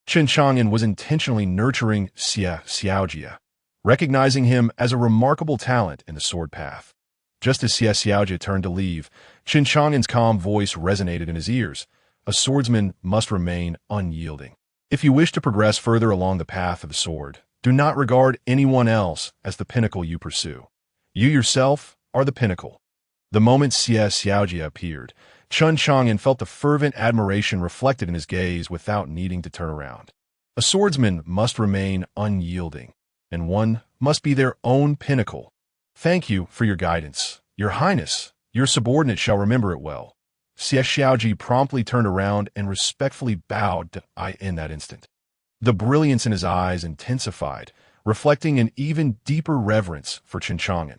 Chen Chang'an was intentionally nurturing Xie Xiaojie, recognizing him as a remarkable talent in the sword path. Just as Xie Xiaojie turned to leave, Chen Chang'an's calm voice resonated in his ears. A swordsman must remain unyielding. If you wish to progress further along the path of the sword, do not regard anyone else as the pinnacle you pursue. You yourself are the pinnacle. The moment Xie Xiaojie appeared, Chen Chang'an felt the fervent admiration reflected in his gaze without needing to turn around. A swordsman must remain unyielding, and one must be their own pinnacle. Thank you for your guidance, Your Highness. Your subordinate shall remember it well. Xie Xiaojie promptly turned around and respectfully bowed to in that instant. The brilliance in his eyes intensified, reflecting an even deeper reverence for Chen Chang'an.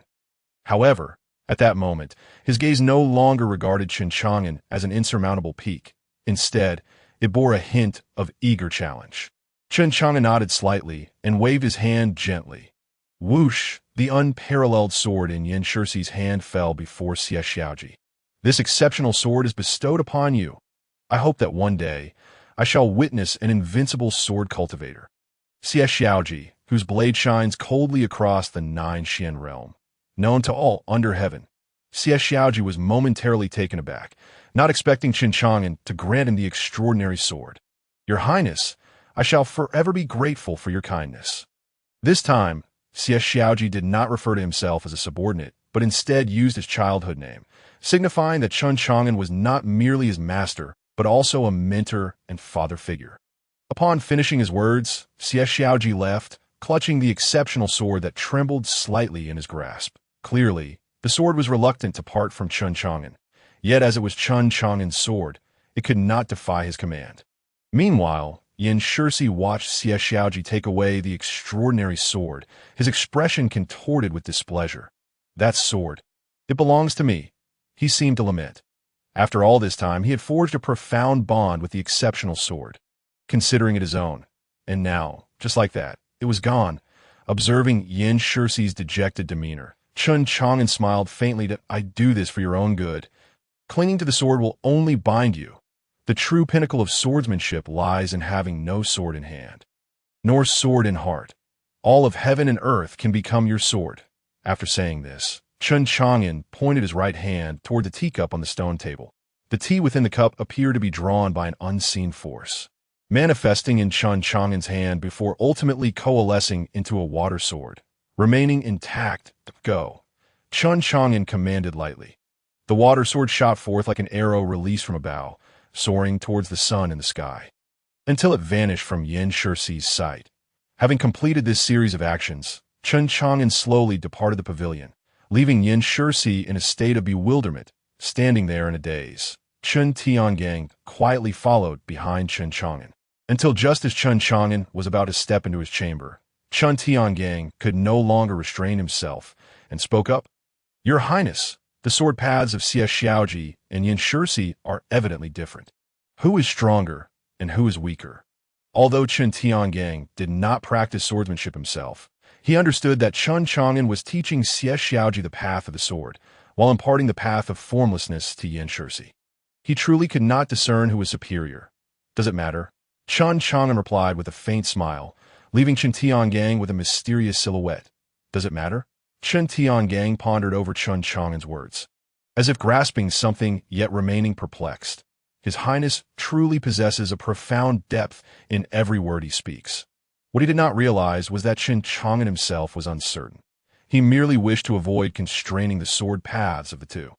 However, at that moment, his gaze no longer regarded Chen Chang'an as an insurmountable peak. Instead, it bore a hint of eager challenge. Chen Chang'an nodded slightly and waved his hand gently. Whoosh! The unparalleled sword in Yin Shixi's hand fell before Xie Xiaojie. This exceptional sword is bestowed upon you. I hope that one day I shall witness an invincible sword cultivator. Xie Xiaojie, whose blade shines coldly across the 9 Xian realm, known to all under heaven. Xie Xiaojie was momentarily taken aback, not expecting Chen Chang'an to grant him the extraordinary sword. Your Highness, I shall forever be grateful for your kindness. This time, Xie Xiaojie did not refer to himself as a subordinate, but instead used his childhood name, signifying that Chen Chang'an was not merely his master, but also a mentor and father figure. Upon finishing his words, Xie Xiaojie left, clutching the exceptional sword that trembled slightly in his grasp. Clearly, the sword was reluctant to part from Chen Chang'an, yet as it was Chen Chang'an's sword, it could not defy his command. Meanwhile, Yin Shixi watched Xie Xiaojie take away the extraordinary sword, his expression contorted with displeasure. That sword, it belongs to me, he seemed to lament. After all this time, he had forged a profound bond with the exceptional sword, considering it his own. And now, just like that, it was gone. Observing Yin Shixi's dejected demeanor, Chen Chang'an smiled faintly that I do this for your own good. Clinging to the sword will only bind you. The true pinnacle of swordsmanship lies in having no sword in hand, nor sword in heart. All of heaven and earth can become your sword. After saying this, Chen Chang'an pointed his right hand toward the teacup on the stone table. The tea within the cup appeared to be drawn by an unseen force, manifesting in Chen Chang'an's hand before ultimately coalescing into a water sword. Remaining intact, go. Chen Chang'an commanded lightly. The water sword shot forth like an arrow released from a bow, soaring towards the sun in the sky, until it vanished from Yin Shixi's sight. Having completed this series of actions, Chen Chang'an slowly departed the pavilion, leaving Yin Shixi in a state of bewilderment, standing there in a daze. Chen Tiangang quietly followed behind Chen Chang'an, until just as Chen Chang'an was about to step into his chamber, Chen Tiangang could no longer restrain himself and spoke up. Your Highness, the sword paths of Xie Xiaojie and Yin Shixi are evidently different. Who is stronger and who is weaker? Although Chen Tiangang did not practice swordsmanship himself, he understood that Chen Chang'an was teaching Xie Xiaojie the path of the sword, while imparting the path of formlessness to Yin Shixi. He truly could not discern who was superior. Does it matter? Chen Chang'an replied with a faint smile, leaving Chen Tiangang with a mysterious silhouette. Does it matter? Chen Tiangang pondered over Chen Chang'an's words, as if grasping something yet remaining perplexed. His Highness truly possesses a profound depth in every word he speaks. What he did not realize was that Chen Chang'an himself was uncertain. He merely wished to avoid constraining the sword paths of the two.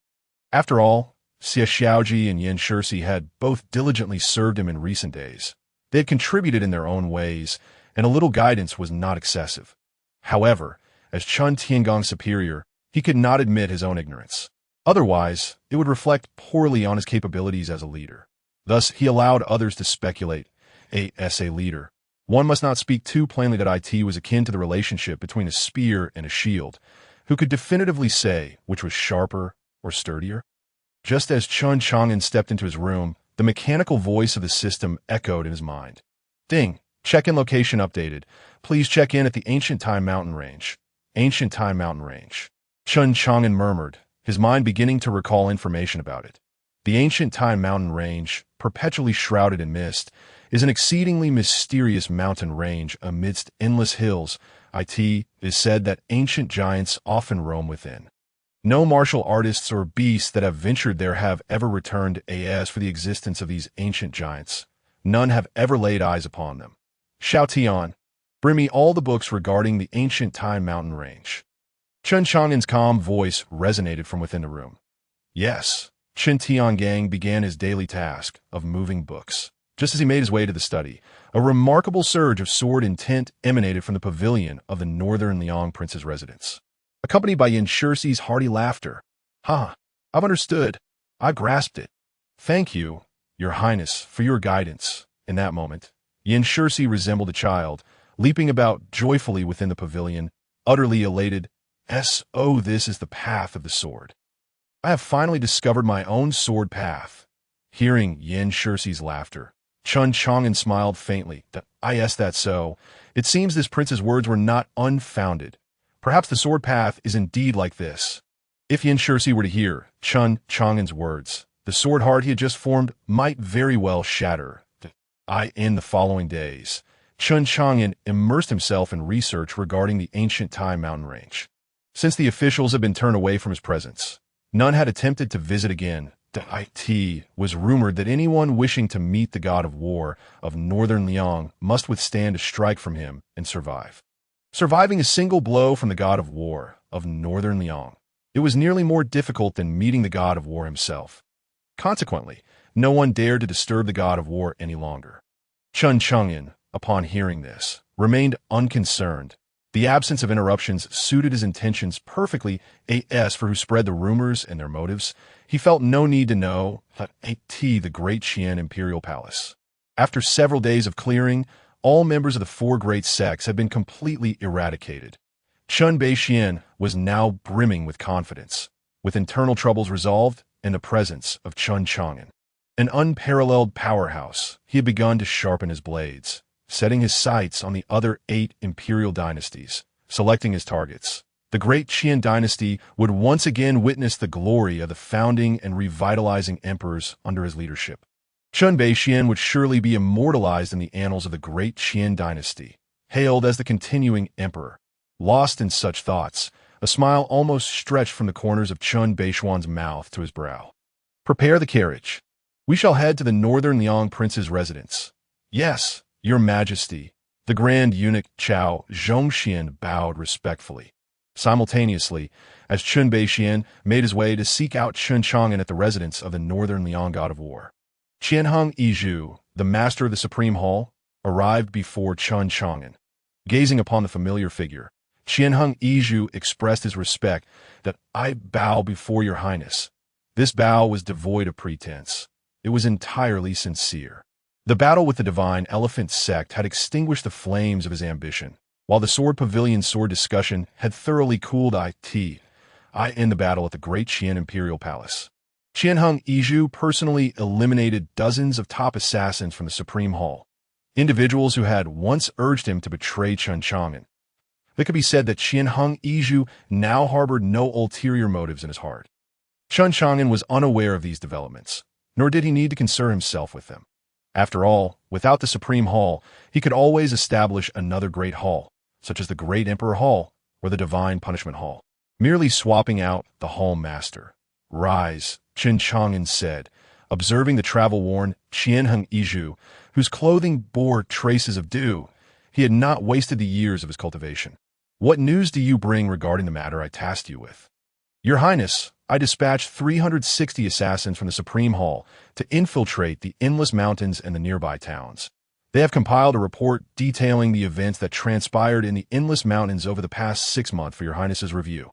After all, Xie Xiaojie and Yin Shixi had both diligently served him in recent days. They had contributed in their own ways, and a little guidance was not excessive. However, as Chen Tiangang's superior, he could not admit his own ignorance. Otherwise, it would reflect poorly on his capabilities as a leader. Thus, he allowed others to speculate. As a leader, one must not speak too plainly that it was akin to the relationship between a spear and a shield, who could definitively say which was sharper or sturdier. Just as Chen Chang'an stepped into his room, the mechanical voice of the system echoed in his mind. Ding! Check-in location updated. Please check in at the Ancient Time Mountain Range. Ancient Time Mountain Range. Chen Chang'an murmured, his mind beginning to recall information about it. The Ancient Time Mountain Range, perpetually shrouded in mist, is an exceedingly mysterious mountain range amidst endless hills. It is said that ancient giants often roam within. No martial artists or beasts that have ventured there have ever returned. As for the existence of these ancient giants, none have ever laid eyes upon them. Xiao Tian, bring me all the books regarding the ancient Time mountain range. Chen Chang'an's calm voice resonated from within the room. Yes, Chen Tiangang began his daily task of moving books. Just as he made his way to the study, a remarkable surge of sword intent emanated from the pavilion of the northern Liang prince's residence, accompanied by Yin Shurxi's hearty laughter. I've understood. I grasped it. Thank you, Your Highness, for your guidance. In that moment, Yin Shurxi resembled a child, leaping about joyfully within the pavilion, utterly elated. This is the path of the sword. I have finally discovered my own sword path. Hearing Yin Shurxi's laughter, Chen Chang'an smiled faintly. That's so. It seems this prince's words were not unfounded. Perhaps the sword path is indeed like this. If Yin Shurxi were to hear Chen Chang'an's words, the sword heart he had just formed might very well shatter. In the following days, Chen Chang'an immersed himself in research regarding the ancient Time mountain range. Since the officials had been turned away from his presence, none had attempted to visit again. It was rumored that anyone wishing to meet the god of war of northern Liang must withstand a strike from him and survive. Surviving a single blow from the god of war of northern Liang, it was nearly more difficult than meeting the god of war himself. Consequently, no one dared to disturb the god of war any longer. Chen Chang'an, upon hearing this, remained unconcerned. The absence of interruptions suited his intentions perfectly. As for who spread the rumors and their motives, he felt no need to know. The great Qian imperial palace. After several days of clearing, all members of the four great sects had been completely eradicated. Chun Beixian was now brimming with confidence, with internal troubles resolved in the presence of Chen Chang'an. An unparalleled powerhouse, he had begun to sharpen his blades, setting his sights on the other 8 imperial dynasties, selecting his targets. The great Qian Dynasty would once again witness the glory of the founding and revitalizing emperors under his leadership. Chun Beixian would surely be immortalized in the annals of the great Qian Dynasty, hailed as the continuing emperor. Lost in such thoughts, a smile almost stretched from the corners of Chun Beixian's mouth to his brow. Prepare the carriage. We shall head to the northern Liang prince's residence. Yes, Your Majesty. The grand eunuch Chao Zhongxian bowed respectfully. Simultaneously, as Chun Beixian made his way to seek out Chen Chang'an at the residence of the northern Liang god of war, Qianheng Yizhu, the master of the Supreme Hall, arrived before Chen Chang'an. Gazing upon the familiar figure, Qianheng Yizhu expressed his respect. I bow before Your Highness. This bow was devoid of pretense. It was entirely sincere. The battle with the divine elephant sect had extinguished the flames of his ambition, while the sword pavilion sword discussion had thoroughly cooled in the battle at the great Qian imperial palace. Qianheng Yizhu personally eliminated dozens of top assassins from the Supreme Hall, individuals who had once urged him to betray Chen Chang'an. It could be said that Qianheng Yizhu now harbored no ulterior motives in his heart. Chen Chang'an was unaware of these developments, nor did he need to concern himself with them. After all, without the Supreme Hall, he could always establish another great hall, such as the Great Emperor Hall or the Divine Punishment Hall, merely swapping out the hall master. Rise, Chen Chang'an said, observing the travel-worn Qianheng Yizhu, whose clothing bore traces of dew. He had not wasted the years of his cultivation. What news do you bring regarding the matter I tasked you with? Your Highness, I dispatched 360 assassins from the Supreme Hall to infiltrate the Endless Mountains and the nearby towns. They have compiled a report detailing the events that transpired in the Endless Mountains over the past 6 months for Your Highness's review.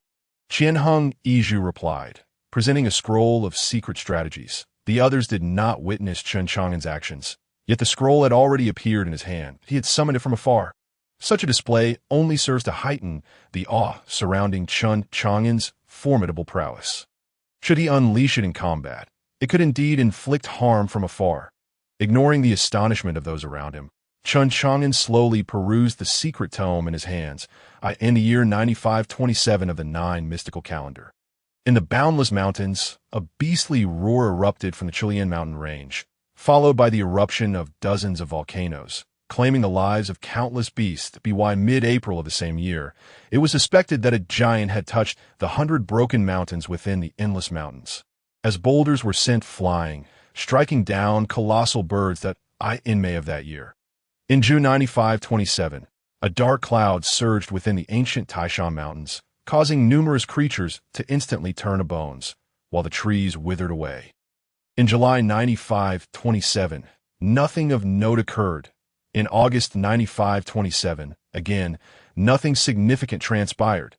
Qianheng Yizhu replied, presenting a scroll of secret strategies. The others did not witness Chen Chang'an's actions, yet the scroll had already appeared in his hand. He had summoned it from afar. Such a display only serves to heighten the awe surrounding Chen Chang'an's formidable prowess. Should he unleash it in combat, it could indeed inflict harm from afar. Ignoring the astonishment of those around him, Chen Chang'an slowly perused the secret tome in his hands in the year 9527 of the 9 mystical calendar. In the boundless mountains, a beastly roar erupted from the Chilean mountain range, followed by the eruption of dozens of volcanoes. claiming the lives of countless beasts. By mid-April of the same year, it was suspected that a giant had touched the 100 broken mountains within the endless mountains. As boulders were sent flying, striking down colossal birds in May of that year. In June 9527, a dark cloud surged within the ancient Taishan Mountains, causing numerous creatures to instantly turn to bones, while the trees withered away. In July 9527, nothing of note occurred. In August 9527, again, nothing significant transpired.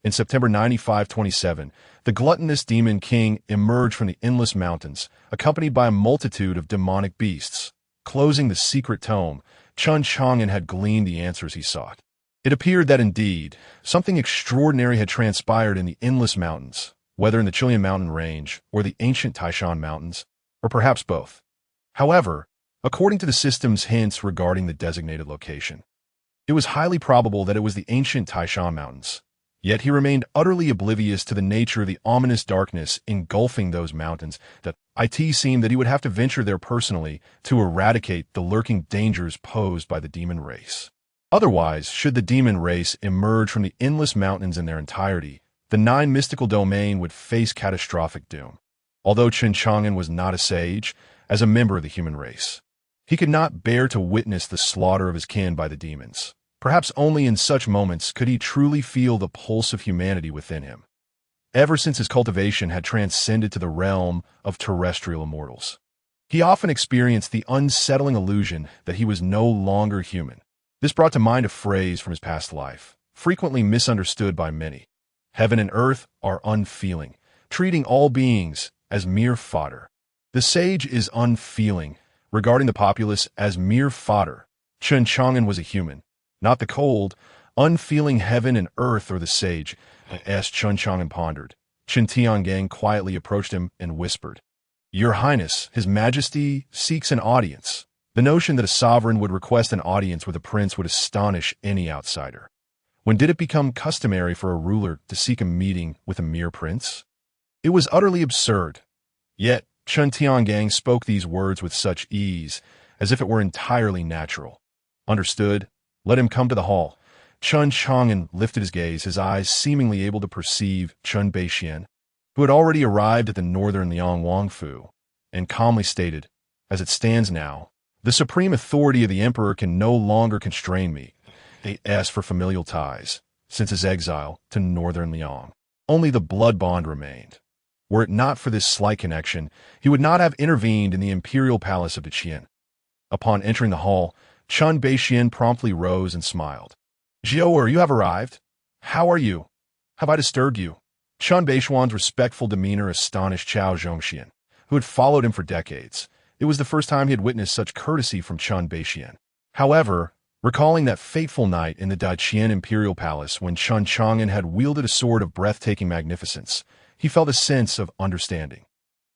In September 9527, the gluttonous demon king emerged from the endless mountains, accompanied by a multitude of demonic beasts. Closing the secret tome, Chen Chang'an had gleaned the answers he sought. It appeared that indeed, something extraordinary had transpired in the endless mountains, whether in the Chilean mountain range or the ancient Taishan mountains, or perhaps both. However, according to the system's hints regarding the designated location, it was highly probable that it was the ancient Taishan mountains. Yet he remained utterly oblivious to the nature of the ominous darkness engulfing those mountains that it seemed that he would have to venture there personally to eradicate the lurking dangers posed by the demon race. Otherwise, should the demon race emerge from the endless mountains in their entirety, the 9 mystical domain would face catastrophic doom. Although Chen Chang'an was not a sage, as a member of the human race, he could not bear to witness the slaughter of his kin by the demons. Perhaps only in such moments could he truly feel the pulse of humanity within him. Ever since his cultivation had transcended to the realm of terrestrial immortals, he often experienced the unsettling illusion that he was no longer human. This brought to mind a phrase from his past life, frequently misunderstood by many. Heaven and earth are unfeeling, treating all beings as mere fodder. The sage is unfeeling, regarding the populace as mere fodder. Chen Chang'an was a human, not the cold, unfeeling heaven and earth or the sage, as Chen Chang'an pondered. Chen Tiangang quietly approached him and whispered, "Your Highness, His Majesty seeks an audience." The notion that a sovereign would request an audience with a prince would astonish any outsider. When did it become customary for a ruler to seek a meeting with a mere prince? It was utterly absurd. Yet Chen Tiangang spoke these words with such ease, as if it were entirely natural. Understood. Let him come to the hall. Chen Chang'an lifted his gaze, his eyes seemingly able to perceive Chen Beixian, who had already arrived at the northern Liang Wangfu, and calmly stated, "As it stands now, the supreme authority of the emperor can no longer constrain me, as for familial ties, since his exile to northern Liang. Only the blood bond remained. Were it not for this slight connection, he would not have intervened in the imperial palace of Qian." Upon entering the hall, Chen Beixian promptly rose and smiled. "Jiaoer, you have arrived. How are you? Have I disturbed you?" Chen Beixian's respectful demeanor astonished Qiao Zhongxian, who had followed him for decades. It was the first time he had witnessed such courtesy from Chen Beixian. However, recalling that fateful night in the Daqian imperial palace when Chen Chang'an had wielded a sword of breathtaking magnificence, he felt a sense of understanding.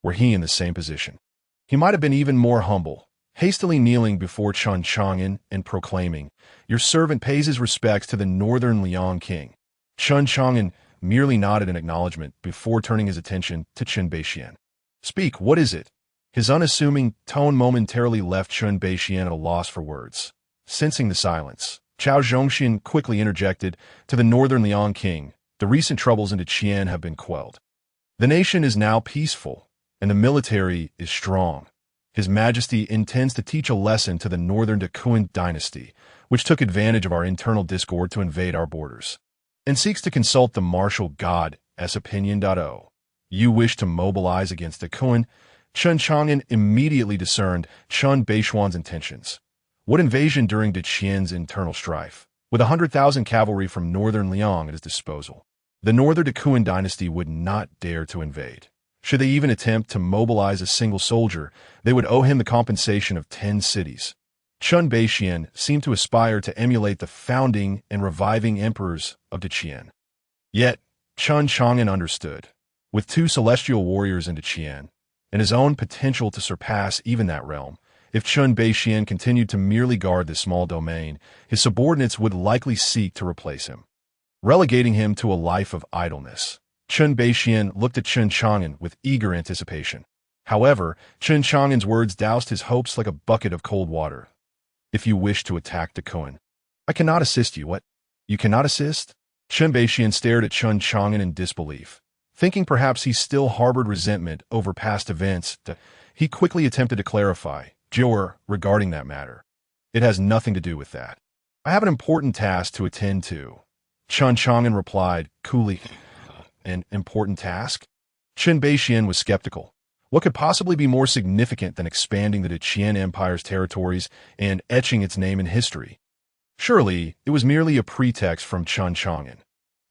Were he in the same position, he might have been even more humble, hastily kneeling before Chen Chang'an and proclaiming, "Your servant pays his respects to the northern Liang king." Chen Chang'an merely nodded in acknowledgement before turning his attention to Chen Beixian. "Speak, what is it?" His unassuming tone momentarily left Chen Beixian at a loss for words. Sensing the silence, Qiao Zhongxian quickly interjected, "To the northern Liang king, the recent troubles into Qian have been quelled. The nation is now peaceful, and the military is strong. His Majesty intends to teach a lesson to the northern Qian Dynasty, which took advantage of our internal discord to invade our borders, and seeks to consult the martial god's opinion. You wish to mobilize against the Qian?" Chen Chang'an immediately discerned Chen Beixian's intentions. What invasion during Qian's internal strife? With 100,000 cavalry from northern Liang at his disposal, the northern Qian dynasty would not dare to invade. Should they even attempt to mobilize a single soldier, they would owe him the compensation of 10 cities. Chen Beixian seemed to aspire to emulate the founding and reviving emperors of Qian. Yet, Chen Chang'an understood. With 2 celestial warriors in Qian, and his own potential to surpass even that realm, if Chen Beixian continued to merely guard this small domain, his subordinates would likely seek to replace him, relegating him to a life of idleness. Chen Beixian looked at Chen Chang'an with eager anticipation. However, Chen Chang'an's words doused his hopes like a bucket of cold water. if you wish to attack Dakoan. I cannot assist you. What? You cannot assist? Chen Beixian stared at Chen Chang'an in disbelief. Thinking perhaps he still harbored resentment over past events, he quickly attempted to clarify, regarding that matter. It has nothing to do with that. I have an important task to attend to. Chen Chang'an replied, coolly. An important task? Chen Beixian was skeptical. What could possibly be more significant than expanding the Qian Empire's territories and etching its name in history? Surely, it was merely a pretext from Chen Chang'an.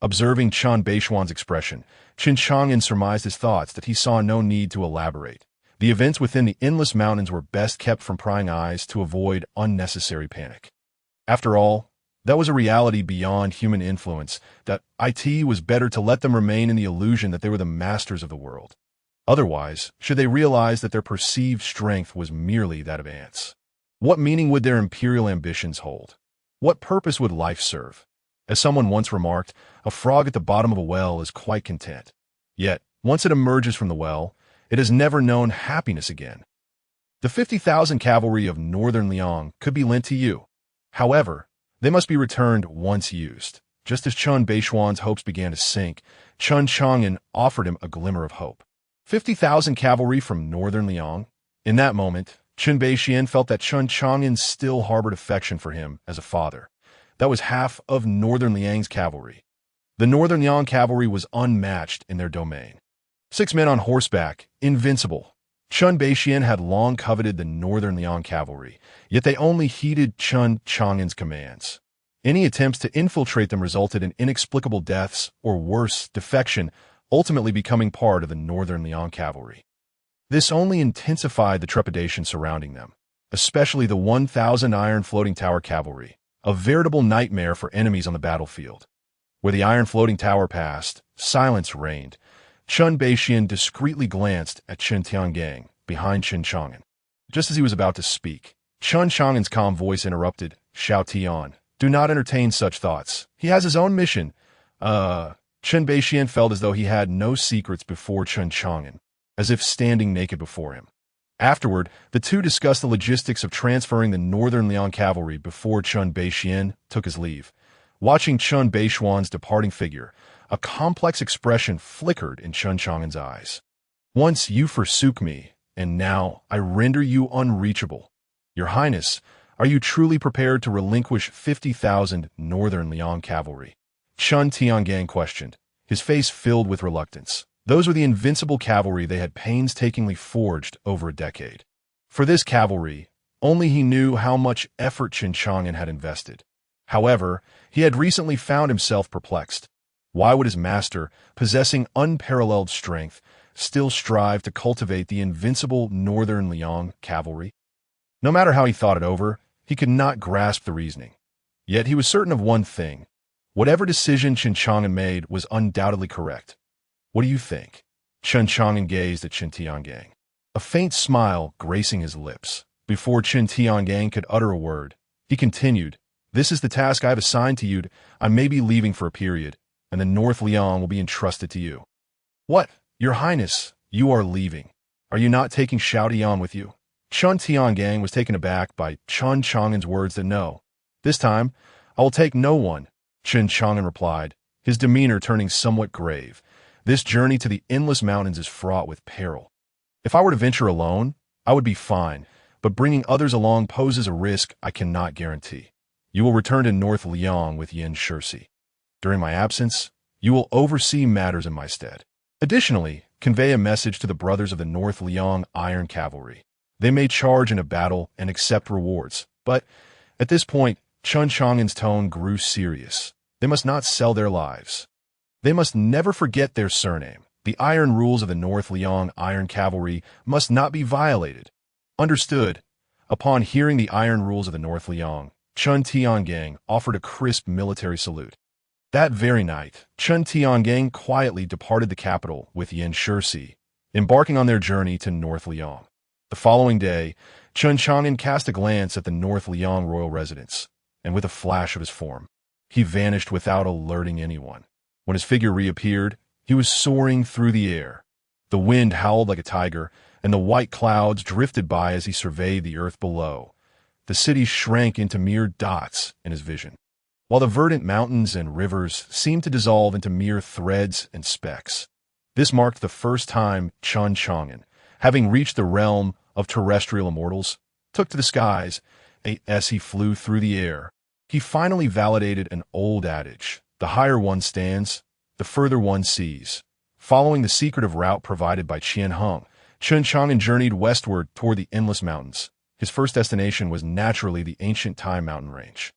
Observing Chen Beixian's expression, Chen Chang'an surmised his thoughts that he saw no need to elaborate. The events within the endless mountains were best kept from prying eyes to avoid unnecessary panic. After all, that was a reality beyond human influence, that it was better to let them remain in the illusion that they were the masters of the world. Otherwise, should they realize that their perceived strength was merely that of ants? What meaning would their imperial ambitions hold? What purpose would life serve? As someone once remarked, a frog at the bottom of a well is quite content. Yet, once it emerges from the well, it has never known happiness again. The 50,000 cavalry of northern Liang could be lent to you. However, they must be returned once used. Just as Chen Beixian's hopes began to sink, Chen Chang'an offered him a glimmer of hope. 50,000 cavalry from northern Liang? In that moment, Chen Beixian felt that Chen Chang'an still harbored affection for him as a father. That was half of northern Liang's cavalry. The northern Liang cavalry was unmatched in their domain. 6 men on horseback, invincible. Chen Beixian had long coveted the northern Liang cavalry, yet they only heeded Chen Chang'an's commands. Any attempts to infiltrate them resulted in inexplicable deaths, or worse, defection, ultimately becoming part of the northern Liang cavalry. This only intensified the trepidation surrounding them, especially the 1,000 iron floating tower cavalry, a veritable nightmare for enemies on the battlefield. Where the iron floating tower passed, silence reigned. Chen Beixian discreetly glanced at Chen Chang'an behind Chen Chang'an. Just as he was about to speak, Chen Chang'an's calm voice interrupted, Xiao Tian, do not entertain such thoughts. He has his own mission. Chen Beixian felt as though he had no secrets before Chen Chang'an, as if standing naked before him. Afterward, the two discussed the logistics of transferring the northern Liang cavalry before Chen Beixian took his leave. Watching Chen Beixian's departing figure, a complex expression flickered in Chen Chang'an's eyes. Once you forsook me, and now I render you unreachable. Your Highness, are you truly prepared to relinquish 50,000 northern Liang cavalry? Chen Chang'an questioned, his face filled with reluctance. Those were the invincible cavalry they had painstakingly forged over a decade. For this cavalry, only he knew how much effort Chen Chang'an had invested. However, he had recently found himself perplexed. Why would his master, possessing unparalleled strength, still strive to cultivate the invincible northern Liang cavalry? No matter how he thought it over, he could not grasp the reasoning. Yet he was certain of one thing. Whatever decision Chen Chang'an made was undoubtedly correct. What do you think? Chen Chang'an gazed at Chen Chang'an, a faint smile gracing his lips. Before Chen Chang'an could utter a word, he continued, this is the task I have assigned to you. I may be leaving for a period, and the North Liang will be entrusted to you. What? Your Highness, you are leaving. Are you not taking Xiao Tian with you? Chen Chang'an was taken aback by Chen Chang'an's words that no. This time, I will take no one, Chen Chang'an replied, his demeanor turning somewhat grave. This journey to the endless mountains is fraught with peril. If I were to venture alone, I would be fine, but bringing others along poses a risk I cannot guarantee. You will return to North Liang with Yin Shursi. During my absence, you will oversee matters in my stead. Additionally, convey a message to the brothers of the North Liang Iron Cavalry. They may charge in a battle and accept rewards, but at this point, Chen Chang'an's tone grew serious. They must not sell their lives. They must never forget their surname. The iron rules of the North Liang Iron Cavalry must not be violated. Understood. Upon hearing the iron rules of the North Liang, Chen Chang'an offered a crisp military salute. That very night, Chen Chang'an quietly departed the capital with Yin Shursi, embarking on their journey to North Liang. The following day, Chen Chang'an cast a glance at the North Liang royal residence, and with a flash of his form, he vanished without alerting anyone. When his figure reappeared, he was soaring through the air. The wind howled like a tiger, and the white clouds drifted by as he surveyed the earth below. the city shrank into mere dots in his vision, while the verdant mountains and rivers seemed to dissolve into mere threads and specks. This marked the first time Chen Chang'an, having reached the realm of terrestrial immortals, took to the skies. As he flew through the air, he finally validated an old adage: the higher one stands, the further one sees. Following the secretive route provided by Qian, Chen Chang'an journeyed westward toward the endless mountains. His first destination was naturally the ancient Tai mountain range.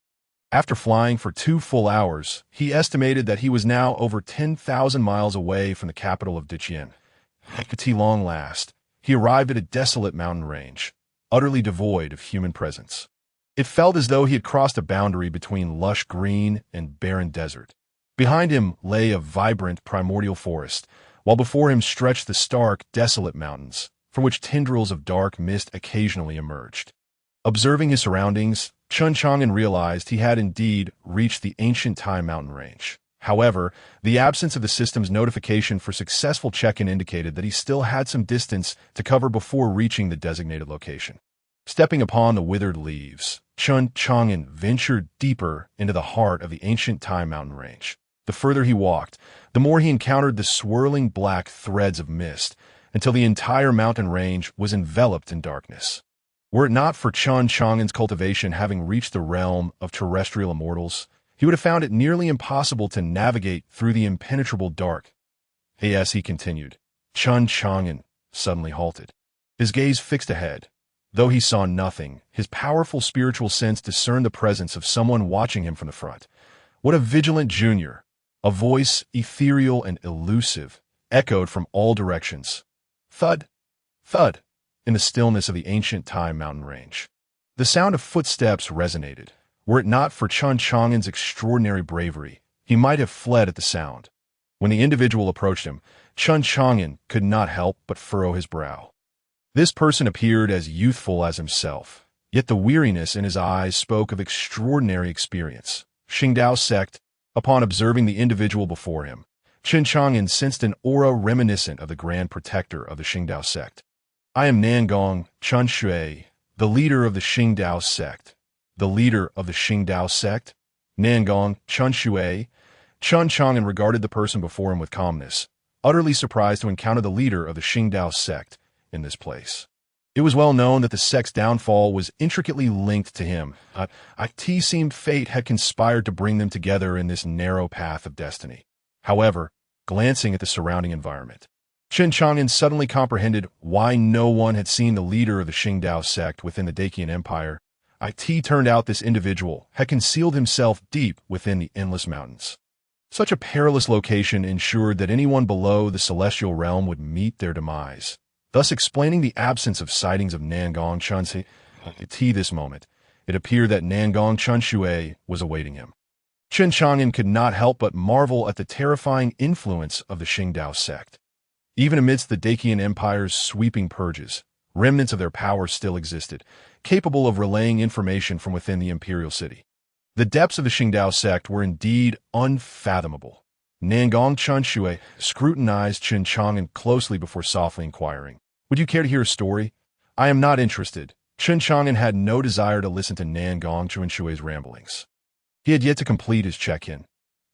After flying for 2 full hours, he estimated that he was now over 10,000 miles away from the capital of Diqian. At long last, he arrived at a desolate mountain range, utterly devoid of human presence. It felt as though he had crossed a boundary between lush green and barren desert. Behind him lay a vibrant primordial forest, while before him stretched the stark, desolate mountains, from which tendrils of dark mist occasionally emerged. Observing his surroundings, Chen Chang'an realized he had indeed reached the ancient Tai mountain range. However, the absence of the system's notification for successful check-in indicated that he still had some distance to cover before reaching the designated location. Stepping upon the withered leaves, Chen Chang'an ventured deeper into the heart of the ancient Tai mountain range. The further he walked, the more he encountered the swirling black threads of mist, until the entire mountain range was enveloped in darkness. Were it not for Chen Chang'an's cultivation having reached the realm of terrestrial immortals, he would have found it nearly impossible to navigate through the impenetrable dark. As he continued, Chen Chang'an suddenly halted, his gaze fixed ahead. Though he saw nothing, his powerful spiritual sense discerned the presence of someone watching him from the front. What a vigilant junior! A voice, ethereal and elusive, echoed from all directions. Thud! Thud! In the stillness of the ancient Tai mountain range. The sound of footsteps resonated. Were it not for Chen Chang'an's extraordinary bravery, he might have fled at the sound. When the individual approached him, Chen Chang'an could not help but furrow his brow. This person appeared as youthful as himself, yet the weariness in his eyes spoke of extraordinary experience. Qingdao sect. Upon observing the individual before him, Chen Chang'an sensed an aura reminiscent of the grand protector of the Qingdao sect. I am Nangong Chen Shui, the leader of the Qingdao sect. The leader of the Qingdao sect? Nangong Chen Shui. Chen Chang'an regarded the person before him with calmness, utterly surprised to encounter the leader of the Qingdao sect in this place. It was well known that the sect's downfall was intricately linked to him. It seemed fate had conspired to bring them together in this narrow path of destiny. However, glancing at the surrounding environment, Chen Chang'an suddenly comprehended why no one had seen the leader of the Qingdao sect within the Dacian Empire. It turned out this individual had concealed himself deep within the endless mountains. Such a perilous location ensured that anyone below the celestial realm would meet their demise, thus explaining the absence of sightings of Nangong Chen Shui. At this moment, it appeared that Nangong Chen Shui was awaiting him. Chen Chang'an could not help but marvel at the terrifying influence of the Qingdao sect. Even amidst the Dacian Empire's sweeping purges, remnants of their power still existed, capable of relaying information from within the imperial city. The depths of the Qingdao sect were indeed unfathomable. Nangong Chen Shui scrutinized Chen Chang'an closely before softly inquiring, "Would you care to hear a story?" "I am not interested." Chen Chang'an had no desire to listen to Nangong Chen Shui's ramblings. He had yet to complete his check-in.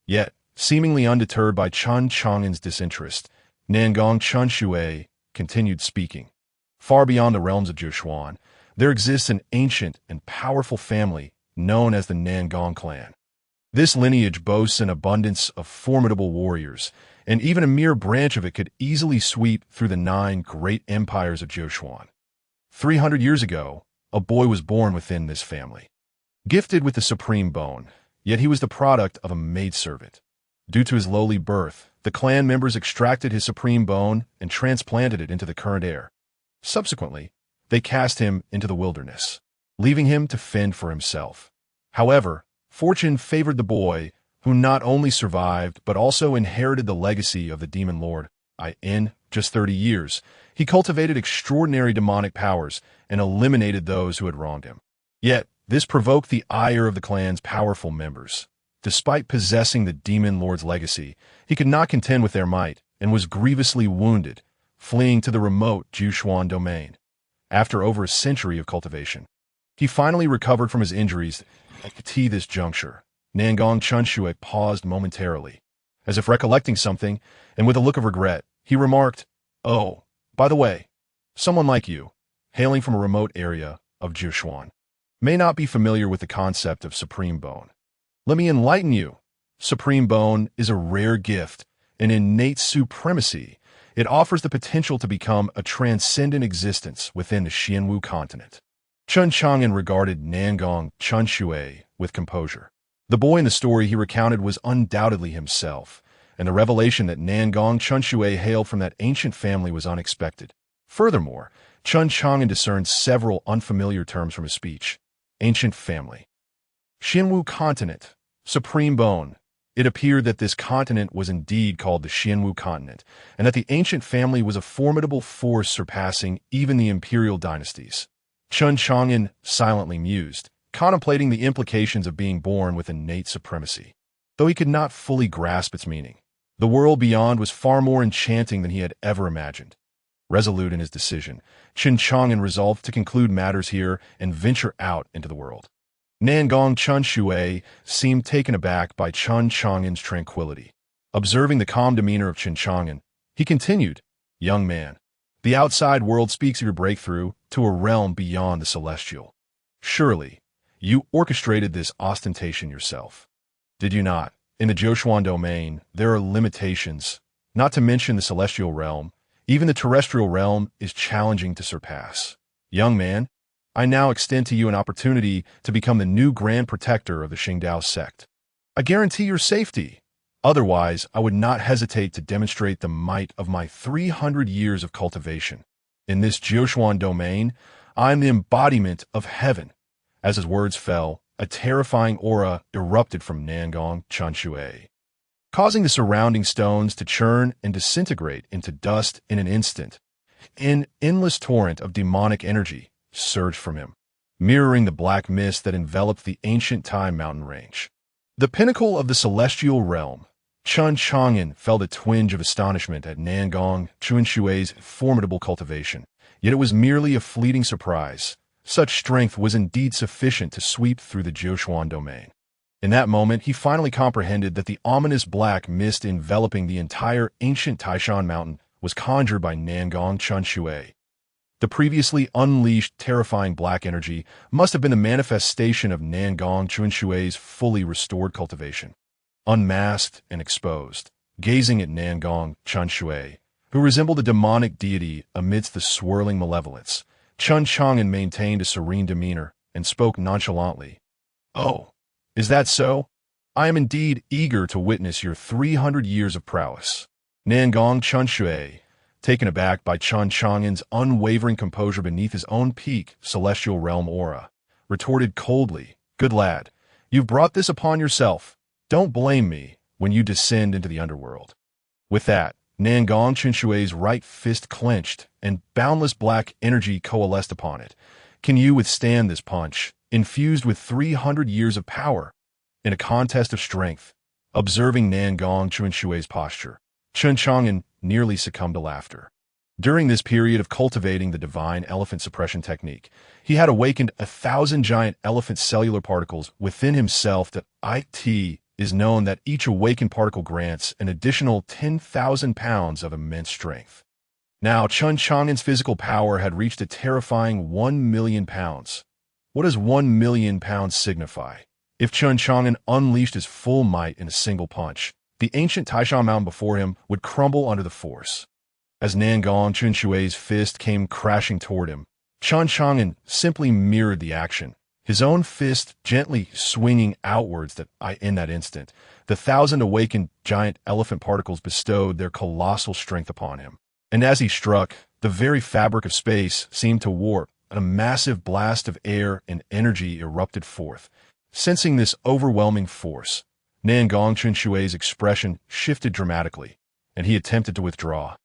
Yet, seemingly undeterred by Chen Chang'an's disinterest, Nangong Chen Shui continued speaking. Far beyond the realms of Zhoushuan, there exists an ancient and powerful family known as the Nangong clan. This lineage boasts an abundance of formidable warriors, and even a mere branch of it could easily sweep through the 9 great empires of Zhoushuan. 300 years ago, a boy was born within this family. Gifted with the supreme bone, yet he was the product of a maidservant. Due to his lowly birth, the clan members extracted his supreme bone and transplanted it into the current heir. Subsequently, they cast him into the wilderness, leaving him to fend for himself. However, fortune favored the boy, who not only survived but also inherited the legacy of the demon lord. In just 30 years, he cultivated extraordinary demonic powers and eliminated those who had wronged him. Yet, this provoked the ire of the clan's powerful members. Despite possessing the demon lord's legacy, he could not contend with their might and was grievously wounded, fleeing to the remote Zhoushuan domain. After over a century of cultivation, He finally recovered from his injuries at this juncture. Nangong Chunshui paused momentarily, as if recollecting something, and with a look of regret, he remarked, "Oh, by the way, someone like you, hailing from a remote area of Jiushuan, may not be familiar with the concept of supreme bone. Let me enlighten you. Supreme bone is a rare gift, an innate supremacy. It offers the potential to become a transcendent existence within the Xianwu continent." Chen Chang'an regarded Nangong Chunshui with composure. The boy in the story he recounted was undoubtedly himself, and the revelation that Nangong Chunshui hailed from that ancient family was unexpected. Furthermore, Chen Chang'an discerned several unfamiliar terms from his speech. Ancient family, Xianwu continent, supreme bone. It appeared that this continent was indeed called the Qianwu continent, and that the ancient family was a formidable force surpassing even the imperial dynasties. Chen Chang'an silently mused, contemplating the implications of being born with innate supremacy. Though he could not fully grasp its meaning, the world beyond was far more enchanting than he had ever imagined. Resolute in his decision, Chen Chang'an resolved to conclude matters here and venture out into the world. Nangong Chunshui seemed taken aback by Chen Chang'an's tranquility. Observing the calm demeanor of Chen Chang'an, he continued, "Young man, the outside world speaks of your breakthrough to a realm beyond the celestial. Surely, you orchestrated this ostentation yourself, did you not? In the Jiushuan domain, there are limitations, not to mention the celestial realm. Even the terrestrial realm is challenging to surpass. Young man, I now extend to you an opportunity to become the new grand protector of the Xingdao sect. I guarantee your safety. Otherwise, I would not hesitate to demonstrate the might of my 300 years of cultivation. In this Jiushuan domain, I am the embodiment of heaven." As his words fell, a terrifying aura erupted from Nangong Chunshui, causing the surrounding stones to churn and disintegrate into dust in an instant. An endless torrent of demonic energy surged from him, mirroring the black mist that enveloped the ancient Tai mountain range. The pinnacle of the celestial realm. Chen Chang'an felt a twinge of astonishment at Nangong Chunshui's formidable cultivation, yet it was merely a fleeting surprise. Such strength was indeed sufficient to sweep through the Jiushuan domain. In that moment, he finally comprehended that the ominous black mist enveloping the entire ancient Taishan mountain was conjured by Nangong Chunshui. The previously unleashed terrifying black energy must have been the manifestation of Nangong Chunshui's fully restored cultivation. Unmasked and exposed, gazing at Nangong Chunshui, who resembled a demonic deity amidst the swirling malevolence, Chen Chang'an maintained a serene demeanor and spoke nonchalantly. "Oh, is that so? I am indeed eager to witness your 300 years of prowess." Nangong Chunshui, taken aback by Chen Chang'an's unwavering composure beneath his own peak celestial realm aura, retorted coldly, "Good lad, you've brought this upon yourself. Don't blame me when you descend into the underworld." With that, Nangong Chunshui's right fist clenched, and boundless black energy coalesced upon it. "Can you withstand this punch, infused with 300 years of power?" In a contest of strength, observing Nangong Chunshui's posture, Chen Chang'an nearly succumbed to laughter. During this period of cultivating the divine elephant suppression technique, he had awakened 1,000 giant elephant cellular particles within himself. That it is known that each awakened particle grants an additional 10,000 pounds of immense strength. Now, Chen Chang'an's physical power had reached a terrifying 1 million pounds. What does 1 million pounds signify? If Chen Chang'an unleashed his full might in a single punch, the ancient Taishan mountain before him would crumble under the force. As Nangong Chunshui's fist came crashing toward him, Chen Chang'an simply mirrored the action, his own fist gently swinging outwards. In that instant, the 1,000 awakened giant elephant particles bestowed their colossal strength upon him. And as he struck, the very fabric of space seemed to warp, and a massive blast of air and energy erupted forth. Sensing this overwhelming force, Nangong Chunshui's expression shifted dramatically, and he attempted to withdraw.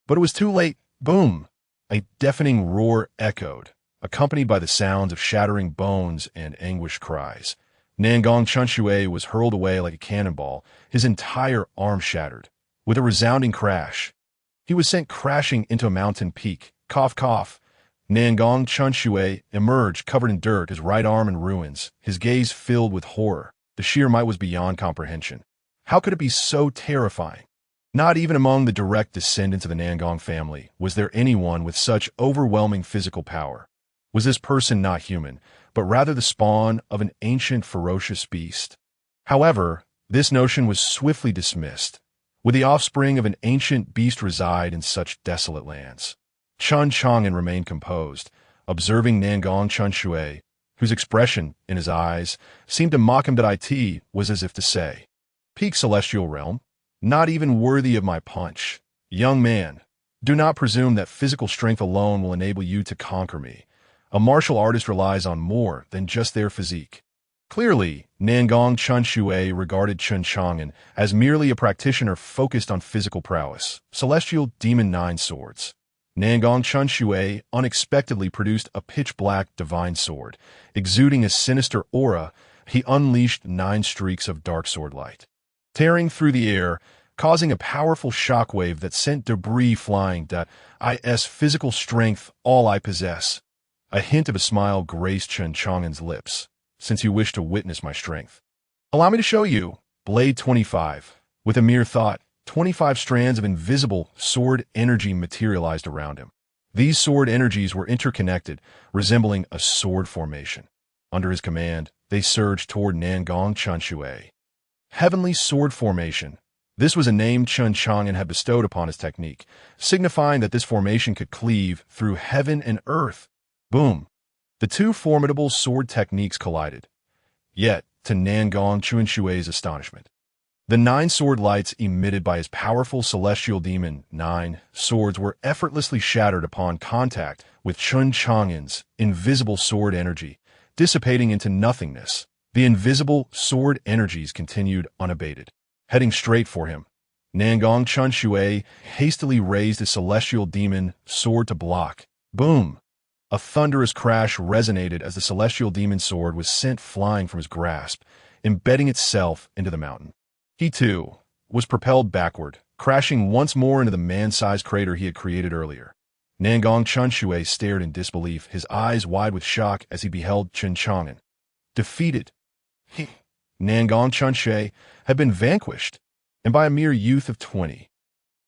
But it was too late. Boom! A deafening roar echoed, accompanied by the sounds of shattering bones and anguished cries. Nangong Chunshui was hurled away like a cannonball, his entire arm shattered. With a resounding crash, he was sent crashing into a mountain peak. Cough, cough. Nangong Chunxue emerged covered in dirt, his right arm in ruins, his gaze filled with horror. The sheer might was beyond comprehension. How could it be so terrifying? Not even among the direct descendants of the Nangong family was there anyone with such overwhelming physical power. Was this person not human, but rather the spawn of an ancient ferocious beast? However, this notion was swiftly dismissed. Would the offspring of an ancient beast reside in such desolate lands? Chen Chang'an remained composed, observing Nangong Chunxue, whose expression in his eyes seemed to mock him. It was as if to say, "Peak celestial realm, not even worthy of my punch. Young man, do not presume that physical strength alone will enable you to conquer me. A martial artist relies on more than just their physique." Clearly, Nangong Chunxue regarded Chen Chang'an as merely a practitioner focused on physical prowess. Celestial Demon 9 Swords. Nangong Chunxue unexpectedly produced a pitch-black divine sword. Exuding a sinister aura, he unleashed 9 streaks of dark sword light, tearing through the air, causing a powerful shockwave that sent debris flying. Is physical strength all I possess? A hint of a smile graced Chen Chang'an's lips. Since you wish to witness my strength, allow me to show you. Blade 25. With a mere thought, 25 strands of invisible sword energy materialized around him. These sword energies were interconnected, resembling a sword formation. Under his command, they surged toward Nangong Chunxue. Heavenly Sword Formation. This was a name Chen Chang'an had bestowed upon his technique, signifying that this formation could cleave through heaven and earth. Boom! The two formidable sword techniques collided. Yet, to Nangong Chunxue's astonishment, the 9 sword lights emitted by his powerful celestial demon 9 swords were effortlessly shattered upon contact with Chen Chang'an's invisible sword energy, dissipating into nothingness. The invisible sword energies continued unabated, heading straight for him. Nangong Chunxue hastily raised his celestial demon sword to block. Boom! A thunderous crash resonated as the celestial demon sword was sent flying from his grasp, embedding itself into the mountain. He, too, was propelled backward, crashing once more into the man-sized crater he had created earlier. Nangong Chunxue stared in disbelief, his eyes wide with shock as he beheld Chen Chang'an. Defeated. Nangong Chunxue had been vanquished, and by a mere youth of 20.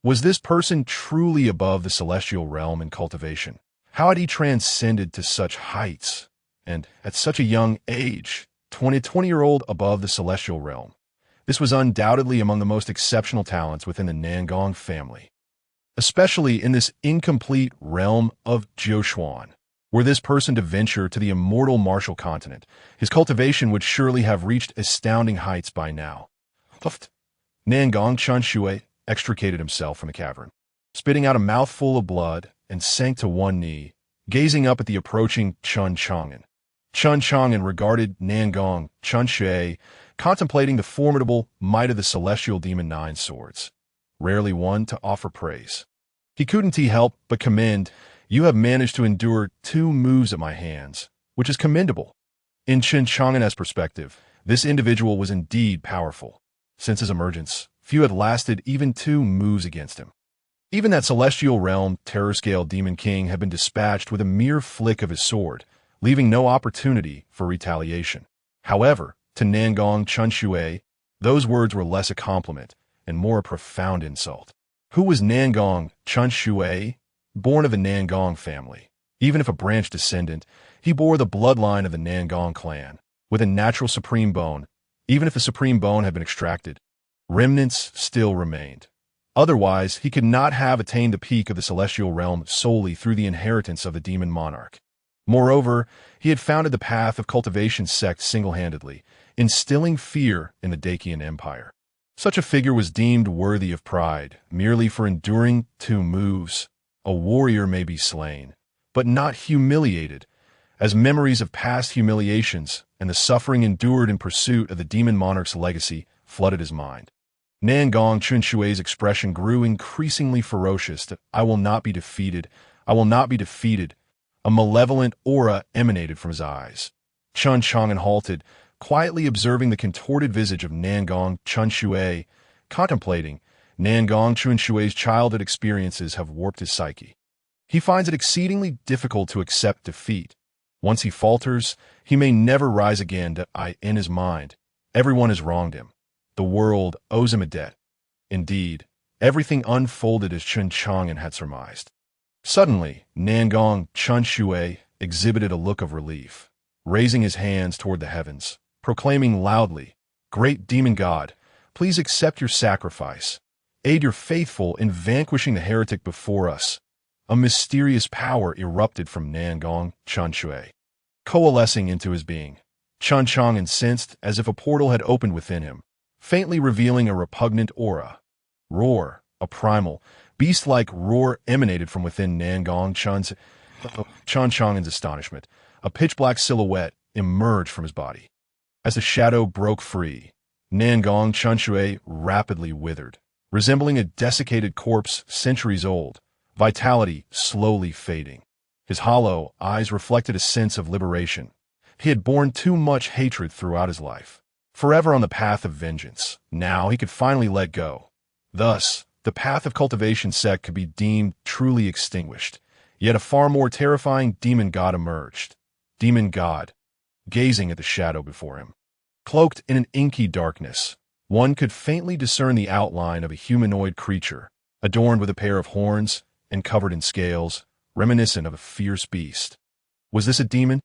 Was this person truly above the celestial realm in cultivation? How had he transcended to such heights, and at such a young age, 20-year-old above the celestial realm? This was undoubtedly among the most exceptional talents within the Nangong family, especially in this incomplete realm of Jiushuan. Were this person to venture to the immortal martial continent, his cultivation would surely have reached astounding heights by now. Nangong Chunxue extricated himself from the cavern, spitting out a mouthful of blood, and sank to one knee, gazing up at the approaching Chen Chang'an. Chen Chang'an regarded Nangong Chunxue, contemplating the formidable might of the celestial demon 9 swords, rarely one to offer praise. He couldn't help but commend, "You have managed to endure 2 moves at my hands, which is commendable." In Chen Chang'an's perspective, this individual was indeed powerful. Since his emergence, few had lasted even 2 moves against him. Even that celestial realm terror-scale demon king had been dispatched with a mere flick of his sword, leaving no opportunity for retaliation. However, to Nangong Chunxue, those words were less a compliment and more a profound insult. Who was Nangong Chunxue? Born of the Nangong family. Even if a branch descendant, he bore the bloodline of the Nangong clan, with a natural supreme bone. Even if the supreme bone had been extracted, remnants still remained. Otherwise, he could not have attained the peak of the celestial realm solely through the inheritance of the demon monarch. Moreover, he had founded the path of cultivation sect single-handedly, instilling fear in the Dacian Empire. Such a figure was deemed worthy of pride, merely for enduring 2 moves. A warrior may be slain, but not humiliated, as memories of past humiliations and the suffering endured in pursuit of the demon monarch's legacy flooded his mind. Nangong Chunxue's expression grew increasingly ferocious. "I will not be defeated. I will not be defeated." A malevolent aura emanated from his eyes. Chen Chang'an halted, quietly observing the contorted visage of Nangong Chunxue, contemplating. Nangong Chunxue's childhood experiences have warped his psyche. He finds it exceedingly difficult to accept defeat. Once he falters, he may never rise again. In his mind, everyone has wronged him. The world owes him a debt. Indeed, everything unfolded as Chen Chang'an had surmised. Suddenly, Nangong Chunshui exhibited a look of relief, raising his hands toward the heavens, proclaiming loudly, "Great demon god, please accept your sacrifice. Aid your faithful in vanquishing the heretic before us." A mysterious power erupted from Nangong Chunshui, coalescing into his being. Chen Chang'an sensed as if a portal had opened within him, faintly revealing a repugnant aura. Roar, a primal, beast-like roar emanated from within Nangong Chen Chang'an's astonishment. A pitch-black silhouette emerged from his body. As the shadow broke free, Nangong Chunshui rapidly withered, resembling a desiccated corpse centuries old, vitality slowly fading. His hollow eyes reflected a sense of liberation. He had borne too much hatred throughout his life, forever on the path of vengeance. Now he could finally let go. Thus, the path of cultivation sect could be deemed truly extinguished. Yet a far more terrifying demon god emerged. Demon god, gazing at the shadow before him. Cloaked in an inky darkness, one could faintly discern the outline of a humanoid creature, adorned with a pair of horns and covered in scales, reminiscent of a fierce beast. Was this a demon?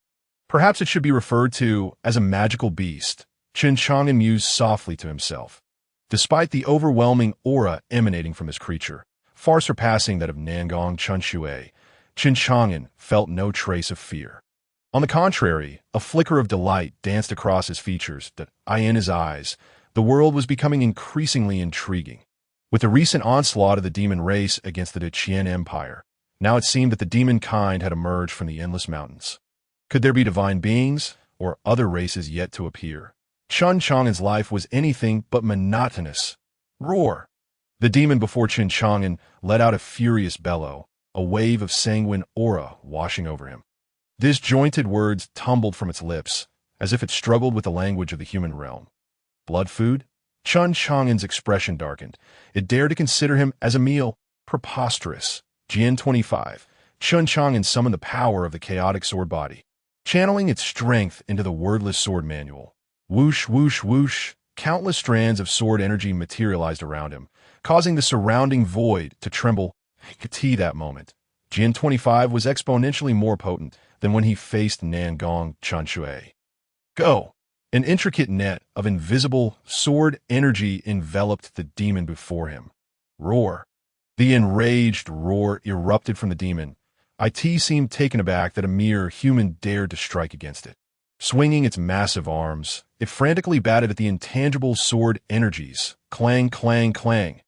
Perhaps it should be referred to as a magical beast, Chen Chang'an mused softly to himself. Despite the overwhelming aura emanating from this creature, far surpassing that of Nangong Chunshui, Chen Chang'an felt no trace of fear. On the contrary, a flicker of delight danced across his features. In his eyes, the world was becoming increasingly intriguing. With the recent onslaught of the demon race against the Qian Empire, now it seemed that the demon kind had emerged from the endless mountains. Could there be divine beings, or other races yet to appear? Chen Chang'an's life was anything but monotonous. Roar! The demon before Chen Chang'an let out a furious bellow, a wave of sanguine aura washing over him. Disjointed words tumbled from its lips, as if it struggled with the language of the human realm. Blood food? Chen Chang'an's expression darkened. It dared to consider him as a meal. Preposterous. Qian 25. Chen Chang'an summoned the power of the chaotic sword body, channeling its strength into the wordless sword manual. Whoosh, whoosh, whoosh. Countless strands of sword energy materialized around him, causing the surrounding void to tremble. He could see that moment. Qian 25 was exponentially more potent than when he faced Nangong Chunshui. Go! An intricate net of invisible sword energy enveloped the demon before him. Roar! The enraged roar erupted from the demon. It seemed taken aback that a mere human dared to strike against it. Swinging its massive arms, it frantically batted at the intangible sword energies. Clang, clang, clang.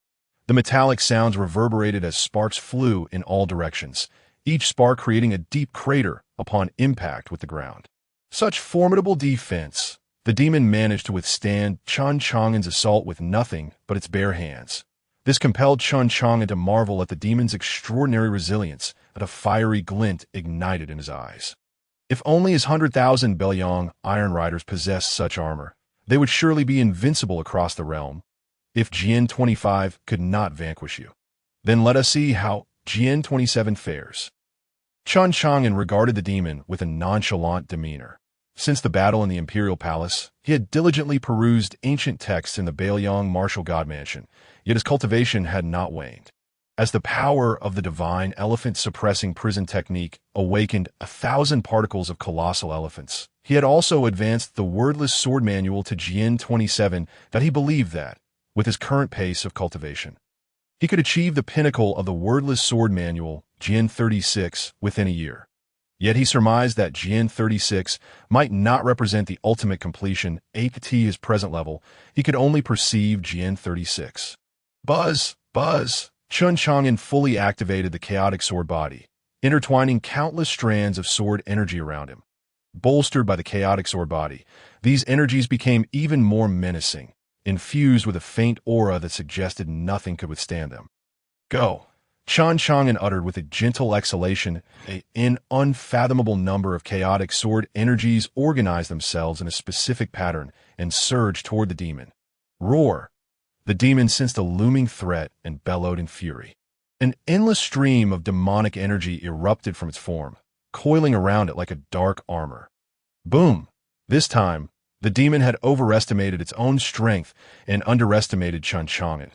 The metallic sounds reverberated as sparks flew in all directions, each spark creating a deep crater upon impact with the ground. Such formidable defense! The demon managed to withstand Chen Chang'an's assault with nothing but its bare hands. This compelled Chen Chang'an to marvel at the demon's extraordinary resilience, and a fiery glint ignited in his eyes. If only his 100,000 Bei Liang Iron Riders possessed such armor, they would surely be invincible across the realm. If Qian 25 could not vanquish you, then let us see how Qian 27 fares. Chen Chang'an regarded the demon with a nonchalant demeanor. Since the battle in the imperial palace, he had diligently perused ancient texts in the Bei Liang martial god mansion, yet his cultivation had not waned. As the power of the divine elephant-suppressing prison technique awakened 1,000 particles of colossal elephants, he had also advanced the wordless sword manual to Qian 27 that he believed that, with his current pace of cultivation, he could achieve the pinnacle of the wordless sword manual, Qian 36, within a year. Yet he surmised that Qian 36 might not represent the ultimate completion. At his present level, he could only perceive Qian 36. Buzz, buzz! Chen Chang'an fully activated the chaotic sword body, intertwining countless strands of sword energy around him. Bolstered by the chaotic sword body, these energies became even more menacing, infused with a faint aura that suggested nothing could withstand them. Go! Chen Chang'an uttered with a gentle exhalation. An unfathomable number of chaotic sword energies organized themselves in a specific pattern and surged toward the demon. Roar! The demon sensed a looming threat and bellowed in fury. An endless stream of demonic energy erupted from its form, coiling around it like a dark armor. Boom! This time, the demon had overestimated its own strength and underestimated Chen Chang'an.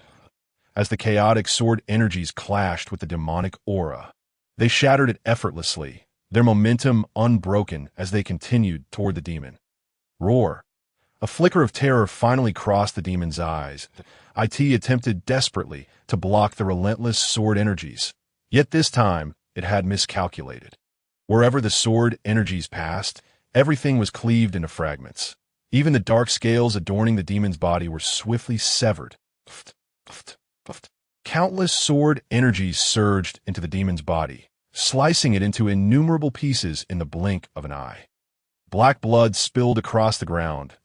As the chaotic sword energies clashed with the demonic aura, they shattered it effortlessly, their momentum unbroken as they continued toward the demon. Roar! A flicker of terror finally crossed the demon's eyes. It attempted desperately to block the relentless sword energies, yet this time it had miscalculated. Wherever the sword energies passed, everything was cleaved into fragments. Even the dark scales adorning the demon's body were swiftly severed. Countless sword energies surged into the demon's body, slicing it into innumerable pieces in the blink of an eye. Black blood spilled across the ground.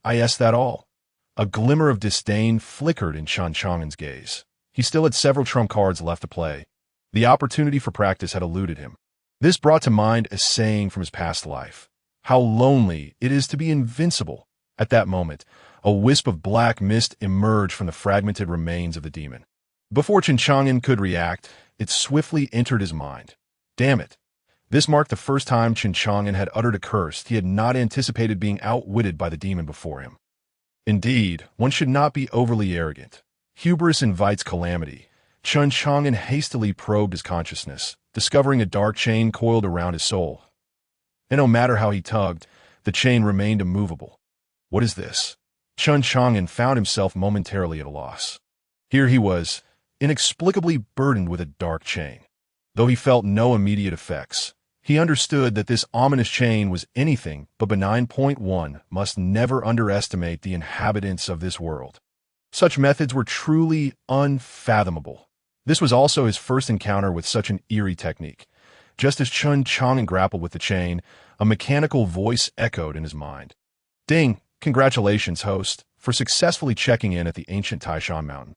Is that all? A glimmer of disdain flickered in Chen Chang'an's gaze. He still had several trump cards left to play. The opportunity for practice had eluded him. This brought to mind a saying from his past life. How lonely it is to be invincible. At that moment, a wisp of black mist emerged from the fragmented remains of the demon. Before Chen Chang'an could react, it swiftly entered his mind. Damn it. This marked the first time Chen Chang'an had uttered a curse he had not anticipated being outwitted by the demon before him. Indeed, one should not be overly arrogant. Hubris invites calamity. Chen Chang'an hastily probed his consciousness, discovering a dark chain coiled around his soul. And no matter how he tugged, the chain remained immovable. What is this? Chen Chang'an found himself momentarily at a loss. Here he was, inexplicably burdened with a dark chain. Though he felt no immediate effects, he understood that this ominous chain was anything but benign. 1 must never underestimate the inhabitants of this world. Such methods were truly unfathomable. This was also his first encounter with such an eerie technique. Just as Chen Chang'an grappled with the chain, a mechanical voice echoed in his mind. Ding! Congratulations, host, for successfully checking in at the ancient Taishan Mountain.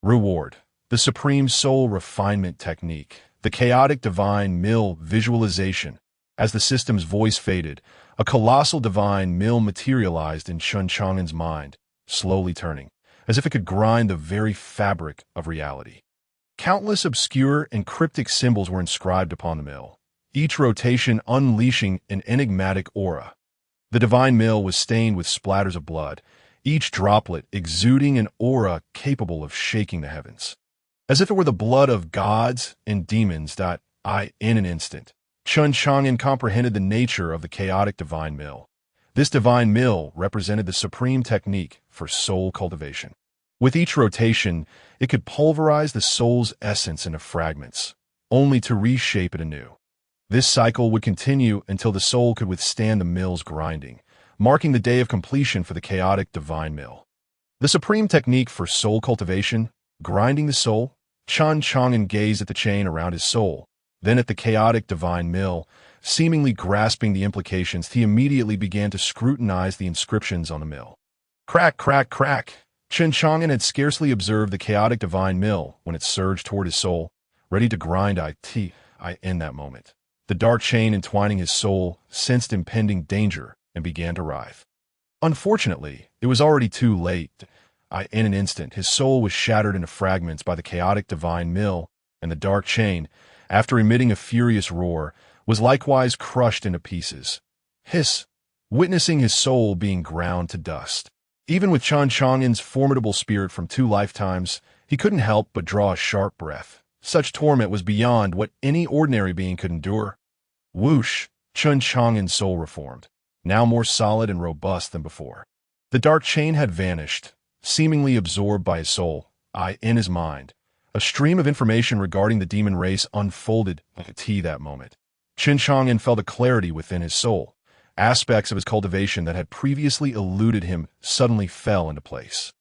Reward: the Supreme Soul Refinement Technique, the chaotic divine mill visualization. As the system's voice faded, a colossal divine mill materialized in Chen Chang'an's mind, slowly turning, as if it could grind the very fabric of reality. Countless obscure and cryptic symbols were inscribed upon the mill, each rotation unleashing an enigmatic aura. The divine mill was stained with splatters of blood, each droplet exuding an aura capable of shaking the heavens. As if it were the blood of gods and demons. In an instant, Chen Chang'an comprehended the nature of the chaotic divine mill. This divine mill represented the supreme technique for soul cultivation. With each rotation, it could pulverize the soul's essence into fragments, only to reshape it anew. This cycle would continue until the soul could withstand the mill's grinding, marking the day of completion for the chaotic divine mill. The supreme technique for soul cultivation, grinding the soul. Chen Chang'an gazed at the chain around his soul, then at the chaotic divine mill. Seemingly grasping the implications, he immediately began to scrutinize the inscriptions on the mill. Crack, crack, crack. Chen Chang'an had scarcely observed the chaotic divine mill when it surged toward his soul, ready to grind in that moment. The dark chain entwining his soul sensed impending danger and began to writhe. Unfortunately, it was already too late. In an instant, his soul was shattered into fragments by the chaotic divine mill, and the dark chain, after emitting a furious roar, was likewise crushed into pieces. Hiss! Witnessing his soul being ground to dust. Even with Chen Chang'an's formidable spirit from 2 lifetimes, he couldn't help but draw a sharp breath. Such torment was beyond what any ordinary being could endure. Whoosh! Chen Chang'an's soul reformed, now more solid and robust than before. The dark chain had vanished, seemingly absorbed by his soul. In his mind, a stream of information regarding the demon race unfolded that moment. Chen Chang'an felt a clarity within his soul. Aspects of his cultivation that had previously eluded him suddenly fell into place.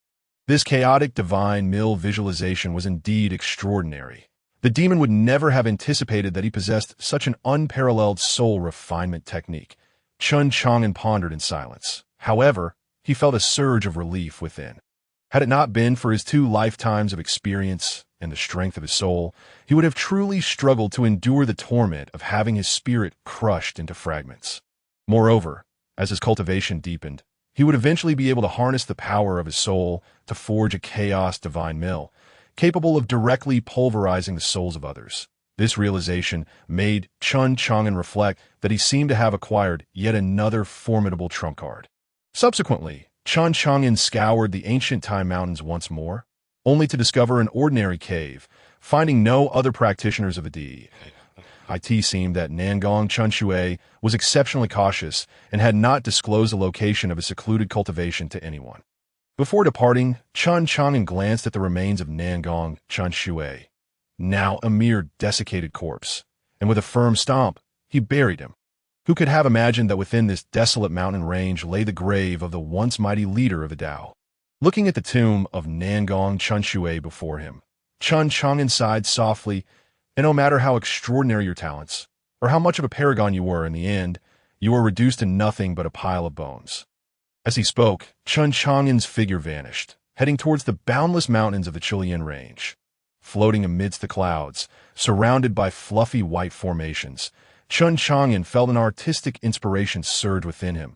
This chaotic divine mill visualization was indeed extraordinary. The demon would never have anticipated that he possessed such an unparalleled soul refinement technique. Chen Chang'an pondered in silence. However, he felt a surge of relief within. Had it not been for his 2 lifetimes of experience and the strength of his soul, he would have truly struggled to endure the torment of having his spirit crushed into fragments. Moreover, as his cultivation deepened, he would eventually be able to harness the power of his soul to forge a chaos divine mill. capable of directly pulverizing the souls of others. This realization made Chen Chang'an reflect that he seemed to have acquired yet another formidable trump card. Subsequently, Chen Chang'an scoured the ancient Tai mountains once more, only to discover an ordinary cave, finding no other practitioners of the deity. It seemed that Nangong Chunshui was exceptionally cautious and had not disclosed the location of his secluded cultivation to anyone. Before departing, Chen Chang'an glanced at the remains of Nangong Chunshui, now a mere desiccated corpse, and with a firm stomp, he buried him. Who could have imagined that within this desolate mountain range lay the grave of the once mighty leader of the Tao? Looking at the tomb of Nangong Chunshui before him, Chen Chang'an sighed softly, and no matter how extraordinary your talents, or how much of a paragon you were in the end, you were reduced to nothing but a pile of bones. As he spoke, Chen Chang'an's figure vanished, heading towards the boundless mountains of the Chilean range. Floating amidst the clouds, surrounded by fluffy white formations, Chen Chang'an felt an artistic inspiration surge within him.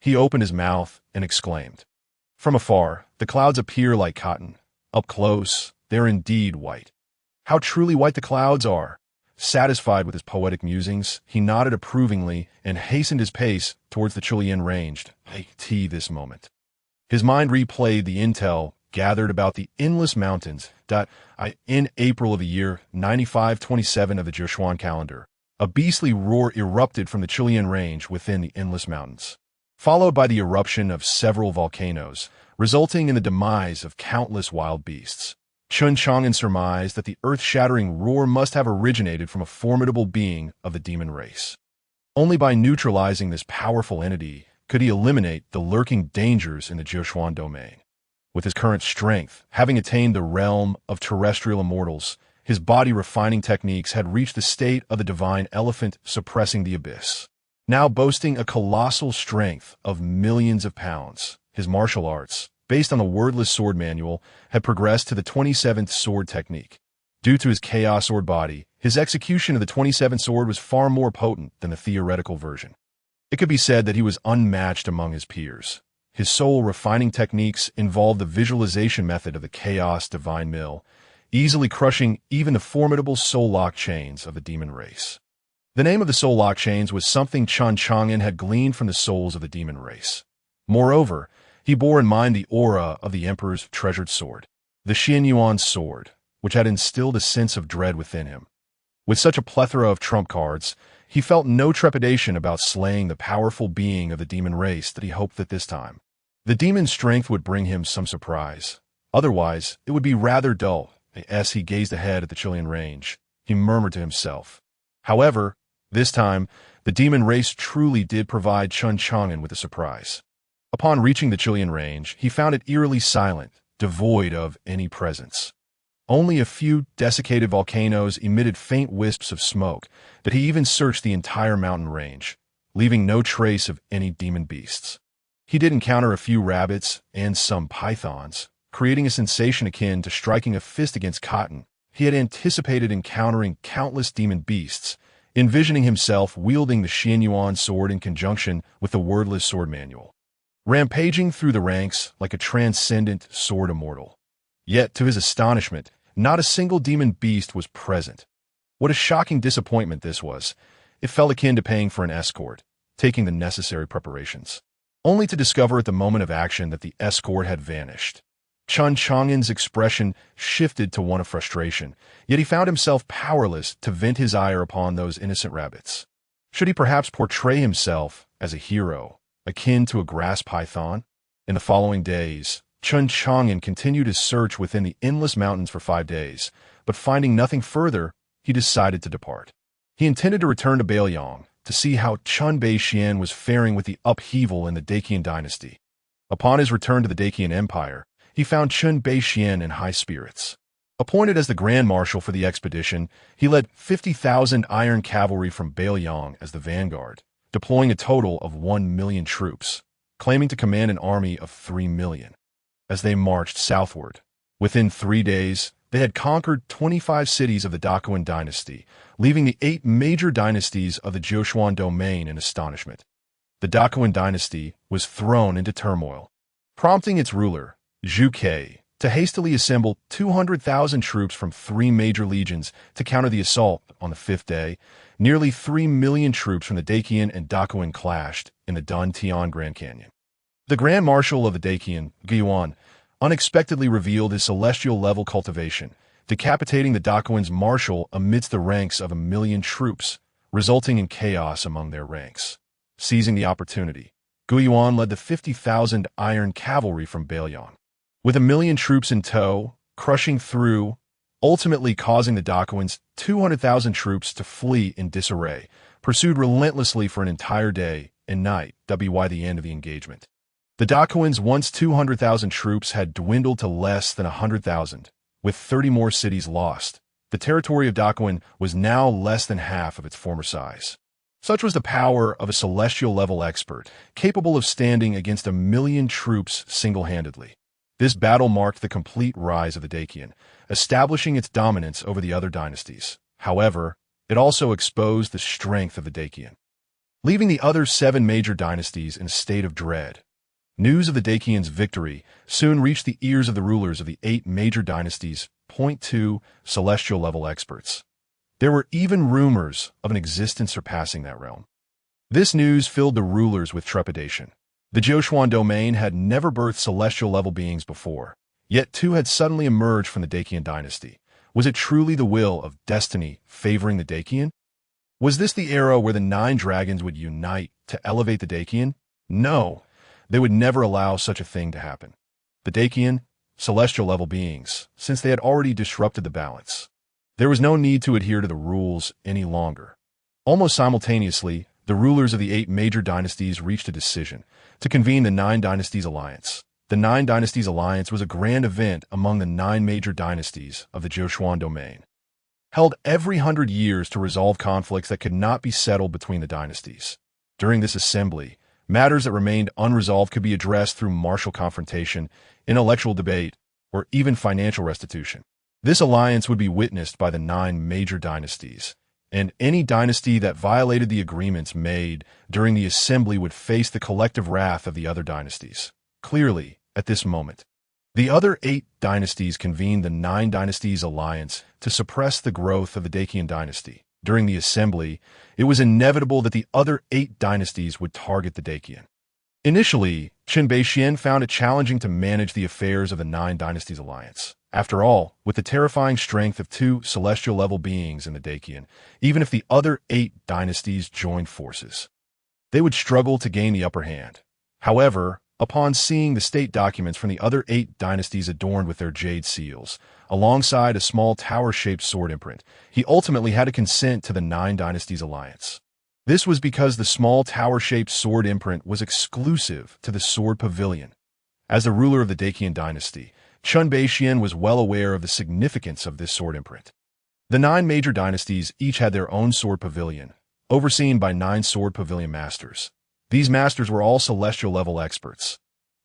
He opened his mouth and exclaimed. From afar, the clouds appear like cotton. Up close, they're indeed white. How truly white the clouds are! Satisfied with his poetic musings, he nodded approvingly and hastened his pace towards the Chilean range. This moment. His mind replayed the intel gathered about the endless mountains. In April of the year 9527 of the Joseon calendar, a beastly roar erupted from the Chilean range within the endless mountains, followed by the eruption of several volcanoes, resulting in the demise of countless wild beasts. Chen Chang'an surmised that the earth-shattering roar must have originated from a formidable being of the demon race. Only by neutralizing this powerful entity could he eliminate the lurking dangers in the Joseon domain. With his current strength, having attained the realm of terrestrial immortals, his body-refining techniques had reached the state of the divine elephant suppressing the abyss. Now boasting a colossal strength of millions of pounds, his martial arts, based on the wordless sword manual, had progressed to the 27th sword technique. Due to his chaos sword body, his execution of the 27th sword was far more potent than the theoretical version. It could be said that he was unmatched among his peers. His soul-refining techniques involved the visualization method of the chaos divine mill, easily crushing even the formidable soul-lock chains of the demon race. The name of the soul-lock chains was something Chen Chang'an had gleaned from the souls of the demon race. Moreover, he bore in mind the aura of the emperor's treasured sword, the Qian sword, which had instilled a sense of dread within him. With such a plethora of trump cards, he felt no trepidation about slaying the powerful being of the demon race that he hoped that this time the demon's strength would bring him some surprise. Otherwise, it would be rather dull. As he gazed ahead at the Chilean range, he murmured to himself. However, this time, the demon race truly did provide Chen Chang'an with a surprise. Upon reaching the Chilean range, he found it eerily silent, devoid of any presence. Only a few desiccated volcanoes emitted faint wisps of smoke, but he even searched the entire mountain range, leaving no trace of any demon beasts. He did encounter a few rabbits and some pythons, creating a sensation akin to striking a fist against cotton. He had anticipated encountering countless demon beasts, envisioning himself wielding the Qian sword in conjunction with the wordless sword manual, rampaging through the ranks like a transcendent sword immortal. Yet, to his astonishment, not a single demon beast was present. What a shocking disappointment this was. It felt akin to paying for an escort, taking the necessary preparations, only to discover at the moment of action that the escort had vanished. Chen Chang'an's expression shifted to one of frustration, yet he found himself powerless to vent his ire upon those innocent rabbits. Should he perhaps portray himself as a hero, akin to a grass python? In the following days, Chen Chang'an continued his search within the endless mountains for 5 days, but finding nothing further, he decided to depart. He intended to return to Bei Liang to see how Chen Bei Liang was faring with the upheaval in the Qian Dynasty. Upon his return to the Qian Empire, he found Chen Bei Liang in high spirits. Appointed as the Grand Marshal for the expedition, he led 50,000 iron cavalry from Bei Liang as the vanguard, deploying a total of 1 million troops, claiming to command an army of 3 million. As they marched southward, within 3 days, they had conquered 25 cities of the Qian Dynasty, leaving the 8 major dynasties of the Joseon domain in astonishment. The Qian Dynasty was thrown into turmoil, prompting its ruler, Zhu Ke, to hastily assemble 200,000 troops from 3 major legions to counter the assault on the 5th day. Nearly 3 million troops from the Dacian and Daquan clashed in the Dun-Tian Grand Canyon. The Grand Marshal of the Dacian, Guiyuan, unexpectedly revealed his celestial-level cultivation, decapitating the Daquan's marshal amidst the ranks of 1 million troops, resulting in chaos among their ranks. Seizing the opportunity, Guiyuan led the 50,000 iron cavalry from Bei Liang, with 1 million troops in tow, crushing through, ultimately causing the Daquan's 200,000 troops to flee in disarray, pursued relentlessly for an entire day and night, by the end of the engagement. The Daquan's once 200,000 troops had dwindled to less than 100,000, with 30 more cities lost. The territory of Daquan was now less than half of its former size. Such was the power of a celestial-level expert, capable of standing against 1 million troops single-handedly. This battle marked the complete rise of the Dacian, establishing its dominance over the other dynasties. However, it also exposed the strength of the Dacian, leaving the other 7 major dynasties in a state of dread. News of the Dacians' victory soon reached the ears of the rulers of the 8 major dynasties. 2 Celestial-level experts. There were even rumors of an existence surpassing that realm. This news filled the rulers with trepidation. The Zhoushuan domain had never birthed celestial-level beings before, yet 2 had suddenly emerged from the Dacian dynasty. Was it truly the will of destiny favoring the Dacian? Was this the era where the 9 dragons would unite to elevate the Dacian? No, they would never allow such a thing to happen. The Dacian, celestial-level beings, since they had already disrupted the balance. There was no need to adhere to the rules any longer. Almost simultaneously, the rulers of the 8 major dynasties reached a decision to convene the 9 Dynasties Alliance. The 9 Dynasties Alliance was a grand event among the 9 major dynasties of the Zhoushuan domain, held every 100 years to resolve conflicts that could not be settled between the dynasties. During this assembly, matters that remained unresolved could be addressed through martial confrontation, intellectual debate, or even financial restitution. This alliance would be witnessed by the 9 major dynasties, and any dynasty that violated the agreements made during the assembly would face the collective wrath of the other dynasties. Clearly, at this moment, the other 8 dynasties convened the 9 Dynasties Alliance to suppress the growth of the Dacian dynasty. During the assembly, it was inevitable that the other 8 dynasties would target the Dacian. Initially, Chen Beixian found it challenging to manage the affairs of the 9 Dynasties Alliance. After all, with the terrifying strength of 2 celestial-level beings in the Dacian, even if the other 8 dynasties joined forces, they would struggle to gain the upper hand. However, upon seeing the state documents from the other 8 dynasties adorned with their jade seals, alongside a small tower-shaped sword imprint, he ultimately had to consent to the 9 Dynasties Alliance. This was because the small tower-shaped sword imprint was exclusive to the sword pavilion. As the ruler of the Dacian dynasty, Chen Beixian was well aware of the significance of this sword imprint. The 9 major dynasties each had their own sword pavilion, overseen by 9 sword pavilion masters. These masters were all celestial-level experts.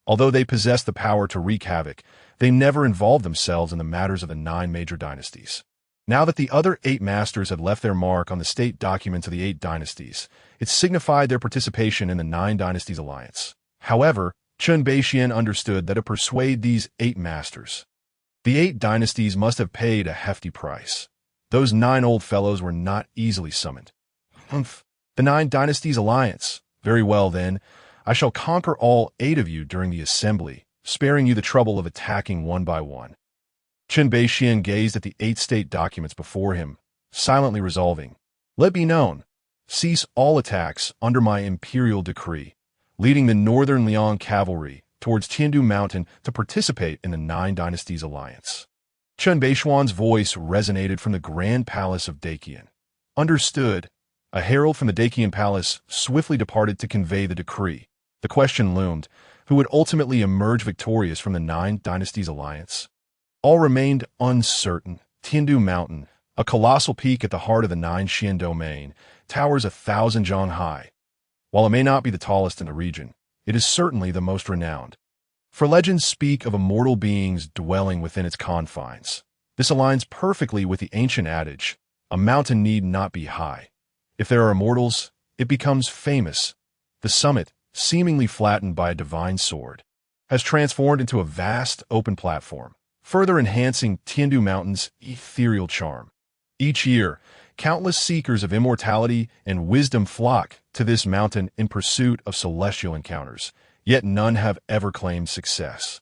Although they possessed the power to wreak havoc, they never involved themselves in the matters of the 9 major dynasties. Now that the other 8 masters had left their mark on the state documents of the 8 dynasties, it signified their participation in the 9 Dynasties Alliance. However, Chen Beixian understood that to persuade these 8 masters, the 8 dynasties must have paid a hefty price. Those 9 old fellows were not easily summoned. Humph. The 9 Dynasties Alliance. Very well, then. I shall conquer all 8 of you during the assembly, sparing you the trouble of attacking one by one. Chen Beixian gazed at the 8 state documents before him, silently resolving, "Let be known, cease all attacks under my imperial decree," leading the northern Liang cavalry towards Tiandu Mountain to participate in the 9 Dynasties Alliance. Chen Beixian's voice resonated from the Grand Palace of Dacian. Understood. A herald from the Dacian palace swiftly departed to convey the decree. The question loomed, who would ultimately emerge victorious from the 9 Dynasties Alliance? All remained uncertain. Tiandu Mountain, a colossal peak at the heart of the 9 Xian domain, towers 1,000 zhang high. While it may not be the tallest in the region, it is certainly the most renowned. For legends speak of immortal beings dwelling within its confines. This aligns perfectly with the ancient adage, a mountain need not be high. If there are immortals, it becomes famous. The summit, seemingly flattened by a divine sword, has transformed into a vast open platform. further enhancing Tiandu Mountain's ethereal charm. Each year, countless seekers of immortality and wisdom flock to this mountain in pursuit of celestial encounters, yet none have ever claimed success.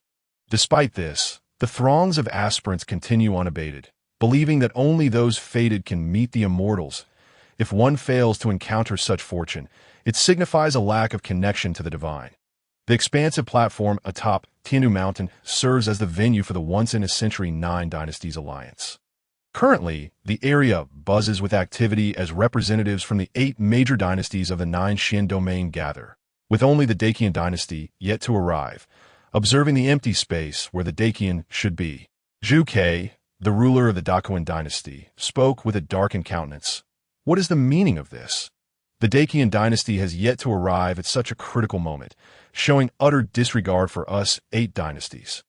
Despite this, the throngs of aspirants continue unabated, believing that only those fated can meet the immortals. If one fails to encounter such fortune, it signifies a lack of connection to the divine. The expansive platform atop Tiandu Mountain serves as the venue for the once-in-a-century Nine Dynasties Alliance. Currently, the area buzzes with activity as representatives from the 8 major dynasties of the 9 Qian domain gather, with only the Qian Dynasty yet to arrive, observing the empty space where the Qian should be. Zhu Ke, the ruler of the Qian Dynasty, spoke with a darkened countenance. What is the meaning of this? The Qian Dynasty has yet to arrive at such a critical moment, showing utter disregard for us 8 dynasties.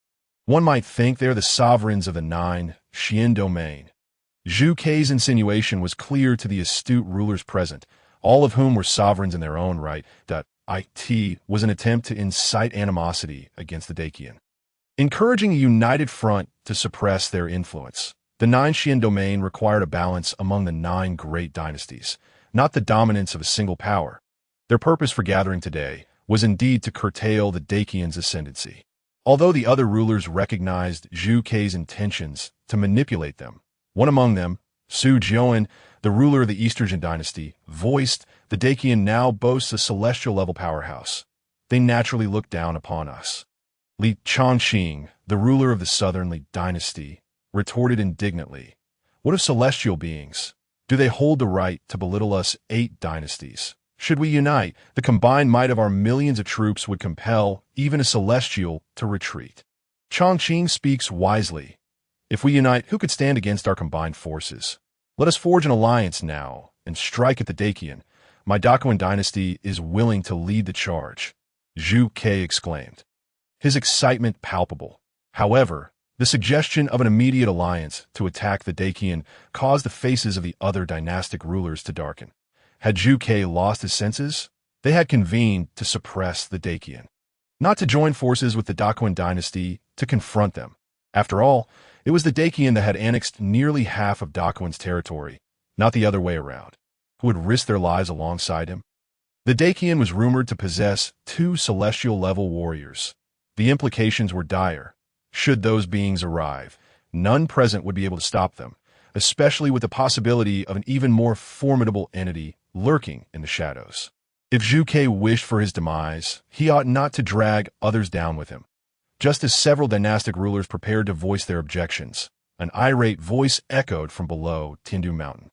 One might think they're the sovereigns of the 9 Qian domain. Zhu Ke's insinuation was clear to the astute rulers present, all of whom were sovereigns in their own right. It was an attempt to incite animosity against the Qian, encouraging a united front to suppress their influence. The 9 Qian domain required a balance among the 9 great dynasties, not the dominance of a single power. Their purpose for gathering today was indeed to curtail the Qian's ascendancy. Although the other rulers recognized Zhu Ke's intentions to manipulate them, one among them, Su Jian, the ruler of the Eastern Dynasty, voiced the Qian now boasts a celestial-level powerhouse. They naturally look down upon us. Li Changqing, the ruler of the Southern Li Dynasty, retorted indignantly, what of celestial beings? Do they hold the right to belittle us 8 dynasties? Should we unite, the combined might of our millions of troops would compel even a celestial to retreat. Changqing speaks wisely. If we unite, who could stand against our combined forces? Let us forge an alliance now and strike at the Qian. My Qian dynasty is willing to lead the charge, Zhu Ke exclaimed, his excitement palpable. However, the suggestion of an immediate alliance to attack the Qian caused the faces of the other dynastic rulers to darken. Had Zhu Ke lost his senses? They had convened to suppress the Qian, not to join forces with the Qian dynasty to confront them. After all, it was the Qian that had annexed nearly half of Qian's territory, not the other way around. Who would risk their lives alongside him? The Qian was rumored to possess 2 celestial-level warriors. The implications were dire. Should those beings arrive, none present would be able to stop them, especially with the possibility of an even more formidable entity lurking in the shadows. If Zhu Ke wished for his demise, he ought not to drag others down with him. Just as several dynastic rulers prepared to voice their objections, an irate voice echoed from below Tiandu Mountain.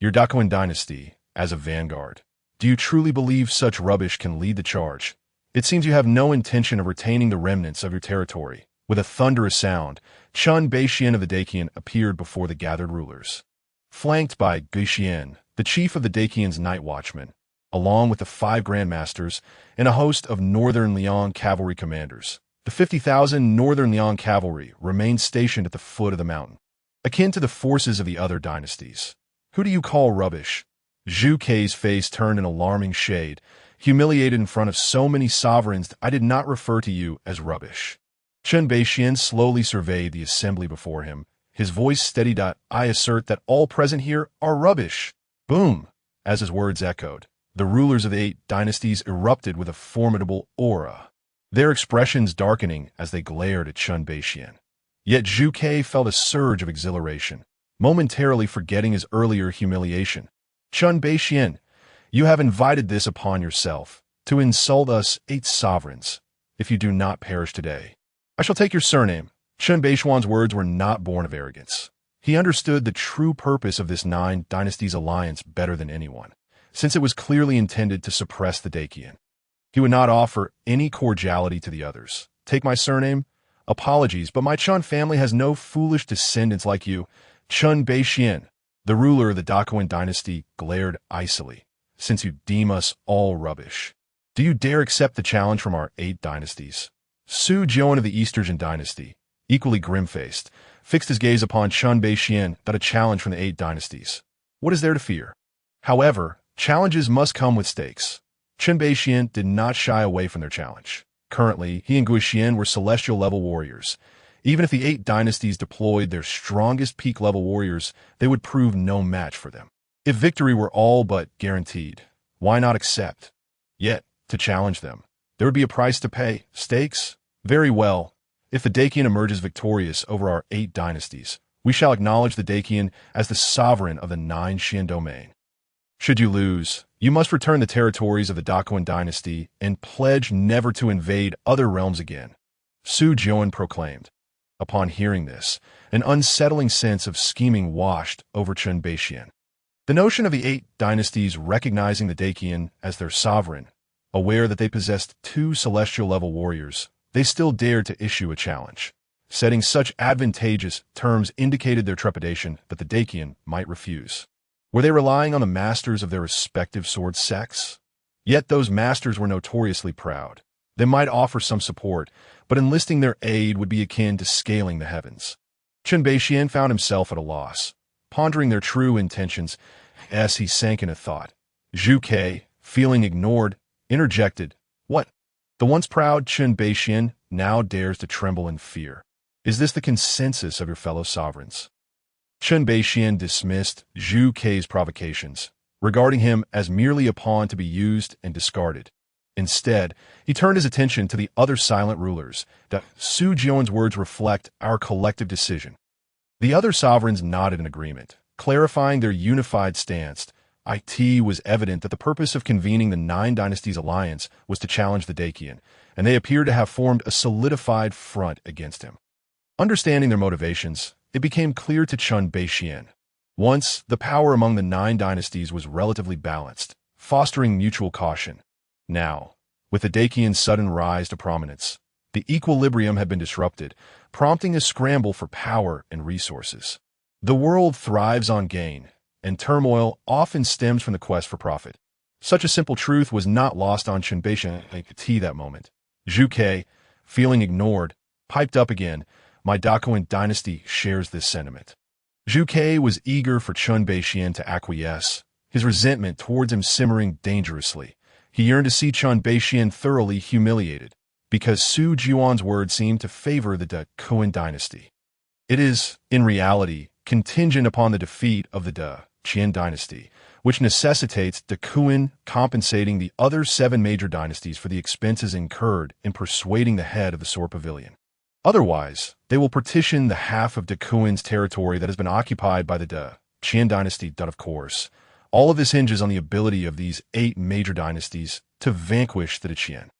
Your Qian dynasty, as a vanguard. Do you truly believe such rubbish can lead the charge? It seems you have no intention of retaining the remnants of your territory. With a thunderous sound, Chen Chang'an of the Qian appeared before the gathered rulers. Flanked by Qian, the chief of the Qian's night watchmen, along with the 5 grandmasters and a host of Northern Liang cavalry commanders. The 50,000 Northern Liang cavalry remained stationed at the foot of the mountain, akin to the forces of the other dynasties. Who do you call rubbish? Zhu Ke's face turned an alarming shade. Humiliated in front of so many sovereigns, I did not refer to you as rubbish. Chen Chang'an slowly surveyed the assembly before him, his voice steadied. I assert that all present here are rubbish. Boom! As his words echoed, the rulers of the 8 dynasties erupted with a formidable aura, their expressions darkening as they glared at Chen Chang'an. Yet Zhu Ke felt a surge of exhilaration, momentarily forgetting his earlier humiliation. Chen Chang'an, you have invited this upon yourself, to insult us 8 sovereigns. If you do not perish today, I shall take your surname. Chen Chang'an's words were not born of arrogance. He understood the true purpose of this 9 dynasties alliance better than anyone, since it was clearly intended to suppress the Qian. He would not offer any cordiality to the others. Take my surname? Apologies, but my Chen family has no foolish descendants like you. Chen Chang'an, the ruler of the Qian dynasty, glared icily. Since you deem us all rubbish, do you dare accept the challenge from our 8 dynasties? Su Jian of the Eastern Dynasty, equally grim-faced, fixed his gaze upon Chen Chang'an. That a challenge from the 8 dynasties. What is there to fear? However, challenges must come with stakes. Chen Chang'an did not shy away from their challenge. Currently, he and Guixian were celestial-level warriors. Even if the 8 dynasties deployed their strongest peak-level warriors, they would prove no match for them. If victory were all but guaranteed, why not accept? Yet, to challenge them, there would be a price to pay. Stakes? Very well. If the Dacian emerges victorious over our 8 dynasties, we shall acknowledge the Dacian as the sovereign of the 9 Qian domain. Should you lose, you must return the territories of the Daquan dynasty and pledge never to invade other realms again, Su Jian proclaimed. Upon hearing this, an unsettling sense of scheming washed over Chen Beixian. The notion of the 8 dynasties recognizing the Dacian as their sovereign, aware that they possessed 2 celestial-level warriors, they still dared to issue a challenge. Setting such advantageous terms indicated their trepidation that the Dacian might refuse. Were they relying on the masters of their respective sword sects? Yet those masters were notoriously proud. They might offer some support, but enlisting their aid would be akin to scaling the heavens. Chen Beixian found himself at a loss, pondering their true intentions as he sank into thought. Zhu Ke, feeling ignored, interjected, "What? The once proud Chen Beixian now dares to tremble in fear. Is this the consensus of your fellow sovereigns?" Chen Beixian dismissed Zhu Ke's provocations, regarding him as merely a pawn to be used and discarded. Instead, he turned his attention to the other silent rulers, that Su Jian's words reflect our collective decision. The other sovereigns nodded in agreement, clarifying their unified stance. It was evident that the purpose of convening the 9 dynasties alliance was to challenge the Dacian, and they appeared to have formed a solidified front against him. Understanding their motivations, it became clear to Chen Beixian. Once, the power among the 9 dynasties was relatively balanced, fostering mutual caution. Now, with the Dacian's sudden rise to prominence, the equilibrium had been disrupted, prompting a scramble for power and resources. The world thrives on gain, and turmoil often stems from the quest for profit. Such a simple truth was not lost on Chen Beixian at that moment. Zhu Ke, feeling ignored, piped up again, "My Daquan dynasty shares this sentiment." Zhu Ke was eager for Chen Beixian to acquiesce, his resentment towards him simmering dangerously. He yearned to see Chen Beixian thoroughly humiliated, because Su Jian's words seemed to favor the Daquan dynasty. It is, in reality, contingent upon the defeat of the Qian dynasty, which necessitates Daquan compensating the other 7 major dynasties for the expenses incurred in persuading the head of the Sword Pavilion. Otherwise, they will partition the half of Daquan's territory that has been occupied by the Qian dynasty. Of course, all of this hinges on the ability of these 8 major dynasties to vanquish the Qian.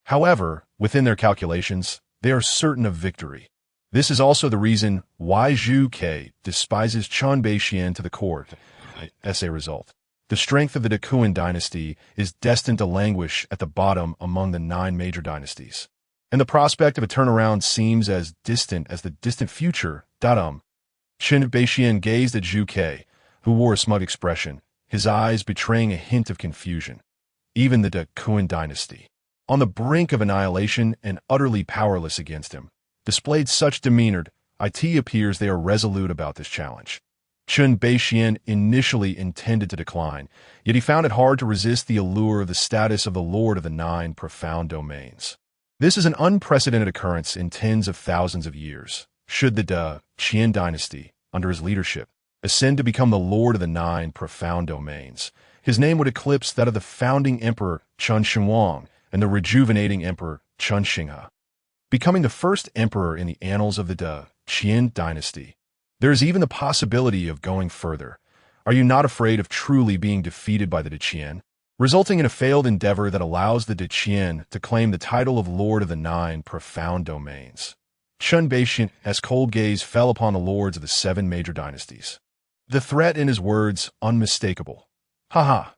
However, within their calculations, they are certain of victory. This is also the reason why Zhu Ke despises Chen Beixian to the court. As a result, the strength of the Daquan dynasty is destined to languish at the bottom among the 9 major dynasties. And the prospect of a turnaround seems as distant as the distant future. Chen Beixian gazed at Zhu Ke, who wore a smug expression, his eyes betraying a hint of confusion. Even the Daquan dynasty, on the brink of annihilation and utterly powerless against him, displayed such demeanor. It appears they are resolute about this challenge. Chen Beixian initially intended to decline, yet he found it hard to resist the allure of the status of the Lord of the 9 profound domains. This is an unprecedented occurrence in tens of thousands of years. Should the Qian dynasty, under his leadership, ascend to become the Lord of the 9 profound domains, his name would eclipse that of the founding emperor Chen Chang'an and the rejuvenating emperor Chen Chang'an. Becoming the first emperor in the annals of the Qian dynasty, there is even the possibility of going further. Are you not afraid of truly being defeated by the Qian, resulting in a failed endeavor that allows the Qian to claim the title of Lord of the 9 profound domains? Chen Beixian's cold gaze fell upon the lords of the 7 major dynasties. The threat in his words unmistakable. "Ha!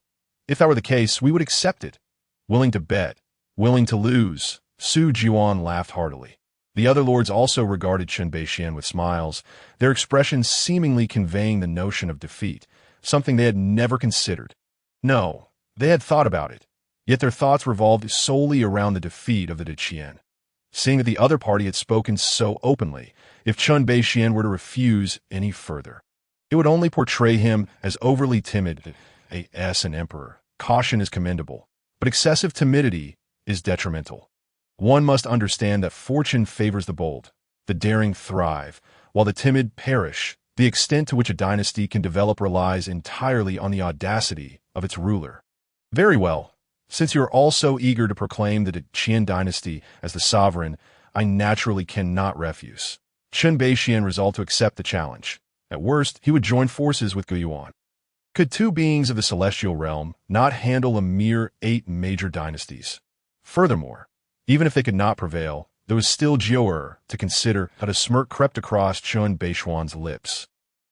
If that were the case, we would accept it. Willing to bet, willing to lose." Su Jian laughed heartily. The other lords also regarded Chen Beixian with smiles, their expressions seemingly conveying the notion of defeat, something they had never considered. No, they had thought about it, yet their thoughts revolved solely around the defeat of the Qian. Seeing that the other party had spoken so openly, if Chen Beixian were to refuse any further, it would only portray him as overly timid. As an emperor, caution is commendable, but excessive timidity is detrimental. One must understand that fortune favors the bold. The daring thrive, while the timid perish. The extent to which a dynasty can develop relies entirely on the audacity of its ruler. Very well. Since you are all so eager to proclaim the Qian Dynasty as the sovereign, I naturally cannot refuse. Chen Beixian resolved to accept the challenge. At worst, he would join forces with Guiyuan. Could two beings of the celestial realm not handle a mere 8 major dynasties? Furthermore, even if they could not prevail, there was still Jiu'er to consider. How a smirk crept across Chen Beixian's lips,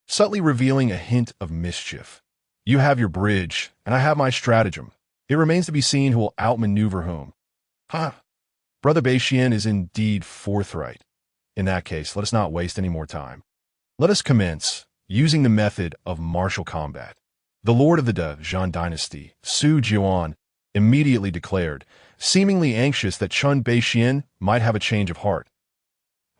subtly revealing a hint of mischief. You have your bridge, and I have my stratagem. It remains to be seen who will outmaneuver whom. Brother Beixian is indeed forthright. In that case, let us not waste any more time. Let us commence, using the method of martial combat. The lord of the Qian Dynasty, Su Jiuan, immediately declared, seemingly anxious that Chen Beixian might have a change of heart.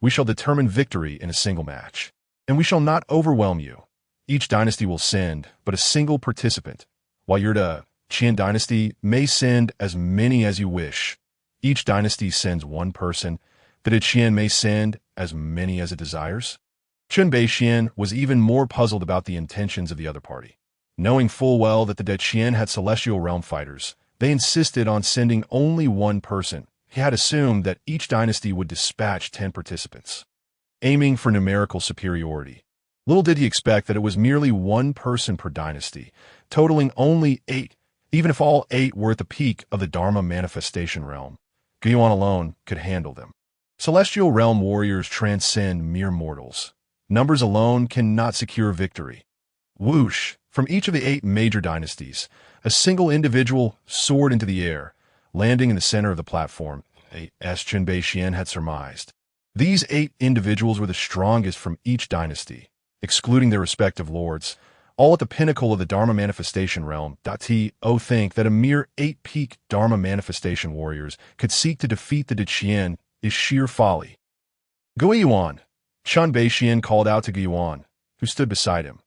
We shall determine victory in a single match, and we shall not overwhelm you. Each dynasty will send but a single participant, while your Qian Dynasty may send as many as you wish. Each dynasty sends one person, the Qian may send as many as it desires. Chen Beixian was even more puzzled about the intentions of the other party. Knowing full well that the Qian had celestial realm fighters, they insisted on sending only one person. He had assumed that each dynasty would dispatch 10 participants, aiming for numerical superiority. Little did he expect that it was merely one person per dynasty, totaling only 8, even if all 8 were at the peak of the Dharma manifestation realm. Guiyuan alone could handle them. Celestial realm warriors transcend mere mortals. Numbers alone cannot secure victory. Whoosh! From each of the 8 major dynasties, a single individual soared into the air, landing in the center of the platform, as Chen Beixian had surmised. These 8 individuals were the strongest from each dynasty, excluding their respective lords, all at the pinnacle of the Dharma manifestation realm. Think that a mere 8-peak Dharma manifestation warriors could seek to defeat the Qian is sheer folly. Guiyuan! Chen Beixian called out to Guiyuan, who stood beside him.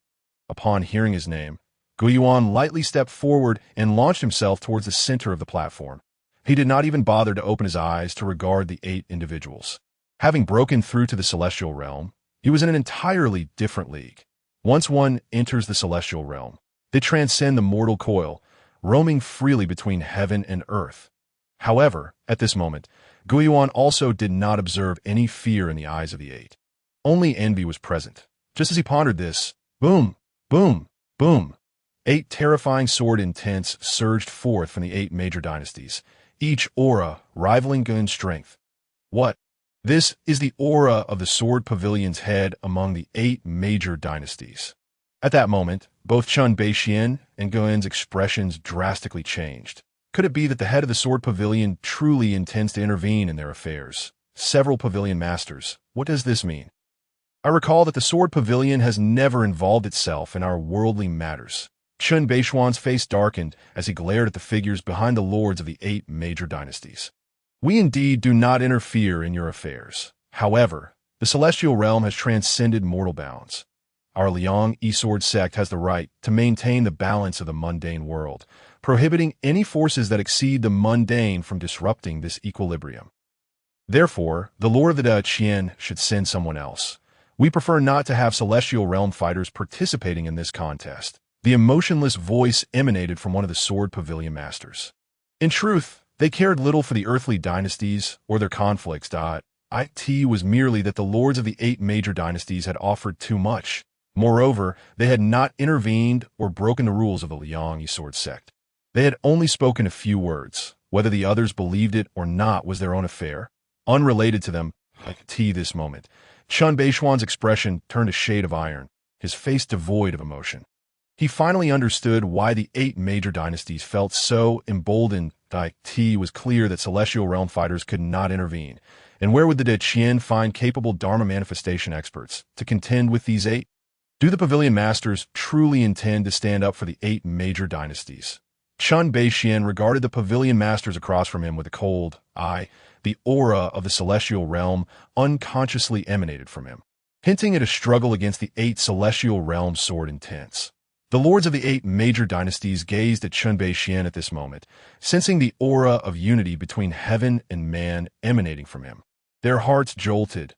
Upon hearing his name, Guiyuan lightly stepped forward and launched himself towards the center of the platform. He did not even bother to open his eyes to regard the 8 individuals. Having broken through to the celestial realm, he was in an entirely different league. Once one enters the celestial realm, they transcend the mortal coil, roaming freely between heaven and earth. However, at this moment, Guiyuan also did not observe any fear in the eyes of the 8. Only envy was present. Just as he pondered this, boom, boom, boom, 8 terrifying sword intents surged forth from the 8 major dynasties, each aura rivaling Guiyuan's strength. What? This is the aura of the sword pavilion's head among the 8 major dynasties. At that moment, both Chen Beixian and Guiyuan's expressions drastically changed. Could it be that the head of the sword pavilion truly intends to intervene in their affairs? Several pavilion masters. What does this mean? I recall that the sword pavilion has never involved itself in our worldly matters. Chen Beixian's face darkened as he glared at the figures behind the lords of the 8 major dynasties. We indeed do not interfere in your affairs. However, the celestial realm has transcended mortal bounds. Our Liang E-Sword sect has the right to maintain the balance of the mundane world, prohibiting any forces that exceed the mundane from disrupting this equilibrium. Therefore, the Lord of the Qian should send someone else. We prefer not to have celestial realm fighters participating in this contest. The emotionless voice emanated from one of the sword pavilion masters. In truth, they cared little for the earthly dynasties or their conflicts. It was merely that the lords of the 8 major dynasties had offered too much. Moreover, they had not intervened or broken the rules of the Liang E-Sword sect. They had only spoken a few words. Whether the others believed it or not was their own affair. Unrelated to them, this moment, Chen Beixian's expression turned a shade of iron, his face devoid of emotion. He finally understood why the 8 major dynasties felt so emboldened. It was clear that celestial realm fighters could not intervene. And where would the Qian find capable Dharma manifestation experts to contend with these 8? Do the pavilion masters truly intend to stand up for the 8 major dynasties? Chen Beixian regarded the pavilion masters across from him with a cold eye. The aura of the celestial realm unconsciously emanated from him, hinting at a struggle against the 8 celestial realm sword intents. The lords of the 8 major dynasties gazed at Chen Beixian at this moment, sensing the aura of unity between heaven and man emanating from him. Their hearts jolted.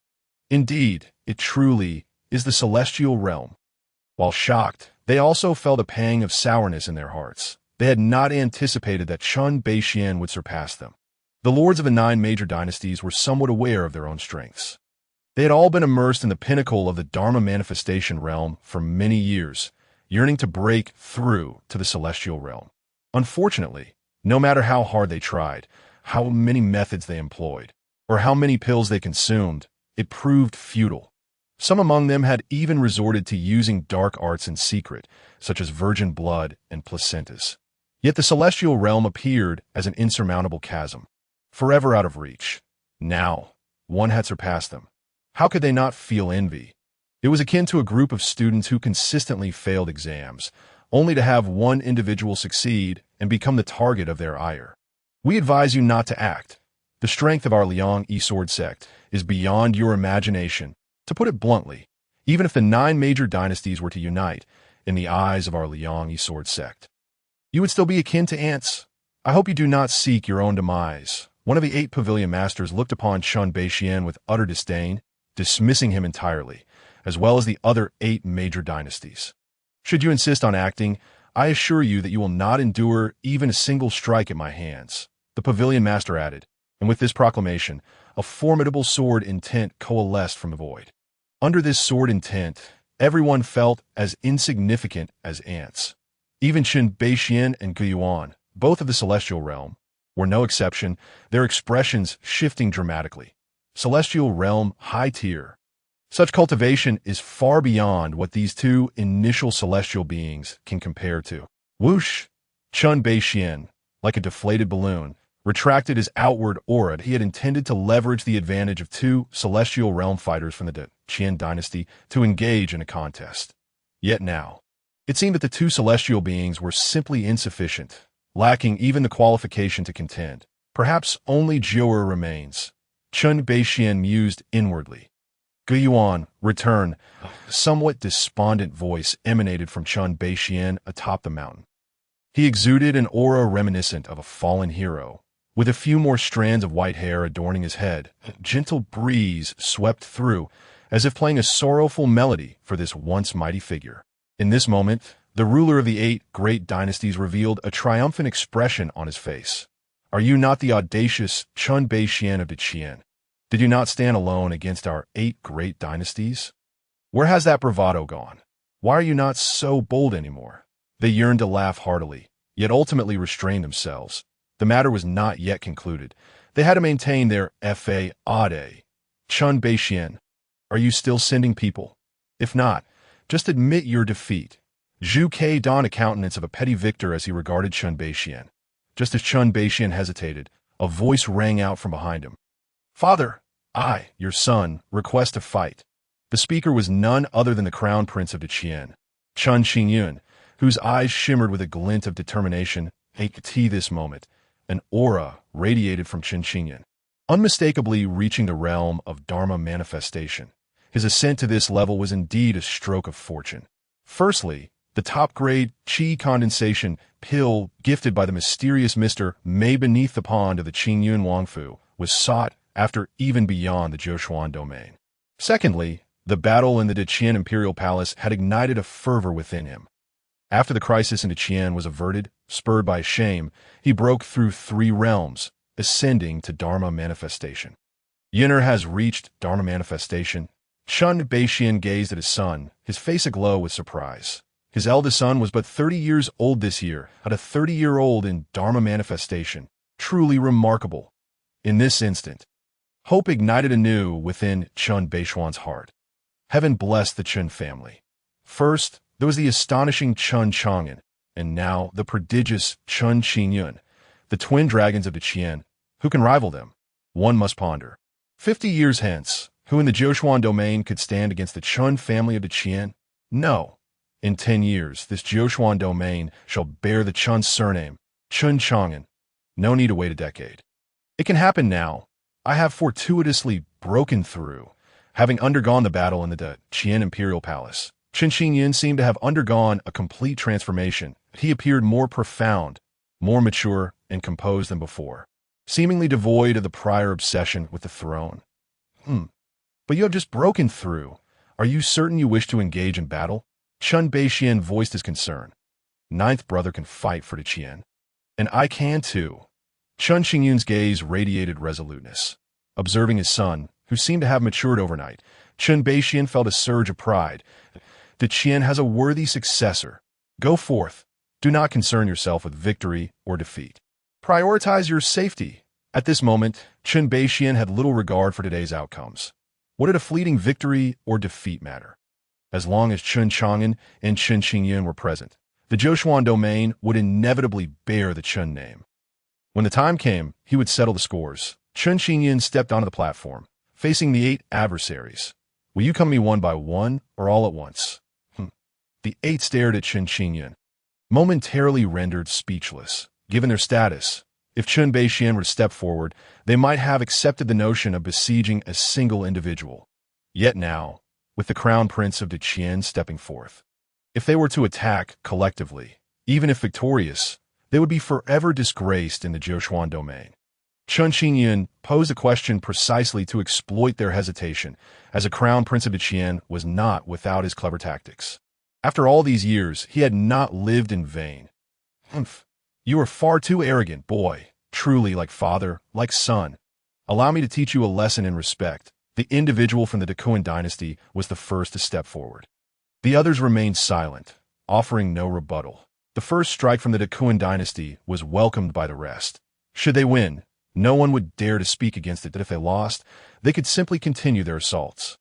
Indeed, it truly is the celestial realm. While shocked, they also felt a pang of sourness in their hearts. They had not anticipated that Chen Bei would surpass them. The lords of the 9 major dynasties were somewhat aware of their own strengths. They had all been immersed in the pinnacle of the Dharma manifestation realm for many years, yearning to break through to the celestial realm. Unfortunately, no matter how hard they tried, how many methods they employed, or how many pills they consumed, it proved futile. Some among them had even resorted to using dark arts in secret, such as virgin blood and placentas. Yet the celestial realm appeared as an insurmountable chasm, forever out of reach. Now, one had surpassed them. How could they not feel envy? It was akin to a group of students who consistently failed exams, only to have one individual succeed and become the target of their ire. We advise you not to act. The strength of our Liang sword sect is beyond your imagination. To put it bluntly, even if the 9 major dynasties were to unite, in the eyes of our Liang sword sect, you would still be akin to ants. I hope you do not seek your own demise. One of the 8 pavilion masters looked upon Chen Bei with utter disdain, dismissing him entirely, as well as the other 8 major dynasties. Should you insist on acting, I assure you that you will not endure even a single strike at my hands, the pavilion master added, and with this proclamation, a formidable sword intent coalesced from the void. Under this sword intent, everyone felt as insignificant as ants. Even Chen Bei and Ge Yuan, both of the celestial realm, were no exception, their expressions shifting dramatically. Celestial realm high tier. Such cultivation is far beyond what these 2 initial celestial beings can compare to. Whoosh! Chen Bei, like a deflated balloon, retracted his outward aura. He had intended to leverage the advantage of 2 celestial realm fighters from the Qian Dynasty to engage in a contest. Yet now, it seemed that the 2 celestial beings were simply insufficient, lacking even the qualification to contend. Perhaps only Jiu'er remains. Chen Bei mused inwardly. Ge Yuan, return. A somewhat despondent voice emanated from Chen Bei atop the mountain. He exuded an aura reminiscent of a fallen hero. With a few more strands of white hair adorning his head, a gentle breeze swept through, as if playing a sorrowful melody for this once mighty figure. In this moment, the ruler of the 8 great dynasties revealed a triumphant expression on his face. Are you not the audacious Chen Bei of the Qian? Did you not stand alone against our 8 great dynasties? Where has that bravado gone? Why are you not so bold anymore? They yearned to laugh heartily, yet ultimately restrained themselves. The matter was not yet concluded. They had to maintain their fa-ade. Chen Bei, are you still sending people? If not, just admit your defeat. Zhu Ke donned a countenance of a petty victor as he regarded Chen Bei. Just as Chen Bei hesitated, a voice rang out from behind him. Father, I, your son, request to fight. The speaker was none other than the crown prince of the Qian, Chen Chang'an, whose eyes shimmered with a glint of determination. At this moment, an aura radiated from Chen Chang'an, unmistakably reaching the realm of Dharma manifestation. His ascent to this level was indeed a stroke of fortune. Firstly, the top-grade qi condensation pill gifted by the mysterious Mr. Mei beneath the pond of the Qingyun Wangfu was sought after even beyond the Zhoushuan domain. Secondly, the battle in the Qian imperial palace had ignited a fervor within him. After the crisis in Qian was averted, spurred by shame, he broke through 3 realms, ascending to Dharma manifestation. Yinner has reached Dharma manifestation. Chen Bei gazed at his son, his face aglow with surprise. His eldest son was but 30 years old this year, at a 30-year-old in Dharma manifestation. Truly remarkable. In this instant, hope ignited anew within Chen Beishuan's heart. Heaven blessed the Chen family. First, there was the astonishing Chen Chang'an, and now the prodigious Chen Qingyun, the twin dragons of the Qian. Who can rival them? One must ponder. 50 years hence, who in the Zhoushuan domain could stand against the Chen family of the Qian? No. In 10 years, this Zhoushuan domain shall bear the Chen surname, Chen Chang'an. No need to wait a decade. It can happen now. I have fortuitously broken through, having undergone the battle in the Qian imperial palace. Chen Chang'an seemed to have undergone a complete transformation. He appeared more profound, more mature, and composed than before, seemingly devoid of the prior obsession with the throne. But you have just broken through. Are you certain you wish to engage in battle? Chen Beixian voiced his concern. Ninth brother can fight for the Qian. And I can too. Chen Chang'an's gaze radiated resoluteness. Observing his son, who seemed to have matured overnight, Chen Beixian felt a surge of pride. The Qian has a worthy successor. Go forth. Do not concern yourself with victory or defeat. Prioritize your safety. At this moment, Chen Beixian had little regard for today's outcomes. What did a fleeting victory or defeat matter? As long as Chen Chang'an and Chen Chang'an were present, the Zhoushuan domain would inevitably bear the Chen name. When the time came, he would settle the scores. Chen Chang'an stepped onto the platform, facing the 8 adversaries. Will you come to me one by one or all at once? The 8 stared at Chen Chang'an, momentarily rendered speechless. Given their status, if Chen Beixian were to step forward, they might have accepted the notion of besieging a single individual. Yet now, with the crown prince of the Qian stepping forth, if they were to attack collectively, even if victorious, they would be forever disgraced in the Zhoushuan domain. Chen Chang'an posed a question precisely to exploit their hesitation, as a crown prince of the Qian was not without his clever tactics. After all these years, he had not lived in vain. You are far too arrogant, boy. Truly like father, like son. Allow me to teach you a lesson in respect. The individual from the Qian Dynasty was the first to step forward. The others remained silent, offering no rebuttal. The first strike from the Qian Dynasty was welcomed by the rest. Should they win, no one would dare to speak against it. That if they lost, they could simply continue their assaults.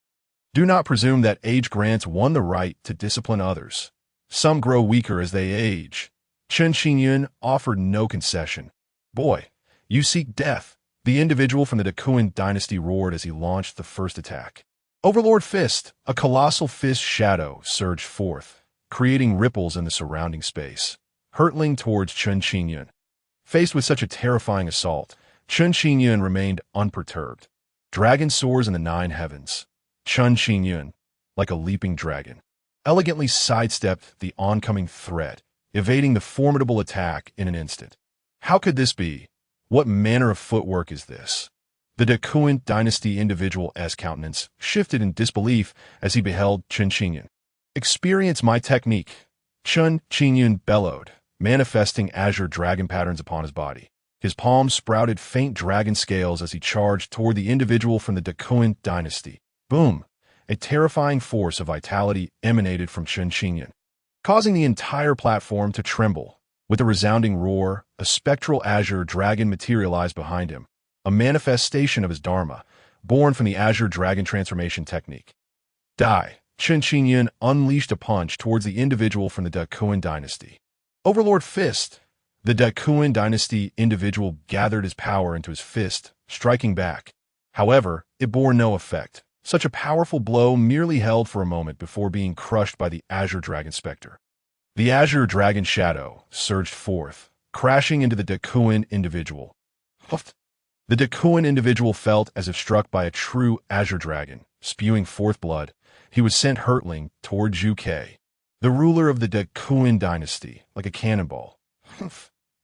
Do not presume that age grants one the right to discipline others. Some grow weaker as they age. Chen Chang'an offered no concession. Boy, you seek death. The individual from the Qian Dynasty roared as he launched the first attack. Overlord Fist, a colossal fist shadow, surged forth, creating ripples in the surrounding space, hurtling towards Chen Chang'an. Faced with such a terrifying assault, Chen Chang'an remained unperturbed. Dragon soars in the 9 heavens. Chen Chang'an, like a leaping dragon, elegantly sidestepped the oncoming threat, evading the formidable attack in an instant. How could this be? What manner of footwork is this? The Qian Dynasty individual's countenance shifted in disbelief as he beheld Chen Chang'an. Experience my technique. Chen Chang'an bellowed, manifesting azure dragon patterns upon his body. His palms sprouted faint dragon scales as he charged toward the individual from the Qian Dynasty. Boom! A terrifying force of vitality emanated from Chen Chang'an, causing the entire platform to tremble. With a resounding roar, a spectral azure dragon materialized behind him, a manifestation of his dharma, born from the azure dragon transformation technique. Die! Chen Chang'an unleashed a punch towards the individual from the Qian Dynasty. Overlord Fist! The Qian Dynasty individual gathered his power into his fist, striking back. However, it bore no effect. Such a powerful blow merely held for a moment before being crushed by the Azure Dragon Spectre. The Azure Dragon Shadow surged forth, crashing into the Qian individual. The Qian individual felt as if struck by a true Azure Dragon, spewing forth blood. He was sent hurtling toward Zhu Ke, the ruler of the Qian Dynasty, like a cannonball.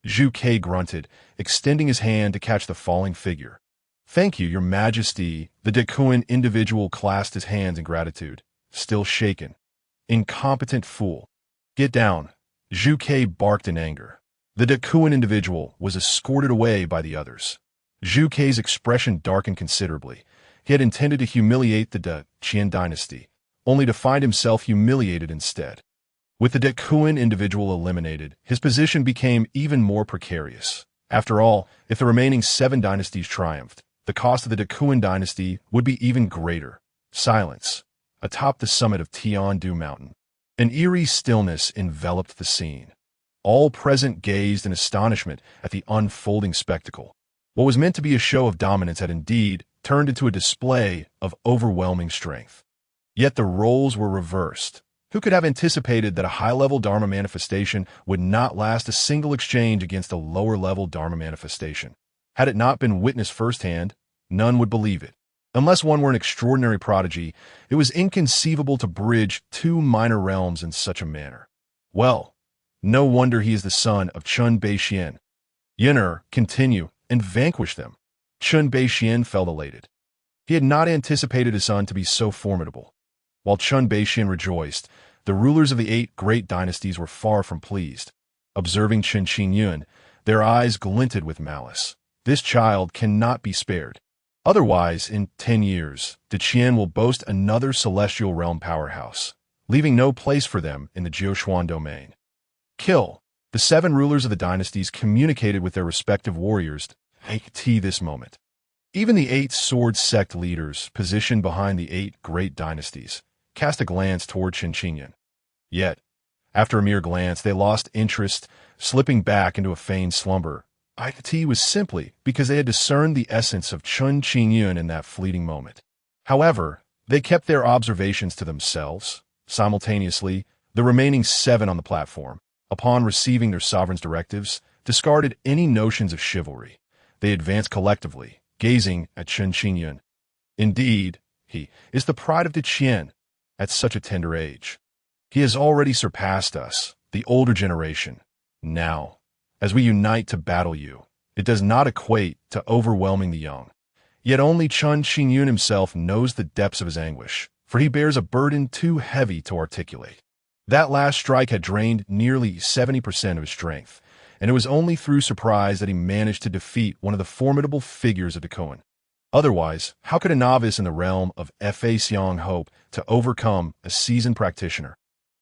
Zhu Ke grunted, extending his hand to catch the falling figure. Thank you, Your Majesty. The Qian individual clasped his hands in gratitude, still shaken. Incompetent fool. Get down. Zhu Ke barked in anger. The Qian individual was escorted away by the others. Zhu Ke's expression darkened considerably. He had intended to humiliate the Qian Dynasty, only to find himself humiliated instead. With the Qian individual eliminated, his position became even more precarious. After all, if the remaining 7 dynasties triumphed, the cost of the Qian Dynasty would be even greater. Silence. Atop the summit of Tiandu Mountain, an eerie stillness enveloped the scene. All present gazed in astonishment at the unfolding spectacle. What was meant to be a show of dominance had indeed turned into a display of overwhelming strength. Yet the roles were reversed. Who could have anticipated that a high-level Dharma manifestation would not last a single exchange against a lower-level Dharma manifestation? Had it not been witnessed firsthand, none would believe it. Unless one were an extraordinary prodigy, it was inconceivable to bridge 2 minor realms in such a manner. Well, no wonder he is the son of Chen Beixian. Yin'er, continue, and vanquish them. Chen Beixian felt elated. He had not anticipated his son to be so formidable. While Chen Beixian rejoiced, the rulers of the 8 great dynasties were far from pleased. Observing Chen Chang'an, their eyes glinted with malice. This child cannot be spared. Otherwise, in 10 years, the Qian will boast another celestial realm powerhouse, leaving no place for them in the Jioshuan domain. Kill. The 7 rulers of the dynasties communicated with their respective warriors to this moment. Even the 8 sword sect leaders, positioned behind the 8 great dynasties, cast a glance toward Chen Chang'an. Yet, after a mere glance, they lost interest, slipping back into a feigned slumber. It was simply because they had discerned the essence of Chen Chang'an in that fleeting moment. However, they kept their observations to themselves. Simultaneously, the remaining 7 on the platform, upon receiving their sovereign's directives, discarded any notions of chivalry. They advanced collectively, gazing at Chen Chang'an. Indeed, he is the pride of the Qian at such a tender age. He has already surpassed us, the older generation. Now, as we unite to battle you, it does not equate to overwhelming the young. Yet only Chen Chang'an himself knows the depths of his anguish, for he bears a burden too heavy to articulate. That last strike had drained nearly 70% of his strength, and it was only through surprise that he managed to defeat one of the formidable figures of the Koan. Otherwise, how could a novice in the realm of Fa Xiang hope to overcome a seasoned practitioner?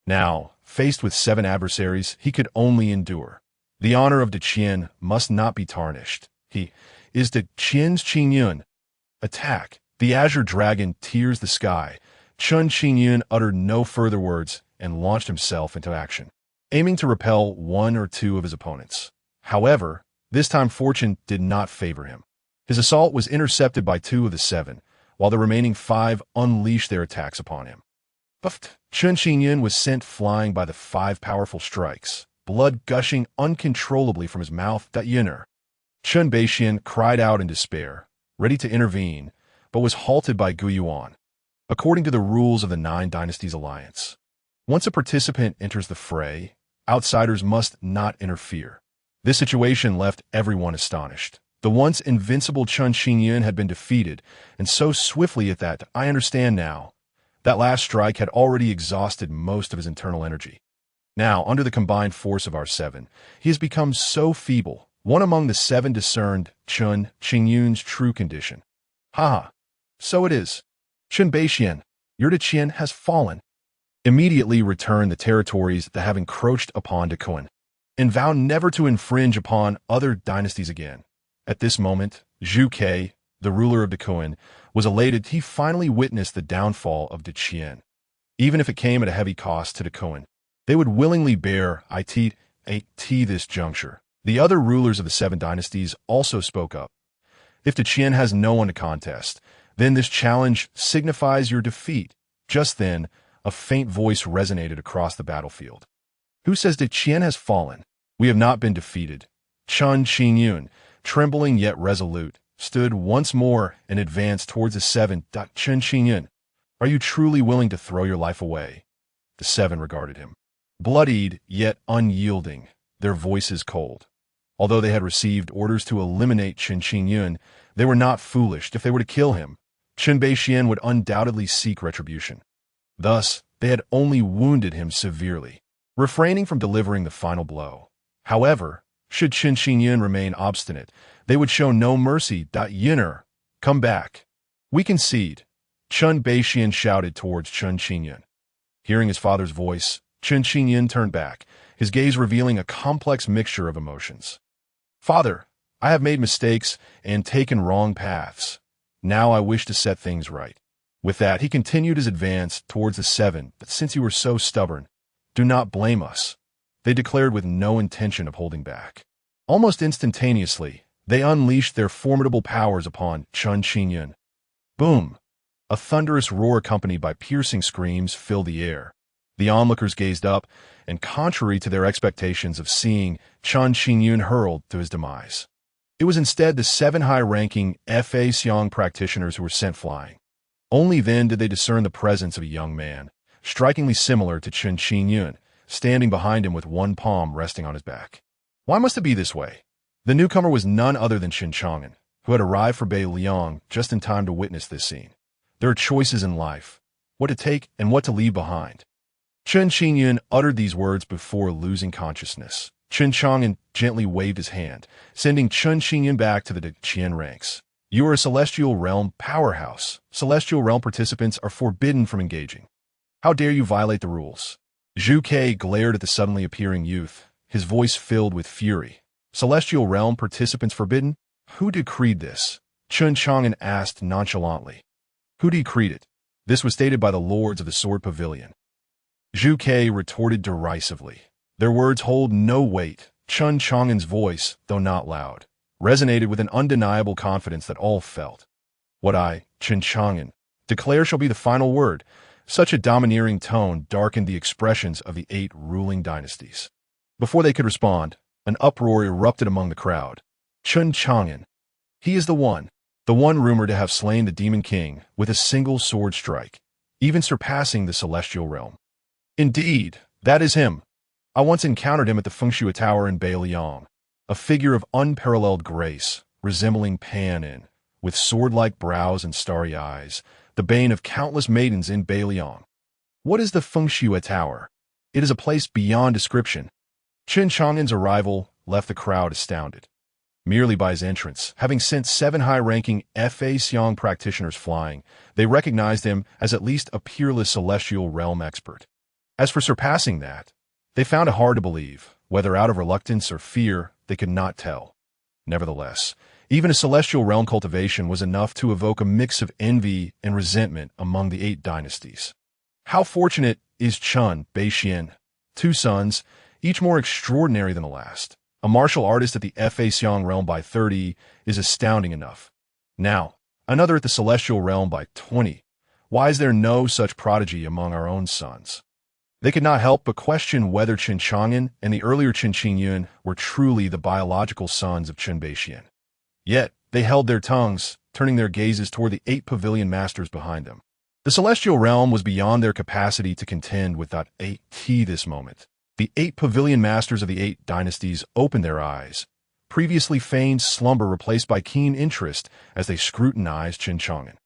Now, faced with 7 adversaries, he could only endure. The honor of the Qian must not be tarnished. He is the Qian's Chang'an. Attack. The azure dragon tears the sky. Chen Chang'an uttered no further words and launched himself into action, aiming to repel 1 or 2 of his opponents. However, this time fortune did not favor him. His assault was intercepted by 2 of the 7, while the remaining 5 unleashed their attacks upon him. But Chen Chang'an was sent flying by the 5 powerful strikes, blood gushing uncontrollably from his mouth. Chen Beixian cried out in despair, ready to intervene, but was halted by Gu Yuan. According to the rules of the 9 Dynasties Alliance, once a participant enters the fray, outsiders must not interfere. This situation left everyone astonished. The once invincible Chen Chang'an had been defeated, and so swiftly at that, I understand now. That last strike had already exhausted most of his internal energy. Now, under the combined force of our 7, he has become so feeble, one among the 7 discerned Chen Chang'an's true condition. Ha! So it is. Chen Beixian, your Qian has fallen. Immediately return the territories that have encroached upon the Koan, and vow never to infringe upon other dynasties again. At this moment, Zhu Ke, the ruler of the Koan, was elated. He finally witnessed the downfall of the Qian. Even if it came at a heavy cost to the Koan, they would willingly bear this juncture. The other rulers of the 7 dynasties also spoke up. If the Qian has no one to contest, then this challenge signifies your defeat. Just then, a faint voice resonated across the battlefield. Who says the Qian has fallen? We have not been defeated. Chen Chang'an, trembling yet resolute, stood once more and advanced towards the 7. Chen Chang'an, are you truly willing to throw your life away? The 7 regarded him. Bloodied yet unyielding, their voices cold. Although they had received orders to eliminate Chen Chang'an, they were not foolish. If they were to kill him, Chen Beixian would undoubtedly seek retribution. Thus, they had only wounded him severely, refraining from delivering the final blow. However, should Chen Chang'an remain obstinate, they would show no mercy. Come back. We concede. Chen Beixian shouted towards Chen Chang'an. Hearing his father's voice, Chen Chang'an turned back, his gaze revealing a complex mixture of emotions. Father, I have made mistakes and taken wrong paths. Now I wish to set things right. With that, he continued his advance towards the 7, but since you were so stubborn, do not blame us. They declared with no intention of holding back. Almost instantaneously, they unleashed their formidable powers upon Chen Chang'an. Boom! A thunderous roar accompanied by piercing screams filled the air. The onlookers gazed up, and contrary to their expectations of seeing Chen Chang'an hurled to his demise, it was instead the 7 high-ranking Fa Xiang practitioners who were sent flying. Only then did they discern the presence of a young man, strikingly similar to Chen Chang'an, standing behind him with one palm resting on his back. Why must it be this way? The newcomer was none other than Chen Chang'an, who had arrived for Bei Liang just in time to witness this scene. There are choices in life, what to take and what to leave behind. Chen Chang'an uttered these words before losing consciousness. Chen Chang'an gently waved his hand, sending Chen Chang'an back to the Qian ranks. You are a celestial realm powerhouse. Celestial realm participants are forbidden from engaging. How dare you violate the rules? Zhu Ke glared at the suddenly appearing youth, his voice filled with fury. Celestial realm participants forbidden? Who decreed this? Chen Chang'an asked nonchalantly. Who decreed it? This was stated by the lords of the Sword Pavilion. Zhu Ke retorted derisively. Their words hold no weight. Chen Chang'an's voice, though not loud, resonated with an undeniable confidence that all felt. What I, Chen Chang'an, declare shall be the final word. Such a domineering tone darkened the expressions of the 8 ruling dynasties. Before they could respond, an uproar erupted among the crowd. Chen Chang'an. He is the one rumored to have slain the Demon King with a single sword strike, even surpassing the celestial realm. Indeed, that is him. I once encountered him at the Fengshui Tower in Bei Liang, a figure of unparalleled grace, resembling Pan with sword-like brows and starry eyes, the bane of countless maidens in Bei Liang. What is the Fengshui Tower? It is a place beyond description. Chen Chang'an's arrival left the crowd astounded. Merely by his entrance, having sent 7 high-ranking Fa Xiang practitioners flying, they recognized him as at least a peerless celestial realm expert. As for surpassing that, they found it hard to believe. Whether out of reluctance or fear, they could not tell. Nevertheless, even a celestial realm cultivation was enough to evoke a mix of envy and resentment among the 8 dynasties. How fortunate is Chen Bei Liang, 2 sons, each more extraordinary than the last. A martial artist at the Fa Xiang realm by 30 is astounding enough. Now, another at the celestial realm by 20. Why is there no such prodigy among our own sons? They could not help but question whether Chen Chang'an and the earlier Chen Chang'an were truly the biological sons of Chen Bei Liang. Yet, they held their tongues, turning their gazes toward the 8 pavilion masters behind them. The celestial realm was beyond their capacity to contend with that 8T this moment. The 8 pavilion masters of the 8 dynasties opened their eyes, previously feigned slumber replaced by keen interest as they scrutinized Chen Chang'an.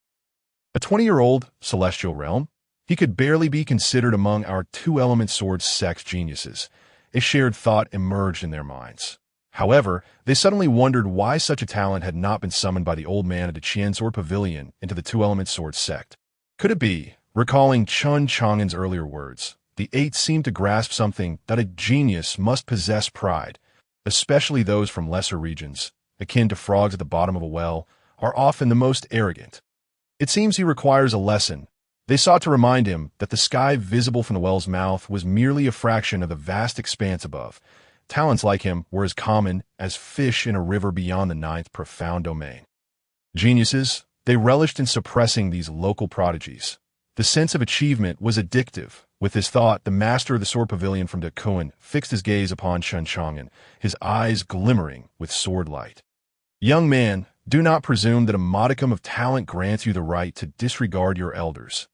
A 20-year-old celestial realm? He could barely be considered among our 2-element sword sect geniuses. A shared thought emerged in their minds. However, they suddenly wondered why such a talent had not been summoned by the old man at the Qian Sword Pavilion into the 2-element sword sect. Could it be, recalling Chen Chang'an's earlier words, the 8 seemed to grasp something that a genius must possess pride, especially those from lesser regions, akin to frogs at the bottom of a well, are often the most arrogant. It seems he requires a lesson. They sought to remind him that the sky visible from the well's mouth was merely a fraction of the vast expanse above. Talents like him were as common as fish in a river beyond the 9th profound domain. Geniuses, they relished in suppressing these local prodigies. The sense of achievement was addictive. With this thought, the master of the Sword Pavilion from Desolate fixed his gaze upon Chen Chang'an, his eyes glimmering with sword light. Young man, do not presume that a modicum of talent grants you the right to disregard your elders.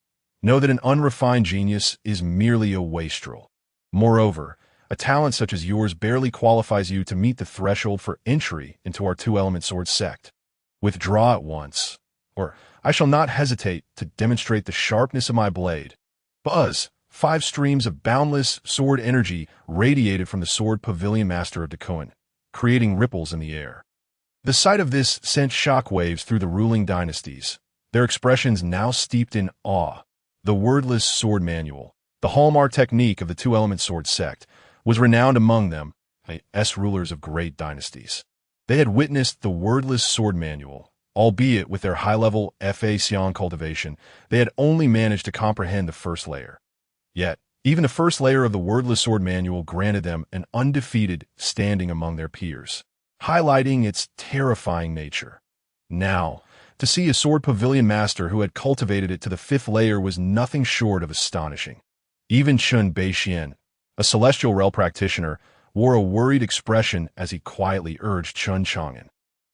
Know that an unrefined genius is merely a wastrel. Moreover, a talent such as yours barely qualifies you to meet the threshold for entry into our 2-element sword sect. Withdraw at once, or I shall not hesitate to demonstrate the sharpness of my blade. Buzz! 5 streams of boundless sword energy radiated from the Sword Pavilion Master of Desolate, creating ripples in the air. The sight of this sent shockwaves through the ruling dynasties, their expressions now steeped in awe. The wordless sword manual, the hallmark technique of the 2-element sword sect, was renowned among them, as rulers of great dynasties. They had witnessed the wordless sword manual. Albeit with their high-level Fa Xiang cultivation, they had only managed to comprehend the first layer. Yet, even the first layer of the wordless sword manual granted them an undefeated standing among their peers, highlighting its terrifying nature. Now, to see a Sword Pavilion master who had cultivated it to the 5th layer was nothing short of astonishing. Even Chen Bei Liang, a celestial realm practitioner, wore a worried expression as he quietly urged Chen Chang'an.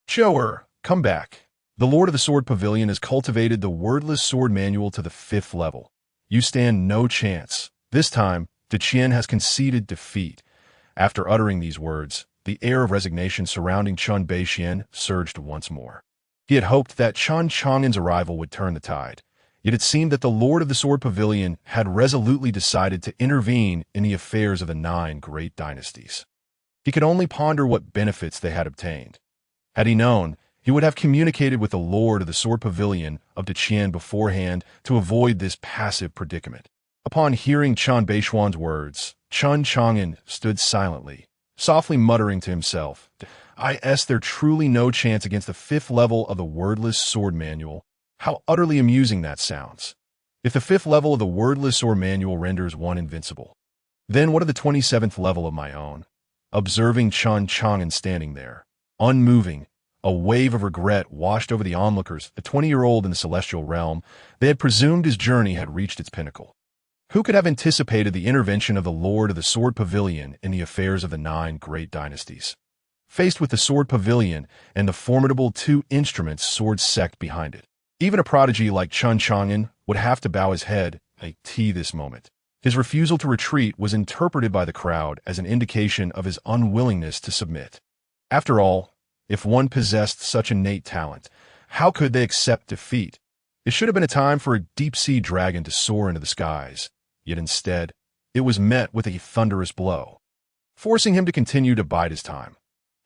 "Zhou, come back. The Lord of the Sword Pavilion has cultivated the wordless sword manual to the 5th level. You stand no chance. This time, the Qian has conceded defeat." After uttering these words, the air of resignation surrounding Chen Bei Liang surged once more. He had hoped that Chen Chang'an's arrival would turn the tide, yet it seemed that the Lord of the Sword Pavilion had resolutely decided to intervene in the affairs of the 9 great dynasties. He could only ponder what benefits they had obtained. Had he known, he would have communicated with the Lord of the Sword Pavilion of Qian beforehand to avoid this passive predicament. Upon hearing Chen Baishuan's words, Chen Chang'an stood silently, softly muttering to himself, There truly no chance against the 5th level of the wordless sword manual. How utterly amusing that sounds. If the 5th level of the wordless sword manual renders one invincible, then what of the 27th level of my own? Observing Chen Chang'an standing there, unmoving, a wave of regret washed over the onlookers. The 20-year-old in the celestial realm, they had presumed his journey had reached its pinnacle. Who could have anticipated the intervention of the Lord of the Sword Pavilion in the affairs of the 9 great dynasties? Faced with the Sword Pavilion and the formidable 2 instruments sword sect behind it, even a prodigy like Chen Chang'an would have to bow his head this moment. His refusal to retreat was interpreted by the crowd as an indication of his unwillingness to submit. After all, if one possessed such innate talent, how could they accept defeat? It should have been a time for a deep-sea dragon to soar into the skies, yet instead, it was met with a thunderous blow, forcing him to continue to bide his time.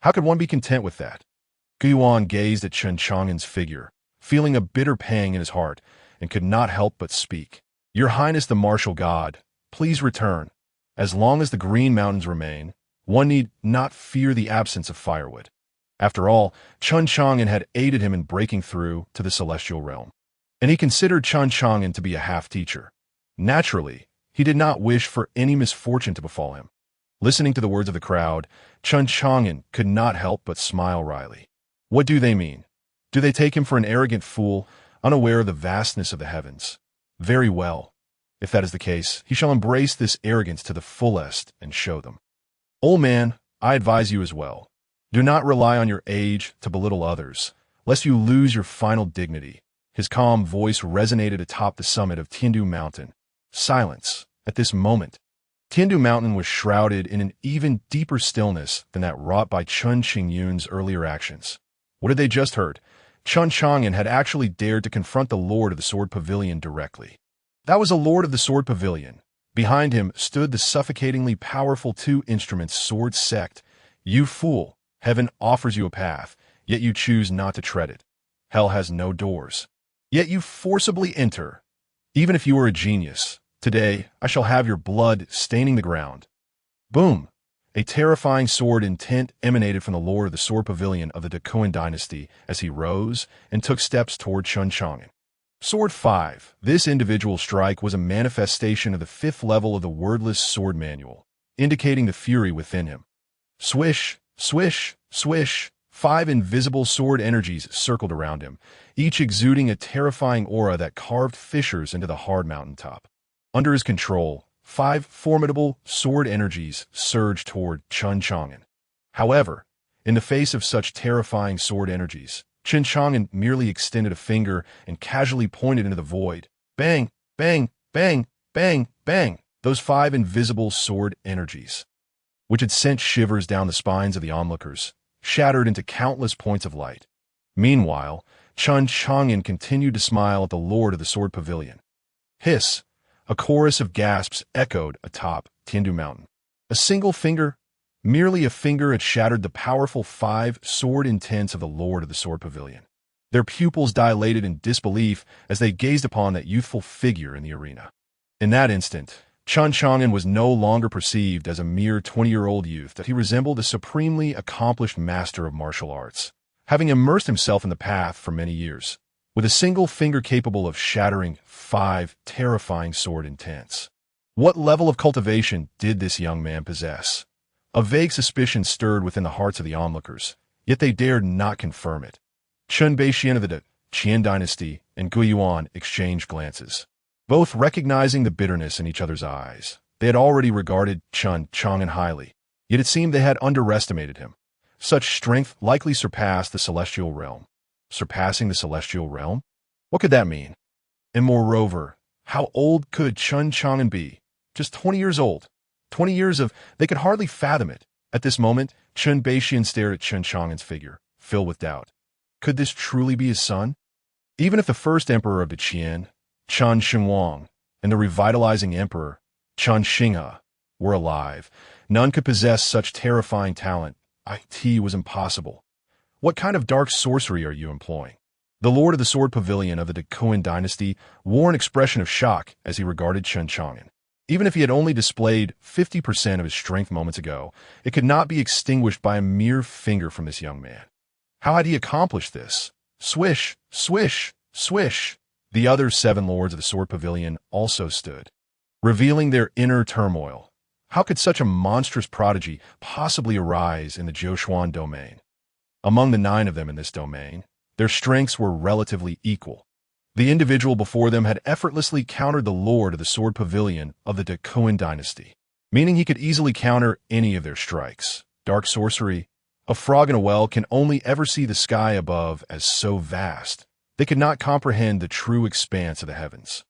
How could one be content with that? Guiyuan gazed at Chen Chang'an's figure, feeling a bitter pang in his heart, and could not help but speak. Your Highness the martial god, please return. As long as the Green Mountains remain, one need not fear the absence of firewood. After all, Chen Chang'an had aided him in breaking through to the celestial realm, and he considered Chen Chang'an to be a half-teacher. Naturally, he did not wish for any misfortune to befall him. Listening to the words of the crowd, Chen Chang'an could not help but smile wryly. What do they mean? Do they take him for an arrogant fool, unaware of the vastness of the heavens? Very well. If that is the case, he shall embrace this arrogance to the fullest and show them. Old man, I advise you as well. Do not rely on your age to belittle others, lest you lose your final dignity. His calm voice resonated atop the summit of Qian Mountain. Silence. At this moment, Qian Mountain was shrouded in an even deeper stillness than that wrought by Chen Qingyun's earlier actions. What had they just heard? Chen Chang'an had actually dared to confront the Lord of the Sword Pavilion directly. That was a Lord of the Sword Pavilion. Behind him stood the suffocatingly powerful 2 instruments sword sect. You fool, heaven offers you a path, yet you choose not to tread it. Hell has no doors, yet you forcibly enter. Even if you are a genius, today I shall have your blood staining the ground. Boom! A terrifying sword intent emanated from the Lord of the Sword Pavilion of the Qian Dynasty as he rose and took steps toward Chen Chang'an. Sword 5. This individual strike was a manifestation of the 5th level of the wordless sword manual, indicating the fury within him. Swish, swish, swish. 5 invisible sword energies circled around him, each exuding a terrifying aura that carved fissures into the hard mountaintop. Under his control, 5 formidable sword energies surged toward Chen Chang'an. However, in the face of such terrifying sword energies, Chen Chang'an merely extended a finger and casually pointed into the void. Bang, bang, bang, bang, bang. Those 5 invisible sword energies, which had sent shivers down the spines of the onlookers, shattered into countless points of light. Meanwhile, Chen Chang'an continued to smile at the Lord of the Sword Pavilion. Hiss! A chorus of gasps echoed atop Qian Mountain. A single finger, merely a finger, had shattered the powerful 5 sword intents of the Lord of the Sword Pavilion. Their pupils dilated in disbelief as they gazed upon that youthful figure in the arena. In that instant, Chen Chang'an was no longer perceived as a mere 20-year-old youth, that he resembled a supremely accomplished master of martial arts, having immersed himself in the path for many years, with a single finger capable of shattering 5 terrifying sword intents. What level of cultivation did this young man possess? A vague suspicion stirred within the hearts of the onlookers, yet they dared not confirm it. Chen Baishuan of the Qian Dynasty and Guiyuan exchanged glances, both recognizing the bitterness in each other's eyes. They had already regarded Chen Chang'an highly, yet it seemed they had underestimated him. Such strength likely surpassed the celestial realm. Surpassing the celestial realm? What could that mean? And moreover, how old could Chen Chang'an be? Just 20 years old. 20 years of... They could hardly fathom it. At this moment, Chen Baishuan stared at Chen Chang'an's figure, filled with doubt. Could this truly be his son? Even if the first emperor of the Qian, Chen Chang'an, and the revitalizing emperor, Chen Chang'an, were alive, none could possess such terrifying talent. It was impossible. What kind of dark sorcery are you employing? The lord of the sword pavilion of the Qian Dynasty wore an expression of shock as he regarded Chen Chang'an. Even if he had only displayed 50% of his strength moments ago, it could not be extinguished by a mere finger from this young man. How had he accomplished this? Swish, swish, swish. The other 7 lords of the sword pavilion also stood, revealing their inner turmoil. How could such a monstrous prodigy possibly arise in the Zhoushuan domain? Among the 9 of them in this domain, their strengths were relatively equal. The individual before them had effortlessly countered the lord of the sword pavilion of the Qian Dynasty, meaning he could easily counter any of their strikes. Dark sorcery. A frog in a well can only ever see the sky above as so vast. They could not comprehend the true expanse of the heavens.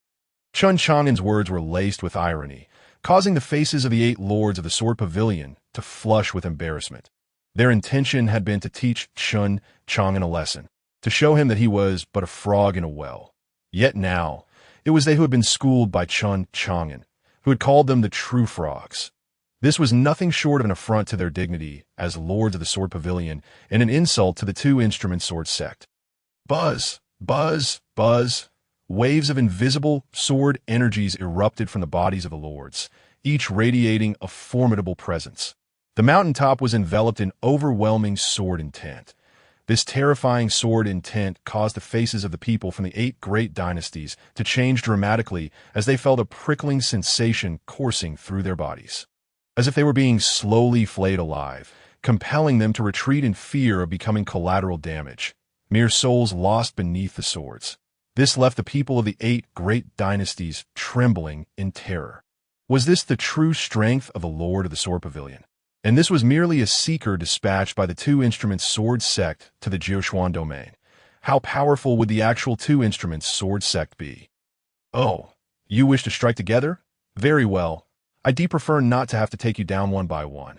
Chen Chang'an's words were laced with irony, causing the faces of the 8 lords of the sword pavilion to flush with embarrassment. Their intention had been to teach Chen Chang'an a lesson, to show him that he was but a frog in a well. Yet now, it was they who had been schooled by Chen Chang'an, who had called them the true frogs. This was nothing short of an affront to their dignity as lords of the sword pavilion and an insult to the 2-instrument sword sect. Buzz, buzz, buzz. Waves of invisible sword energies erupted from the bodies of the lords, each radiating a formidable presence. The mountaintop was enveloped in overwhelming sword intent. This terrifying sword intent caused the faces of the people from the 8 great dynasties to change dramatically as they felt a prickling sensation coursing through their bodies, as if they were being slowly flayed alive, compelling them to retreat in fear of becoming collateral damage, mere souls lost beneath the swords. This left the people of the 8 great dynasties trembling in terror. Was this the true strength of the lord of the sword pavilion? And this was merely a seeker dispatched by the 2-instrument sword sect to the Zhoushuan domain. How powerful would the actual 2-instrument sword sect be? Oh, you wish to strike together? Very well. I'd prefer not to have to take you down one by one.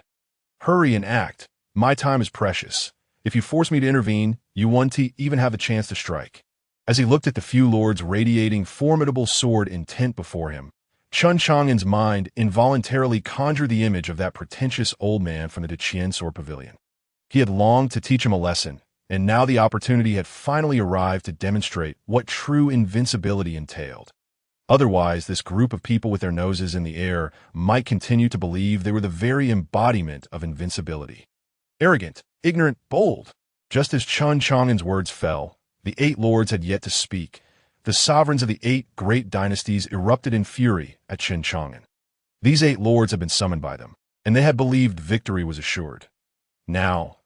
Hurry and act. My time is precious. If you force me to intervene, you won't even have the chance to strike. As he looked at the few lords radiating formidable sword intent before him, Chen Chang'an's mind involuntarily conjured the image of that pretentious old man from the Qian sword pavilion. He had longed to teach him a lesson, and now the opportunity had finally arrived to demonstrate what true invincibility entailed. Otherwise, this group of people with their noses in the air might continue to believe they were the very embodiment of invincibility. Arrogant, ignorant, bold. Just as Chen Chang'an's words fell, the 8 lords had yet to speak. The sovereigns of the 8 great dynasties erupted in fury at Chen Chang'an. These 8 lords had been summoned by them, and they had believed victory was assured. Now,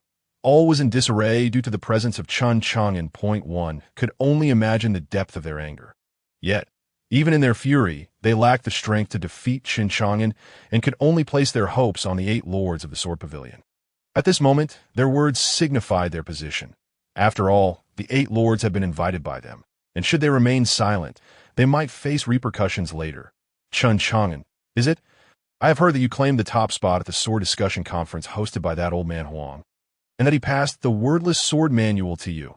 all was in disarray due to the presence of Chen Chang'an. Point 1 could only imagine the depth of their anger. Yet, even in their fury, they lacked the strength to defeat Chen Chang'an and could only place their hopes on the 8 lords of the sword pavilion. At this moment, their words signified their position. After all, the 8 lords had been invited by them, and should they remain silent, they might face repercussions later. Chen Chang'an, is it? I have heard that you claimed the top spot at the sword discussion conference hosted by that old man Huang, and that he passed the wordless sword manual to you.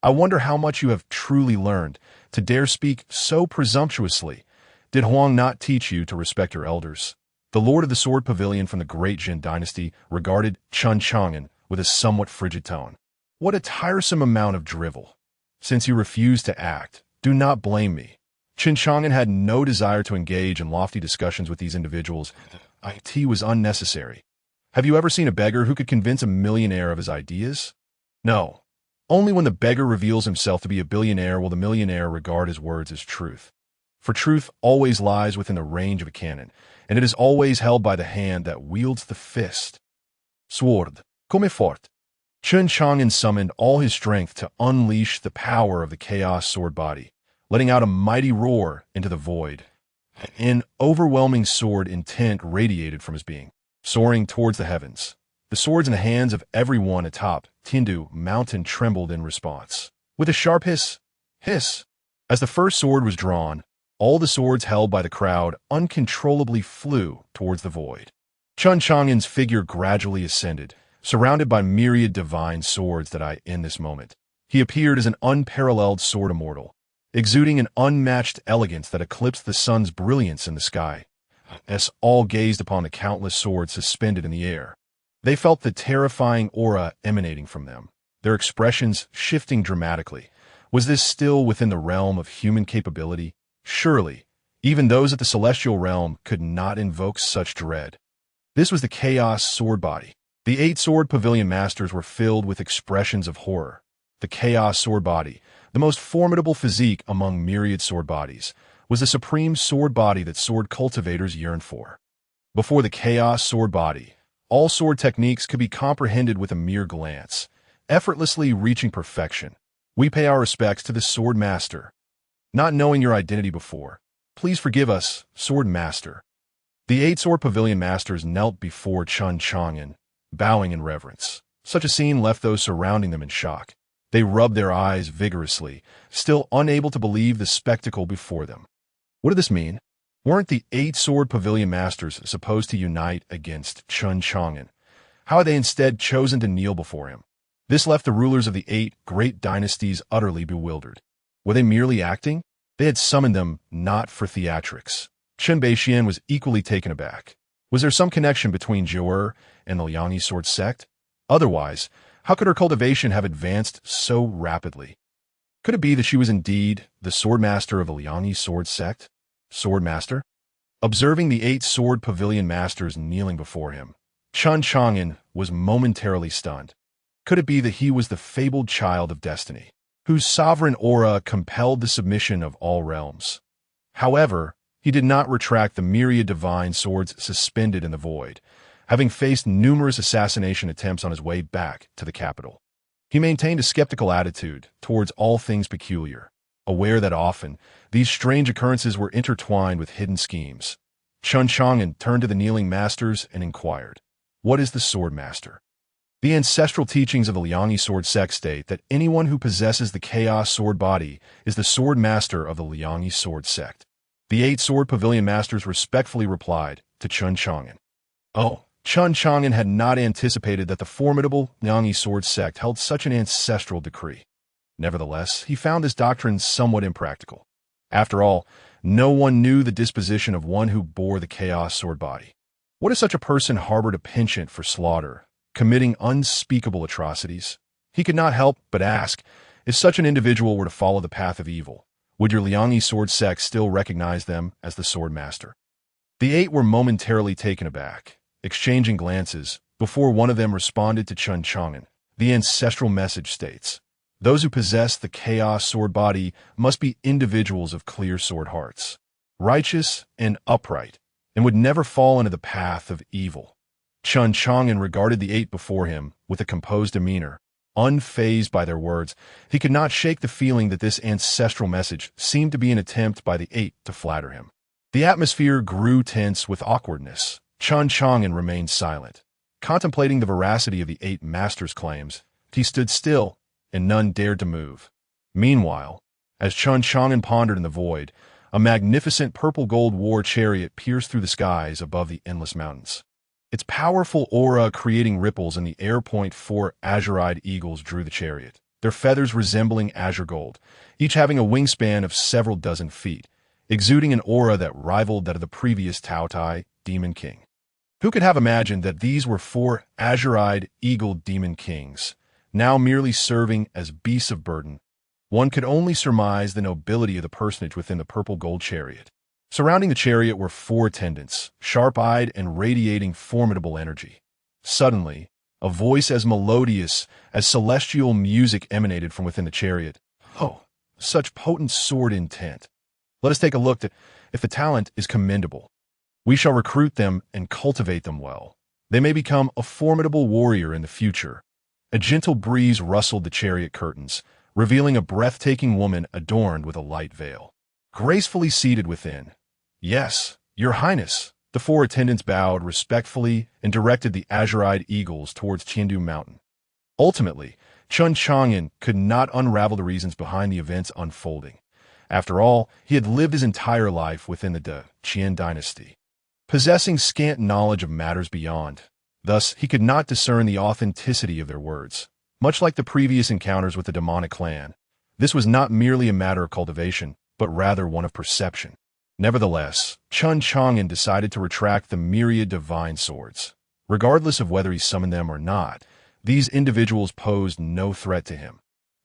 I wonder how much you have truly learned to dare speak so presumptuously. Did Huang not teach you to respect your elders? The lord of the sword pavilion from the great Qian Dynasty regarded Chen Chang'an with a somewhat frigid tone. What a tiresome amount of drivel. Since you refuse to act, do not blame me. Chen Chang'an had no desire to engage in lofty discussions with these individuals. It was unnecessary. Have you ever seen a beggar who could convince a millionaire of his ideas? No. Only when the beggar reveals himself to be a billionaire will the millionaire regard his words as truth. For truth always lies within the range of a cannon, and it is always held by the hand that wields the fist. Sword, come fort. Chen Chang'an summoned all his strength to unleash the power of the chaos sword body, letting out a mighty roar into the void. An overwhelming sword intent radiated from his being, soaring towards the heavens. The swords in the hands of everyone atop Tindu Mountain trembled in response. With a sharp hiss, as the first sword was drawn, all the swords held by the crowd uncontrollably flew towards the void. Chen Chang'an's figure gradually ascended, surrounded by myriad divine swords that in this moment, He appeared as an unparalleled sword immortal, exuding an unmatched elegance that eclipsed the sun's brilliance in the sky. As all gazed upon the countless swords suspended in the air, they felt the terrifying aura emanating from them, their expressions shifting dramatically. Was this still within the realm of human capability? Surely, even those at the celestial realm could not invoke such dread. This was the chaos sword body. The 8 sword pavilion masters were filled with expressions of horror. The chaos sword body, the most formidable physique among myriad sword bodies, was the supreme sword body that sword cultivators yearned for. Before the chaos sword body, all sword techniques could be comprehended with a mere glance, effortlessly reaching perfection. We pay our respects to the sword master. Not knowing your identity before, please forgive us, sword master. The 8 sword pavilion masters knelt before Chen Chang'an, bowing in reverence. Such a scene left those surrounding them in shock. They rubbed their eyes vigorously, still unable to believe the spectacle before them. What did this mean? Weren't the 8 sword pavilion masters supposed to unite against Chen Chang'an? How had they instead chosen to kneel before him? This left the rulers of the 8 great dynasties utterly bewildered. Were they merely acting? They had summoned them not for theatrics. Chen Beixian was equally taken aback. Was there some connection between Zhou and the Liang sword sect? Otherwise, how could her cultivation have advanced so rapidly? Could it be that she was indeed the sword master of the Liang sword sect? Sword master? Observing the 8 sword pavilion masters kneeling before him, Chen Chang'an was momentarily stunned. Could it be that he was the fabled child of destiny, whose sovereign aura compelled the submission of all realms? However, he did not retract the myriad divine swords suspended in the void, having faced numerous assassination attempts on his way back to the capital. He maintained a skeptical attitude towards all things peculiar, aware that often these strange occurrences were intertwined with hidden schemes. Chen Chang'an turned to the kneeling masters and inquired, "What is the sword master?" The ancestral teachings of the Liang sword sect state that anyone who possesses the chaos sword body is the sword master of the Liang sword sect. The 8 sword pavilion masters respectfully replied to Chen Chang'an. Oh, Chen Chang'an had not anticipated that the formidable Liang sword sect held such an ancestral decree. Nevertheless, he found this doctrine somewhat impractical. After all, no one knew the disposition of one who bore the chaos sword body. What if such a person harbored a penchant for slaughter, committing unspeakable atrocities? He could not help but ask, if such an individual were to follow the path of evil, would your Liang sword sect still recognize them as the sword master? The 8 were momentarily taken aback, exchanging glances, before one of them responded to Chen Chang'an. The ancestral message states, "Those who possess the chaos sword body must be individuals of clear sword hearts, righteous and upright, and would never fall into the path of evil." Chen Chang'an regarded the 8 before him with a composed demeanor. Unfazed by their words, he could not shake the feeling that this ancestral message seemed to be an attempt by the 8 to flatter him. The atmosphere grew tense with awkwardness. Chen Chang'an remained silent. Contemplating the veracity of the 8 masters' claims, he stood still, and none dared to move. Meanwhile, as Chen Chang'an pondered in the void, a magnificent purple-gold war chariot pierced through the skies above the endless mountains. Its powerful aura creating ripples in the air. 4 azure-eyed eagles drew the chariot, their feathers resembling azure gold, each having a wingspan of several dozen feet, exuding an aura that rivaled that of the previous Taotai demon king. Who could have imagined that these were 4 azure-eyed eagle demon kings, now merely serving as beasts of burden? One could only surmise the nobility of the personage within the purple-gold chariot. Surrounding the chariot were 4 attendants, sharp-eyed and radiating formidable energy. Suddenly, a voice as melodious as celestial music emanated from within the chariot. Oh, such potent sword intent! Let us take a look at if the talent is commendable. We shall recruit them and cultivate them well. They may become a formidable warrior in the future. A gentle breeze rustled the chariot curtains, revealing a breathtaking woman adorned with a light veil, gracefully seated within. "Yes, your highness." The 4 attendants bowed respectfully and directed the azure-eyed eagles towards Qian Mountain. Ultimately, Chen Chang'an could not unravel the reasons behind the events unfolding. After all, he had lived his entire life within the Qian Dynasty, possessing scant knowledge of matters beyond. Thus, he could not discern the authenticity of their words. Much like the previous encounters with the demonic clan, this was not merely a matter of cultivation, but rather one of perception. Nevertheless, Chen Chang'an decided to retract the myriad divine swords. Regardless of whether he summoned them or not, these individuals posed no threat to him.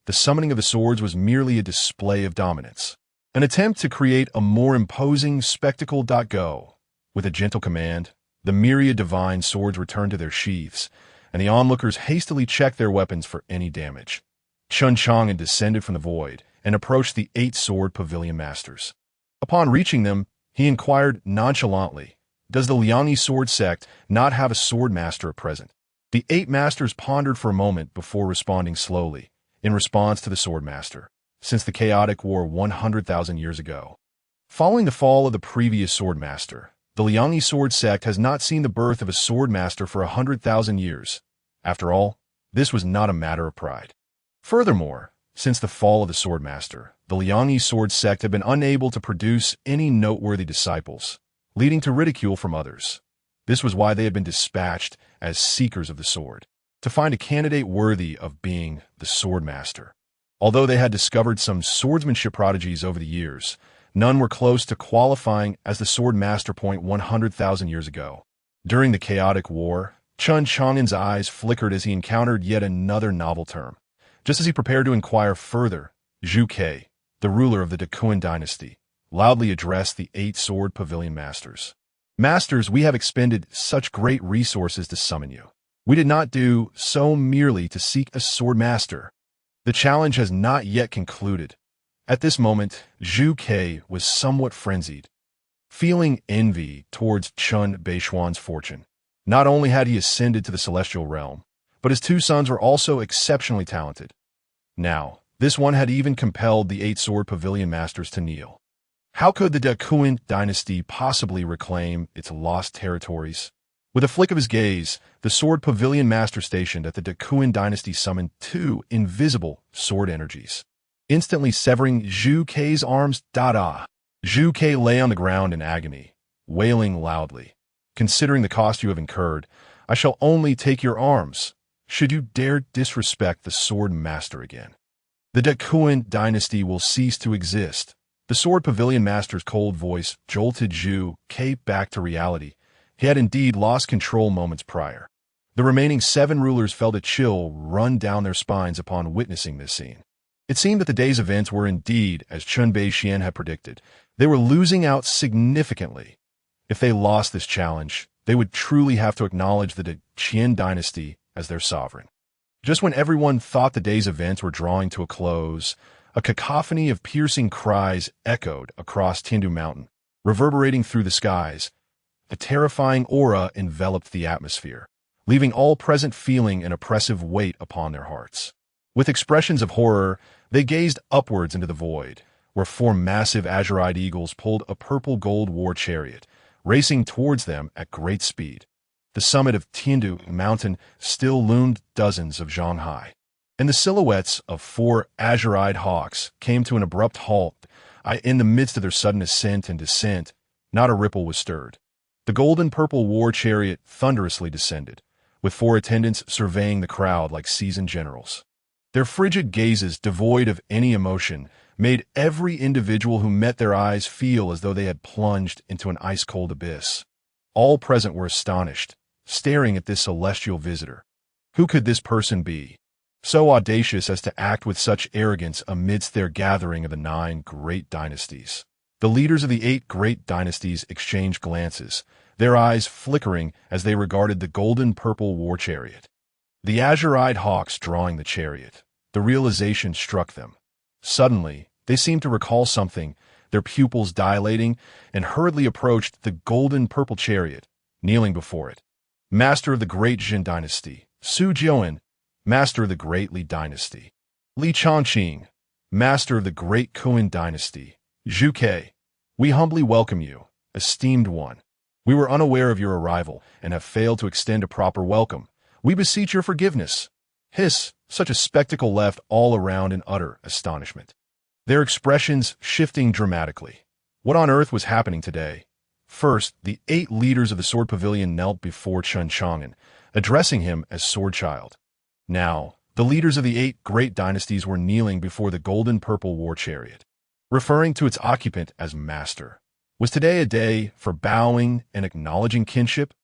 The summoning of the swords was merely a display of dominance, an attempt to create a more imposing spectacle. Go. With a gentle command, the myriad divine swords returned to their sheaths, and the onlookers hastily checked their weapons for any damage. Chen Chang'an descended from the void and approached the 8-sword pavilion masters. Upon reaching them, he inquired nonchalantly, "Does the Liang sword sect not have a sword master at present?" The 8 masters pondered for a moment before responding slowly, in response to the sword master, "Since the chaotic war 100,000 years ago. Following the fall of the previous sword master, the Liang sword sect has not seen the birth of a sword master for 100,000 years. After all, this was not a matter of pride. Furthermore, since the fall of the sword master, the Liang sword sect have been unable to produce any noteworthy disciples, leading to ridicule from others. This was why they had been dispatched as seekers of the sword, to find a candidate worthy of being the sword master. Although they had discovered some swordsmanship prodigies over the years, none were close to qualifying as the sword master. 100,000 years ago. During the chaotic war, Chen Chang'an's eyes flickered as he encountered yet another novel term. Just as he prepared to inquire further, Zhu Ke, the ruler of the Qian Dynasty, loudly addressed the 8-sword pavilion masters. "Masters, we have expended such great resources to summon you. We did not do so merely to seek a sword master. The challenge has not yet concluded." At this moment, Zhu Ke was somewhat frenzied, feeling envy towards Chen Beishuan's fortune. Not only had he ascended to the celestial realm, but his 2 sons were also exceptionally talented. Now, this one had even compelled the 8-sword pavilion masters to kneel. How could the Qian Dynasty possibly reclaim its lost territories? With a flick of his gaze, the sword pavilion master stationed at the Qian Dynasty summoned 2 invisible sword energies, instantly severing Zhu Ke's arms. Zhu Ke lay on the ground in agony, wailing loudly. "Considering the cost you have incurred, I shall only take your arms, should you dare disrespect the sword master again. The Qian Dynasty will cease to exist." The sword pavilion master's cold voice jolted Zhu Ke back to reality. He had indeed lost control moments prior. The remaining 7 rulers felt a chill run down their spines upon witnessing this scene. It seemed that the day's events were indeed as Chen Beixian had predicted. They were losing out significantly. If they lost this challenge, they would truly have to acknowledge the Qian Dynasty as their sovereign. Just when everyone thought the day's events were drawing to a close, a cacophony of piercing cries echoed across Tiandu Mountain, reverberating through the skies. A terrifying aura enveloped the atmosphere, leaving all present feeling an oppressive weight upon their hearts. With expressions of horror, they gazed upwards into the void, where 4 massive azurite eagles pulled a purple-gold war chariot, racing towards them at great speed. The summit of Tiandu Mountain still loomed dozens of zhang high, and the silhouettes of 4 azurite hawks came to an abrupt halt. In the midst of their sudden ascent and descent, not a ripple was stirred. The golden-purple war chariot thunderously descended, with 4 attendants surveying the crowd like seasoned generals. Their frigid gazes, devoid of any emotion, made every individual who met their eyes feel as though they had plunged into an ice-cold abyss. All present were astonished, staring at this celestial visitor. Who could this person be, so audacious as to act with such arrogance amidst their gathering of the 9 great dynasties? The leaders of the 8 great dynasties exchanged glances, their eyes flickering as they regarded the golden-purple war chariot. The azurite hawks drawing the chariot. The realization struck them. Suddenly, they seemed to recall something, their pupils dilating, and hurriedly approached the golden-purple chariot, kneeling before it. Master of the great Qian Dynasty, Su Jiuan, Master of the great Li Dynasty, Li Changqing, Master of the great Qian Dynasty, Zhu Ke, we humbly welcome you, esteemed one. We were unaware of your arrival and have failed to extend a proper welcome. We beseech your forgiveness. Hiss, such a spectacle left all around in utter astonishment, their expressions shifting dramatically. What on earth was happening today? First, the 8 leaders of the sword pavilion knelt before Chen Chang'an, addressing him as sword child. Now, the leaders of the 8 great dynasties were kneeling before the golden purple war chariot, referring to its occupant as master. Was today a day for bowing and acknowledging kinship?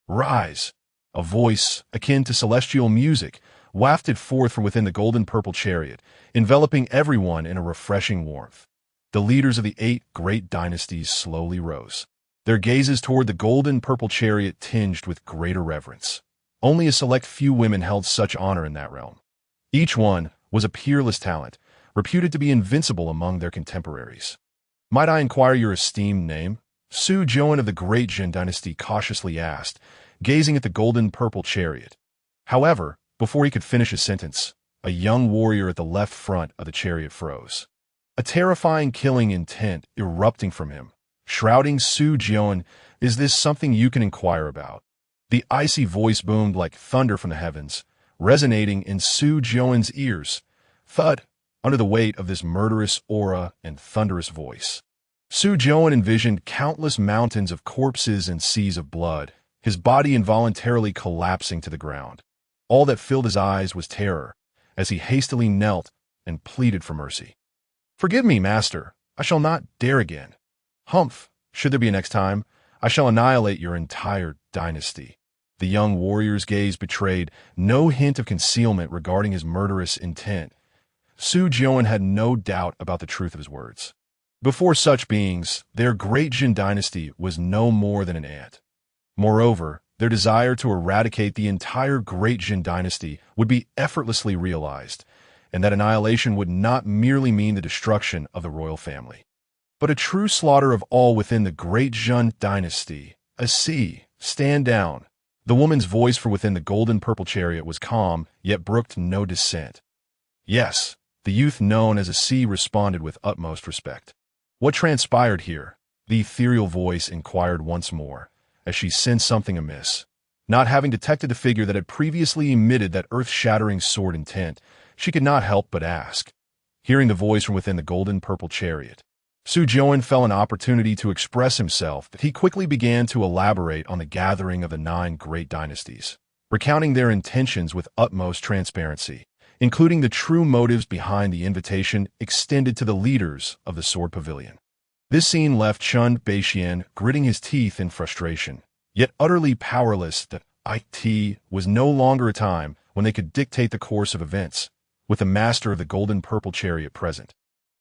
Rise! A voice, akin to celestial music, wafted forth from within the golden purple chariot, enveloping everyone in a refreshing warmth. The leaders of the 8 great dynasties slowly rose, their gazes toward the golden purple chariot tinged with greater reverence. Only a select few women held such honor in that realm. Each one was a peerless talent, reputed to be invincible among their contemporaries. "Might I inquire your esteemed name?" Su Jian of the great Qian Dynasty cautiously asked, gazing at the golden purple chariot. However, before he could finish his sentence, a young warrior at the left front of the chariot froze, a terrifying killing intent erupting from him, shrouding Su Jian. "Is this something you can inquire about?" The icy voice boomed like thunder from the heavens, resonating in Su Jian's ears. Thud! Under the weight of this murderous aura and thunderous voice, Su Jian envisioned countless mountains of corpses and seas of blood, his body involuntarily collapsing to the ground. All that filled his eyes was terror, as he hastily knelt and pleaded for mercy. "Forgive me, master. I shall not dare again. Humph! Should there be a next time, I shall annihilate your entire dynasty." The young warrior's gaze betrayed no hint of concealment regarding his murderous intent. Su Jian had no doubt about the truth of his words. Before such beings, their great Qian dynasty was no more than an ant. Moreover, their desire to eradicate the entire great Qian dynasty would be effortlessly realized, and that annihilation would not merely mean the destruction of the royal family, but a true slaughter of all within the great Qian dynasty. "A sea, stand down." The woman's voice from within the golden purple chariot was calm, yet brooked no dissent. "Yes," the youth known as a sea responded with utmost respect. "What transpired here?" the ethereal voice inquired once more, as she sensed something amiss. Not having detected the figure that had previously emitted that earth-shattering sword intent, she could not help but ask. Hearing the voice from within the golden purple chariot, Su Jian felt an opportunity to express himself. He quickly began to elaborate on the gathering of the 9 great dynasties, recounting their intentions with utmost transparency, including the true motives behind the invitation extended to the leaders of the Sword Pavilion. This scene left Chen Chang'an gritting his teeth in frustration, yet utterly powerless. That it was no longer a time when they could dictate the course of events, with the master of the golden purple chariot present.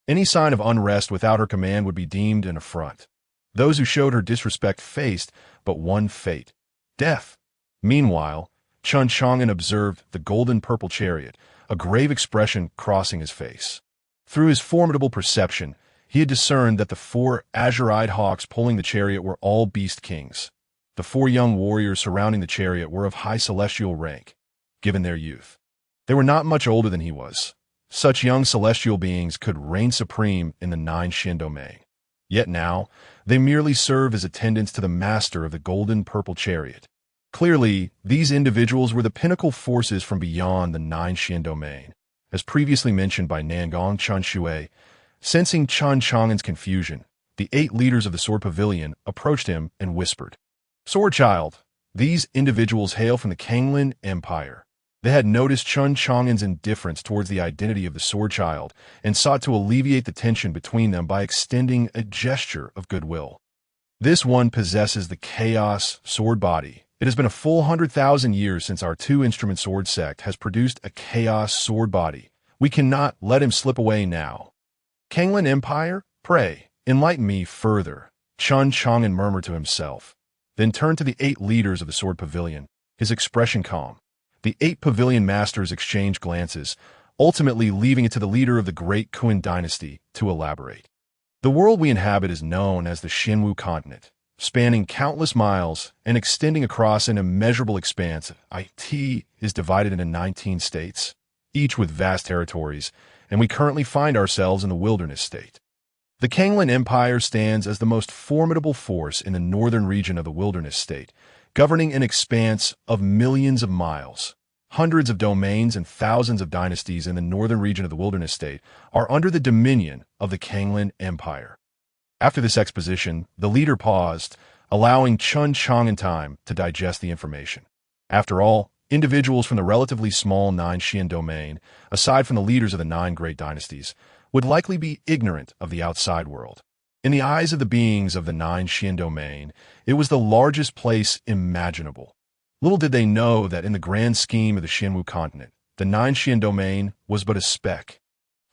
Any sign of unrest without her command would be deemed an affront. Those who showed her disrespect faced but one fate: death. Meanwhile, Chen Chang'an observed the golden purple chariot, a grave expression crossing his face. Through his formidable perception, he had discerned that the 4 azure-eyed hawks pulling the chariot were all beast kings. The 4 young warriors surrounding the chariot were of high celestial rank, given their youth. They were not much older than he was. Such young celestial beings could reign supreme in the 9 Qian domain. Yet now, they merely serve as attendants to the master of the golden purple chariot. Clearly, these individuals were the pinnacle forces from beyond the 9 Qian domain, as previously mentioned by Nangong Chanshui. Sensing Chen Chang'an's confusion, the 8 leaders of the Sword Pavilion approached him and whispered, "Sword Child, these individuals hail from the Qian Empire." They had noticed Chen Chang'an's indifference towards the identity of the Sword Child and sought to alleviate the tension between them by extending a gesture of goodwill. "This one possesses the Chaos Sword Body. It has been a full 100,000 years since our 2-instrument sword sect has produced a Chaos Sword Body. We cannot let him slip away now." "Qian Empire? Pray, enlighten me further," Chen Chang'an murmured to himself, then turned to the 8 leaders of the Sword Pavilion, his expression calm. The 8 pavilion masters exchanged glances, ultimately leaving it to the leader of the great Qian Dynasty to elaborate. "The world we inhabit is known as the Xinwu continent, spanning countless miles and extending across an immeasurable expanse. It is divided into 19 states, each with vast territories, and we currently find ourselves in the wilderness state. The Qian Empire stands as the most formidable force in the northern region of the wilderness state, governing an expanse of millions of miles. Hundreds of domains and thousands of dynasties in the northern region of the wilderness state are under the dominion of the Qian Empire." After this exposition, the leader paused, allowing Chen Chang'an time to digest the information. After all, Individuals from the relatively small Nine Qian domain, aside from the leaders of the Nine Great Dynasties, would likely be ignorant of the outside world. In the eyes of the beings of the Nine Qian domain, it was the largest place imaginable. Little did they know that in the grand scheme of the Xianwu continent, the Nine Qian domain was but a speck,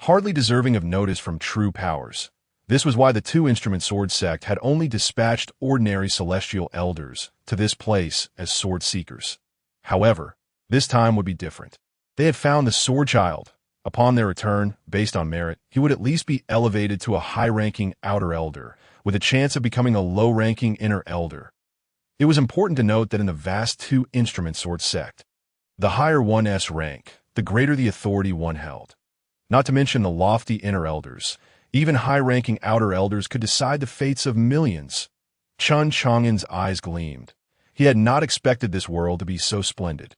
hardly deserving of notice from true powers. This was why the two-instrument sword sect had only dispatched ordinary celestial elders to this place as sword seekers. However, this time would be different. They had found the sword child. Upon their return, based on merit, he would at least be elevated to a high-ranking outer elder, with a chance of becoming a low-ranking inner elder. It was important to note that in the vast two-instrument sword sect, the higher one's rank, the greater the authority one held. Not to mention the lofty inner elders, even high-ranking outer elders could decide the fates of millions. Chen Chang'an's eyes gleamed. He had not expected this world to be so splendid.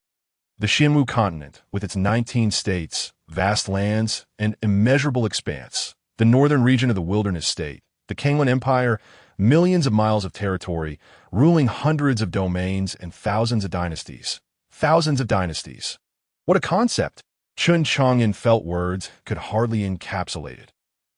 The Xianwu continent, with its 19 states, vast lands, and immeasurable expanse, the northern region of the wilderness state, the Kanglan Empire, millions of miles of territory, ruling hundreds of domains and thousands of dynasties. Thousands of dynasties. What a concept! Chen Chang'an felt words could hardly encapsulate it.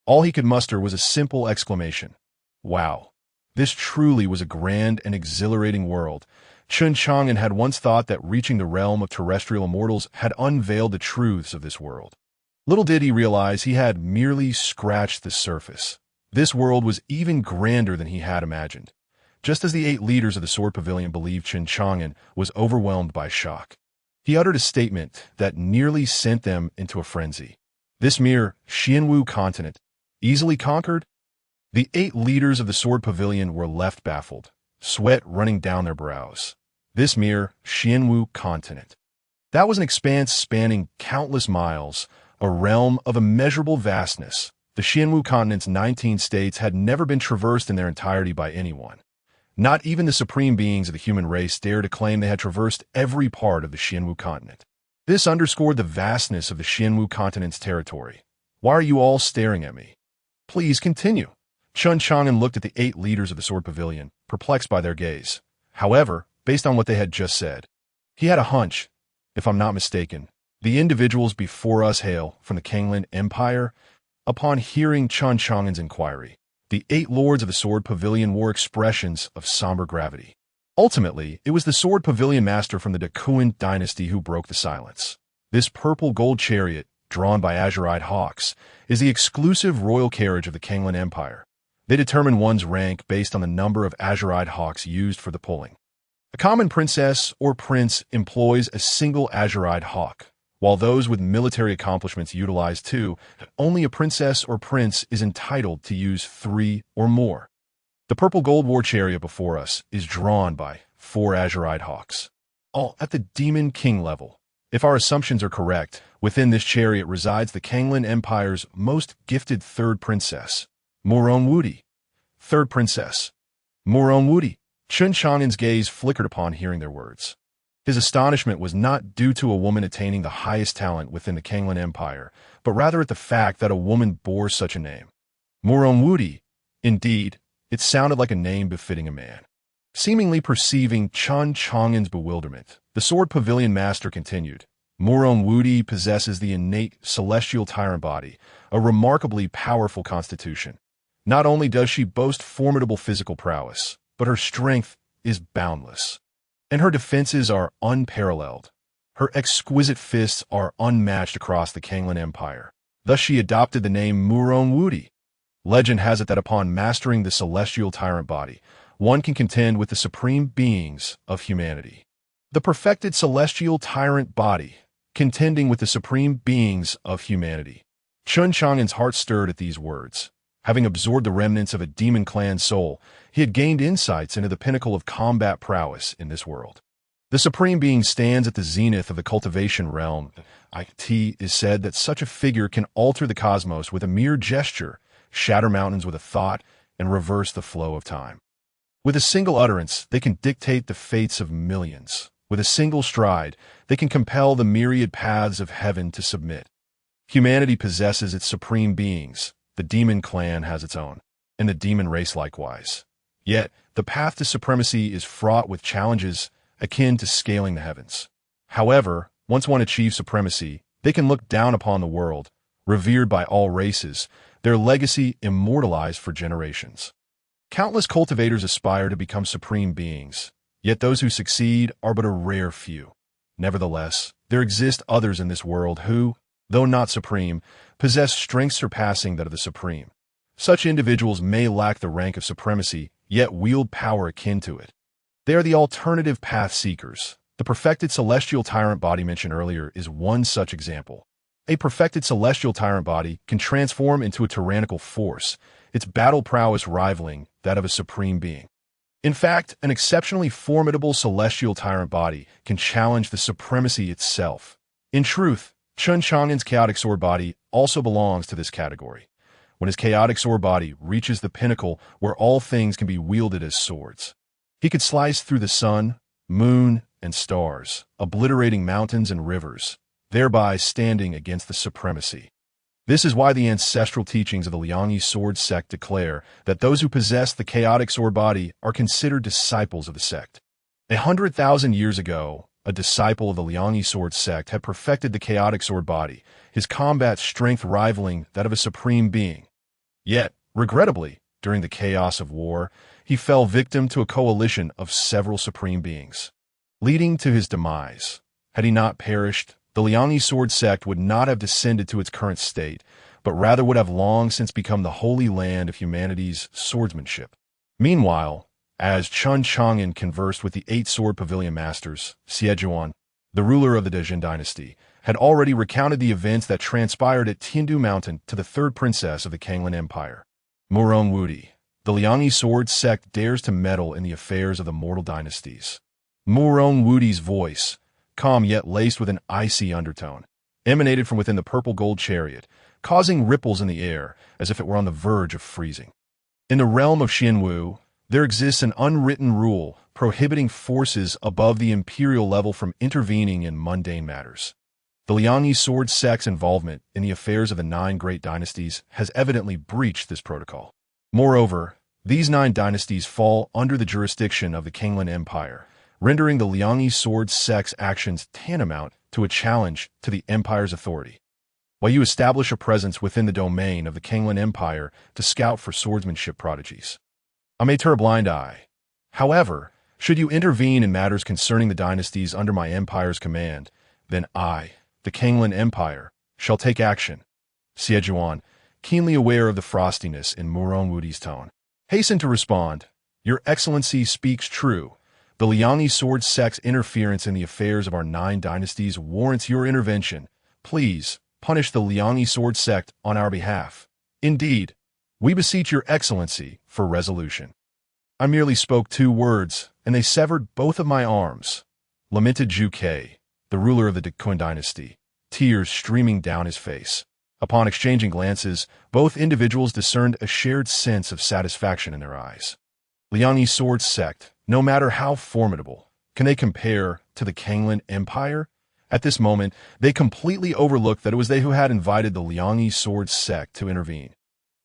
All he could muster was a simple exclamation. Wow. This truly was a grand and exhilarating world. Chen Chang'an had once thought that reaching the realm of terrestrial immortals had unveiled the truths of this world. Little did he realize he had merely scratched the surface. This world was even grander than he had imagined. Just as the 8 leaders of the Sword Pavilion believed, Chen Chang'an was overwhelmed by shock. He uttered a statement that nearly sent them into a frenzy. This mere Xianwu continent, easily conquered? The 8 leaders of the Sword Pavilion were left baffled, sweat running down their brows. This mere Xianwu continent. That was an expanse spanning countless miles, a realm of immeasurable vastness. The Xianwu continent's 19 states had never been traversed in their entirety by anyone. Not even the supreme beings of the human race dared to claim they had traversed every part of the Xianwu continent. This underscored the vastness of the Xianwu continent's territory. Why are you all staring at me? Please continue. Chen Chang'an looked at the 8 leaders of the Sword Pavilion, perplexed by their gaze. However, based on what they had just said, he had a hunch. If I'm not mistaken, the individuals before us hail from the Kanglan Empire. Upon hearing Chen Chang'an's inquiry, the 8 lords of the Sword Pavilion wore expressions of somber gravity. Ultimately, it was the Sword Pavilion master from the Qian Dynasty who broke the silence. This purple gold chariot, drawn by azure-eyed hawks, is the exclusive royal carriage of the Kanglan Empire. They determine one's rank based on the number of azure-eyed hawks used for the pulling. A common princess or prince employs a single azure-eyed hawk, while those with military accomplishments utilize 2. Only a princess or prince is entitled to use 3 or more. The purple gold war chariot before us is drawn by 4 azure-eyed hawks, all at the demon king level. If our assumptions are correct, within this chariot resides the Kanglan Empire's most gifted 3rd princess, Wudi. 3rd princess, Wudi. Chen Chang'an's gaze flickered upon hearing their words. His astonishment was not due to a woman attaining the highest talent within the Kanglan Empire, but rather at the fact that a woman bore such a name. Wudi. Indeed, it sounded like a name befitting a man. Seemingly perceiving Chen Chang'an's bewilderment, the Sword Pavilion master continued. Wudi possesses the innate celestial tyrant body, a remarkably powerful constitution. Not only does she boast formidable physical prowess, but her strength is boundless. And her defenses are unparalleled. Her exquisite fists are unmatched across the Kanglan Empire. Thus she adopted the name Wudi. Legend has it that upon mastering the celestial tyrant body, one can contend with the supreme beings of humanity. The perfected celestial tyrant body, contending with the supreme beings of humanity. Chen Chang'an's heart stirred at these words. Having absorbed the remnants of a demon clan soul, he had gained insights into the pinnacle of combat prowess in this world. The Supreme Being stands at the zenith of the cultivation realm. It is said that such a figure can alter the cosmos with a mere gesture, shatter mountains with a thought, and reverse the flow of time. With a single utterance, they can dictate the fates of millions. With a single stride, they can compel the myriad paths of heaven to submit. Humanity possesses its supreme beings. The demon clan has its own, and the demon race likewise. Yet, the path to supremacy is fraught with challenges akin to scaling the heavens. However, once one achieves supremacy, they can look down upon the world, revered by all races, their legacy immortalized for generations. Countless cultivators aspire to become supreme beings, yet those who succeed are but a rare few. Nevertheless, there exist others in this world who, though not supreme, possess strength surpassing that of the supreme. Such individuals may lack the rank of supremacy, yet wield power akin to it. They are the alternative path seekers. The perfected celestial tyrant body mentioned earlier is one such example. A perfected celestial tyrant body can transform into a tyrannical force, its battle prowess rivaling that of a supreme being. In fact, an exceptionally formidable celestial tyrant body can challenge the supremacy itself. In truth, Chen Chang'an's chaotic sword body also belongs to this category. When his chaotic sword body reaches the pinnacle where all things can be wielded as swords, he could slice through the sun, moon, and stars, obliterating mountains and rivers, thereby standing against the supremacy. This is why the ancestral teachings of the Liangyi sword sect declare that those who possess the chaotic sword body are considered disciples of the sect. 100,000 years ago, a disciple of the Liangyi sword sect had perfected the chaotic sword body, his combat strength rivaling that of a supreme being. Yet, regrettably, during the chaos of war, he fell victim to a coalition of several supreme beings, leading to his demise. Had he not perished, the Liangyi sword sect would not have descended to its current state, but rather would have long since become the holy land of humanity's swordsmanship. Meanwhile, as Chen Chang'an conversed with the 8 sword pavilion masters, Qian, the ruler of the Qian Dynasty, had already recounted the events that transpired at Tiandu Mountain to the 3rd princess of the Kanglan Empire. Murong Wudi, the Liangyi sword sect dares to meddle in the affairs of the mortal dynasties. Murong Wudi's voice, calm yet laced with an icy undertone, emanated from within the purple-gold chariot, causing ripples in the air as if it were on the verge of freezing. In the realm of Xianwu, there exists an unwritten rule prohibiting forces above the imperial level from intervening in mundane matters. The Liangyi sword sect's involvement in the affairs of the 9 great dynasties has evidently breached this protocol. Moreover, these 9 dynasties fall under the jurisdiction of the Kanglan Empire, rendering the Liangyi sword sect's actions tantamount to a challenge to the empire's authority. While you establish a presence within the domain of the Kanglan Empire to scout for swordsmanship prodigies, I may turn a blind eye. However, should you intervene in matters concerning the dynasties under my empire's command, then I, the Kanglan Empire, shall take action. Qian, keenly aware of the frostiness in Murong Wudi's tone, hastened to respond, Your Excellency speaks true. The Liangyi sword sect's interference in the affairs of our 9 dynasties warrants your intervention. Please, punish the Liangyi sword sect on our behalf. Indeed, we beseech your Excellency for resolution. I merely spoke 2 words, and they severed both of my arms, lamented Zhu Ke, the ruler of the Qian Dynasty, tears streaming down his face. Upon exchanging glances, both individuals discerned a shared sense of satisfaction in their eyes. Liangyi sword sect, no matter how formidable, can they compare to the Kanglan Empire? At this moment, they completely overlooked that it was they who had invited the Liangyi sword sect to intervene.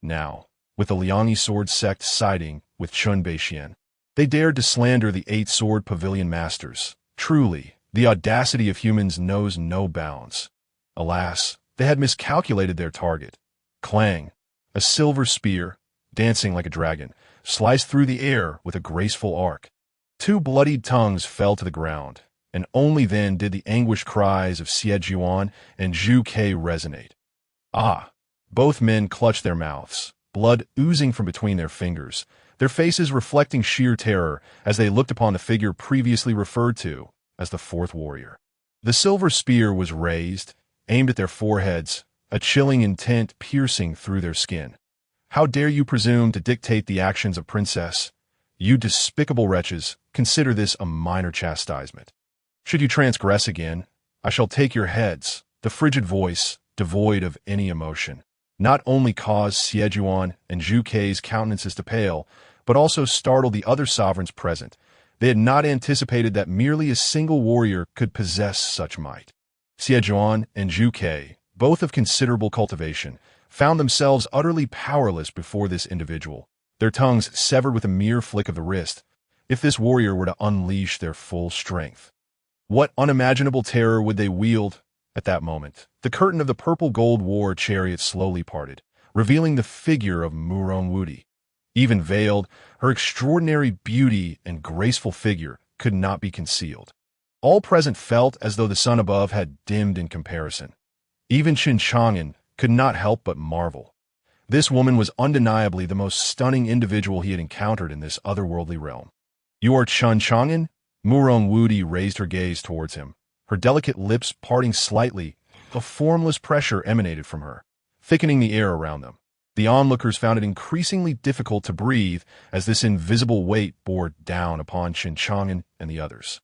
Now, with the Liangyi sword sect siding with Chun Beixian, they dared to slander the 8 sword pavilion masters. Truly, the audacity of humans knows no bounds. Alas, they had miscalculated their target. Clang! A silver spear, dancing like a dragon, sliced through the air with a graceful arc. 2 bloodied tongues fell to the ground, and only then did the anguished cries of Qian and Zhu Ke resonate. Ah! Both men clutched their mouths, blood oozing from between their fingers, their faces reflecting sheer terror as they looked upon the figure previously referred to as the 4th warrior. The silver spear was raised, aimed at their foreheads, a chilling intent piercing through their skin. How dare you presume to dictate the actions of Princess? You despicable wretches, consider this a minor chastisement. Should you transgress again, I shall take your heads. The frigid voice, devoid of any emotion, not only caused Qian and Zhu Ke's countenances to pale, but also startled the other sovereigns present. They had not anticipated that merely a single warrior could possess such might. Qian and Zhu Ke, both of considerable cultivation, found themselves utterly powerless before this individual, their tongues severed with a mere flick of the wrist, if this warrior were to unleash their full strength. What unimaginable terror would they wield at that moment? The curtain of the purple-gold war chariot slowly parted, revealing the figure of Murong Wuti. Even veiled, her extraordinary beauty and graceful figure could not be concealed. All present felt as though the sun above had dimmed in comparison. Even Chen Chang'an could not help but marvel. This woman was undeniably the most stunning individual he had encountered in this otherworldly realm. "You are Chen Chang'an?" Murong Wuti raised her gaze towards him, her delicate lips parting slightly. A formless pressure emanated from her, thickening the air around them. The onlookers found it increasingly difficult to breathe as this invisible weight bore down upon Chen Chang'an and the others.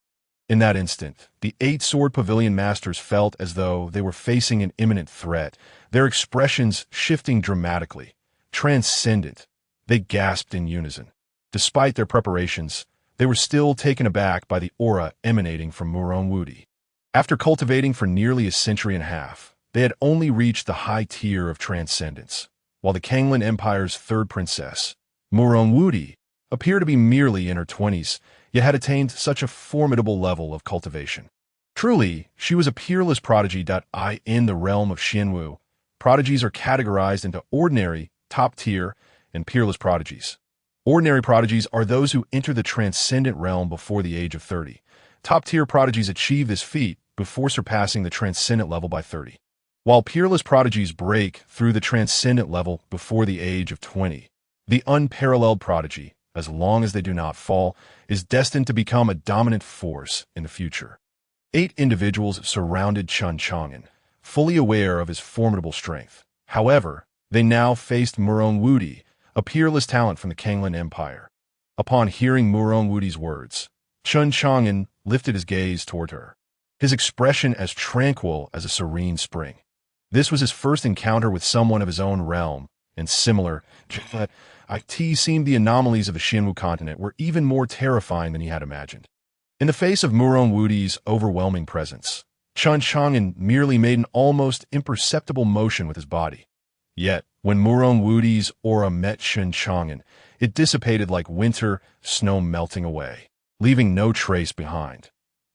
In that instant, the 8-sword pavilion masters felt as though they were facing an imminent threat, their expressions shifting dramatically. Transcendent. They gasped in unison. Despite their preparations, they were still taken aback by the aura emanating from Murong Wuti. After cultivating for nearly a century and a half, they had only reached the high tier of transcendence, while the Kanglan Empire's third princess, Murong Wuti, appeared to be merely in her 20s, yet had attained such a formidable level of cultivation. Truly, she was a peerless prodigy. In the realm of Xianwu, prodigies are categorized into ordinary, top-tier, and peerless prodigies. Ordinary prodigies are those who enter the transcendent realm before the age of 30. Top-tier prodigies achieve this feat before surpassing the transcendent level by 30. While peerless prodigies break through the transcendent level before the age of 20. The unparalleled prodigy, as long as they do not fall, is destined to become a dominant force in the future. 8 individuals surrounded Chen Chang'an, fully aware of his formidable strength. However, they now faced Murong Wuti, a peerless talent from the Kanglan Empire. Upon hearing Murong Wuti's words, Chen Chang'an lifted his gaze toward her, his expression as tranquil as a serene spring. This was his first encounter with someone of his own realm, and similar, but it seemed the anomalies of the Xianwu continent were even more terrifying than he had imagined. In the face of Murong Wuti's overwhelming presence, Chen Chang'an merely made an almost imperceptible motion with his body. Yet, when Murong Wuti's aura met Chen Chang'an, it dissipated like winter snow melting away, leaving no trace behind.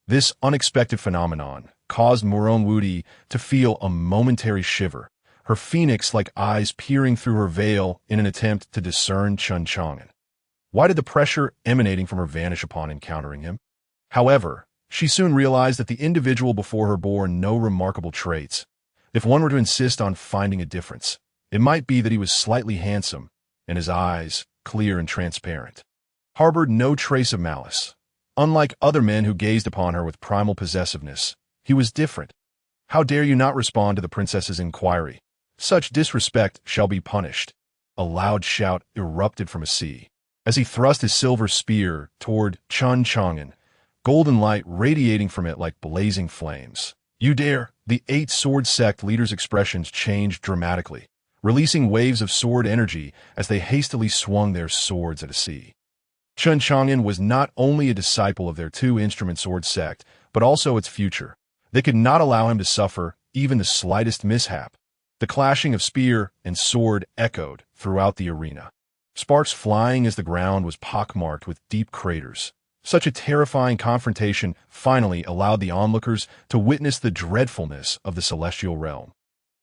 This unexpected phenomenon caused Murong Wuti to feel a momentary shiver, her phoenix-like eyes peering through her veil in an attempt to discern Chen Chang'an. Why did the pressure emanating from her vanish upon encountering him? However, she soon realized that the individual before her bore no remarkable traits. If one were to insist on finding a difference, it might be that he was slightly handsome, and his eyes, clear and transparent, harbored no trace of malice. Unlike other men who gazed upon her with primal possessiveness, he was different. "How dare you not respond to the princess's inquiry? Such disrespect shall be punished." A loud shout erupted from a sea. As he thrust his silver spear toward Chen Chang'an, golden light radiating from it like blazing flames. "You dare!" The 8-sword sect leaders' expressions changed dramatically, releasing waves of sword energy as they hastily swung their swords at a sea. Chen Chang'an was not only a disciple of their 2-instrument sword sect, but also its future. They could not allow him to suffer even the slightest mishap. The clashing of spear and sword echoed throughout the arena, sparks flying as the ground was pockmarked with deep craters. Such a terrifying confrontation finally allowed the onlookers to witness the dreadfulness of the celestial realm.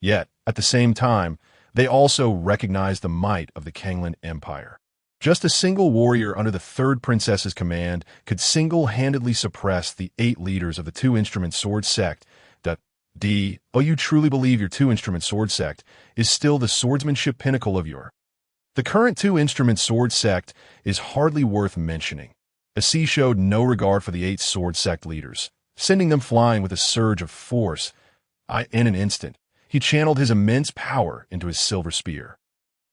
Yet, at the same time, they also recognized the might of the Kanglan Empire. Just a single warrior under the 3rd princess's command could single-handedly suppress the 8 leaders of the 2-instrument sword sect. You truly believe your 2-instrument sword sect is still the swordsmanship pinnacle of your... The current 2-instrument sword sect is hardly worth mentioning. Asi showed no regard for the 8 sword sect leaders, sending them flying with a surge of force. In an instant, he channeled his immense power into his silver spear.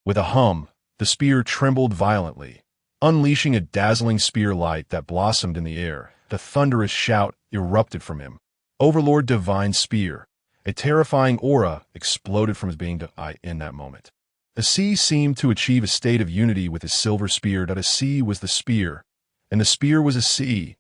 With a hum, the spear trembled violently, unleashing a dazzling spear light that blossomed in the air. The thunderous shout erupted from him. "Overlord Divine Spear!" A terrifying aura exploded from his being in that moment. Asi seemed to achieve a state of unity with his silver spear. Asi was the spear, and the spear was Asi.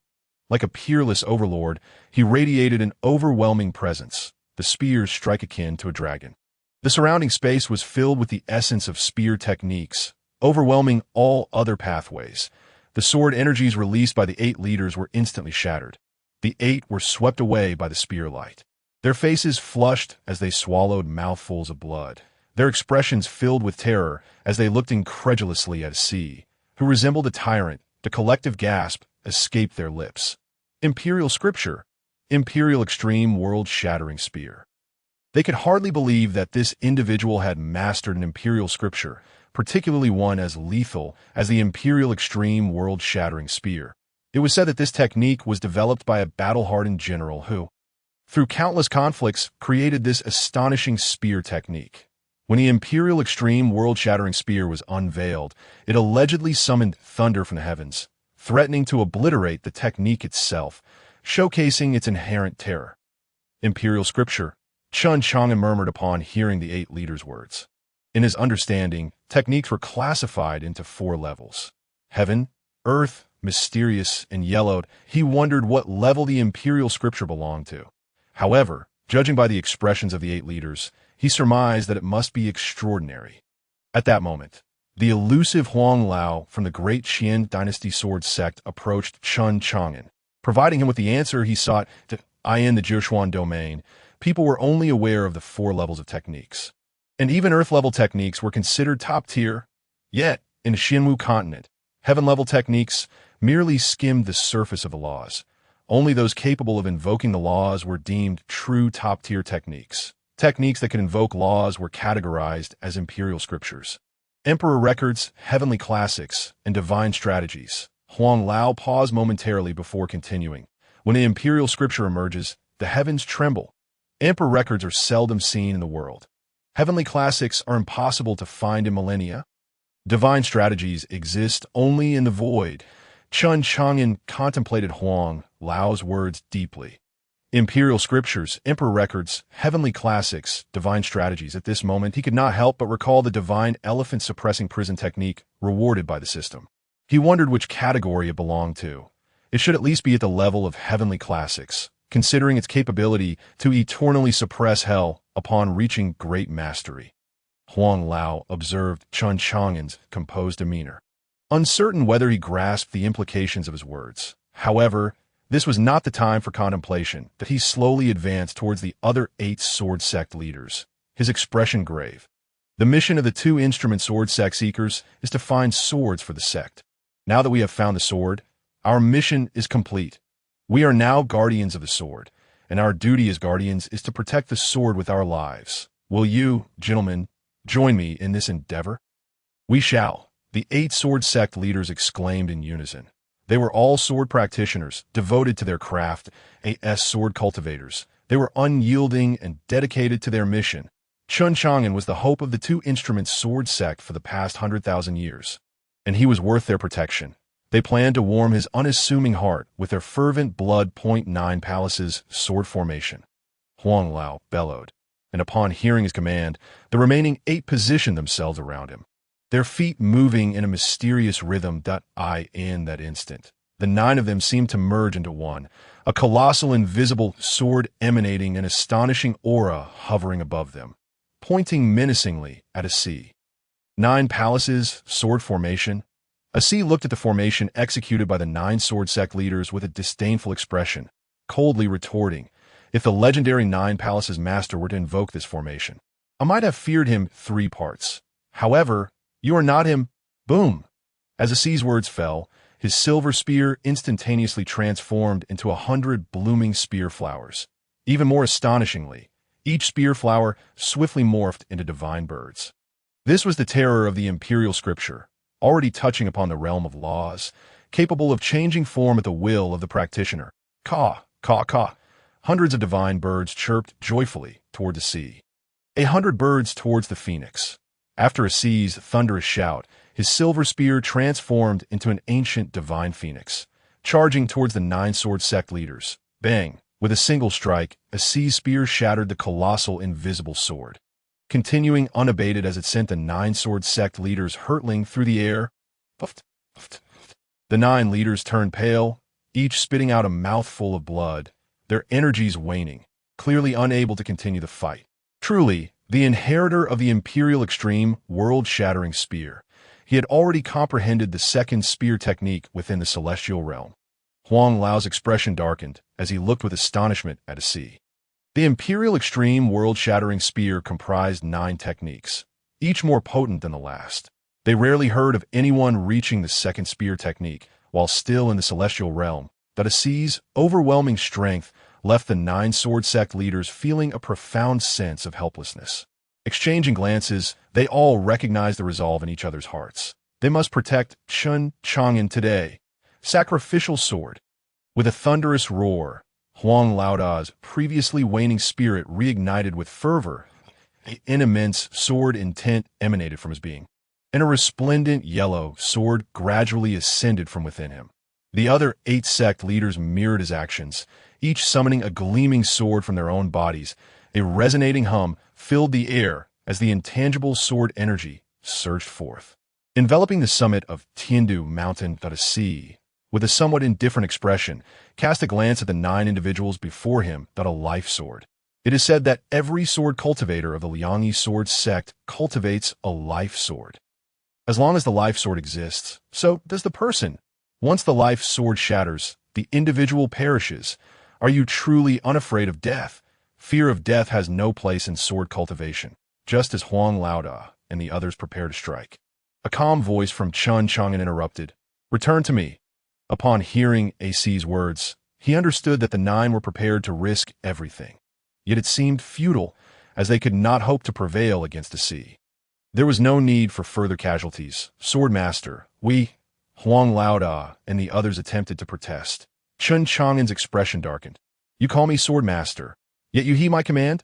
Like a peerless overlord, he radiated an overwhelming presence, the spear's strike akin to a dragon. The surrounding space was filled with the essence of spear techniques, overwhelming all other pathways. The sword energies released by the 8 leaders were instantly shattered. The 8 were swept away by the spear light. Their faces flushed as they swallowed mouthfuls of blood, their expressions filled with terror as they looked incredulously at a sea, who resembled a tyrant. The collective gasp escaped their lips. Imperial scripture, imperial extreme world-shattering spear. They could hardly believe that this individual had mastered an imperial scripture, particularly one as lethal as the imperial extreme world-shattering spear. It was said that this technique was developed by a battle-hardened general who, through countless conflicts, created this astonishing spear technique. When the imperial extreme world-shattering spear was unveiled, it allegedly summoned thunder from the heavens, threatening to obliterate the technique itself, showcasing its inherent terror. Imperial scripture, Chen Chang'an murmured upon hearing the 8 leaders' words. In his understanding, techniques were classified into 4 levels. Heaven, earth, mysterious, and yellowed. He wondered what level the imperial scripture belonged to. However, judging by the expressions of the 8 leaders, he surmised that it must be extraordinary. At that moment, the elusive Huang Lao from the great Qian Dynasty sword sect approached Chen Chang'an, providing him with the answer he sought. To in the Jiushuan domain, people were only aware of the 4 levels of techniques. And even Earth-level techniques were considered top-tier. Yet, in the Xinwu continent, heaven-level techniques merely skimmed the surface of the laws. Only those capable of invoking the laws were deemed true top-tier techniques. Techniques that could invoke laws were categorized as imperial scriptures. Emperor records, heavenly classics, and divine strategies. Huang Lao paused momentarily before continuing. When an imperial scripture emerges, the heavens tremble. Emperor records are seldom seen in the world. Heavenly classics are impossible to find in millennia. Divine strategies exist only in the void. Chen Chang'an contemplated Huang Lao's words deeply. Imperial scriptures, emperor records, heavenly classics, divine strategies. At this moment, he could not help but recall the divine elephant-suppressing prison technique rewarded by the system. He wondered which category it belonged to. It should at least be at the level of heavenly classics, considering its capability to eternally suppress hell upon reaching great mastery. Huang Lao observed Chen Chang'an's composed demeanor, uncertain whether he grasped the implications of his words. However, this was not the time for contemplation, that he slowly advanced towards the other 8 sword sect leaders, his expression grave. The mission of the 2 instrument sword sect seekers is to find swords for the sect. Now that we have found the sword, our mission is complete. We are now guardians of the sword, and our duty as guardians is to protect the sword with our lives. Will you, gentlemen, join me in this endeavor? We shall, the 8 sword sect leaders exclaimed in unison. They were all sword practitioners, devoted to their craft, as sword cultivators. They were unyielding and dedicated to their mission. Chen Chang'an was the hope of the 2 instrument sword sect for the past 100,000 years, and he was worth their protection. They planned to warm his unassuming heart with their fervent blood. 9 Palaces sword formation. Huang Lao bellowed, and upon hearing his command, the remaining 8 positioned themselves around him, their feet moving in a mysterious rhythm. In that instant, the 9 of them seemed to merge into one, a colossal invisible sword emanating an astonishing aura hovering above them, pointing menacingly at a sea. 9 Palaces sword formation. A sea looked at the formation executed by the 9 sword sect leaders with a disdainful expression, coldly retorting, if the legendary 9 Palaces master were to invoke this formation, I might have feared him 3 parts. However, you are not him. Boom! As the sea's words fell, his silver spear instantaneously transformed into 100 blooming spear flowers. Even more astonishingly, each spear flower swiftly morphed into divine birds. This was the terror of the imperial scripture, already touching upon the realm of laws, capable of changing form at the will of the practitioner. Caw, caw, caw. Hundreds of divine birds chirped joyfully toward the sea. 100 birds towards the phoenix. After a sea's thunderous shout, his silver spear transformed into an ancient divine phoenix, charging towards the 9 sword sect leaders. Bang! With a single strike, a sea's spear shattered the colossal invisible sword, continuing unabated as it sent the 9 sword sect leaders hurtling through the air. Puffed, puffed, puffed. The 9 leaders turned pale, each spitting out a mouthful of blood, their energies waning, clearly unable to continue the fight. Truly, the inheritor of the imperial extreme, world-shattering spear, he had already comprehended the second spear technique within the celestial realm. Huang Lao's expression darkened as he looked with astonishment at a sea. The imperial extreme world-shattering spear comprised 9 techniques, each more potent than the last. They rarely heard of anyone reaching the second spear technique while still in the celestial realm. That a sea's overwhelming strength left the 9 sword sect leaders feeling a profound sense of helplessness. Exchanging glances, they all recognized the resolve in each other's hearts. They must protect Chen Chang'an today. Sacrificial sword. With a thunderous roar, Huang Laoda's previously waning spirit reignited with fervor. An immense sword intent emanated from his being, and a resplendent yellow sword gradually ascended from within him. The other 8 sect leaders mirrored his actions, each summoning a gleaming sword from their own bodies. A resonating hum filled the air as the intangible sword energy surged forth, enveloping the summit of Tiandu Mountain. A sea, with a somewhat indifferent expression, cast a glance at the 9 individuals before him. A life sword. It is said that every sword cultivator of the Liang sword sect cultivates a life sword. As long as the life sword exists, so does the person. Once the life sword shatters, the individual perishes. Are you truly unafraid of death? Fear of death has no place in sword cultivation, just as Huang Laoda and the others prepare to strike. A calm voice from Chen Chang'an interrupted. Return to me. Upon hearing AC's words, he understood that the 9 were prepared to risk everything. Yet it seemed futile, as they could not hope to prevail against AC. There was no need for further casualties. Sword Master, Huang Laoda and the others attempted to protest. Chen Chang'an's expression darkened. You call me Sword Master, yet you heed my command?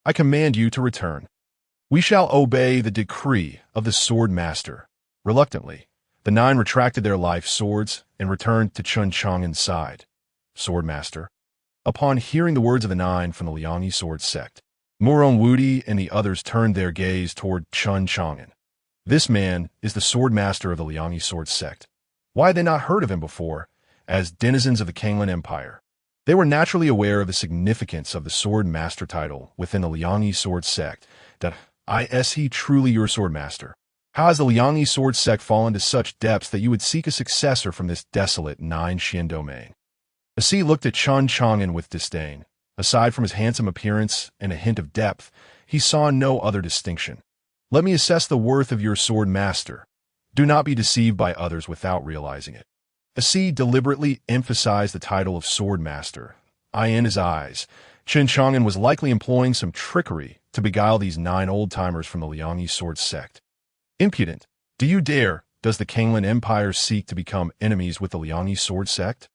I command you to return. We shall obey the decree of the Sword Master. Reluctantly, the 9 retracted their life swords and returned to Chen Chang'an's side. Sword Master. Upon hearing the words of the 9 from the Liang sword sect, Murong Wudi and the others turned their gaze toward Chen Chang'an. This man is the Sword Master of the Liang sword sect. Why had they not heard of him before, as denizens of the Qian Empire? They were naturally aware of the significance of the Sword Master title within the Liang sword sect. Is he truly your Sword Master? How has the Liang sword sect fallen to such depths that you would seek a successor from this desolate 9 Xian domain? AC looked at Chen Chang'an with disdain. Aside from his handsome appearance and a hint of depth, he saw no other distinction. Let me assess the worth of your Sword Master. Do not be deceived by others without realizing it. AC deliberately emphasized the title of Sword Master. In his eyes, Chen Chang'an was likely employing some trickery to beguile these 9 old-timers from the Liang sword sect. Impudent! Do you dare? Does the Qian Empire seek to become enemies with the Liang sword sect?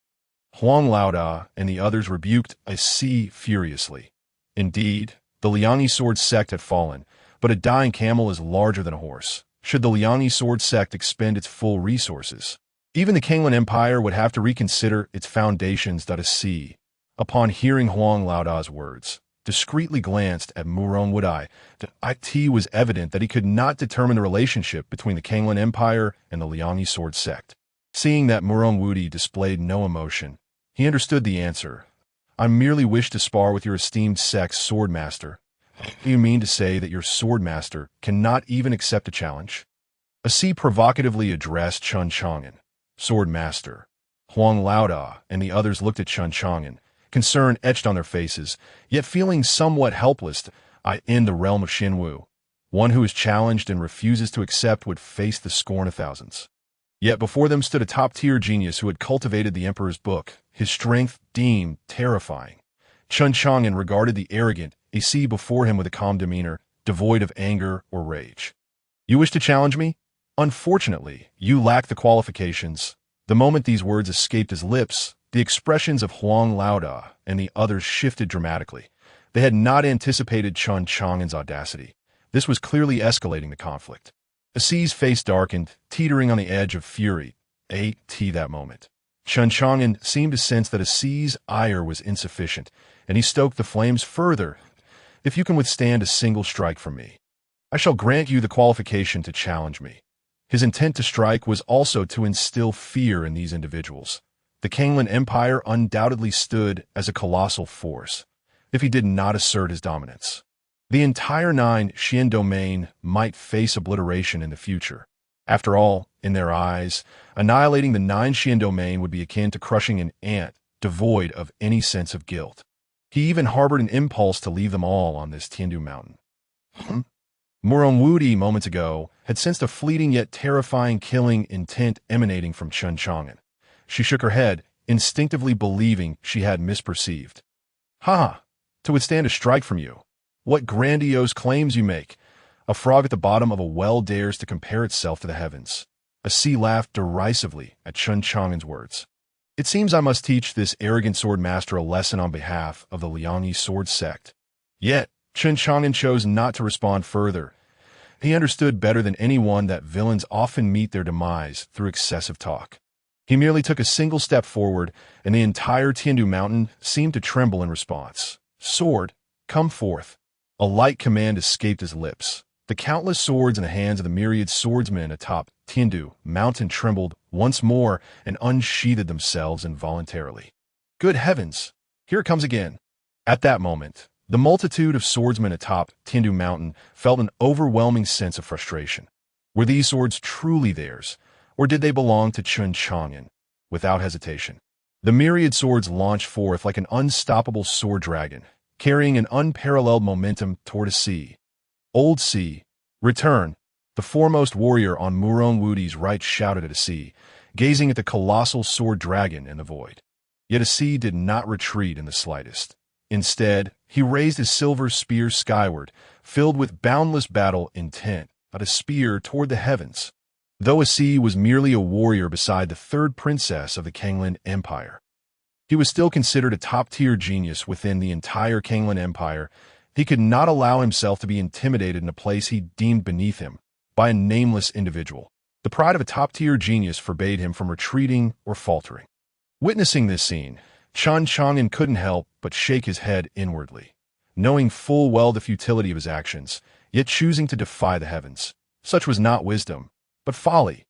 Huang Laoda and the others rebuked AC furiously. Indeed, the Liang sword sect had fallen, but a dying camel is larger than a horse. Should the Liang sword sect expend its full resources, even the Qian Empire would have to reconsider its foundations. AC, upon hearing Huang Laoda's words, discreetly glanced at Murong Wudi. It was evident that he could not determine the relationship between the Qian Empire and the Liang sword sect. Seeing that Murong Wudi displayed no emotion, he understood the answer. I merely wish to spar with your esteemed sect's Sword Master. Do you mean to say that your Sword Master cannot even accept a challenge? AC provocatively addressed Chen Chang'an. Sword Master. Huang Laoda and the others looked at Chen Chang'an, concern etched on their faces, yet feeling somewhat helpless. In the realm of Xinwu, one who is challenged and refuses to accept would face the scorn of thousands. Yet before them stood a top-tier genius who had cultivated the Emperor's book, his strength deemed terrifying. Chen Chang'an regarded the arrogant AC before him with a calm demeanor, devoid of anger or rage. You wish to challenge me? Unfortunately, you lack the qualifications. The moment these words escaped his lips, the expressions of Huang Laoda and the others shifted dramatically. They had not anticipated Chen Chang'an's audacity. This was clearly escalating the conflict. AC's face darkened, teetering on the edge of fury. That moment. Chen Chang'an seemed to sense that AC's ire was insufficient, and he stoked the flames further. If you can withstand a single strike from me, I shall grant you the qualification to challenge me. His intent to strike was also to instill fear in these individuals. The Qian Empire undoubtedly stood as a colossal force, if he did not assert his dominance. The entire 9 Xian domain might face obliteration in the future. After all, In their eyes, annihilating the 9 Qian domain would be akin to crushing an ant, devoid of any sense of guilt. He even harbored an impulse to leave them all on this Tiandu mountain. Murong moments ago had sensed a fleeting yet terrifying killing intent emanating from Chen Chang'an. She shook her head, instinctively believing she had misperceived. "Ha! To withstand a strike from you. What grandiose claims you make! A frog at the bottom of a well dares to compare itself to the heavens." A sea laughed derisively at Chen Chang'an's words. "It seems I must teach this arrogant sword master a lesson on behalf of the Liangyi sword sect." Yet, Chen Chang'an chose not to respond further. He understood better than anyone that villains often meet their demise through excessive talk. He merely took a single step forward, and the entire Tiandu mountain seemed to tremble in response. "Sword, come forth." A light command escaped his lips. The countless swords in the hands of the myriad swordsmen atop Tiandu mountain trembled once more and unsheathed themselves involuntarily. Good heavens! Here it comes again. At that moment, the multitude of swordsmen atop Tiandu mountain felt an overwhelming sense of frustration. Were these swords truly theirs, or did they belong to Chen Chang'an? Without hesitation, the myriad swords launched forth like an unstoppable sword dragon, carrying an unparalleled momentum toward a sea. "Old sea, return!" The foremost warrior on Murong right shouted at a sea, gazing at the colossal sword dragon in the void. Yet a sea did not retreat in the slightest. Instead, he raised his silver spear skyward, filled with boundless battle intent, not a spear toward the heavens. Though a sea was merely a warrior beside the third princess of the Kanglan Empire, he was still considered a top-tier genius within the entire Kanglan Empire. He could not allow himself to be intimidated in a place he deemed beneath him by a nameless individual. The pride of a top-tier genius forbade him from retreating or faltering. Witnessing this scene, Chen Chang'an couldn't help but shake his head inwardly, knowing full well the futility of his actions, yet choosing to defy the heavens. Such was not wisdom, but folly.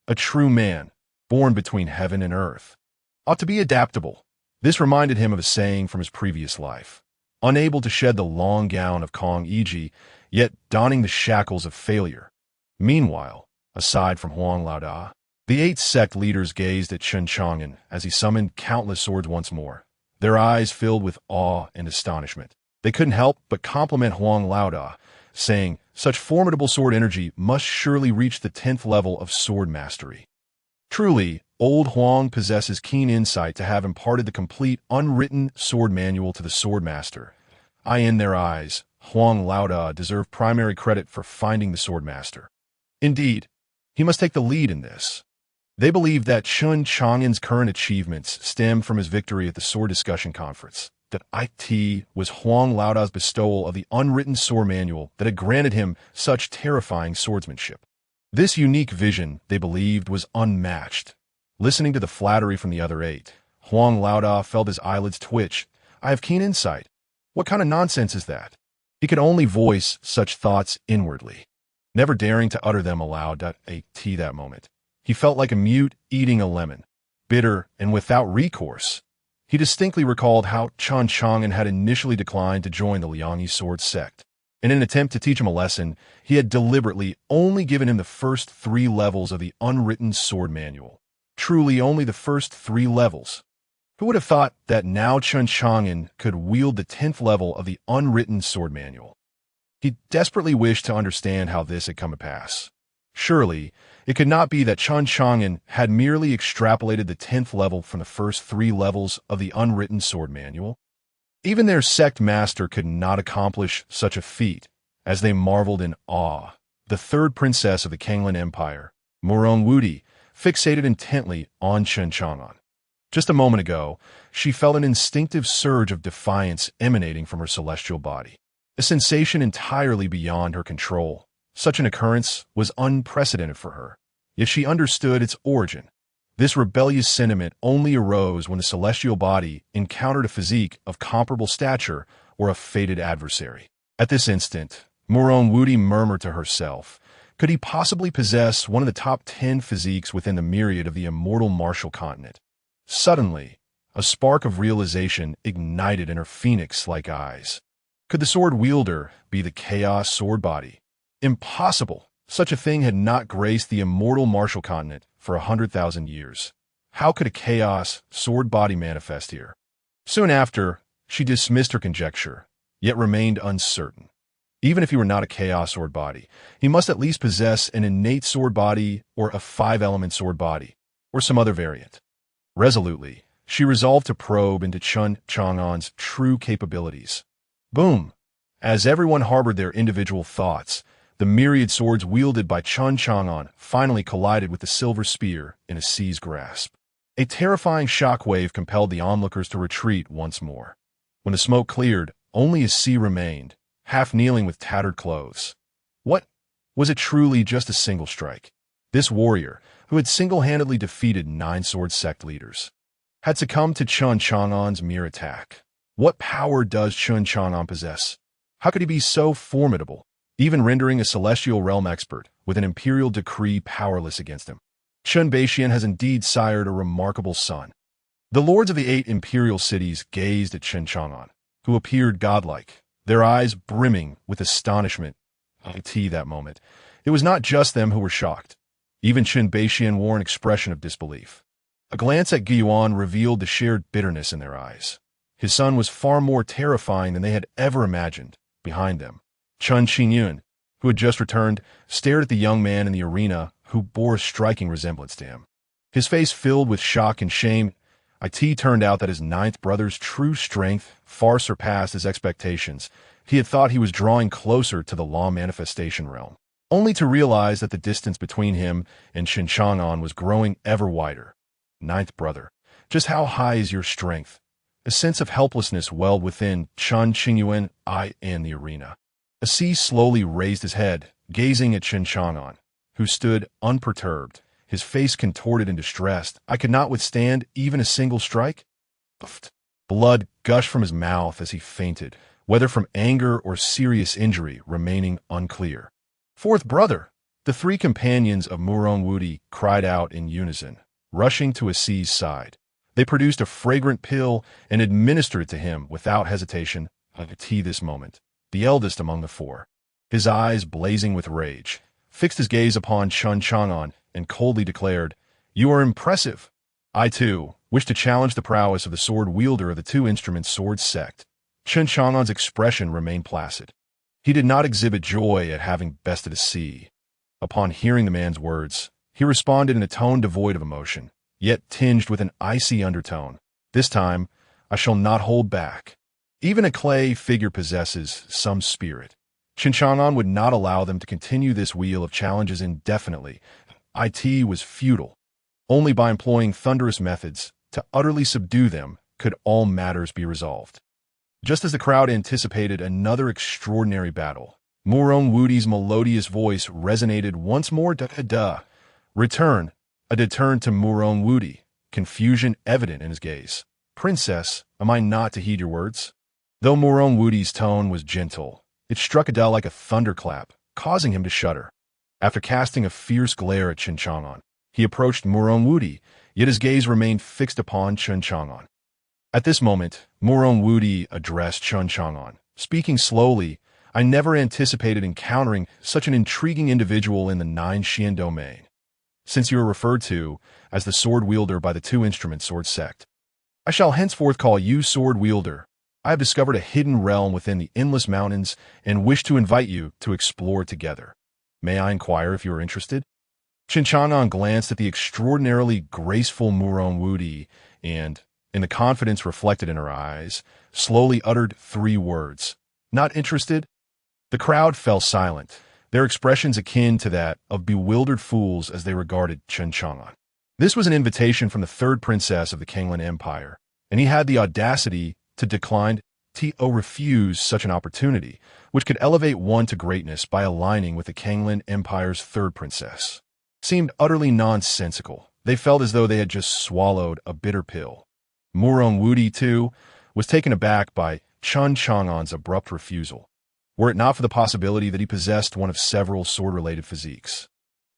A true man, born between heaven and earth, ought to be adaptable. This reminded him of a saying from his previous life. Unable to shed the long gown of Kong Yi, yet donning the shackles of failure. Meanwhile, aside from Huang Laoda, the 8 sect leaders gazed at Chen Chang'an as he summoned countless swords once more, their eyes filled with awe and astonishment. They couldn't help but compliment Huang Laoda, saying, "Such formidable sword energy must surely reach the 10th level of sword mastery." Truly, old Huang possesses keen insight to have imparted the complete, unwritten sword manual to the sword master. In their eyes, Huang Laoda deserved primary credit for finding the sword master. Indeed, he must take the lead in this. They believed that Chen Chang'an's current achievements stem from his victory at the Sword Discussion Conference, that it was Huang Laoda's bestowal of the unwritten sword manual that had granted him such terrifying swordsmanship. This unique vision, they believed, was unmatched. Listening to the flattery from the other 8, Huang Laoda felt his eyelids twitch. "I have keen insight. What kind of nonsense is that?" He could only voice such thoughts inwardly, never daring to utter them aloud. That moment, he felt like a mute eating a lemon, bitter and without recourse. He distinctly recalled how Chen Chang'an had initially declined to join the Liangyi sword sect. In an attempt to teach him a lesson, he had deliberately only given him the first 3 levels of the unwritten sword manual. Truly only the first 3 levels. Who would have thought that now Chen Chang'an could wield the 10th level of the unwritten sword manual? He desperately wished to understand how this had come to pass. Surely, it could not be that Chen Chang'an had merely extrapolated the 10th level from the first 3 levels of the unwritten sword manual. Even their sect master could not accomplish such a feat. As they marveled in awe, the third princess of the Kanglan Empire, Murong fixated intently on Chen Chang'an. Just a moment ago, she felt an instinctive surge of defiance emanating from her celestial body, a sensation entirely beyond her control. Such an occurrence was unprecedented for her, yet she understood its origin. This rebellious sentiment only arose when the celestial body encountered a physique of comparable stature or a fated adversary. At this instant, Murong murmured to herself, could he possibly possess one of the top 10 physiques within the myriad of the immortal martial continent? Suddenly, a spark of realization ignited in her phoenix-like eyes. Could the sword wielder be the chaos sword body? Impossible! Such a thing had not graced the immortal martial continent for 100,000 years. How could a chaos sword body manifest here? Soon after, she dismissed her conjecture, yet remained uncertain. Even if he were not a chaos sword body, he must at least possess an innate sword body or a five-element sword body, or some other variant. Resolutely, she resolved to probe into Chen Chang'an's true capabilities. Boom! As everyone harbored their individual thoughts, the myriad swords wielded by Chen Chang'an finally collided with the silver spear in a seized grasp. A terrifying shockwave compelled the onlookers to retreat once more. When the smoke cleared, only his sea remained, half kneeling with tattered clothes. What? Was it truly just a single strike? This warrior, who had single-handedly defeated 9 sword sect leaders, had succumbed to Chen Chang'an's mere attack. What power does Chen Chang'an possess? How could he be so formidable, even rendering a celestial realm expert with an imperial decree powerless against him? Chen Beixian has indeed sired a remarkable son. The lords of the 8 imperial cities gazed at Chen Chang'an, who appeared godlike, their eyes brimming with astonishment. That moment, it was not just them who were shocked. Even Chen Beixian wore an expression of disbelief. A glance at Guiyuan revealed the shared bitterness in their eyes. His son was far more terrifying than they had ever imagined. Behind them, Chen Chang'an, who had just returned, stared at the young man in the arena who bore a striking resemblance to him. His face filled with shock and shame. It turned out that his 9th brother's true strength far surpassed his expectations. He had thought he was drawing closer to the law manifestation realm, only to realize that the distance between him and Chen Chang'an was growing ever wider. 9th brother, just how high is your strength? A sense of helplessness welled within Chen Chang'an in the arena. Assis slowly raised his head, gazing at Chen Chang'an, who stood unperturbed, his face contorted and distressed. I could not withstand even a single strike? Blood gushed from his mouth as he fainted, whether from anger or serious injury remaining unclear. 4th brother! The 3 companions of Murong Wudi cried out in unison, rushing to Assis' side. They produced a fragrant pill and administered it to him without hesitation. This moment, the eldest among the 4, his eyes blazing with rage, fixed his gaze upon Chen Chang'an and coldly declared, "You are impressive. I, too, wish to challenge the prowess of the sword wielder of the 2 instrument sword sect." Chen Chang'an's expression remained placid. He did not exhibit joy at having bested Assis. Upon hearing the man's words, he responded in a tone devoid of emotion, yet tinged with an icy undertone. "This time, I shall not hold back." Even a clay figure possesses some spirit. Chen Chang'an would not allow them to continue this wheel of challenges indefinitely. It was futile. Only by employing thunderous methods to utterly subdue them could all matters be resolved. Just as the crowd anticipated another extraordinary battle, Murong Wudi's melodious voice resonated once more. Return. A return to Murong Wudi, confusion evident in his gaze. "Princess, am I not to heed your words?" Though Murong Wudi's tone was gentle, it struck Adele like a thunderclap, causing him to shudder. After casting a fierce glare at Chen Chang'an, he approached Murong Wudi, yet his gaze remained fixed upon Chen Chang'an. At this moment, Murong Wudi addressed Chen Chang'an, speaking slowly. "I never anticipated encountering such an intriguing individual in the 9 Xian domain. Since you are referred to as the sword wielder by the 2 instrument sword sect, I shall henceforth call you sword wielder. I have discovered a hidden realm within the endless mountains and wish to invite you to explore together. May I inquire if you are interested?" Chen Chang'an glanced at the extraordinarily graceful Murong Wudi and, in the confidence reflected in her eyes, slowly uttered 3 words. "Not interested?" The crowd fell silent, their expressions akin to that of bewildered fools as they regarded Chen Chang'an. This was an invitation from the 3rd princess of the Kanglan Empire, and he had the audacity to decline or refuse such an opportunity, which could elevate one to greatness by aligning with the Kanglan Empire's 3rd princess. Seemed utterly nonsensical. They felt as though they had just swallowed a bitter pill. Murong Wudi, too, was taken aback by Chen Chang'an's abrupt refusal. Were it not for the possibility that he possessed one of several sword-related physiques,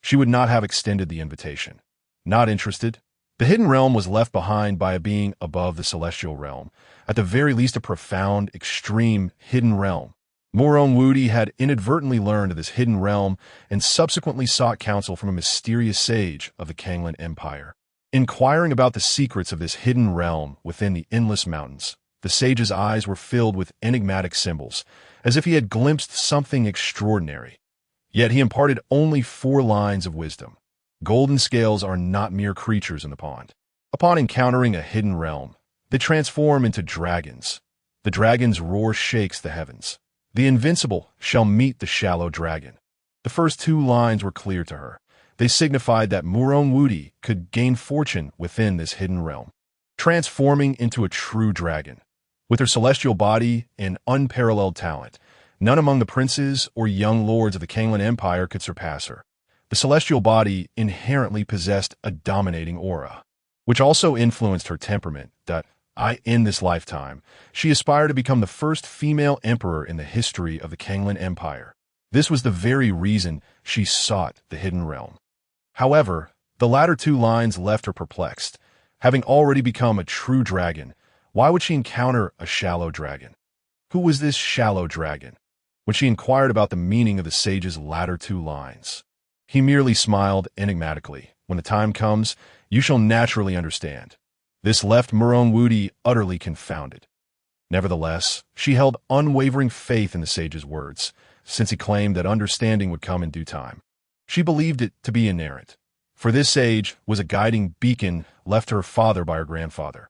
she would not have extended the invitation. Not interested? The hidden realm was left behind by a being above the celestial realm, at the very least a profound, extreme, hidden realm. Murong Wudi had inadvertently learned of this hidden realm and subsequently sought counsel from a mysterious sage of the Kanglan Empire. Inquiring about the secrets of this hidden realm within the endless mountains, the sage's eyes were filled with enigmatic symbols, as if he had glimpsed something extraordinary. Yet he imparted only 4 lines of wisdom. Golden scales are not mere creatures in the pond. Upon encountering a hidden realm, they transform into dragons. The dragon's roar shakes the heavens. The invincible shall meet the shallow dragon. The first 2 lines were clear to her. They signified that Murong Wudi could gain fortune within this hidden realm, transforming into a true dragon. With her celestial body and unparalleled talent, none among the princes or young lords of the Kanglan Empire could surpass her. The celestial body inherently possessed a dominating aura, which also influenced her temperament. In this lifetime, she aspired to become the first female emperor in the history of the Kanglan Empire. This was the very reason she sought the hidden realm. However, the latter 2 lines left her perplexed. Having already become a true dragon, why would she encounter a shallow dragon? Who was this shallow dragon? When she inquired about the meaning of the sage's latter 2 lines, he merely smiled enigmatically. When the time comes, you shall naturally understand. This left Murong Wudi utterly confounded. Nevertheless, she held unwavering faith in the sage's words, since he claimed that understanding would come in due time. She believed it to be inerrant, for this sage was a guiding beacon left to her father by her grandfather.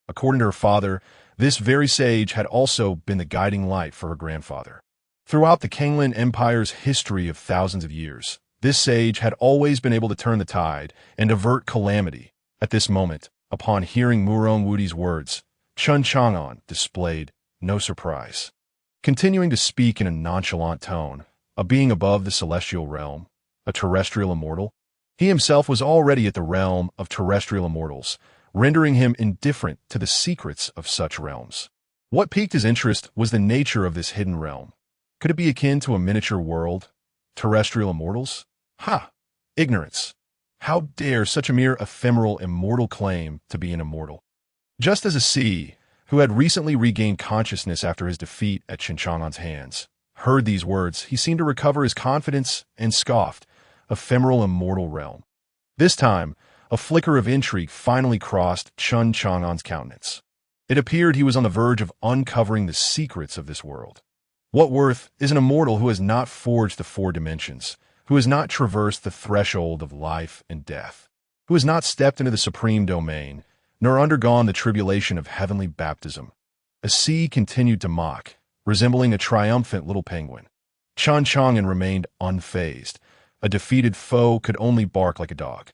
According to her father, this very sage had also been the guiding light for her grandfather. Throughout the Kanglan Empire's history of thousands of years, this sage had always been able to turn the tide and avert calamity. At this moment, upon hearing Murong Wudi's words, Chen Chang'an displayed no surprise. Continuing to speak in a nonchalant tone, a being above the celestial realm, a terrestrial immortal, he himself was already at the realm of terrestrial immortals, rendering him indifferent to the secrets of such realms. What piqued his interest was the nature of this hidden realm. Could it be akin to a miniature world? Terrestrial immortals? Ignorance. How dare such a mere ephemeral immortal claim to be an immortal? Just as a sea, who had recently regained consciousness after his defeat at Chen Chang'an's hands, heard these words, he seemed to recover his confidence and scoffed. Ephemeral immortal realm. This time, a flicker of intrigue finally crossed Chen Chang'an's countenance. It appeared he was on the verge of uncovering the secrets of this world. What worth is an immortal who has not forged the 4 dimensions, who has not traversed the threshold of life and death, who has not stepped into the supreme domain, nor undergone the tribulation of heavenly baptism? A sea continued to mock, resembling a triumphant little penguin. Chen Chang'an remained unfazed. A defeated foe could only bark like a dog.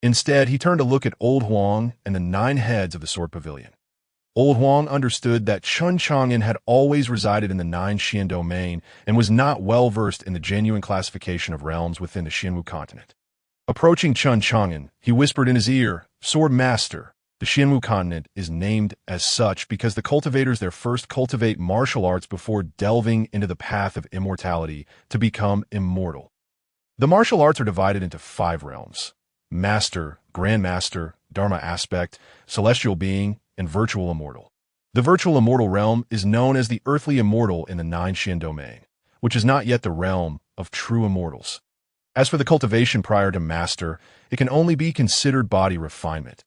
Instead, he turned to look at Old Huang and the 9 heads of the Sword Pavilion. Old Huang understood that Chen Chang'an had always resided in the 9 Xian domain and was not well versed in the genuine classification of realms within the Xianwu continent. Approaching Chen Chang'an, he whispered in his ear, "Sword Master, the Xianwu continent is named as such because the cultivators there first cultivate martial arts before delving into the path of immortality to become immortal. The martial arts are divided into 5 realms: Master, Grandmaster, Dharma Aspect, Celestial Being, and Virtual Immortal. The Virtual Immortal realm is known as the Earthly Immortal in the 9 Xian domain, which is not yet the realm of true immortals. As for the cultivation prior to Master, it can only be considered body refinement.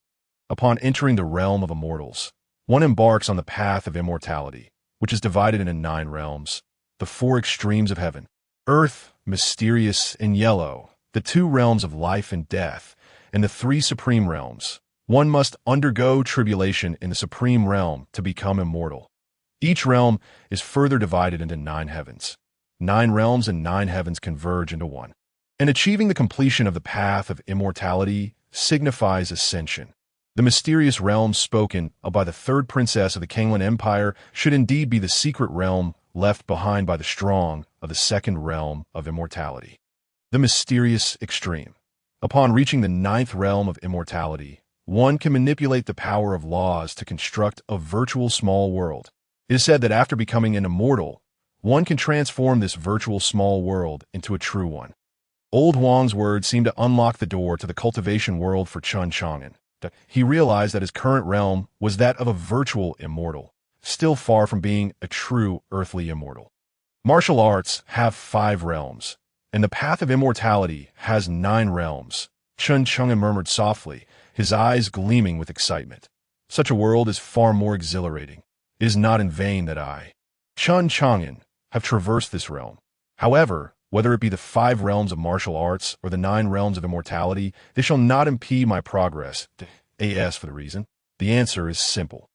Upon entering the realm of immortals, one embarks on the path of immortality, which is divided into 9 realms, the 4 extremes of heaven: Earth, mysterious and yellow, the 2 realms of life and death, and the 3 supreme realms. One must undergo tribulation in the supreme realm to become immortal. Each realm is further divided into 9 heavens. 9 realms and 9 heavens converge into one. And achieving the completion of the path of immortality signifies ascension. The mysterious realm spoken of by the 3rd princess of the Kanglan Empire should indeed be the secret realm left behind by the strong of the 2nd realm of immortality. The mysterious extreme. Upon reaching the 9th realm of immortality, one can manipulate the power of laws to construct a virtual small world. It is said that after becoming an immortal, one can transform this virtual small world into a true one. Old Huang's words seemed to unlock the door to the cultivation world for Chen Chang'an. He realized that his current realm was that of a virtual immortal, still far from being a true earthly immortal. Martial arts have 5 realms, and the path of immortality has 9 realms. Chen Chang'an murmured softly, his eyes gleaming with excitement. Such a world is far more exhilarating. It is not in vain that I, Chen Chang'an, have traversed this realm. However, whether it be the 5 realms of martial arts or the 9 realms of immortality, they shall not impede my progress. As for the reason, the answer is simple.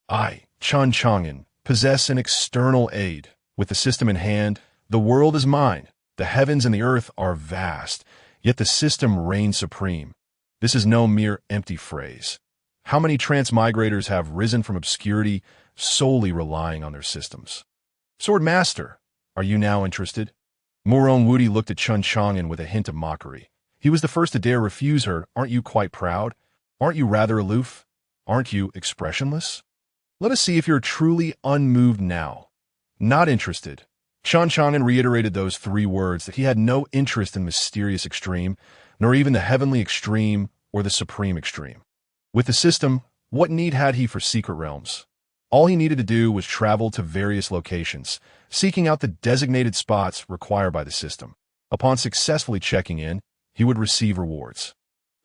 I, Chen Chang'an, possess an external aid. With the system in hand, the world is mine. The heavens and the earth are vast, yet the system reigns supreme. This is no mere empty phrase. How many transmigrators have risen from obscurity solely relying on their systems? Sword Master, are you now interested? Murong Wudi looked at Chen Chang'an with a hint of mockery. He was the first to dare refuse her. Aren't you quite proud? Aren't you rather aloof? Aren't you expressionless? Let us see if you're truly unmoved now. Not interested. Chen Chang'an reiterated those 3 words that he had no interest in mysterious extreme, nor even the heavenly extreme or the supreme extreme. With the system, what need had he for secret realms? All he needed to do was travel to various locations, seeking out the designated spots required by the system. Upon successfully checking in, he would receive rewards.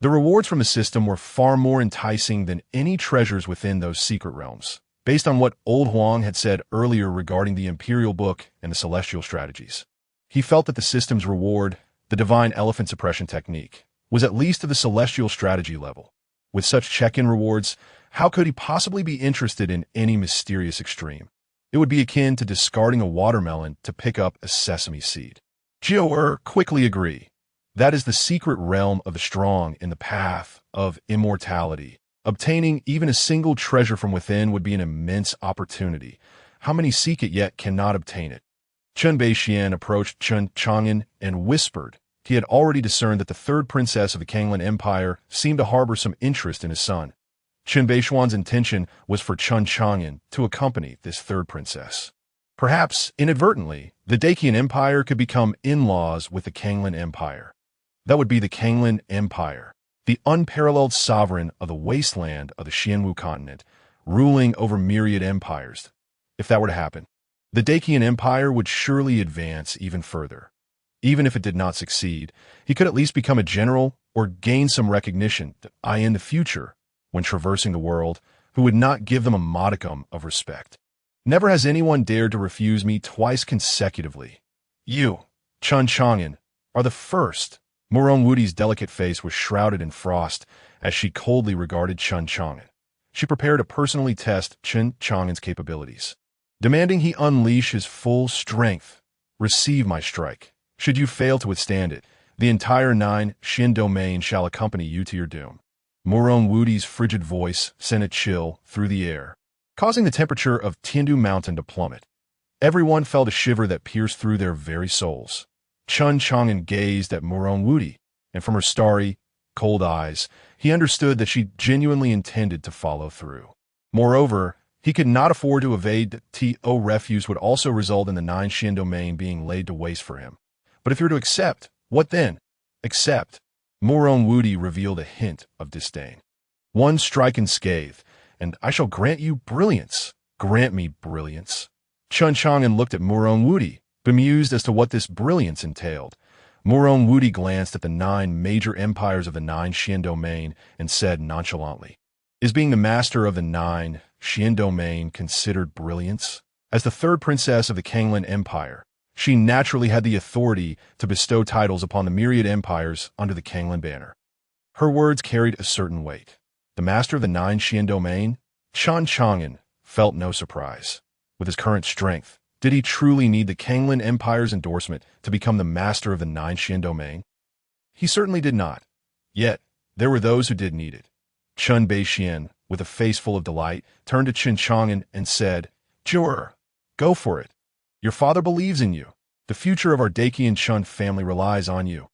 The rewards from the system were far more enticing than any treasures within those secret realms, based on what Old Huang had said earlier regarding the imperial book and the celestial strategies. He felt that the system's reward, the divine elephant suppression technique, was at least to the celestial strategy level. With such check-in rewards, how could he possibly be interested in any mysterious extreme? It would be akin to discarding a watermelon to pick up a sesame seed. Jiao quickly agreed. That is the secret realm of the strong in the path of immortality. Obtaining even a single treasure from within would be an immense opportunity. How many seek it yet cannot obtain it? Chen Beixian approached Chen Chang'an and whispered. He had already discerned that the 3rd princess of the Kanglan Empire seemed to harbor some interest in his son. Chen Beixian's intention was for Chen Chang'an to accompany this 3rd princess. Perhaps, inadvertently, the Dacian Empire could become in-laws with the Kanglan Empire. That would be the Kanglan Empire, the unparalleled sovereign of the wasteland of the Xianwu continent, ruling over myriad empires. If that were to happen, the Dacian Empire would surely advance even further. Even if it did not succeed, he could at least become a general or gain some recognition that I in the future, when traversing the world, who would not give them a modicum of respect. Never has anyone dared to refuse me twice consecutively. You, Chen Chang'an, are the first. Murong Wudi's delicate face was shrouded in frost as she coldly regarded Chen Chang'an. She prepared to personally test Chen Chang'an's capabilities, demanding he unleash his full strength. Receive my strike. Should you fail to withstand it, the entire 9 Xin domain shall accompany you to your doom. Murong Wudi's frigid voice sent a chill through the air, causing the temperature of Tiandu Mountain to plummet. Everyone felt a shiver that pierced through their very souls. Chen Chang'an gazed at Murong Wudi, and from her starry, cold eyes, he understood that she genuinely intended to follow through. Moreover, he could not afford to evade that To refuse would also result in the 9 Xian domain being laid to waste for him. But if you're to accept, what then? Accept. Murong Wudi revealed a hint of disdain. One strike unscathed, and I shall grant you brilliance. Grant me brilliance. Chen Chang'an looked at Murong Wudi, bemused as to what this brilliance entailed. Murong Wudi glanced at the 9 major empires of the 9 Xian domain and said nonchalantly, Is being the master of the 9 Xian domain considered brilliance? As the 3rd princess of the Kanglan Empire, she naturally had the authority to bestow titles upon the myriad empires under the Kanglan banner. Her words carried a certain weight. The master of the 9 Xian domain? Chen Chang'an felt no surprise. With his current strength, did he truly need the Kanglan Empire's endorsement to become the master of the 9 Xian domain? He certainly did not. Yet, there were those who did need it. Chen Beixian, with a face full of delight, turned to Chen Chang'an and said, Jur, go for it. Your father believes in you. The future of our Dacian Chen family relies on you.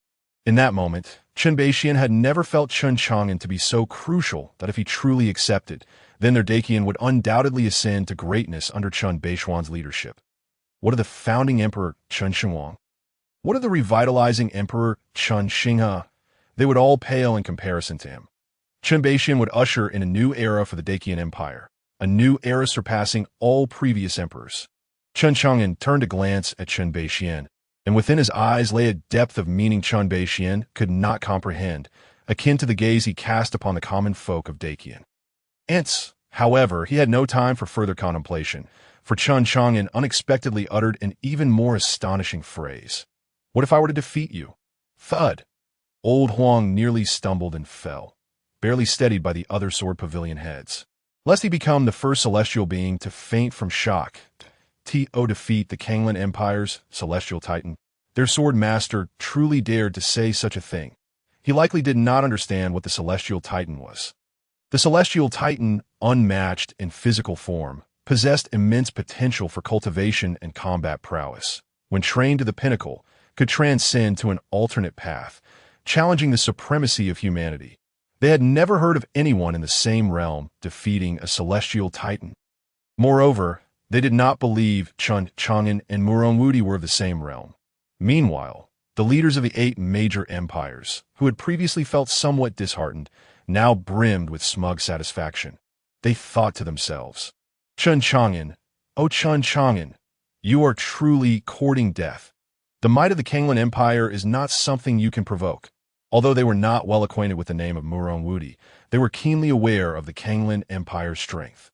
In that moment, Chen Beixian had never felt Chen Chang'an to be so crucial that if he truly accepted, then their Dacian would undoubtedly ascend to greatness under Chen Beixian's leadership. What of the founding emperor Chen Chang'an? What of the revitalizing emperor Chen Chang'an? They would all pale in comparison to him. Chen Beixian would usher in a new era for the Dacian Empire, a new era surpassing all previous emperors. Chen Chang'an turned to glance at Chen Beixian, and within his eyes lay a depth of meaning Chen Beixian could not comprehend, akin to the gaze he cast upon the common folk of Daqian. However, he had no time for further contemplation, for Chen Chang'an unexpectedly uttered an even more astonishing phrase. "What if I were to defeat you?" Thud! Old Huang nearly stumbled and fell, barely steadied by the other sword pavilion heads. Lest he become the first celestial being to faint from shock, to defeat the Kanglan Empire's celestial titan, their sword master truly dared to say such a thing. He likely did not understand what the celestial titan was. The celestial titan, unmatched in physical form, possessed immense potential for cultivation and combat prowess. When trained to the pinnacle, could transcend to an alternate path, challenging the supremacy of humanity. They had never heard of anyone in the same realm defeating a celestial titan. Moreover, they did not believe Chen Chang'an and Murongwudi were of the same realm. Meanwhile, the leaders of the 8 major empires, who had previously felt somewhat disheartened, now brimmed with smug satisfaction. They thought to themselves, "Chen Chang'an, oh Chen Chang'an, you are truly courting death. The might of the Kanglan Empire is not something you can provoke." Although they were not well acquainted with the name of Murongwudi, they were keenly aware of the Kanglan Empire's strength.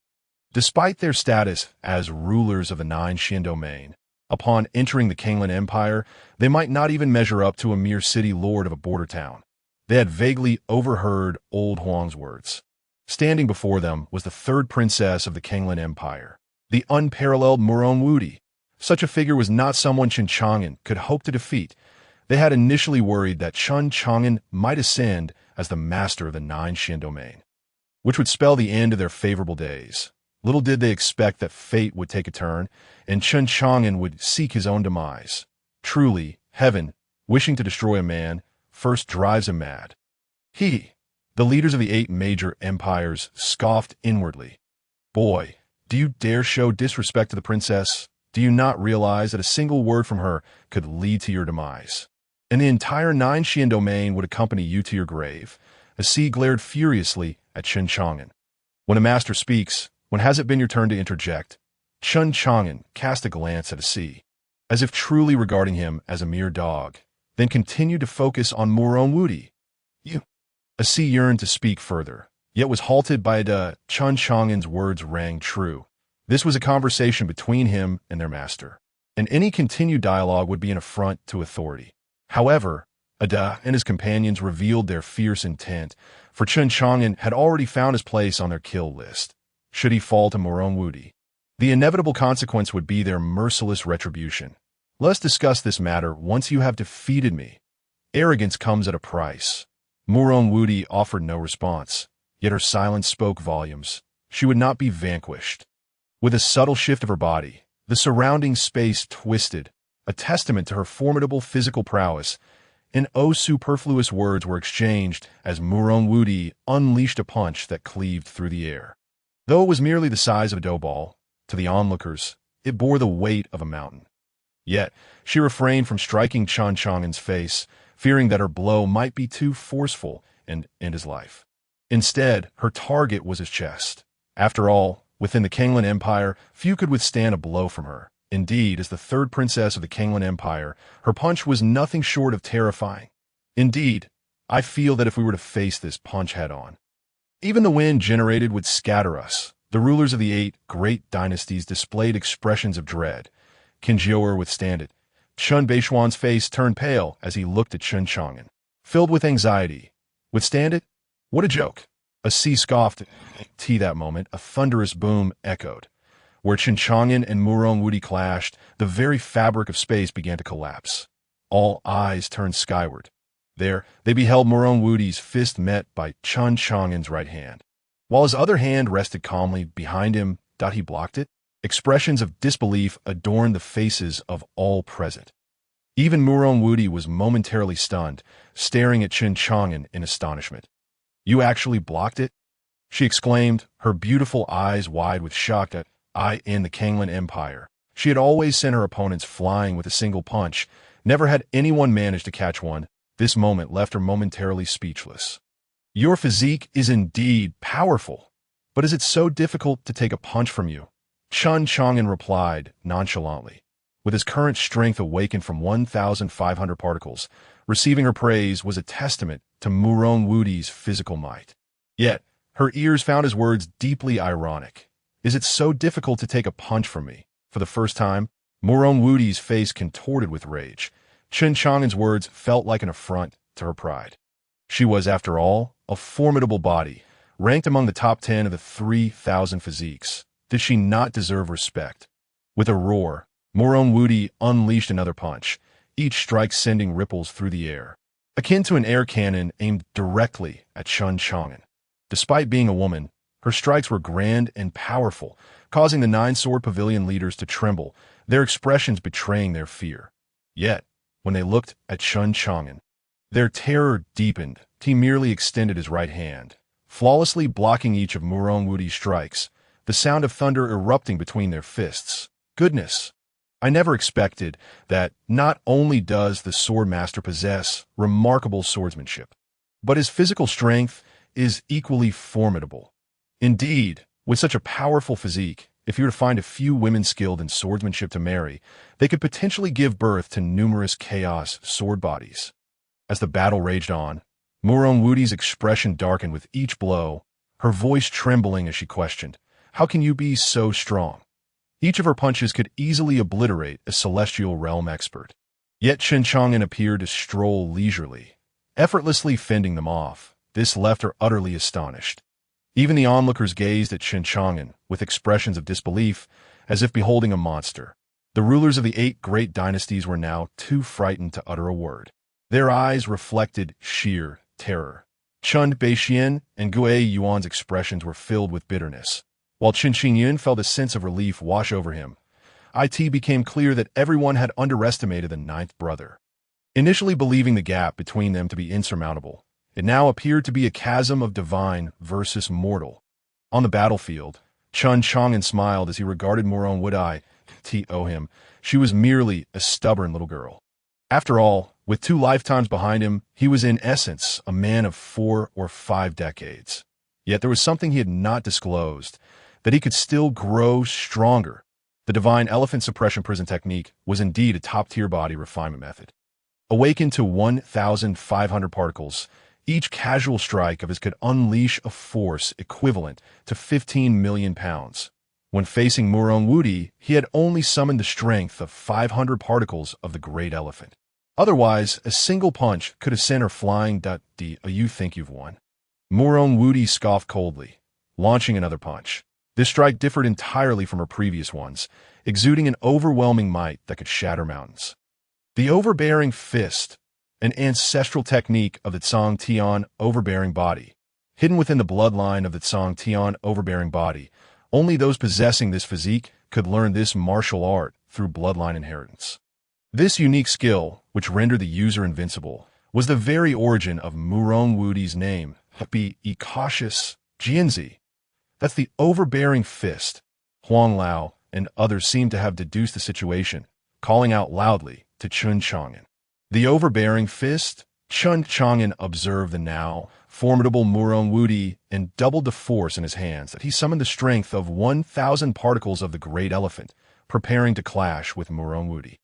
Despite their status as rulers of the 9 Qian domain, upon entering the Kanglan Empire, they might not even measure up to a mere city lord of a border town. They had vaguely overheard old Huang's words. Standing before them was the 3rd princess of the Kanglan Empire, the unparalleled Murongwudi. Such a figure was not someone Chen Chang'an could hope to defeat. They had initially worried that Chen Chang'an might ascend as the master of the 9 Qian domain, which would spell the end of their favorable days. Little did they expect that fate would take a turn, and Chen Chang'an would seek his own demise. Truly, heaven, wishing to destroy a man, first drives him mad. The leaders of the 8 major empires, scoffed inwardly. "Boy, do you dare show disrespect to the princess? Do you not realize that a single word from her could lead to your demise? And the entire 9 Qian domain would accompany you to your grave." A sea glared furiously at Chen Chang'an. When a master speaks, when has it been your turn to interject? Chen Chang'an cast a glance at a sea, as if truly regarding him as a mere dog, then continued to focus on Murongwudi. "You." A sea yearned to speak further, yet was halted by Chen Chang'an's words rang true. This was a conversation between him and their master, and any continued dialogue would be an affront to authority. However, Ada and his companions revealed their fierce intent, for Chen Chang'an had already found his place on their kill list. Should he fall to Murongwudi, the inevitable consequence would be their merciless retribution. "Let's discuss this matter once you have defeated me. Arrogance comes at a price." Murongwudi offered no response, yet her silence spoke volumes. She would not be vanquished. With a subtle shift of her body, the surrounding space twisted, a testament to her formidable physical prowess, and superfluous words were exchanged as Murongwudi unleashed a punch that cleaved through the air. Though it was merely the size of a dough ball, to the onlookers, it bore the weight of a mountain. Yet, she refrained from striking Chen Chang'an's face, fearing that her blow might be too forceful and end his life. Instead, her target was his chest. After all, within the Kanglan Empire, few could withstand a blow from her. Indeed, as the 3rd princess of the Kanglan Empire, her punch was nothing short of terrifying. Indeed, I feel that if we were to face this punch head-on, even the wind generated would scatter us. The rulers of the 8 great dynasties displayed expressions of dread. Can Jiu'er withstand it? Chen Beixian's face turned pale as he looked at Chen Chang'an, filled with anxiety. Withstand it? What a joke! A sea scoffed. That moment, a thunderous boom echoed. Where Chen Chang'an and Murongwudi clashed, the very fabric of space began to collapse. All eyes turned skyward. There, they beheld Murongwudi's fist met by Chen Chang'an's right hand, while his other hand rested calmly behind him. He blocked it. Expressions of disbelief adorned the faces of all present. Even Murongwudi was momentarily stunned, staring at Chen Chang'an in astonishment. "You actually blocked it?" she exclaimed, her beautiful eyes wide with shock at in the Kanglan Empire. She had always sent her opponents flying with a single punch. Never had anyone managed to catch one. This moment left her momentarily speechless. "Your physique is indeed powerful, but is it so difficult to take a punch from you?" Chen Chang'an replied nonchalantly. With his current strength awakened from 1,500 particles, receiving her praise was a testament to Murong Wudi's physical might. Yet, her ears found his words deeply ironic. Is it so difficult to take a punch from me? For the first time, Murong Wudi's face contorted with rage. Chen Chang'an's words felt like an affront to her pride. She was, after all, a formidable body, ranked among the top 10 of the 3,000 physiques. Did she not deserve respect? With a roar, Murong Wudi unleashed another punch, each strike sending ripples through the air, akin to an air cannon aimed directly at Chen Chang'an. Despite being a woman, her strikes were grand and powerful, causing the nine-sword pavilion leaders to tremble, their expressions betraying their fear. Yet, when they looked at Chen Chang'an, their terror deepened. He merely extended his right hand, flawlessly blocking each of Murong Wudi's strikes, the sound of thunder erupting between their fists. Goodness! I never expected that. Not only does the sword master possess remarkable swordsmanship, but his physical strength is equally formidable. Indeed, with such a powerful physique, if you were to find a few women skilled in swordsmanship to marry, they could potentially give birth to numerous chaos sword bodies. As the battle raged on, Murong Wudi's expression darkened with each blow, her voice trembling as she questioned, "How can you be so strong?" Each of her punches could easily obliterate a celestial realm expert. Yet Chen Chang'an appeared to stroll leisurely, effortlessly fending them off. This left her utterly astonished. Even the onlookers gazed at Chen Chang'an with expressions of disbelief, as if beholding a monster. The rulers of the 8 great dynasties were now too frightened to utter a word. Their eyes reflected sheer terror. Chen Beixian and Gue Yuan's expressions were filled with bitterness. While Chen Chang'an felt a sense of relief wash over him, it became clear that everyone had underestimated the ninth brother. Initially believing the gap between them to be insurmountable, it now appeared to be a chasm of divine versus mortal. On the battlefield, Chen Chang'an smiled as he regarded Murong Wudi. To him, she was merely a stubborn little girl. After all, with 2 lifetimes behind him, he was in essence a man of 4 or 5 decades. Yet there was something he had not disclosed, that he could still grow stronger. The divine elephant suppression prison technique was indeed a top-tier body refinement method. Awakened to 1,500 particles, each casual strike of his could unleash a force equivalent to 15 million pounds. When facing Murong Wudi, he had only summoned the strength of 500 particles of the great elephant. Otherwise, a single punch could have sent her flying. You think you've won? Murong Wudi scoffed coldly, launching another punch. This strike differed entirely from her previous ones, exuding an overwhelming might that could shatter mountains. The overbearing fist, an ancestral technique of the Zhangtian overbearing body. Hidden within the bloodline of the Zhangtian overbearing body, only those possessing this physique could learn this martial art through bloodline inheritance. This unique skill, which rendered the user invincible, was the very origin of Murong Wudi's name, Be cautious, Jianzi. That's the overbearing fist. Huang Lao and others seemed to have deduced the situation, calling out loudly to Chen Chang'an. The overbearing fist? Chen Chang'an observed the now formidable Murong Wudi and doubled the force in his hands that he summoned the strength of 1,000 particles of the great elephant, preparing to clash with Murong Wudi.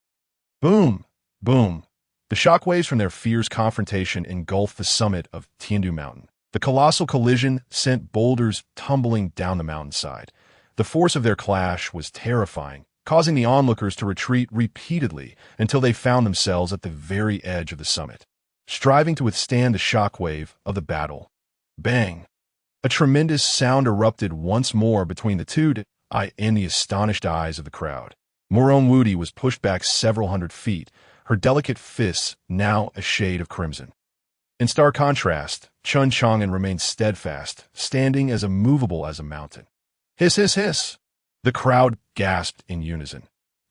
Boom! Boom! The shockwaves from their fierce confrontation engulfed the summit of Tiandu Mountain. The colossal collision sent boulders tumbling down the mountainside. The force of their clash was terrifying, causing the onlookers to retreat repeatedly until they found themselves at the very edge of the summit, striving to withstand the shockwave of the battle. Bang! A tremendous sound erupted once more between the two and the astonished eyes of the crowd. Murong Wudi was pushed back several hundred feet, her delicate fists now a shade of crimson. In stark contrast, Chen Chang'an remained steadfast, standing as immovable as a mountain. Hiss, hiss, hiss! The crowd gasped in unison.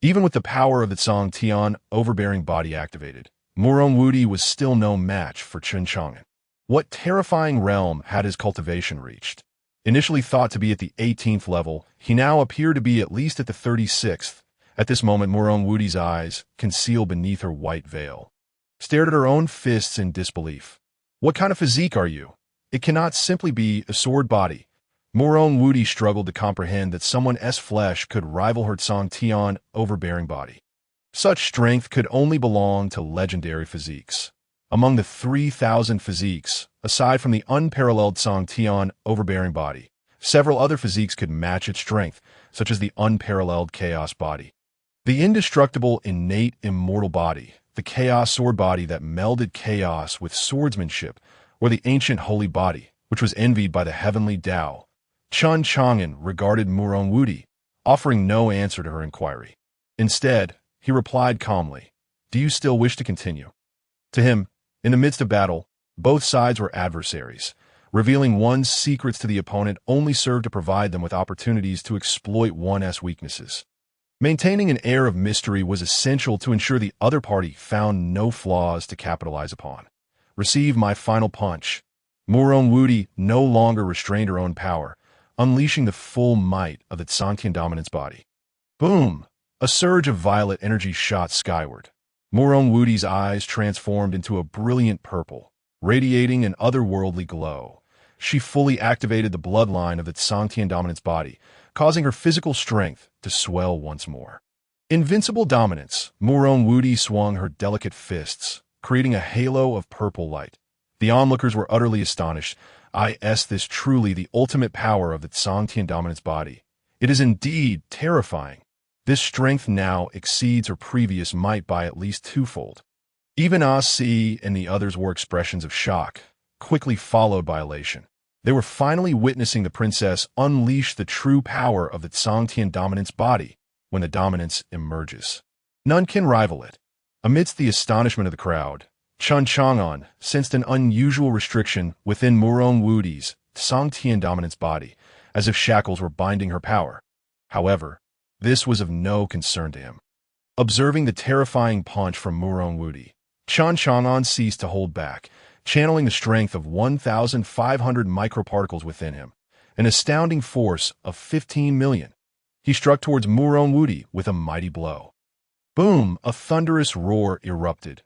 Even with the power of the Zhangtian overbearing body activated, Murong Wudi was still no match for Chen Chang'an. What terrifying realm had his cultivation reached? Initially thought to be at the 18th level, he now appeared to be at least at the 36th. At this moment, Murong Wudi's eyes, concealed beneath her white veil, stared at her own fists in disbelief. What kind of physique are you? It cannot simply be a sword body. Murong Wuti struggled to comprehend that someone's flesh could rival her Tsang Tian overbearing body. Such strength could only belong to legendary physiques. Among the 3,000 physiques, aside from the unparalleled Tsang Tian overbearing body, several other physiques could match its strength, such as the unparalleled chaos body, the indestructible innate immortal body, the chaos sword body that melded chaos with swordsmanship, or the ancient holy body, which was envied by the heavenly Tao. Chen Chang'an regarded Murong Wuti, offering no answer to her inquiry. Instead, he replied calmly, "Do you still wish to continue?" To him, in the midst of battle, both sides were adversaries. Revealing one's secrets to the opponent only served to provide them with opportunities to exploit one's weaknesses. Maintaining an air of mystery was essential to ensure the other party found no flaws to capitalize upon. Receive my final punch. Murong Wuti no longer restrained her own power, unleashing the full might of the Tsangtian dominance body. Boom! A surge of violet energy shot skyward. Murong Wuti's eyes transformed into a brilliant purple, radiating an otherworldly glow. She fully activated the bloodline of the Tsangtian dominance body, causing her physical strength to swell once more. Invincible dominance, Murong Wuti swung her delicate fists, creating a halo of purple light. The onlookers were utterly astonished. This truly the ultimate power of the Tsangtian dominance body. It is indeed terrifying. This strength now exceeds her previous might by at least twofold. Even Si and the others wore expressions of shock, quickly followed by elation. They were finally witnessing the princess unleash the true power of the Tsangtian dominance body when the dominance emerges. None can rival it. Amidst the astonishment of the crowd, Chen Chang'an sensed an unusual restriction within Murong Wuti's Tsangtian dominance body, as if shackles were binding her power. However, this was of no concern to him. Observing the terrifying punch from Murong Wuti, Chen Chang'an ceased to hold back, channeling the strength of 1,500 microparticles within him, an astounding force of 15 million. He struck towards Murong Wuti with a mighty blow. Boom! A thunderous roar erupted.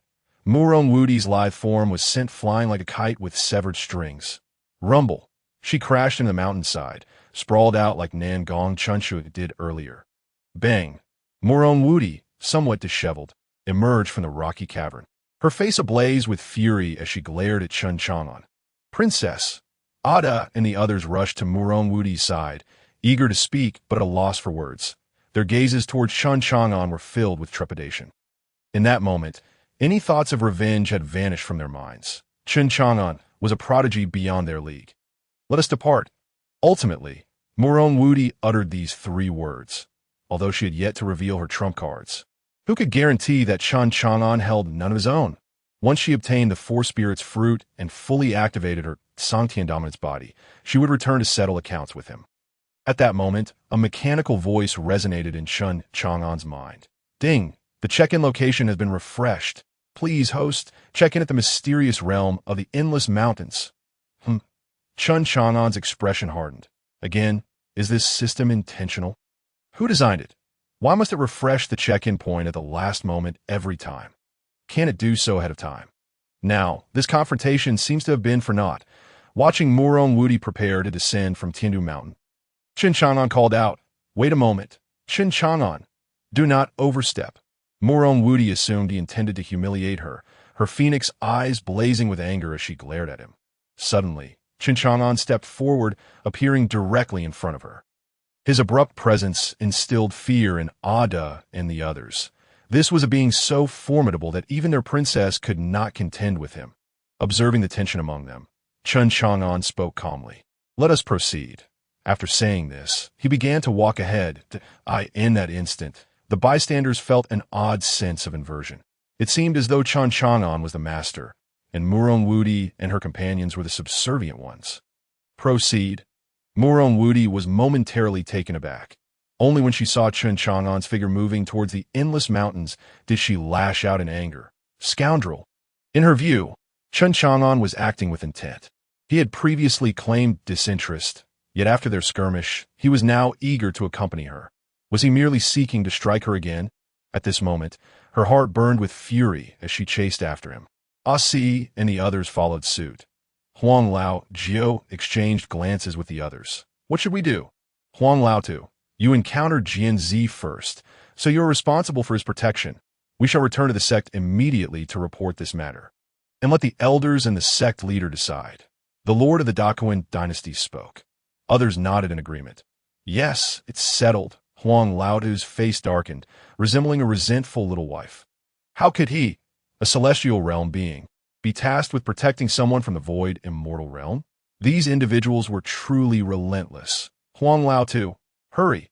Murong Wuti's lithe form was sent flying like a kite with severed strings. Rumble! She crashed into the mountainside, sprawled out like Nangong Chunshu did earlier. Bang! Murong Wuti, somewhat disheveled, emerged from the rocky cavern, her face ablaze with fury as she glared at Chen Chang'an. Princess! Ada and the others rushed to Murong Wuti's side, eager to speak but at a loss for words. Their gazes towards Chen Chang'an were filled with trepidation. In that moment, any thoughts of revenge had vanished from their minds. Chen Chang'an was a prodigy beyond their league. Let us depart. Ultimately, Murong Wuti uttered these 3 words, although she had yet to reveal her trump cards. Who could guarantee that Chen Chang'an held none of his own? Once she obtained the 4 spirits fruit and fully activated her Tsangtian dominance body, she would return to settle accounts with him. At that moment, a mechanical voice resonated in Chen Chang'an's mind. Ding! The check-in location has been refreshed. Please, host, check in at the mysterious realm of the endless mountains. Chen Chang'an's expression hardened. Again, is this system intentional? Who designed it? Why must it refresh the check-in point at the last moment every time? Can it do so ahead of time? Now, this confrontation seems to have been for naught. Watching Murong Wuti prepare to descend from Tiandu Mountain, Chen Chang'an called out, "Wait a moment, Chen Chang'an, do not overstep." Murong Wuti assumed he intended to humiliate her, her phoenix eyes blazing with anger as she glared at him. Suddenly, Chen Chang'an stepped forward, appearing directly in front of her. His abrupt presence instilled fear in Ada and the others. This was a being so formidable that even their princess could not contend with him. Observing the tension among them, Chen Chang'an spoke calmly. "Let us proceed." After saying this, he began to walk ahead. In that instant, the bystanders felt an odd sense of inversion. It seemed as though Chen Chang'an was the master, and Murong Wuti and her companions were the subservient ones. Proceed. Murong Wuti was momentarily taken aback. Only when she saw Chen Chang'an's figure moving towards the endless mountains did she lash out in anger. Scoundrel! In her view, Chen Chang'an was acting with intent. He had previously claimed disinterest, yet after their skirmish, he was now eager to accompany her. Was he merely seeking to strike her again? At this moment, her heart burned with fury as she chased after him. Si and the others followed suit. Huang Lao Jiao exchanged glances with the others. What should we do? Huang Laotu, you encountered Jian Zi first, so you are responsible for his protection. We shall return to the sect immediately to report this matter, and let the elders and the sect leader decide. The lord of the Qian Dynasty spoke. Others nodded in agreement. Yes, it's settled. Huang Laotu's face darkened, resembling a resentful little wife. How could he, a celestial realm being, be tasked with protecting someone from the void immortal realm? These individuals were truly relentless. Huang Laotu, hurry.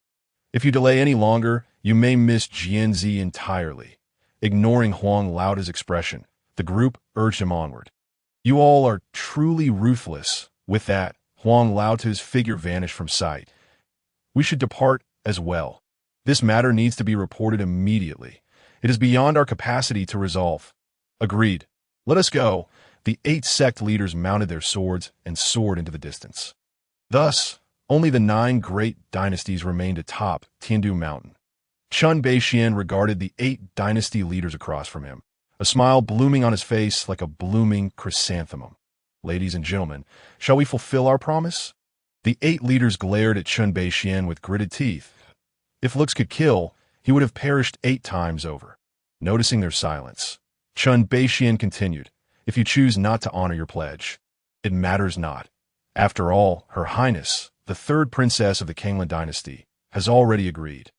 If you delay any longer, you may miss Jian Zi entirely. Ignoring Huang Laotu's expression, the group urged him onward. You all are truly ruthless. With that, Huang Laotu's figure vanished from sight. We should depart as well. This matter needs to be reported immediately. It is beyond our capacity to resolve. Agreed. Let us go. The 8 sect leaders mounted their swords and soared into the distance. Thus, only the 9 great dynasties remained atop Tiandu Mountain. Chen Beixian regarded the 8 dynasty leaders across from him, a smile blooming on his face like a blooming chrysanthemum. Ladies and gentlemen, shall we fulfill our promise? The 8 leaders glared at Chen Beixian with gritted teeth. If looks could kill, he would have perished 8 times over. Noticing their silence, Chen Beixian continued, if you choose not to honor your pledge, it matters not. After all, Her Highness, the 3rd princess of the Qian Dynasty, has already agreed.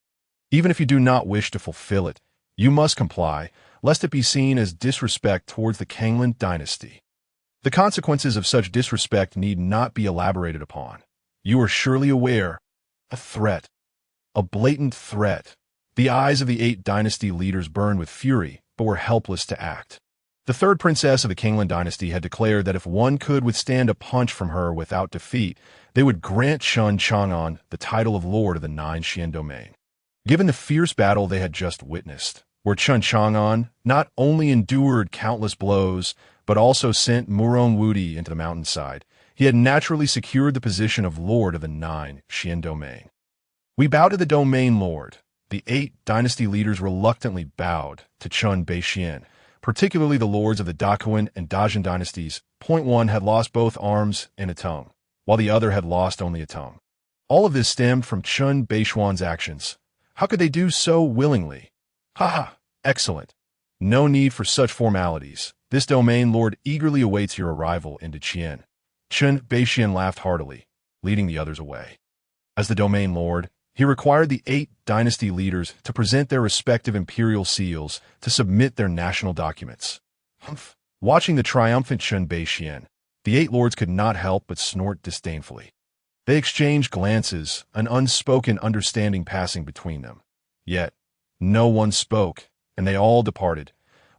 Even if you do not wish to fulfill it, you must comply, lest it be seen as disrespect towards the Qian Dynasty. The consequences of such disrespect need not be elaborated upon. You are surely aware. A threat. A blatant threat. The eyes of the 8 dynasty leaders burned with fury, but were helpless to act. The 3rd princess of the Qian Dynasty had declared that if one could withstand a punch from her without defeat, they would grant Chen Chang'an the title of Lord of the 9 Xian domain. Given the fierce battle they had just witnessed, where Chen Chang'an not only endured countless blows, but also sent Murong Wudi into the mountainside, he had naturally secured the position of Lord of the 9 Xian domain. We bow to the domain lord. The 8 dynasty leaders reluctantly bowed to Chen Beixian, particularly the lords of the Daquan and Dajin dynasties. Point one had lost both arms and a tongue, while the other had lost only a tongue. All of this stemmed from Chen Beixian's actions. How could they do so willingly? Ha ha! Excellent. No need for such formalities. This domain lord eagerly awaits your arrival into Qian. Chen Beixian laughed heartily, leading the others away. As the domain lord, he required the 8 dynasty leaders to present their respective imperial seals to submit their national documents. Humph! Watching the triumphant Chen Beixian, the 8 lords could not help but snort disdainfully. They exchanged glances, an unspoken understanding passing between them. Yet, no one spoke, and they all departed.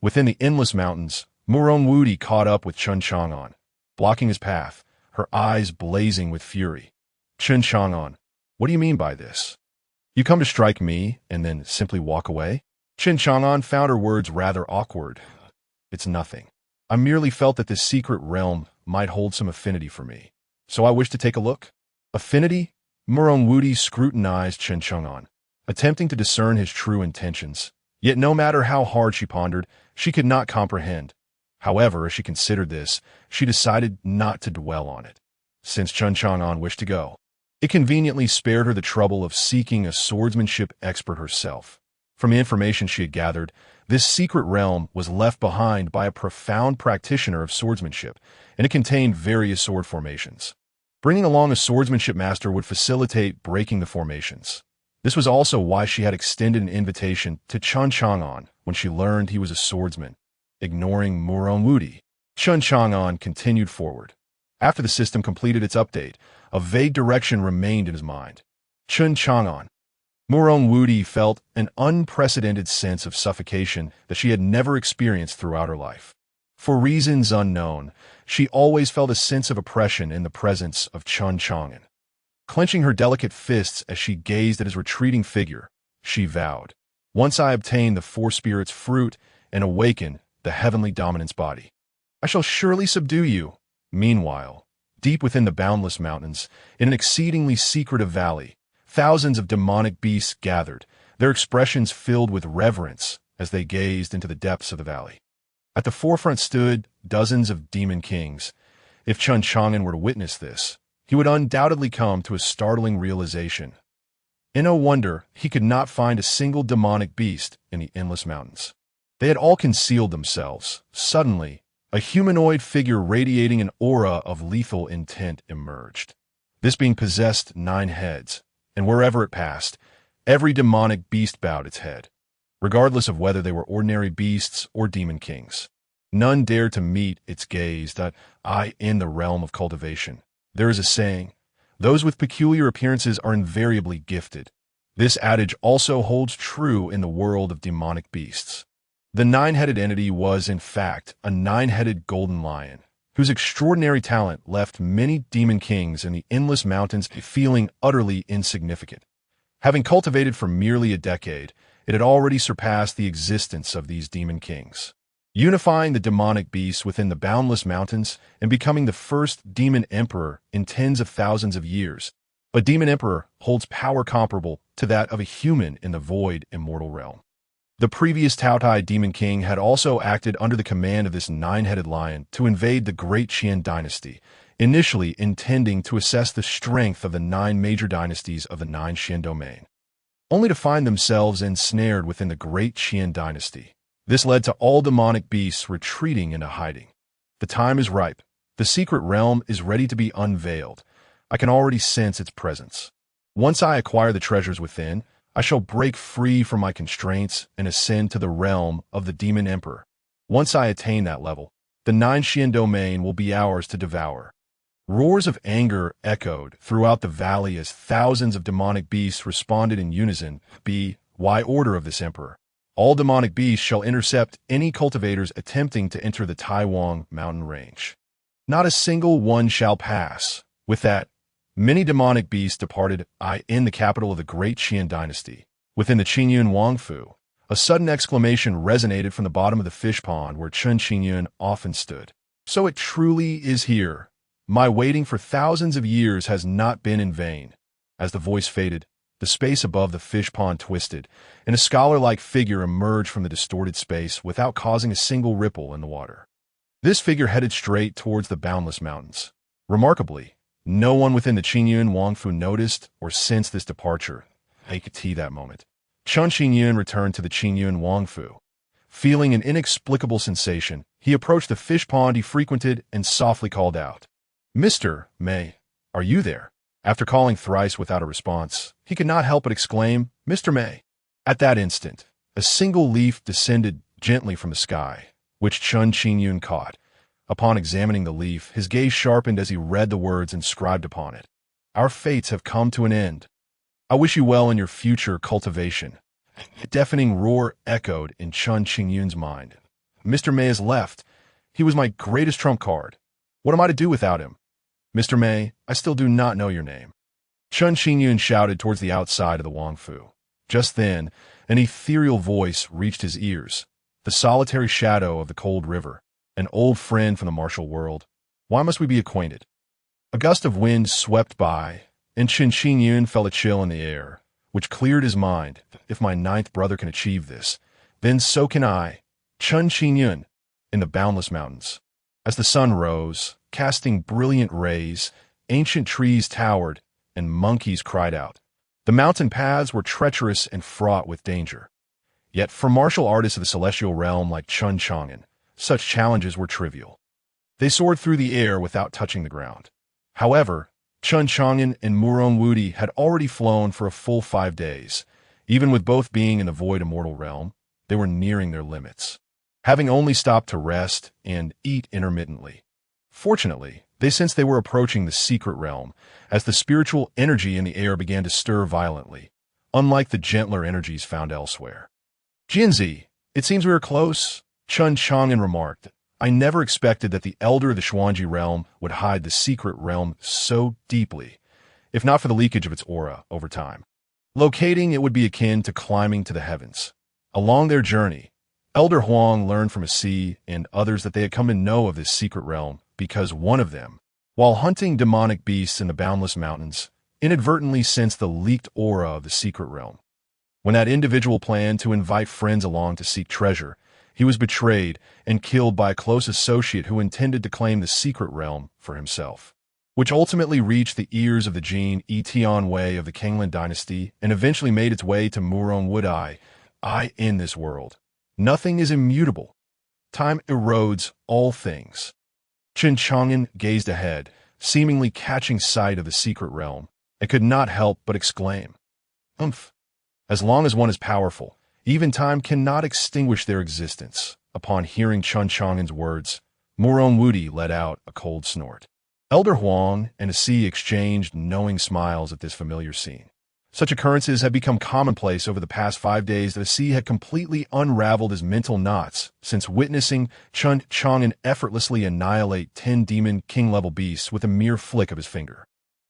Within the endless mountains, Murong Wudi caught up with Chen Chang'an, blocking his path, her eyes blazing with fury. Chen Chang'an, what do you mean by this? You come to strike me and then simply walk away? Chen Chang'an found her words rather awkward. It's nothing. I merely felt that this secret realm might hold some affinity for me, so I wish to take a look. Affinity? Murong Wudi scrutinized Chen Chang'an, attempting to discern his true intentions. Yet no matter how hard she pondered, she could not comprehend. However, as she considered this, she decided not to dwell on it. Since Chen Chang'an wished to go, it conveniently spared her the trouble of seeking a swordsmanship expert herself. From the information she had gathered, this secret realm was left behind by a profound practitioner of swordsmanship, and it contained various sword formations. Bringing along a swordsmanship master would facilitate breaking the formations. This was also why she had extended an invitation to Chen Chang'an when she learned he was a swordsman. Ignoring Murong Wudi, Chen Chang'an continued forward. After the system completed its update, a vague direction remained in his mind. Chen Chang'an. Murong Wudi felt an unprecedented sense of suffocation that she had never experienced throughout her life. For reasons unknown, she always felt a sense of oppression in the presence of Chen Chang'an. Clenching her delicate fists as she gazed at his retreating figure, she vowed, "Once I obtain the 4 spirits' fruit and awaken the heavenly dominance body, I shall surely subdue you." Meanwhile, deep within the boundless mountains, in an exceedingly secretive valley, thousands of demonic beasts gathered, their expressions filled with reverence as they gazed into the depths of the valley. At the forefront stood dozens of demon kings. If Chen Chang'an were to witness this, he would undoubtedly come to a startling realization. And no wonder he could not find a single demonic beast in the endless mountains. They had all concealed themselves. Suddenly, a humanoid figure radiating an aura of lethal intent emerged. This being possessed 9 heads, and wherever it passed, every demonic beast bowed its head, regardless of whether they were ordinary beasts or demon kings. None dared to meet its gaze that in the realm of cultivation. There is a saying, those with peculiar appearances are invariably gifted. This adage also holds true in the world of demonic beasts. The 9-headed entity was, in fact, a 9-headed golden lion, whose extraordinary talent left many demon kings in the endless mountains feeling utterly insignificant. Having cultivated for merely a decade, it had already surpassed the existence of these demon kings, unifying the demonic beasts within the boundless mountains and becoming the first demon emperor in tens of thousands of years. A demon emperor holds power comparable to that of a human in the void immortal realm. The previous Taotai demon king had also acted under the command of this 9-headed lion to invade the great Qian Dynasty, initially intending to assess the strength of the 9 major dynasties of the 9 Qian domain, only to find themselves ensnared within the great Qian Dynasty. This led to all demonic beasts retreating into hiding. The time is ripe. The secret realm is ready to be unveiled. I can already sense its presence. Once I acquire the treasures within, I shall break free from my constraints and ascend to the realm of the demon emperor. Once I attain that level, the 9 Qian domain will be ours to devour. Roars of anger echoed throughout the valley as thousands of demonic beasts responded in unison. By order of this emperor, all demonic beasts shall intercept any cultivators attempting to enter the Taiwan mountain range. Not a single one shall pass. With that, many demonic beasts departed in the capital of the great Qian Dynasty. Within the Qingyun Wangfu, a sudden exclamation resonated from the bottom of the fish pond where Chen Chang'an often stood. So it truly is here. My waiting for thousands of years has not been in vain. As the voice faded, the space above the fish pond twisted, and a scholar-like figure emerged from the distorted space without causing a single ripple in the water. This figure headed straight towards the boundless mountains. Remarkably, no one within the Qingyun Wangfu noticed or sensed this departure. That moment, Chen Chang'an returned to the Qingyun Wangfu. Feeling an inexplicable sensation, he approached the fish pond he frequented and softly called out, "Mr. Mei, are you there?" After calling thrice without a response, he could not help but exclaim, "Mr. Mei." At that instant, a single leaf descended gently from the sky, which Chen Chang'an caught. Upon examining the leaf, his gaze sharpened as he read the words inscribed upon it. "Our fates have come to an end. I wish you well in your future cultivation." A deafening roar echoed in Chen Chang'an's mind. "Mr. Mei has left. He was my greatest trump card. What am I to do without him? Mr. Mei, I still do not know your name." Chen Chang'an shouted towards the outside of the Wangfu. Just then, an ethereal voice reached his ears. "The solitary shadow of the cold river. An old friend from the martial world. Why must we be acquainted?" A gust of wind swept by, and Chen Chang'an felt a chill in the air, which cleared his mind. If my 9th brother can achieve this, then so can I, Chen Chang'an, in the boundless mountains. As the sun rose, casting brilliant rays, ancient trees towered, and monkeys cried out. The mountain paths were treacherous and fraught with danger. Yet for martial artists of the celestial realm like Chen Chang'an, such challenges were trivial. They soared through the air without touching the ground. However, Chen Chang'an and Murong Wudi had already flown for a full 5 days. Even with both being in the void immortal realm, they were nearing their limits, having only stopped to rest and eat intermittently. Fortunately, they sensed they were approaching the secret realm, as the spiritual energy in the air began to stir violently, unlike the gentler energies found elsewhere. "Jinzi, it seems we are close," Chen Chang'an remarked. "I never expected that the elder of the Xuanji realm would hide the secret realm so deeply, if not for the leakage of its aura over time. Locating it would be akin to climbing to the heavens." Along their journey, Elder Huang learned from Asi and others that they had come to know of this secret realm because one of them, while hunting demonic beasts in the boundless mountains, inadvertently sensed the leaked aura of the secret realm. When that individual planned to invite friends along to seek treasure, he was betrayed and killed by a close associate who intended to claim the secret realm for himself. which ultimately reached the ears of the Qian Wei of the Qian Dynasty and eventually made its way to Wudi. In this world, nothing is immutable. Time erodes all things. Chen Chang'an gazed ahead, seemingly catching sight of the secret realm, and could not help but exclaim, "Umph! As long as one is powerful, even time cannot extinguish their existence." Upon hearing Chen Chang'an's words, Wudi let out a cold snort. Elder Huang and Asi exchanged knowing smiles at this familiar scene. Such occurrences had become commonplace over the past 5 days that Asi had completely unraveled his mental knots since witnessing Chen Chang'an effortlessly annihilate 10 demon king-level beasts with a mere flick of his finger.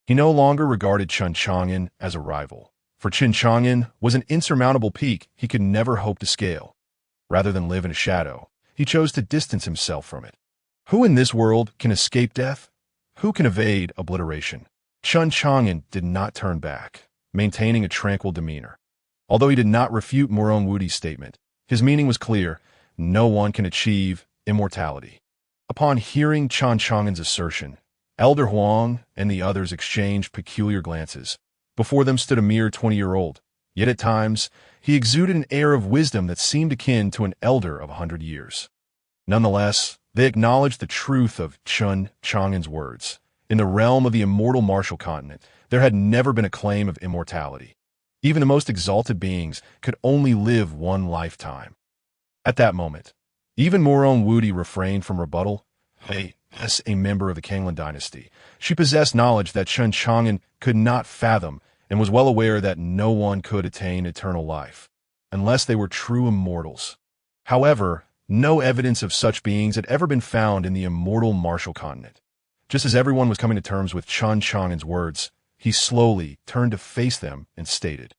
He no longer regarded Chen Chang'an as a rival, for Chen Chang'an was an insurmountable peak he could never hope to scale. Rather than live in a shadow, he chose to distance himself from it. Who in this world can escape death? Who can evade obliteration? Chen Chang'an did not turn back, maintaining a tranquil demeanor. Although he did not refute Wudi's statement, his meaning was clear: no one can achieve immortality. Upon hearing Chen Chang'an's assertion, Elder Huang and the others exchanged peculiar glances. Before them stood a mere 20-year-old, yet at times he exuded an air of wisdom that seemed akin to an elder of 100 years. Nonetheless, they acknowledged the truth of Chen Chang'an's words. In the realm of the immortal martial continent, there had never been a claim of immortality. Even the most exalted beings could only live one lifetime. At that moment, even Wudi refrained from rebuttal. As a member of the Qian Dynasty, she possessed knowledge that Chen Chang'an could not fathom and was well aware that no one could attain eternal life, unless they were true immortals. However, no evidence of such beings had ever been found in the immortal martial continent. Just as everyone was coming to terms with Chen Chang'an's words, he slowly turned to face them and stated,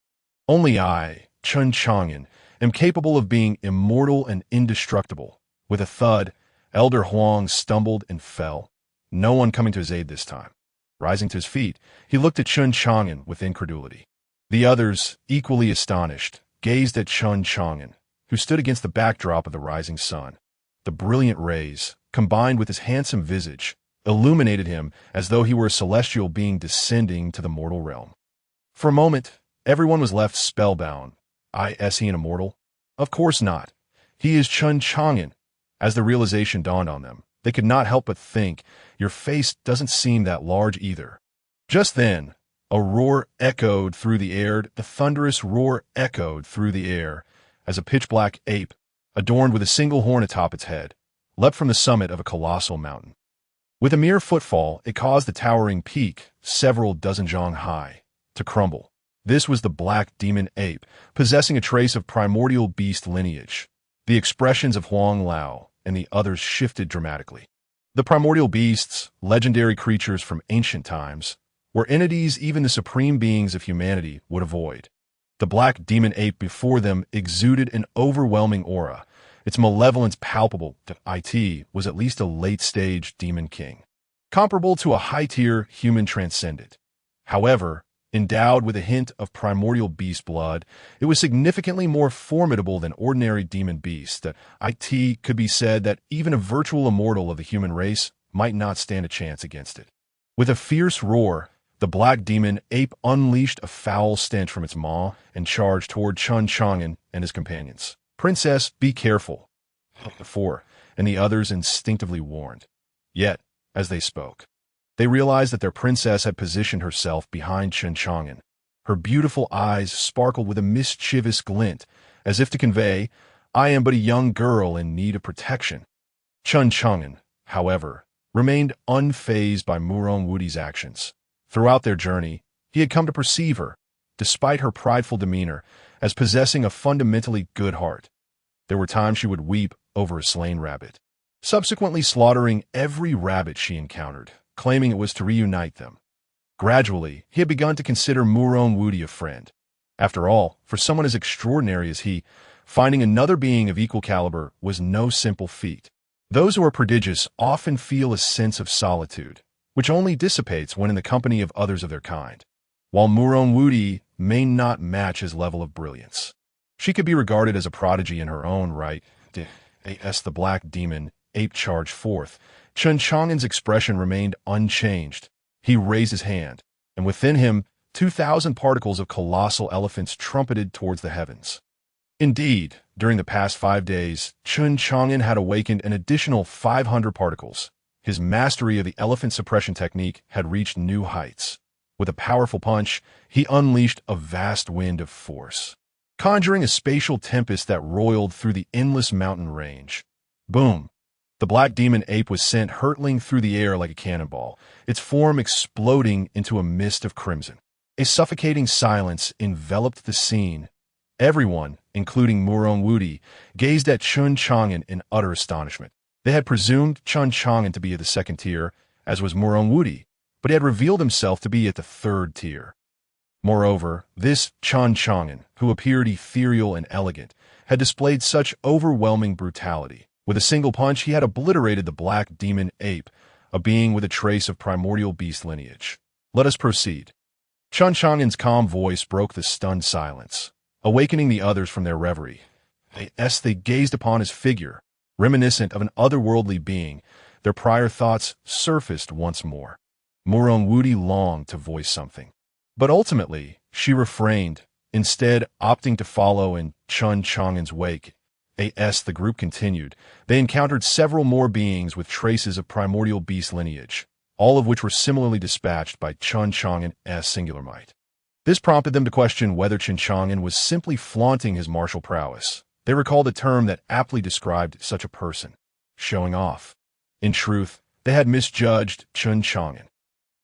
"Only I, Chen Chang'an, am capable of being immortal and indestructible." With a thud, Elder Huang stumbled and fell, no one coming to his aid this time. Rising to his feet, he looked at Chen Chang'an with incredulity. The others, equally astonished, gazed at Chen Chang'an, who stood against the backdrop of the rising sun. The brilliant rays, combined with his handsome visage, illuminated him as though he were a celestial being descending to the mortal realm. For a moment, everyone was left spellbound. Is he an immortal? Of course not. He is Chen Chang'an. As the realization dawned on them, they could not help but think, "Your face doesn't seem that large either." Just then, a roar echoed through the air. The thunderous roar echoed through the air as a pitch-black ape, adorned with a single horn atop its head, leapt from the summit of a colossal mountain. With a mere footfall, it caused the towering peak, several dozen zhang high, to crumble. This was the black demon ape, possessing a trace of primordial beast lineage. The expressions of Huang Lao and the others shifted dramatically. The primordial beasts, legendary creatures from ancient times, were entities even the supreme beings of humanity would avoid. The black demon ape before them exuded an overwhelming aura. Its malevolence palpable. It was at least a late-stage demon king, comparable to a high-tier human transcendent. However, endowed with a hint of primordial beast blood, it was significantly more formidable than ordinary demon beasts. It could be said that even a virtual immortal of the human race might not stand a chance against it. With a fierce roar, the black demon ape unleashed a foul stench from its maw and charged toward Chen Chang'an and his companions. "Princess, be careful," the four and the others instinctively warned. Yet, as they spoke, they realized that their princess had positioned herself behind Chen Chang'an. Her beautiful eyes sparkled with a mischievous glint, as if to convey, "I am but a young girl in need of protection." Chen Chang'an, however, remained unfazed by Wudi's actions. Throughout their journey, he had come to perceive her, despite her prideful demeanor, as possessing a fundamentally good heart. There were times she would weep over a slain rabbit, subsequently slaughtering every rabbit she encountered, claiming it was to reunite them. Gradually, he had begun to consider Wudi a friend. After all, for someone as extraordinary as he, finding another being of equal caliber was no simple feat. Those who are prodigious often feel a sense of solitude, which only dissipates when in the company of others of their kind. While Wudi may not match his level of brilliance, she could be regarded as a prodigy in her own right. As the black demon ape charged forth, Chen Chang'an's expression remained unchanged. He raised his hand, and within him 2,000 particles of colossal elephants trumpeted towards the heavens. Indeed, during the past 5 days, Chen Chang'an had awakened an additional 500 particles. His mastery of the elephant suppression technique had reached new heights. With a powerful punch, he unleashed a vast wind of force, conjuring a spatial tempest that roiled through the endless mountain range. Boom! The black demon ape was sent hurtling through the air like a cannonball, its form exploding into a mist of crimson. A suffocating silence enveloped the scene. Everyone, including Murong Wudi, gazed at Chen Chang'an in utter astonishment. They had presumed Chen Chang'an to be at the second tier, as was Murong Wudi, but he had revealed himself to be at the third tier. Moreover, this Chen Chang'an, who appeared ethereal and elegant, had displayed such overwhelming brutality. With a single punch, he had obliterated the black demon ape, a being with a trace of primordial beast lineage. Let us proceed. Chen Chang'an's calm voice broke the stunned silence, awakening the others from their reverie. They gazed upon his figure, reminiscent of an otherworldly being. Their prior thoughts surfaced once more. Murong Wudi longed to voice something, but ultimately she refrained, instead opting to follow in Chen Chang'an's wake. As the group continued, they encountered several more beings with traces of primordial beast lineage, all of which were similarly dispatched by Chen Chang'an's singular might. This prompted them to question whether Chen Chang'an was simply flaunting his martial prowess. They recalled a term that aptly described such a person: showing off. In truth, they had misjudged Chen Chang'an.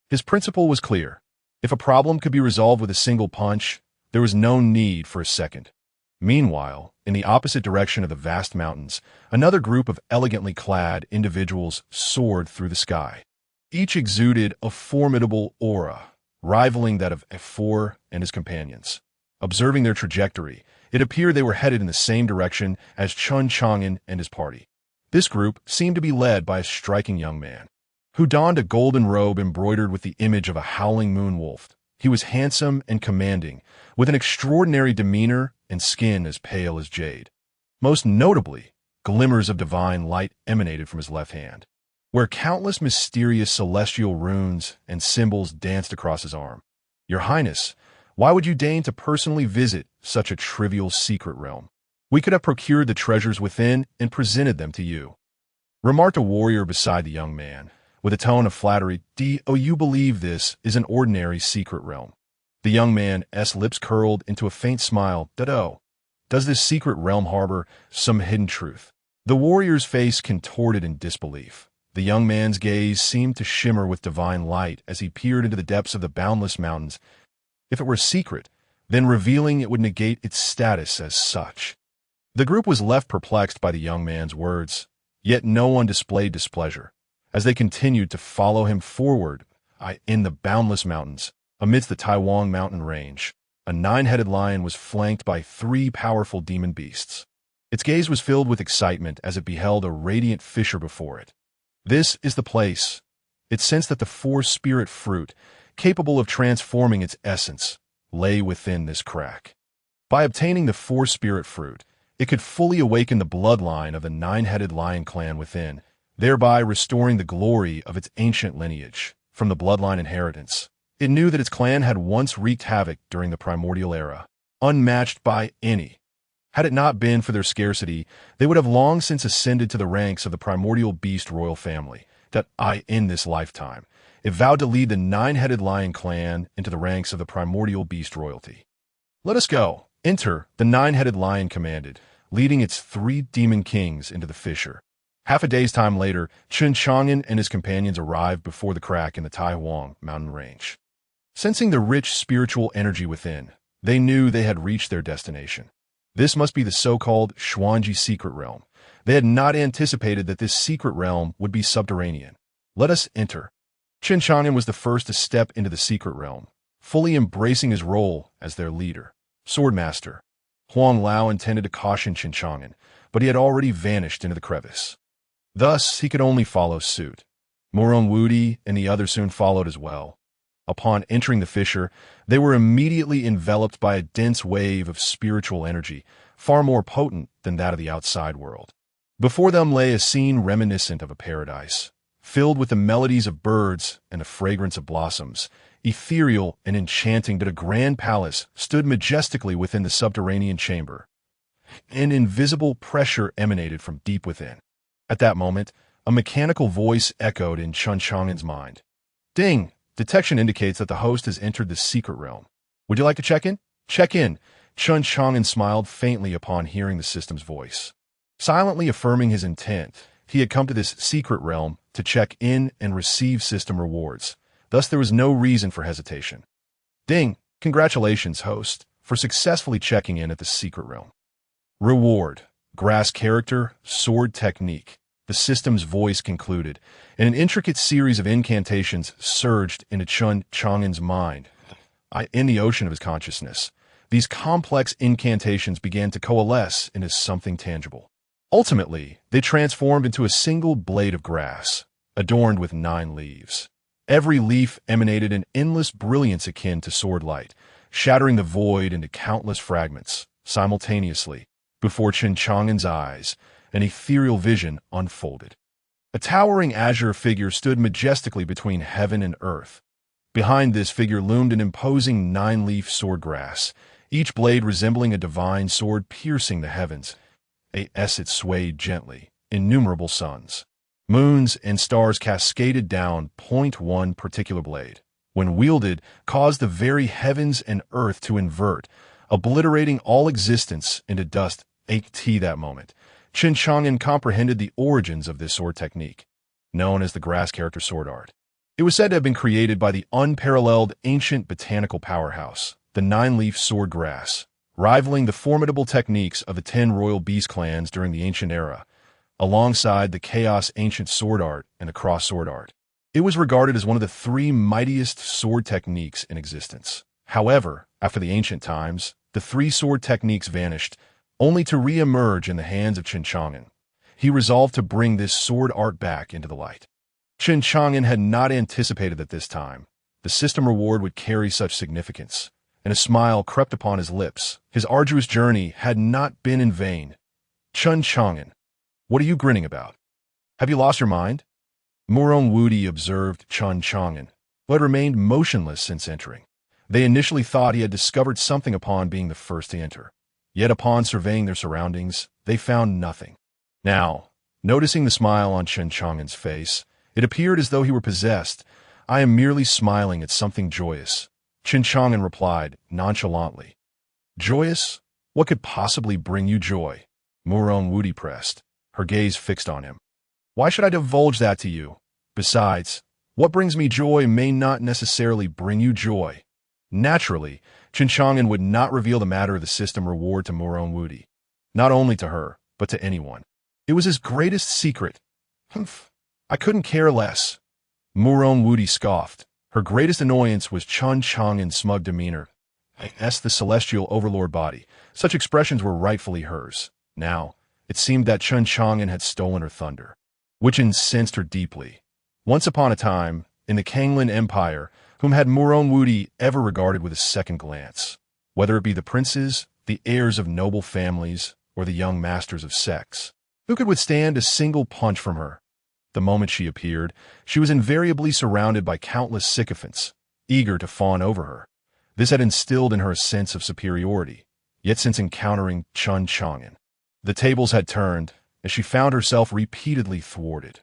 His principle was clear. If a problem could be resolved with a single punch, there was no need for a second. Meanwhile, in the opposite direction of the vast mountains, another group of elegantly clad individuals soared through the sky. Each exuded a formidable aura, rivaling that of F4 and his companions. Observing their trajectory, it appeared they were headed in the same direction as Chen Chang'an and his party. This group seemed to be led by a striking young man, who donned a golden robe embroidered with the image of a howling moon wolf. He was handsome and commanding, with an extraordinary demeanor and skin as pale as jade. Most notably, glimmers of divine light emanated from his left hand, where countless mysterious celestial runes and symbols danced across his arm. Your Highness, why would you deign to personally visit such a trivial secret realm? We could have procured the treasures within and presented them to you, remarked a warrior beside the young man, with a tone of flattery. You believe this is an ordinary secret realm? The young man's lips curled into a faint smile. Does this secret realm harbor some hidden truth? The warrior's face contorted in disbelief. The young man's gaze seemed to shimmer with divine light as he peered into the depths of the boundless mountains. If it were secret, then revealing it would negate its status as such. The group was left perplexed by the young man's words, yet no one displayed displeasure. As they continued to follow him forward, in the boundless mountains, amidst the Taiwan mountain range, a 9-headed lion was flanked by 3 powerful demon beasts. Its gaze was filled with excitement as it beheld a radiant fissure before it. This is the place. It sensed that the 4-spirit fruit, capable of transforming its essence, lay within this crack. By obtaining the 4-spirit fruit, it could fully awaken the bloodline of the 9-headed lion clan within, thereby restoring the glory of its ancient lineage from the bloodline inheritance. It knew that its clan had once wreaked havoc during the primordial era, unmatched by any. Had it not been for their scarcity, they would have long since ascended to the ranks of the primordial beast royal family. In this lifetime, it vowed to lead the 9-headed lion clan into the ranks of the primordial beast royalty. Let us go. Enter, the 9-headed lion commanded, leading its 3 demon kings into the fissure. Half a day's time later, Chen Chang'an and his companions arrived before the crack in the Taiwan mountain range. Sensing the rich spiritual energy within, they knew they had reached their destination. This must be the so-called Xuanji secret realm. They had not anticipated that this secret realm would be subterranean. Let us enter. Chen Chang'an was the first to step into the secret realm, fully embracing his role as their leader. Swordmaster. Huang Lao intended to caution Chen Chang'an, but he had already vanished into the crevice. Thus, he could only follow suit. Murong Wudi and the others soon followed as well. Upon entering the fissure, they were immediately enveloped by a dense wave of spiritual energy, far more potent than that of the outside world. Before them lay a scene reminiscent of a paradise, filled with the melodies of birds and the fragrance of blossoms. Ethereal and enchanting, but a grand palace stood majestically within the subterranean chamber. An invisible pressure emanated from deep within. At that moment, a mechanical voice echoed in Chen Chang'an's mind. Ding! Detection indicates that the host has entered the secret realm. Would you like to check in? Check in. Chen Chang'an smiled faintly upon hearing the system's voice. Silently affirming his intent, he had come to this secret realm to check in and receive system rewards. Thus, there was no reason for hesitation. Ding! Congratulations, host, for successfully checking in at the secret realm. Reward. Grass character, sword technique. The system's voice concluded, and an intricate series of incantations surged into Chen Chang'an's mind. In the ocean of his consciousness, these complex incantations began to coalesce into something tangible. Ultimately, they transformed into a single blade of grass, adorned with 9 leaves. Every leaf emanated an endless brilliance akin to sword light, shattering the void into countless fragments, simultaneously, before Chen Chang'an's eyes. An ethereal vision unfolded. A towering azure figure stood majestically between heaven and earth. Behind this figure loomed an imposing 9-leaf swordgrass, each blade resembling a divine sword piercing the heavens. As it swayed gently, innumerable suns, moons, and stars cascaded down. One particular blade, when wielded, caused the very heavens and earth to invert, obliterating all existence into dust. That moment, Chen Chang'an comprehended the origins of this sword technique, known as the grass character sword art. It was said to have been created by the unparalleled ancient botanical powerhouse, the 9-leaf sword grass, rivaling the formidable techniques of the 10 royal beast clans during the ancient era, alongside the chaos ancient sword art and the cross sword art. It was regarded as one of the 3 mightiest sword techniques in existence. However, after the ancient times, the 3 sword techniques vanished, only to re-emerge in the hands of Chen Chang'an. He resolved to bring this sword art back into the light. Chen Chang'an had not anticipated that this time the system reward would carry such significance, and a smile crept upon his lips. His arduous journey had not been in vain. Chen Chang'an, what are you grinning about? Have you lost your mind? Murong Wudi observed Chen Chang'an, who had remained motionless since entering. They initially thought he had discovered something upon being the first to enter. Yet upon surveying their surroundings, they found nothing. Now, noticing the smile on Chen Chang'an's face, it appeared as though he were possessed. I am merely smiling at something joyous. Chen Chang'an replied, nonchalantly. Joyous? What could possibly bring you joy? Murong Wudi pressed, her gaze fixed on him. Why should I divulge that to you? Besides, what brings me joy may not necessarily bring you joy. Naturally, Chen Chang'an would not reveal the matter of the system reward to Murong Wudi, not only to her, but to anyone. It was his greatest secret. Humph, I couldn't care less. Murong Wudi scoffed. Her greatest annoyance was Chen Chang'an's smug demeanor. The celestial overlord body. Such expressions were rightfully hers. Now, it seemed that Chen Chang'an had stolen her thunder, which incensed her deeply. Once upon a time, in the Kanglan Empire, whom had Murong Wudi ever regarded with a second glance, whether it be the princes, the heirs of noble families, or the young masters of sex? Who could withstand a single punch from her? The moment she appeared, she was invariably surrounded by countless sycophants, eager to fawn over her. This had instilled in her a sense of superiority. Yet since encountering Chen Chang'an, the tables had turned, as she found herself repeatedly thwarted.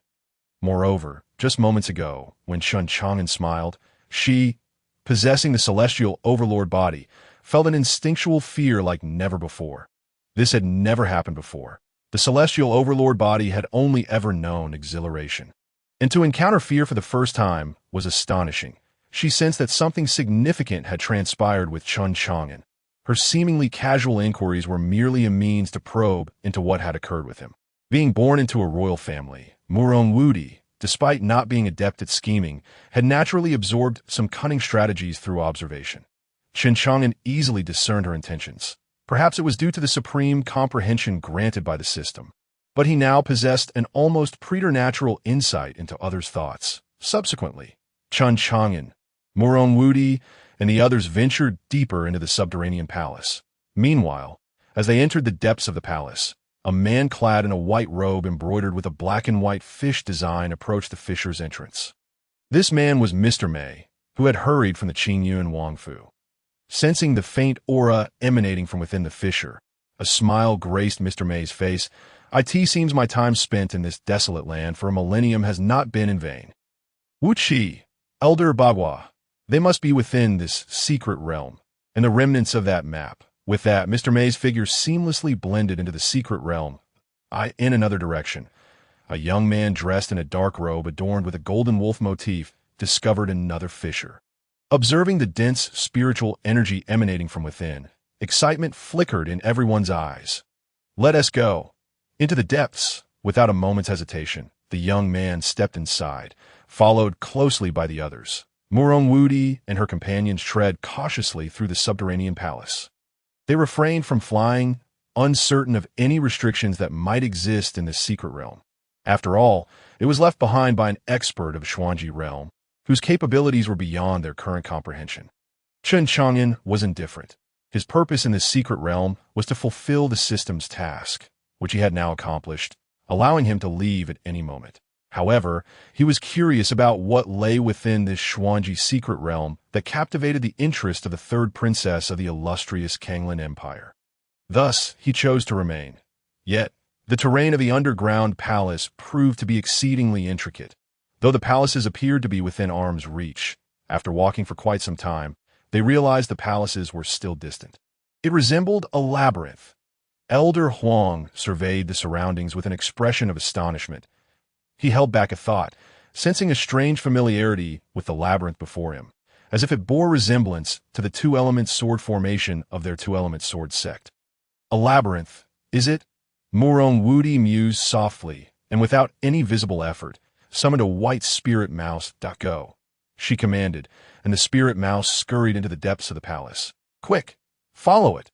Moreover, just moments ago, when Chen Chang'an smiled, she, possessing the celestial overlord body, felt an instinctual fear like never before. This had never happened before. The celestial overlord body had only ever known exhilaration. And to encounter fear for the first time was astonishing. She sensed that something significant had transpired with Chen Chang'an. Her seemingly casual inquiries were merely a means to probe into what had occurred with him. Being born into a royal family, Murong Wudi, despite not being adept at scheming, had naturally absorbed some cunning strategies through observation. Chen Chang'an easily discerned her intentions. Perhaps it was due to the supreme comprehension granted by the system. But he now possessed an almost preternatural insight into others' thoughts. Subsequently, Chen Chang'an, Murong Wudi, and the others ventured deeper into the subterranean palace. Meanwhile, as they entered the depths of the palace, A man clad in a white robe embroidered with a black and white fish design approached the fisher's entrance. This man was Mr. Mei, who had hurried from the Qingyuan Wangfu. Sensing the faint aura emanating from within the fisher, a smile graced Mr. Mei's face. "It seems my time spent in this desolate land for a millennium has not been in vain. Wu Qi, Elder Bagua, they must be within this secret realm, and the remnants of that map." With that, Mr. Mei's figure seamlessly blended into the secret realm. In another direction, a young man dressed in a dark robe adorned with a golden wolf motif discovered another fisher. Observing the dense spiritual energy emanating from within, excitement flickered in everyone's eyes. "Let us go." Into the depths, without a moment's hesitation, the young man stepped inside, followed closely by the others. Murong Wudi and her companions tread cautiously through the subterranean palace. They refrained from flying, uncertain of any restrictions that might exist in this secret realm. After all, it was left behind by an expert of Xuanji realm, whose capabilities were beyond their current comprehension. Chen Chang'an was indifferent. His purpose in this secret realm was to fulfill the system's task, which he had now accomplished, allowing him to leave at any moment. However, he was curious about what lay within this Xuanji secret realm that captivated the interest of the third princess of the illustrious Kanglan Empire. Thus, he chose to remain. Yet, the terrain of the underground palace proved to be exceedingly intricate. Though the palaces appeared to be within arm's reach, after walking for quite some time, they realized the palaces were still distant. It resembled a labyrinth. Elder Huang surveyed the surroundings with an expression of astonishment. He held back a thought, sensing a strange familiarity with the labyrinth before him, as if it bore resemblance to the two-element sword formation of their two-element sword sect. "A labyrinth, is it?" Murong Wudi mused softly, and without any visible effort, summoned a white spirit mouse. "Go," she commanded, and the spirit mouse scurried into the depths of the palace. "Quick, follow it."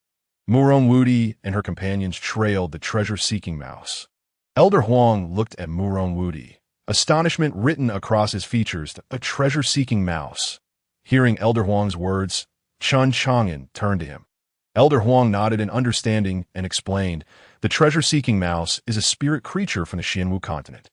Murong Wudi and her companions trailed the treasure-seeking mouse. Elder Huang looked at Murong Wudi, astonishment written across his features. "A treasure-seeking mouse." Hearing Elder Huang's words, Chen Chang'an turned to him. Elder Huang nodded in understanding and explained, "The treasure-seeking mouse is a spirit creature from the Xianwu continent.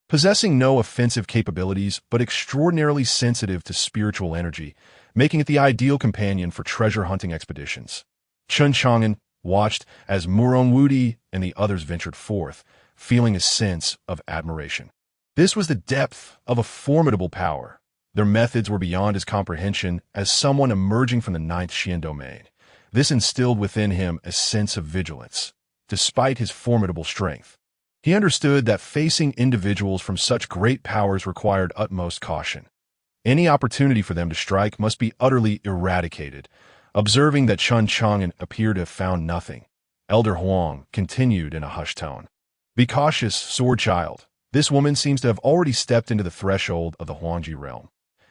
Possessing no offensive capabilities but extraordinarily sensitive to spiritual energy, making it the ideal companion for treasure-hunting expeditions." Chen Chang'an watched as Murong Wudi and the others ventured forth, feeling a sense of admiration. This was the depth of a formidable power. Their methods were beyond his comprehension as someone emerging from the 9th Xian domain. This instilled within him a sense of vigilance, despite his formidable strength. He understood that facing individuals from such great powers required utmost caution. Any opportunity for them to strike must be utterly eradicated. Observing that Chen Chang'an appeared to have found nothing, Elder Huang continued in a hushed tone. "Be cautious, sword child. This woman seems to have already stepped into the threshold of the Huangji realm."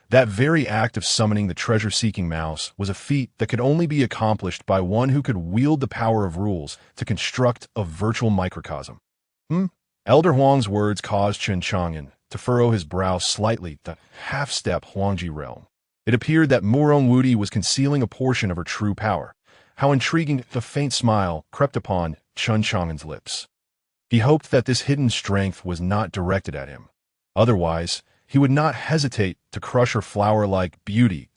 That very act of summoning the treasure-seeking mouse was a feat that could only be accomplished by one who could wield the power of rules to construct a virtual microcosm. Elder Huang's words caused Chen Chang'an to furrow his brow slightly. The half-step Huangji realm. It appeared that Murong Wudi was concealing a portion of her true power. How intriguing! The faint smile crept upon Chen Chang'an's lips. He hoped that this hidden strength was not directed at him. Otherwise, he would not hesitate to crush her flower-like beauty.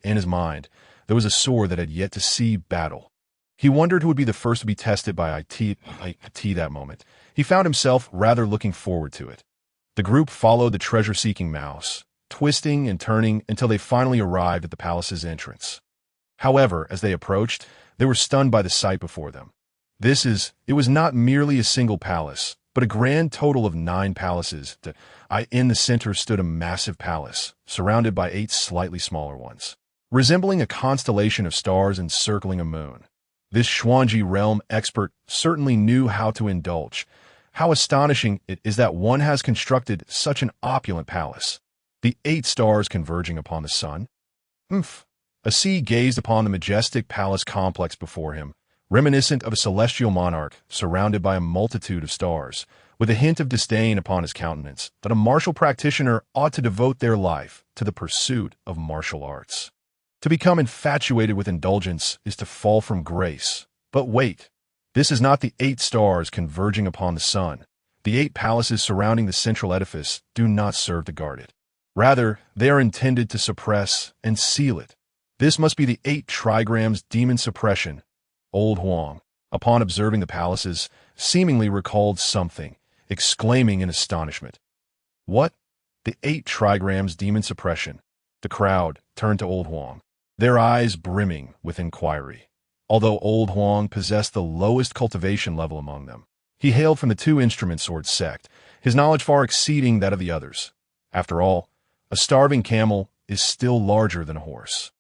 In his mind, there was a sword that had yet to see battle. He wondered who would be the first to be tested by IT that moment. He found himself rather looking forward to it. The group followed the treasure-seeking mouse, twisting and turning until they finally arrived at the palace's entrance. However, as they approached, they were stunned by the sight before them. It was not merely a single palace, but a grand total of 9 palaces. In the center stood a massive palace, surrounded by 8 slightly smaller ones, resembling a constellation of stars encircling a moon. This Xuanji realm expert certainly knew how to indulge. How astonishing it is that one has constructed such an opulent palace. The 8 stars converging upon the sun. Asi gazed upon the majestic palace complex before him, reminiscent of a celestial monarch surrounded by a multitude of stars, with a hint of disdain upon his countenance that a martial practitioner ought to devote their life to the pursuit of martial arts. To become infatuated with indulgence is to fall from grace. But wait, This is not the 8 stars converging upon the sun. The 8 palaces surrounding the central edifice do not serve to guard it. Rather, they are intended to suppress and seal it. This must be the 8 trigrams demon suppression. Old Huang, upon observing the palaces, seemingly recalled something, exclaiming in astonishment. What? The 8 trigrams demon suppression. The crowd turned to Old Huang, their eyes brimming with inquiry. Although Old Huang possessed the lowest cultivation level among them, he hailed from the 2 instrument sword sect, his knowledge far exceeding that of the others. After all, a starving camel is still larger than a horse.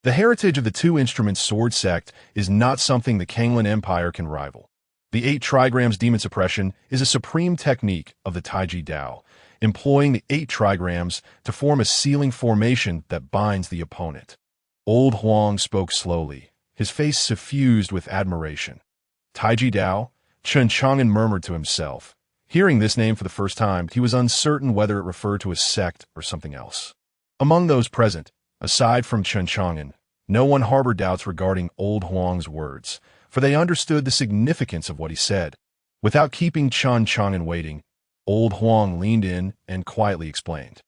The heritage of the 2 instrument sword sect is not something the Kanglan Empire can rival. The 8 trigrams demon suppression is a supreme technique of the Taiji Dao, employing the 8 trigrams to form a sealing formation that binds the opponent. Old Huang spoke slowly, his face suffused with admiration. Taiji Dao? Chen Chang'an murmured to himself. Hearing this name for the first time, he was uncertain whether it referred to a sect or something else. Among those present, aside from Chen Chang'an, no one harbored doubts regarding Old Huang's words, for they understood the significance of what he said. Without keeping Chen Chang'an waiting, Old Huang leaned in and quietly explained.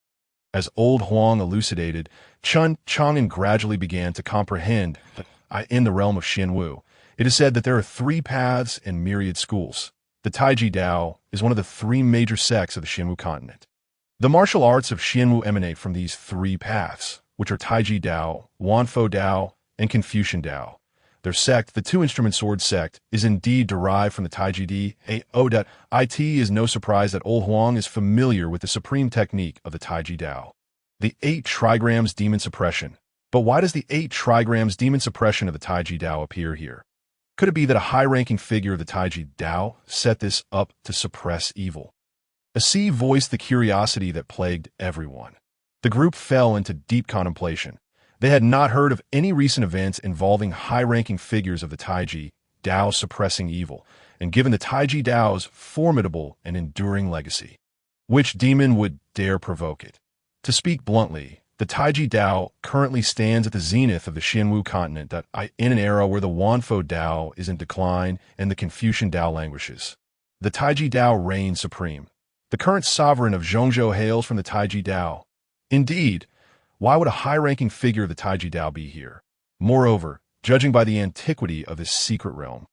As Old Huang elucidated, Chen Chang'an gradually began to comprehend that in the realm of Xianwu, it is said that there are 3 paths and myriad schools. The Taiji Dao is one of the 3 major sects of the Xianwu continent. The martial arts of Xianwu emanate from these 3 paths, which are Taiji Dao, Wanfo Dao, and Confucian Dao. Their sect, the 2 instrument sword sect, is indeed derived from the Taiji Dao. It is no surprise that Old Huang is familiar with the supreme technique of the Taiji Dao. The 8 trigrams demon suppression. But why does the 8 trigrams demon suppression of the Taiji Dao appear here? Could it be that a high-ranking figure of the Taiji Dao set this up to suppress evil? A sea voiced the curiosity that plagued everyone. The group fell into deep contemplation. They had not heard of any recent events involving high-ranking figures of the Taiji Dao suppressing evil, and given the Taiji Dao's formidable and enduring legacy, which demon would dare provoke it? To speak bluntly, the Taiji Dao currently stands at the zenith of the Xianwu continent in an era where the Wanfo Dao is in decline and the Confucian Dao languishes. The Taiji Dao reigns supreme. The current sovereign of Zhongzhou hails from the Taiji Dao. Indeed, why would a high-ranking figure of the Taiji Dao be here? Moreover, judging by the antiquity of this secret realm,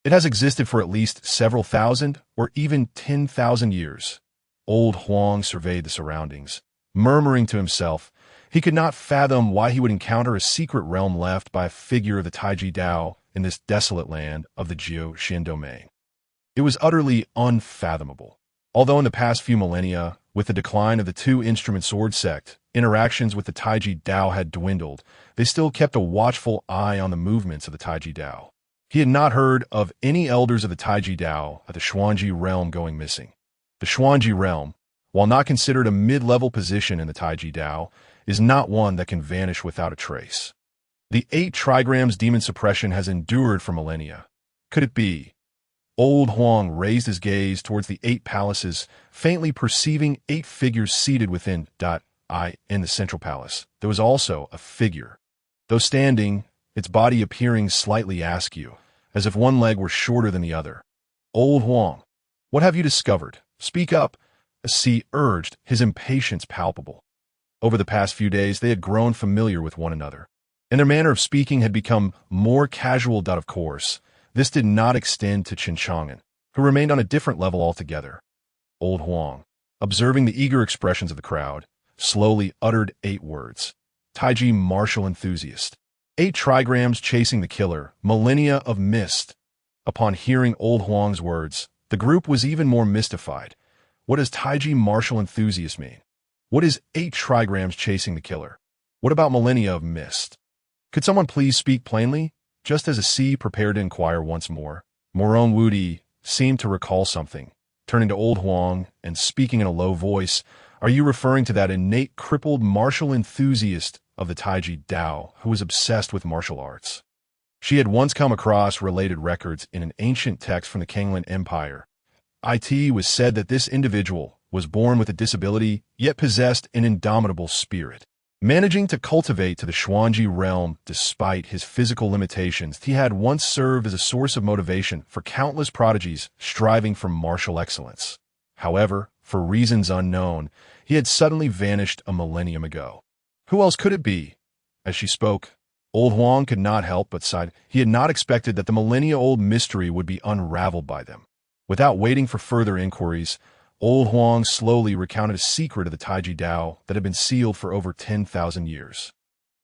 it has existed for at least several thousand or even 10,000 years. Old Huang surveyed the surroundings, murmuring to himself. He could not fathom why he would encounter a secret realm left by a figure of the Taiji Dao in this desolate land of the Jiu-Xian domain. It was utterly unfathomable. Although in the past few millennia, with the decline of the 2 instrument sword sect, interactions with the Taiji Dao had dwindled, they still kept a watchful eye on the movements of the Taiji Dao. He had not heard of any elders of the Taiji Dao at the Xuanji realm going missing. The Xuanji realm, while not considered a mid-level position in the Taiji Dao, is not one that can vanish without a trace. The 8 trigrams demon suppression has endured for millennia. Could it be? Old Huang raised his gaze towards the 8 palaces, faintly perceiving 8 figures seated within in the central palace. There was also a figure, though standing, its body appearing slightly askew, as if one leg were shorter than the other. Old Huang, what have you discovered? Speak up, Si urged, his impatience palpable. Over the past few days, they had grown familiar with one another, and their manner of speaking had become more casual. Of course, this did not extend to Chen Chang'an, who remained on a different level altogether. Old Huang, observing the eager expressions of the crowd, slowly uttered 8 words. Taiji martial enthusiast. 8 trigrams chasing the killer, millennia of mist. Upon hearing Old Huang's words, the group was even more mystified. What does Taiji martial enthusiast mean? What is 8 trigrams chasing the killer? What about millennia of mist? Could someone please speak plainly? Just as a C prepared to inquire once more, Moron Wudi seemed to recall something, turning to Old Huang and speaking in a low voice. Are you referring to that innate crippled martial enthusiast of the Taiji Dao who was obsessed with martial arts? She had once come across related records in an ancient text from the Kanglan Empire. It was said that this individual was born with a disability, yet possessed an indomitable spirit. Managing to cultivate to the Xuanji realm despite his physical limitations, he had once served as a source of motivation for countless prodigies striving for martial excellence. However, for reasons unknown, he had suddenly vanished a millennium ago. Who else could it be? As she spoke, old Huang could not help but sigh. He had not expected that the millennia-old mystery would be unraveled by them. Without waiting for further inquiries, old Huang slowly recounted a secret of the Taiji Dao that had been sealed for over 10,000 years.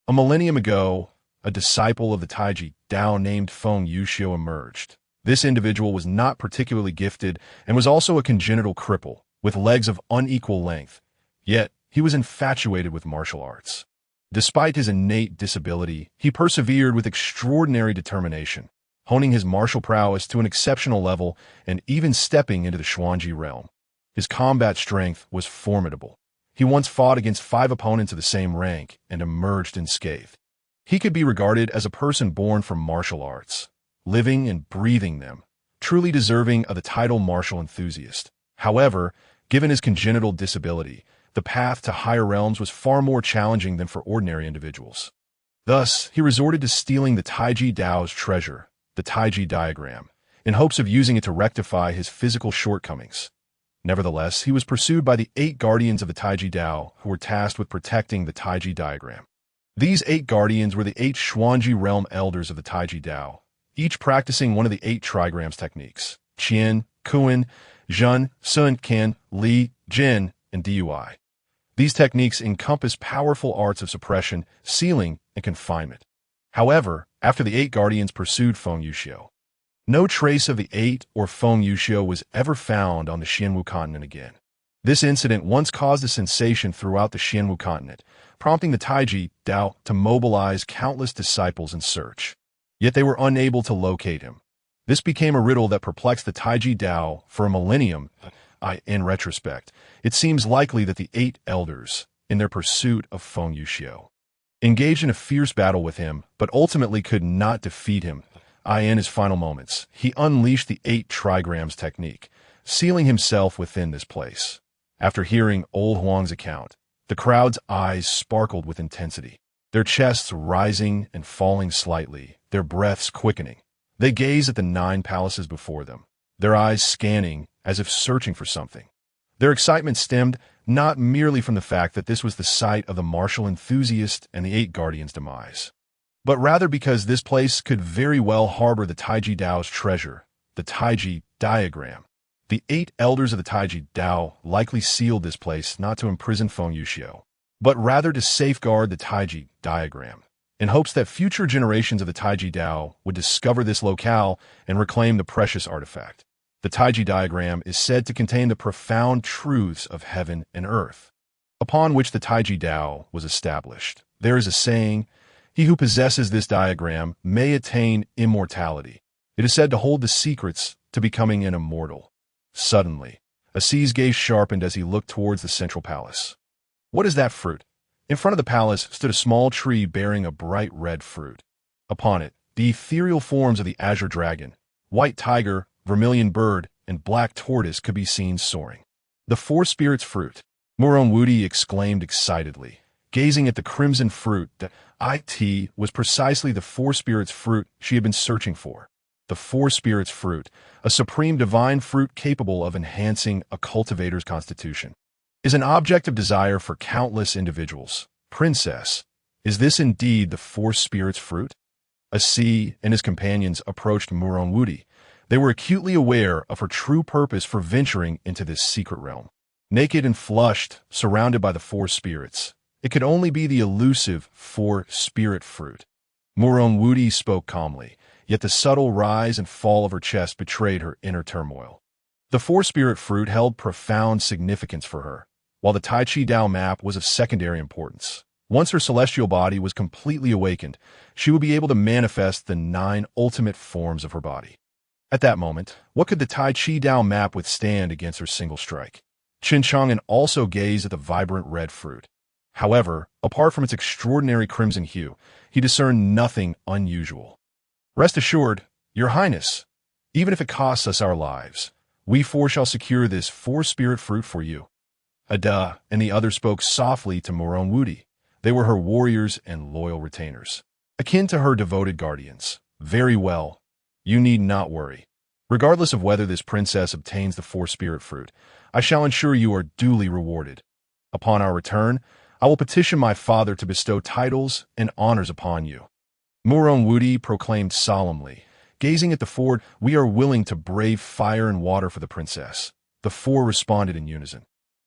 A millennium ago, a disciple of the Taiji Dao named Feng Yuxiu emerged. This individual was not particularly gifted and was also a congenital cripple, with legs of unequal length. Yet, he was infatuated with martial arts. Despite his innate disability, he persevered with extraordinary determination, honing his martial prowess to an exceptional level and even stepping into the Xuanji realm. His combat strength was formidable. He once fought against 5 opponents of the same rank and emerged unscathed. He could be regarded as a person born from martial arts, living and breathing them, truly deserving of the title martial enthusiast. However, given his congenital disability, the path to higher realms was far more challenging than for ordinary individuals. Thus, he resorted to stealing the Taiji Dao's treasure, the Taiji diagram, in hopes of using it to rectify his physical shortcomings. Nevertheless, he was pursued by the 8 guardians of the Taiji Dao who were tasked with protecting the Taiji diagram. These 8 guardians were the 8 Xuanji realm elders of the Taiji Dao, each practicing one of the 8 trigrams techniques: Qian, Kuan, Zhen, Sun, Kan, Li, Jin, and Dui. These techniques encompass powerful arts of suppression, sealing, and confinement. However, after the 8 guardians pursued Feng Yuxiu, no trace of the 8 or Feng Yuxiu was ever found on the Xianwu continent again. This incident once caused a sensation throughout the Xianwu continent, prompting the Taiji Dao to mobilize countless disciples in search. Yet they were unable to locate him. This became a riddle that perplexed the Taiji Dao for a millennium. In retrospect, it seems likely that the 8 elders, in their pursuit of Feng Yuxiu, engaged in a fierce battle with him, but ultimately could not defeat him. In his final moments, he unleashed the 8 trigrams technique, sealing himself within this place. After hearing old Huang's account, the crowd's eyes sparkled with intensity, their chests rising and falling slightly, their breaths quickening. They gazed at the 9 palaces before them, their eyes scanning as if searching for something. Their excitement stemmed not merely from the fact that this was the site of the martial enthusiast and the 8 guardians' demise, but rather because this place could very well harbor the Taiji Dao's treasure, the Taiji diagram. The 8 elders of the Taiji Dao likely sealed this place not to imprison Feng Yuxiu, but rather to safeguard the Taiji diagram, in hopes that future generations of the Taiji Dao would discover this locale and reclaim the precious artifact. The Taiji diagram is said to contain the profound truths of heaven and earth, upon which the Taiji Dao was established. There is a saying, "He who possesses this diagram may attain immortality." It is said to hold the secrets to becoming an immortal. Suddenly, Azi's gaze sharpened as he looked towards the central palace. What is that fruit? In front of the palace stood a small tree bearing a bright red fruit. Upon it, the ethereal forms of the azure dragon, white tiger, vermilion bird, and black tortoise could be seen soaring. The 4 spirits fruit, Muron Wudi exclaimed excitedly, gazing at the crimson fruit that was precisely the 4 spirits fruit she had been searching for. The 4 spirits fruit, a supreme divine fruit capable of enhancing a cultivator's constitution, is an object of desire for countless individuals. Princess, is this indeed the 4 spirits fruit? Azi and his companions approached Muron Wudi. They were acutely aware of her true purpose for venturing into this secret realm. Naked and flushed, surrounded by the 4 spirits, it could only be the elusive 4 spirit fruit. Muron Wudi spoke calmly, yet the subtle rise and fall of her chest betrayed her inner turmoil. The 4 spirit fruit held profound significance for her, while the Taiji Dao map was of secondary importance. Once her celestial body was completely awakened, she would be able to manifest the 9 ultimate forms of her body. At that moment, what could the Taiji Dao map withstand against her single strike? Chen Chang'an also gazed at the vibrant red fruit. However, apart from its extraordinary crimson hue, he discerned nothing unusual. "Rest assured, Your Highness, even if it costs us our lives, we 4 shall secure this 4 spirit fruit for you." Ada and the other spoke softly to Muron Wudi. They were her warriors and loyal retainers, akin to her devoted guardians. Very well. You need not worry. Regardless of whether this princess obtains the four spirit fruit, I shall ensure you are duly rewarded. Upon our return, I will petition my father to bestow titles and honors upon you. Wudi proclaimed solemnly, gazing at the four. We are willing to brave fire and water for the princess. The four responded in unison.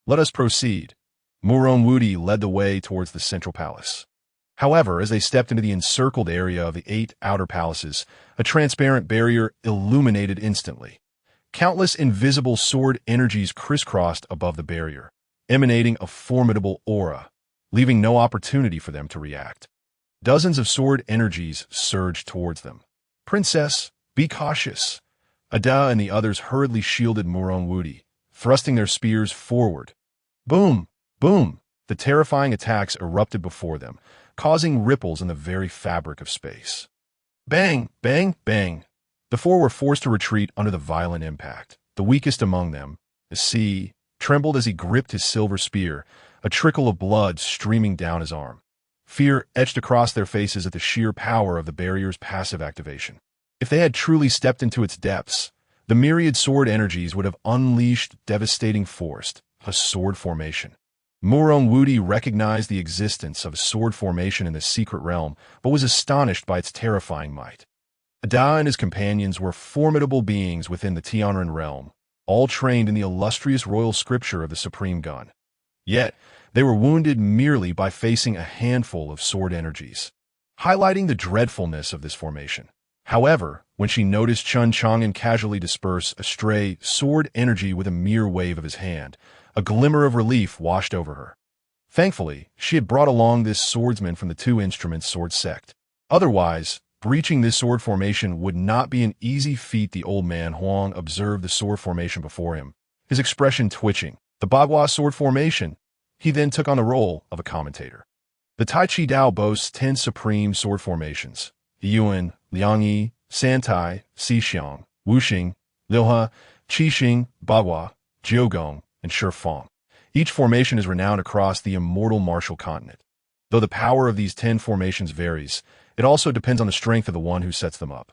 Let us proceed. Wudi led the way towards the central palace. However, as they stepped into the encircled area of the 8 outer palaces, a transparent barrier illuminated instantly. Countless invisible sword energies crisscrossed above the barrier, emanating a formidable aura, leaving no opportunity for them to react. Dozens of sword energies surged towards them. Princess, be cautious. Ada and the others hurriedly shielded Wudi, thrusting their spears forward. Boom! Boom! The terrifying attacks erupted before them, causing ripples in the very fabric of space. Bang! Bang! Bang! The four were forced to retreat under the violent impact. The weakest among them, the sea, trembled as he gripped his silver spear, a trickle of blood streaming down his arm. Fear etched across their faces at the sheer power of the barrier's passive activation. If they had truly stepped into its depths, the myriad sword energies would have unleashed devastating force, a sword formation. Wudi recognized the existence of a sword formation in the secret realm, but was astonished by its terrifying might. Ada and his companions were formidable beings within the Tianren realm, all trained in the illustrious royal scripture of the supreme gun. Yet, they were wounded merely by facing a handful of sword energies, highlighting the dreadfulness of this formation. However, when she noticed Chen Chang'an casually disperse a stray sword energy with a mere wave of his hand, a glimmer of relief washed over her. Thankfully, she had brought along this swordsman from the Two Instruments sword sect. Otherwise, breaching this sword formation would not be an easy feat. The old man Huang observed the sword formation before him, his expression twitching. The Bagua sword formation. He then took on the role of a commentator. The Tai Chi Dao boasts 10 supreme sword formations: Yuan, Liangyi, Santai, Xixiang, Wuxing, Liuhe, Qixing, Bagua, Jiugong, and Shifeng. Each formation is renowned across the immortal martial continent. Though the power of these 10 formations varies, it also depends on the strength of the one who sets them up.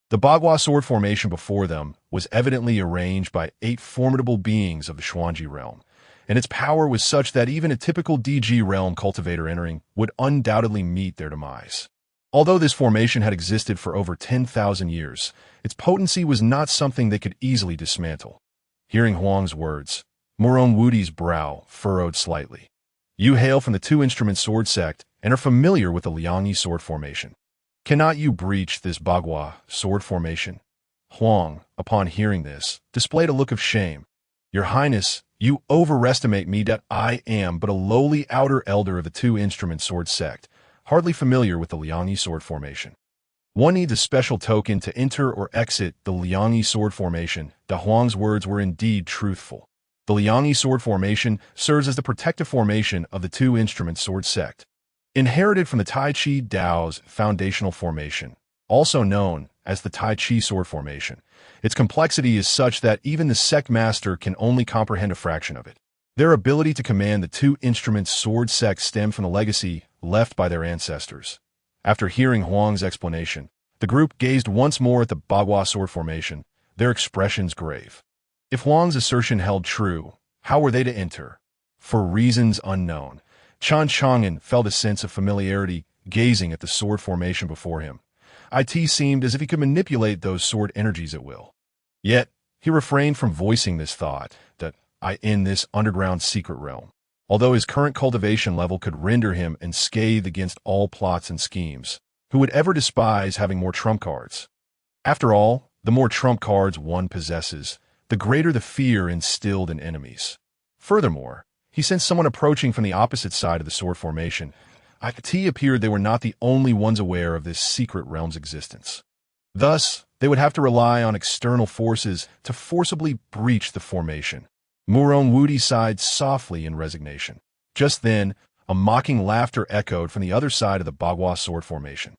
The Bagua sword formation before them was evidently arranged by 8 formidable beings of the Xuanji realm, and its power was such that even a typical DG realm cultivator entering would undoubtedly meet their demise. Although this formation had existed for over 10,000 years, its potency was not something they could easily dismantle. Hearing Huang's words, Wudi's brow furrowed slightly. You hail from the Two Instruments sword sect and are familiar with the Liangyi sword formation. Cannot you breach this Bagua sword formation? Huang, upon hearing this, displayed a look of shame. Your Highness, you overestimate me that I am but a lowly outer elder of the Two Instruments sword sect, hardly familiar with the Liangyi sword formation. One needs a special token to enter or exit the Liangyi sword formation. Da Huang's words were indeed truthful. The Liangyi sword formation serves as the protective formation of the Two Instruments sword sect. Inherited from the Tai Chi Dao's foundational formation, also known as the Tai Chi sword formation, its complexity is such that even the sect master can only comprehend a fraction of it. Their ability to command the Two Instruments sword sect stemmed from the legacy left by their ancestors. After hearing Huang's explanation, the group gazed once more at the Bagua sword formation, their expressions grave. If Huang's assertion held true, how were they to enter? For reasons unknown, Chen Chang'an felt a sense of familiarity gazing at the sword formation before him. It seemed as if he could manipulate those sword energies at will. Yet, he refrained from voicing this thought, that in this underground secret realm, although his current cultivation level could render him unscathed against all plots and schemes. Who would ever despise having more trump cards? After all, the more trump cards one possesses, the greater the fear instilled in enemies. Furthermore, he sensed someone approaching from the opposite side of the sword formation. It appeared they were not the only ones aware of this secret realm's existence. Thus, they would have to rely on external forces to forcibly breach the formation. Wudi sighed softly in resignation. Just then, a mocking laughter echoed from the other side of the Bagua sword formation.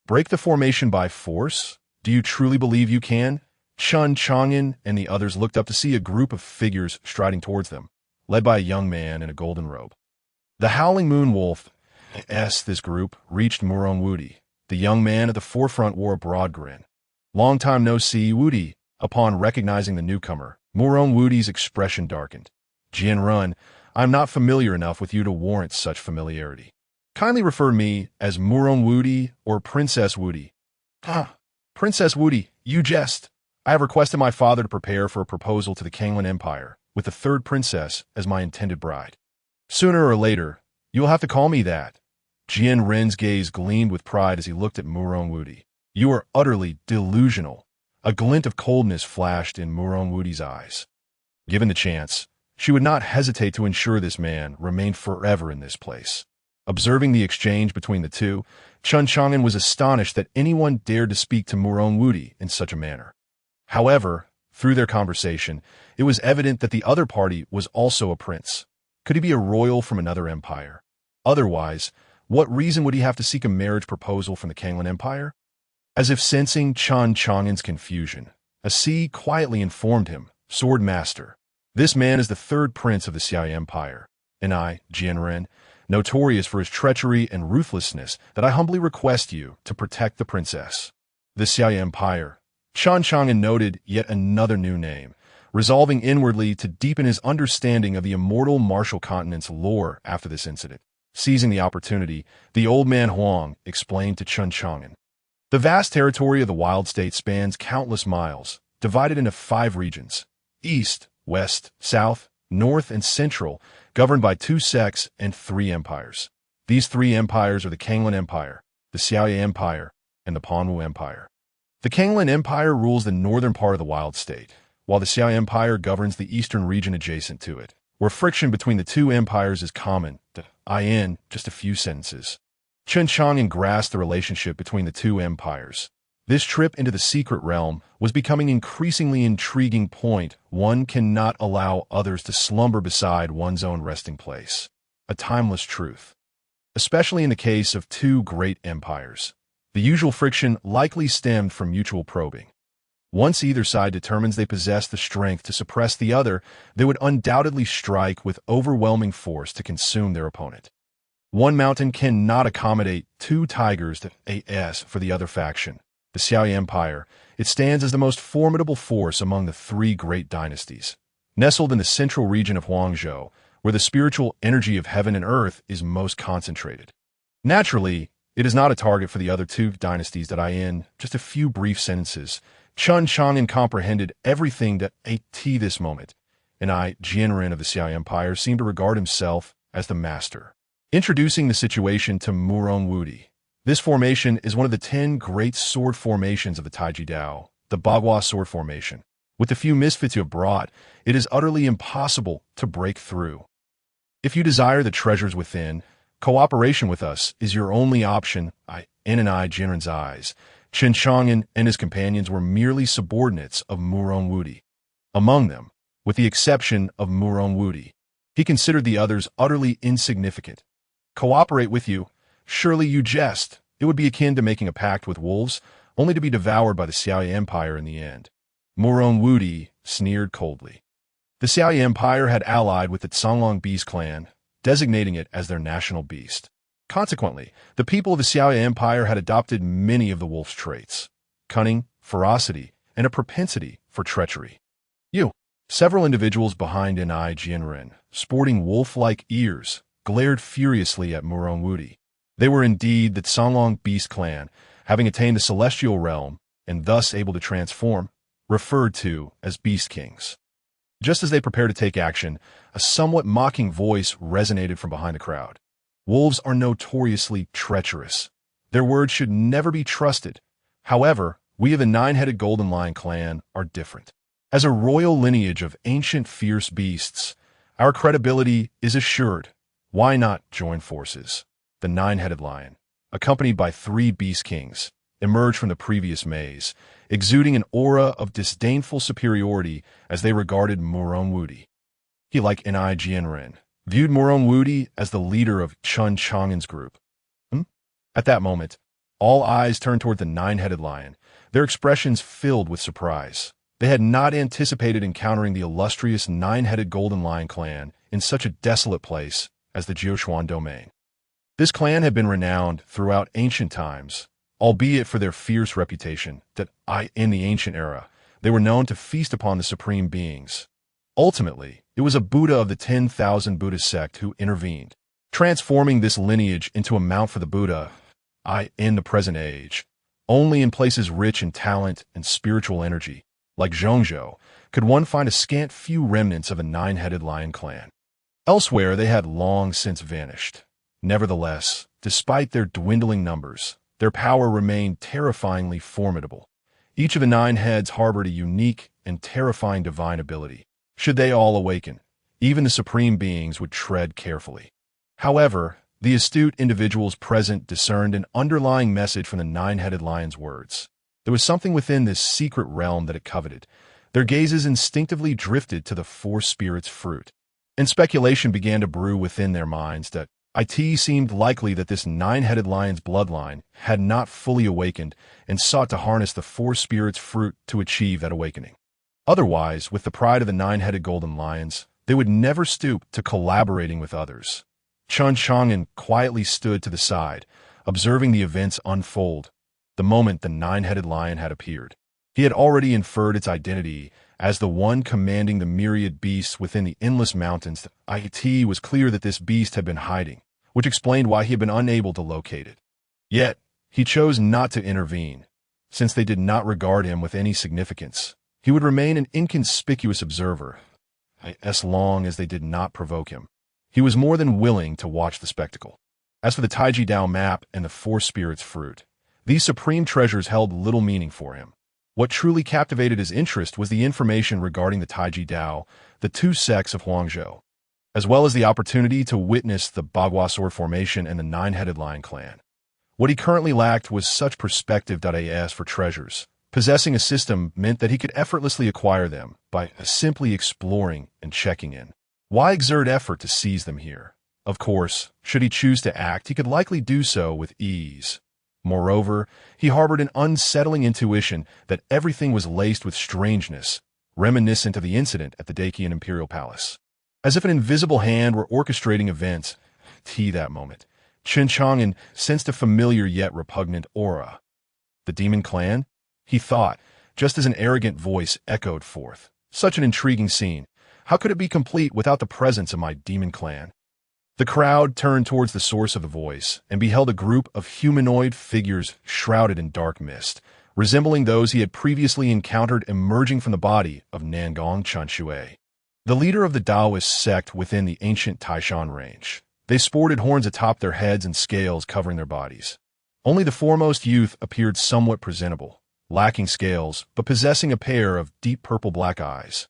Break the formation by force? Do you truly believe you can? Chen Chang'an and the others looked up to see a group of figures striding towards them, led by a young man in a golden robe. The Howling Moon Wolf This group reached Murong Wudi. The young man at the forefront wore a broad grin. Long time no see, Wudi. Upon recognizing the newcomer, Murong Wudi's expression darkened. Jianren, I am not familiar enough with you to warrant such familiarity. Kindly refer to me as Murong Wudi or Princess Wudi. Princess Wudi, you jest. I have requested my father to prepare for a proposal to the Kanglan Empire, with the third princess as my intended bride. Sooner or later, you will have to call me that. Jianren's gaze gleamed with pride as he looked at Murong Wudi. You are utterly delusional. A glint of coldness flashed in Murong Wudi's eyes. Given the chance, she would not hesitate to ensure this man remained forever in this place. Observing the exchange between the two, Chen Chang'an was astonished that anyone dared to speak to Murong Wudi in such a manner. However, through their conversation, it was evident that the other party was also a prince. Could he be a royal from another empire? Otherwise, what reason would he have to seek a marriage proposal from the Kanglan Empire? As if sensing Chen Chang'an's confusion, a C quietly informed him, Sword Master, this man is the third prince of the Xia Empire, and I, Jianren, notorious for his treachery and ruthlessness, that I humbly request you to protect the princess. The Xia Empire. Chen Chang'an noted yet another new name, resolving inwardly to deepen his understanding of the immortal martial continent's lore after this incident. Seizing the opportunity, the old man Huang explained to Chen Chang'an. The vast territory of the wild state spans countless miles, divided into 5 regions: east, west, south, north, and central, governed by 2 sects and 3 empires. These 3 empires are the Kanglan Empire, the Xia Empire, and the Panwu Empire. The Kanglan Empire rules the northern part of the wild state, while the Xia Empire governs the eastern region adjacent to it, where friction between the 2 empires is common. In just a few sentences. Chen Chang'an grasped the relationship between the 2 empires. This trip into the secret realm was becoming an increasingly intriguing point. One cannot allow others to slumber beside one's own resting place. A timeless truth. Especially in the case of 2 great empires. The usual friction likely stemmed from mutual probing. Once either side determines they possess the strength to suppress the other, they would undoubtedly strike with overwhelming force to consume their opponent. One mountain cannot accommodate 2 tigers for the other faction. The Xia Empire, it stands as the most formidable force among the 3 great dynasties. Nestled in the central region of Huangzhou, where the spiritual energy of heaven and earth is most concentrated. Naturally, it is not a target for the other 2 dynasties that in just a few brief sentences. Chen Chang'an comprehended everything that this moment, and Jianren of the Xia Empire, seemed to regard himself as the master. Introducing the situation to Murong Wudi. This formation is one of the 10 great sword formations of the Taiji Dao, the Bagua sword formation. With the few misfits you have brought, it is utterly impossible to break through. If you desire the treasures within, cooperation with us is your only option. In Jianren's eyes, Chen Chang'an and his companions were merely subordinates of Murong Wudi. Among them, with the exception of Murong Wudi, he considered the others utterly insignificant. Cooperate with you? Surely you jest. It would be akin to making a pact with wolves, only to be devoured by the Xia Empire in the end. Murong Wudi sneered coldly. The Xia Empire had allied with the Songlong Beast clan, designating it as their national beast. Consequently, the people of the Xia Empire had adopted many of the wolf's traits: cunning, ferocity, and a propensity for treachery. Several individuals behind Jianren, sporting wolf-like ears, glared furiously at Murong Wudi. They were indeed the Songlong Beast clan, having attained the celestial realm and thus able to transform, referred to as Beast Kings. Just as they prepared to take action, a somewhat mocking voice resonated from behind the crowd. Wolves are notoriously treacherous. Their words should never be trusted. However, we of the 9-headed Golden Lion clan are different. As a royal lineage of ancient fierce beasts, our credibility is assured. Why not join forces? The 9-headed lion, accompanied by 3 beast kings, emerged from the previous maze, exuding an aura of disdainful superiority as they regarded Murong Wudi. He, like Jianren, viewed Murong Wudi as the leader of Chen Chang'an's group. At that moment, all eyes turned toward the 9-headed lion, their expressions filled with surprise. They had not anticipated encountering the illustrious 9-headed Golden Lion clan in such a desolate place as the Jiushuan domain. This clan had been renowned throughout ancient times, albeit for their fierce reputation that in the ancient era, they were known to feast upon the supreme beings. Ultimately, it was a Buddha of the 10,000 Buddhist sect who intervened, transforming this lineage into a mount for the Buddha, in the present age. Only in places rich in talent and spiritual energy, like Zhongzhou, could one find a scant few remnants of a nine-headed lion clan. Elsewhere, they had long since vanished. Nevertheless, despite their dwindling numbers, their power remained terrifyingly formidable. Each of the 9 heads harbored a unique and terrifying divine ability. Should they all awaken, even the supreme beings would tread carefully. However, the astute individuals present discerned an underlying message from the 9-headed lion's words. There was something within this secret realm that it coveted. Their gazes instinctively drifted to the 4 spirits' fruit, and speculation began to brew within their minds that it seemed likely that this 9-headed lion's bloodline had not fully awakened and sought to harness the 4 spirits' fruit to achieve that awakening. Otherwise, with the pride of the 9-headed golden lions, they would never stoop to collaborating with others. Chen Chang'an quietly stood to the side, observing the events unfold. The moment the 9-headed lion had appeared, he had already inferred its identity as the one commanding the myriad beasts within the endless mountains. It was clear that this beast had been hiding, which explained why he had been unable to locate it. Yet, he chose not to intervene. Since they did not regard him with any significance, he would remain an inconspicuous observer, as long as they did not provoke him. He was more than willing to watch the spectacle. As for the Taiji Dao map and the 4 spirits' fruit, these supreme treasures held little meaning for him. What truly captivated his interest was the information regarding the Taiji Dao, the 2 sects of Huangzhou, as well as the opportunity to witness the Bagua sword formation and the 9-headed lion clan. What he currently lacked was such perspective. As for treasures, possessing a system meant that he could effortlessly acquire them by simply exploring and checking in. Why exert effort to seize them here? Of course, should he choose to act, he could likely do so with ease. Moreover, he harbored an unsettling intuition that everything was laced with strangeness, reminiscent of the incident at the Dacian imperial palace. As if an invisible hand were orchestrating events, that moment, Chen Chang'an sensed a familiar yet repugnant aura. The demon clan? He thought, just as an arrogant voice echoed forth. Such an intriguing scene. How could it be complete without the presence of my demon clan? The crowd turned towards the source of the voice and beheld a group of humanoid figures shrouded in dark mist, resembling those he had previously encountered emerging from the body of Nangong Chanshui, the leader of the Taoist sect within the ancient Taishan range. They sported horns atop their heads and scales covering their bodies. Only the foremost youth appeared somewhat presentable, lacking scales but possessing a pair of deep purple-black eyes,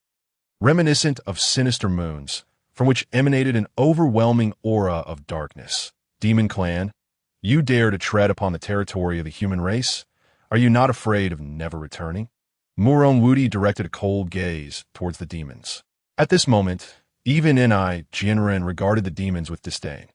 reminiscent of sinister moons, from which emanated an overwhelming aura of darkness. Demon clan, you dare to tread upon the territory of the human race? Are you not afraid of never returning? Murong Wudi directed a cold gaze towards the demons. At this moment, even Jianren regarded the demons with disdain.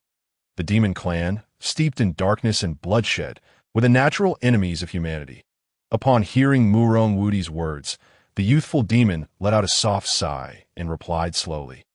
The demon clan, steeped in darkness and bloodshed, were the natural enemies of humanity. Upon hearing Murong Wudi's words, the youthful demon let out a soft sigh and replied slowly.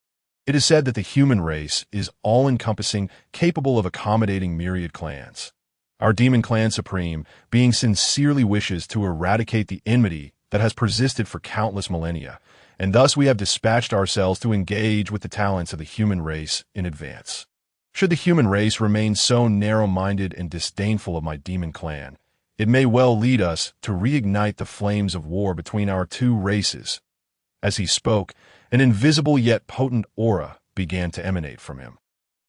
It is said that the human race is all-encompassing, capable of accommodating myriad clans. Our demon clan supreme being sincerely wishes to eradicate the enmity that has persisted for countless millennia, and thus we have dispatched ourselves to engage with the talents of the human race in advance. Should the human race remain so narrow-minded and disdainful of my demon clan, it may well lead us to reignite the flames of war between our 2 races. As he spoke, an invisible yet potent aura began to emanate from him.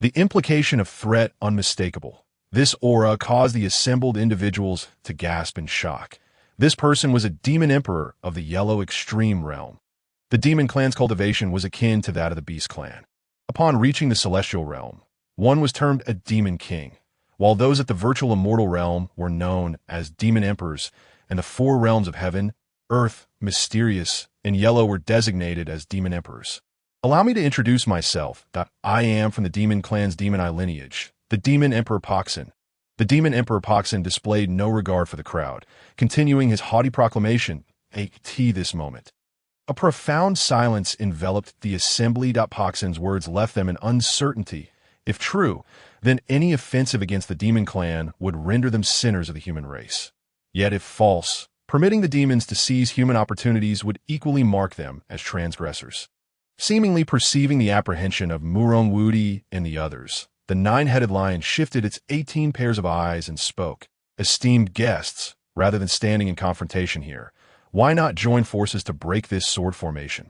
The implication of threat unmistakable. This aura caused the assembled individuals to gasp in shock. This person was a demon emperor of the Yellow Extreme realm. The demon clan's cultivation was akin to that of the beast clan. Upon reaching the celestial realm, one was termed a demon king, while those at the virtual immortal realm were known as demon emperors, and the 4 realms of heaven, earth, mysterious, and yellow were designated as demon emperors. Allow me to introduce myself. I am from the demon clan's demon eye lineage, the demon emperor Poxin. The demon emperor Poxin displayed no regard for the crowd, continuing his haughty proclamation. This moment, a profound silence enveloped the assembly. Poxin's words left them in uncertainty, If true, then any offensive against the demon clan would render them sinners of the human race. Yet if false, permitting the demons to seize human opportunities would equally mark them as transgressors. Seemingly perceiving the apprehension of Murong Wudi and the others, the nine-headed lion shifted its 18 pairs of eyes and spoke. Esteemed guests, rather than standing in confrontation here, why not join forces to break this sword formation?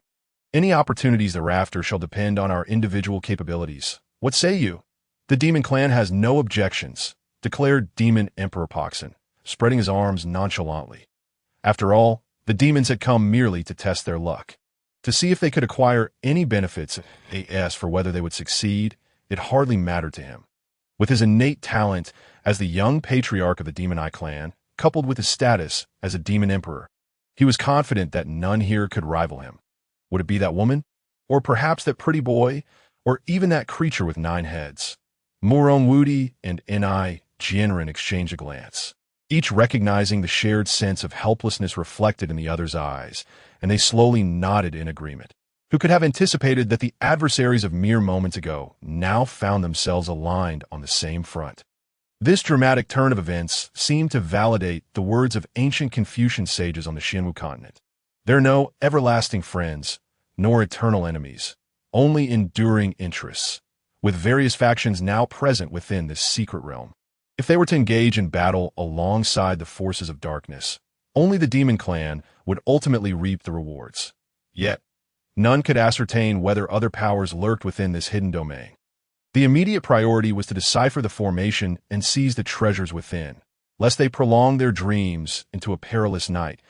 Any opportunities thereafter shall depend on our individual capabilities. What say you? The demon clan has no objections, declared Demon Emperor Poxin, spreading his arms nonchalantly. After all, the demons had come merely to test their luck. To see if they could acquire any benefits as for whether they would succeed, it hardly mattered to him. With his innate talent as the young patriarch of the Demon Eye clan, coupled with his status as a demon emperor, he was confident that none here could rival him. Would it be that woman? Or perhaps that pretty boy? Or even that creature with 9 heads? Murong Wudi and Ni Jianren exchanged a glance, each recognizing the shared sense of helplessness reflected in the other's eyes, and they slowly nodded in agreement. Who could have anticipated that the adversaries of mere moments ago now found themselves aligned on the same front? This dramatic turn of events seemed to validate the words of ancient Confucian sages on the Xianwu continent. There are no everlasting friends, nor eternal enemies, only enduring interests, with various factions now present within this secret realm. If they were to engage in battle alongside the forces of darkness, only the demon clan would ultimately reap the rewards. Yet, none could ascertain whether other powers lurked within this hidden domain. The immediate priority was to decipher the formation and seize the treasures within, lest they prolong their dreams into a perilous night,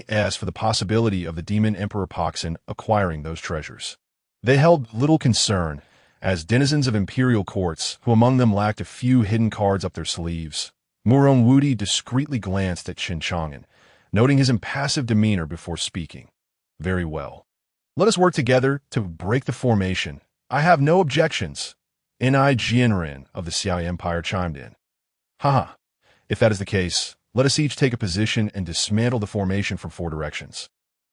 as for the possibility of the Demon Emperor Poxin acquiring those treasures. They held little concern, as denizens of imperial courts, who among them lacked a few hidden cards up their sleeves. Murong Wudi discreetly glanced at Chen Chang'an, noting his impassive demeanor before speaking. Very well. Let us work together to break the formation. I have no objections. Ni Jianren of the Xiao Empire chimed in. Haha. If that is the case, let us each take a position and dismantle the formation from 4 directions.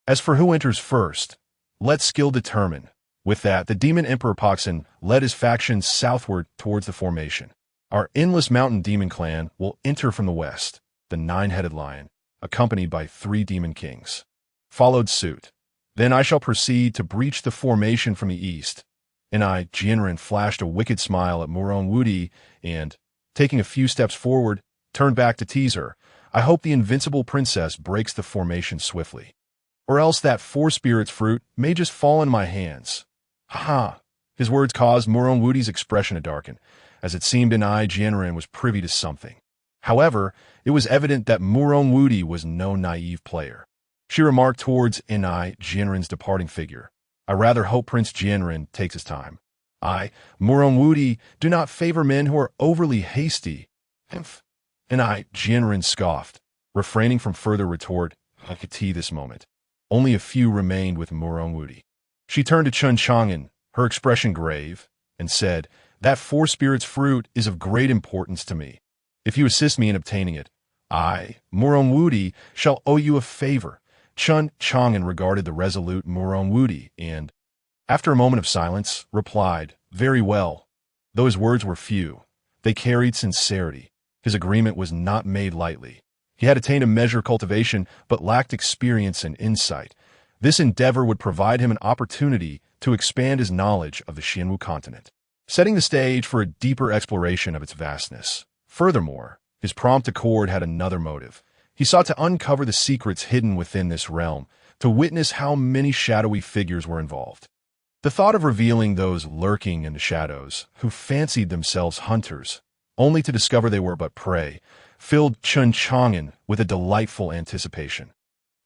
As for who enters first, let skill determine. With that, the Demon Emperor Poxin led his factions southward towards the formation. Our Endless Mountain Demon Clan will enter from the west, the 9-headed lion, accompanied by 3 demon kings. Followed suit. Then I shall proceed to breach the formation from the east. Ni Jianren flashed a wicked smile at Murong Wudi and, taking a few steps forward, turned back to tease her. I hope the invincible princess breaks the formation swiftly. Or else that 4 spirits fruit may just fall in my hands. Ha! His words caused Murong Wudi's expression to darken, as it seemed Ni Jianren was privy to something. However, it was evident that Murong Wudi was no naive player. She remarked towards Ni Jianren's departing figure. I rather hope Prince Jianren takes his time. I, Murong Wudi, do not favor men who are overly hasty. Ni Jianren scoffed, refraining from further retort. I could tea this moment. Only a few remained with Murong Wudi. She turned to Chen Chang'an, her expression grave, and said, That 4 spirits fruit is of great importance to me. If you assist me in obtaining it, I, Murong Wudi, shall owe you a favor. Chen Chang'an regarded the resolute Murong Wudi and, after a moment of silence, replied, Very well. Though his words were few, they carried sincerity. His agreement was not made lightly. He had attained a measure of cultivation, but lacked experience and insight. This endeavor would provide him an opportunity to expand his knowledge of the Xianwu continent, setting the stage for a deeper exploration of its vastness. Furthermore, his prompt accord had another motive. He sought to uncover the secrets hidden within this realm, to witness how many shadowy figures were involved. The thought of revealing those lurking in the shadows, who fancied themselves hunters, only to discover they were but prey, filled Chen Chang'an with a delightful anticipation.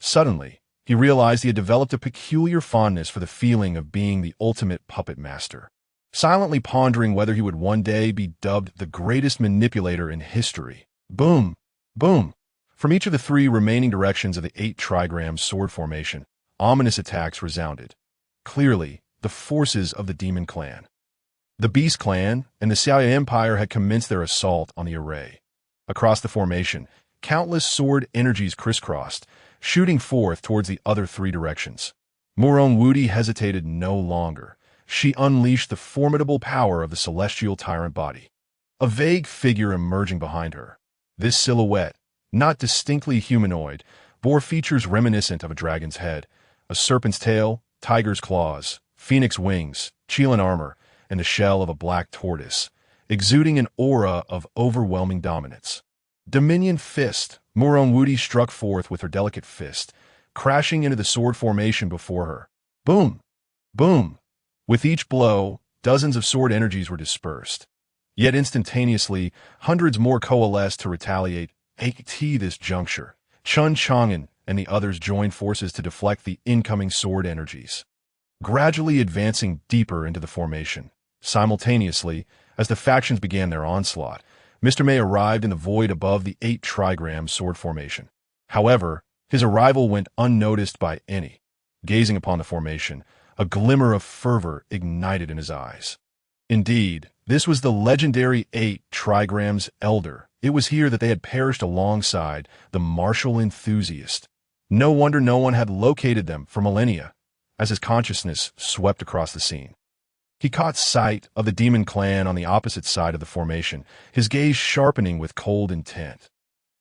Suddenly, he realized he had developed a peculiar fondness for the feeling of being the ultimate puppet master. Silently pondering whether he would one day be dubbed the greatest manipulator in history. Boom! Boom! From each of the 3 remaining directions of the 8-trigram sword formation, ominous attacks resounded. Clearly, the forces of the Demon Clan. The Beast Clan and the Xiao Empire had commenced their assault on the array. Across the formation, countless sword energies crisscrossed, shooting forth towards the other 3 directions. Murong Wudi hesitated no longer. she unleashed the formidable power of the celestial tyrant body. A vague figure emerging behind her. This silhouette, not distinctly humanoid, bore features reminiscent of a dragon's head, a serpent's tail, tiger's claws, phoenix wings, Qian armor, and the shell of a black tortoise, exuding an aura of overwhelming dominance. Dominion Fist, Muron Wudi struck forth with her delicate fist, crashing into the sword formation before her. Boom! Boom! With each blow, dozens of sword energies were dispersed. Yet instantaneously, hundreds more coalesced to retaliate. At this juncture, Chen Chang'an and the others joined forces to deflect the incoming sword energies, gradually advancing deeper into the formation. Simultaneously, as the factions began their onslaught, Mr. May arrived in the void above the 8 trigram sword formation. However, his arrival went unnoticed by any. Gazing upon the formation, a glimmer of fervor ignited in his eyes. Indeed, this was the legendary 8 trigrams elder. It was here that they had perished alongside the martial enthusiast. No wonder no one had located them for millennia. As his consciousness swept across the scene, he caught sight of the demon clan on the opposite side of the formation, his gaze sharpening with cold intent.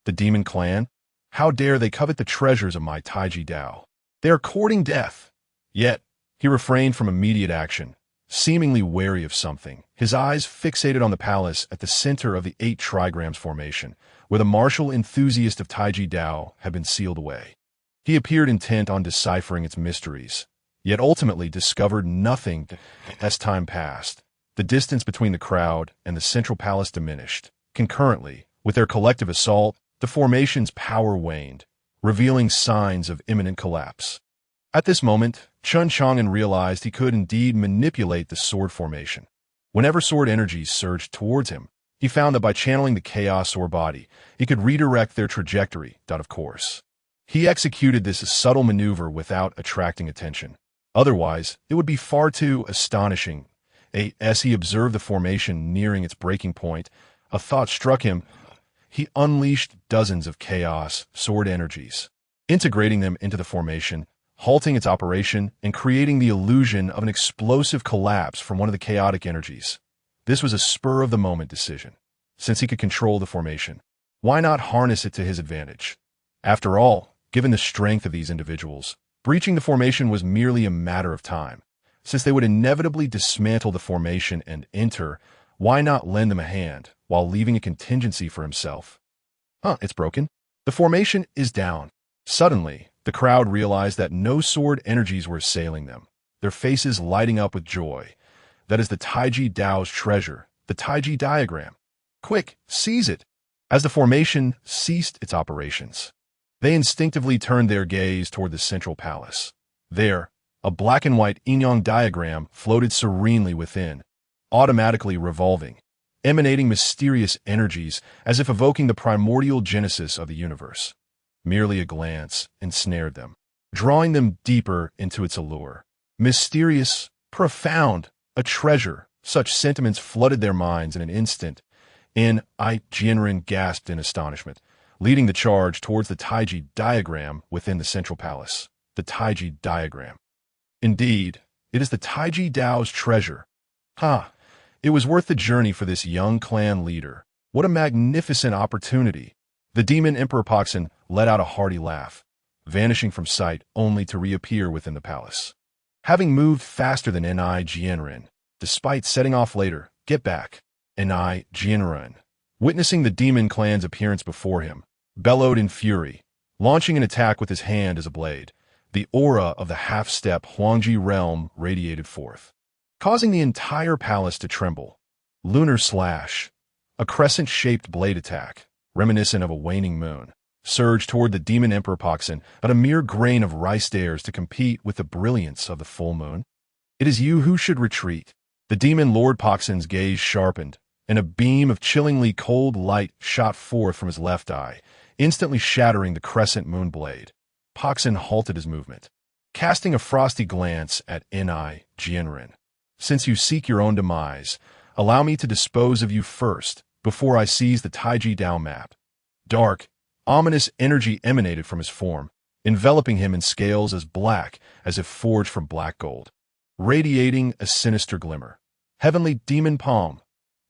The demon clan? How dare they covet the treasures of my Taiji Dao? They are courting death. Yet, he refrained from immediate action, seemingly wary of something, his eyes fixated on the palace at the center of the 8 trigrams formation, where the martial enthusiast of Taiji Dao had been sealed away. He appeared intent on deciphering its mysteries, yet ultimately discovered nothing. As time passed, the distance between the crowd and the central palace diminished. Concurrently, with their collective assault, the formation's power waned, revealing signs of imminent collapse. At this moment, Chen Chang'an realized he could indeed manipulate the sword formation. Whenever sword energies surged towards him, he found that by channeling the chaos or body, he could redirect their trajectory. Of course, he executed this subtle maneuver without attracting attention. Otherwise, it would be far too astonishing. As he observed the formation nearing its breaking point, a thought struck him. He unleashed dozens of chaos sword energies, integrating them into the formation, halting its operation and creating the illusion of an explosive collapse from one of the chaotic energies. This was a spur-of-the-moment decision. Since he could control the formation, why not harness it to his advantage? After all, given the strength of these individuals, breaching the formation was merely a matter of time. Since they would inevitably dismantle the formation and enter, why not lend them a hand while leaving a contingency for himself? It's broken. The formation is down. Suddenly, the crowd realized that no sword energies were assailing them, their faces lighting up with joy. That is the Taiji Dao's treasure, the Taiji diagram. Quick, seize it! As the formation ceased its operations, they instinctively turned their gaze toward the central palace. There, a black and white yin-yang diagram floated serenely within, automatically revolving, emanating mysterious energies as if evoking the primordial genesis of the universe. Merely a glance ensnared them, drawing them deeper into its allure. Mysterious, profound, a treasure. Such sentiments flooded their minds in an instant. Jianren gasped in astonishment, leading the charge towards the Taiji diagram within the central palace. The Taiji diagram. Indeed, it is the Taiji Dao's treasure. It was worth the journey for this young clan leader. What a magnificent opportunity. The demon Emperor Paksin let out a hearty laugh, vanishing from sight only to reappear within the palace. Having moved faster than Jianren, despite setting off later, get back. Jianren, witnessing the demon clan's appearance before him, bellowed in fury, launching an attack with his hand as a blade. The aura of the half-step Huangji realm radiated forth, causing the entire palace to tremble. Lunar slash, a crescent-shaped blade attack, reminiscent of a waning moon, surged toward the demon Emperor Paksin at a mere grain of rice dares to compete with the brilliance of the full moon. It is you who should retreat. The demon Lord Paksin's gaze sharpened, and a beam of chillingly cold light shot forth from his left eye, instantly shattering the crescent moon blade. Paksin halted his movement, casting a frosty glance at Jianren. Since you seek your own demise, allow me to dispose of you first, before I seize the Taiji Dao map. Dark, ominous energy emanated from his form, enveloping him in scales as black as if forged from black gold. radiating a sinister glimmer. Heavenly demon palm.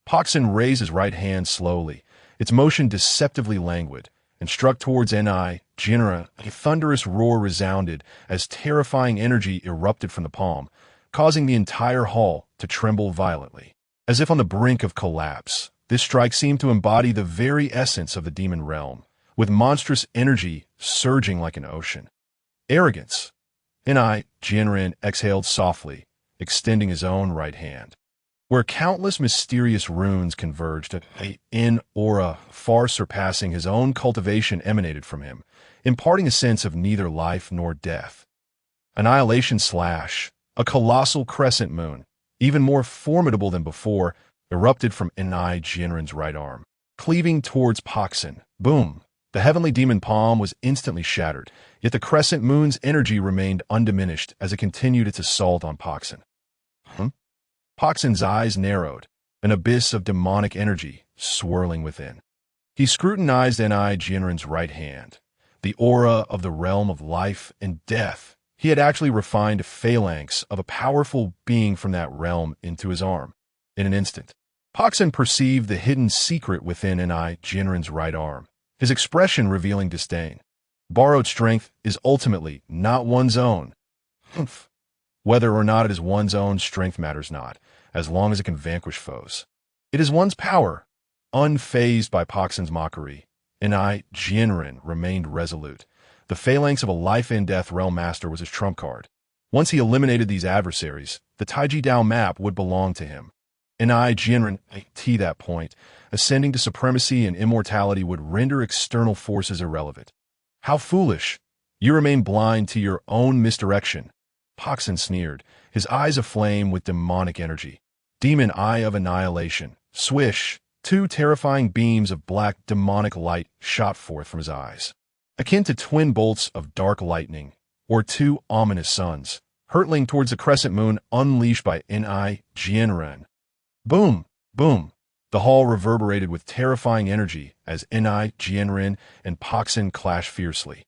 Paksin raised his right hand slowly, its motion deceptively languid, and struck towards Ni Jinra. A thunderous roar resounded as terrifying energy erupted from the palm, causing the entire hall to tremble violently. As if on the brink of collapse, this strike seemed to embody the very essence of the demon realm, with monstrous energy surging like an ocean. Arrogance. Ni Jinren exhaled softly, extending his own right hand. Where countless mysterious runes converged, an aura far surpassing his own cultivation emanated from him, imparting a sense of neither life nor death. Annihilation slash, a colossal crescent moon, even more formidable than before, erupted from Ni Jinren's right arm, cleaving towards Paksin. Boom! The heavenly demon palm was instantly shattered, yet the crescent moon's energy remained undiminished as it continued its assault on Paksin. Paksin's eyes narrowed, an abyss of demonic energy swirling within. He scrutinized Ni Jinren's right hand, the aura of the realm of life and death. He had actually refined a phalanx of a powerful being from that realm into his arm. In an instant, Paksin perceived the hidden secret within Ni Jinren's right arm, his expression revealing disdain. Borrowed strength is ultimately not one's own. Whether or not it is one's own strength matters not, as long as it can vanquish foes. It is one's power. Unfazed by Paksin's mockery, Ni Jinren remained resolute. The phalanx of a life-and-death realm master was his trump card. Once he eliminated these adversaries, the Taiji Dao map would belong to him. Ni Jinren, to that point, ascending to supremacy and immortality would render external forces irrelevant. How foolish! You remain blind to your own misdirection. Paksin sneered, his eyes aflame with demonic energy. Demon Eye of Annihilation. Swish! Two terrifying beams of black demonic light shot forth from his eyes, akin to twin bolts of dark lightning, or two ominous suns, hurtling towards the crescent moon unleashed by Ni Jinren. Boom! Boom! The hall reverberated with terrifying energy as Ni Jinren and Paksin clashed fiercely.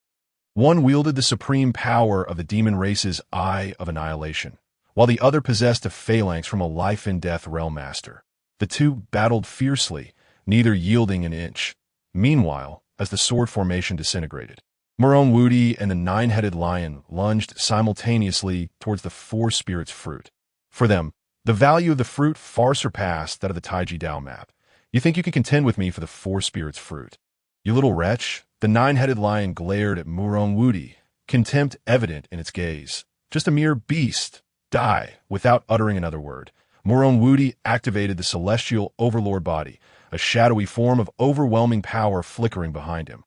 One wielded the supreme power of the demon race's Eye of Annihilation, while the other possessed a phalanx from a life-and-death realm master. The two battled fiercely, neither yielding an inch. Meanwhile, as the sword formation disintegrated, Murong Wudi and the nine-headed lion lunged simultaneously towards the four spirits fruit. For them, the value of the fruit far surpassed that of the Taiji Dao map. You think you can contend with me for the four spirits fruit? You little wretch! The nine-headed lion glared at Murong Wudi, contempt evident in its gaze. Just a mere beast. Die, without uttering another word. Murong Wudi activated the celestial overlord body, a shadowy form of overwhelming power flickering behind him.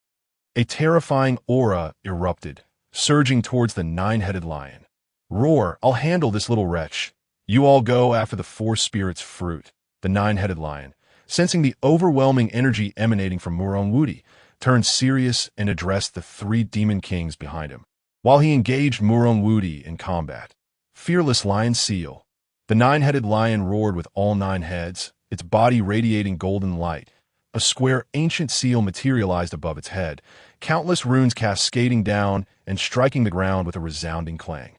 A terrifying aura erupted, surging towards the nine-headed lion. Roar! I'll handle this little wretch. You all go after the four spirits fruit. The nine-headed lion, sensing the overwhelming energy emanating from Murong Wudi, turned serious and addressed the three demon kings behind him. While he engaged Murong Wudi in combat, fearless lion seal. The nine-headed lion roared with all nine heads, its body radiating golden light. A square ancient seal materialized above its head, countless runes cascading down and striking the ground with a resounding clang.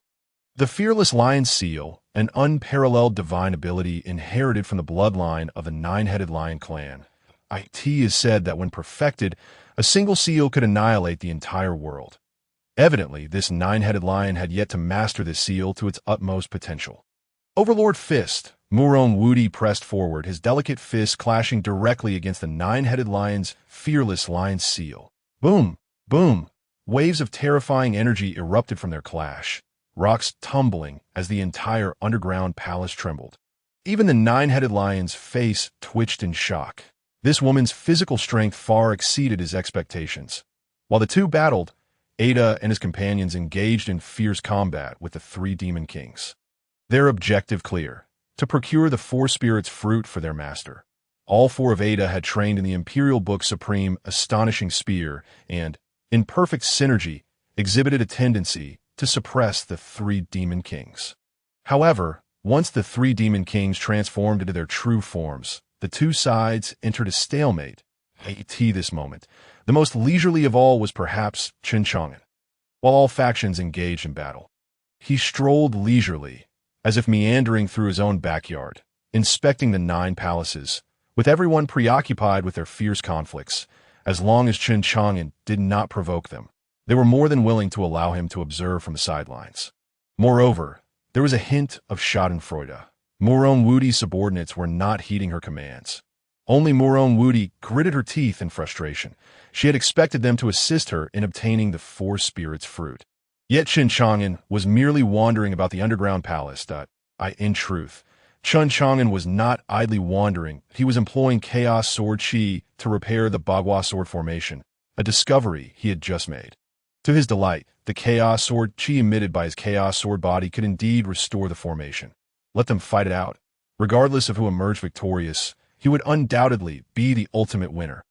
The fearless lion seal, an unparalleled divine ability inherited from the bloodline of the nine-headed lion clan. It is said that when perfected, a single seal could annihilate the entire world. Evidently, this nine-headed lion had yet to master this seal to its utmost potential. Overlord Fist. Murong Wudi pressed forward, his delicate fist clashing directly against the nine-headed lion's fearless lion seal. Boom! Boom! Waves of terrifying energy erupted from their clash, rocks tumbling as the entire underground palace trembled. Even the nine-headed lion's face twitched in shock. This woman's physical strength far exceeded his expectations. While the two battled, Ada and his companions engaged in fierce combat with the three demon kings. Their objective clear: to procure the four spirits fruit for their master. All four of Ada had trained in the Imperial Book's supreme, astonishing spear and, in perfect synergy, exhibited a tendency to suppress the three demon kings. However, once the three demon kings transformed into their true forms, the two sides entered a stalemate. At this moment, the most leisurely of all was perhaps Chen Chang'an. While all factions engaged in battle, he strolled leisurely, as if meandering through his own backyard, inspecting the 9 palaces, with everyone preoccupied with their fierce conflicts. As long as Chen Chang'an did not provoke them, they were more than willing to allow him to observe from the sidelines. Moreover, there was a hint of schadenfreude. Wuti's subordinates were not heeding her commands. Only Wuti gritted her teeth in frustration. She had expected them to assist her in obtaining the 4 spirits fruit. Yet Chen Chang'an was merely wandering about the underground palace. In truth, Chen Chang'an was not idly wandering. He was employing chaos sword qi to repair the Bagua sword formation, a discovery he had just made. To his delight, the chaos sword qi emitted by his chaos sword body could indeed restore the formation. Let them fight it out. Regardless of who emerged victorious, he would undoubtedly be the ultimate winner.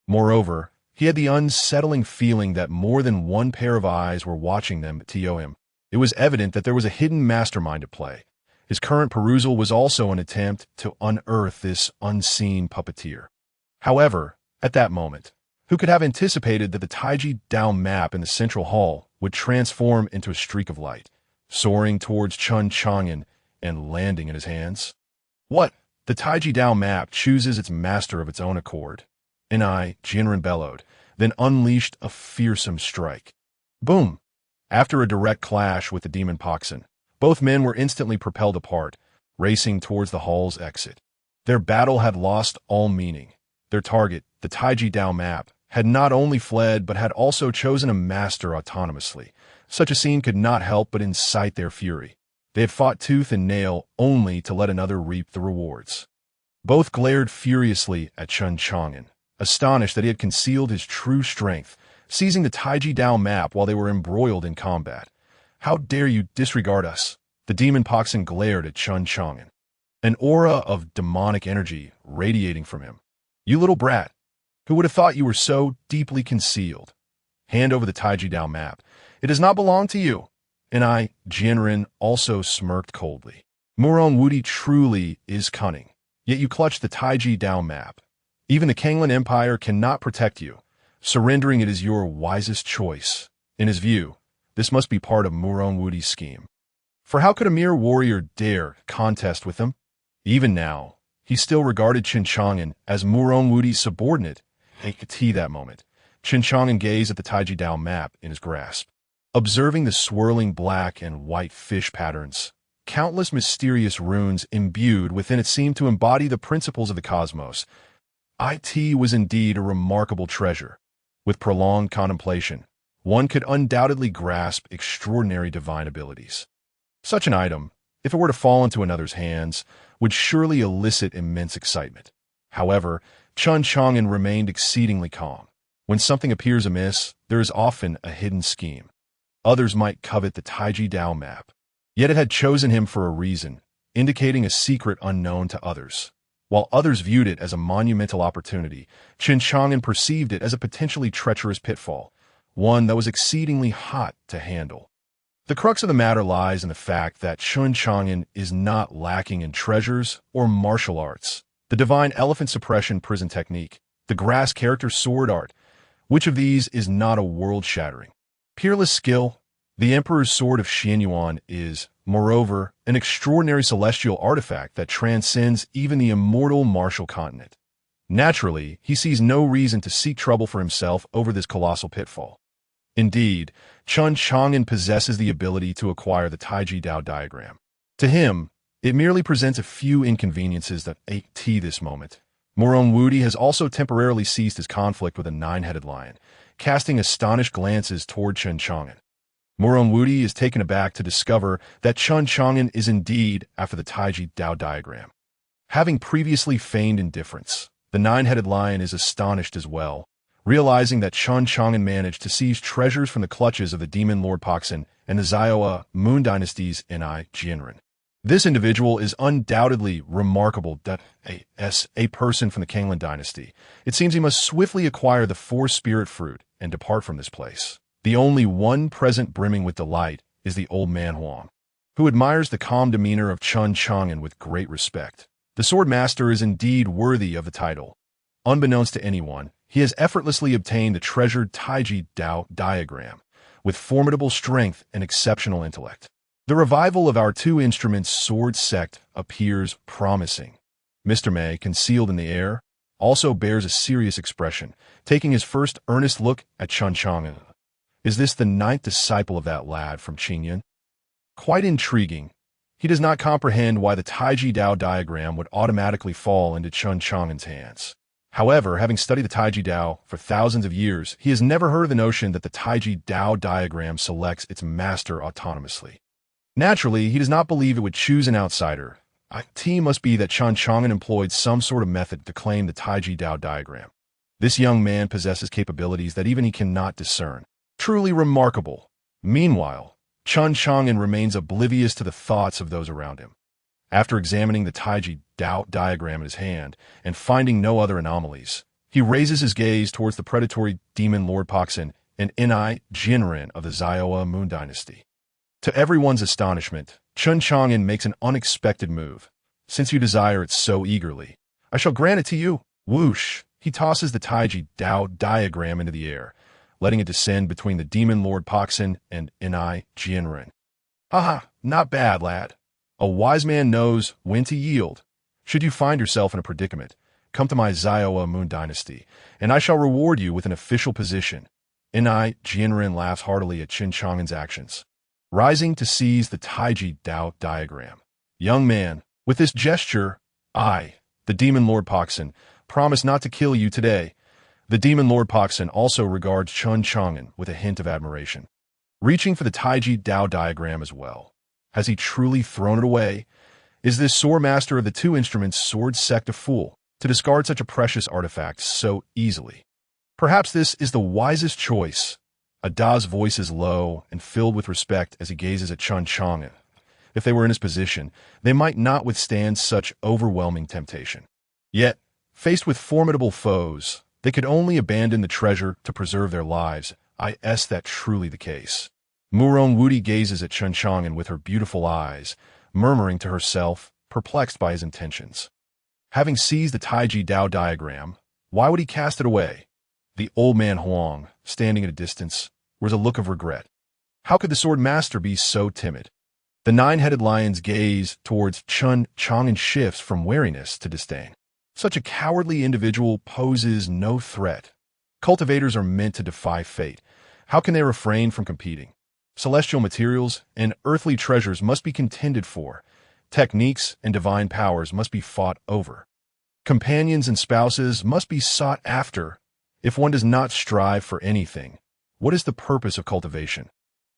Moreover, he had the unsettling feeling that more than one pair of eyes were watching them to him. It was evident that there was a hidden mastermind at play. His current perusal was also an attempt to unearth this unseen puppeteer. However, at that moment, who could have anticipated that the Taiji Dao map in the central hall would transform into a streak of light, soaring towards Chen Chang'an and landing in his hands? What? The Taiji Dao map chooses its master of its own accord. Jianren bellowed, then unleashed a fearsome strike. Boom! After a direct clash with the demon Poxin, both men were instantly propelled apart, racing towards the hall's exit. Their battle had lost all meaning. Their target, the Taiji Dao map, had not only fled but had also chosen a master autonomously. Such a scene could not help but incite their fury. They had fought tooth and nail only to let another reap the rewards. Both glared furiously at Chen Chang'an, astonished that he had concealed his true strength, seizing the Taiji Dao map while they were embroiled in combat. How dare you disregard us? The demon Poxin glared at Chen Chang'an, an aura of demonic energy radiating from him. You little brat, who would have thought you were so deeply concealed? Hand over the Taiji Dao map. It does not belong to you. Jianren also smirked coldly. Wuti truly is cunning, yet you clutch the Taiji Dao map. Even the Kanglan Empire cannot protect you. Surrendering it is your wisest choice. In his view, this must be part of Wuti's scheme. For how could a mere warrior dare contest with him? Even now, he still regarded Chen Chang'an as Wuti's subordinate. That moment, Chen Chang'an gazed at the Taiji Dao map in his grasp. Observing the swirling black and white fish patterns, countless mysterious runes imbued within it seemed to embody the principles of the cosmos. It was indeed a remarkable treasure. With prolonged contemplation, one could undoubtedly grasp extraordinary divine abilities. Such an item, if it were to fall into another's hands, would surely elicit immense excitement. However, Chen Chang'an remained exceedingly calm. When something appears amiss, there is often a hidden scheme. Others might covet the Taiji Dao map, yet it had chosen him for a reason, indicating a secret unknown to others. While others viewed it as a monumental opportunity, Chen Chang'an perceived it as a potentially treacherous pitfall, one that was exceedingly hot to handle. The crux of the matter lies in the fact that Chen Chang'an is not lacking in treasures or martial arts, the divine elephant suppression prison technique, the grass character sword art. Which of these is not a world-shattering, peerless skill? The Emperor's Sword of Xianyuan is, moreover, an extraordinary celestial artifact that transcends even the immortal martial continent. Naturally, he sees no reason to seek trouble for himself over this colossal pitfall. Indeed, Chen Chang'an possesses the ability to acquire the Taiji Dao diagram. To him, it merely presents a few inconveniences that this moment. Wuti has also temporarily ceased his conflict with a 9-headed lion, casting astonished glances toward Chen Chang'an. Wuti is taken aback to discover that Chen Chang'an is indeed after the Taiji Dao diagram. Having previously feigned indifference, the 9-headed lion is astonished as well, realizing that Chen Chang'an managed to seize treasures from the clutches of the demon Lord Poxin and the Zioa Moon Dynasty's Jianren. This individual is undoubtedly remarkable. A person from the Qian Dynasty. It seems he must swiftly acquire the 4 spirit fruit and depart from this place. The only one present brimming with delight is the old man Huang, who admires the calm demeanor of Chen Chang'an with great respect. The sword master is indeed worthy of the title. Unbeknownst to anyone, he has effortlessly obtained the treasured Taiji Dao diagram, with formidable strength and exceptional intellect. The revival of our two instruments sword sect appears promising. Mr. Mei, concealed in the air, also bears a serious expression, taking his first earnest look at Chen Chang'an. Is this the ninth disciple of that lad from Qingyan? Quite intriguing. He does not comprehend why the Taiji Dao diagram would automatically fall into Chen Chang'an's hands. However, having studied the Taiji Dao for thousands of years, he has never heard of the notion that the Taiji Dao diagram selects its master autonomously. Naturally, he does not believe it would choose an outsider. It must be that Chen Chang'an employed some sort of method to claim the Taiji Dao diagram. This young man possesses capabilities that even he cannot discern. Truly remarkable. Meanwhile, Chen Chang'an remains oblivious to the thoughts of those around him. After examining the Taiji Dao diagram in his hand and finding no other anomalies, he raises his gaze towards the predatory demon Lord Paksin and Inai Jinren of the Zioa Moon Dynasty. To everyone's astonishment, Chen Chang'an makes an unexpected move. Since you desire it so eagerly, I shall grant it to you. Whoosh! He tosses the Taiji Dao diagram into the air, letting it descend between the demon Lord Paksin and Inai Jinren. Haha, not bad, lad. A wise man knows when to yield. Should you find yourself in a predicament, come to my Zioa Moon Dynasty, and I shall reward you with an official position. Inai Jinren laughs heartily at Chen Chang'an's actions, rising to seize the Taiji Dao diagram. Young man, with this gesture, I, the demon Lord Paksin, promise not to kill you today. The demon Lord Paksin also regards Chen Chang'an with a hint of admiration, reaching for the Taiji Dao diagram as well. Has he truly thrown it away? Is this sword master of the two instruments sword sect a fool to discard such a precious artifact so easily? Perhaps this is the wisest choice. Ada's voice is low and filled with respect as he gazes at Chen Chang'an. If they were in his position, they might not withstand such overwhelming temptation. Yet, faced with formidable foes, they could only abandon the treasure to preserve their lives. Is that truly the case? Murong Wudi gazes at Chen Chang'an with her beautiful eyes, murmuring to herself, perplexed by his intentions. Having seized the Taiji Dao diagram, why would he cast it away? The old man Huang, standing at a distance, wears a look of regret. How could the sword master be so timid? The nine-headed lion's gaze towards Chen Chang'an shifts from wariness to disdain. Such a cowardly individual poses no threat. Cultivators are meant to defy fate. How can they refrain from competing? Celestial materials and earthly treasures must be contended for. Techniques and divine powers must be fought over. Companions and spouses must be sought after. If one does not strive for anything, what is the purpose of cultivation?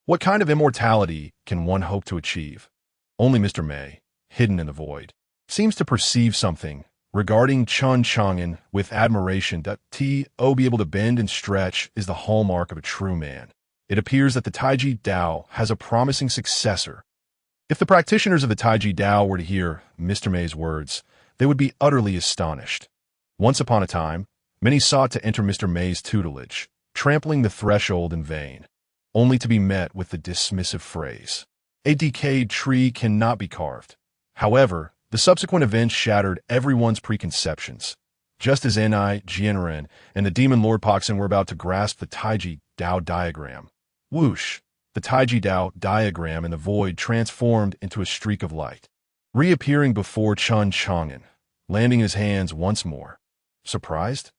What kind of immortality can one hope to achieve? Only Mr. Mei, hidden in the void, seems to perceive something regarding Chen Chang'an with admiration. Be able to bend and stretch is the hallmark of a true man. It appears that the Taiji Dao has a promising successor. If the practitioners of the Taiji Dao were to hear Mr. Mei's words, they would be utterly astonished. Once upon a time, many sought to enter Mr. Mei's tutelage, trampling the threshold in vain, only to be met with the dismissive phrase, "A decayed tree cannot be carved." However, the subsequent events shattered everyone's preconceptions. Just as Inai Jinren and the demon Lord Paksin were about to grasp the Taiji Dao diagram, whoosh, the Taiji Dao diagram in the void transformed into a streak of light, reappearing before Chen Chang'an, landing in his hands once more. Surprised?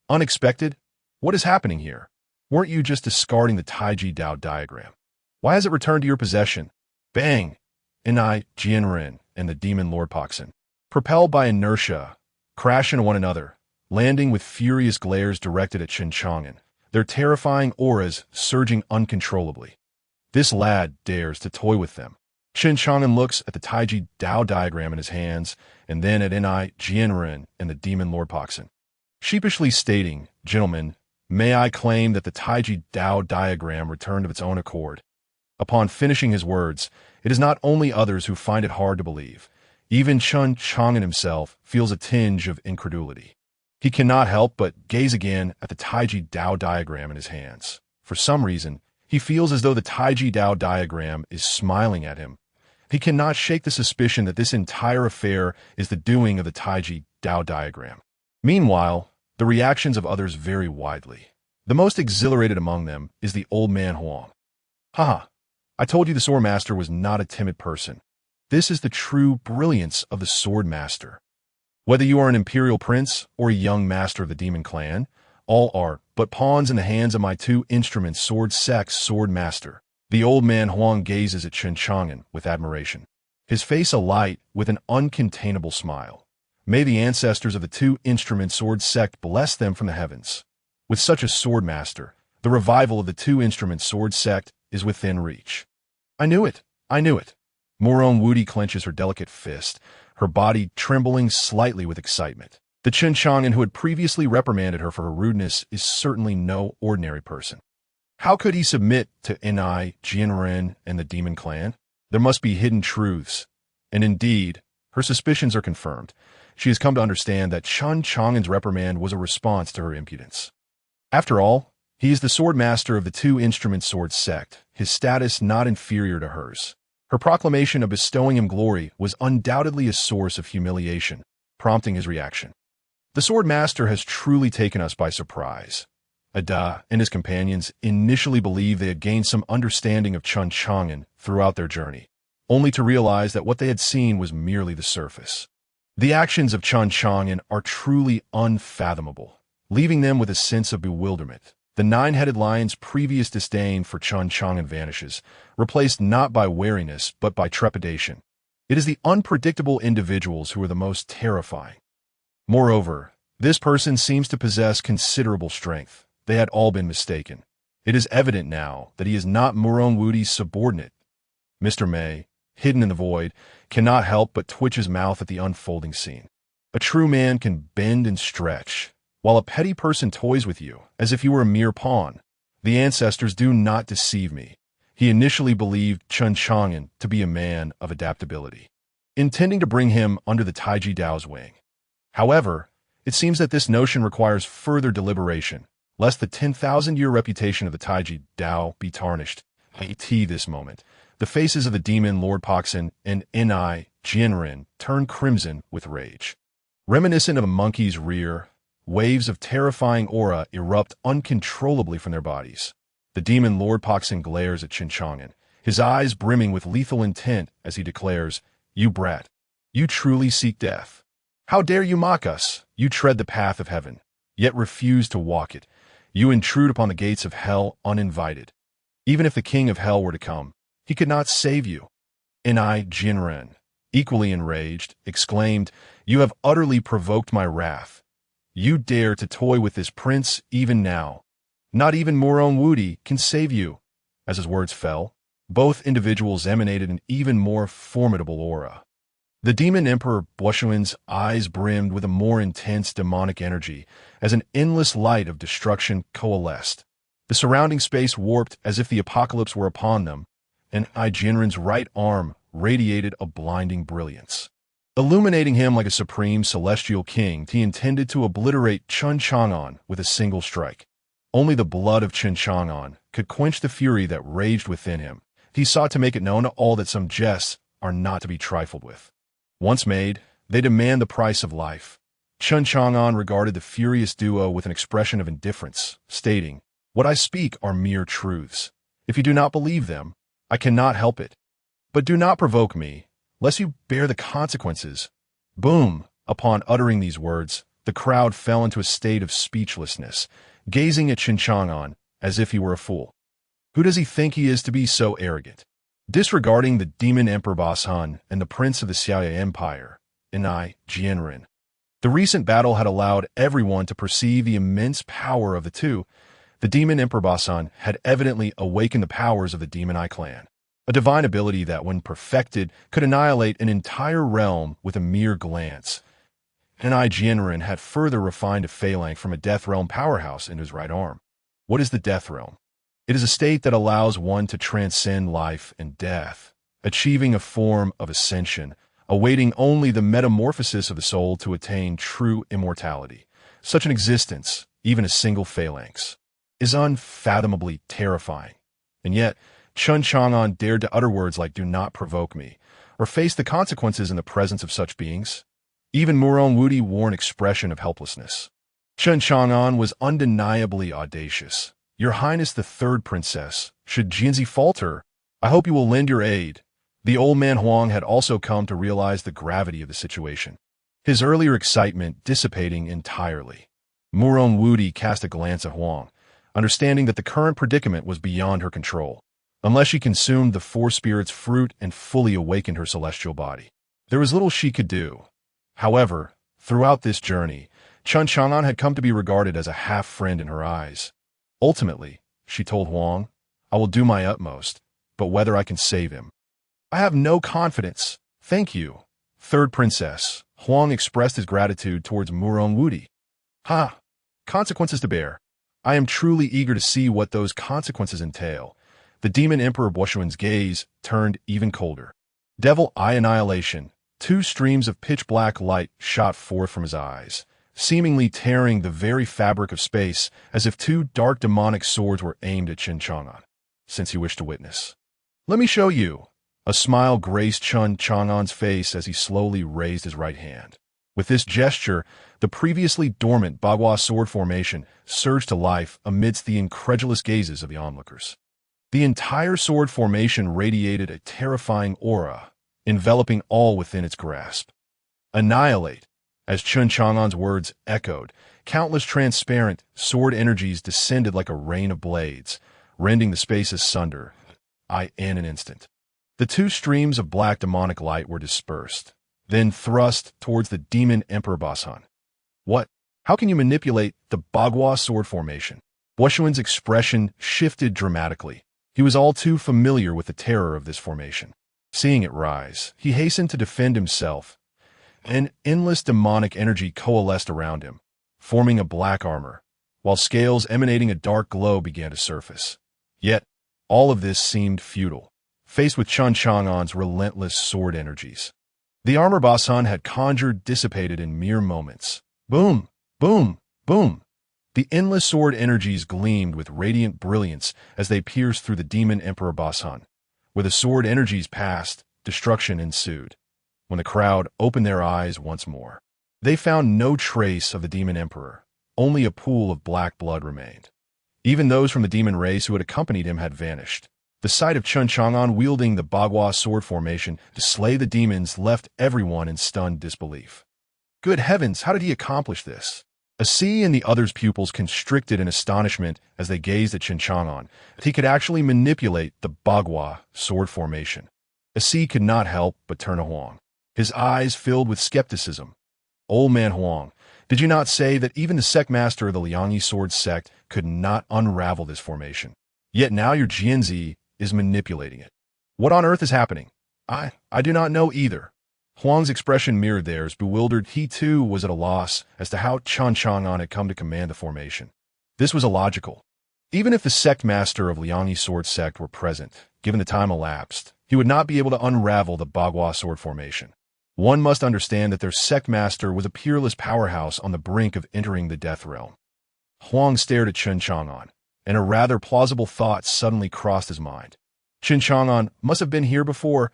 Unexpected? What is happening here? Weren't you just discarding the Taiji Dao diagram? Why has it returned to your possession? Bang! Inai Jinren and the demon Lord Paksin, propelled by inertia, crash into one another, landing with furious glares directed at Chen Chang'an, their terrifying auras surging uncontrollably. This lad dares to toy with them. Chen Chang'an looks at the Taiji Dao diagram in his hands, and then at Inai Jinren and the demon Lord Paksin, sheepishly stating, "Gentlemen, may I claim that the Taiji Dao diagram returned of its own accord?" Upon finishing his words, it is not only others who find it hard to believe. Even Chen Chang'an himself feels a tinge of incredulity. He cannot help but gaze again at the Taiji Dao diagram in his hands. For some reason, he feels as though the Taiji Dao diagram is smiling at him. He cannot shake the suspicion that this entire affair is the doing of the Taiji Dao diagram. Meanwhile, the reactions of others vary widely. The most exhilarated among them is the old man Huang. Haha, I told you the sword master was not a timid person. This is the true brilliance of the sword master. Whether you are an imperial prince or a young master of the demon clan, all are but pawns in the hands of my two instruments sword sex sword master. The old man Huang gazes at Chen Chang'an with admiration, his face alight with an uncontainable smile. May the ancestors of the two instrument sword sect bless them from the heavens. With such a sword master, the revival of the two instrument sword sect is within reach. I knew it. I knew it. Morone Wudi clenches her delicate fist, her body trembling slightly with excitement. The Chen Chang'an who had previously reprimanded her for her rudeness is certainly no ordinary person. How could he submit to Ni, Jianren, and the demon clan? There must be hidden truths. And indeed, her suspicions are confirmed. She has come to understand that Chen Chang'an's reprimand was a response to her impudence. After all, he is the sword master of the two instrument sword sect, his status not inferior to hers. Her proclamation of bestowing him glory was undoubtedly a source of humiliation, prompting his reaction. The sword master has truly taken us by surprise. Ada and his companions initially believed they had gained some understanding of Chen Chang'an throughout their journey, only to realize that what they had seen was merely the surface. The actions of Chen Chang'an are truly unfathomable, leaving them with a sense of bewilderment. The nine-headed lion's previous disdain for Chen Chang'an vanishes, replaced not by wariness but by trepidation. It is the unpredictable individuals who are the most terrifying. Moreover, this person seems to possess considerable strength. They had all been mistaken. It is evident now that he is not Morone Wudi's subordinate. Mr. May, hidden in the void, cannot help but twitch his mouth at the unfolding scene. A true man can bend and stretch, while a petty person toys with you as if you were a mere pawn. The ancestors do not deceive me. He initially believed Chen Chang'an to be a man of adaptability, intending to bring him under the Taiji Dao's wing. However, it seems that this notion requires further deliberation, lest the 10,000-year reputation of the Taiji Dao be tarnished. At this moment, the faces of the demon Lord Poxin and Ni Jianren turn crimson with rage. Reminiscent of a monkey's rear, waves of terrifying aura erupt uncontrollably from their bodies. The demon Lord Poxin glares at Chen Chang'an, his eyes brimming with lethal intent as he declares, "You brat, you truly seek death. How dare you mock us? You tread the path of heaven, yet refuse to walk it. You intrude upon the gates of hell uninvited. Even if the king of hell were to come, he could not save you." Ni Jianren, equally enraged, exclaimed, "You have utterly provoked my wrath. You dare to toy with this prince even now. Not even Morone Wudi can save you." As his words fell, both individuals emanated an even more formidable aura. The demon emperor Buoshuan's eyes brimmed with a more intense demonic energy as an endless light of destruction coalesced. The surrounding space warped as if the apocalypse were upon them, and Jianren's right arm radiated a blinding brilliance. Illuminating him like a supreme celestial king, he intended to obliterate Chen Chang'an with a single strike. Only the blood of Chen Chang'an could quench the fury that raged within him. He sought to make it known to all that some jests are not to be trifled with. Once made, they demand the price of life. Chen Chang'an regarded the furious duo with an expression of indifference, stating, "What I speak are mere truths. If you do not believe them, I cannot help it. But do not provoke me, lest you bear the consequences." Boom! Upon uttering these words, the crowd fell into a state of speechlessness, gazing at Chen Chang'an as if he were a fool. Who does he think he is to be so arrogant? Disregarding the demon emperor Basan and the prince of the Xiaoya Empire, Ni Jianren, the recent battle had allowed everyone to perceive the immense power of the two. The demon emperor Basan had evidently awakened the powers of the Demon Eye clan, a divine ability that, when perfected, could annihilate an entire realm with a mere glance. Ni Jianren had further refined a phalanx from a death realm powerhouse into his right arm. What is the death realm? It is a state that allows one to transcend life and death, achieving a form of ascension, awaiting only the metamorphosis of the soul to attain true immortality. Such an existence, even a single phalanx, is unfathomably terrifying. And yet, Chen Chang'an dared to utter words like "do not provoke me," or face the consequences in the presence of such beings. Even Morone Wudi wore an expression of helplessness. Chen Chang'an was undeniably audacious. "Your Highness the Third Princess, should Jianzi falter, I hope you will lend your aid. The old man Huang had also come to realize the gravity of the situation, his earlier excitement dissipating entirely. Murong Wudi cast a glance at Huang, understanding that the current predicament was beyond her control. Unless she consumed the four spirits' fruit and fully awakened her celestial body, there was little she could do. However, throughout this journey, Chen Chang'an had come to be regarded as a half-friend in her eyes. Ultimately, she told Huang, I will do my utmost, but whether I can save him, I have no confidence. Thank you. Third princess, Huang expressed his gratitude towards Murong Wudi. Ha! Consequences to bear. I am truly eager to see what those consequences entail. The demon emperor Boshuan's gaze turned even colder. Devil eye annihilation. Two streams of pitch-black light shot forth from his eyes, seemingly tearing the very fabric of space as if two dark demonic swords were aimed at Chen Chang'an, since he wished to witness. Let me show you. A smile graced Chen Chang'an's face as he slowly raised his right hand. With this gesture, the previously dormant Bagua sword formation surged to life amidst the incredulous gazes of the onlookers. The entire sword formation radiated a terrifying aura, enveloping all within its grasp. Annihilate. As Chen Chang'an's words echoed, countless transparent sword energies descended like a rain of blades, rending the space asunder, in an instant. The two streams of black demonic light were dispersed, then thrust towards the demon Emperor Basan. What? How can you manipulate the Bagua sword formation? Boshuan's expression shifted dramatically. He was all too familiar with the terror of this formation. Seeing it rise, he hastened to defend himself. An endless demonic energy coalesced around him, forming a black armor, while scales emanating a dark glow began to surface. Yet, all of this seemed futile, faced with Chen Chang'an's relentless sword energies. The armor Basan had conjured dissipated in mere moments. Boom! Boom! Boom! The endless sword energies gleamed with radiant brilliance as they pierced through the demon Emperor Basan. Where the sword energies passed, destruction ensued. When the crowd opened their eyes once more, they found no trace of the demon emperor. Only a pool of black blood remained. Even those from the demon race who had accompanied him had vanished. The sight of Chen Chang'an wielding the Bagua sword formation to slay the demons left everyone in stunned disbelief. Good heavens, how did he accomplish this? Asi and the others' pupils constricted in astonishment as they gazed at Chen Chang'an. He could actually manipulate the Bagua sword formation. Asi could not help but turn to Huang, his eyes filled with skepticism. Old man Huang, did you not say that even the sect master of the Liangyi sword sect could not unravel this formation? Yet now your Jianzi is manipulating it. What on earth is happening? I do not know either. Huang's expression mirrored theirs, bewildered. He too was at a loss as to how Chen Chang'an had come to command the formation. This was illogical. Even if the sect master of Liangyi sword sect were present, given the time elapsed, he would not be able to unravel the Bagua sword formation. One must understand that their sect master was a peerless powerhouse on the brink of entering the death realm. Huang stared at Chen Chang'an, and a rather plausible thought suddenly crossed his mind. Chen Chang'an must have been here before.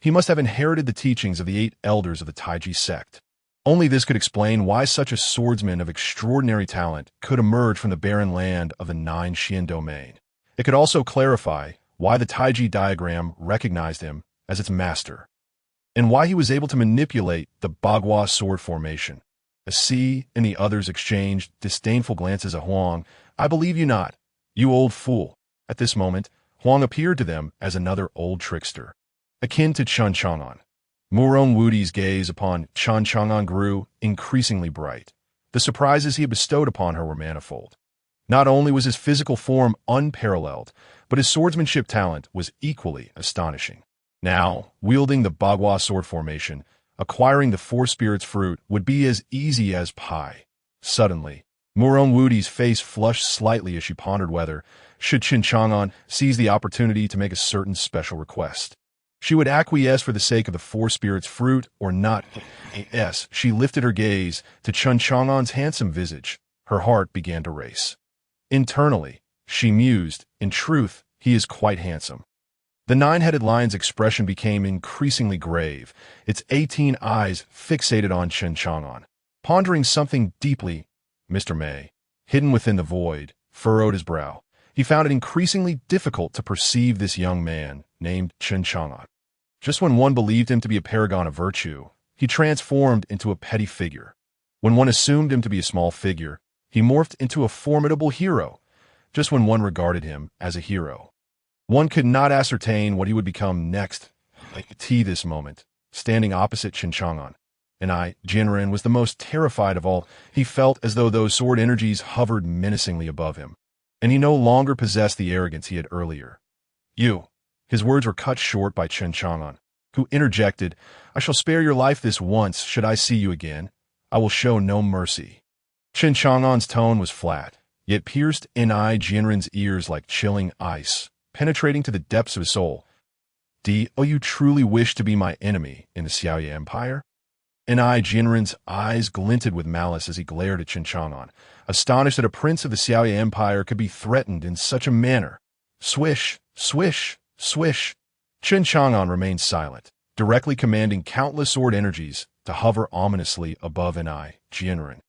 He must have inherited the teachings of the 8 elders of the Taiji sect. Only this could explain why such a swordsman of extraordinary talent could emerge from the barren land of the 9 Xian domain. It could also clarify why the Taiji diagram recognized him as its master, and why he was able to manipulate the Bagua sword formation. Asi and the others exchanged disdainful glances at Huang. I believe you not, you old fool. At this moment, Huang appeared to them as another old trickster, akin to Chen Chang'an. Murong Wudi's gaze upon Chen Chang'an grew increasingly bright. The surprises he had bestowed upon her were manifold. Not only was his physical form unparalleled, but his swordsmanship talent was equally astonishing. Now, wielding the Bagua sword formation, acquiring the 4 spirits fruit would be as easy as pie. Suddenly, Murong Wudi's face flushed slightly as she pondered whether, should Chen Chang'an seize the opportunity to make a certain special request, she would acquiesce for the sake of the 4 spirits fruit or not. Yes, she lifted her gaze to Chen Chang'an's handsome visage. Her heart began to race. Internally, she mused, in truth, he is quite handsome. The 9-headed lion's expression became increasingly grave, its 18 eyes fixated on Chen Chang'an. Pondering something deeply, Mr. Mei, hidden within the void, furrowed his brow. he found it increasingly difficult to perceive this young man named Chen Chang'an. Just when one believed him to be a paragon of virtue, he transformed into a petty figure. When one assumed him to be a small figure, he morphed into a formidable hero. Just when one regarded him as a hero, one could not ascertain what he would become next. Like this moment, standing opposite Chen Chang'an, and Jianren was the most terrified of all. He felt as though those sword energies hovered menacingly above him, and he no longer possessed the arrogance he had earlier. You. His words were cut short by Chen Chang'an, who interjected, I shall spare your life this once. Should I see you again, I will show no mercy. Chen Chang'an's tone was flat, yet pierced Jianren's ears like chilling ice, penetrating to the depths of his soul. Do you truly wish to be my enemy in the Xiaoye Empire? Jianren's eyes glinted with malice as he glared at Chen Chang'an, astonished that a prince of the Xiaoye Empire could be threatened in such a manner. Swish, swish, swish. Chen Chang'an remained silent, directly commanding countless sword energies to hover ominously above Jianren.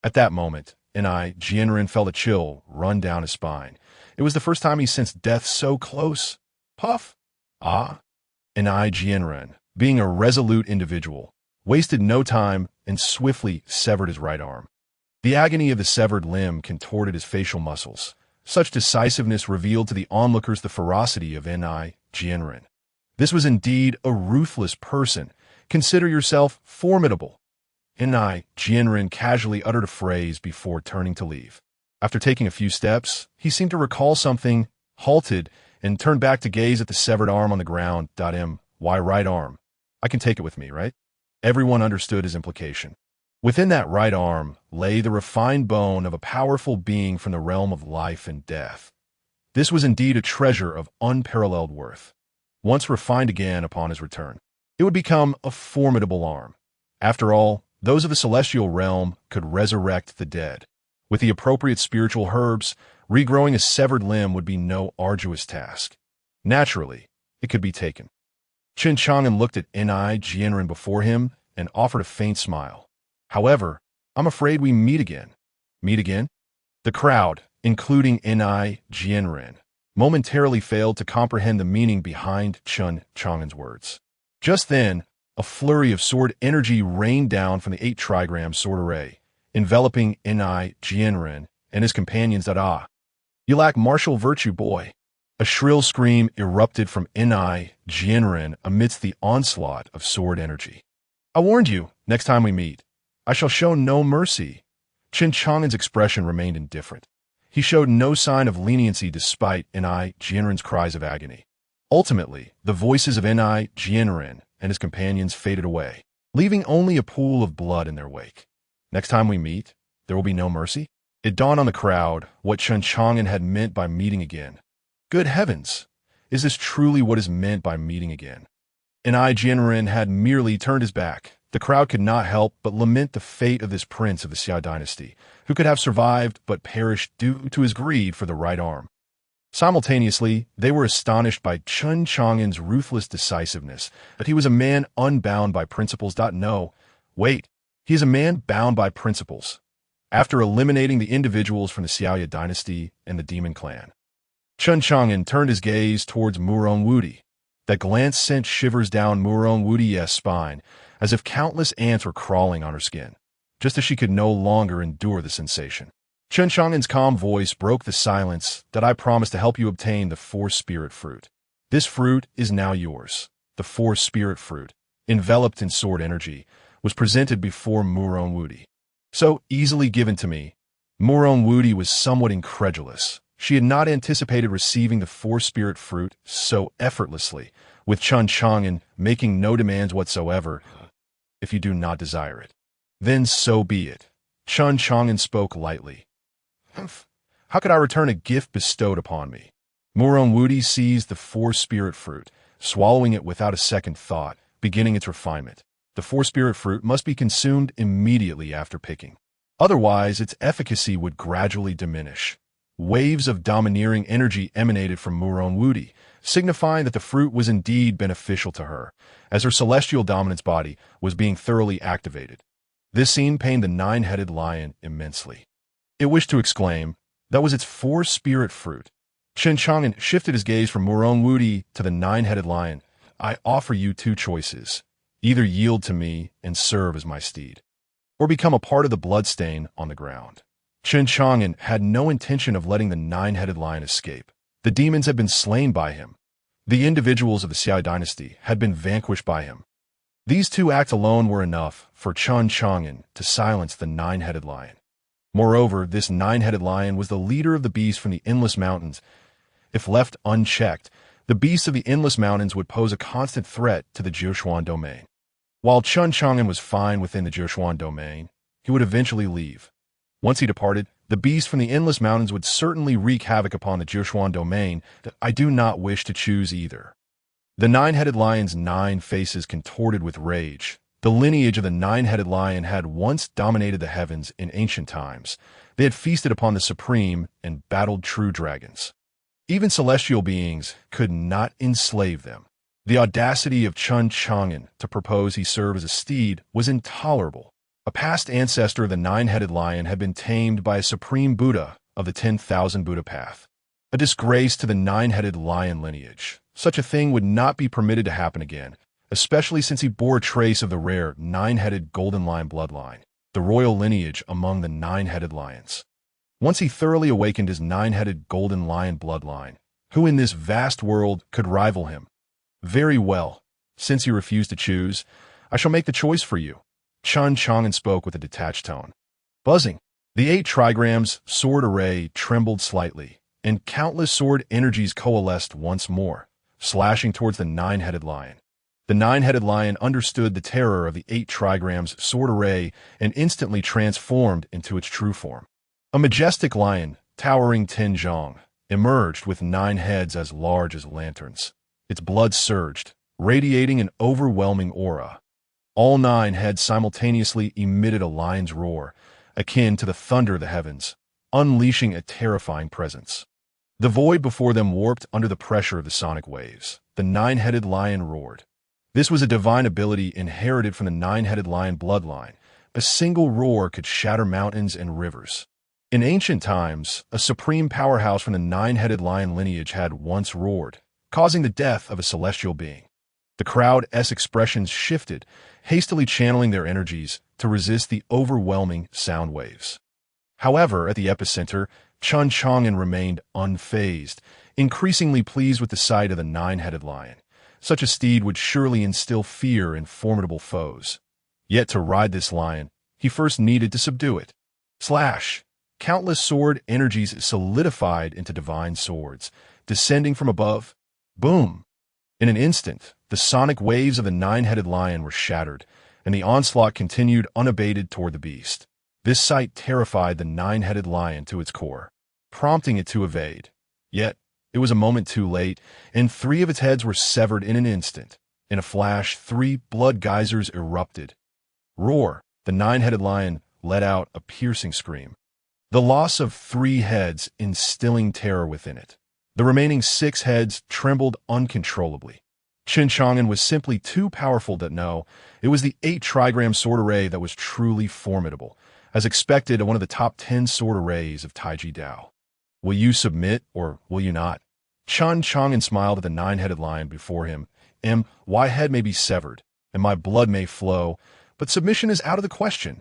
At that moment, Jianren felt a chill run down his spine. It was the first time he sensed death so close. Puff! Ah! Jianren, being a resolute individual, wasted no time and swiftly severed his right arm. The agony of the severed limb contorted his facial muscles. Such decisiveness revealed to the onlookers the ferocity of Jianren. This was indeed a ruthless person. Consider yourself formidable. Jianren casually uttered a phrase before turning to leave. After taking a few steps, he seemed to recall something, halted, and turned back to gaze at the severed arm on the ground. Why right arm? I can take it with me, right? Everyone understood his implication. Within that right arm lay the refined bone of a powerful being from the realm of life and death. This was indeed a treasure of unparalleled worth. Once refined again upon his return, it would become a formidable arm. After all, those of the celestial realm could resurrect the dead. With the appropriate spiritual herbs, regrowing a severed limb would be no arduous task. Naturally, it could be taken. Chen Chang'an looked at Jianren before him and offered a faint smile. However, I'm afraid we meet again. Meet again? The crowd, including Jianren, momentarily failed to comprehend the meaning behind Chen Chang'an's words. Just then, a flurry of sword energy rained down from the 8 trigram sword array, enveloping Jianren and his companions. You lack martial virtue, boy. A shrill scream erupted from Jianren amidst the onslaught of sword energy. I warned you, next time we meet, I shall show no mercy. Chen Chang'an's expression remained indifferent. He showed no sign of leniency despite Jianren's cries of agony. Ultimately, the voices of Jianren and his companions faded away, leaving only a pool of blood in their wake. Next time we meet, there will be no mercy? It dawned on the crowd what Chen Chang'an had meant by meeting again. Good heavens! Is this truly what is meant by meeting again? Jianren had merely turned his back. The crowd could not help but lament the fate of this prince of the Qian Dynasty, who could have survived but perished due to his greed for the right arm. Simultaneously, they were astonished by Chen Chang'an's ruthless decisiveness, that he was a man unbound by principles. No, wait, he is a man bound by principles. After eliminating the individuals from the Xiaoye Dynasty and the Demon Clan, Chen Chang'an turned his gaze towards Murong Wudi. That glance sent shivers down Murong Wudi's spine, as if countless ants were crawling on her skin, just as she could no longer endure the sensation. Chen Chang'an's calm voice broke the silence. That I promised to help you obtain the Force Spirit Fruit. This fruit is now yours. The Force Spirit Fruit, enveloped in sword energy, was presented before Murong Wudi. So easily given to me, Murong Wudi was somewhat incredulous. She had not anticipated receiving the Force Spirit Fruit so effortlessly, with Chen Chang'an making no demands whatsoever. If you do not desire it, then so be it. Chen Chang'an spoke lightly. How could I return a gift bestowed upon me? Murong Wudi seized the Force Spirit Fruit, swallowing it without a second thought, beginning its refinement. The Force Spirit Fruit must be consumed immediately after picking. Otherwise, its efficacy would gradually diminish. Waves of domineering energy emanated from Murong Wudi, signifying that the fruit was indeed beneficial to her, as her celestial dominance body was being thoroughly activated. This scene pained the 9-headed lion immensely. It wished to exclaim, that was its Force Spirit Fruit. Chen Chang'an shifted his gaze from Murong Wudi to the nine-headed lion. I offer you two choices. Either yield to me and serve as my steed, or become a part of the bloodstain on the ground. Chen Chang'an had no intention of letting the nine-headed lion escape. The demons had been slain by him. The individuals of the Qian Dynasty had been vanquished by him. These two acts alone were enough for Chen Chang'an to silence the nine-headed lion. Moreover, this nine-headed lion was the leader of the beasts from the Endless Mountains. If left unchecked, the beasts of the Endless Mountains would pose a constant threat to the Jiushuan domain. While Chen Chang'an was fine within the Jiushuan domain, he would eventually leave. Once he departed, the beasts from the Endless Mountains would certainly wreak havoc upon the Jiushuan domain that I do not wish to choose either. The nine-headed lion's 9 faces contorted with rage. The lineage of the nine-headed lion had once dominated the heavens in ancient times. They had feasted upon the supreme and battled true dragons. Even celestial beings could not enslave them. The audacity of Chen Chang'an to propose he serve as a steed was intolerable. A past ancestor of the nine-headed lion had been tamed by a supreme Buddha of the 10,000 Buddha path. A disgrace to the nine-headed lion lineage. Such a thing would not be permitted to happen again, especially since he bore a trace of the rare nine-headed golden lion bloodline, the royal lineage among the nine-headed lions. Once he thoroughly awakened his nine-headed golden lion bloodline, who in this vast world could rival him? Very well. Since you refuse to choose, I shall make the choice for you. Chen Chang'an spoke with a detached tone. Buzzing. The 8 trigrams sword array trembled slightly, and countless sword energies coalesced once more, slashing towards the nine-headed lion. The nine-headed lion understood the terror of the 8 trigrams sword array and instantly transformed into its true form. A majestic lion, towering 10 zhang, emerged with 9 heads as large as lanterns. Its blood surged, radiating an overwhelming aura. All 9 heads simultaneously emitted a lion's roar, akin to the thunder of the heavens, unleashing a terrifying presence. The void before them warped under the pressure of the sonic waves. The nine-headed lion roared. This was a divine ability inherited from the nine-headed lion bloodline. A single roar could shatter mountains and rivers. In ancient times, a supreme powerhouse from the nine-headed lion lineage had once roared, causing the death of a celestial being. The crowd's expressions shifted, hastily channeling their energies to resist the overwhelming sound waves. However, at the epicenter, Chen Chang'an remained unfazed, increasingly pleased with the sight of the nine-headed lion. Such a steed would surely instill fear in formidable foes. Yet to ride this lion, he first needed to subdue it. Slash! Countless sword energies solidified into divine swords, descending from above. Boom! In an instant, the sonic waves of the nine-headed lion were shattered, and the onslaught continued unabated toward the beast. This sight terrified the nine-headed lion to its core, prompting it to evade. Yet, it was a moment too late, and 3 of its heads were severed in an instant. In a flash, 3 blood geysers erupted. Roar! The nine-headed lion let out a piercing scream. The loss of 3 heads instilling terror within it. The remaining 6 heads trembled uncontrollably. Chen Chang'an was simply too powerful to know. It was the 8 trigram sword array that was truly formidable, as expected one of the top 10 sword arrays of Taiji Dao. Will you submit, or will you not? Chen Chang'an smiled at the nine-headed lion before him. My head may be severed, and my blood may flow, but submission is out of the question.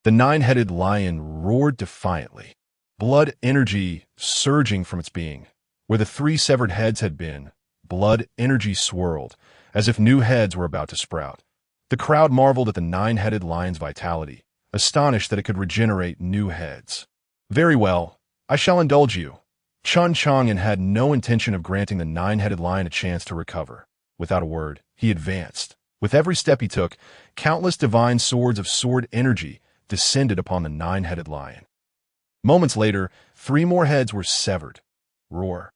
The nine-headed lion roared defiantly, blood energy surging from its being. Where the 3 severed heads had been, blood energy swirled, as if new heads were about to sprout. The crowd marveled at the nine-headed lion's vitality, astonished that it could regenerate new heads. Very well, I shall indulge you. Chen Chang'an had no intention of granting the nine-headed lion a chance to recover. Without a word, he advanced. With every step he took, countless divine swords of sword energy descended upon the nine-headed lion. Moments later, 3 more heads were severed. Roar.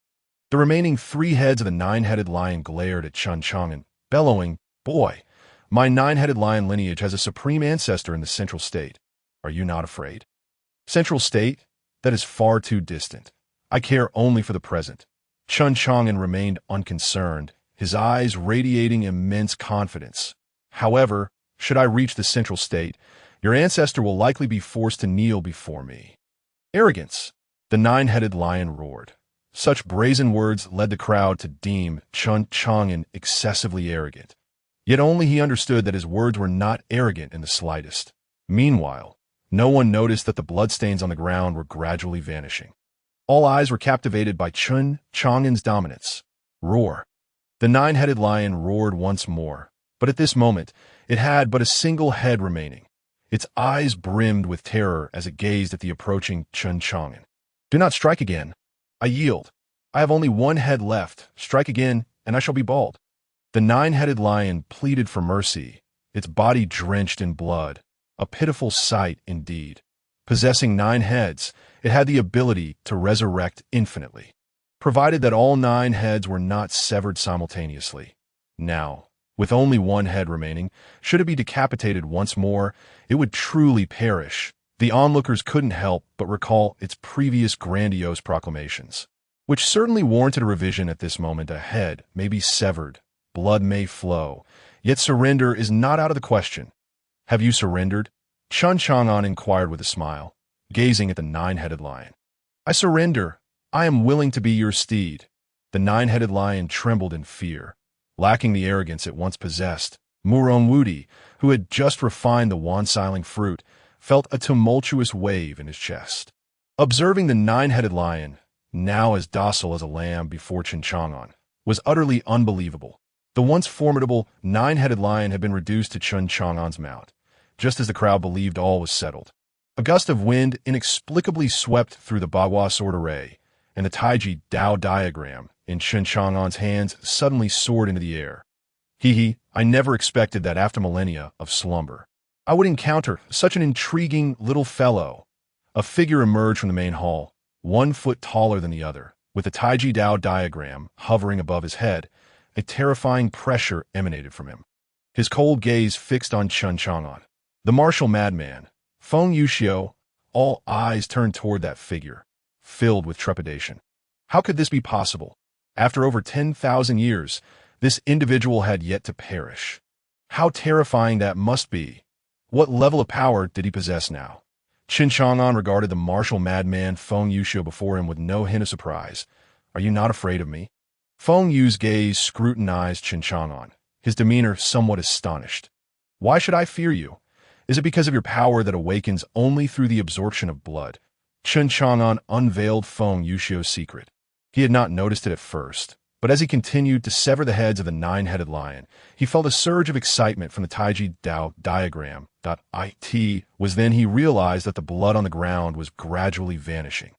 The remaining 3 heads of the nine-headed lion glared at Chen Chang'an, bellowing, Boy, my nine-headed lion lineage has a supreme ancestor in the Central State. Are you not afraid? Central State? That is far too distant. I care only for the present. Chen Chang'an remained unconcerned, his eyes radiating immense confidence. However, should I reach the Central State, your ancestor will likely be forced to kneel before me. Arrogance! The nine-headed lion roared. Such brazen words led the crowd to deem Chen Chang'an excessively arrogant. Yet only he understood that his words were not arrogant in the slightest. Meanwhile, no one noticed that the bloodstains on the ground were gradually vanishing. All eyes were captivated by Chen Chang'an's dominance. Roar. The nine-headed lion roared once more, but at this moment, it had but a single head remaining. Its eyes brimmed with terror as it gazed at the approaching Chen Chang'an. "Do not strike again. I yield. I have only one head left. Strike again, and I shall be bald." The nine-headed lion pleaded for mercy, its body drenched in blood. A pitiful sight indeed. Possessing 9 heads, it had the ability to resurrect infinitely, provided that all 9 heads were not severed simultaneously. Now, with only one head remaining, should it be decapitated once more, it would truly perish. The onlookers couldn't help but recall its previous grandiose proclamations, which certainly warranted a revision at this moment. A head may be severed, blood may flow, yet surrender is not out of the question. "Have you surrendered?" Chen Chang'an inquired with a smile, gazing at the 9-headed lion. "I surrender. I am willing to be your steed." The 9-headed lion trembled in fear. Lacking the arrogance it once possessed, Murong Wudi, who had just refined the wansiling fruit, felt a tumultuous wave in his chest. Observing the 9-headed lion, now as docile as a lamb before Chen Chang'an, was utterly unbelievable. The once formidable 9-headed lion had been reduced to Chen Chang'an's mount, just as the crowd believed all was settled. A gust of wind inexplicably swept through the Bagua sword array, and the Taiji Dao diagram in Chen Chang'an's hands suddenly soared into the air. I never expected that after millennia of slumber, I would encounter such an intriguing little fellow. A figure emerged from the main hall, 1 foot taller than the other, with the Taiji Dao diagram hovering above his head. A terrifying pressure emanated from him. His cold gaze fixed on Chen Chang'an. The martial madman, Feng Yuxiu, all eyes turned toward that figure, filled with trepidation. How could this be possible? After over 10,000 years, this individual had yet to perish. How terrifying that must be. What level of power did he possess now? Chen Chang'an regarded the martial madman Feng Yuxiu before him with no hint of surprise. "Are you not afraid of me?" Feng Yu's gaze scrutinized Chen Chang'an, his demeanor somewhat astonished. "Why should I fear you? Is it because of your power that awakens only through the absorption of blood?" Chen Chang'an unveiled Feng Yuxiu's secret. He had not noticed it at first, but as he continued to sever the heads of the 9-headed lion, he felt a surge of excitement from the Taiji Dao diagram. It was then he realized that the blood on the ground was gradually vanishing.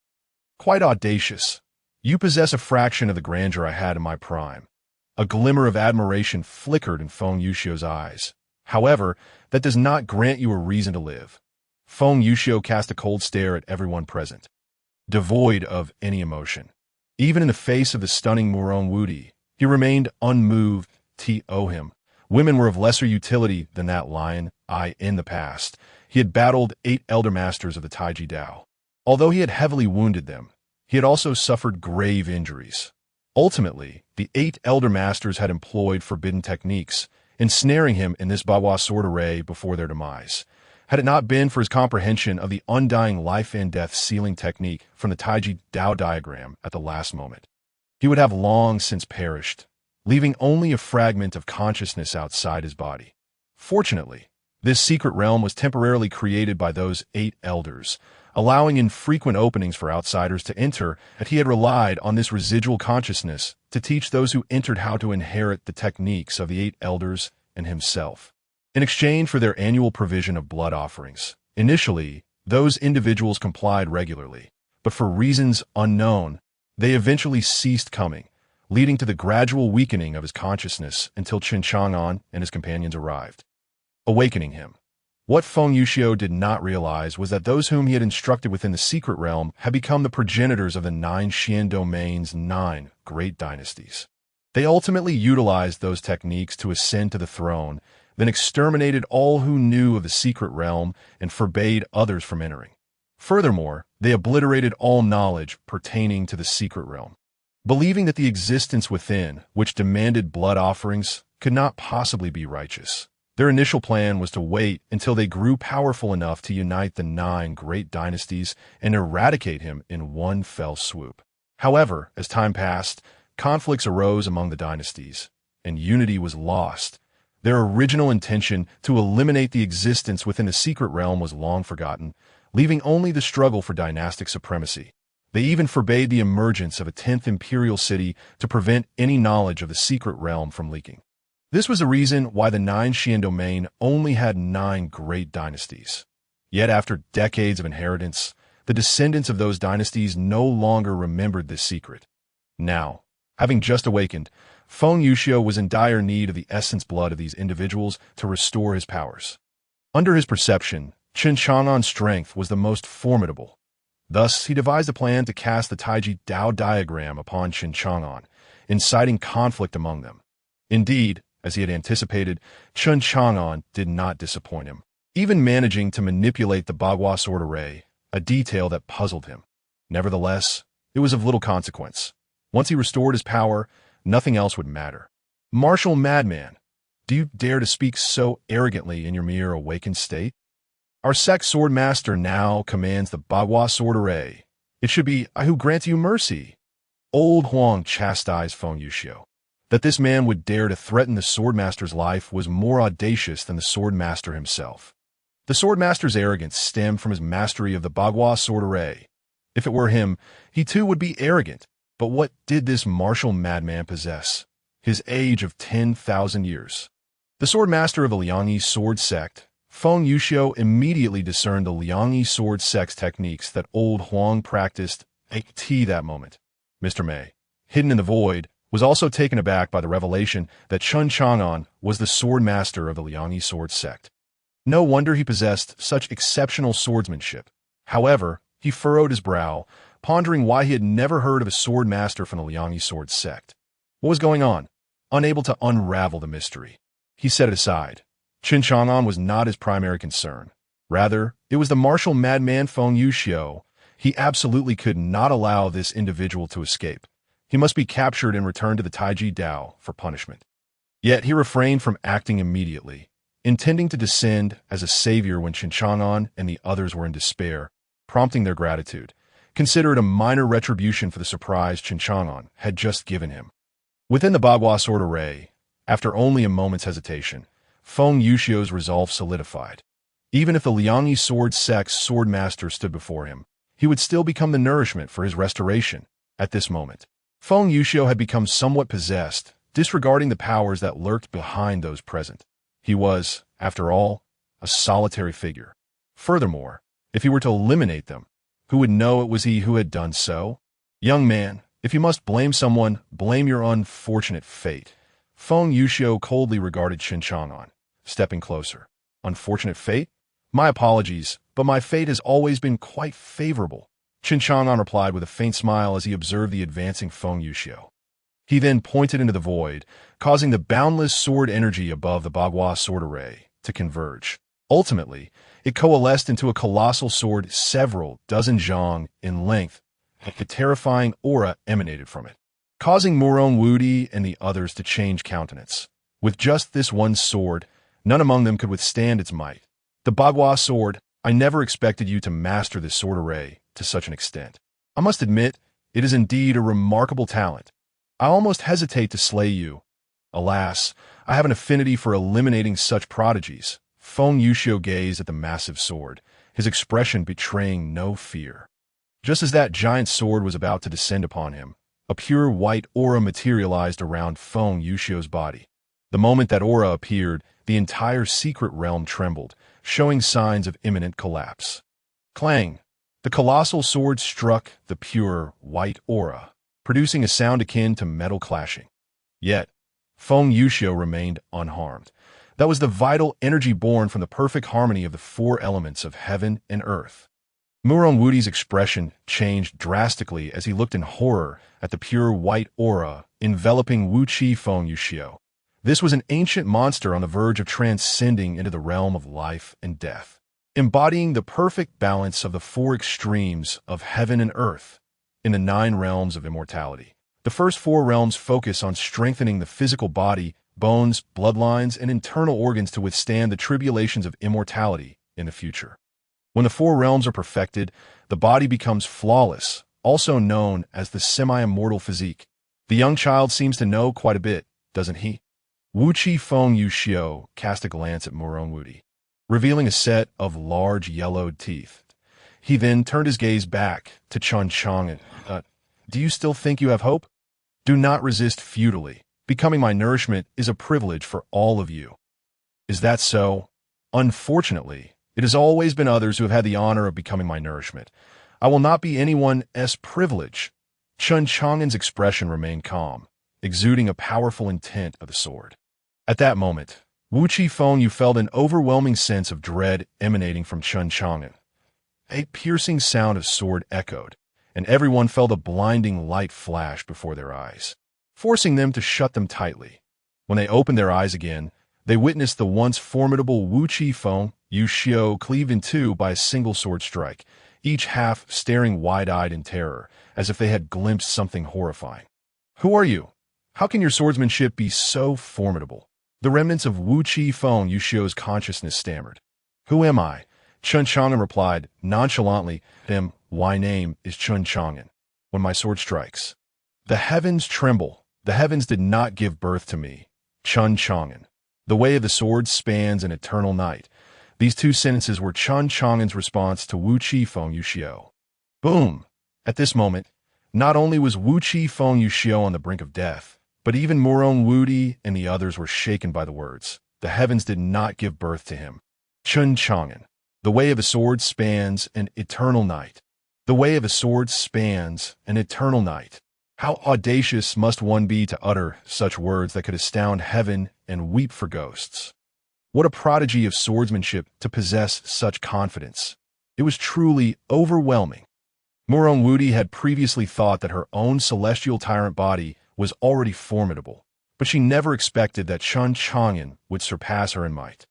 "Quite audacious. You possess a fraction of the grandeur I had in my prime." A glimmer of admiration flickered in Feng Yuxiu's eyes. "However, that does not grant you a reason to live." Feng Yuxiu cast a cold stare at everyone present, devoid of any emotion. Even in the face of the stunning Murong Wudi, he remained unmoved. Him. Women were of lesser utility than that lion. In the past, he had battled 8 elder masters of the Taiji Dao. Although he had heavily wounded them, he had also suffered grave injuries. Ultimately, the 8 elder masters had employed forbidden techniques, ensnaring him in this Bagua sword array before their demise. Had it not been for his comprehension of the undying life and death sealing technique from the Taiji Dao diagram at the last moment, he would have long since perished, leaving only a fragment of consciousness outside his body. Fortunately, this secret realm was temporarily created by those 8 elders, allowing infrequent openings for outsiders to enter, and he had relied on this residual consciousness to teach those who entered how to inherit the techniques of the 8 elders and himself. In exchange for their annual provision of blood offerings, initially, those individuals complied regularly, but for reasons unknown, they eventually ceased coming, leading to the gradual weakening of his consciousness until Chen Chang'an and his companions arrived, awakening him. What Feng Yuxiu did not realize was that those whom he had instructed within the secret realm had become the progenitors of the 9 Qian domain's 9 great dynasties. They ultimately utilized those techniques to ascend to the throne, then exterminated all who knew of the secret realm and forbade others from entering. Furthermore, they obliterated all knowledge pertaining to the secret realm, believing that the existence within, which demanded blood offerings, could not possibly be righteous. Their initial plan was to wait until they grew powerful enough to unite the 9 great dynasties and eradicate him in one fell swoop. However, as time passed, conflicts arose among the dynasties, and unity was lost. Their original intention to eliminate the existence within the secret realm was long forgotten, leaving only the struggle for dynastic supremacy. They even forbade the emergence of a 10th imperial city to prevent any knowledge of the secret realm from leaking. This was the reason why the 9 Qian domain only had 9 great dynasties. Yet after decades of inheritance, the descendants of those dynasties no longer remembered this secret. Now, having just awakened, Feng Yuxiu was in dire need of the essence blood of these individuals to restore his powers. Under his perception, Chen Chang'an's strength was the most formidable. Thus, he devised a plan to cast the Taiji Dao diagram upon Chen Chang'an, inciting conflict among them. Indeed, as he had anticipated, Chen Chang'an did not disappoint him, even managing to manipulate the Bagua sword array, a detail that puzzled him. Nevertheless, it was of little consequence. Once he restored his power, nothing else would matter. Martial madman, do you dare to speak so arrogantly in your mere awakened state? Our sect sword master now commands the Bagua sword array. It should be I who grant you mercy. Old Huang chastised Feng Yuxiu. That this man would dare to threaten the swordmaster's life was more audacious than the swordmaster himself. The swordmaster's arrogance stemmed from his mastery of the Bagua sword array. If it were him, he too would be arrogant. But what did this martial madman possess? His age of 10,000 years. The swordmaster of the Liangyi sword sect, Feng Yuxiu immediately discerned the Liangyi sword sect's techniques that old Huang practiced at that moment. Mr. Mei, hidden in the void, was also taken aback by the revelation that Chen Chang'an was the swordmaster of the Liangyi sword sect. No wonder he possessed such exceptional swordsmanship. However, he furrowed his brow, pondering why he had never heard of a swordmaster from the Liangyi sword sect. What was going on? Unable to unravel the mystery, he set it aside. Chen Chang'an was not his primary concern. Rather, it was the martial madman Feng Yuxiu. He absolutely could not allow this individual to escape. He must be captured and returned to the Taiji Dao for punishment. Yet he refrained from acting immediately, intending to descend as a savior when Chen Chang'an and the others were in despair, prompting their gratitude. Consider it a minor retribution for the surprise Chen Chang'an had just given him. Within the Bagua sword array, after only a moment's hesitation, Feng Yuxiu's resolve solidified. Even if the Liangyi sword sect's swordmaster stood before him, he would still become the nourishment for his restoration. At this moment, Feng Yuxiu had become somewhat possessed, disregarding the powers that lurked behind those present. He was, after all, a solitary figure. Furthermore, if he were to eliminate them, who would know it was he who had done so? Young man, if you must blame someone, blame your unfortunate fate. Feng Yuxiu coldly regarded Chen Chang'an, stepping closer. Unfortunate fate? My apologies, but my fate has always been quite favorable. Chen Chang'an replied with a faint smile as he observed the advancing Feng Yuxiu. He then pointed into the void, causing the boundless sword energy above the Bagua sword array to converge. Ultimately, it coalesced into a colossal sword several dozen zhang in length, and a terrifying aura emanated from it, causing Murong Wudi and the others to change countenance. With just this one sword, none among them could withstand its might. The Bagua sword, I never expected you to master this sword array to such an extent. I must admit, it is indeed a remarkable talent. I almost hesitate to slay you. Alas, I have an affinity for eliminating such prodigies. Feng Yuxiu gazed at the massive sword, his expression betraying no fear. Just as that giant sword was about to descend upon him, a pure white aura materialized around Feng Yuxiu's body. The moment that aura appeared, the entire secret realm trembled, showing signs of imminent collapse. Clang! The colossal sword struck the pure white aura, producing a sound akin to metal clashing. Yet, Feng Yuxiu remained unharmed. That was the vital energy born from the perfect harmony of the 4 elements of heaven and earth. Murong Wudi's expression changed drastically as he looked in horror at the pure white aura enveloping Wu Qi Feng Yuxiu. This was an ancient monster on the verge of transcending into the realm of life and death, embodying the perfect balance of the 4 extremes of heaven and earth in the 9 realms of immortality. The first 4 realms focus on strengthening the physical body, bones, bloodlines, and internal organs to withstand the tribulations of immortality in the future. When the 4 realms are perfected, the body becomes flawless, also known as the semi-immortal physique. The young child seems to know quite a bit, doesn't he? Wu Qi Feng Yu Xiao cast a glance at Murong Wudi, revealing a set of large yellowed teeth. He then turned his gaze back to Chen Chang'an. Do you still think you have hope? Do not resist futilely. Becoming my nourishment is a privilege for all of you. Is that so? Unfortunately, it has always been others who have had the honor of becoming my nourishment. I will not be anyone's privilege. Chen Chang'an's expression remained calm, exuding a powerful intent of the sword. At that moment, Wu Qi Feng Yu felt an overwhelming sense of dread emanating from Chen Chang'an. A piercing sound of sword echoed, and everyone felt a blinding light flash before their eyes, forcing them to shut them tightly. When they opened their eyes again, they witnessed the once formidable Wu Qi Feng Yu Xiao cleaved in two by a single sword strike, each half staring wide-eyed in terror, as if they had glimpsed something horrifying. Who are you? How can your swordsmanship be so formidable? The remnants of Wu Qi Feng Yu Xiao's consciousness stammered. Who am I? Chen Chang'an replied, nonchalantly, my name is Chen Chang'an. When my sword strikes, the heavens tremble. The heavens did not give birth to me. Chen Chang'an. The way of the sword spans an eternal night. These two sentences were Chen Chang'an's response to Wu Qi Feng Yu Xiao. Boom! At this moment, not only was Wu Qi Feng Yu Xiao on the brink of death, but even Murong Wudi and the others were shaken by the words. The heavens did not give birth to him. Chen Chang'an. The way of a sword spans an eternal night. The way of a sword spans an eternal night. How audacious must one be to utter such words that could astound heaven and weep for ghosts? What a prodigy of swordsmanship to possess such confidence. It was truly overwhelming. Murong Wudi had previously thought that her own celestial tyrant body was already formidable, but she never expected that Chen Chang'an would surpass her in might.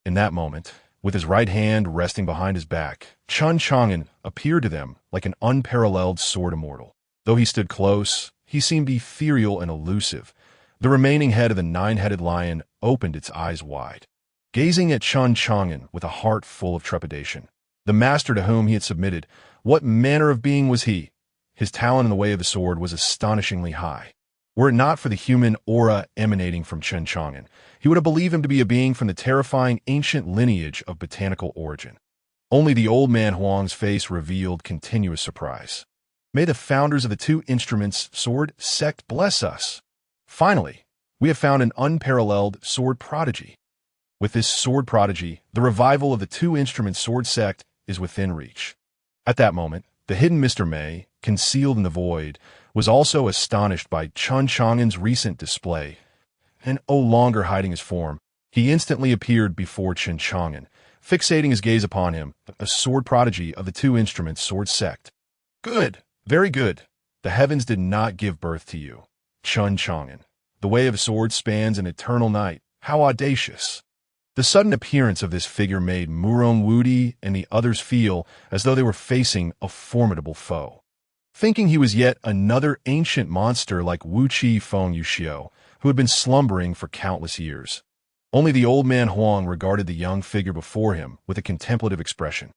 In that moment, with his right hand resting behind his back, Chen Chang'an appeared to them like an unparalleled sword immortal. Though he stood close, he seemed ethereal and elusive. The remaining head of the nine-headed lion opened its eyes wide, gazing at Chen Chang'an with a heart full of trepidation. The master to whom he had submitted, what manner of being was he? His talent in the way of the sword was astonishingly high. Were it not for the human aura emanating from Chen Chang'an, he would have believed him to be a being from the terrifying ancient lineage of botanical origin. Only the old man Huang's face revealed continuous surprise. May the founders of the two instruments sword sect bless us. Finally, we have found an unparalleled sword prodigy. With this sword prodigy, the revival of the two instruments sword sect is within reach. At that moment, the hidden Mr. Mei, concealed in the void, was also astonished by Chen Chang'an's recent display, and no longer hiding his form, he instantly appeared before Chen Chang'an, fixating his gaze upon him, a sword prodigy of the two instruments sword sect. Good, very good. The heavens did not give birth to you, Chen Chang'an. The way of a sword spans an eternal night. How audacious! The sudden appearance of this figure made Murong Wudi and the others feel as though they were facing a formidable foe. Thinking he was yet another ancient monster like Wu Qi Feng Yu Xiao, who had been slumbering for countless years. Only the old man Huang regarded the young figure before him with a contemplative expression.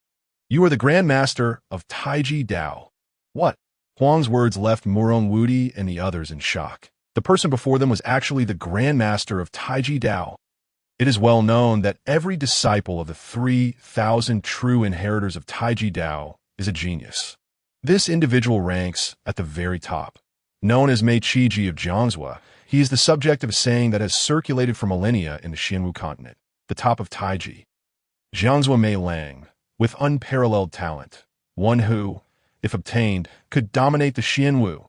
You are the Grand Master of Taiji Dao. What? Huang's words left Murong Wudi and the others in shock. The person before them was actually the Grand Master of Taiji Dao. It is well known that every disciple of the 3,000 true inheritors of Taiji Dao is a genius. This individual ranks at the very top. Known as Mei Qiji of Jiangzhou, he is the subject of a saying that has circulated for millennia in the Xianwu continent, the top of Taiji. Jiangzhou Mei Liang, with unparalleled talent, one who, if obtained, could dominate the Xianwu.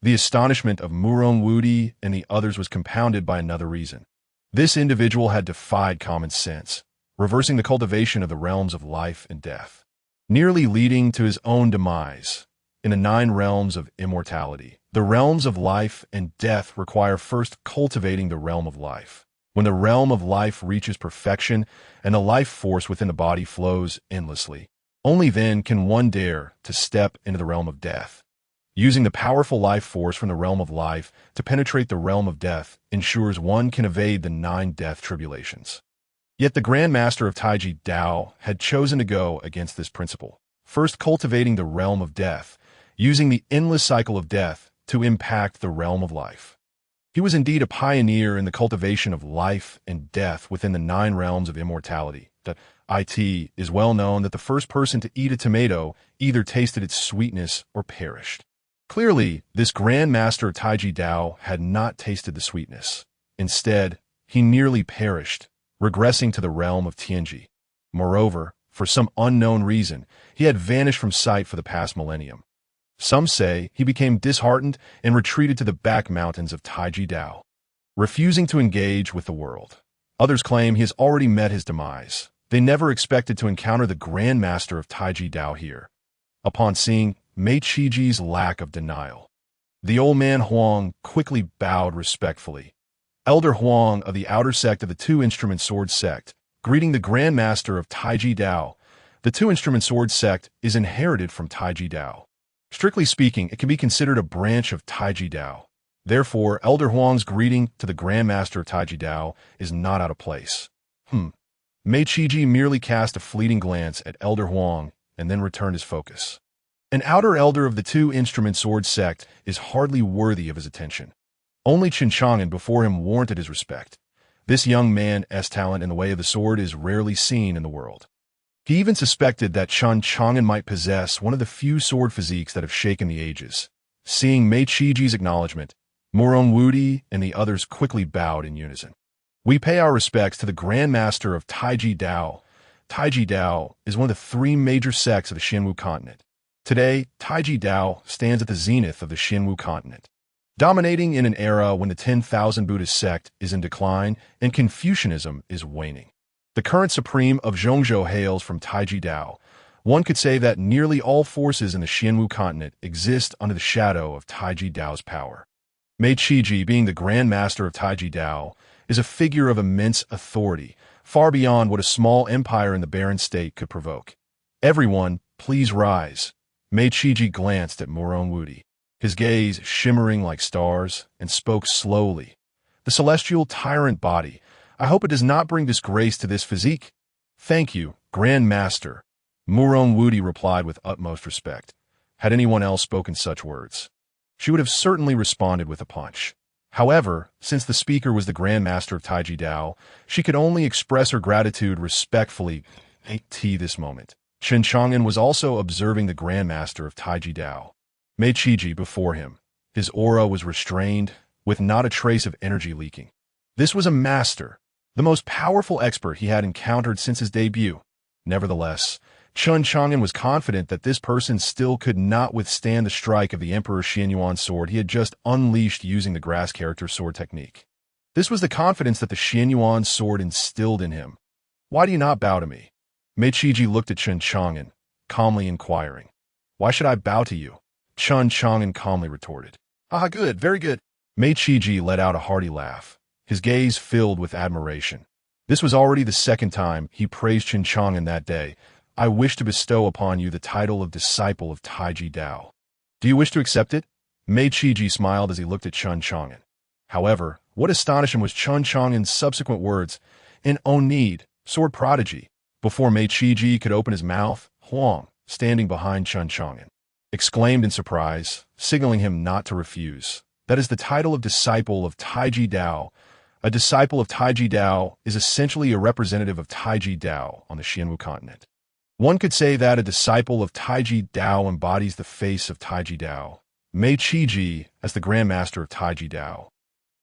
The astonishment of Murong Wudi and the others was compounded by another reason. This individual had defied common sense, reversing the cultivation of the realms of life and death, nearly leading to his own demise. In the 9 realms of immortality, the realms of life and death require first cultivating the realm of life. When the realm of life reaches perfection and the life force within the body flows endlessly, only then can one dare to step into the realm of death. Using the powerful life force from the realm of life to penetrate the realm of death ensures one can evade the 9 death tribulations. Yet the Grand Master of Taiji Dao had chosen to go against this principle, first cultivating the realm of death, using the endless cycle of death to impact the realm of life. He was indeed a pioneer in the cultivation of life and death within the 9 realms of immortality. It is well known that the first person to eat a tomato either tasted its sweetness or perished. Clearly, this Grand Master of Taiji Dao had not tasted the sweetness. Instead, he nearly perished, regressing to the realm of Tianji. Moreover, for some unknown reason, he had vanished from sight for the past millennium. Some say he became disheartened and retreated to the back mountains of Taiji Dao, refusing to engage with the world. Others claim he has already met his demise. They never expected to encounter the Grand Master of Taiji Dao here. Upon seeing Mei Qiji's lack of denial, the old man Huang quickly bowed respectfully. Elder Huang of the outer sect of the Two-Instrument Sword sect, greeting the Grand Master of Taiji Dao. The Two-Instrument Sword sect is inherited from Taiji Dao. Strictly speaking, it can be considered a branch of Taiji Dao. Therefore, Elder Huang's greeting to the Grand Master of Taiji Dao is not out of place. Mei Qiji merely cast a fleeting glance at Elder Huang and then returned his focus. An outer elder of the Two-Instrument Sword sect is hardly worthy of his attention. Only Chen Chang'an before him warranted his respect. This young man's talent in the way of the sword is rarely seen in the world. He even suspected that Chen Chang'an might possess one of the few sword physiques that have shaken the ages. Seeing Mei Qiji's acknowledgement, Muron Wudi and the others quickly bowed in unison. We pay our respects to the Grand Master of Taiji Dao. Taiji Dao is one of the 3 major sects of the Xianwu continent. Today, Taiji Dao stands at the zenith of the Xianwu continent, dominating in an era when the 10,000 Buddhist sect is in decline and Confucianism is waning. The current supreme of Zhongzhou hails from Taiji Dao. One could say that nearly all forces in the Xianwu continent exist under the shadow of Taiji Dao's power. Mei Qiji, being the Grand Master of Taiji Dao, is a figure of immense authority, far beyond what a small empire in the barren state could provoke. Everyone, please rise. Mei Qiji glanced at Muron Wudi, his gaze shimmering like stars, and spoke slowly. The celestial tyrant body, I hope it does not bring disgrace to this physique. Thank you, Grand Master. Muron Wudi replied with utmost respect. Had anyone else spoken such words, she would have certainly responded with a punch. However, since the speaker was the Grand Master of Taiji Dao, she could only express her gratitude respectfully at this moment. Chen Chang'an was also observing the Grand Master of Taiji Dao. Mei Qiji before him. His aura was restrained, with not a trace of energy leaking. This was a master, the most powerful expert he had encountered since his debut. Nevertheless, Chen Chang'an was confident that this person still could not withstand the strike of the Emperor Xianyuan's sword he had just unleashed using the grass character sword technique. This was the confidence that the Xianyuan's sword instilled in him. Why do you not bow to me? Mei Qiji looked at Chen Chang'an, calmly inquiring. Why should I bow to you? Chen Chang'an calmly retorted. Ah, good, very good. Mei Qiji let out a hearty laugh, his gaze filled with admiration. This was already the 2nd time he praised Chen Chang'an that day. I wish to bestow upon you the title of disciple of Taiji Dao. Do you wish to accept it? Mei Qiji smiled as he looked at Chen Chang'an. However, what astonished him was Chen Chang'an's subsequent words, "In own need, sword prodigy." Before Mei Qiji could open his mouth, Huang, standing behind Chen Chang'an, exclaimed in surprise, signaling him not to refuse. That is the title of disciple of Taiji Dao. A disciple of Taiji Dao is essentially a representative of Taiji Dao on the Xianwu continent. One could say that a disciple of Taiji Dao embodies the face of Taiji Dao. Mei Qiji, as the Grand Master of Taiji Dao,